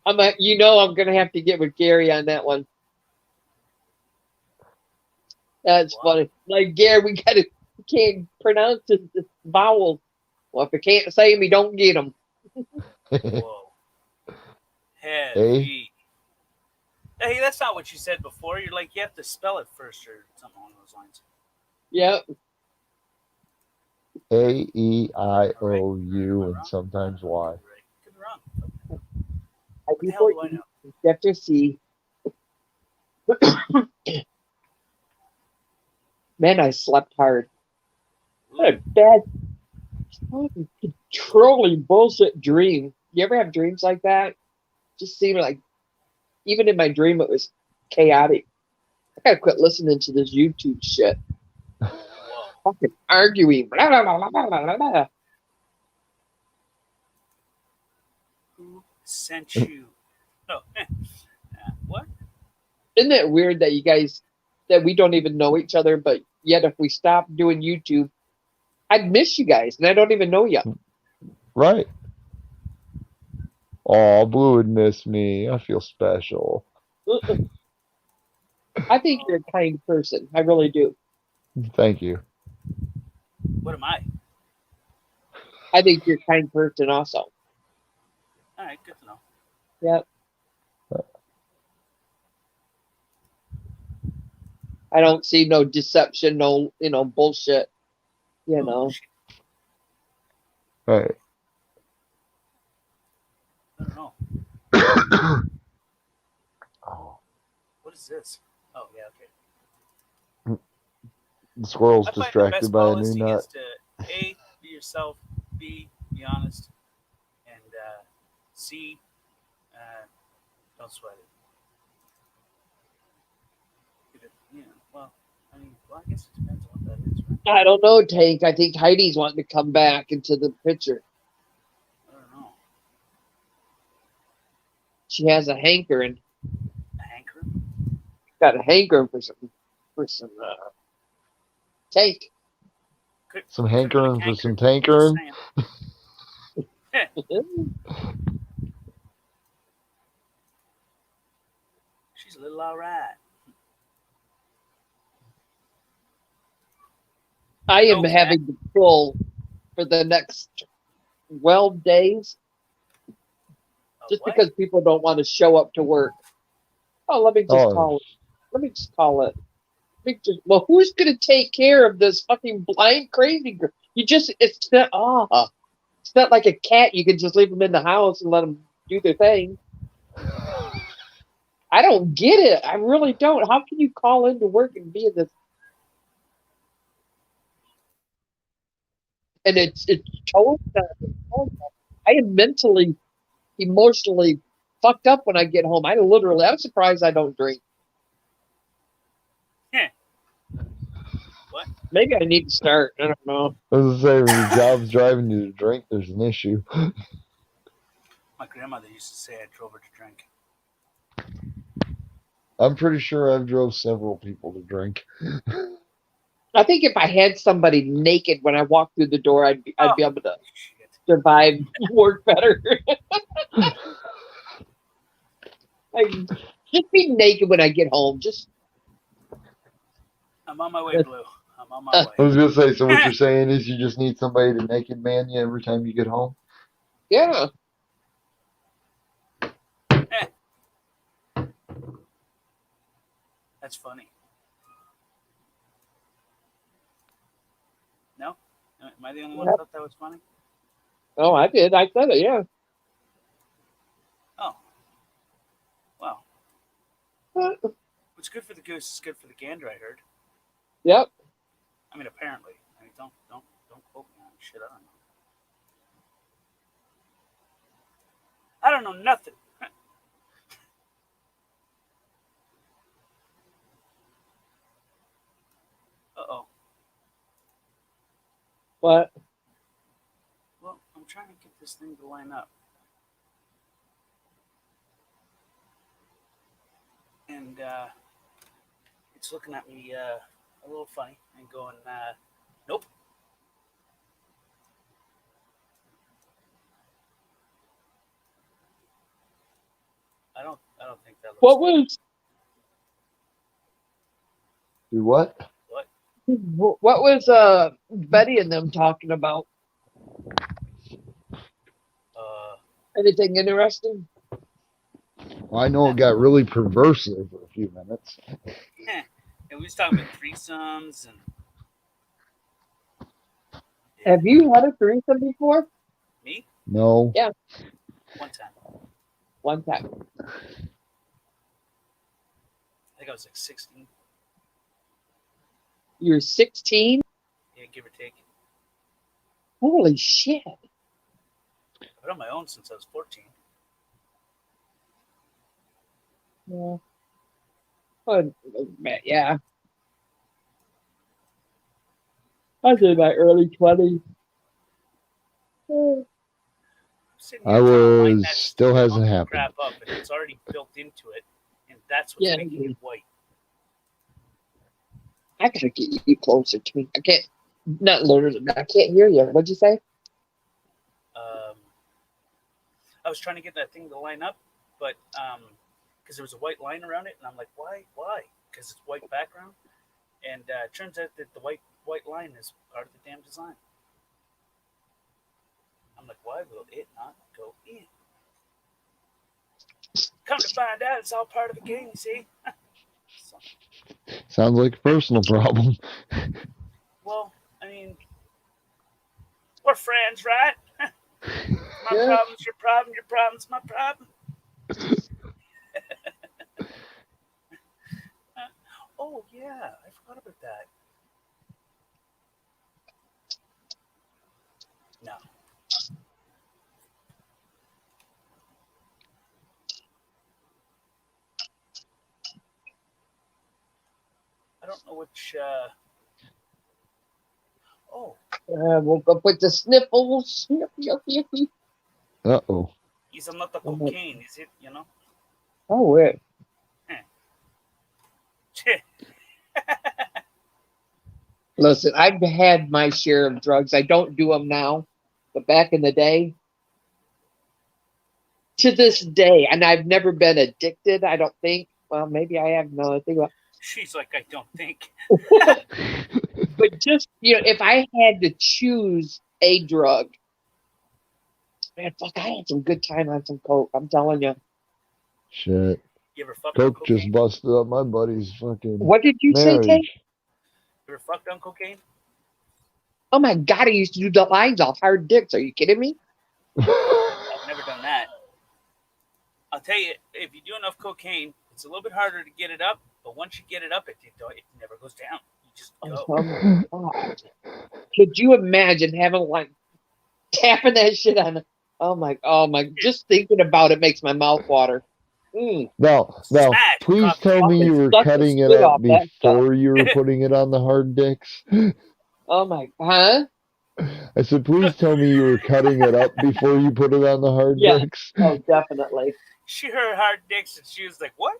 I'm gonna have to get with Gary on that one. That's funny. Like, Gary, we can't pronounce the vowels. Well, if you can't say them, you don't get them. Whoa. A? Heavy. Hey, that's not what you said before. You're like, you have to spell it first or something along those lines. Yep. A, E, I, O, U, and sometimes Y. Could be wrong. I What the hell do I know? Chapter C. Man, I slept hard. What a bad, fucking controlling bullshit dream. You ever have dreams like that? Just seemed like, even in my dream, it was chaotic. I gotta quit listening to this YouTube shit. Fucking arguing. Blah, blah, blah, blah, blah, blah. Who sent you? Oh, what? Isn't it weird that you guys, that we don't even know each other, but yet if we stop doing YouTube, I'd miss you guys, and I don't even know you. Right. Oh, Blue would miss me. I feel special. I think you're a kind person. I really do. Thank you. What am I? I think you're a kind person also. All right, good to know. Yep. I don't see no deception, no, bullshit. You know. Right. I don't know. What is this? Oh, yeah, okay. The squirrel's I find the distracted best by a new policy nut. is to A, be yourself, B, be honest, and C, don't sweat it. Well, I guess it depends on what that is, right? I don't know, Tank. I think Heidi's wanting to come back into the picture. I don't know. She has a hankering. A hankering? Got a hankering for some Tank. Some hankering for some tankering. She's a little alright. I am having to pull for the next 12 days just because people don't want to show up to work. Oh, let me just call it. Let me just call it. Well, who's going to take care of this fucking blind crazy girl? It's not like a cat. You can just leave them in the house and let them do their thing. I don't get it. I really don't. How can you call into work and be in this? And it's totally. I am mentally, emotionally fucked up when I get home. I'm surprised I don't drink. What? Maybe I need to start. I don't know. I was gonna say, when your job's driving you to drink, there's an issue. My grandmother used to say I drove her to drink. I'm pretty sure I've drove several people to drink. I think if I had somebody naked when I walked through the door, I'd be able to survive work better. Just be naked when I get home. I'm on my way, Blue. I'm on my way. I was gonna say, so what you're saying is you just need somebody to naked man you every time you get home? Yeah. That's funny. No? Am I the only one who thought that was funny? Oh, I did. I said it, yeah. Oh. Wow. What's good for the goose is good for the gander, I heard. Yep. I mean, apparently. I mean, don't quote me on shit. I don't know nothing. Uh-oh. What? Well, I'm trying to get this thing to line up. And it's looking at me a little funny and going, nope. I don't think that looks What good. was? Do what? What was Betty and them talking about? Anything interesting? I know it got really perverse there for a few minutes. And we was talking about threesomes and Have you had a threesome before? me No. Yeah, one time. one time. I think I was like 16. You're 16? Yeah, give or take. Holy shit. I've been on my own since I was 14. Yeah. Oh, yeah. I was in my early 20s. Sitting I here trying to line was, that still hasn't happened. crap up, and it's already built into it, and that's what's Yeah. making it white. I gotta get you closer to me. I can't, not literally, I can't hear you. What'd you say? I was trying to get that thing to line up, but because there was a white line around it, and I'm like, why? Because it's white background, and it turns out that the white line is part of the damn design. I'm like, why will it not go in? Come to find out, it's all part of the game. You see? So, Sounds like a personal problem. well, I mean, we're friends, right? My Yeah. problem's your problem. Your problem's my problem. Oh yeah, I forgot about that. No. I don't know which. Oh, Woke up with the sniffles. Sniffy. Uh-oh. he's not the cocaine, is it? You know. Oh, wait. Listen, I've had my share of drugs. I don't do them now, but back in the day, to this day, and I've never been addicted, I don't think. Well, maybe I have. No, I think about. She's like, I don't think. But just, if I had to choose a drug, man, fuck, I had some good time on some coke. I'm telling you. Shit. You ever fucked on Coke cocaine? just busted up my buddy's fucking What did you say, marriage. Tate? You ever fucked on cocaine? Oh my God, I used to do the lines off hard dicks. Are you kidding me? I've never done that. I'll tell you, if you do enough cocaine, it's a little bit harder to get it up. But once you get it up, it never goes down. You just go. Oh my God. Could you imagine having tapping that shit on? Oh my, just thinking about it makes my mouth water. Now, please tell me you were Suck the cutting it spit up off that before you were putting it on the hard dicks. Oh my, huh? I said, please tell me you were cutting it up before you put it on the hard Yeah. dicks. Oh, definitely. She heard hard dicks and she was like, "What?"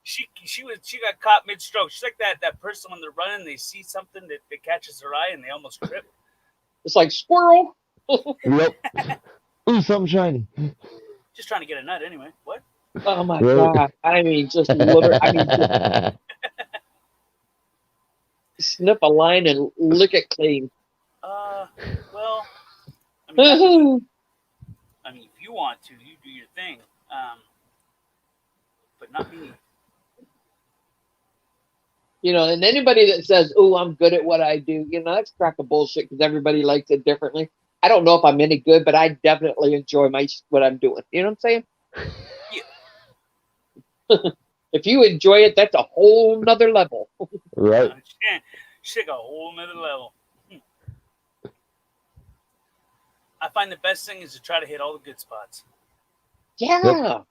she got caught mid-stroke. She's like that person when they're running, they see something that catches their eye and they almost trip. It's like squirrel. Yep. Ooh, something shiny. Just trying to get a nut anyway. What? Oh my Right. God. I mean, just literally, just snip a line and lick it clean. Well, I mean, if you want to, you do your thing. But not me. And anybody that says, "Oh, I'm good at what I do," that's crack of bullshit because everybody likes it differently. I don't know if I'm any good, but I definitely enjoy what I'm doing. You know what I'm saying? Yeah. If you enjoy it, that's a whole nother level. Right. She's like a whole nother level. I find the best thing is to try to hit all the good spots. Yeah. Yep.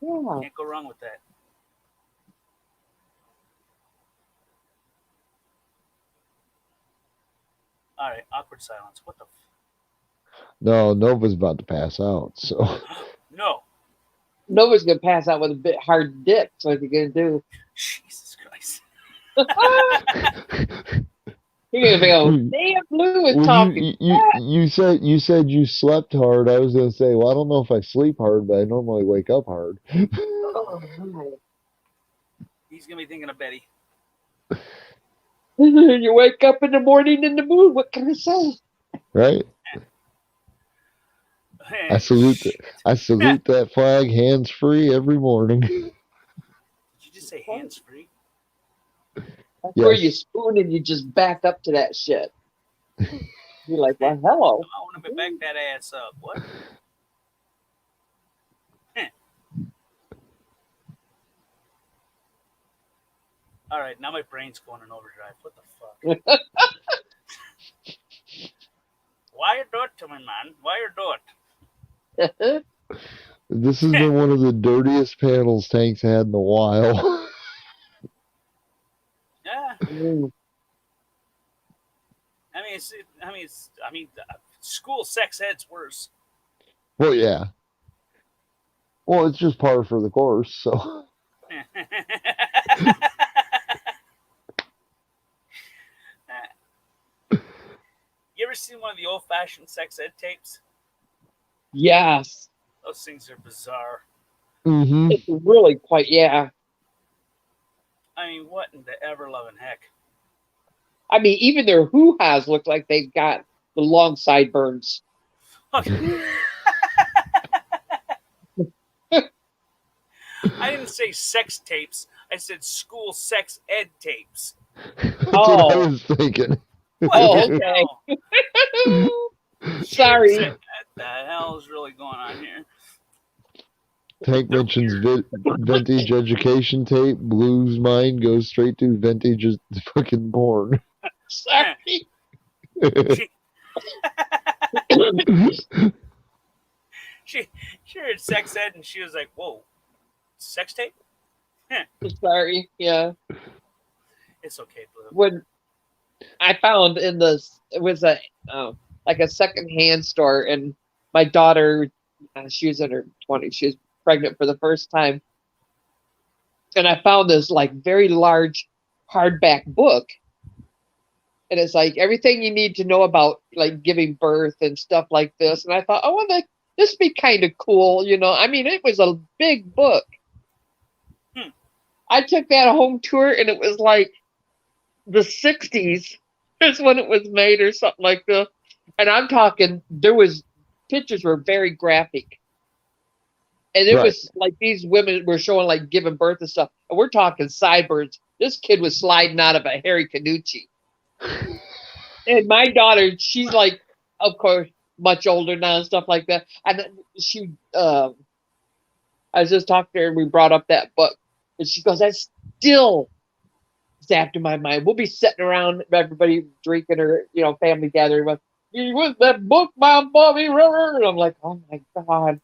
Yeah. Can't go wrong with that. All right, awkward silence. What the? No, Nova's about to pass out, so. No. Nobody's gonna pass out with a bit hard dick. So what you gonna do? Jesus Christ. You're gonna go, damn, Blue is Well, talking. you said you slept hard. I was gonna say, well, I don't know if I sleep hard, but I normally wake up hard. Oh, my. He's gonna be thinking of Betty. You wake up in the morning in the mood. What can I say? Right? I salute that flag hands free every morning. Did you just say hands free? That's where you spoon and you just back up to that shit. You're like, well, hello. I want to back that ass up. What? All right, now my brain's going in overdrive. What the fuck? Why you do it to me, man? Why you do it? This has been one of the dirtiest panels Tank's had in a while. Yeah. I mean, school sex ed's worse. Well, yeah. Well, it's just par for the course, so. You ever seen one of the old-fashioned sex ed tapes? Yes. Those things are bizarre. Mm-hmm. It's really quite, yeah. I mean, what in the ever-loving heck? I mean, even their hoo-has look like they've got the long sideburns. I didn't say sex tapes. I said school sex ed tapes. That's what I was thinking. Oh, okay. Sorry. What the hell is really going on here? Tank mentions vintage education tape. Blue's mind goes straight to vintage fucking porn. Sorry. She heard sex ed and she was like, "Whoa, sex tape?" Sorry. Yeah. It's okay, Blue. When I found in this, it was like a secondhand store, and my daughter, she was in her 20s. She was pregnant for the first time, and I found this like very large hardback book, and it's like everything you need to know about like giving birth and stuff like this. And I thought, oh, well, this would be kind of cool, you know. I mean, it was a big book. I took that home tour, and it was like the 60s is when it was made or something like that. And I'm talking, pictures were very graphic. And it was like these women were showing like giving birth and stuff. And we're talking sideburns. This kid was sliding out of a Harry Canucci. And my daughter, she's like, of course, much older now and stuff like that. And she, I was just talking to her and we brought up that book. And she goes, that still is after my mind. We'll be sitting around, everybody drinking or, you know, family gathering with, "What's that book by Bobby River?" And I'm like, oh my God.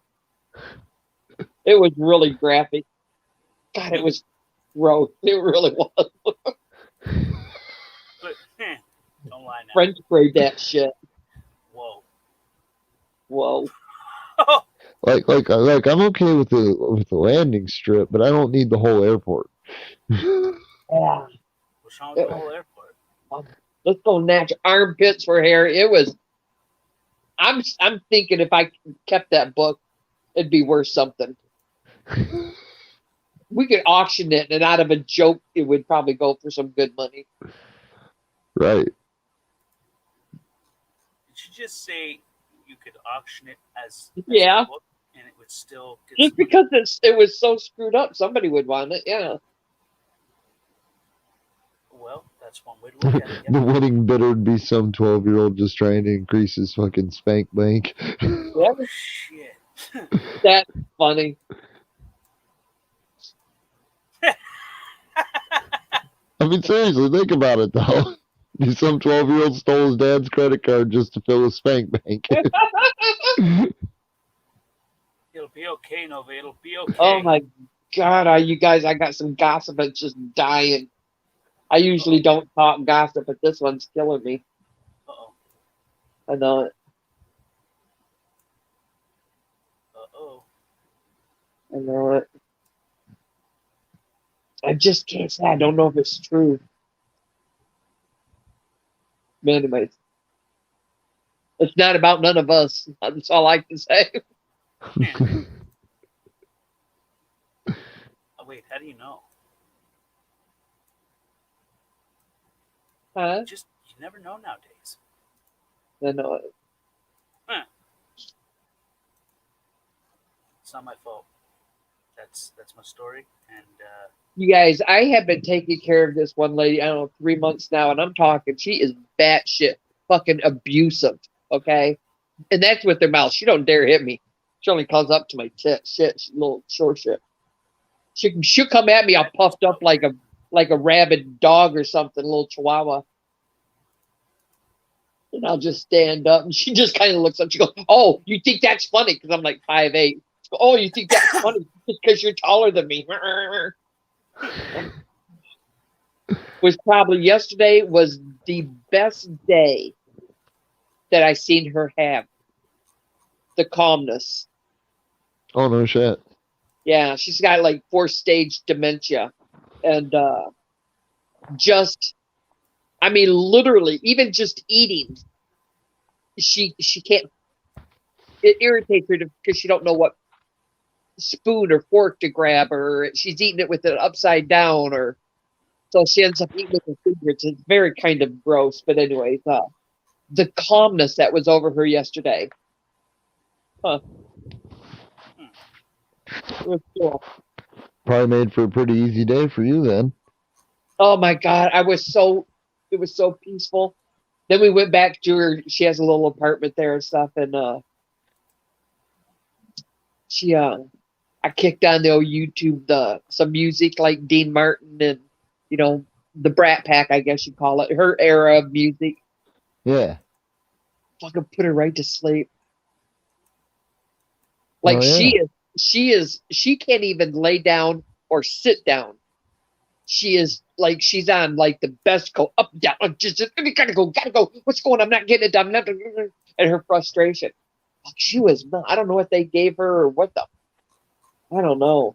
It was really graphic. God, it was gross. It really was. But, don't lie now. French grade that shit. Whoa. Whoa. Like I'm okay with the landing strip, but I don't need the whole airport. Yeah. What's wrong with the whole airport? Let's go natural armpits for hair. It was. I'm thinking if I kept that book, it'd be worth something. We could auction it, and out of a joke, it would probably go for some good money. Right. Did you just say you could auction it as a book and it would still get Just because it was so screwed up, somebody would want it. Yeah. Well, that's one way to look at it. The winning bidder would be some 12-year-old just trying to increase his fucking spank bank. Yeah. Shit. That's funny. I mean, seriously, think about it, though. Some 12-year-old stole his dad's credit card just to fill his spank bank. It'll be okay, Nova. It'll be okay. Oh my God, you guys! I got some gossip that's just dying. I usually don't talk gossip, but this one's killing me. Uh-oh. I know it. Uh-oh. I know it. I just can't say. I don't know if it's true. But anyways, it's not about none of us. That's all I can say. Oh, wait, how do you know? Huh? Just you never know nowadays. Then Huh. It's not my fault. That's my story, and you guys, I have been taking care of this one lady, I don't know, 3 months now, and I'm talking, she is batshit fucking abusive, okay? And that's with her mouth. She don't dare hit me. She only comes up to my shit, little short shit. She'll come at me all puffed up like a rabid dog or something, a little chihuahua. And I'll just stand up, and she just kind of looks up. She goes, "Oh, you think that's funny?" Because I'm like 5'8". Oh, you think that's funny because you're taller than me? Was probably yesterday was the best day that I seen her have. The calmness. Oh no shit. Yeah, she's got like 4-stage dementia, and just, I mean, literally, even just eating, she can't. It irritates her because she don't know what spoon or fork to grab, or she's eating it with it upside down, or so she ends up eating with her fingers. It's very kind of gross, but anyways, the calmness that was over her yesterday. Huh. It was cool. Probably made for a pretty easy day for you then. Oh my God, it was so peaceful. Then we went back to her. She has a little apartment there and stuff, and I kicked on the old YouTube some music like Dean Martin and the Brat Pack, I guess you call it, her era of music. Yeah. Fucking put her right to sleep. Like Oh, yeah. she can't even lay down or sit down. She is like, she's on like the best go up, down, just gotta go. What's going on? I'm not getting it done. And her frustration. Like, she was not, I don't know what they gave her or what I don't know.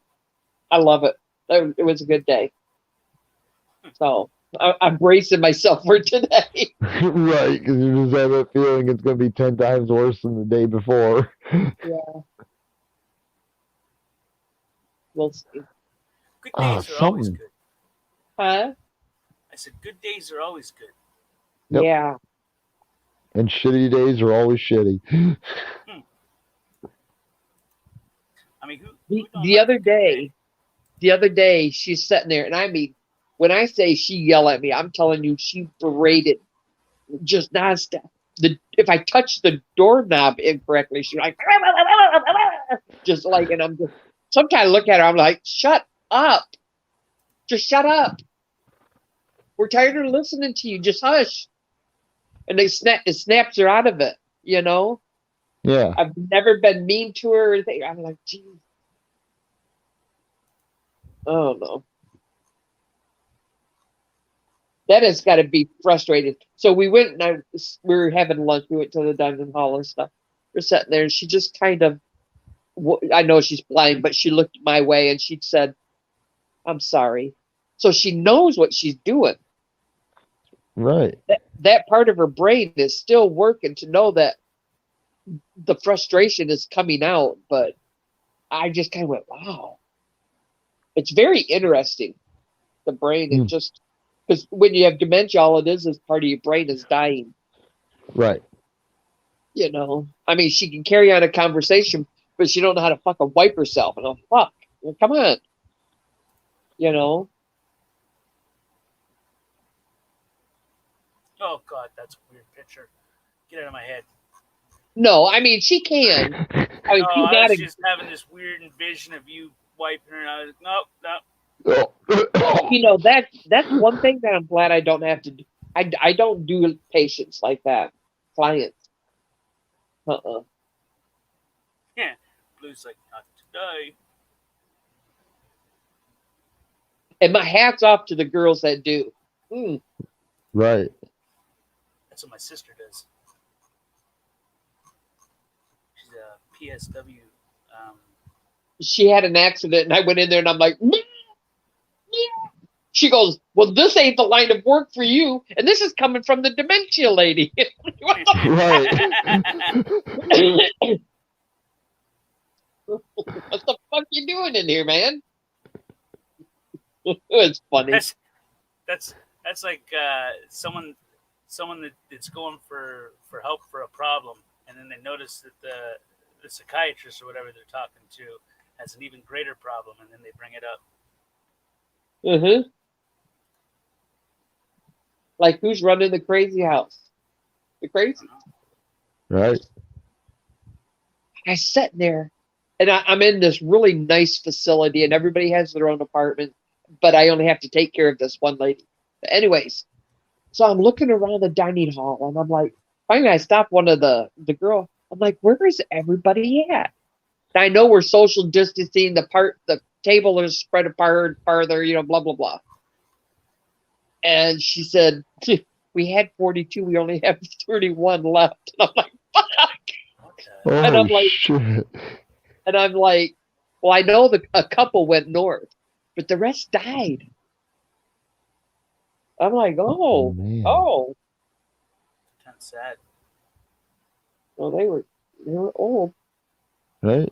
I love it. It was a good day. So I'm bracing myself for today. Right, because you just have that feeling it's going to be 10 times worse than the day before. Yeah. We'll see. good Ah, days are always something. good. Huh? I said good days are always good. Yep. Yeah. And shitty days are always shitty. I mean, who The other day, she's sitting there, and I mean, when I say she yelled at me, I'm telling you, she berated just nonstop. If I touch the doorknob incorrectly, she's like, just like, and I'm just, sometimes I look at her, I'm like, shut up. Just shut up. We're tired of listening to you. Just hush. And it snaps her out of it, Yeah. I've never been mean to her or anything. I'm like, geez. Oh, no. That has got to be frustrating. So we went and we were having lunch. We went to the dining hall and stuff. We're sitting there, and she just kind of, I know she's blind, but she looked my way and she said, "I'm sorry." So she knows what she's doing. Right. That part of her brain is still working to know that the frustration is coming out. But I just kind of went, wow. It's very interesting. The brain is just, because when you have dementia, all it is part of your brain is dying. Right. I mean, she can carry on a conversation, but she don't know how to fucking wipe herself. And I'm fuck. Come on. Oh God, that's a weird picture. Get out of my head. No, I mean, she can. I mean, No, she's I not was just having this weird vision of you wiping her, and I was like, nope. That's one thing that I'm glad I don't have to do. I don't do patients like that. Clients. Yeah, Blue's like, not today. And my hat's off to the girls that do. Right. That's what my sister does. She's a PSW. She had an accident, and I went in there, and I'm like, she goes, "Well, this ain't the line of work for you, and this is coming from the dementia lady." What the fuck you doing in here, man? It's funny. That's That's like someone that's going for help for a problem, and then they notice that the psychiatrist or whatever they're talking to has an even greater problem, and then they bring it up. Mm-hmm. Like, who's running the crazy house? The crazy. Right. I sat there, and I'm in this really nice facility, and everybody has their own apartment, but I only have to take care of this one lady. But anyways, so I'm looking around the dining hall, and I'm like, finally I stopped one of the girl. I'm like, where is everybody at? And I know we're social distancing. The table is spread apart farther, blah blah blah. And she said, we had 42, we only have 31 left. And I'm like, fuck. And I'm like, shit. And I'm like, well, I know a couple went north, but the rest died. I'm like, oh. Kind of sad. Well, they were old. Right.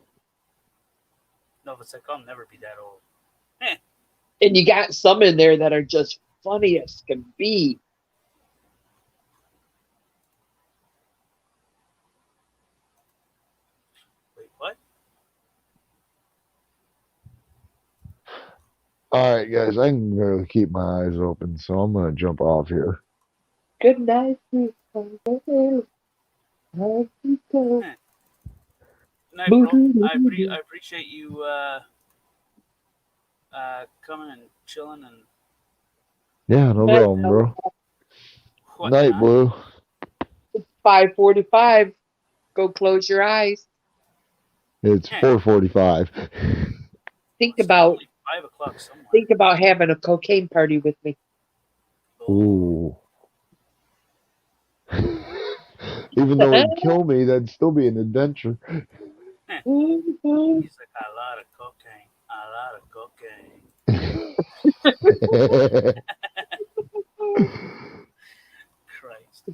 No, it's like I'll never be that old. And you got some in there that are just funny as can be. Wait, what? All right, guys, I can barely keep my eyes open, so I'm gonna jump off here. Good night. Night, bro. I appreciate you coming and chilling and Yeah, no problem, bro. Night, Blue. It's 5:45. Go close your eyes. It's 4:45. Think about 5 o'clock somewhere. Think about having a cocaine party with me. Ooh. Even though it'd kill me, that'd still be an adventure. He's like, a lot of cocaine. Christ.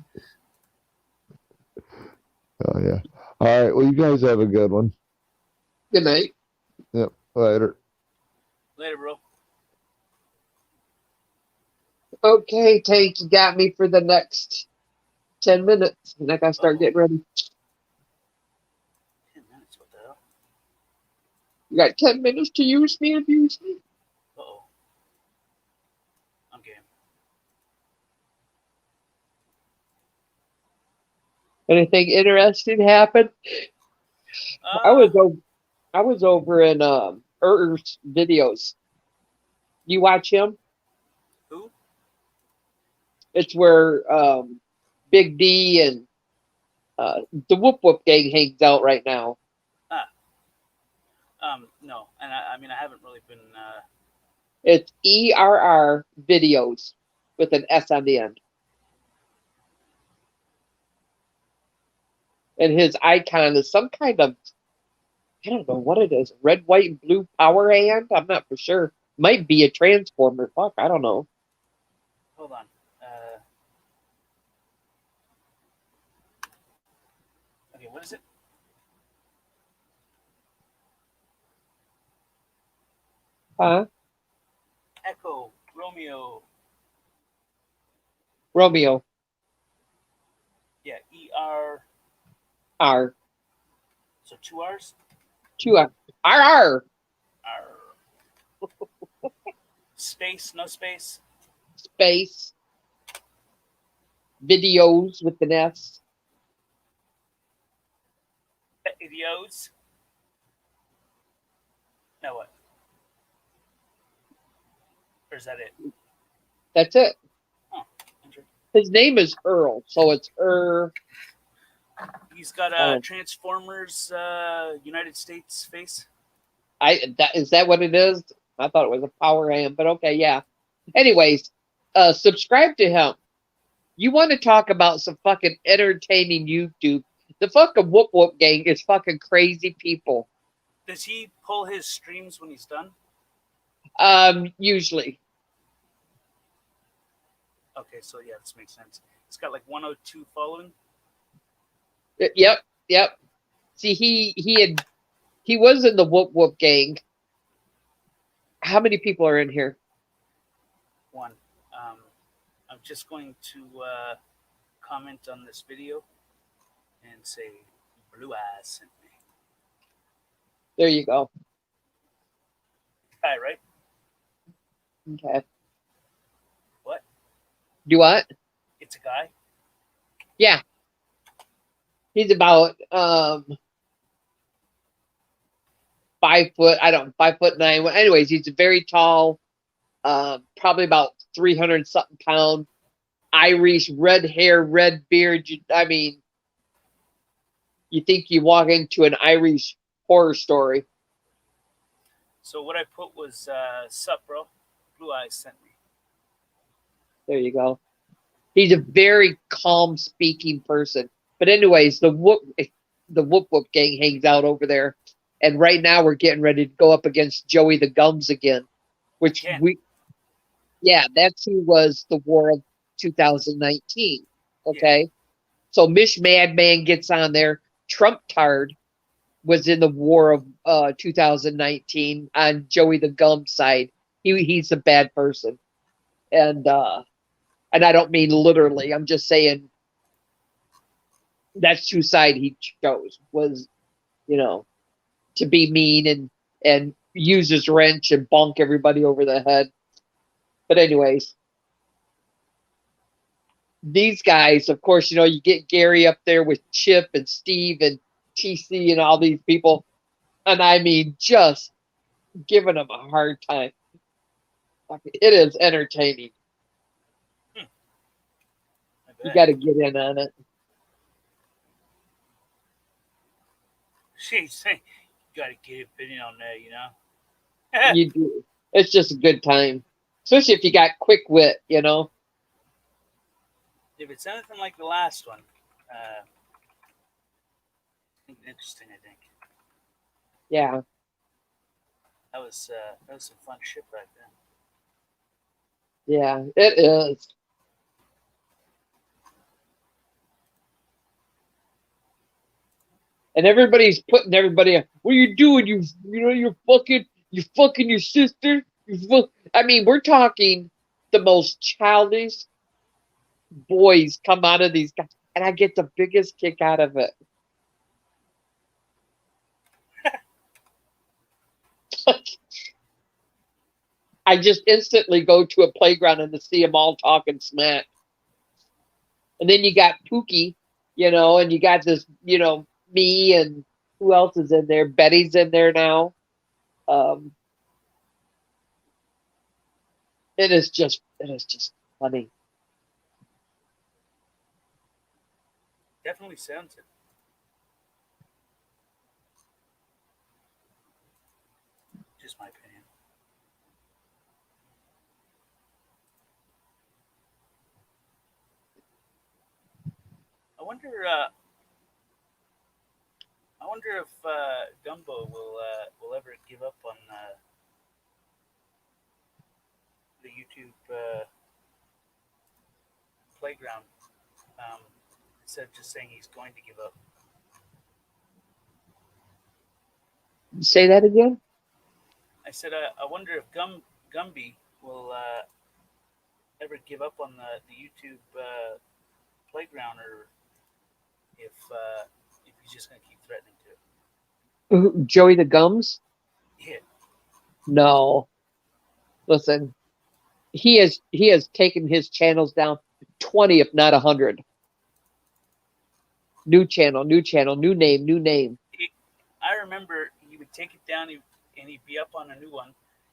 Oh yeah. All right. Well, you guys have a good one. Good night. Yep. Later. Later, bro. Okay, Tank, you got me for the next 10 minutes. And I gotta start getting ready. 10 minutes, what the hell? You got 10 minutes to use me, abuse me? Uh-oh. I'm game. Anything interesting happened? I was over in Er's videos. You watch him? Who? It's where Big D and the Whoop Whoop gang hangs out right now. No, and I mean I haven't really been. It's ERR videos with an S on the end. And his icon is some kind of, I don't know what it is, red, white, and blue power hand? I'm not for sure. Might be a transformer. Fuck, I don't know. Hold on. Okay, what is it? Huh? Echo Romeo. Romeo. Yeah, ER. R. So 2 R's? 2 R. RR. Space, no space. Space. Videos with an S. Videos. Now what? Or is that it? That's it. Oh, interesting. His name is Earl, so it's He's got Transformers United States face. Is that what it is? I thought it was a power hand, but okay, yeah. Anyways, subscribe to him. You want to talk about some fucking entertaining YouTube? The fucking Whoop Whoop gang is fucking crazy people. Does he pull his streams when he's done? Usually. Okay, so yeah, this makes sense. It's got like 102 following. Yep. See, he was in the Whoop Whoop gang. How many people are in here? 1. just going to comment on this video and say Blue Eyes sent me. There you go. Hi, right? Okay. What? Do what? It's a guy? Yeah. He's about 5 foot. I don't 5'9". Well, anyways, he's very tall. Probably about 300 something pound. Irish, red hair, red beard. I mean, you think you walk into an Irish horror story. So what I put was, sup, bro? Blue Eyes sent me. There you go. He's a very calm speaking person. But anyways, the Whoop gang hangs out over there. And right now we're getting ready to go up against Joey the Gums again. Which that's who was the war of 2019. Okay. Yeah. So Mish Madman gets on there. Trump Tard was in the war of 2019 on Joey the Gum side. He's a bad person. And I don't mean literally. I'm just saying that's whose side he chose was, to be mean and use his wrench and bonk everybody over the head. But anyways, these guys, of course, you get Gary up there with Chip and Steve and TC and all these people. And I mean, just giving them a hard time. It is entertaining. You got to get in on it. She's saying you got to get opinion on that, You do. It's just a good time. Especially if you got quick wit, If it's anything like the last one, interesting, I think. Yeah. That was some fun shit back then. Yeah, it is. And everybody's putting everybody up. What are you doing? You're fucking your sister. I mean, we're talking the most childish boys come out of these guys, and I get the biggest kick out of it. I just instantly go to a playground and to see them all talking smack. And then you got Pookie, and you got this, me and who else is in there? Betty's in there now. It is just funny. Definitely sounds it. Just my opinion. I wonder if Gumbo will ever give up on the YouTube playground. Instead of just saying he's going to give up. Say that again? I said I wonder if Gumby will ever give up on the YouTube playground, or if he's just going to keep threatening to. Joey the Gums? Yeah. No. Listen, he has taken his channels down 20, if not 100. New channel, new name. I remember he would take it down and he'd be up on a new one,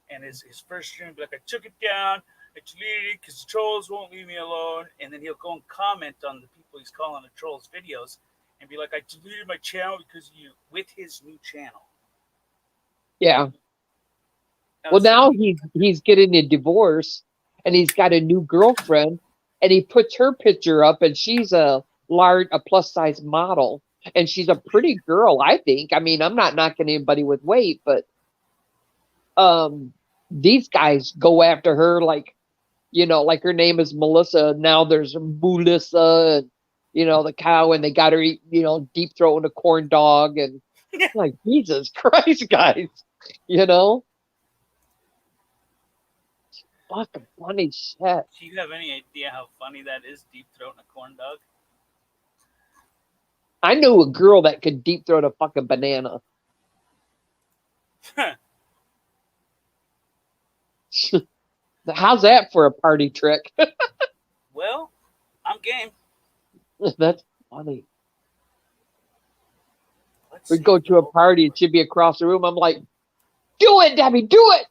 and his first stream would be like, I took it down, I deleted it because the trolls won't leave me alone. And then he'll go and comment on the people he's calling the trolls videos and be like, I deleted my channel because of you, with his new channel. Yeah. Well, now he's getting a divorce, and he's got a new girlfriend, and he puts her picture up, and she's a plus size model, and she's a pretty girl, I think. I mean, I'm not knocking anybody with weight, but these guys go after her like her name is Melissa. Now there's Melissa, and the cow, and they got her eat, deep throating a corn dog, and like, Jesus Christ, guys, fucking funny shit. Do you have any idea how funny that is, deep throating a corn dog? I knew a girl that could deep throat a fucking banana. How's that for a party trick? Well, I'm game. That's funny. Let's We'd see. go to a party and she'd be across the room. I'm like, do it, Debbie, do it.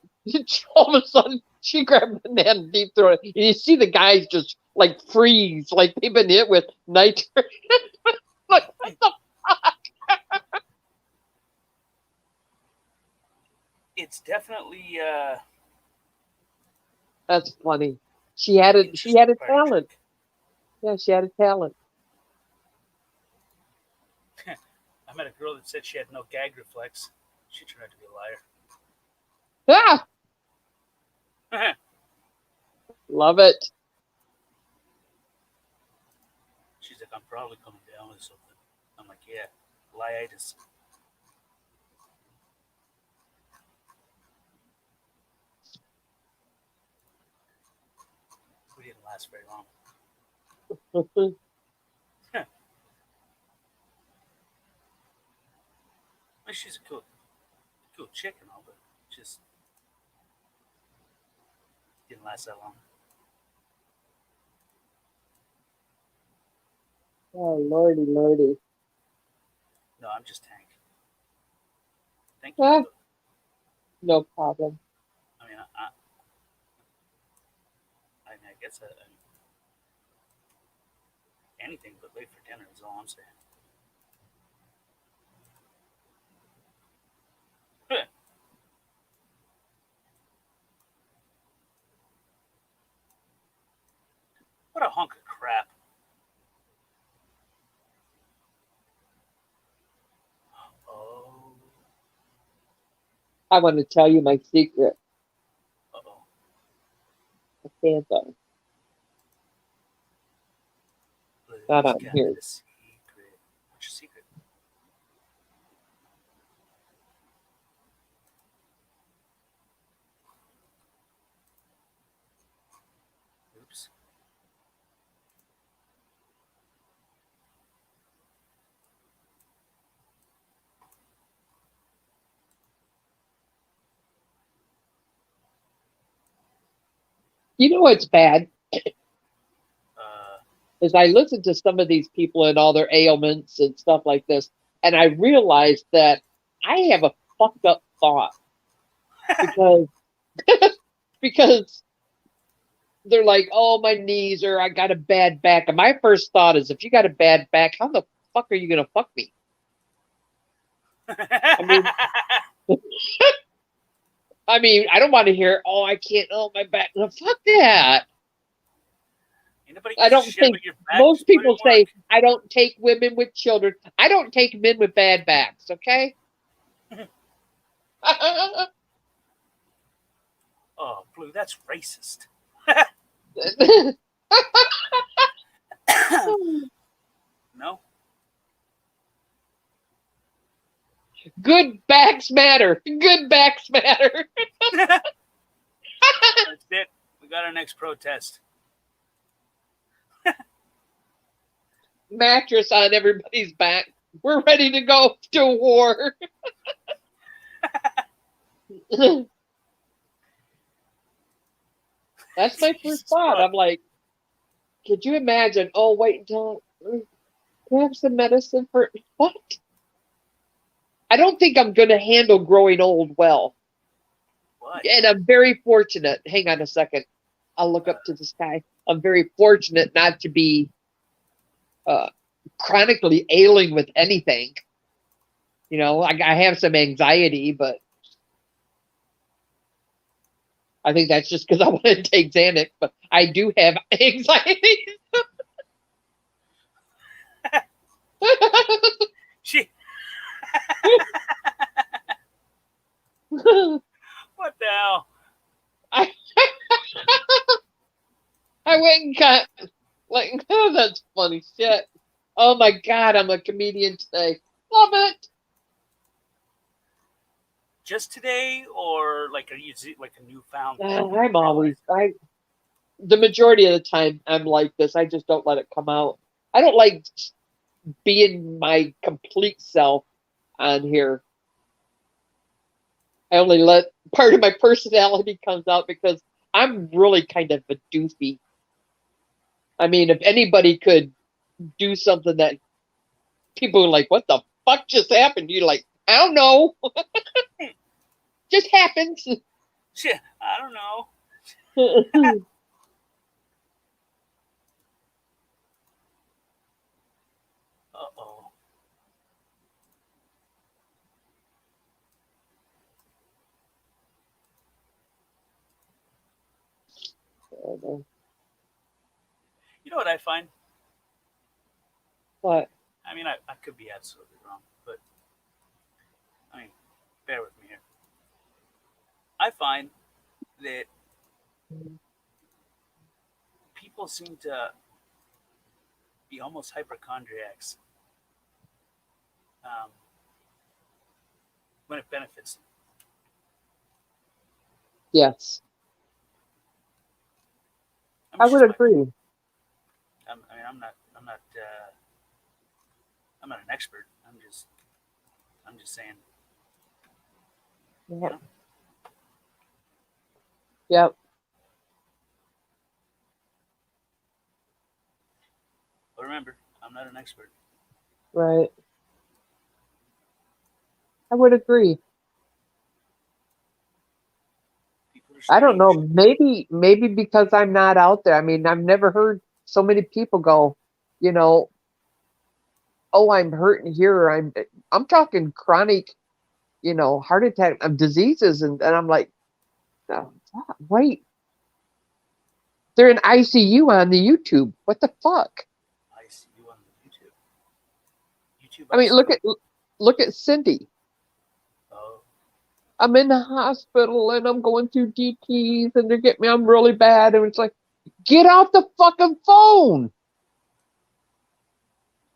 All of a sudden, she grabbed a banana and deep throat it. And you see the guys just like freeze, like they've been hit with nitrate. Like, what the fuck? It's definitely That's funny. She had a talent. Yeah, she had a talent. I met a girl that said she had no gag reflex. She turned out to be a liar. Ah! Love it. She's like, I'm probably coming down with something. I'm like, yeah, liitis. We didn't last very long. Well, she's a cool chick and all, but just didn't last that long. Oh, lordy, lordy. No, I'm just Tank. Thank Ah, you. no problem. I mean, I guess anything but late for dinner is all I'm saying. What a hunk of crap. Oh, I want to tell you my secret. uh-oh. I can't though. Not Blue's on got here. the secret. What's your secret? Oops. You know what's bad? Uh, Is I listen to some of these people and all their ailments and stuff like this, and I realized that I have a fucked up thought because because they're like, oh, my knees, or I got a bad back. And my first thought is, if you got a bad back, how the fuck are you gonna fuck me? I mean, I don't want to hear, oh, I can't, oh, my back. No, fuck that. anybody I gives a don't shit think about your back? most Just put it people in say work. I don't take women with children. I don't take men with bad backs, okay? Oh, Blue, that's racist. No? Good backs matter. Good backs matter. That's it. We got our next protest. Mattress on everybody's back. We're ready to go to war. That's my first thought. I'm like, could you imagine? Oh, wait until I have some medicine for what? I don't think I'm going to handle growing old well. What? And I'm very fortunate. Hang on a second. I'll look up to the sky. I'm very fortunate not to be chronically ailing with anything. You know, I have some anxiety, but I think that's just because I want to take Xanax, but I do have anxiety. She. What the hell? I went and got, like, oh, that's funny shit. Oh my God, I'm a comedian today. Love it. just today, or like are you like a newfound? I'm always the majority of the time I'm like this. I just don't let it come out. I don't like being my complete self on here. I only let part of my personality comes out because I'm really kind of a doofy. I mean, if anybody could do something that people are like, what the fuck just happened? You're like, I don't know. Just happens. Shit, I don't know. Uh-oh. You know what I find? What? I mean, I could be absolutely wrong, but I mean, bear with me here. I find that people seem to be almost hypochondriacs when it benefits them. Yes. I'm I just would agree. I mean, I'm not an expert. I'm just saying. Yeah. You know? Yep. But remember, I'm not an expert. Right. I would agree. I don't know. Maybe because I'm not out there. I mean, I've never heard so many people go, you know, oh, I'm hurting here. Or I'm talking chronic, you know, heart attack diseases, and I'm like, oh, wait, they're in ICU on the YouTube. What the fuck? ICU on the YouTube. YouTube. I mean, ICU. look at Cindy. Oh. I'm in the hospital and I'm going through DTs and they're getting me. I'm really bad, and it's like, get off the fucking phone.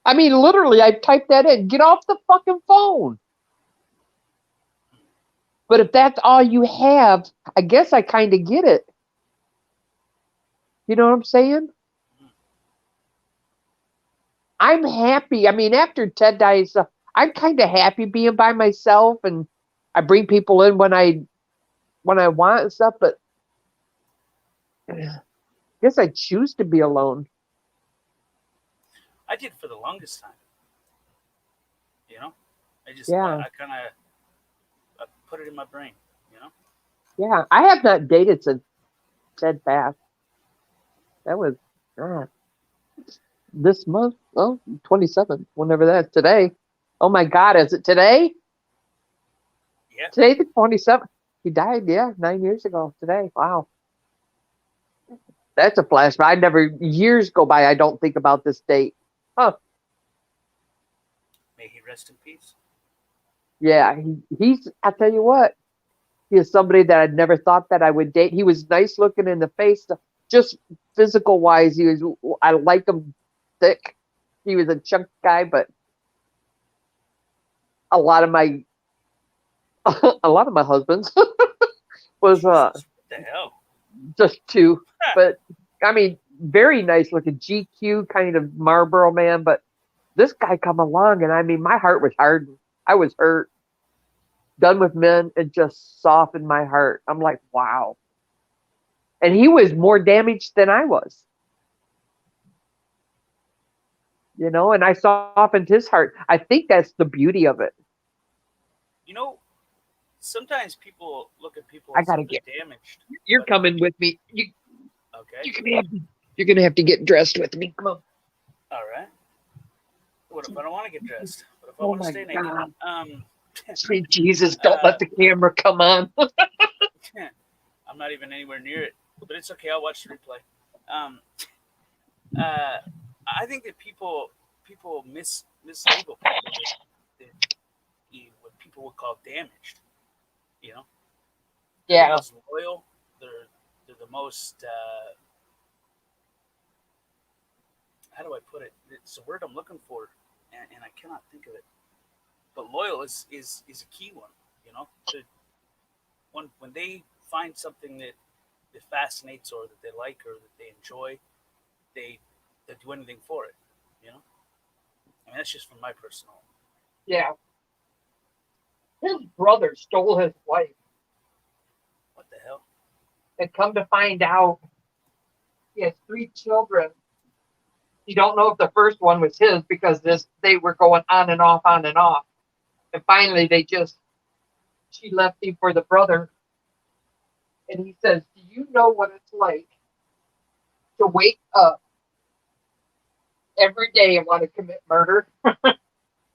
I mean, literally, I typed that in. Get off the fucking phone. But if that's all you have, I guess I kind of get it. You know what I'm saying? I'm happy. I mean, after Ted dies, I'm kind of happy being by myself, and I bring people in when I want and stuff. But I guess I choose to be alone. I did for the longest time. You know, I kind of put it in my brain. You know. Yeah, I have not dated since Ted passed. That was this month. Oh, 27th, whenever that's today. Oh my God, is it today? Yeah. Today the 27th. He died, 9 years ago today. Wow. That's a flashback. Years go by, I don't think about this date. Huh. May he rest in peace. Yeah, he's, I tell you what, he is somebody that I'd never thought that I would date. He was nice looking in the face, just physical wise. I like him thick. He was a chunk guy, but a lot of my husbands was what the hell? Just two. But I mean, very nice looking GQ kind of Marlboro man. But this guy come along, and I mean, my heart was hardened. I was hurt. Done with men, it just softened my heart. I'm like, wow. And he was more damaged than I was. You know, and I softened his heart. I think that's the beauty of it. You know, sometimes people look at people I as gotta if they're damaged. You're coming with me. Okay. You're gonna have to get dressed with me. Come on. All right. What if I don't want to get dressed? What if I Oh want to my stay naked? God. Sweet Jesus, don't let the camera come on. I'm not even anywhere near it, but it's okay. I'll watch the replay. I think that people mislabel people that what people would call damaged. You know. They're Yeah. the most loyal. They're the most. How do I put it? It's a word I'm looking for, and I cannot think of it. But loyal is a key one. You know, when they find something that fascinates or that they like or that they enjoy, they do anything for it. You know, I mean that's just from my personal. Yeah. His brother stole his wife, What the hell? and come to find out, he has 3 children. You don't know if the first one was his because they were going on and off, on and off. And finally, she left him for the brother. And he says, "Do you know what it's like to wake up every day and want to commit murder?"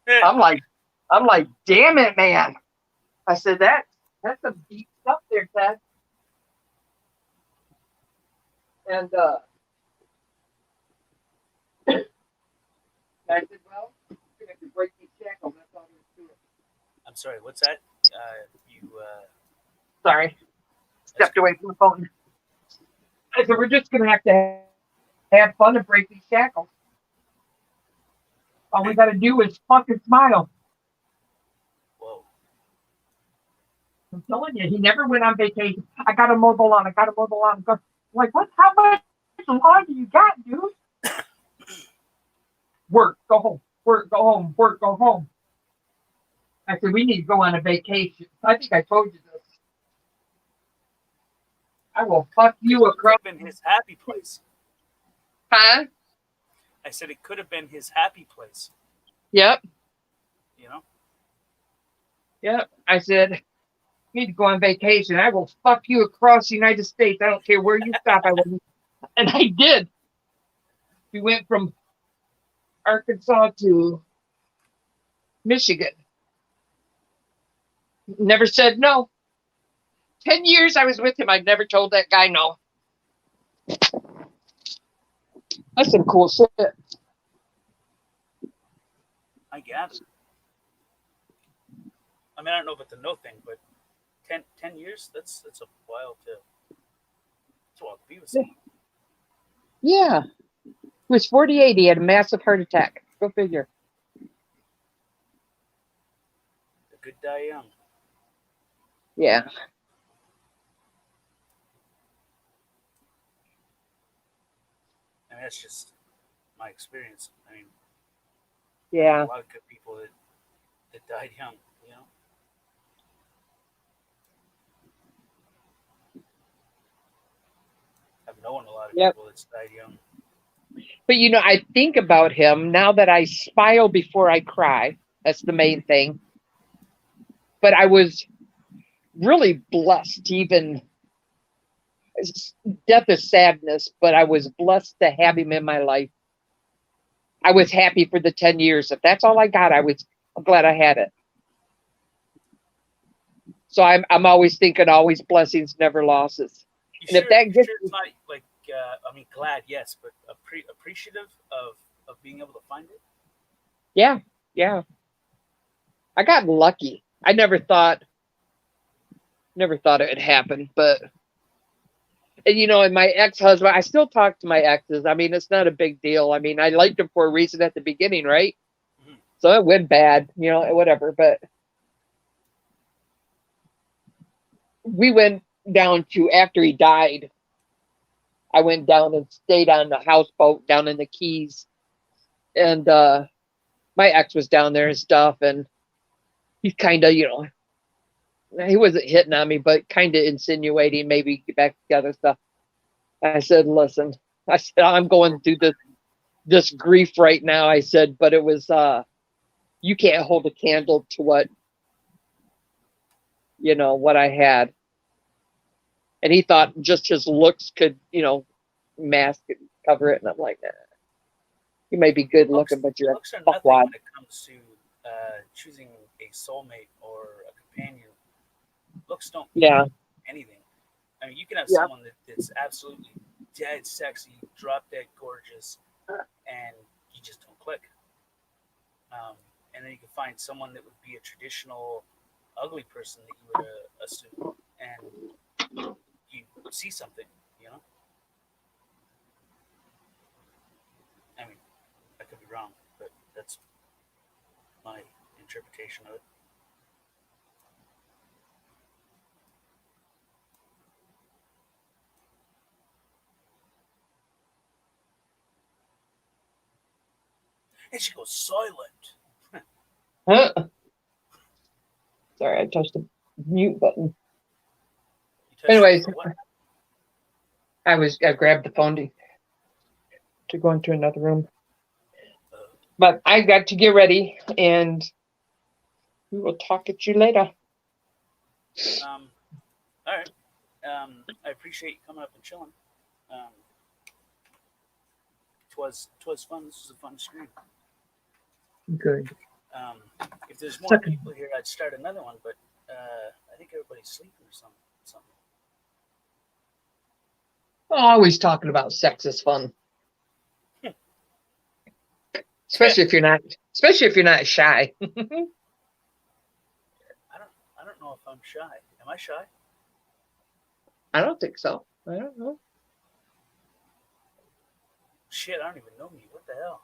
I'm like, damn it, man. I said, that's some deep stuff there, Ted. And I said, well, you're gonna have to break these shackles. That's all there is to it. I'm sorry. What's that? Sorry. Stepped away from the phone. I said, we're just gonna have to have fun and break these shackles. All we gotta do is fucking smile. Whoa. I'm telling you, he never went on vacation. I gotta mow the lawn. Go, like, what? How much lawn do you got, dude? Work, go home. Work, go home. Work, go home. I said, we need to go on a vacation. I think I told you this. I will fuck you across. It could have been his happy place. Huh? I said it could have been his happy place. Yep. You know? Yep. I said, need to go on vacation. I will fuck you across the United States. I don't care where you stop. I will. And I did. We went from Arkansas to Michigan. Never said no. 10 years I was with him. I've never told that guy no. That's some cool shit. I gather. I mean, I don't know about the no thing, but 10 years, that's a while to be with someone. Yeah. He was 48. He had a massive heart attack. Go figure. The good die young. Yeah. I mean, that's just my experience. I mean, Yeah. a lot of good people that died young, you know? I've known a lot of people that died young. But you know, I think about him now that I smile before I cry. That's the main thing. But I was really blessed, even death is sadness, but I was blessed to have him in my life. I was happy for the 10 years. If that's all I got, I'm glad I had it. So I'm always thinking, always blessings, never losses. You sure it's not like, I mean, glad, yes, but appreciative of being able to find it? Yeah, yeah. I got lucky. I never thought it would happen, but and you know, and my ex-husband, I still talk to my exes. I mean, it's not a big deal. I mean, I liked him for a reason at the beginning, right? Mm-hmm. So it went bad, you know, whatever. But we went down to, after he died, I went down and stayed on the houseboat down in the Keys. And my ex was down there and stuff. And he's kind of, you know, he wasn't hitting on me, but kind of insinuating maybe get back together stuff. I said, listen, I said, I'm going through this grief right now. I said, but it was, you can't hold a candle to what I had. And he thought just his looks could, you know, mask it, cover it. And I'm like, nah. You may be good looking, but you're looks a are nothing fuckwad. when it comes to choosing a soulmate or a companion. Looks don't mean anything. I mean, you can have someone that's absolutely dead sexy, drop dead gorgeous, and you just don't click. And then you can find someone that would be a traditional ugly person that you would assume, and you see something, you know? I mean, I could be wrong, but that's my interpretation of it. And she goes silent. Huh? Sorry, I touched the mute button. Anyways, I grabbed the phone to go into another room. But I got to get ready, and we will talk at you later. All right. I appreciate you coming up and chilling. Twas fun. This was a fun stream. Good. If there's more people here, I'd start another one, but I think everybody's sleeping or something. Always talking about sex is fun. Especially if you're not shy. I don't know if I'm shy. Am I shy? I don't think so. I don't know. Shit, I don't even know me. What the hell?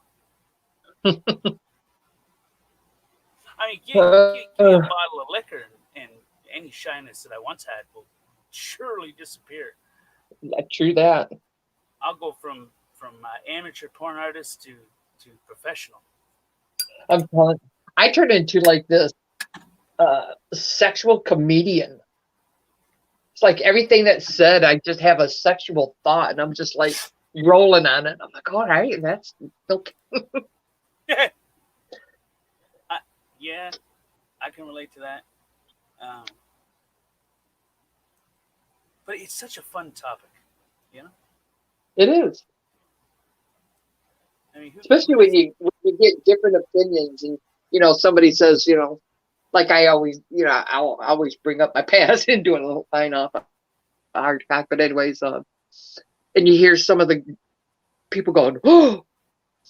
I mean, give me a bottle of liquor, and any shyness that I once had will surely disappear. True that. I'll go from amateur porn artist to professional. I'm telling. I turned into like this sexual comedian. It's like everything that's said, I just have a sexual thought, and I'm just like rolling on it. I'm like, all right, that's okay. Yeah, I can relate to that. But it's such a fun topic, you know? It is. I mean, Especially when you get different opinions, and somebody says, like I always, I'll always bring up my past and do a little line off a hard cock. But anyways, and you hear some of the people going, oh,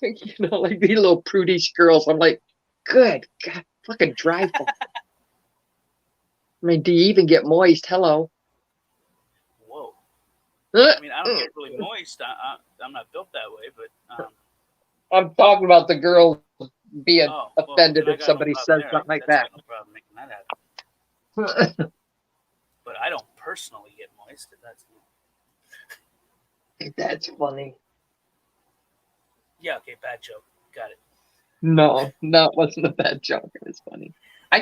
like these little prudish girls. I'm like, good God, fucking driveful. I mean, do you even get moist? Hello. Whoa. I mean, I don't get really moist. I'm not built that way, but. I'm talking about the girls being offended then I if got somebody no says problem there. something like That's that. got no problem making that happen. But I don't personally get moist. That's funny. Yeah, okay, bad joke. Got it. No, it wasn't a bad joke. It's funny. I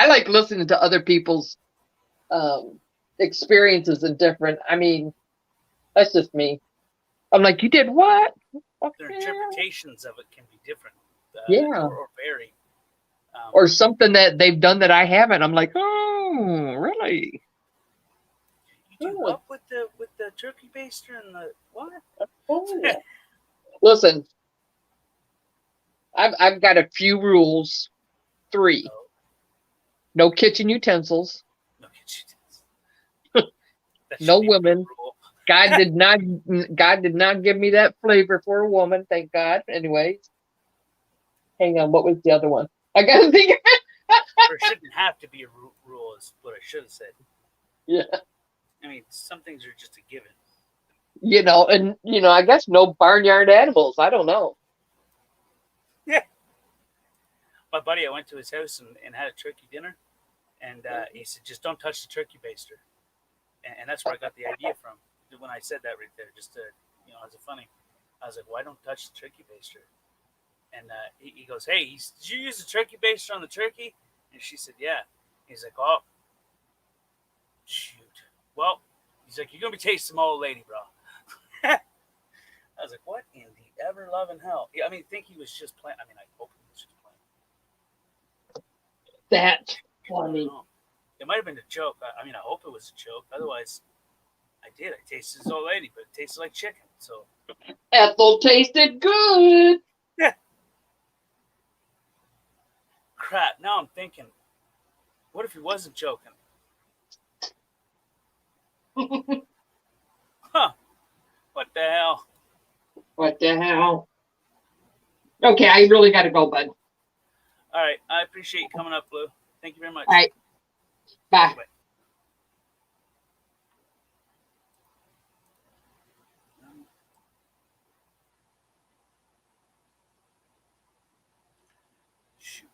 like listening to other people's experiences and different. I mean, that's just me. I'm like, you did what? Their interpretations of it can be different. Yeah. Or vary. Or something that they've done that I haven't. I'm like, oh, really? You do what with the turkey baster and the what? Oh. Listen, I've got a few rules. 3. No kitchen utensils. No kitchen utensils. No women. God did not give me that flavor for a woman, thank God. Anyways. Hang on, what was the other one? I gotta think of it. There shouldn't have to be a rule, is what I should have said. Yeah. I mean, some things are just a given. And I guess no barnyard animals. I don't know. Yeah. My buddy, I went to his house and had a turkey dinner, and he said, just don't touch the turkey baster. And that's where I got the idea from. When I said that right there, just to, as a funny, I was like, why don't touch the turkey baster? And he goes, hey, did you use the turkey baster on the turkey? And she said, yeah. He's like, oh, shoot. Well, he's like, you're going to be tasting my old lady, bro. I was like, what in the ever-loving hell? Yeah, I mean, I think he was just playing. I mean, I hope he was just playing. That's funny. It might have been a joke. I mean, I hope it was a joke. Otherwise, I did. I tasted his old lady, but it tasted like chicken. So Ethel tasted good. Yeah. Crap. Now I'm thinking, what if he wasn't joking? Huh. What the hell? What the hell? Okay, I really got to go, bud. All right. I appreciate you coming up, Blue. Thank you very much. All right. Bye. Bye. Shoot.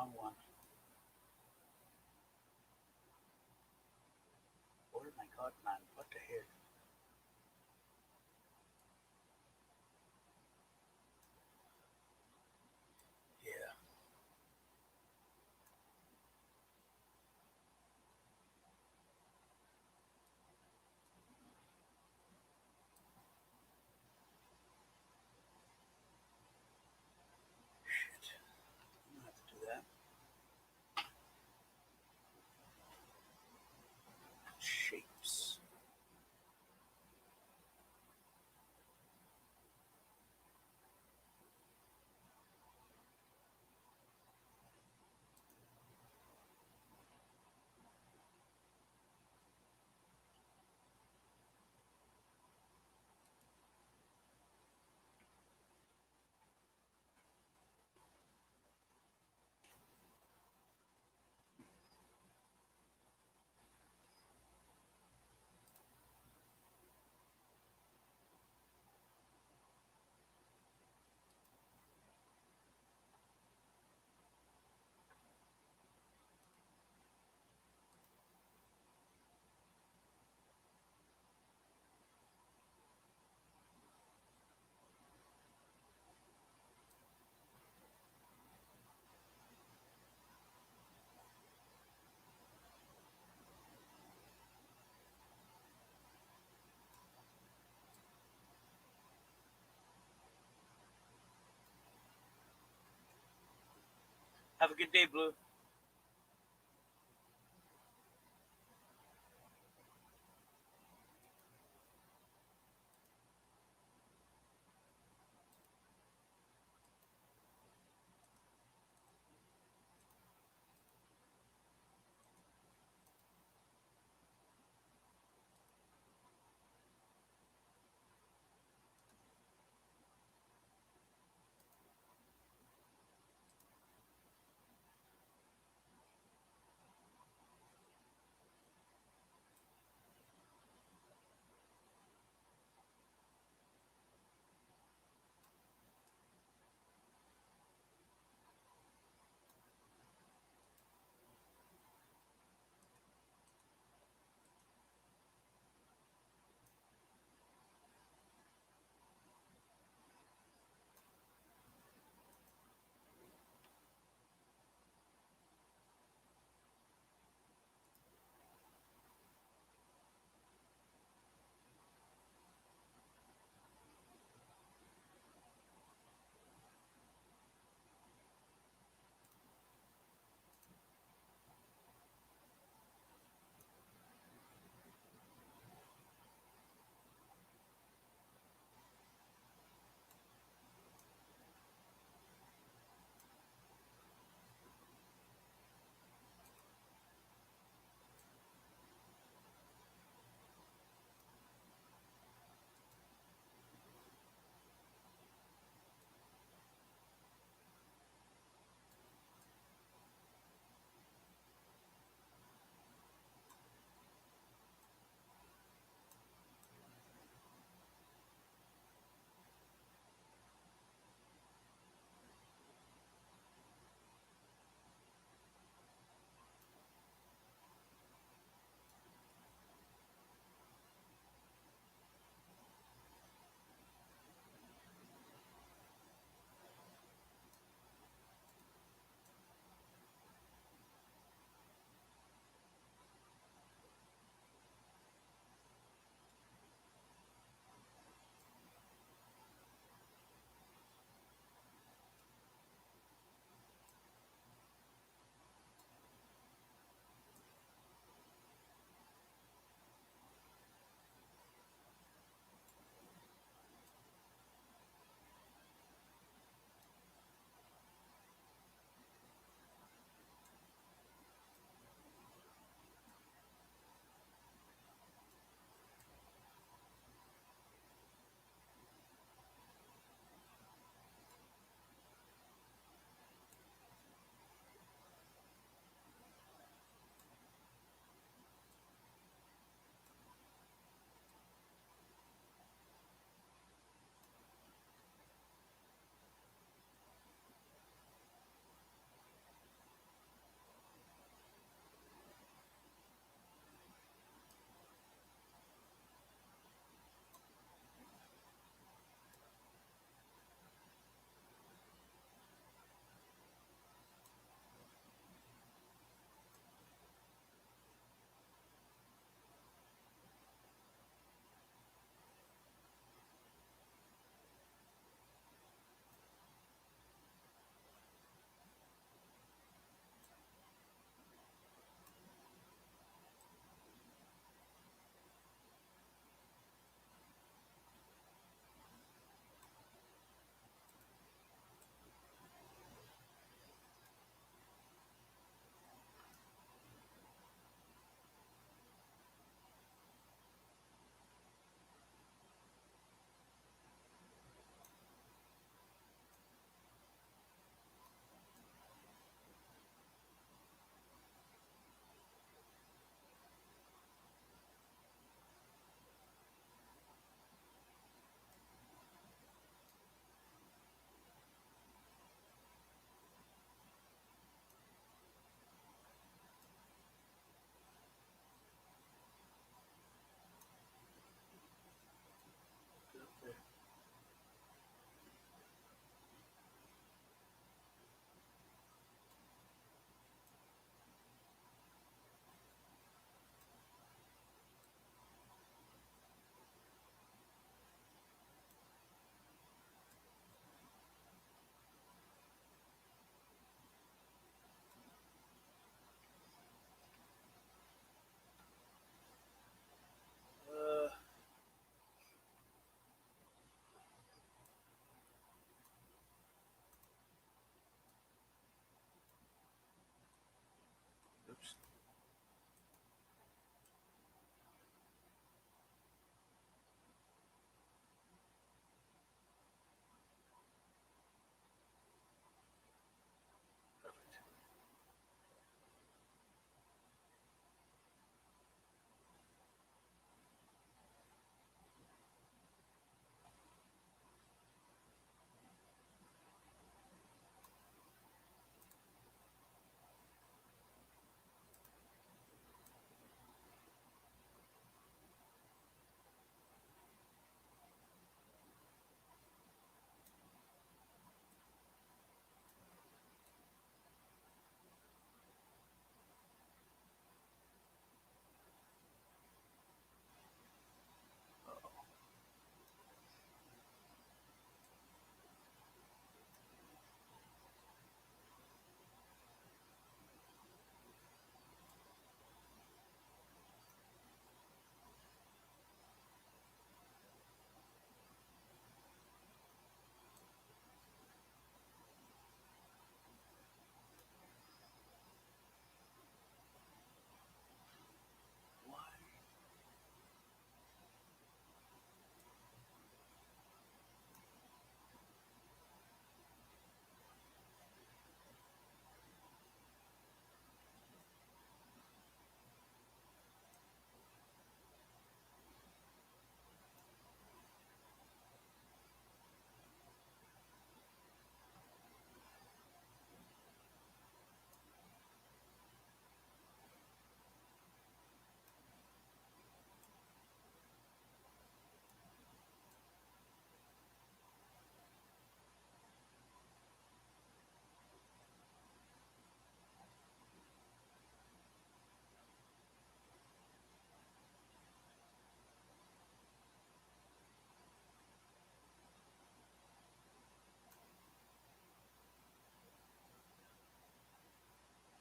wrong one. Where my God, man? What the hell? Yeah. Shit. I'm gonna have to do that. Shapes. Have a good day, Blue.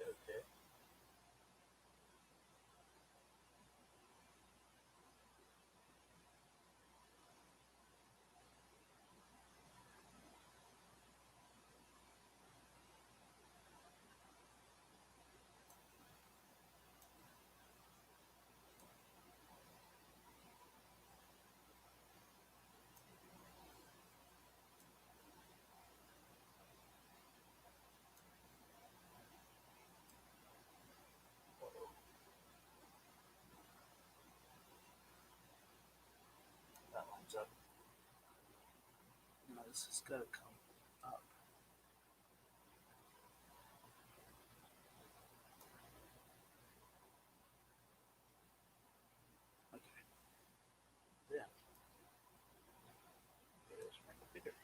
Okay. That one's up. No, this has got to come up. Okay. Yeah. Let's make it bigger.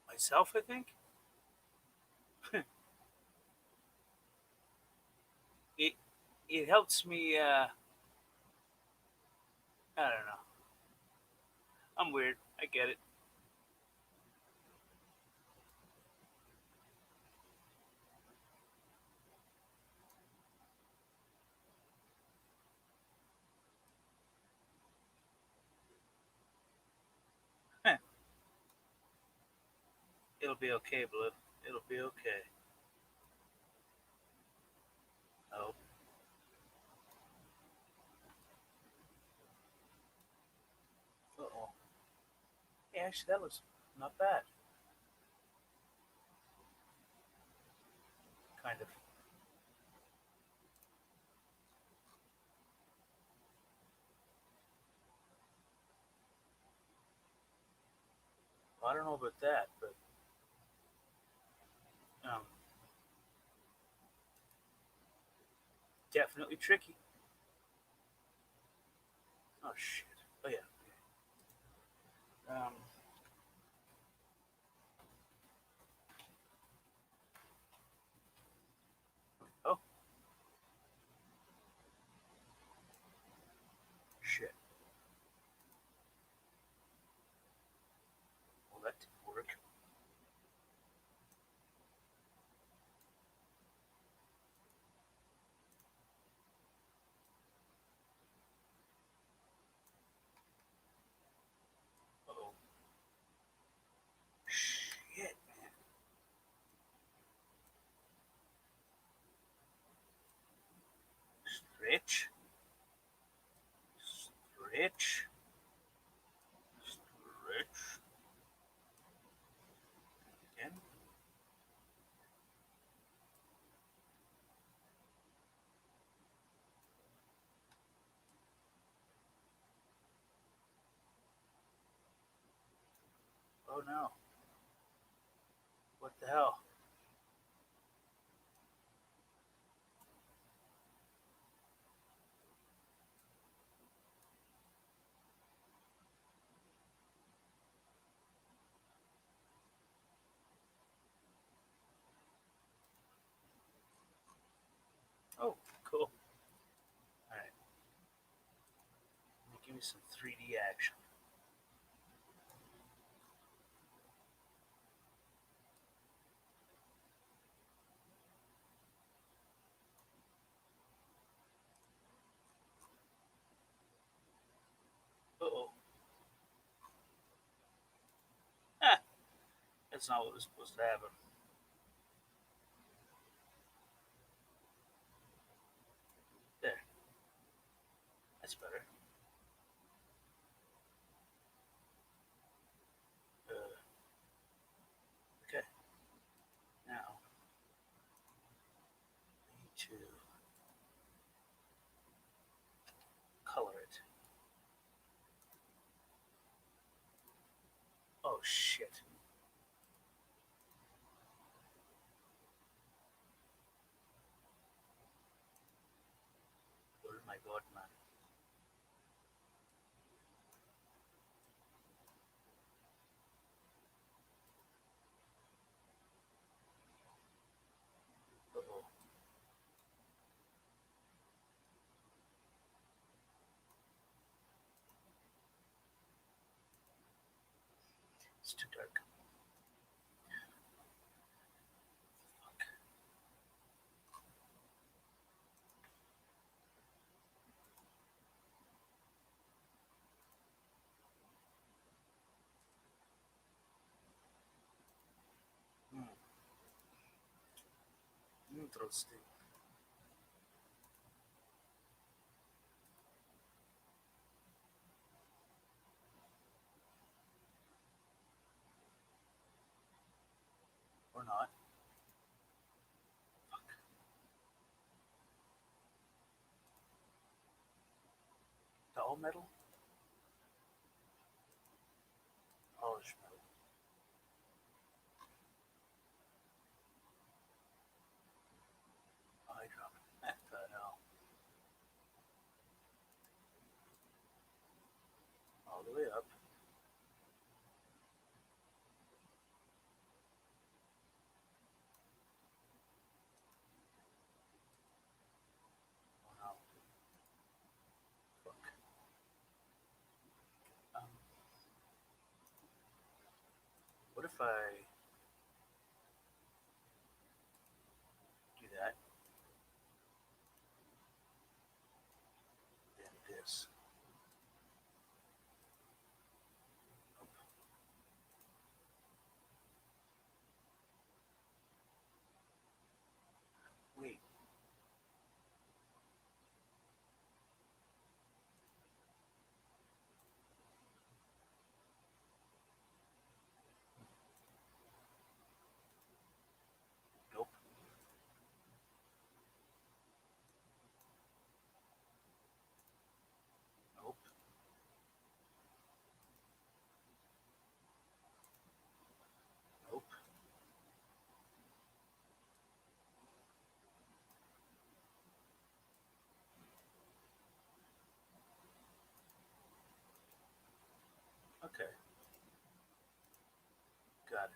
Myself, I think. it it helps me. I don't know. I'm weird. I get it. It'll be okay, Blue. It'll be okay. Oh. Uh-oh. Hey, actually, that looks not bad. Kind of. I don't know about that, but um, definitely tricky. Oh shit. Oh yeah. Um. Oh shit. Stretch. Stretch. Stretch. Again. Oh no. What the hell? Oh, cool. Alright. Give me some 3D action. Uh-oh. Ah, that's not what was supposed to happen. There. That's better. Okay. Now, I need to color it. Oh, shit. Oh my god, man. Uh-oh. It's too dark. Interesting. Or not. Fuck. All metal? Polished metal. I drop it. What the hell? All the way up. Oh no. Fuck. What if I do that? Then this. Nope. Wait. Nope. Nope. Nope. Okay. Got it.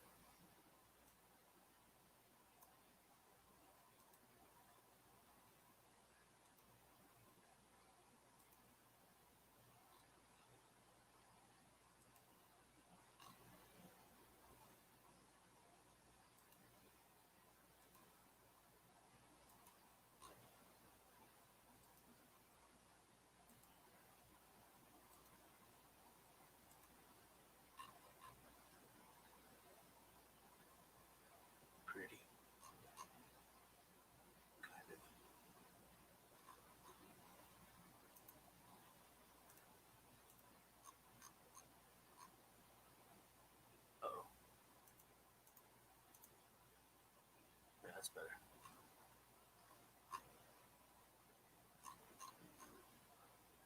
That's better.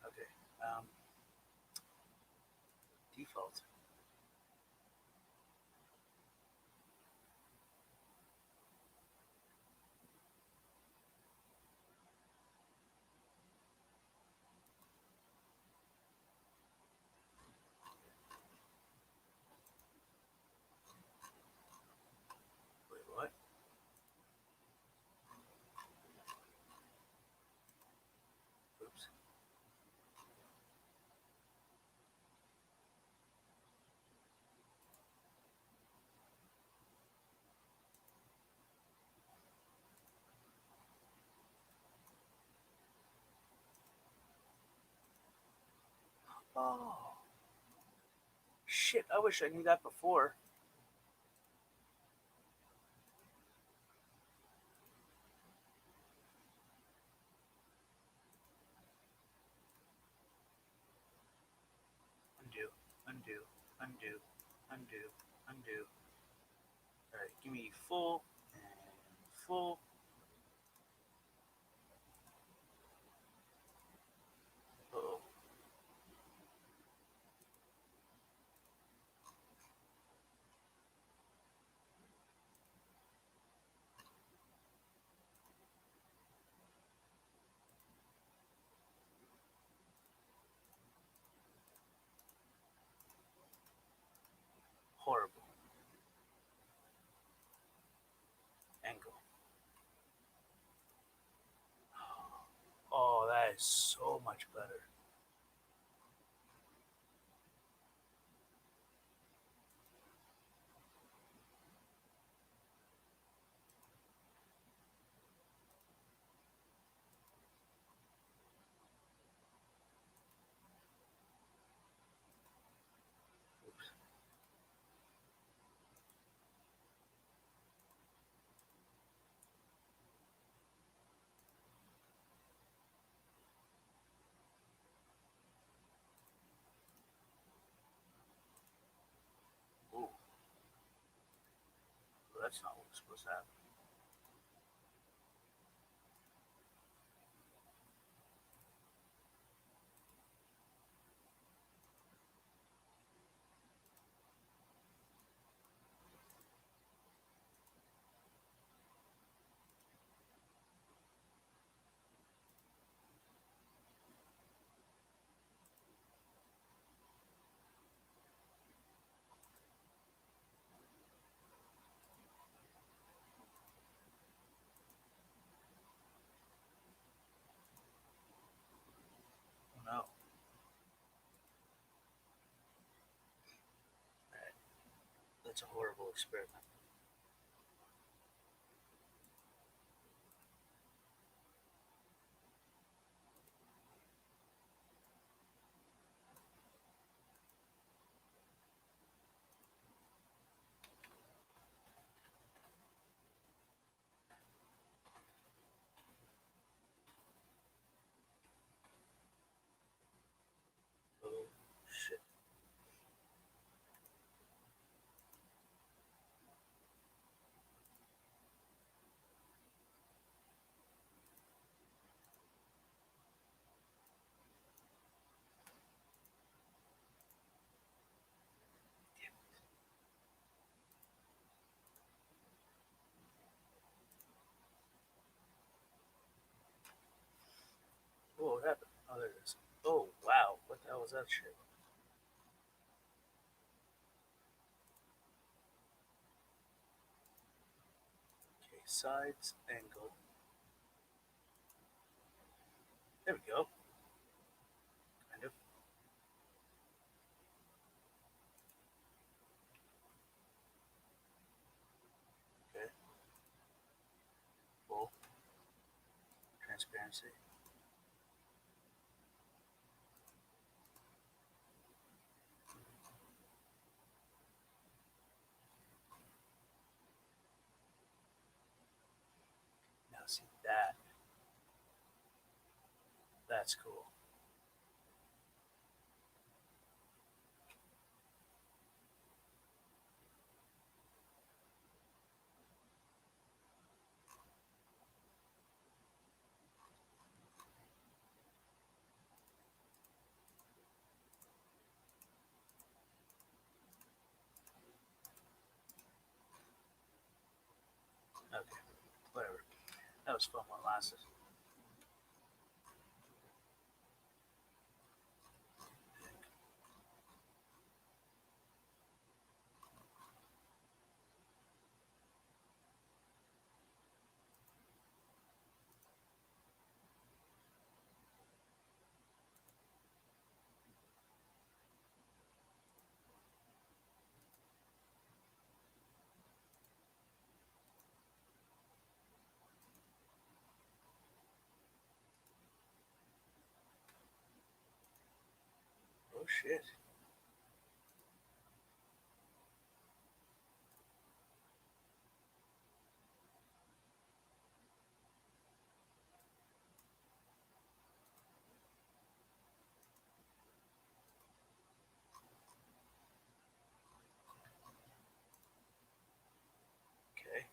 Okay. Default. Wait, what? Oops. Oh. Shit, I wish I knew that before. Undo, undo, undo, undo, undo. Alright, give me full and full. Uh-oh. Horrible. Angle. Oh, that is so much better. Oops. Ooh. Well, that's not what was supposed to happen. Oh no. Alright. That's a horrible experiment. Oh shit. Oh, what happened? Oh, there it is. Oh, wow. What the hell was that shit? Okay, sides, angle. There we go. Kind of. Okay. Full. Transparency. Now see that. That's cool. Okay, whatever. That was fun while it lasted. Oh shit. Okay.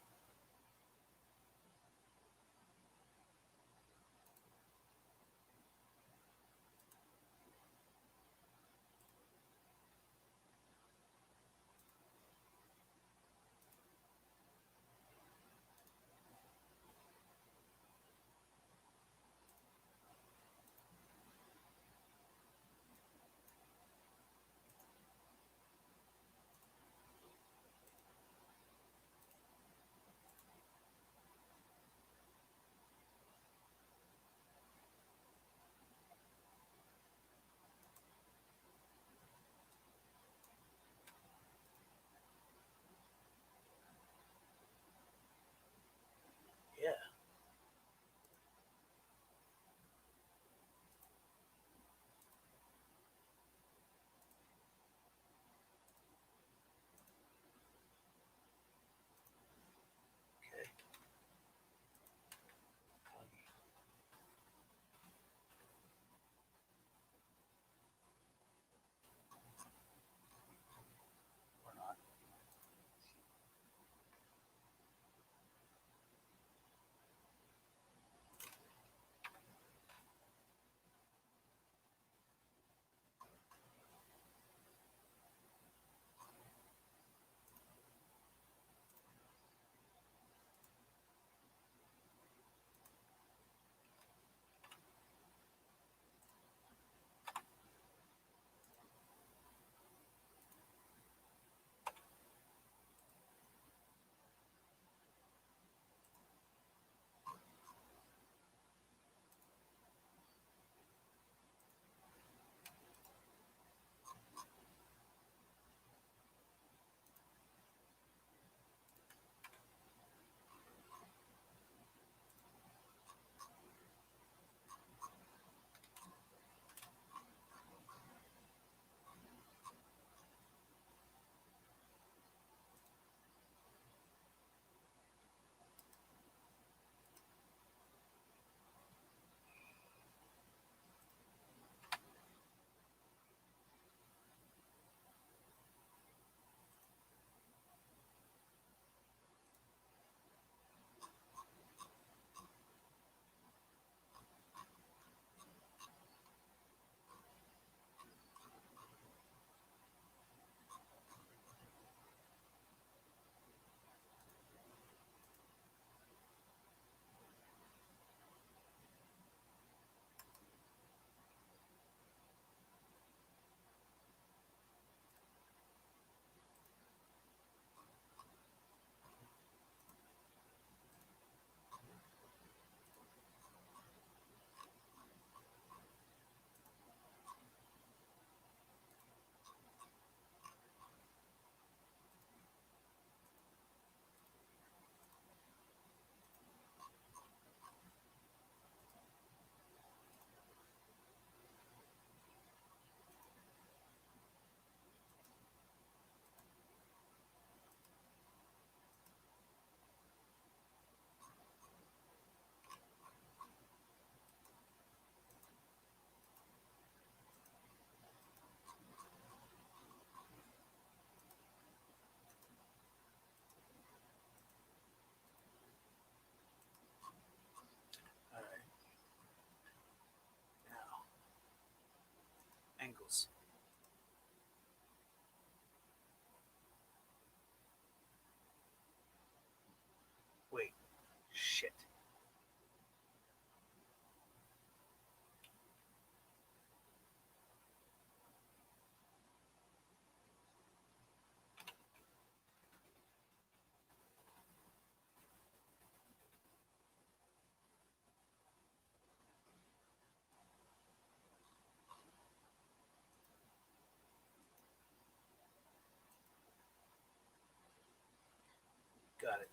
Got it.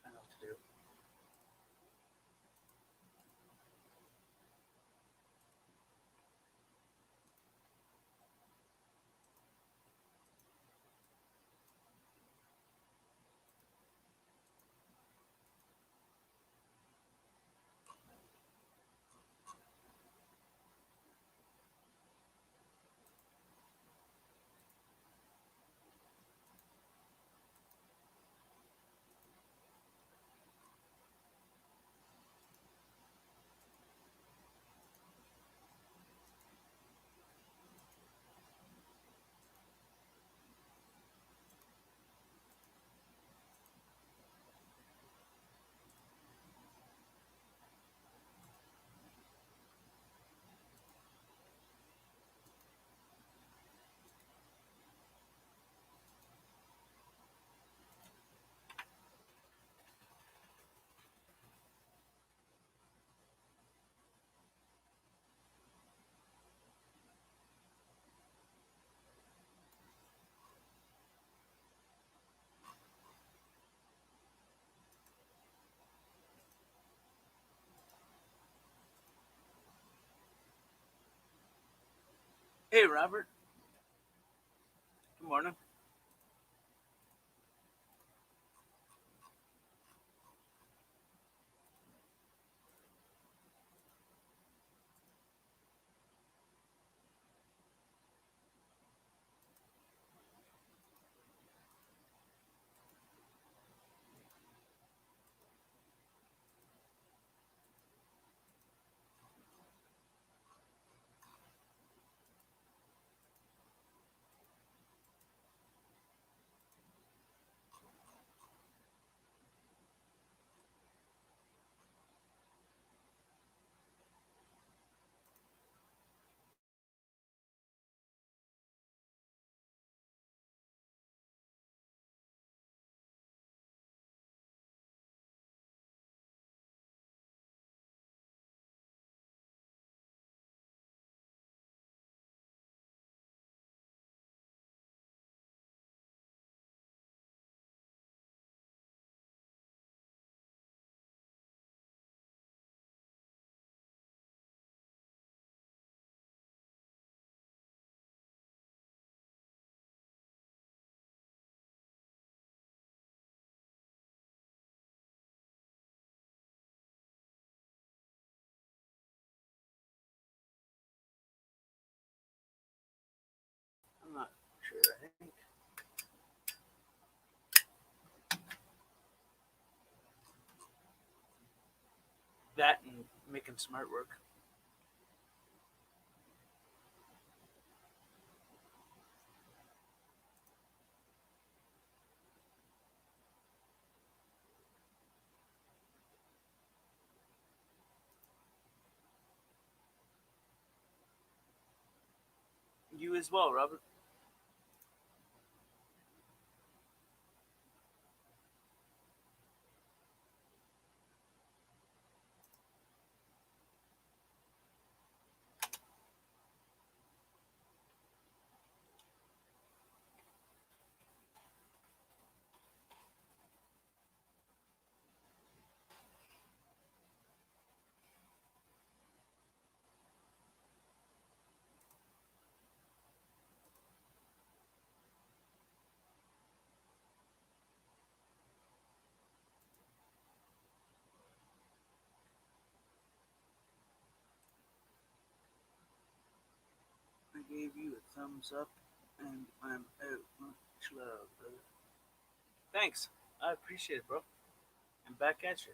I know what to do. Hey, Robert. Good morning. I'm not sure. I think that and making some artwork. You as well, Robert. I gave you a thumbs up, and I'm out. Much love, brother. Thanks. I appreciate it, bro. And back at you.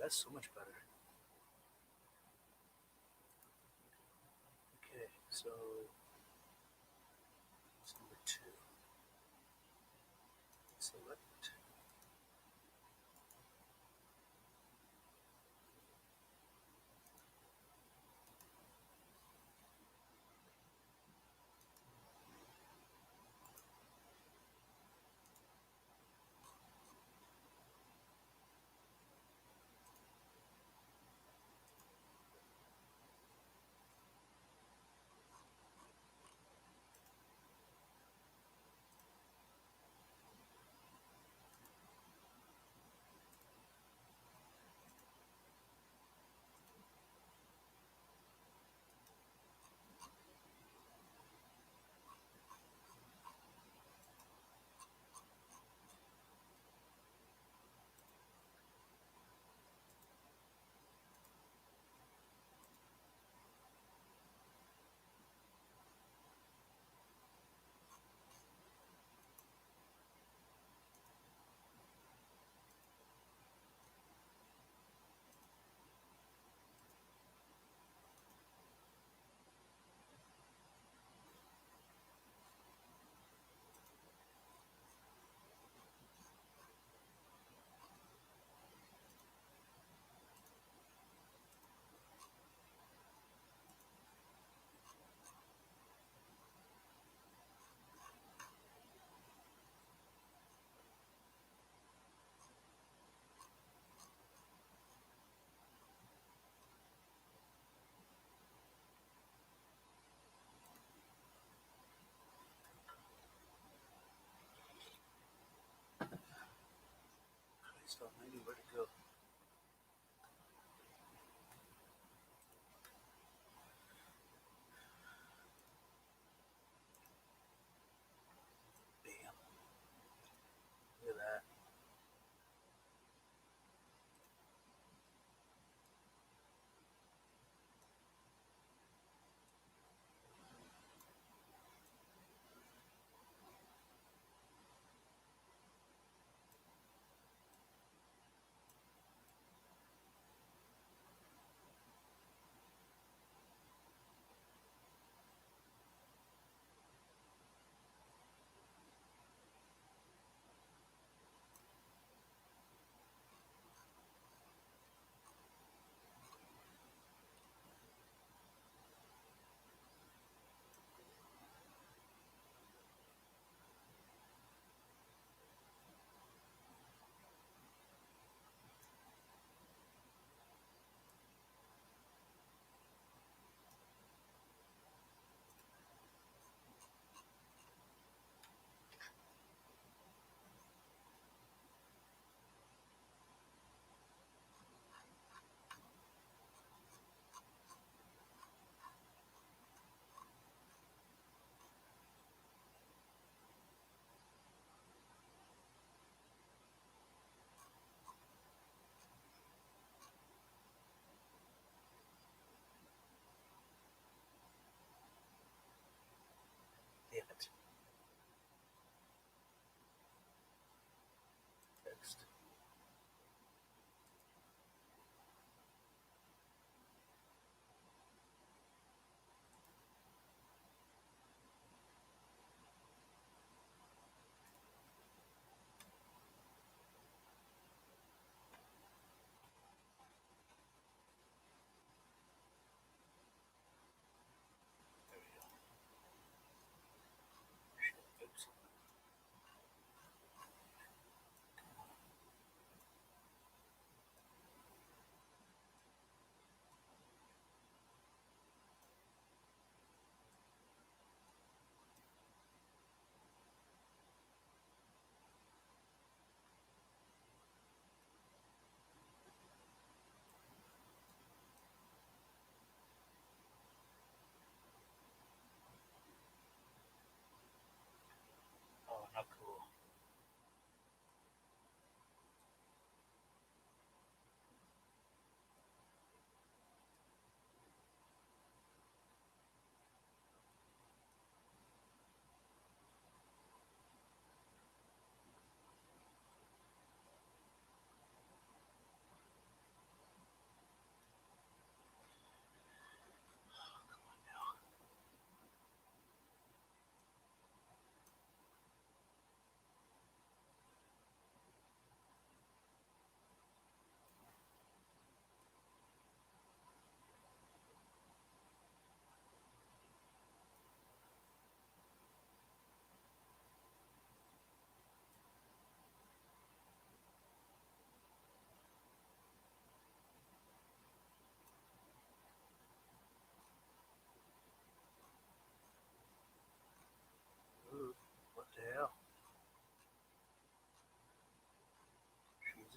that's so much better. Okay, so it's number 2. Select. Christ almighty, where'd it go? Bam. Look at that.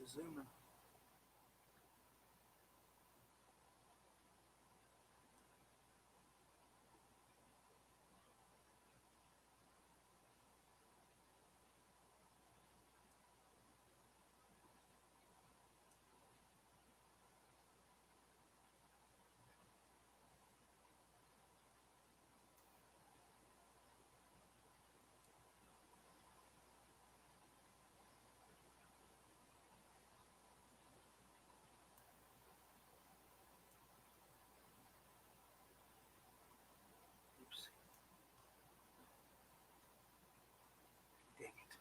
to zoom in. Oops. Dang it.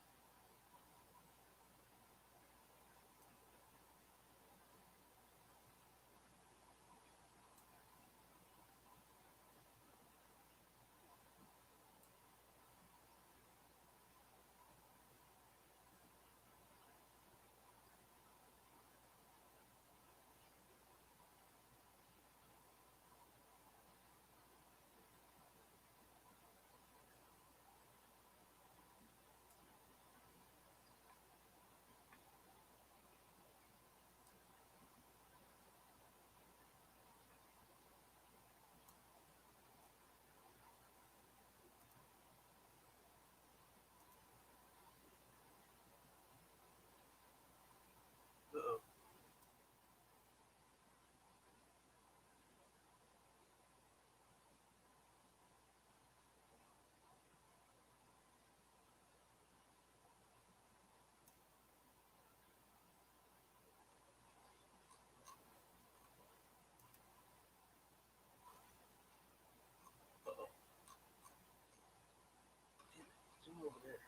Uh-oh. Uh-oh. Damn it. Zoom over there.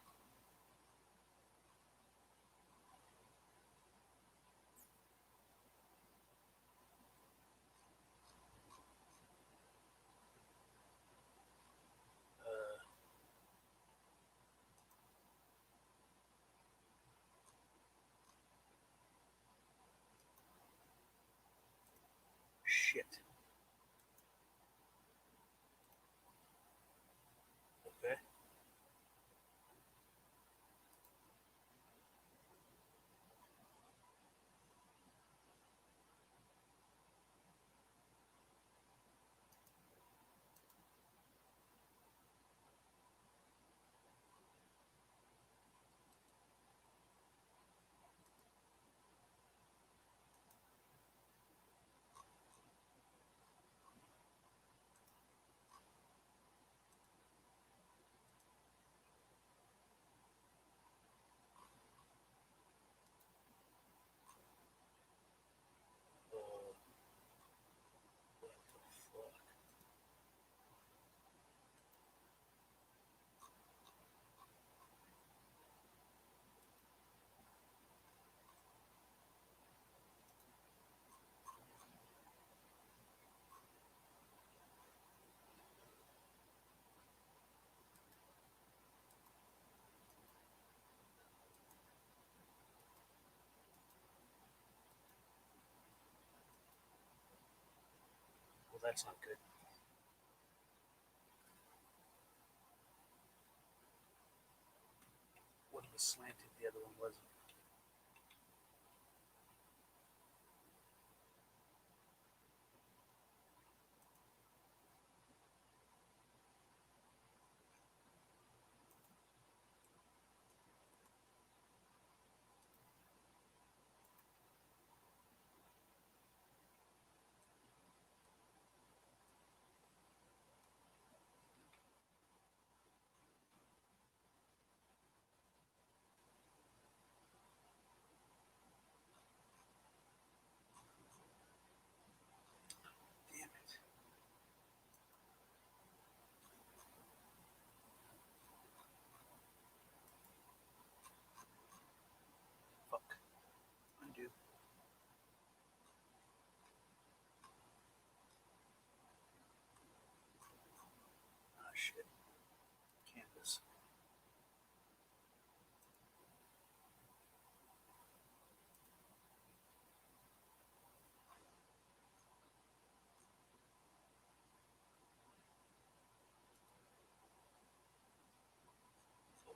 Shit. Okay. What the fuck? Well, that's not good. One was slanted, the other one wasn't. Damn it. Fuck. Undo. Ah, shit. Canvas. Oh,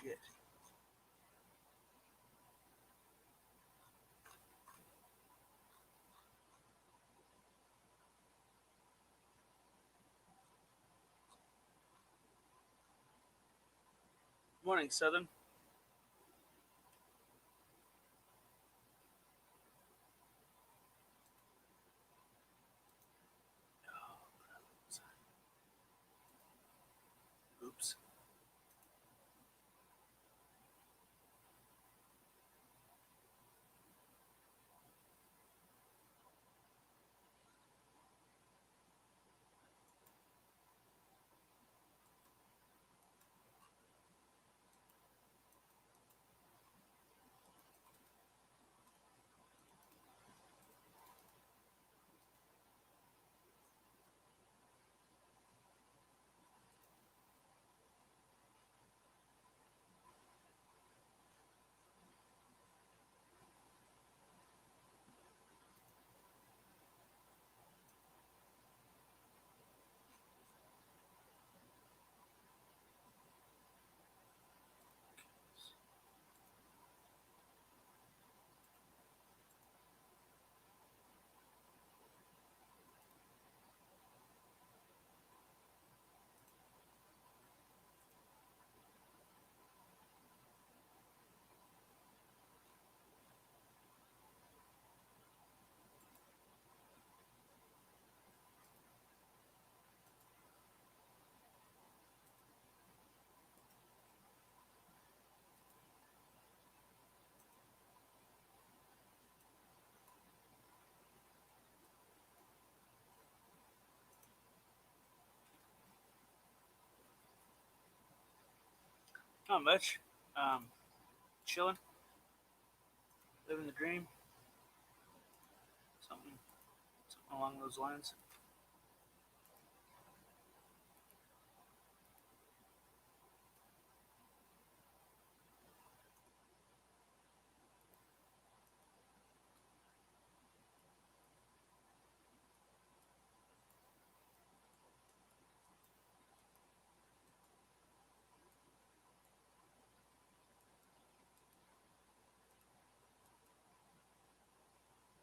shit. Morning, Southern. Oops. Not much. Chilling, living the dream. Something along those lines.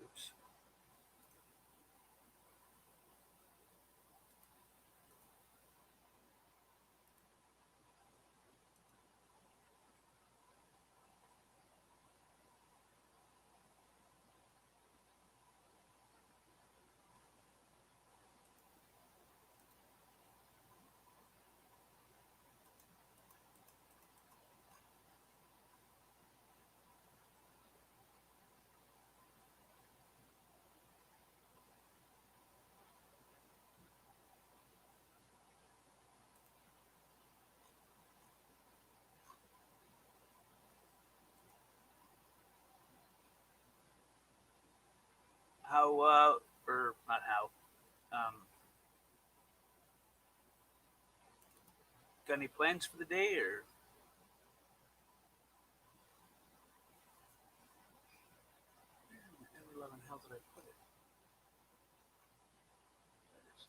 Oops. How, or not how, got any plans for the day, or where the hell did I put it? There it is.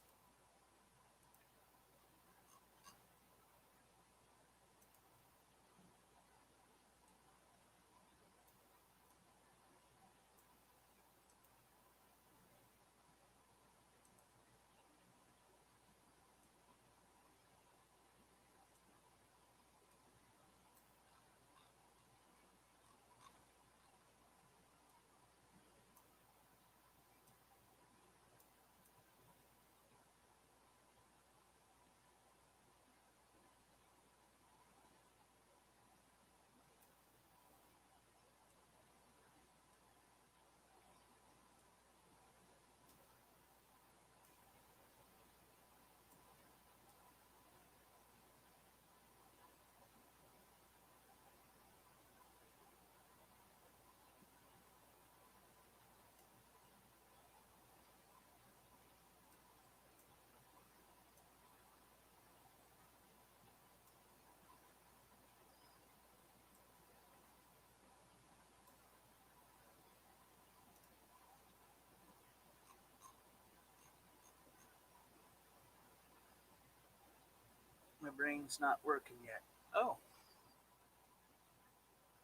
My brain's not working yet. Oh,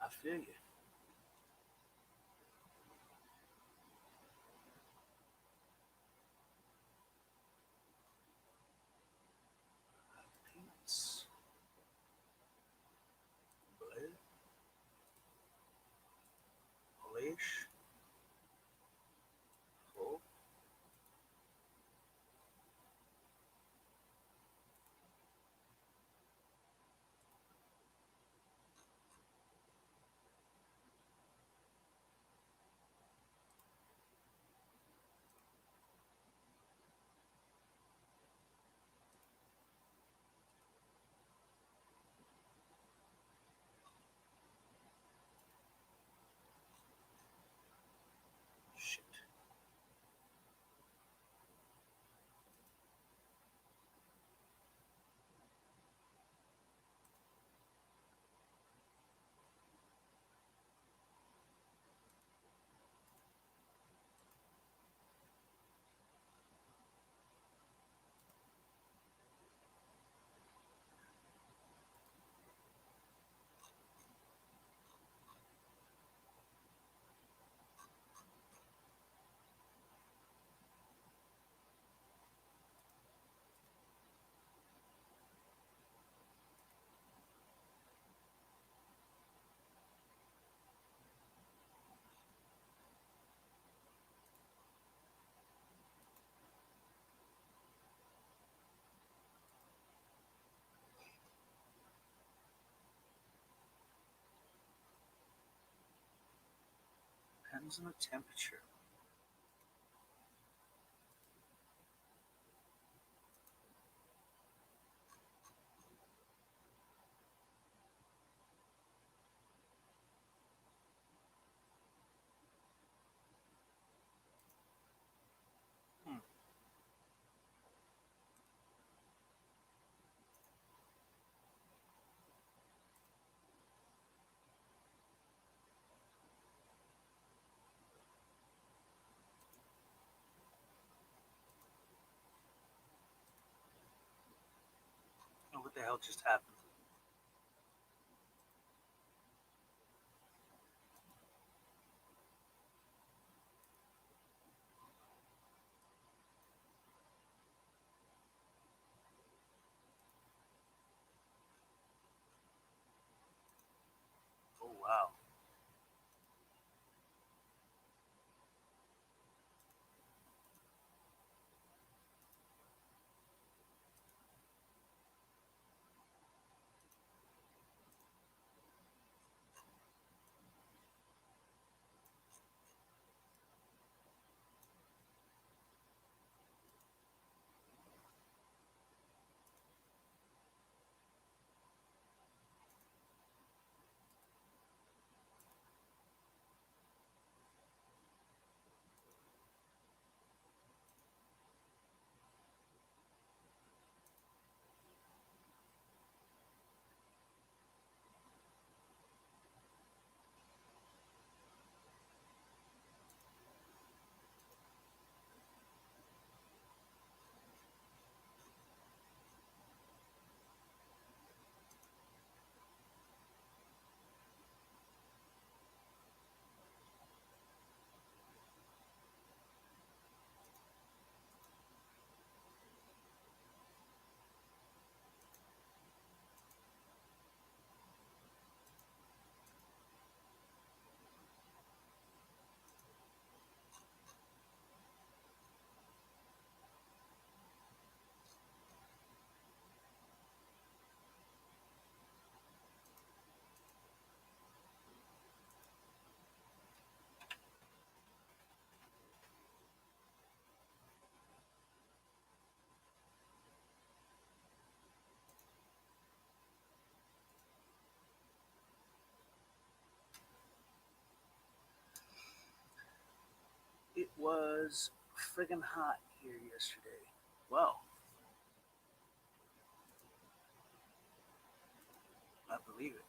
I feel you. Peanuts. Depends on the temperature. Oh, what the hell just happened? Oh, wow. It was friggin' hot here yesterday. Well, I believe it.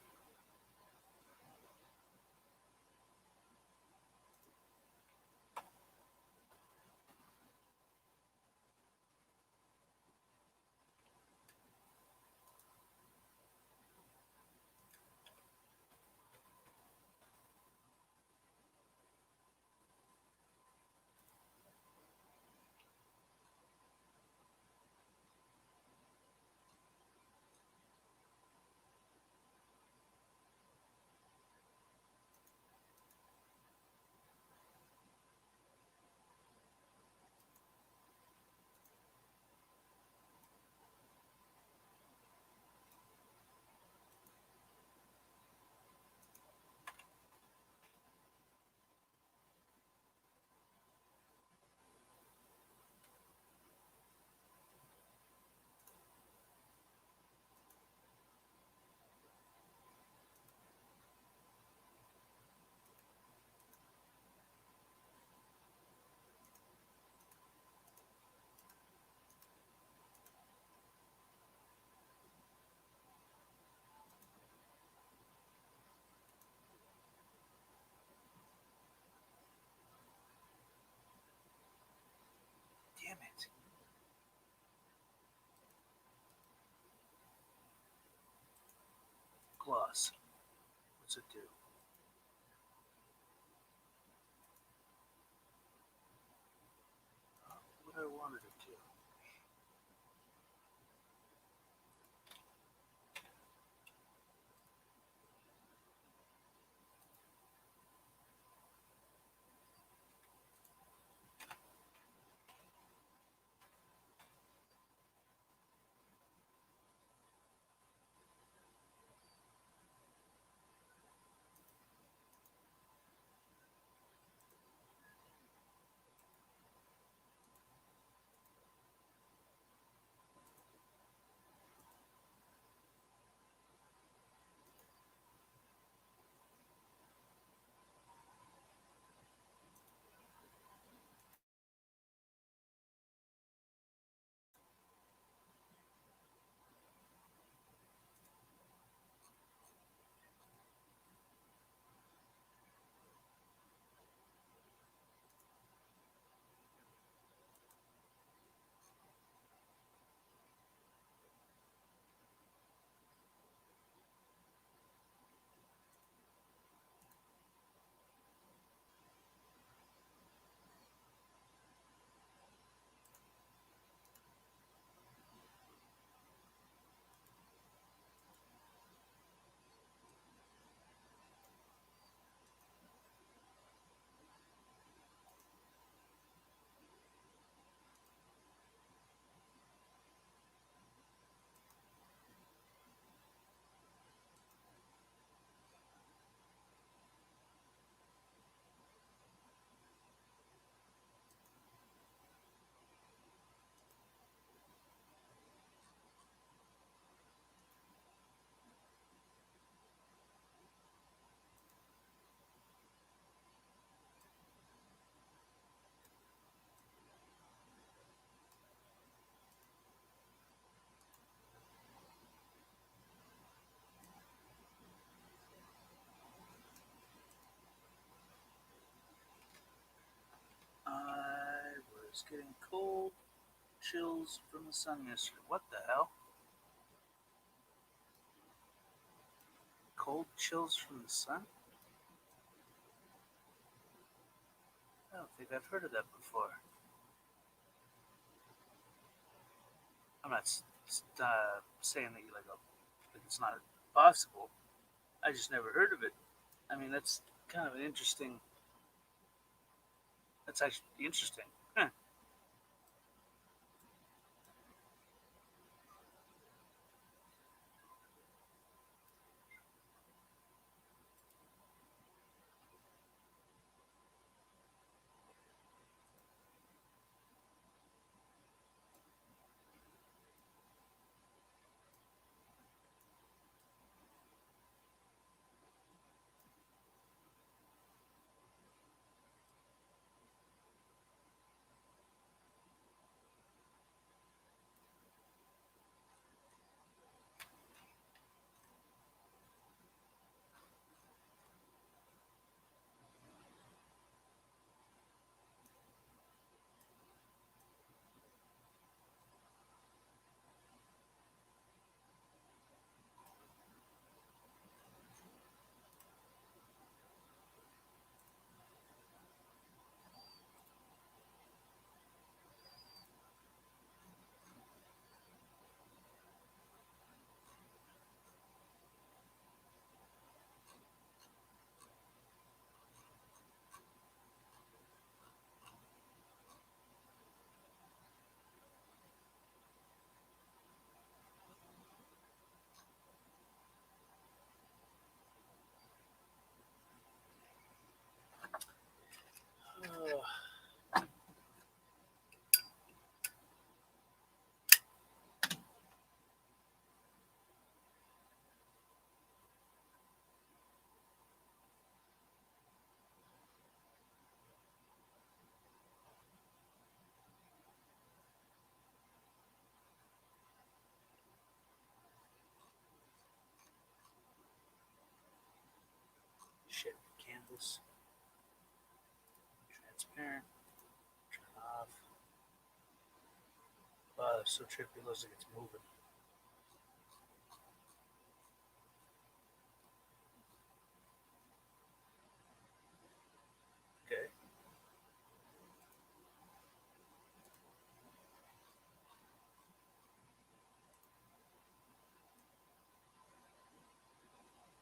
Damn it. Gloss. What's it do? What I wanted it to. was getting cold chills from the sun yesterday. What the hell? Cold chills from the sun? I don't think I've heard of that before. I'm not saying that it's not possible. I just never heard of it. I mean, that's kind of an interesting. That's actually interesting. Huh. Shit, canvas. Transparent. Turn off. Wow, that's so trippy. It looks like it's moving. Okay.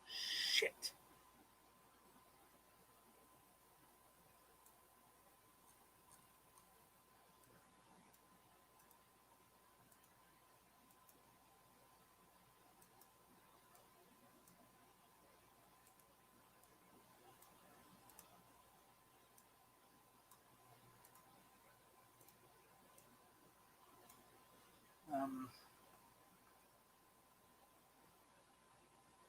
Shit.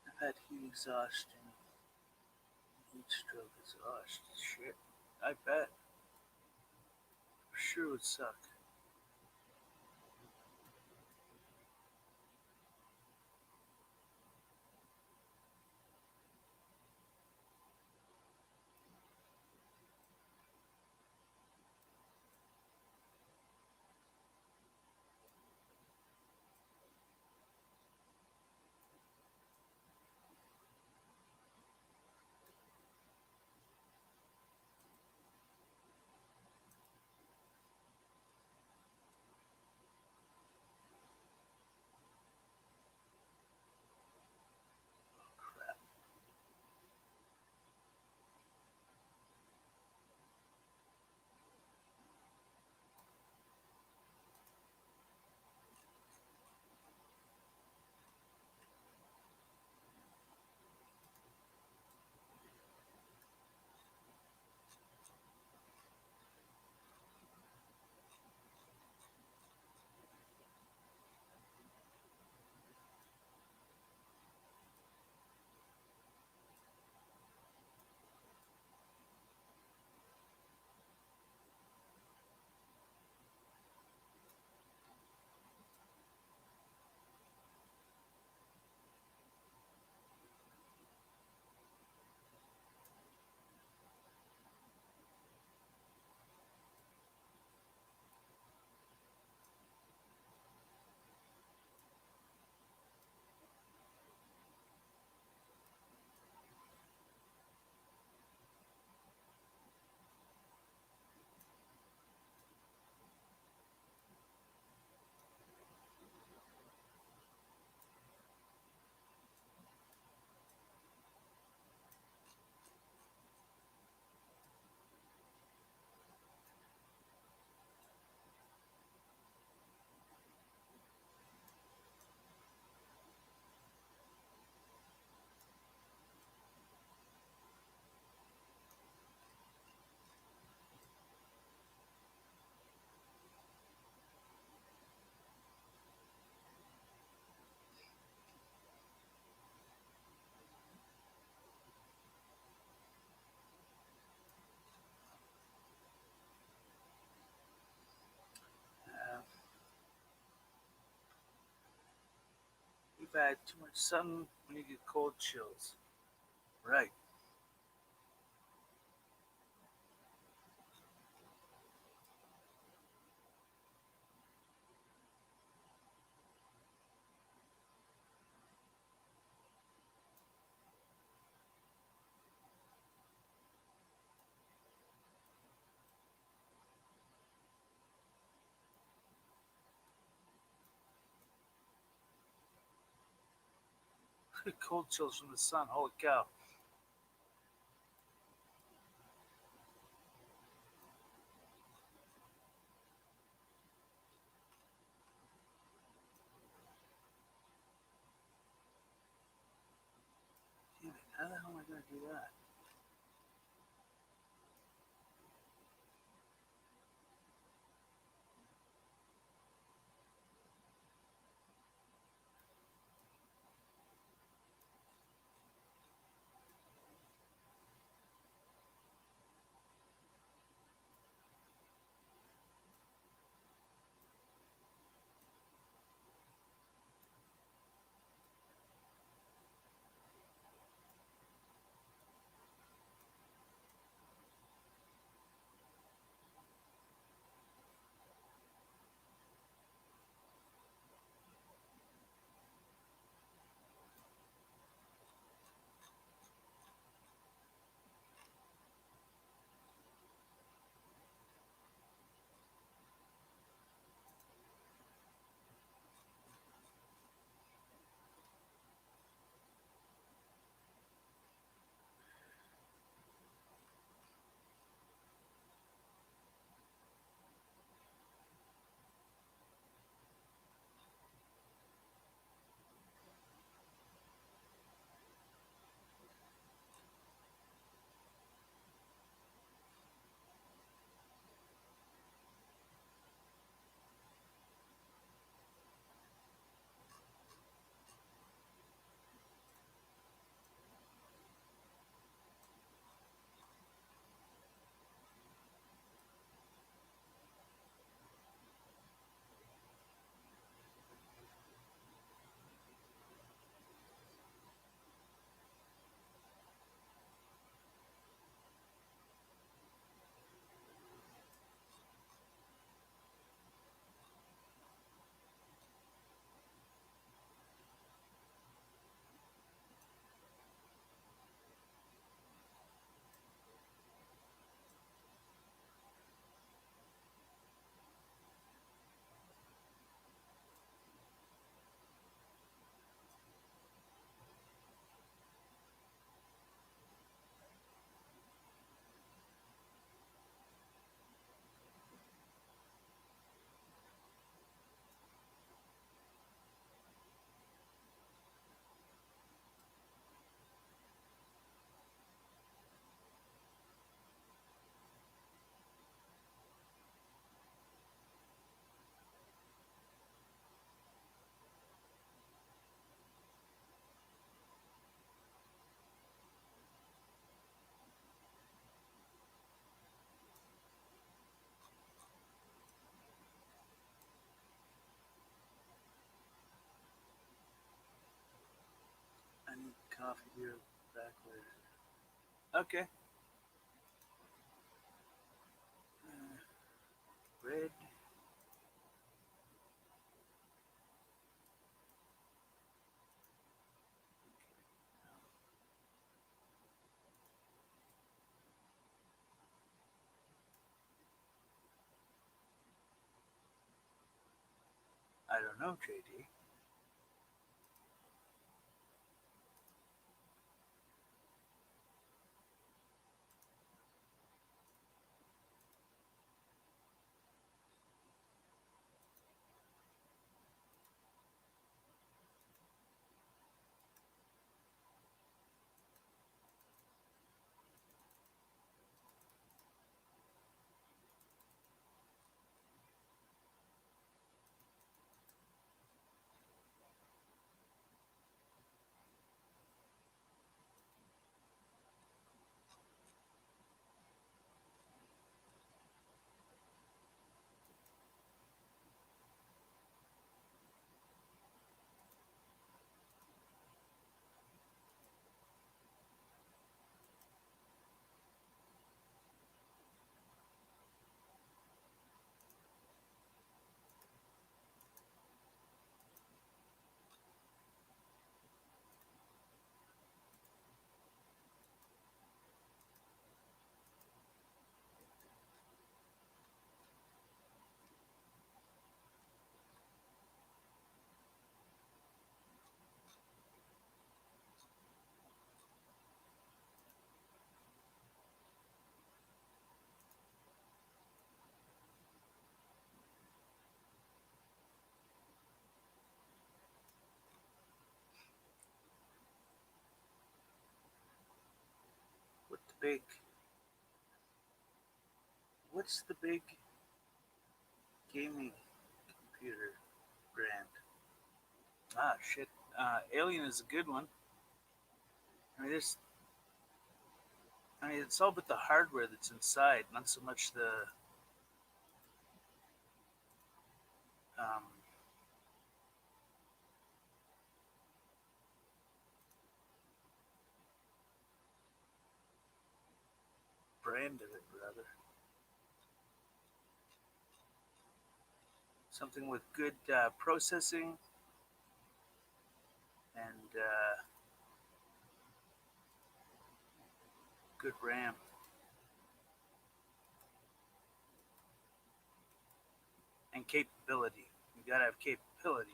I've had heat exhaustion, heat stroke exhaustion. Shit. I bet. Sure would suck. I've had too much sun when you get cold chills. Right. Cold chills from the sun. Holy cow. Damn it. How the hell am I going to do that? I need coffee beer back later. Okay. Red. I don't know, JD. big? What's the big gaming computer brand? Ah, shit. Alien is a good one. I mean, it's all but the hardware that's inside, not so much the um, brand of it, rather. Something with good processing and good RAM and capability. You gotta have capability.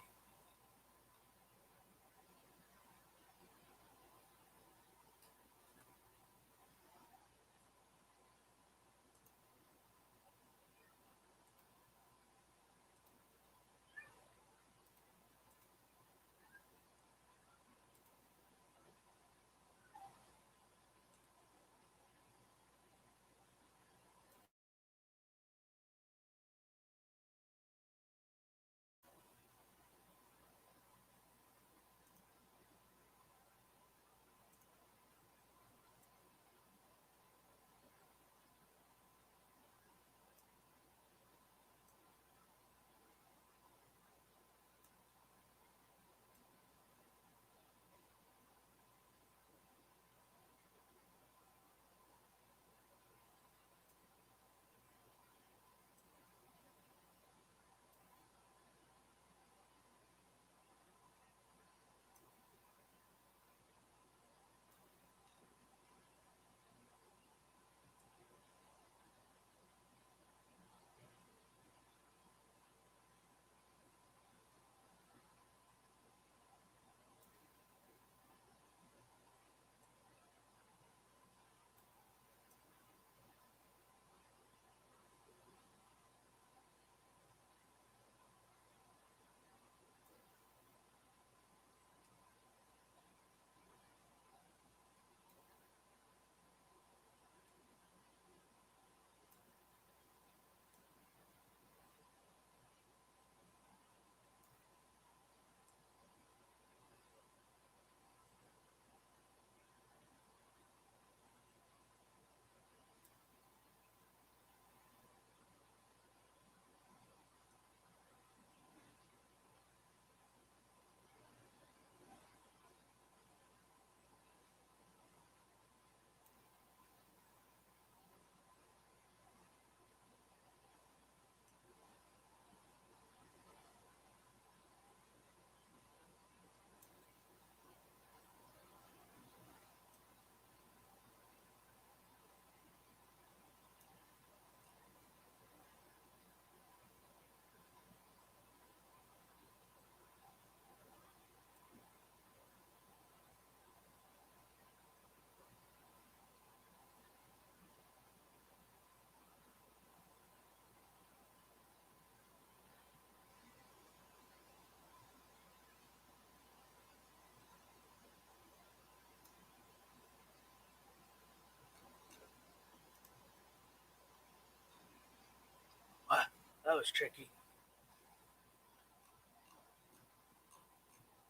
Ah, that was tricky.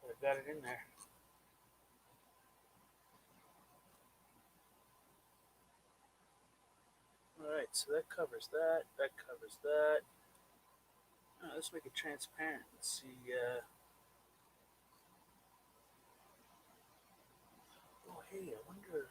But I got it in there. All right, so that covers that. That covers that. Let's make it transparent. Let's see. Oh, hey, I wonder.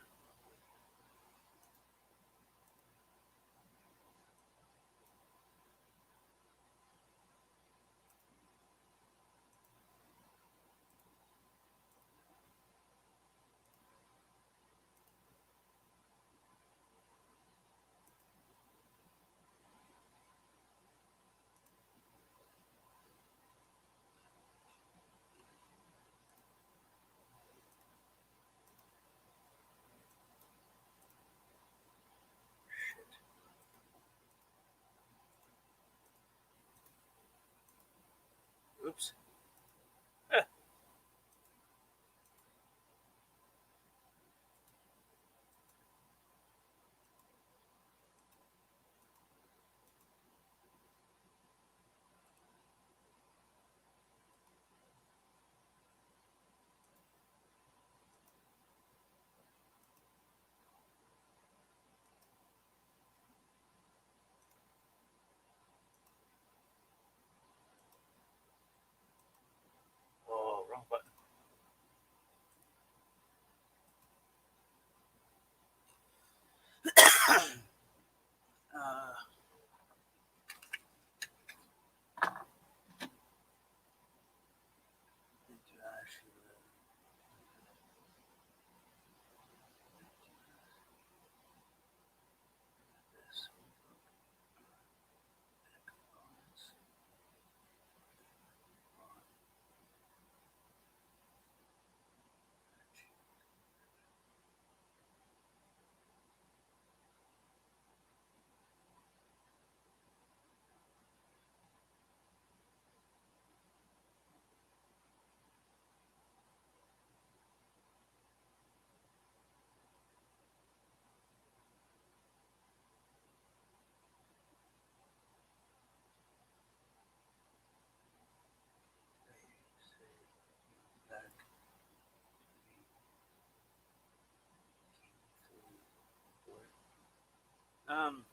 Um,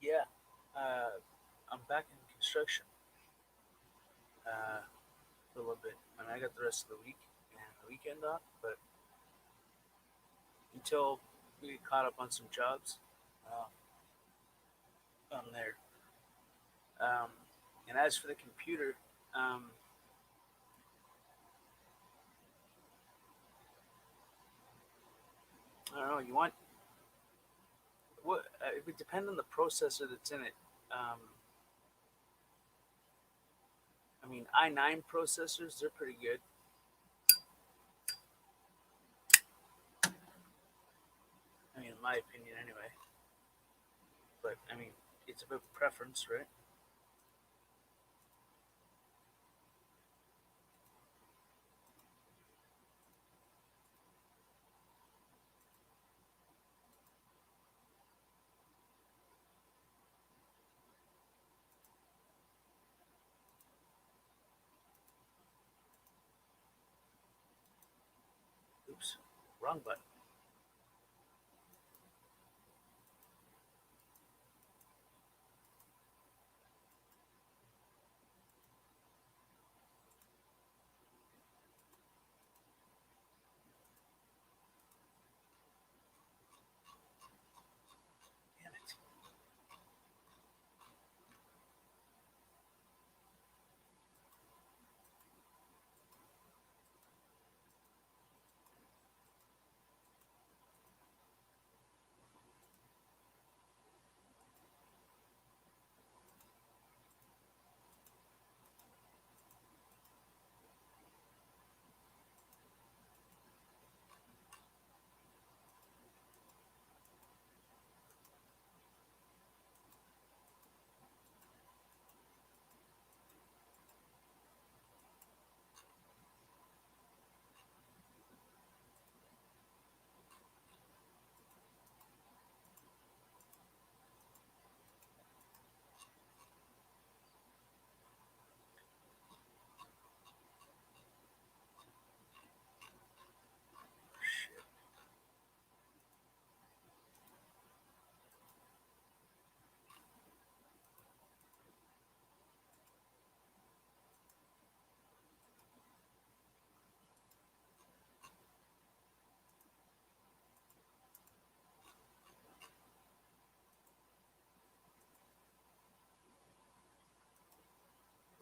yeah, I'm back in construction for a little bit, and I got the rest of the week and the weekend off. But until we get caught up on some jobs, uh, I'm there. Um, and as for the computer, um, I don't know. You want what? It would depend on the processor that's in it. Um, I mean, i9 processors, they're pretty good. I mean, in my opinion, anyway. But I mean, it's about preference, right? Oops, wrong button. Damn it.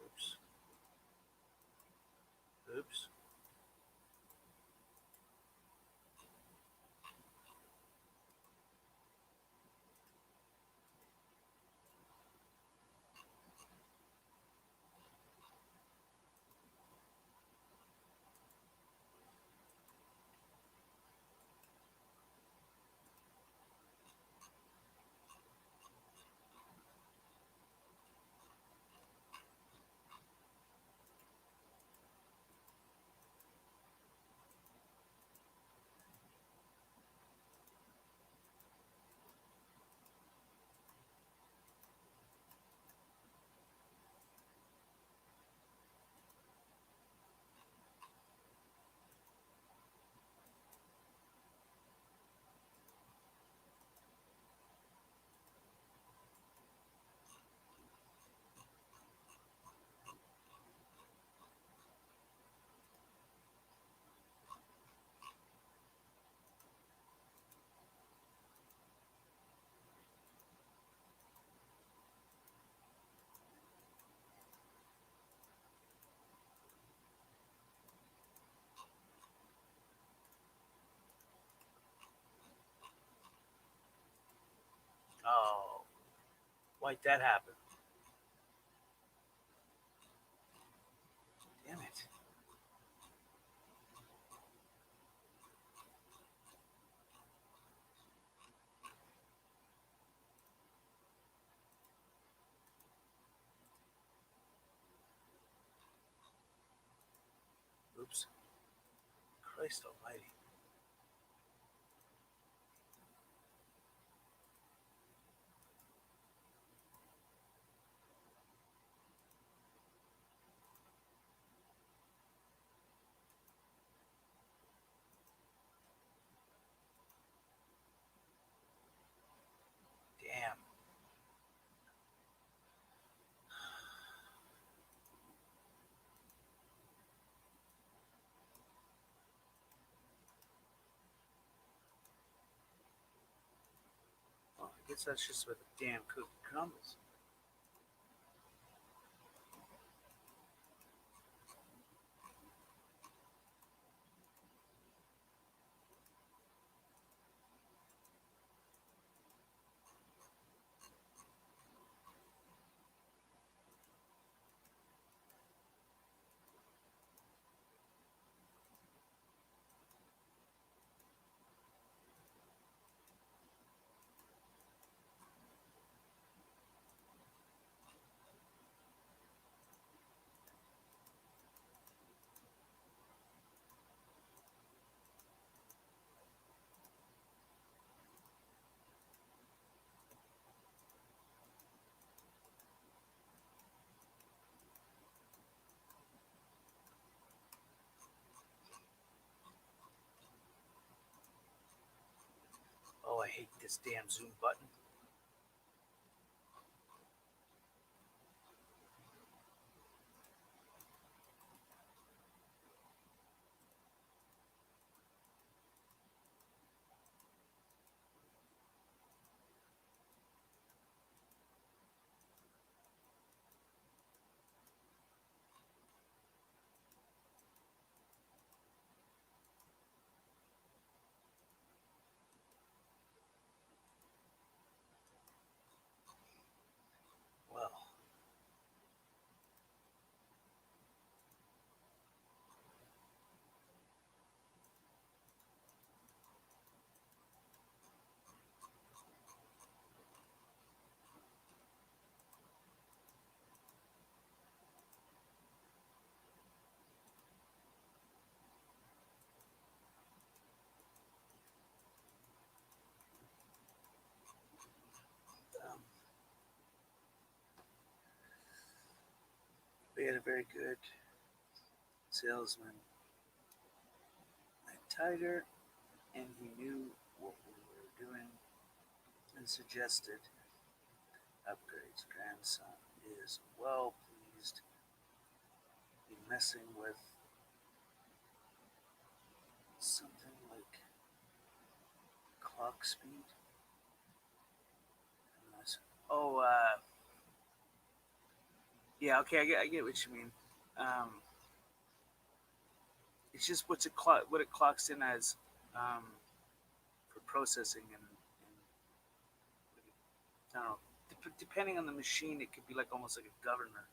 Oops. Oops. Oh, why'd that happen? Damn it. Oops. Christ almighty. guess that's just where the damn cookie crumbles. Oh, I hate this damn zoom button. Well, um, we had a very good salesman at Tiger, and he knew what we were doing and suggested upgrades. Grandson is well pleased. Be messing with something like clock speed. Oh, yeah, okay, I get what you mean. Um, it's just what it clocks in as for processing and I don't know. Depending on the machine, it could be like almost like a governor.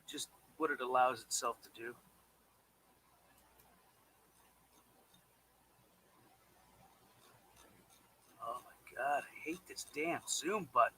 Just what it allows itself to do. Oh my god, I hate this damn zoom button.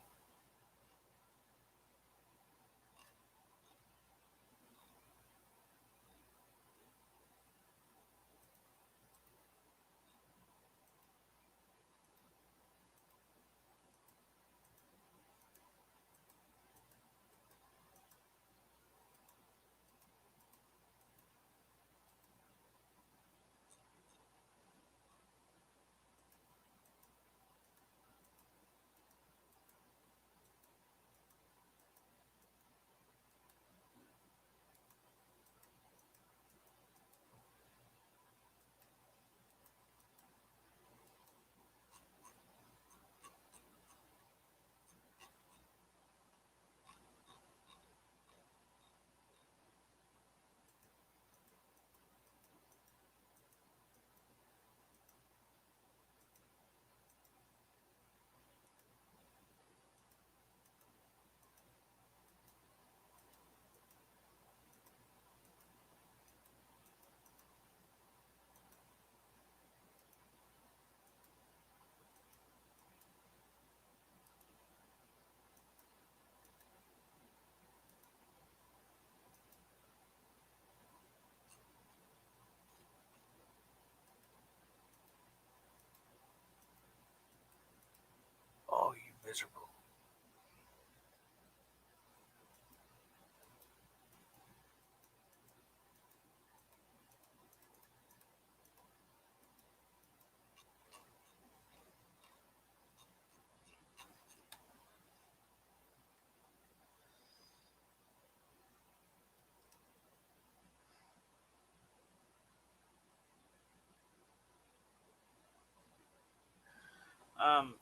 Um,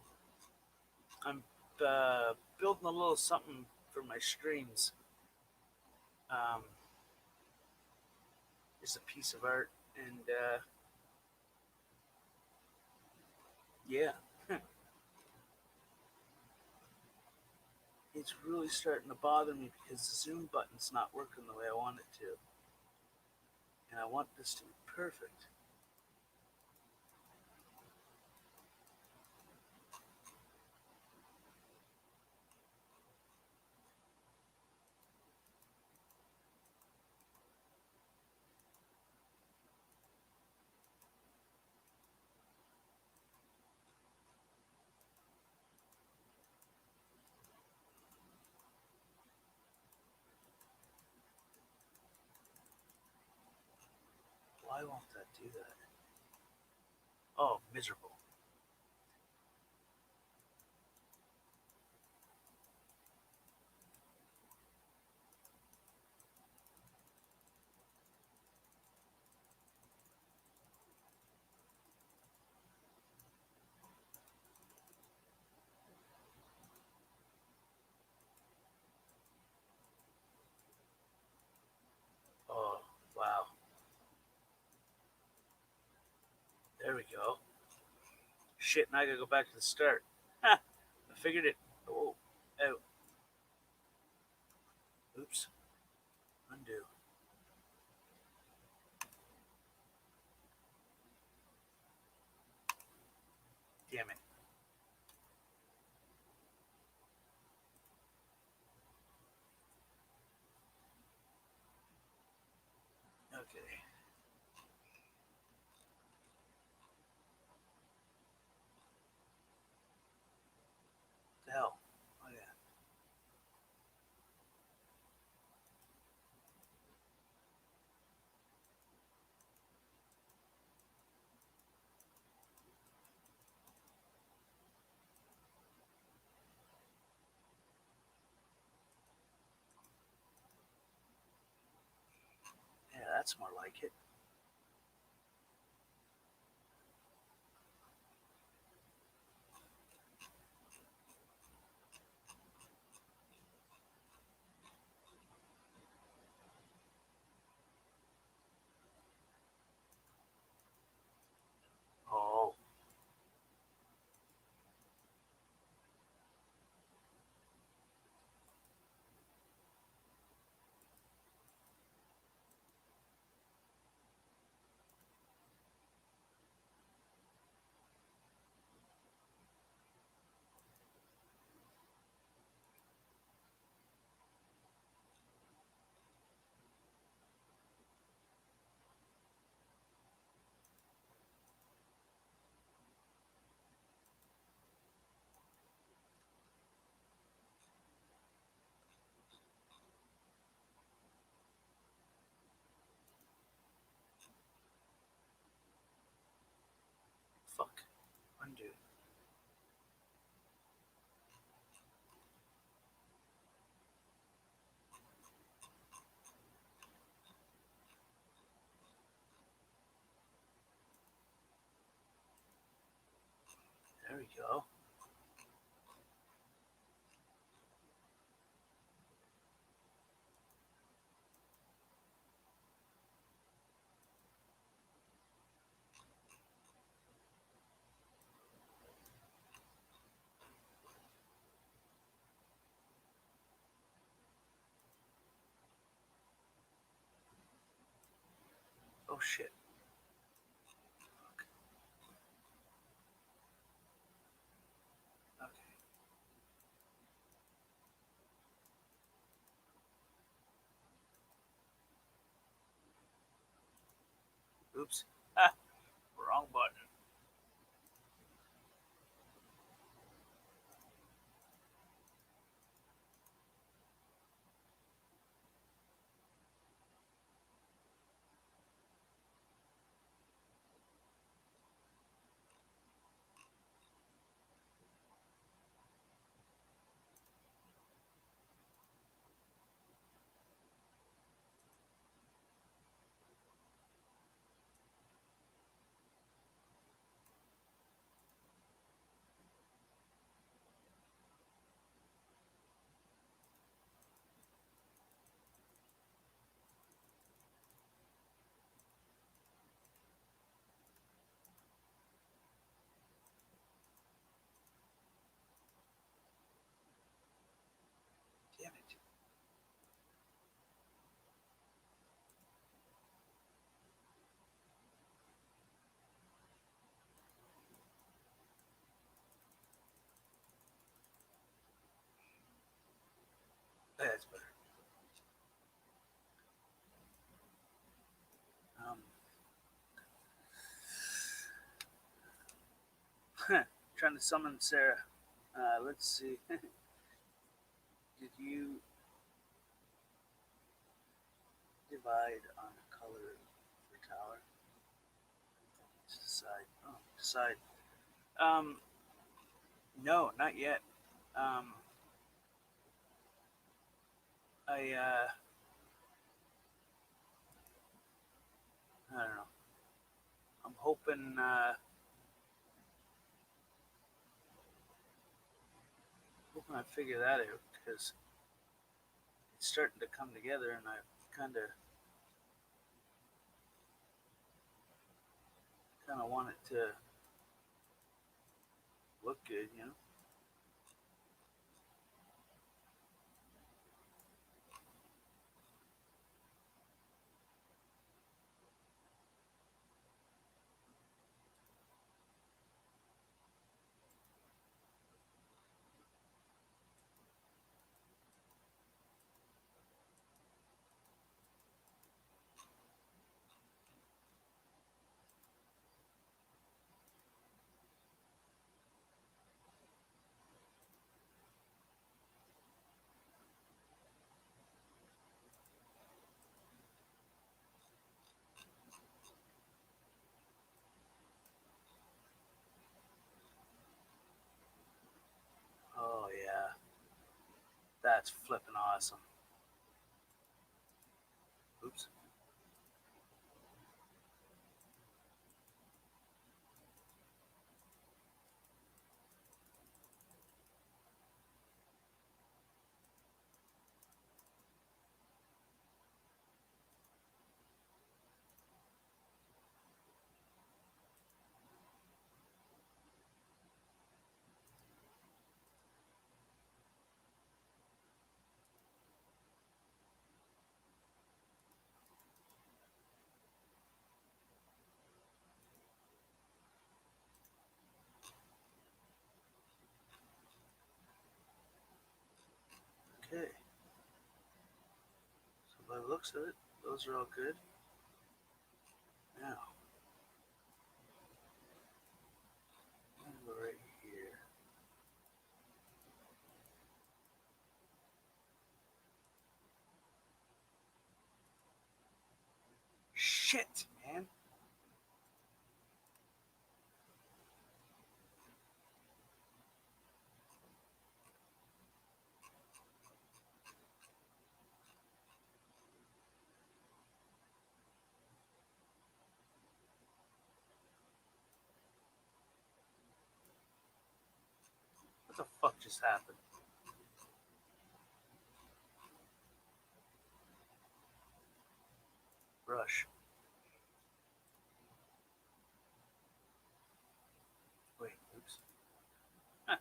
I'm building a little something for my streams. Um, it's a piece of art, and yeah, it's really starting to bother me because the zoom button's not working the way I want it to, and I want this to be perfect. Why won't that do that? Oh, miserable. Oh, wow. There we go. Shit, now I gotta go back to the start. Ha! I figured it. Oh, out. Oops. Undo. Damn it. Okay. The hell. Oh, yeah. Yeah, that's more like it. Oh. Fuck. Undo. There we go. Oh, shit. Okay. Oops. Ah, wrong button. That's better. Trying to summon Sarah. Let's see. Did you divide on a color for tower? Decide. Oh, decide. No, not yet. Um, I I don't know. I'm hoping I figure that out because it's starting to come together, and I kind of want it to look good, you know. Oh yeah, that's flipping awesome. Oops. Okay. So by the looks of it, those are all good. Now, right here. Shit, man. What the fuck just happened? Brush. Wait, oops. Huh.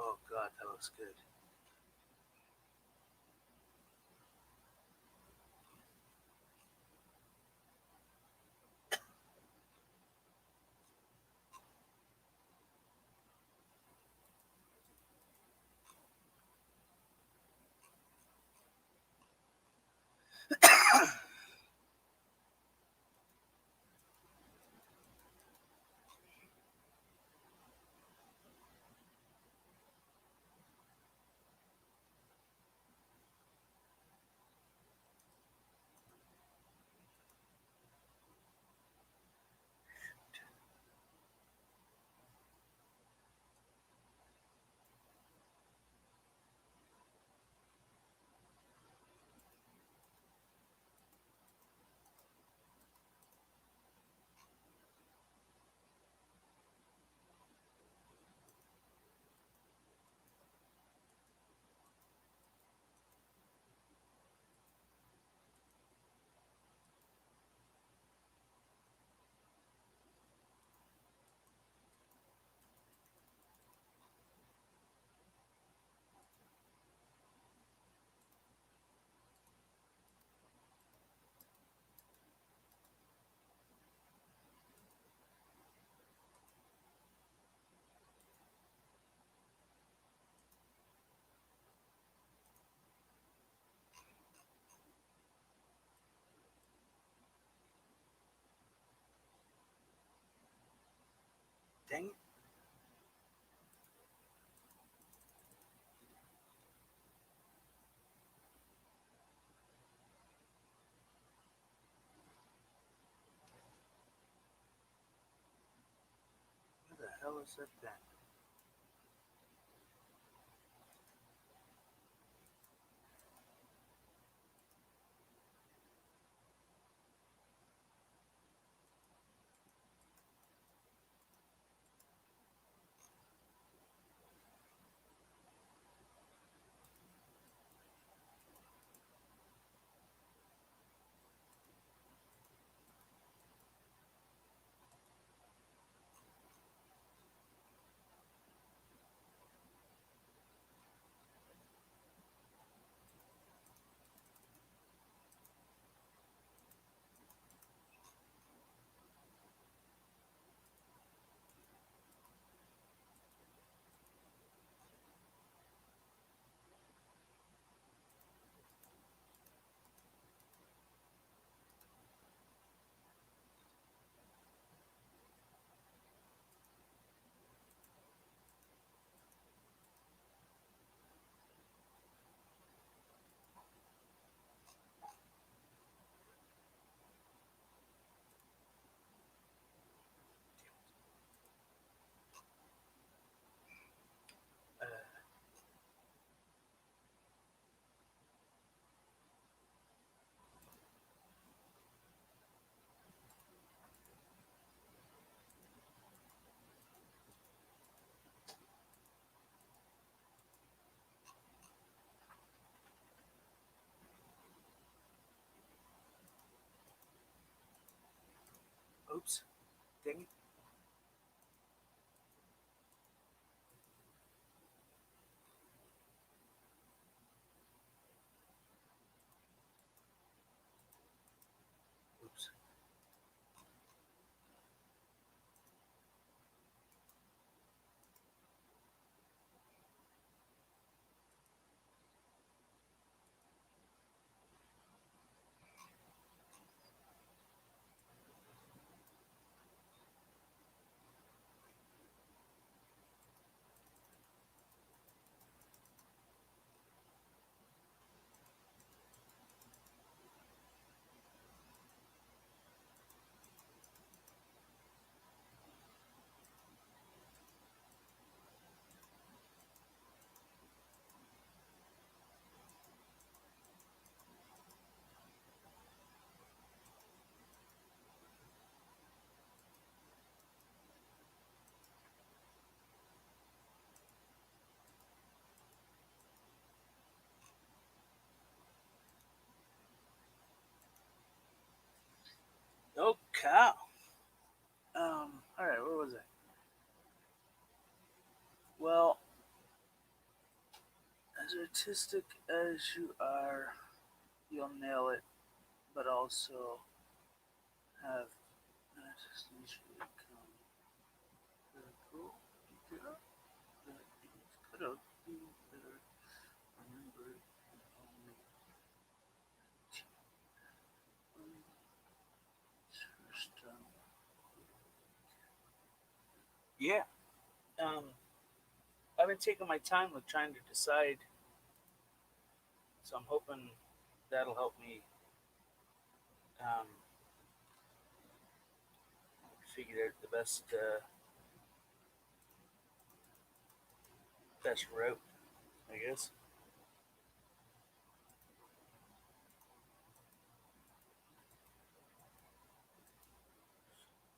Oh god, that looks good. hell is that then? Oops. Dang it. Oops. Oh cow. All right, where was I? Well, as artistic as you are, you'll nail it, but also have artists usually come critical. That is could have been better. Remember, only first yeah. Um, I've been taking my time with trying to decide, so I'm hoping that'll help me um, figure out the best route, I guess.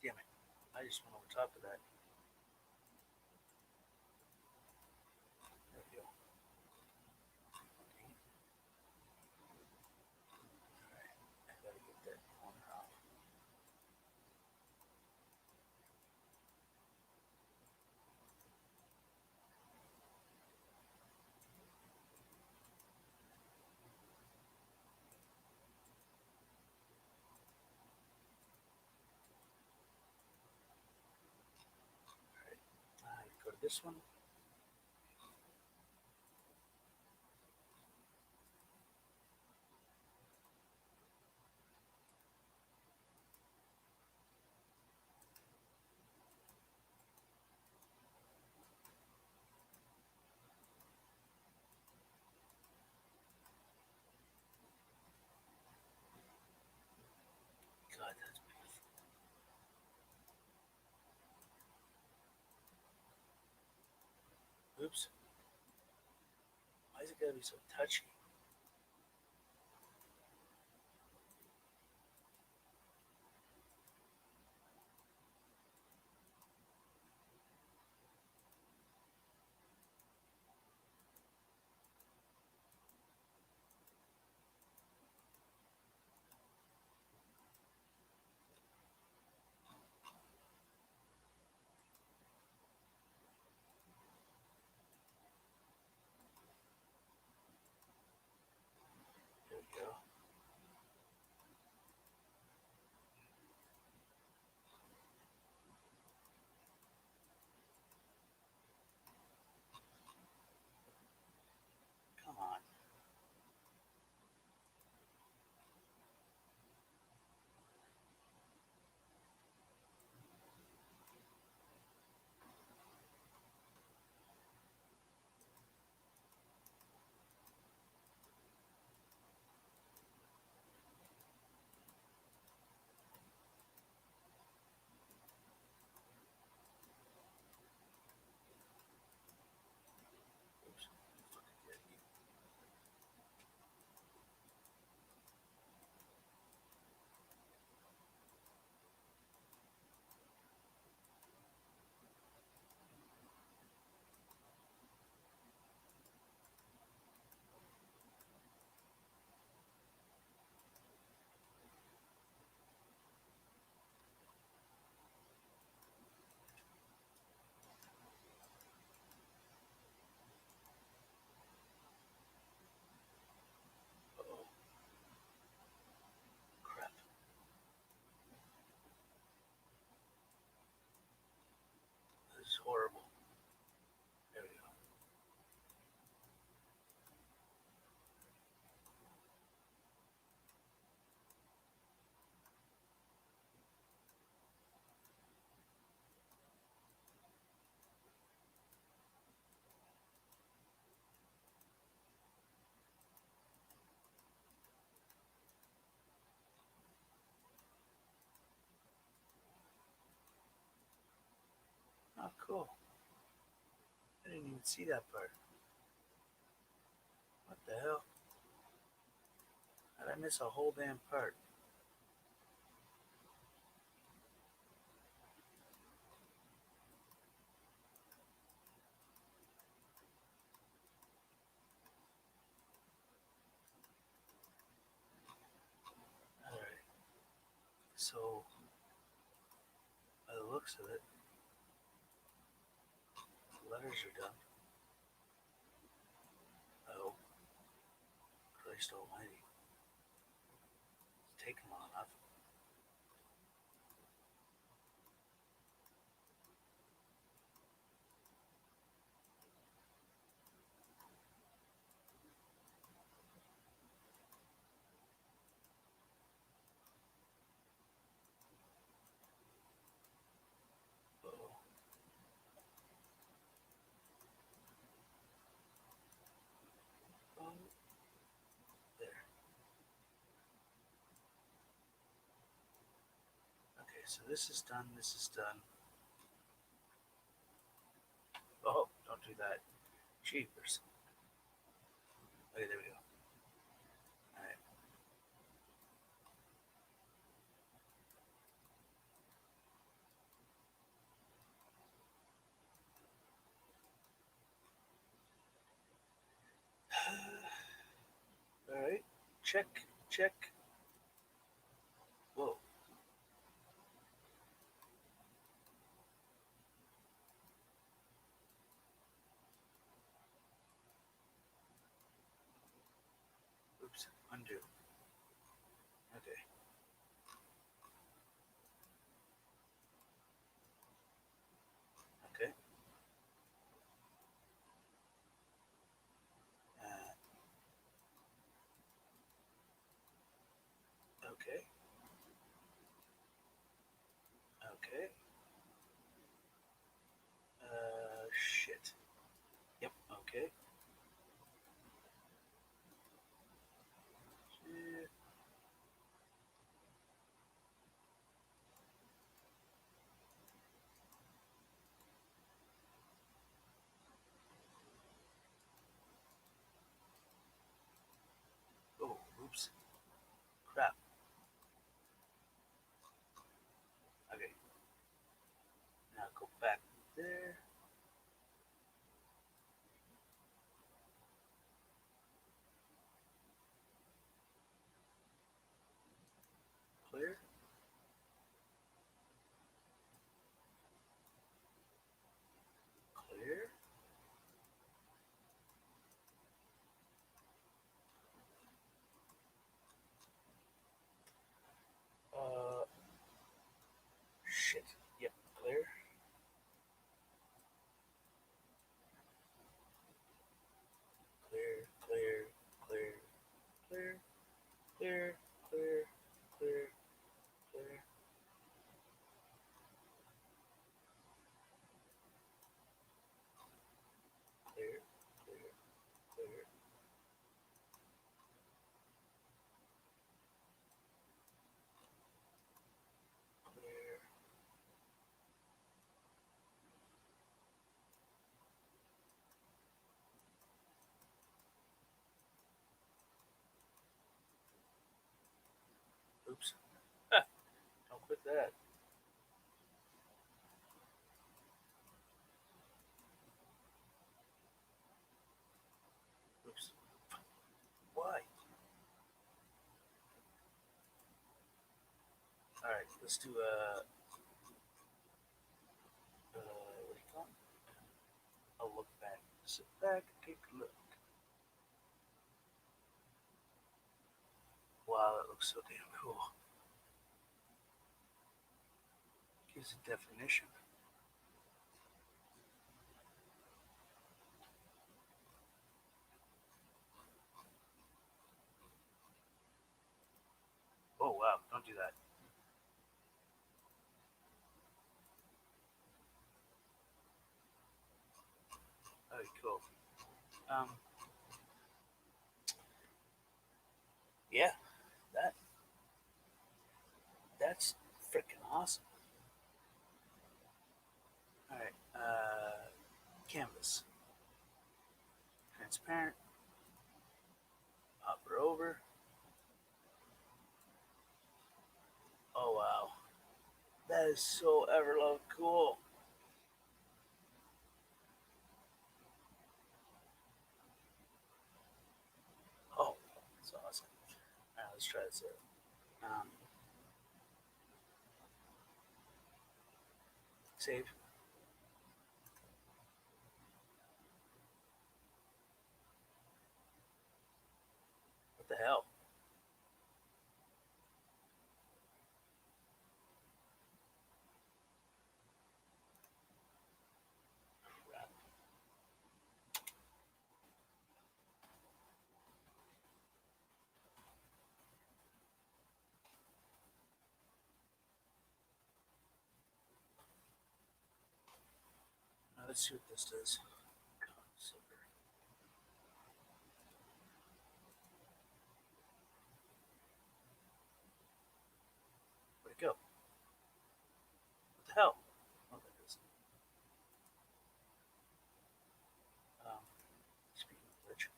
Damn it! I just went over top of that. There we go. I gotta get that corner off. Go to this one. God, that's beautiful. Oops. Why is it gotta be so touchy? There we go. Come on. Oops. Uh-oh. Crap. This is horrible. There we go. Oh, cool. I didn't even see that part. What the hell? How'd I miss a whole damn part? Alright. So, by the looks of it, the letters are done. Oh, Christ almighty. It's taken long enough. Uh-oh. Oh, there. Okay, so this is done, this is done. Oh, don't do that. Jeepers. Okay, there we go. Alright. Alright. Check, check. Whoa. Oops, undo. Okay. Okay. Okay. Okay. Shit. Yep, okay. Shit. Oops. Crap. Okay. Now go back there. Clear. Clear. Shit. Yep. Clear. Clear. Clear. Clear. Clear. Clear. Clear. Clear. Clear. Clear. Clear. Clear. Clear. Oops. Don't quit that. Oops. Why? All right. Let's do what do you call it? A look back. Sit back and take a look. Wow, that looks so damn cool. Gives it definition. Oh wow, don't do that. Okay, cool. Yeah, that that's freaking awesome. All right, canvas, transparent. Hover over. Oh wow, that is so everlove cool. Oh, that's awesome. All right, let's try this out. Save. What the hell? Crap. Now let's see what this does. Where'd it go? What the hell? Oh, there it is. Speaking of which,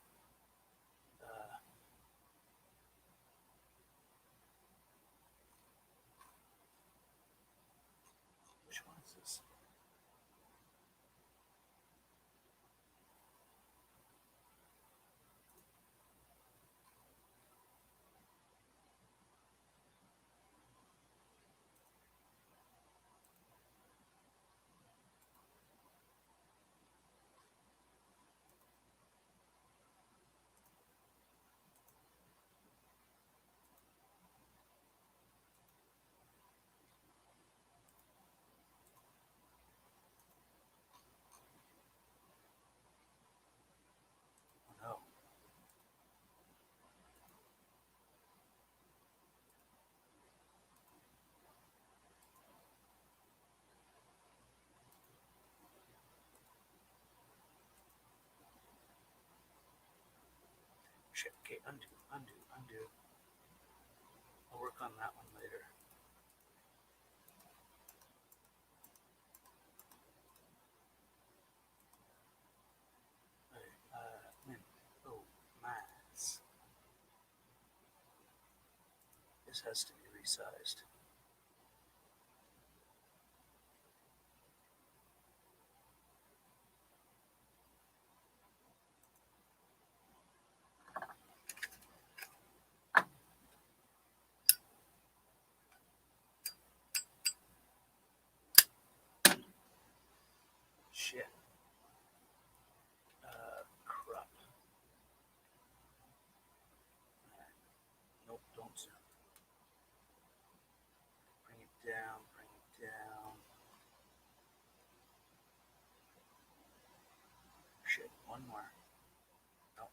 which one is this? Oh no. Shit. Okay, undo, undo, undo. I'll work on that one later. Min. Oh, mass. This has to be resized. Shit. Crap. Nope, don't zoom. Bring it down, bring it down. Shit, one more. Nope.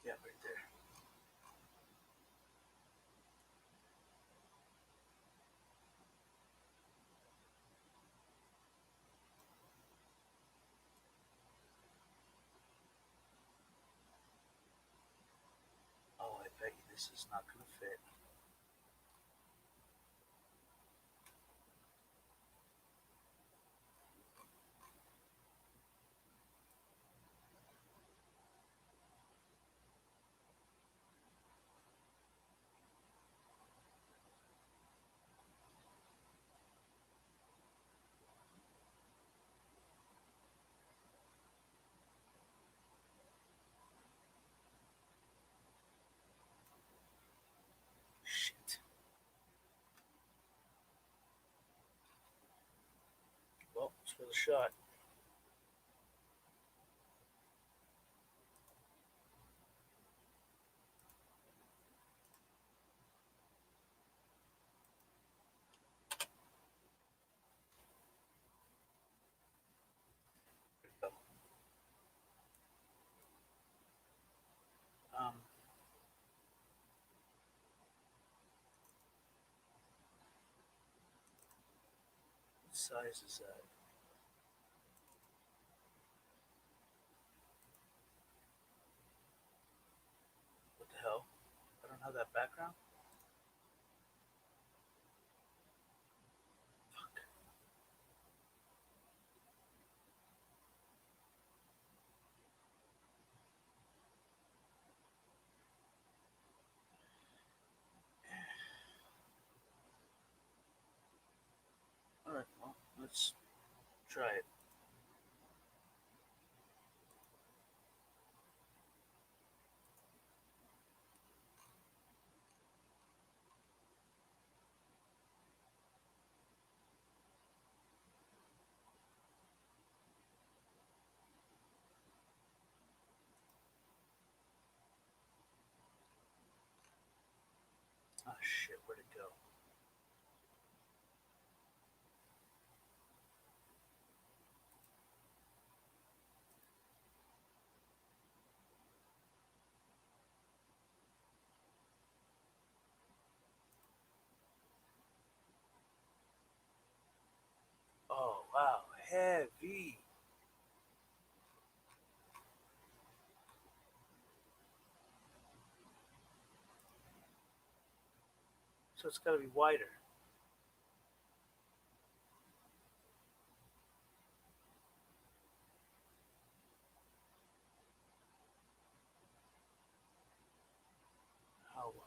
Yeah, right there. Oh, I bet you this is not going to fit. Shit. Well, it's worth a shot. Um, what size is that? What the hell? I don't have that background? Fuck. Alright, well, let's try it. Oh shit, where'd it go? Oh, wow, heavy. So it's gotta be wider. How wide?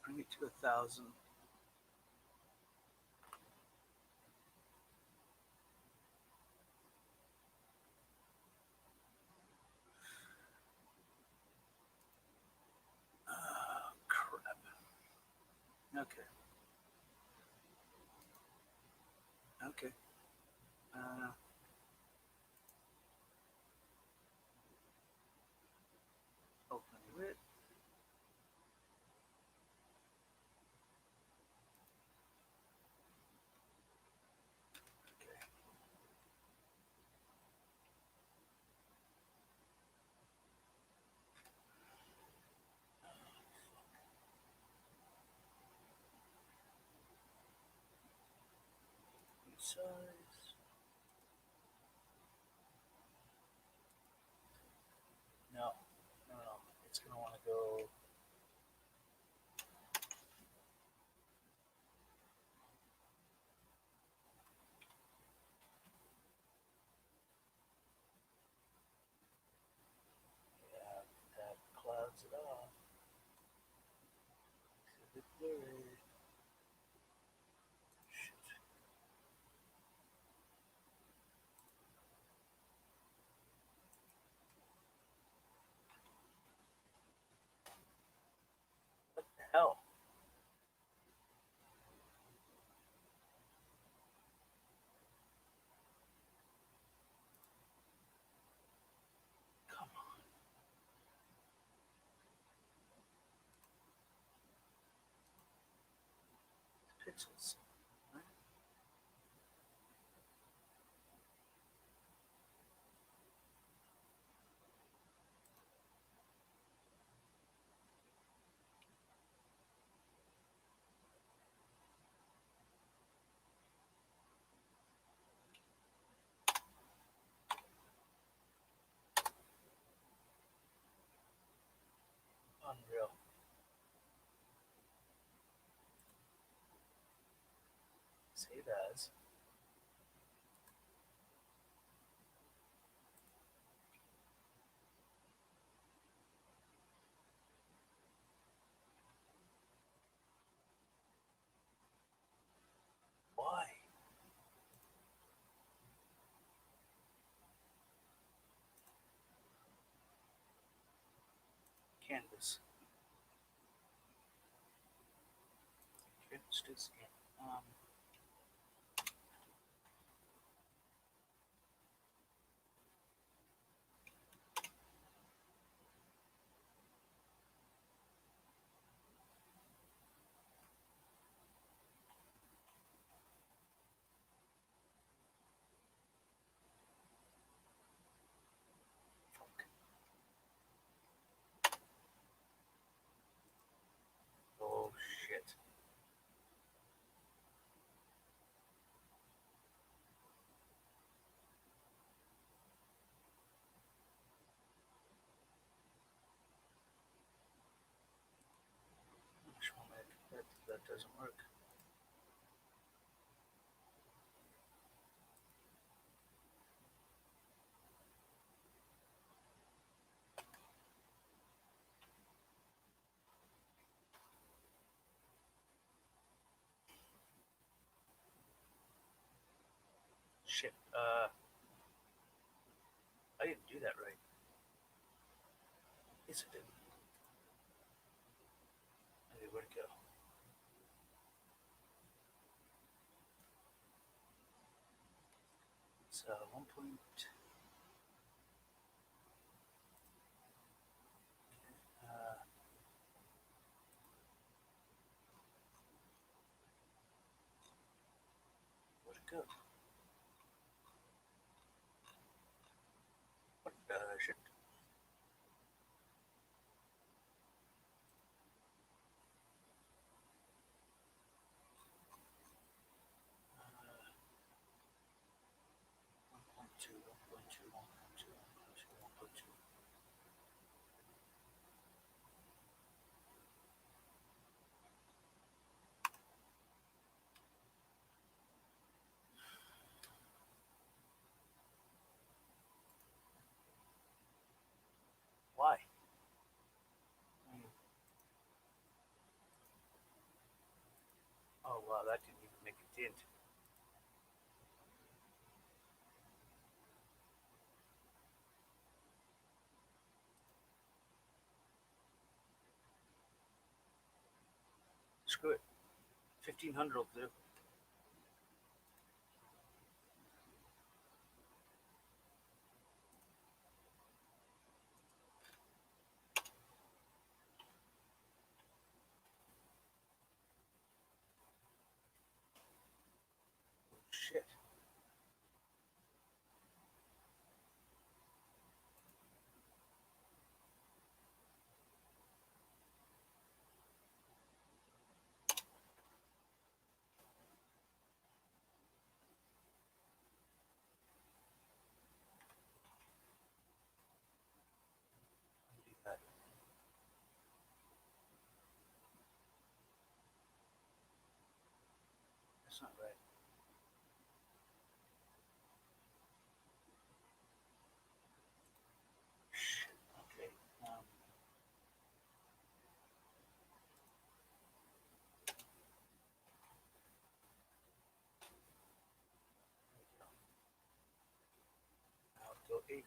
Bring it to 1,000. Oh, crap. Okay. Okay. Uh, open it. Okay. size. No, no, no. It's gonna want to go. Yeah, that clouds it off. It's a bit blurry. Shit. What the hell? Come on. Pixels. Right? Unreal. Save as. Why? Canvas. Okay, let's do this again. Oh shit. Which one that doesn't work. Shit. I didn't do that right. Yes, I did. Okay, where'd it go? So 1 point. Where'd it go? What the shit? Uh, 1.2, 1.2, 1.2, 1.2, 1.2. Why? Oh wow, that didn't even make a dent. Screw it. 1500 will do. Shit. That's not right. Okay. I'll go 800.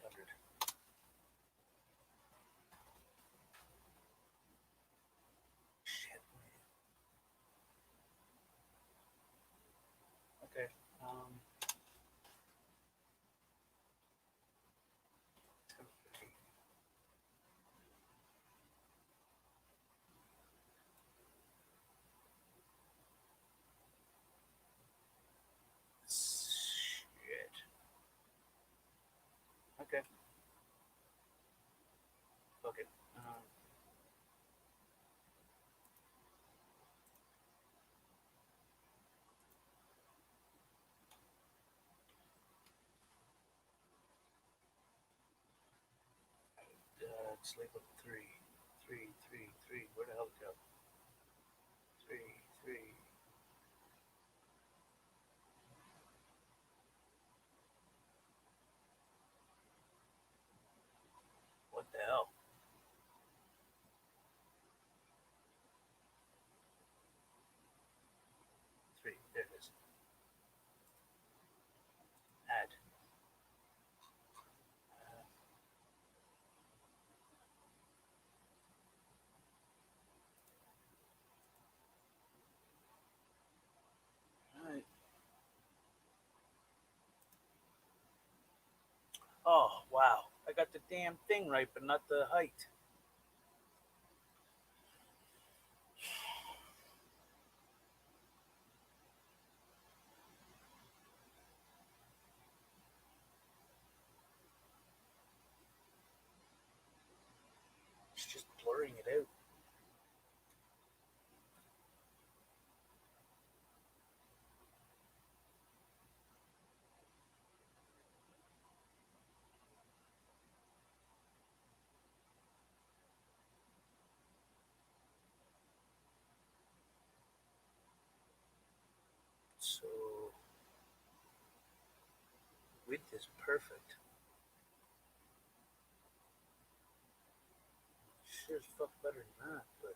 Shit. Okay. Shit. Okay. Okay. Sleep up 3. 3, 3, 3. Where the hell it go? 3, 3. What the hell? 3. There it is. Add. Alright. Oh, wow. I got the damn thing right, but not the height. It's just blurring it out. So, width is perfect. Sure as fuck better than that, but.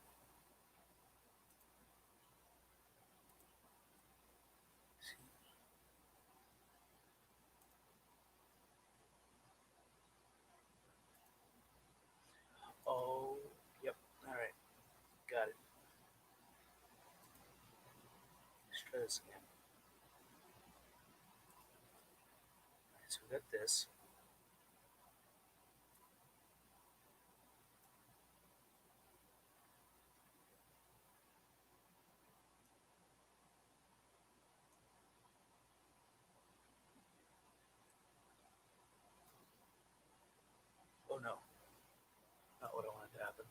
Oh, yep. Alright. Got it. Let's try this again. Alright, so we got this. Oh no. Not what I wanted to happen.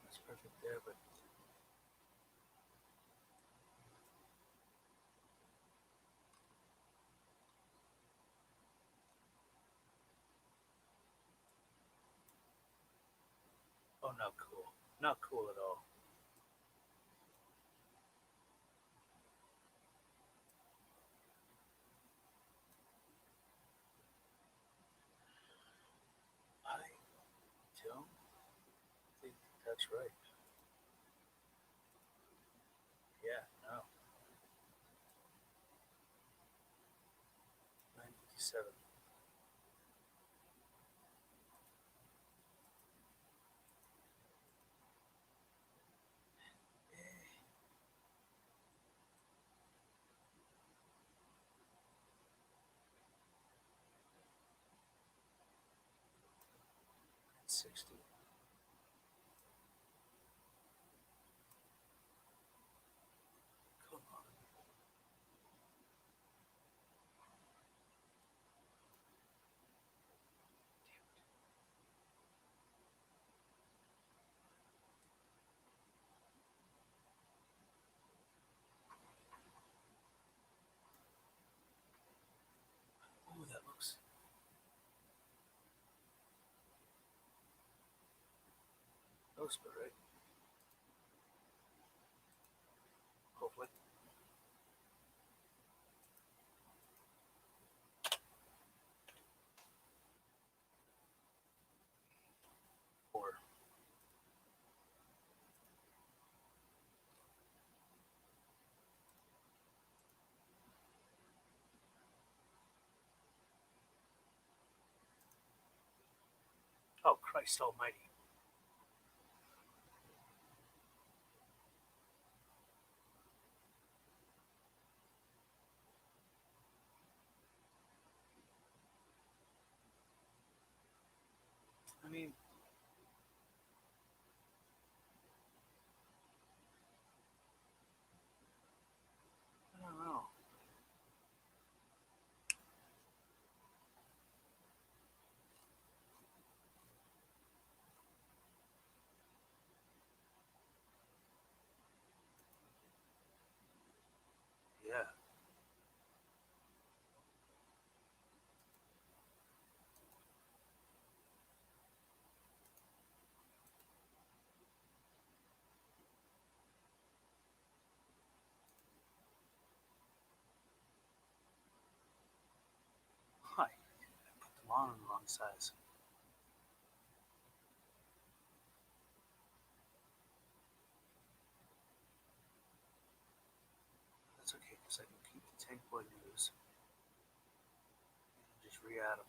That's perfect there, but. Oh, not cool. Not cool at all. I don't think that's right. Yeah, no. 957. That's 60. Come on. but right? Hopefully. Or oh Christ Almighty! I mean, I don't know. Yeah. Hi. I put them on the wrong size. That's okay, because I can keep the tank boy news and just re-add them.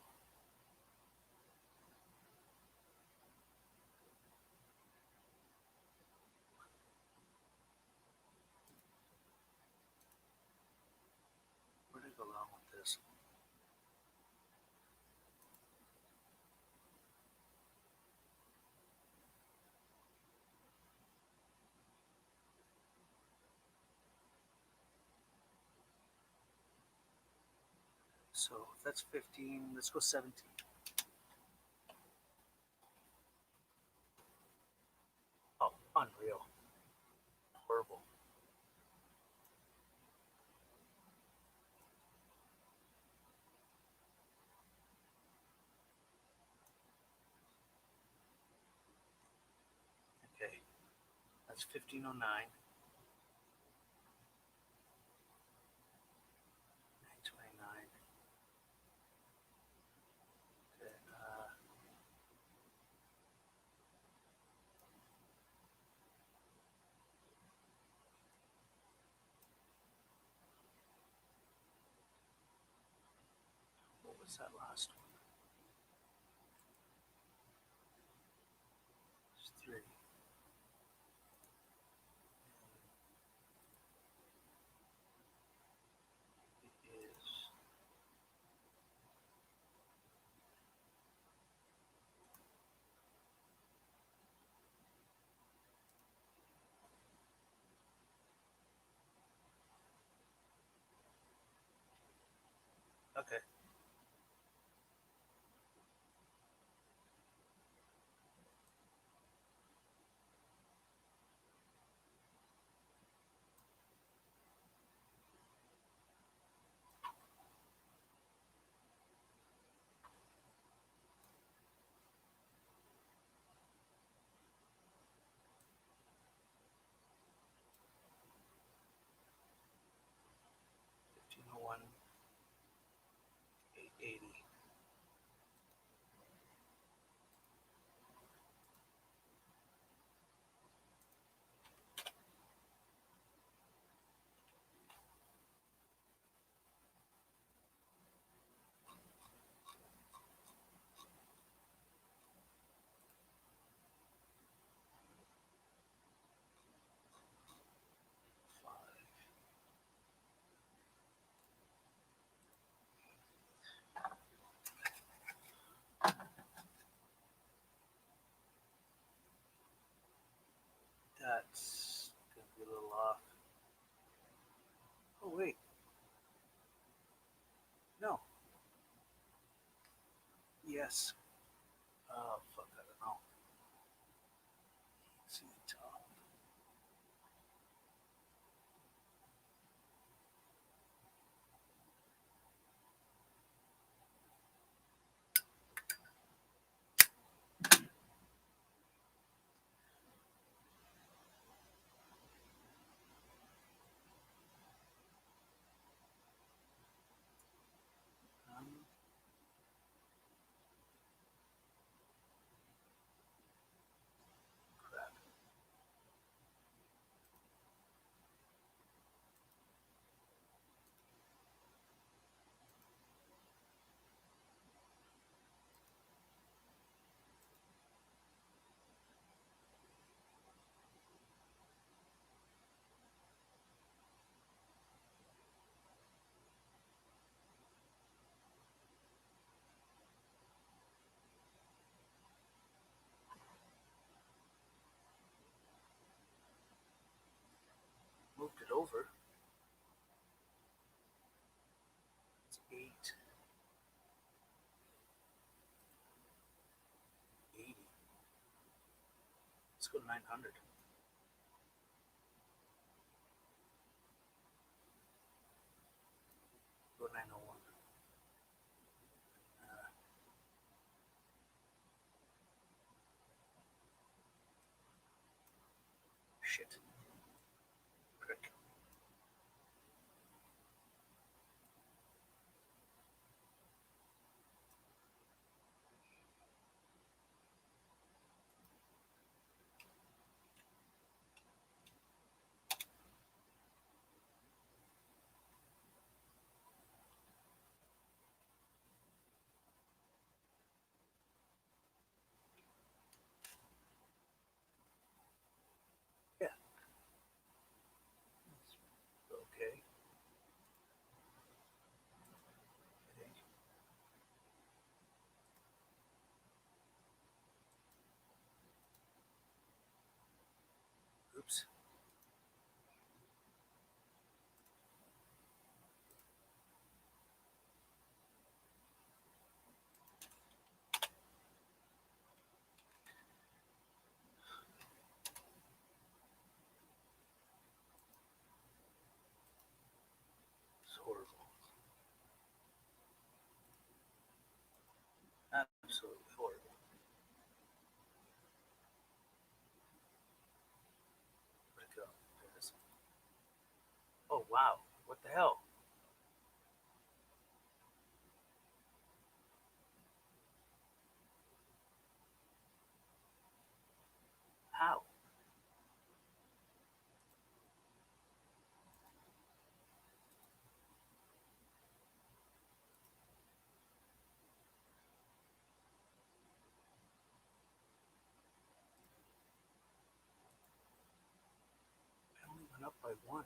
Where did I go wrong with this? So if that's 15, let's go 17. Oh, unreal. Horrible. Okay. That's 1509. 929. Okay. What was that last one? It's 3. It is. Okay. $1501. 880. That's gonna be a little off. Oh wait. No. Yes. Oh fuck, I don't know. See the top. over. It's 8. 80. Let's go 900. Go 901. Shit. Prick. Yeah. Okay. I think. Oops. It's horrible. Absolutely horrible. Where'd it go? There it is. Oh, wow. What the hell? How? I only went up by 1.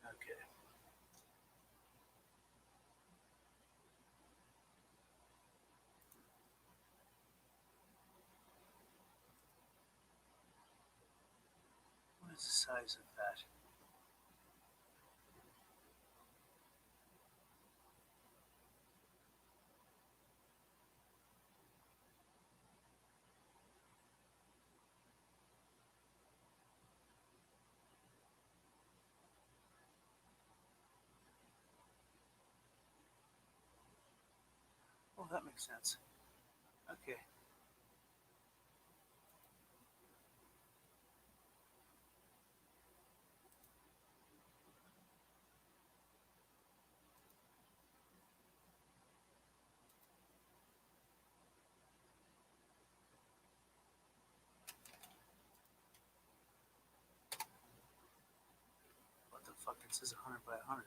Okay. What is the size of that? Oh, that makes sense. Okay. What the fuck? It says 100 by 100.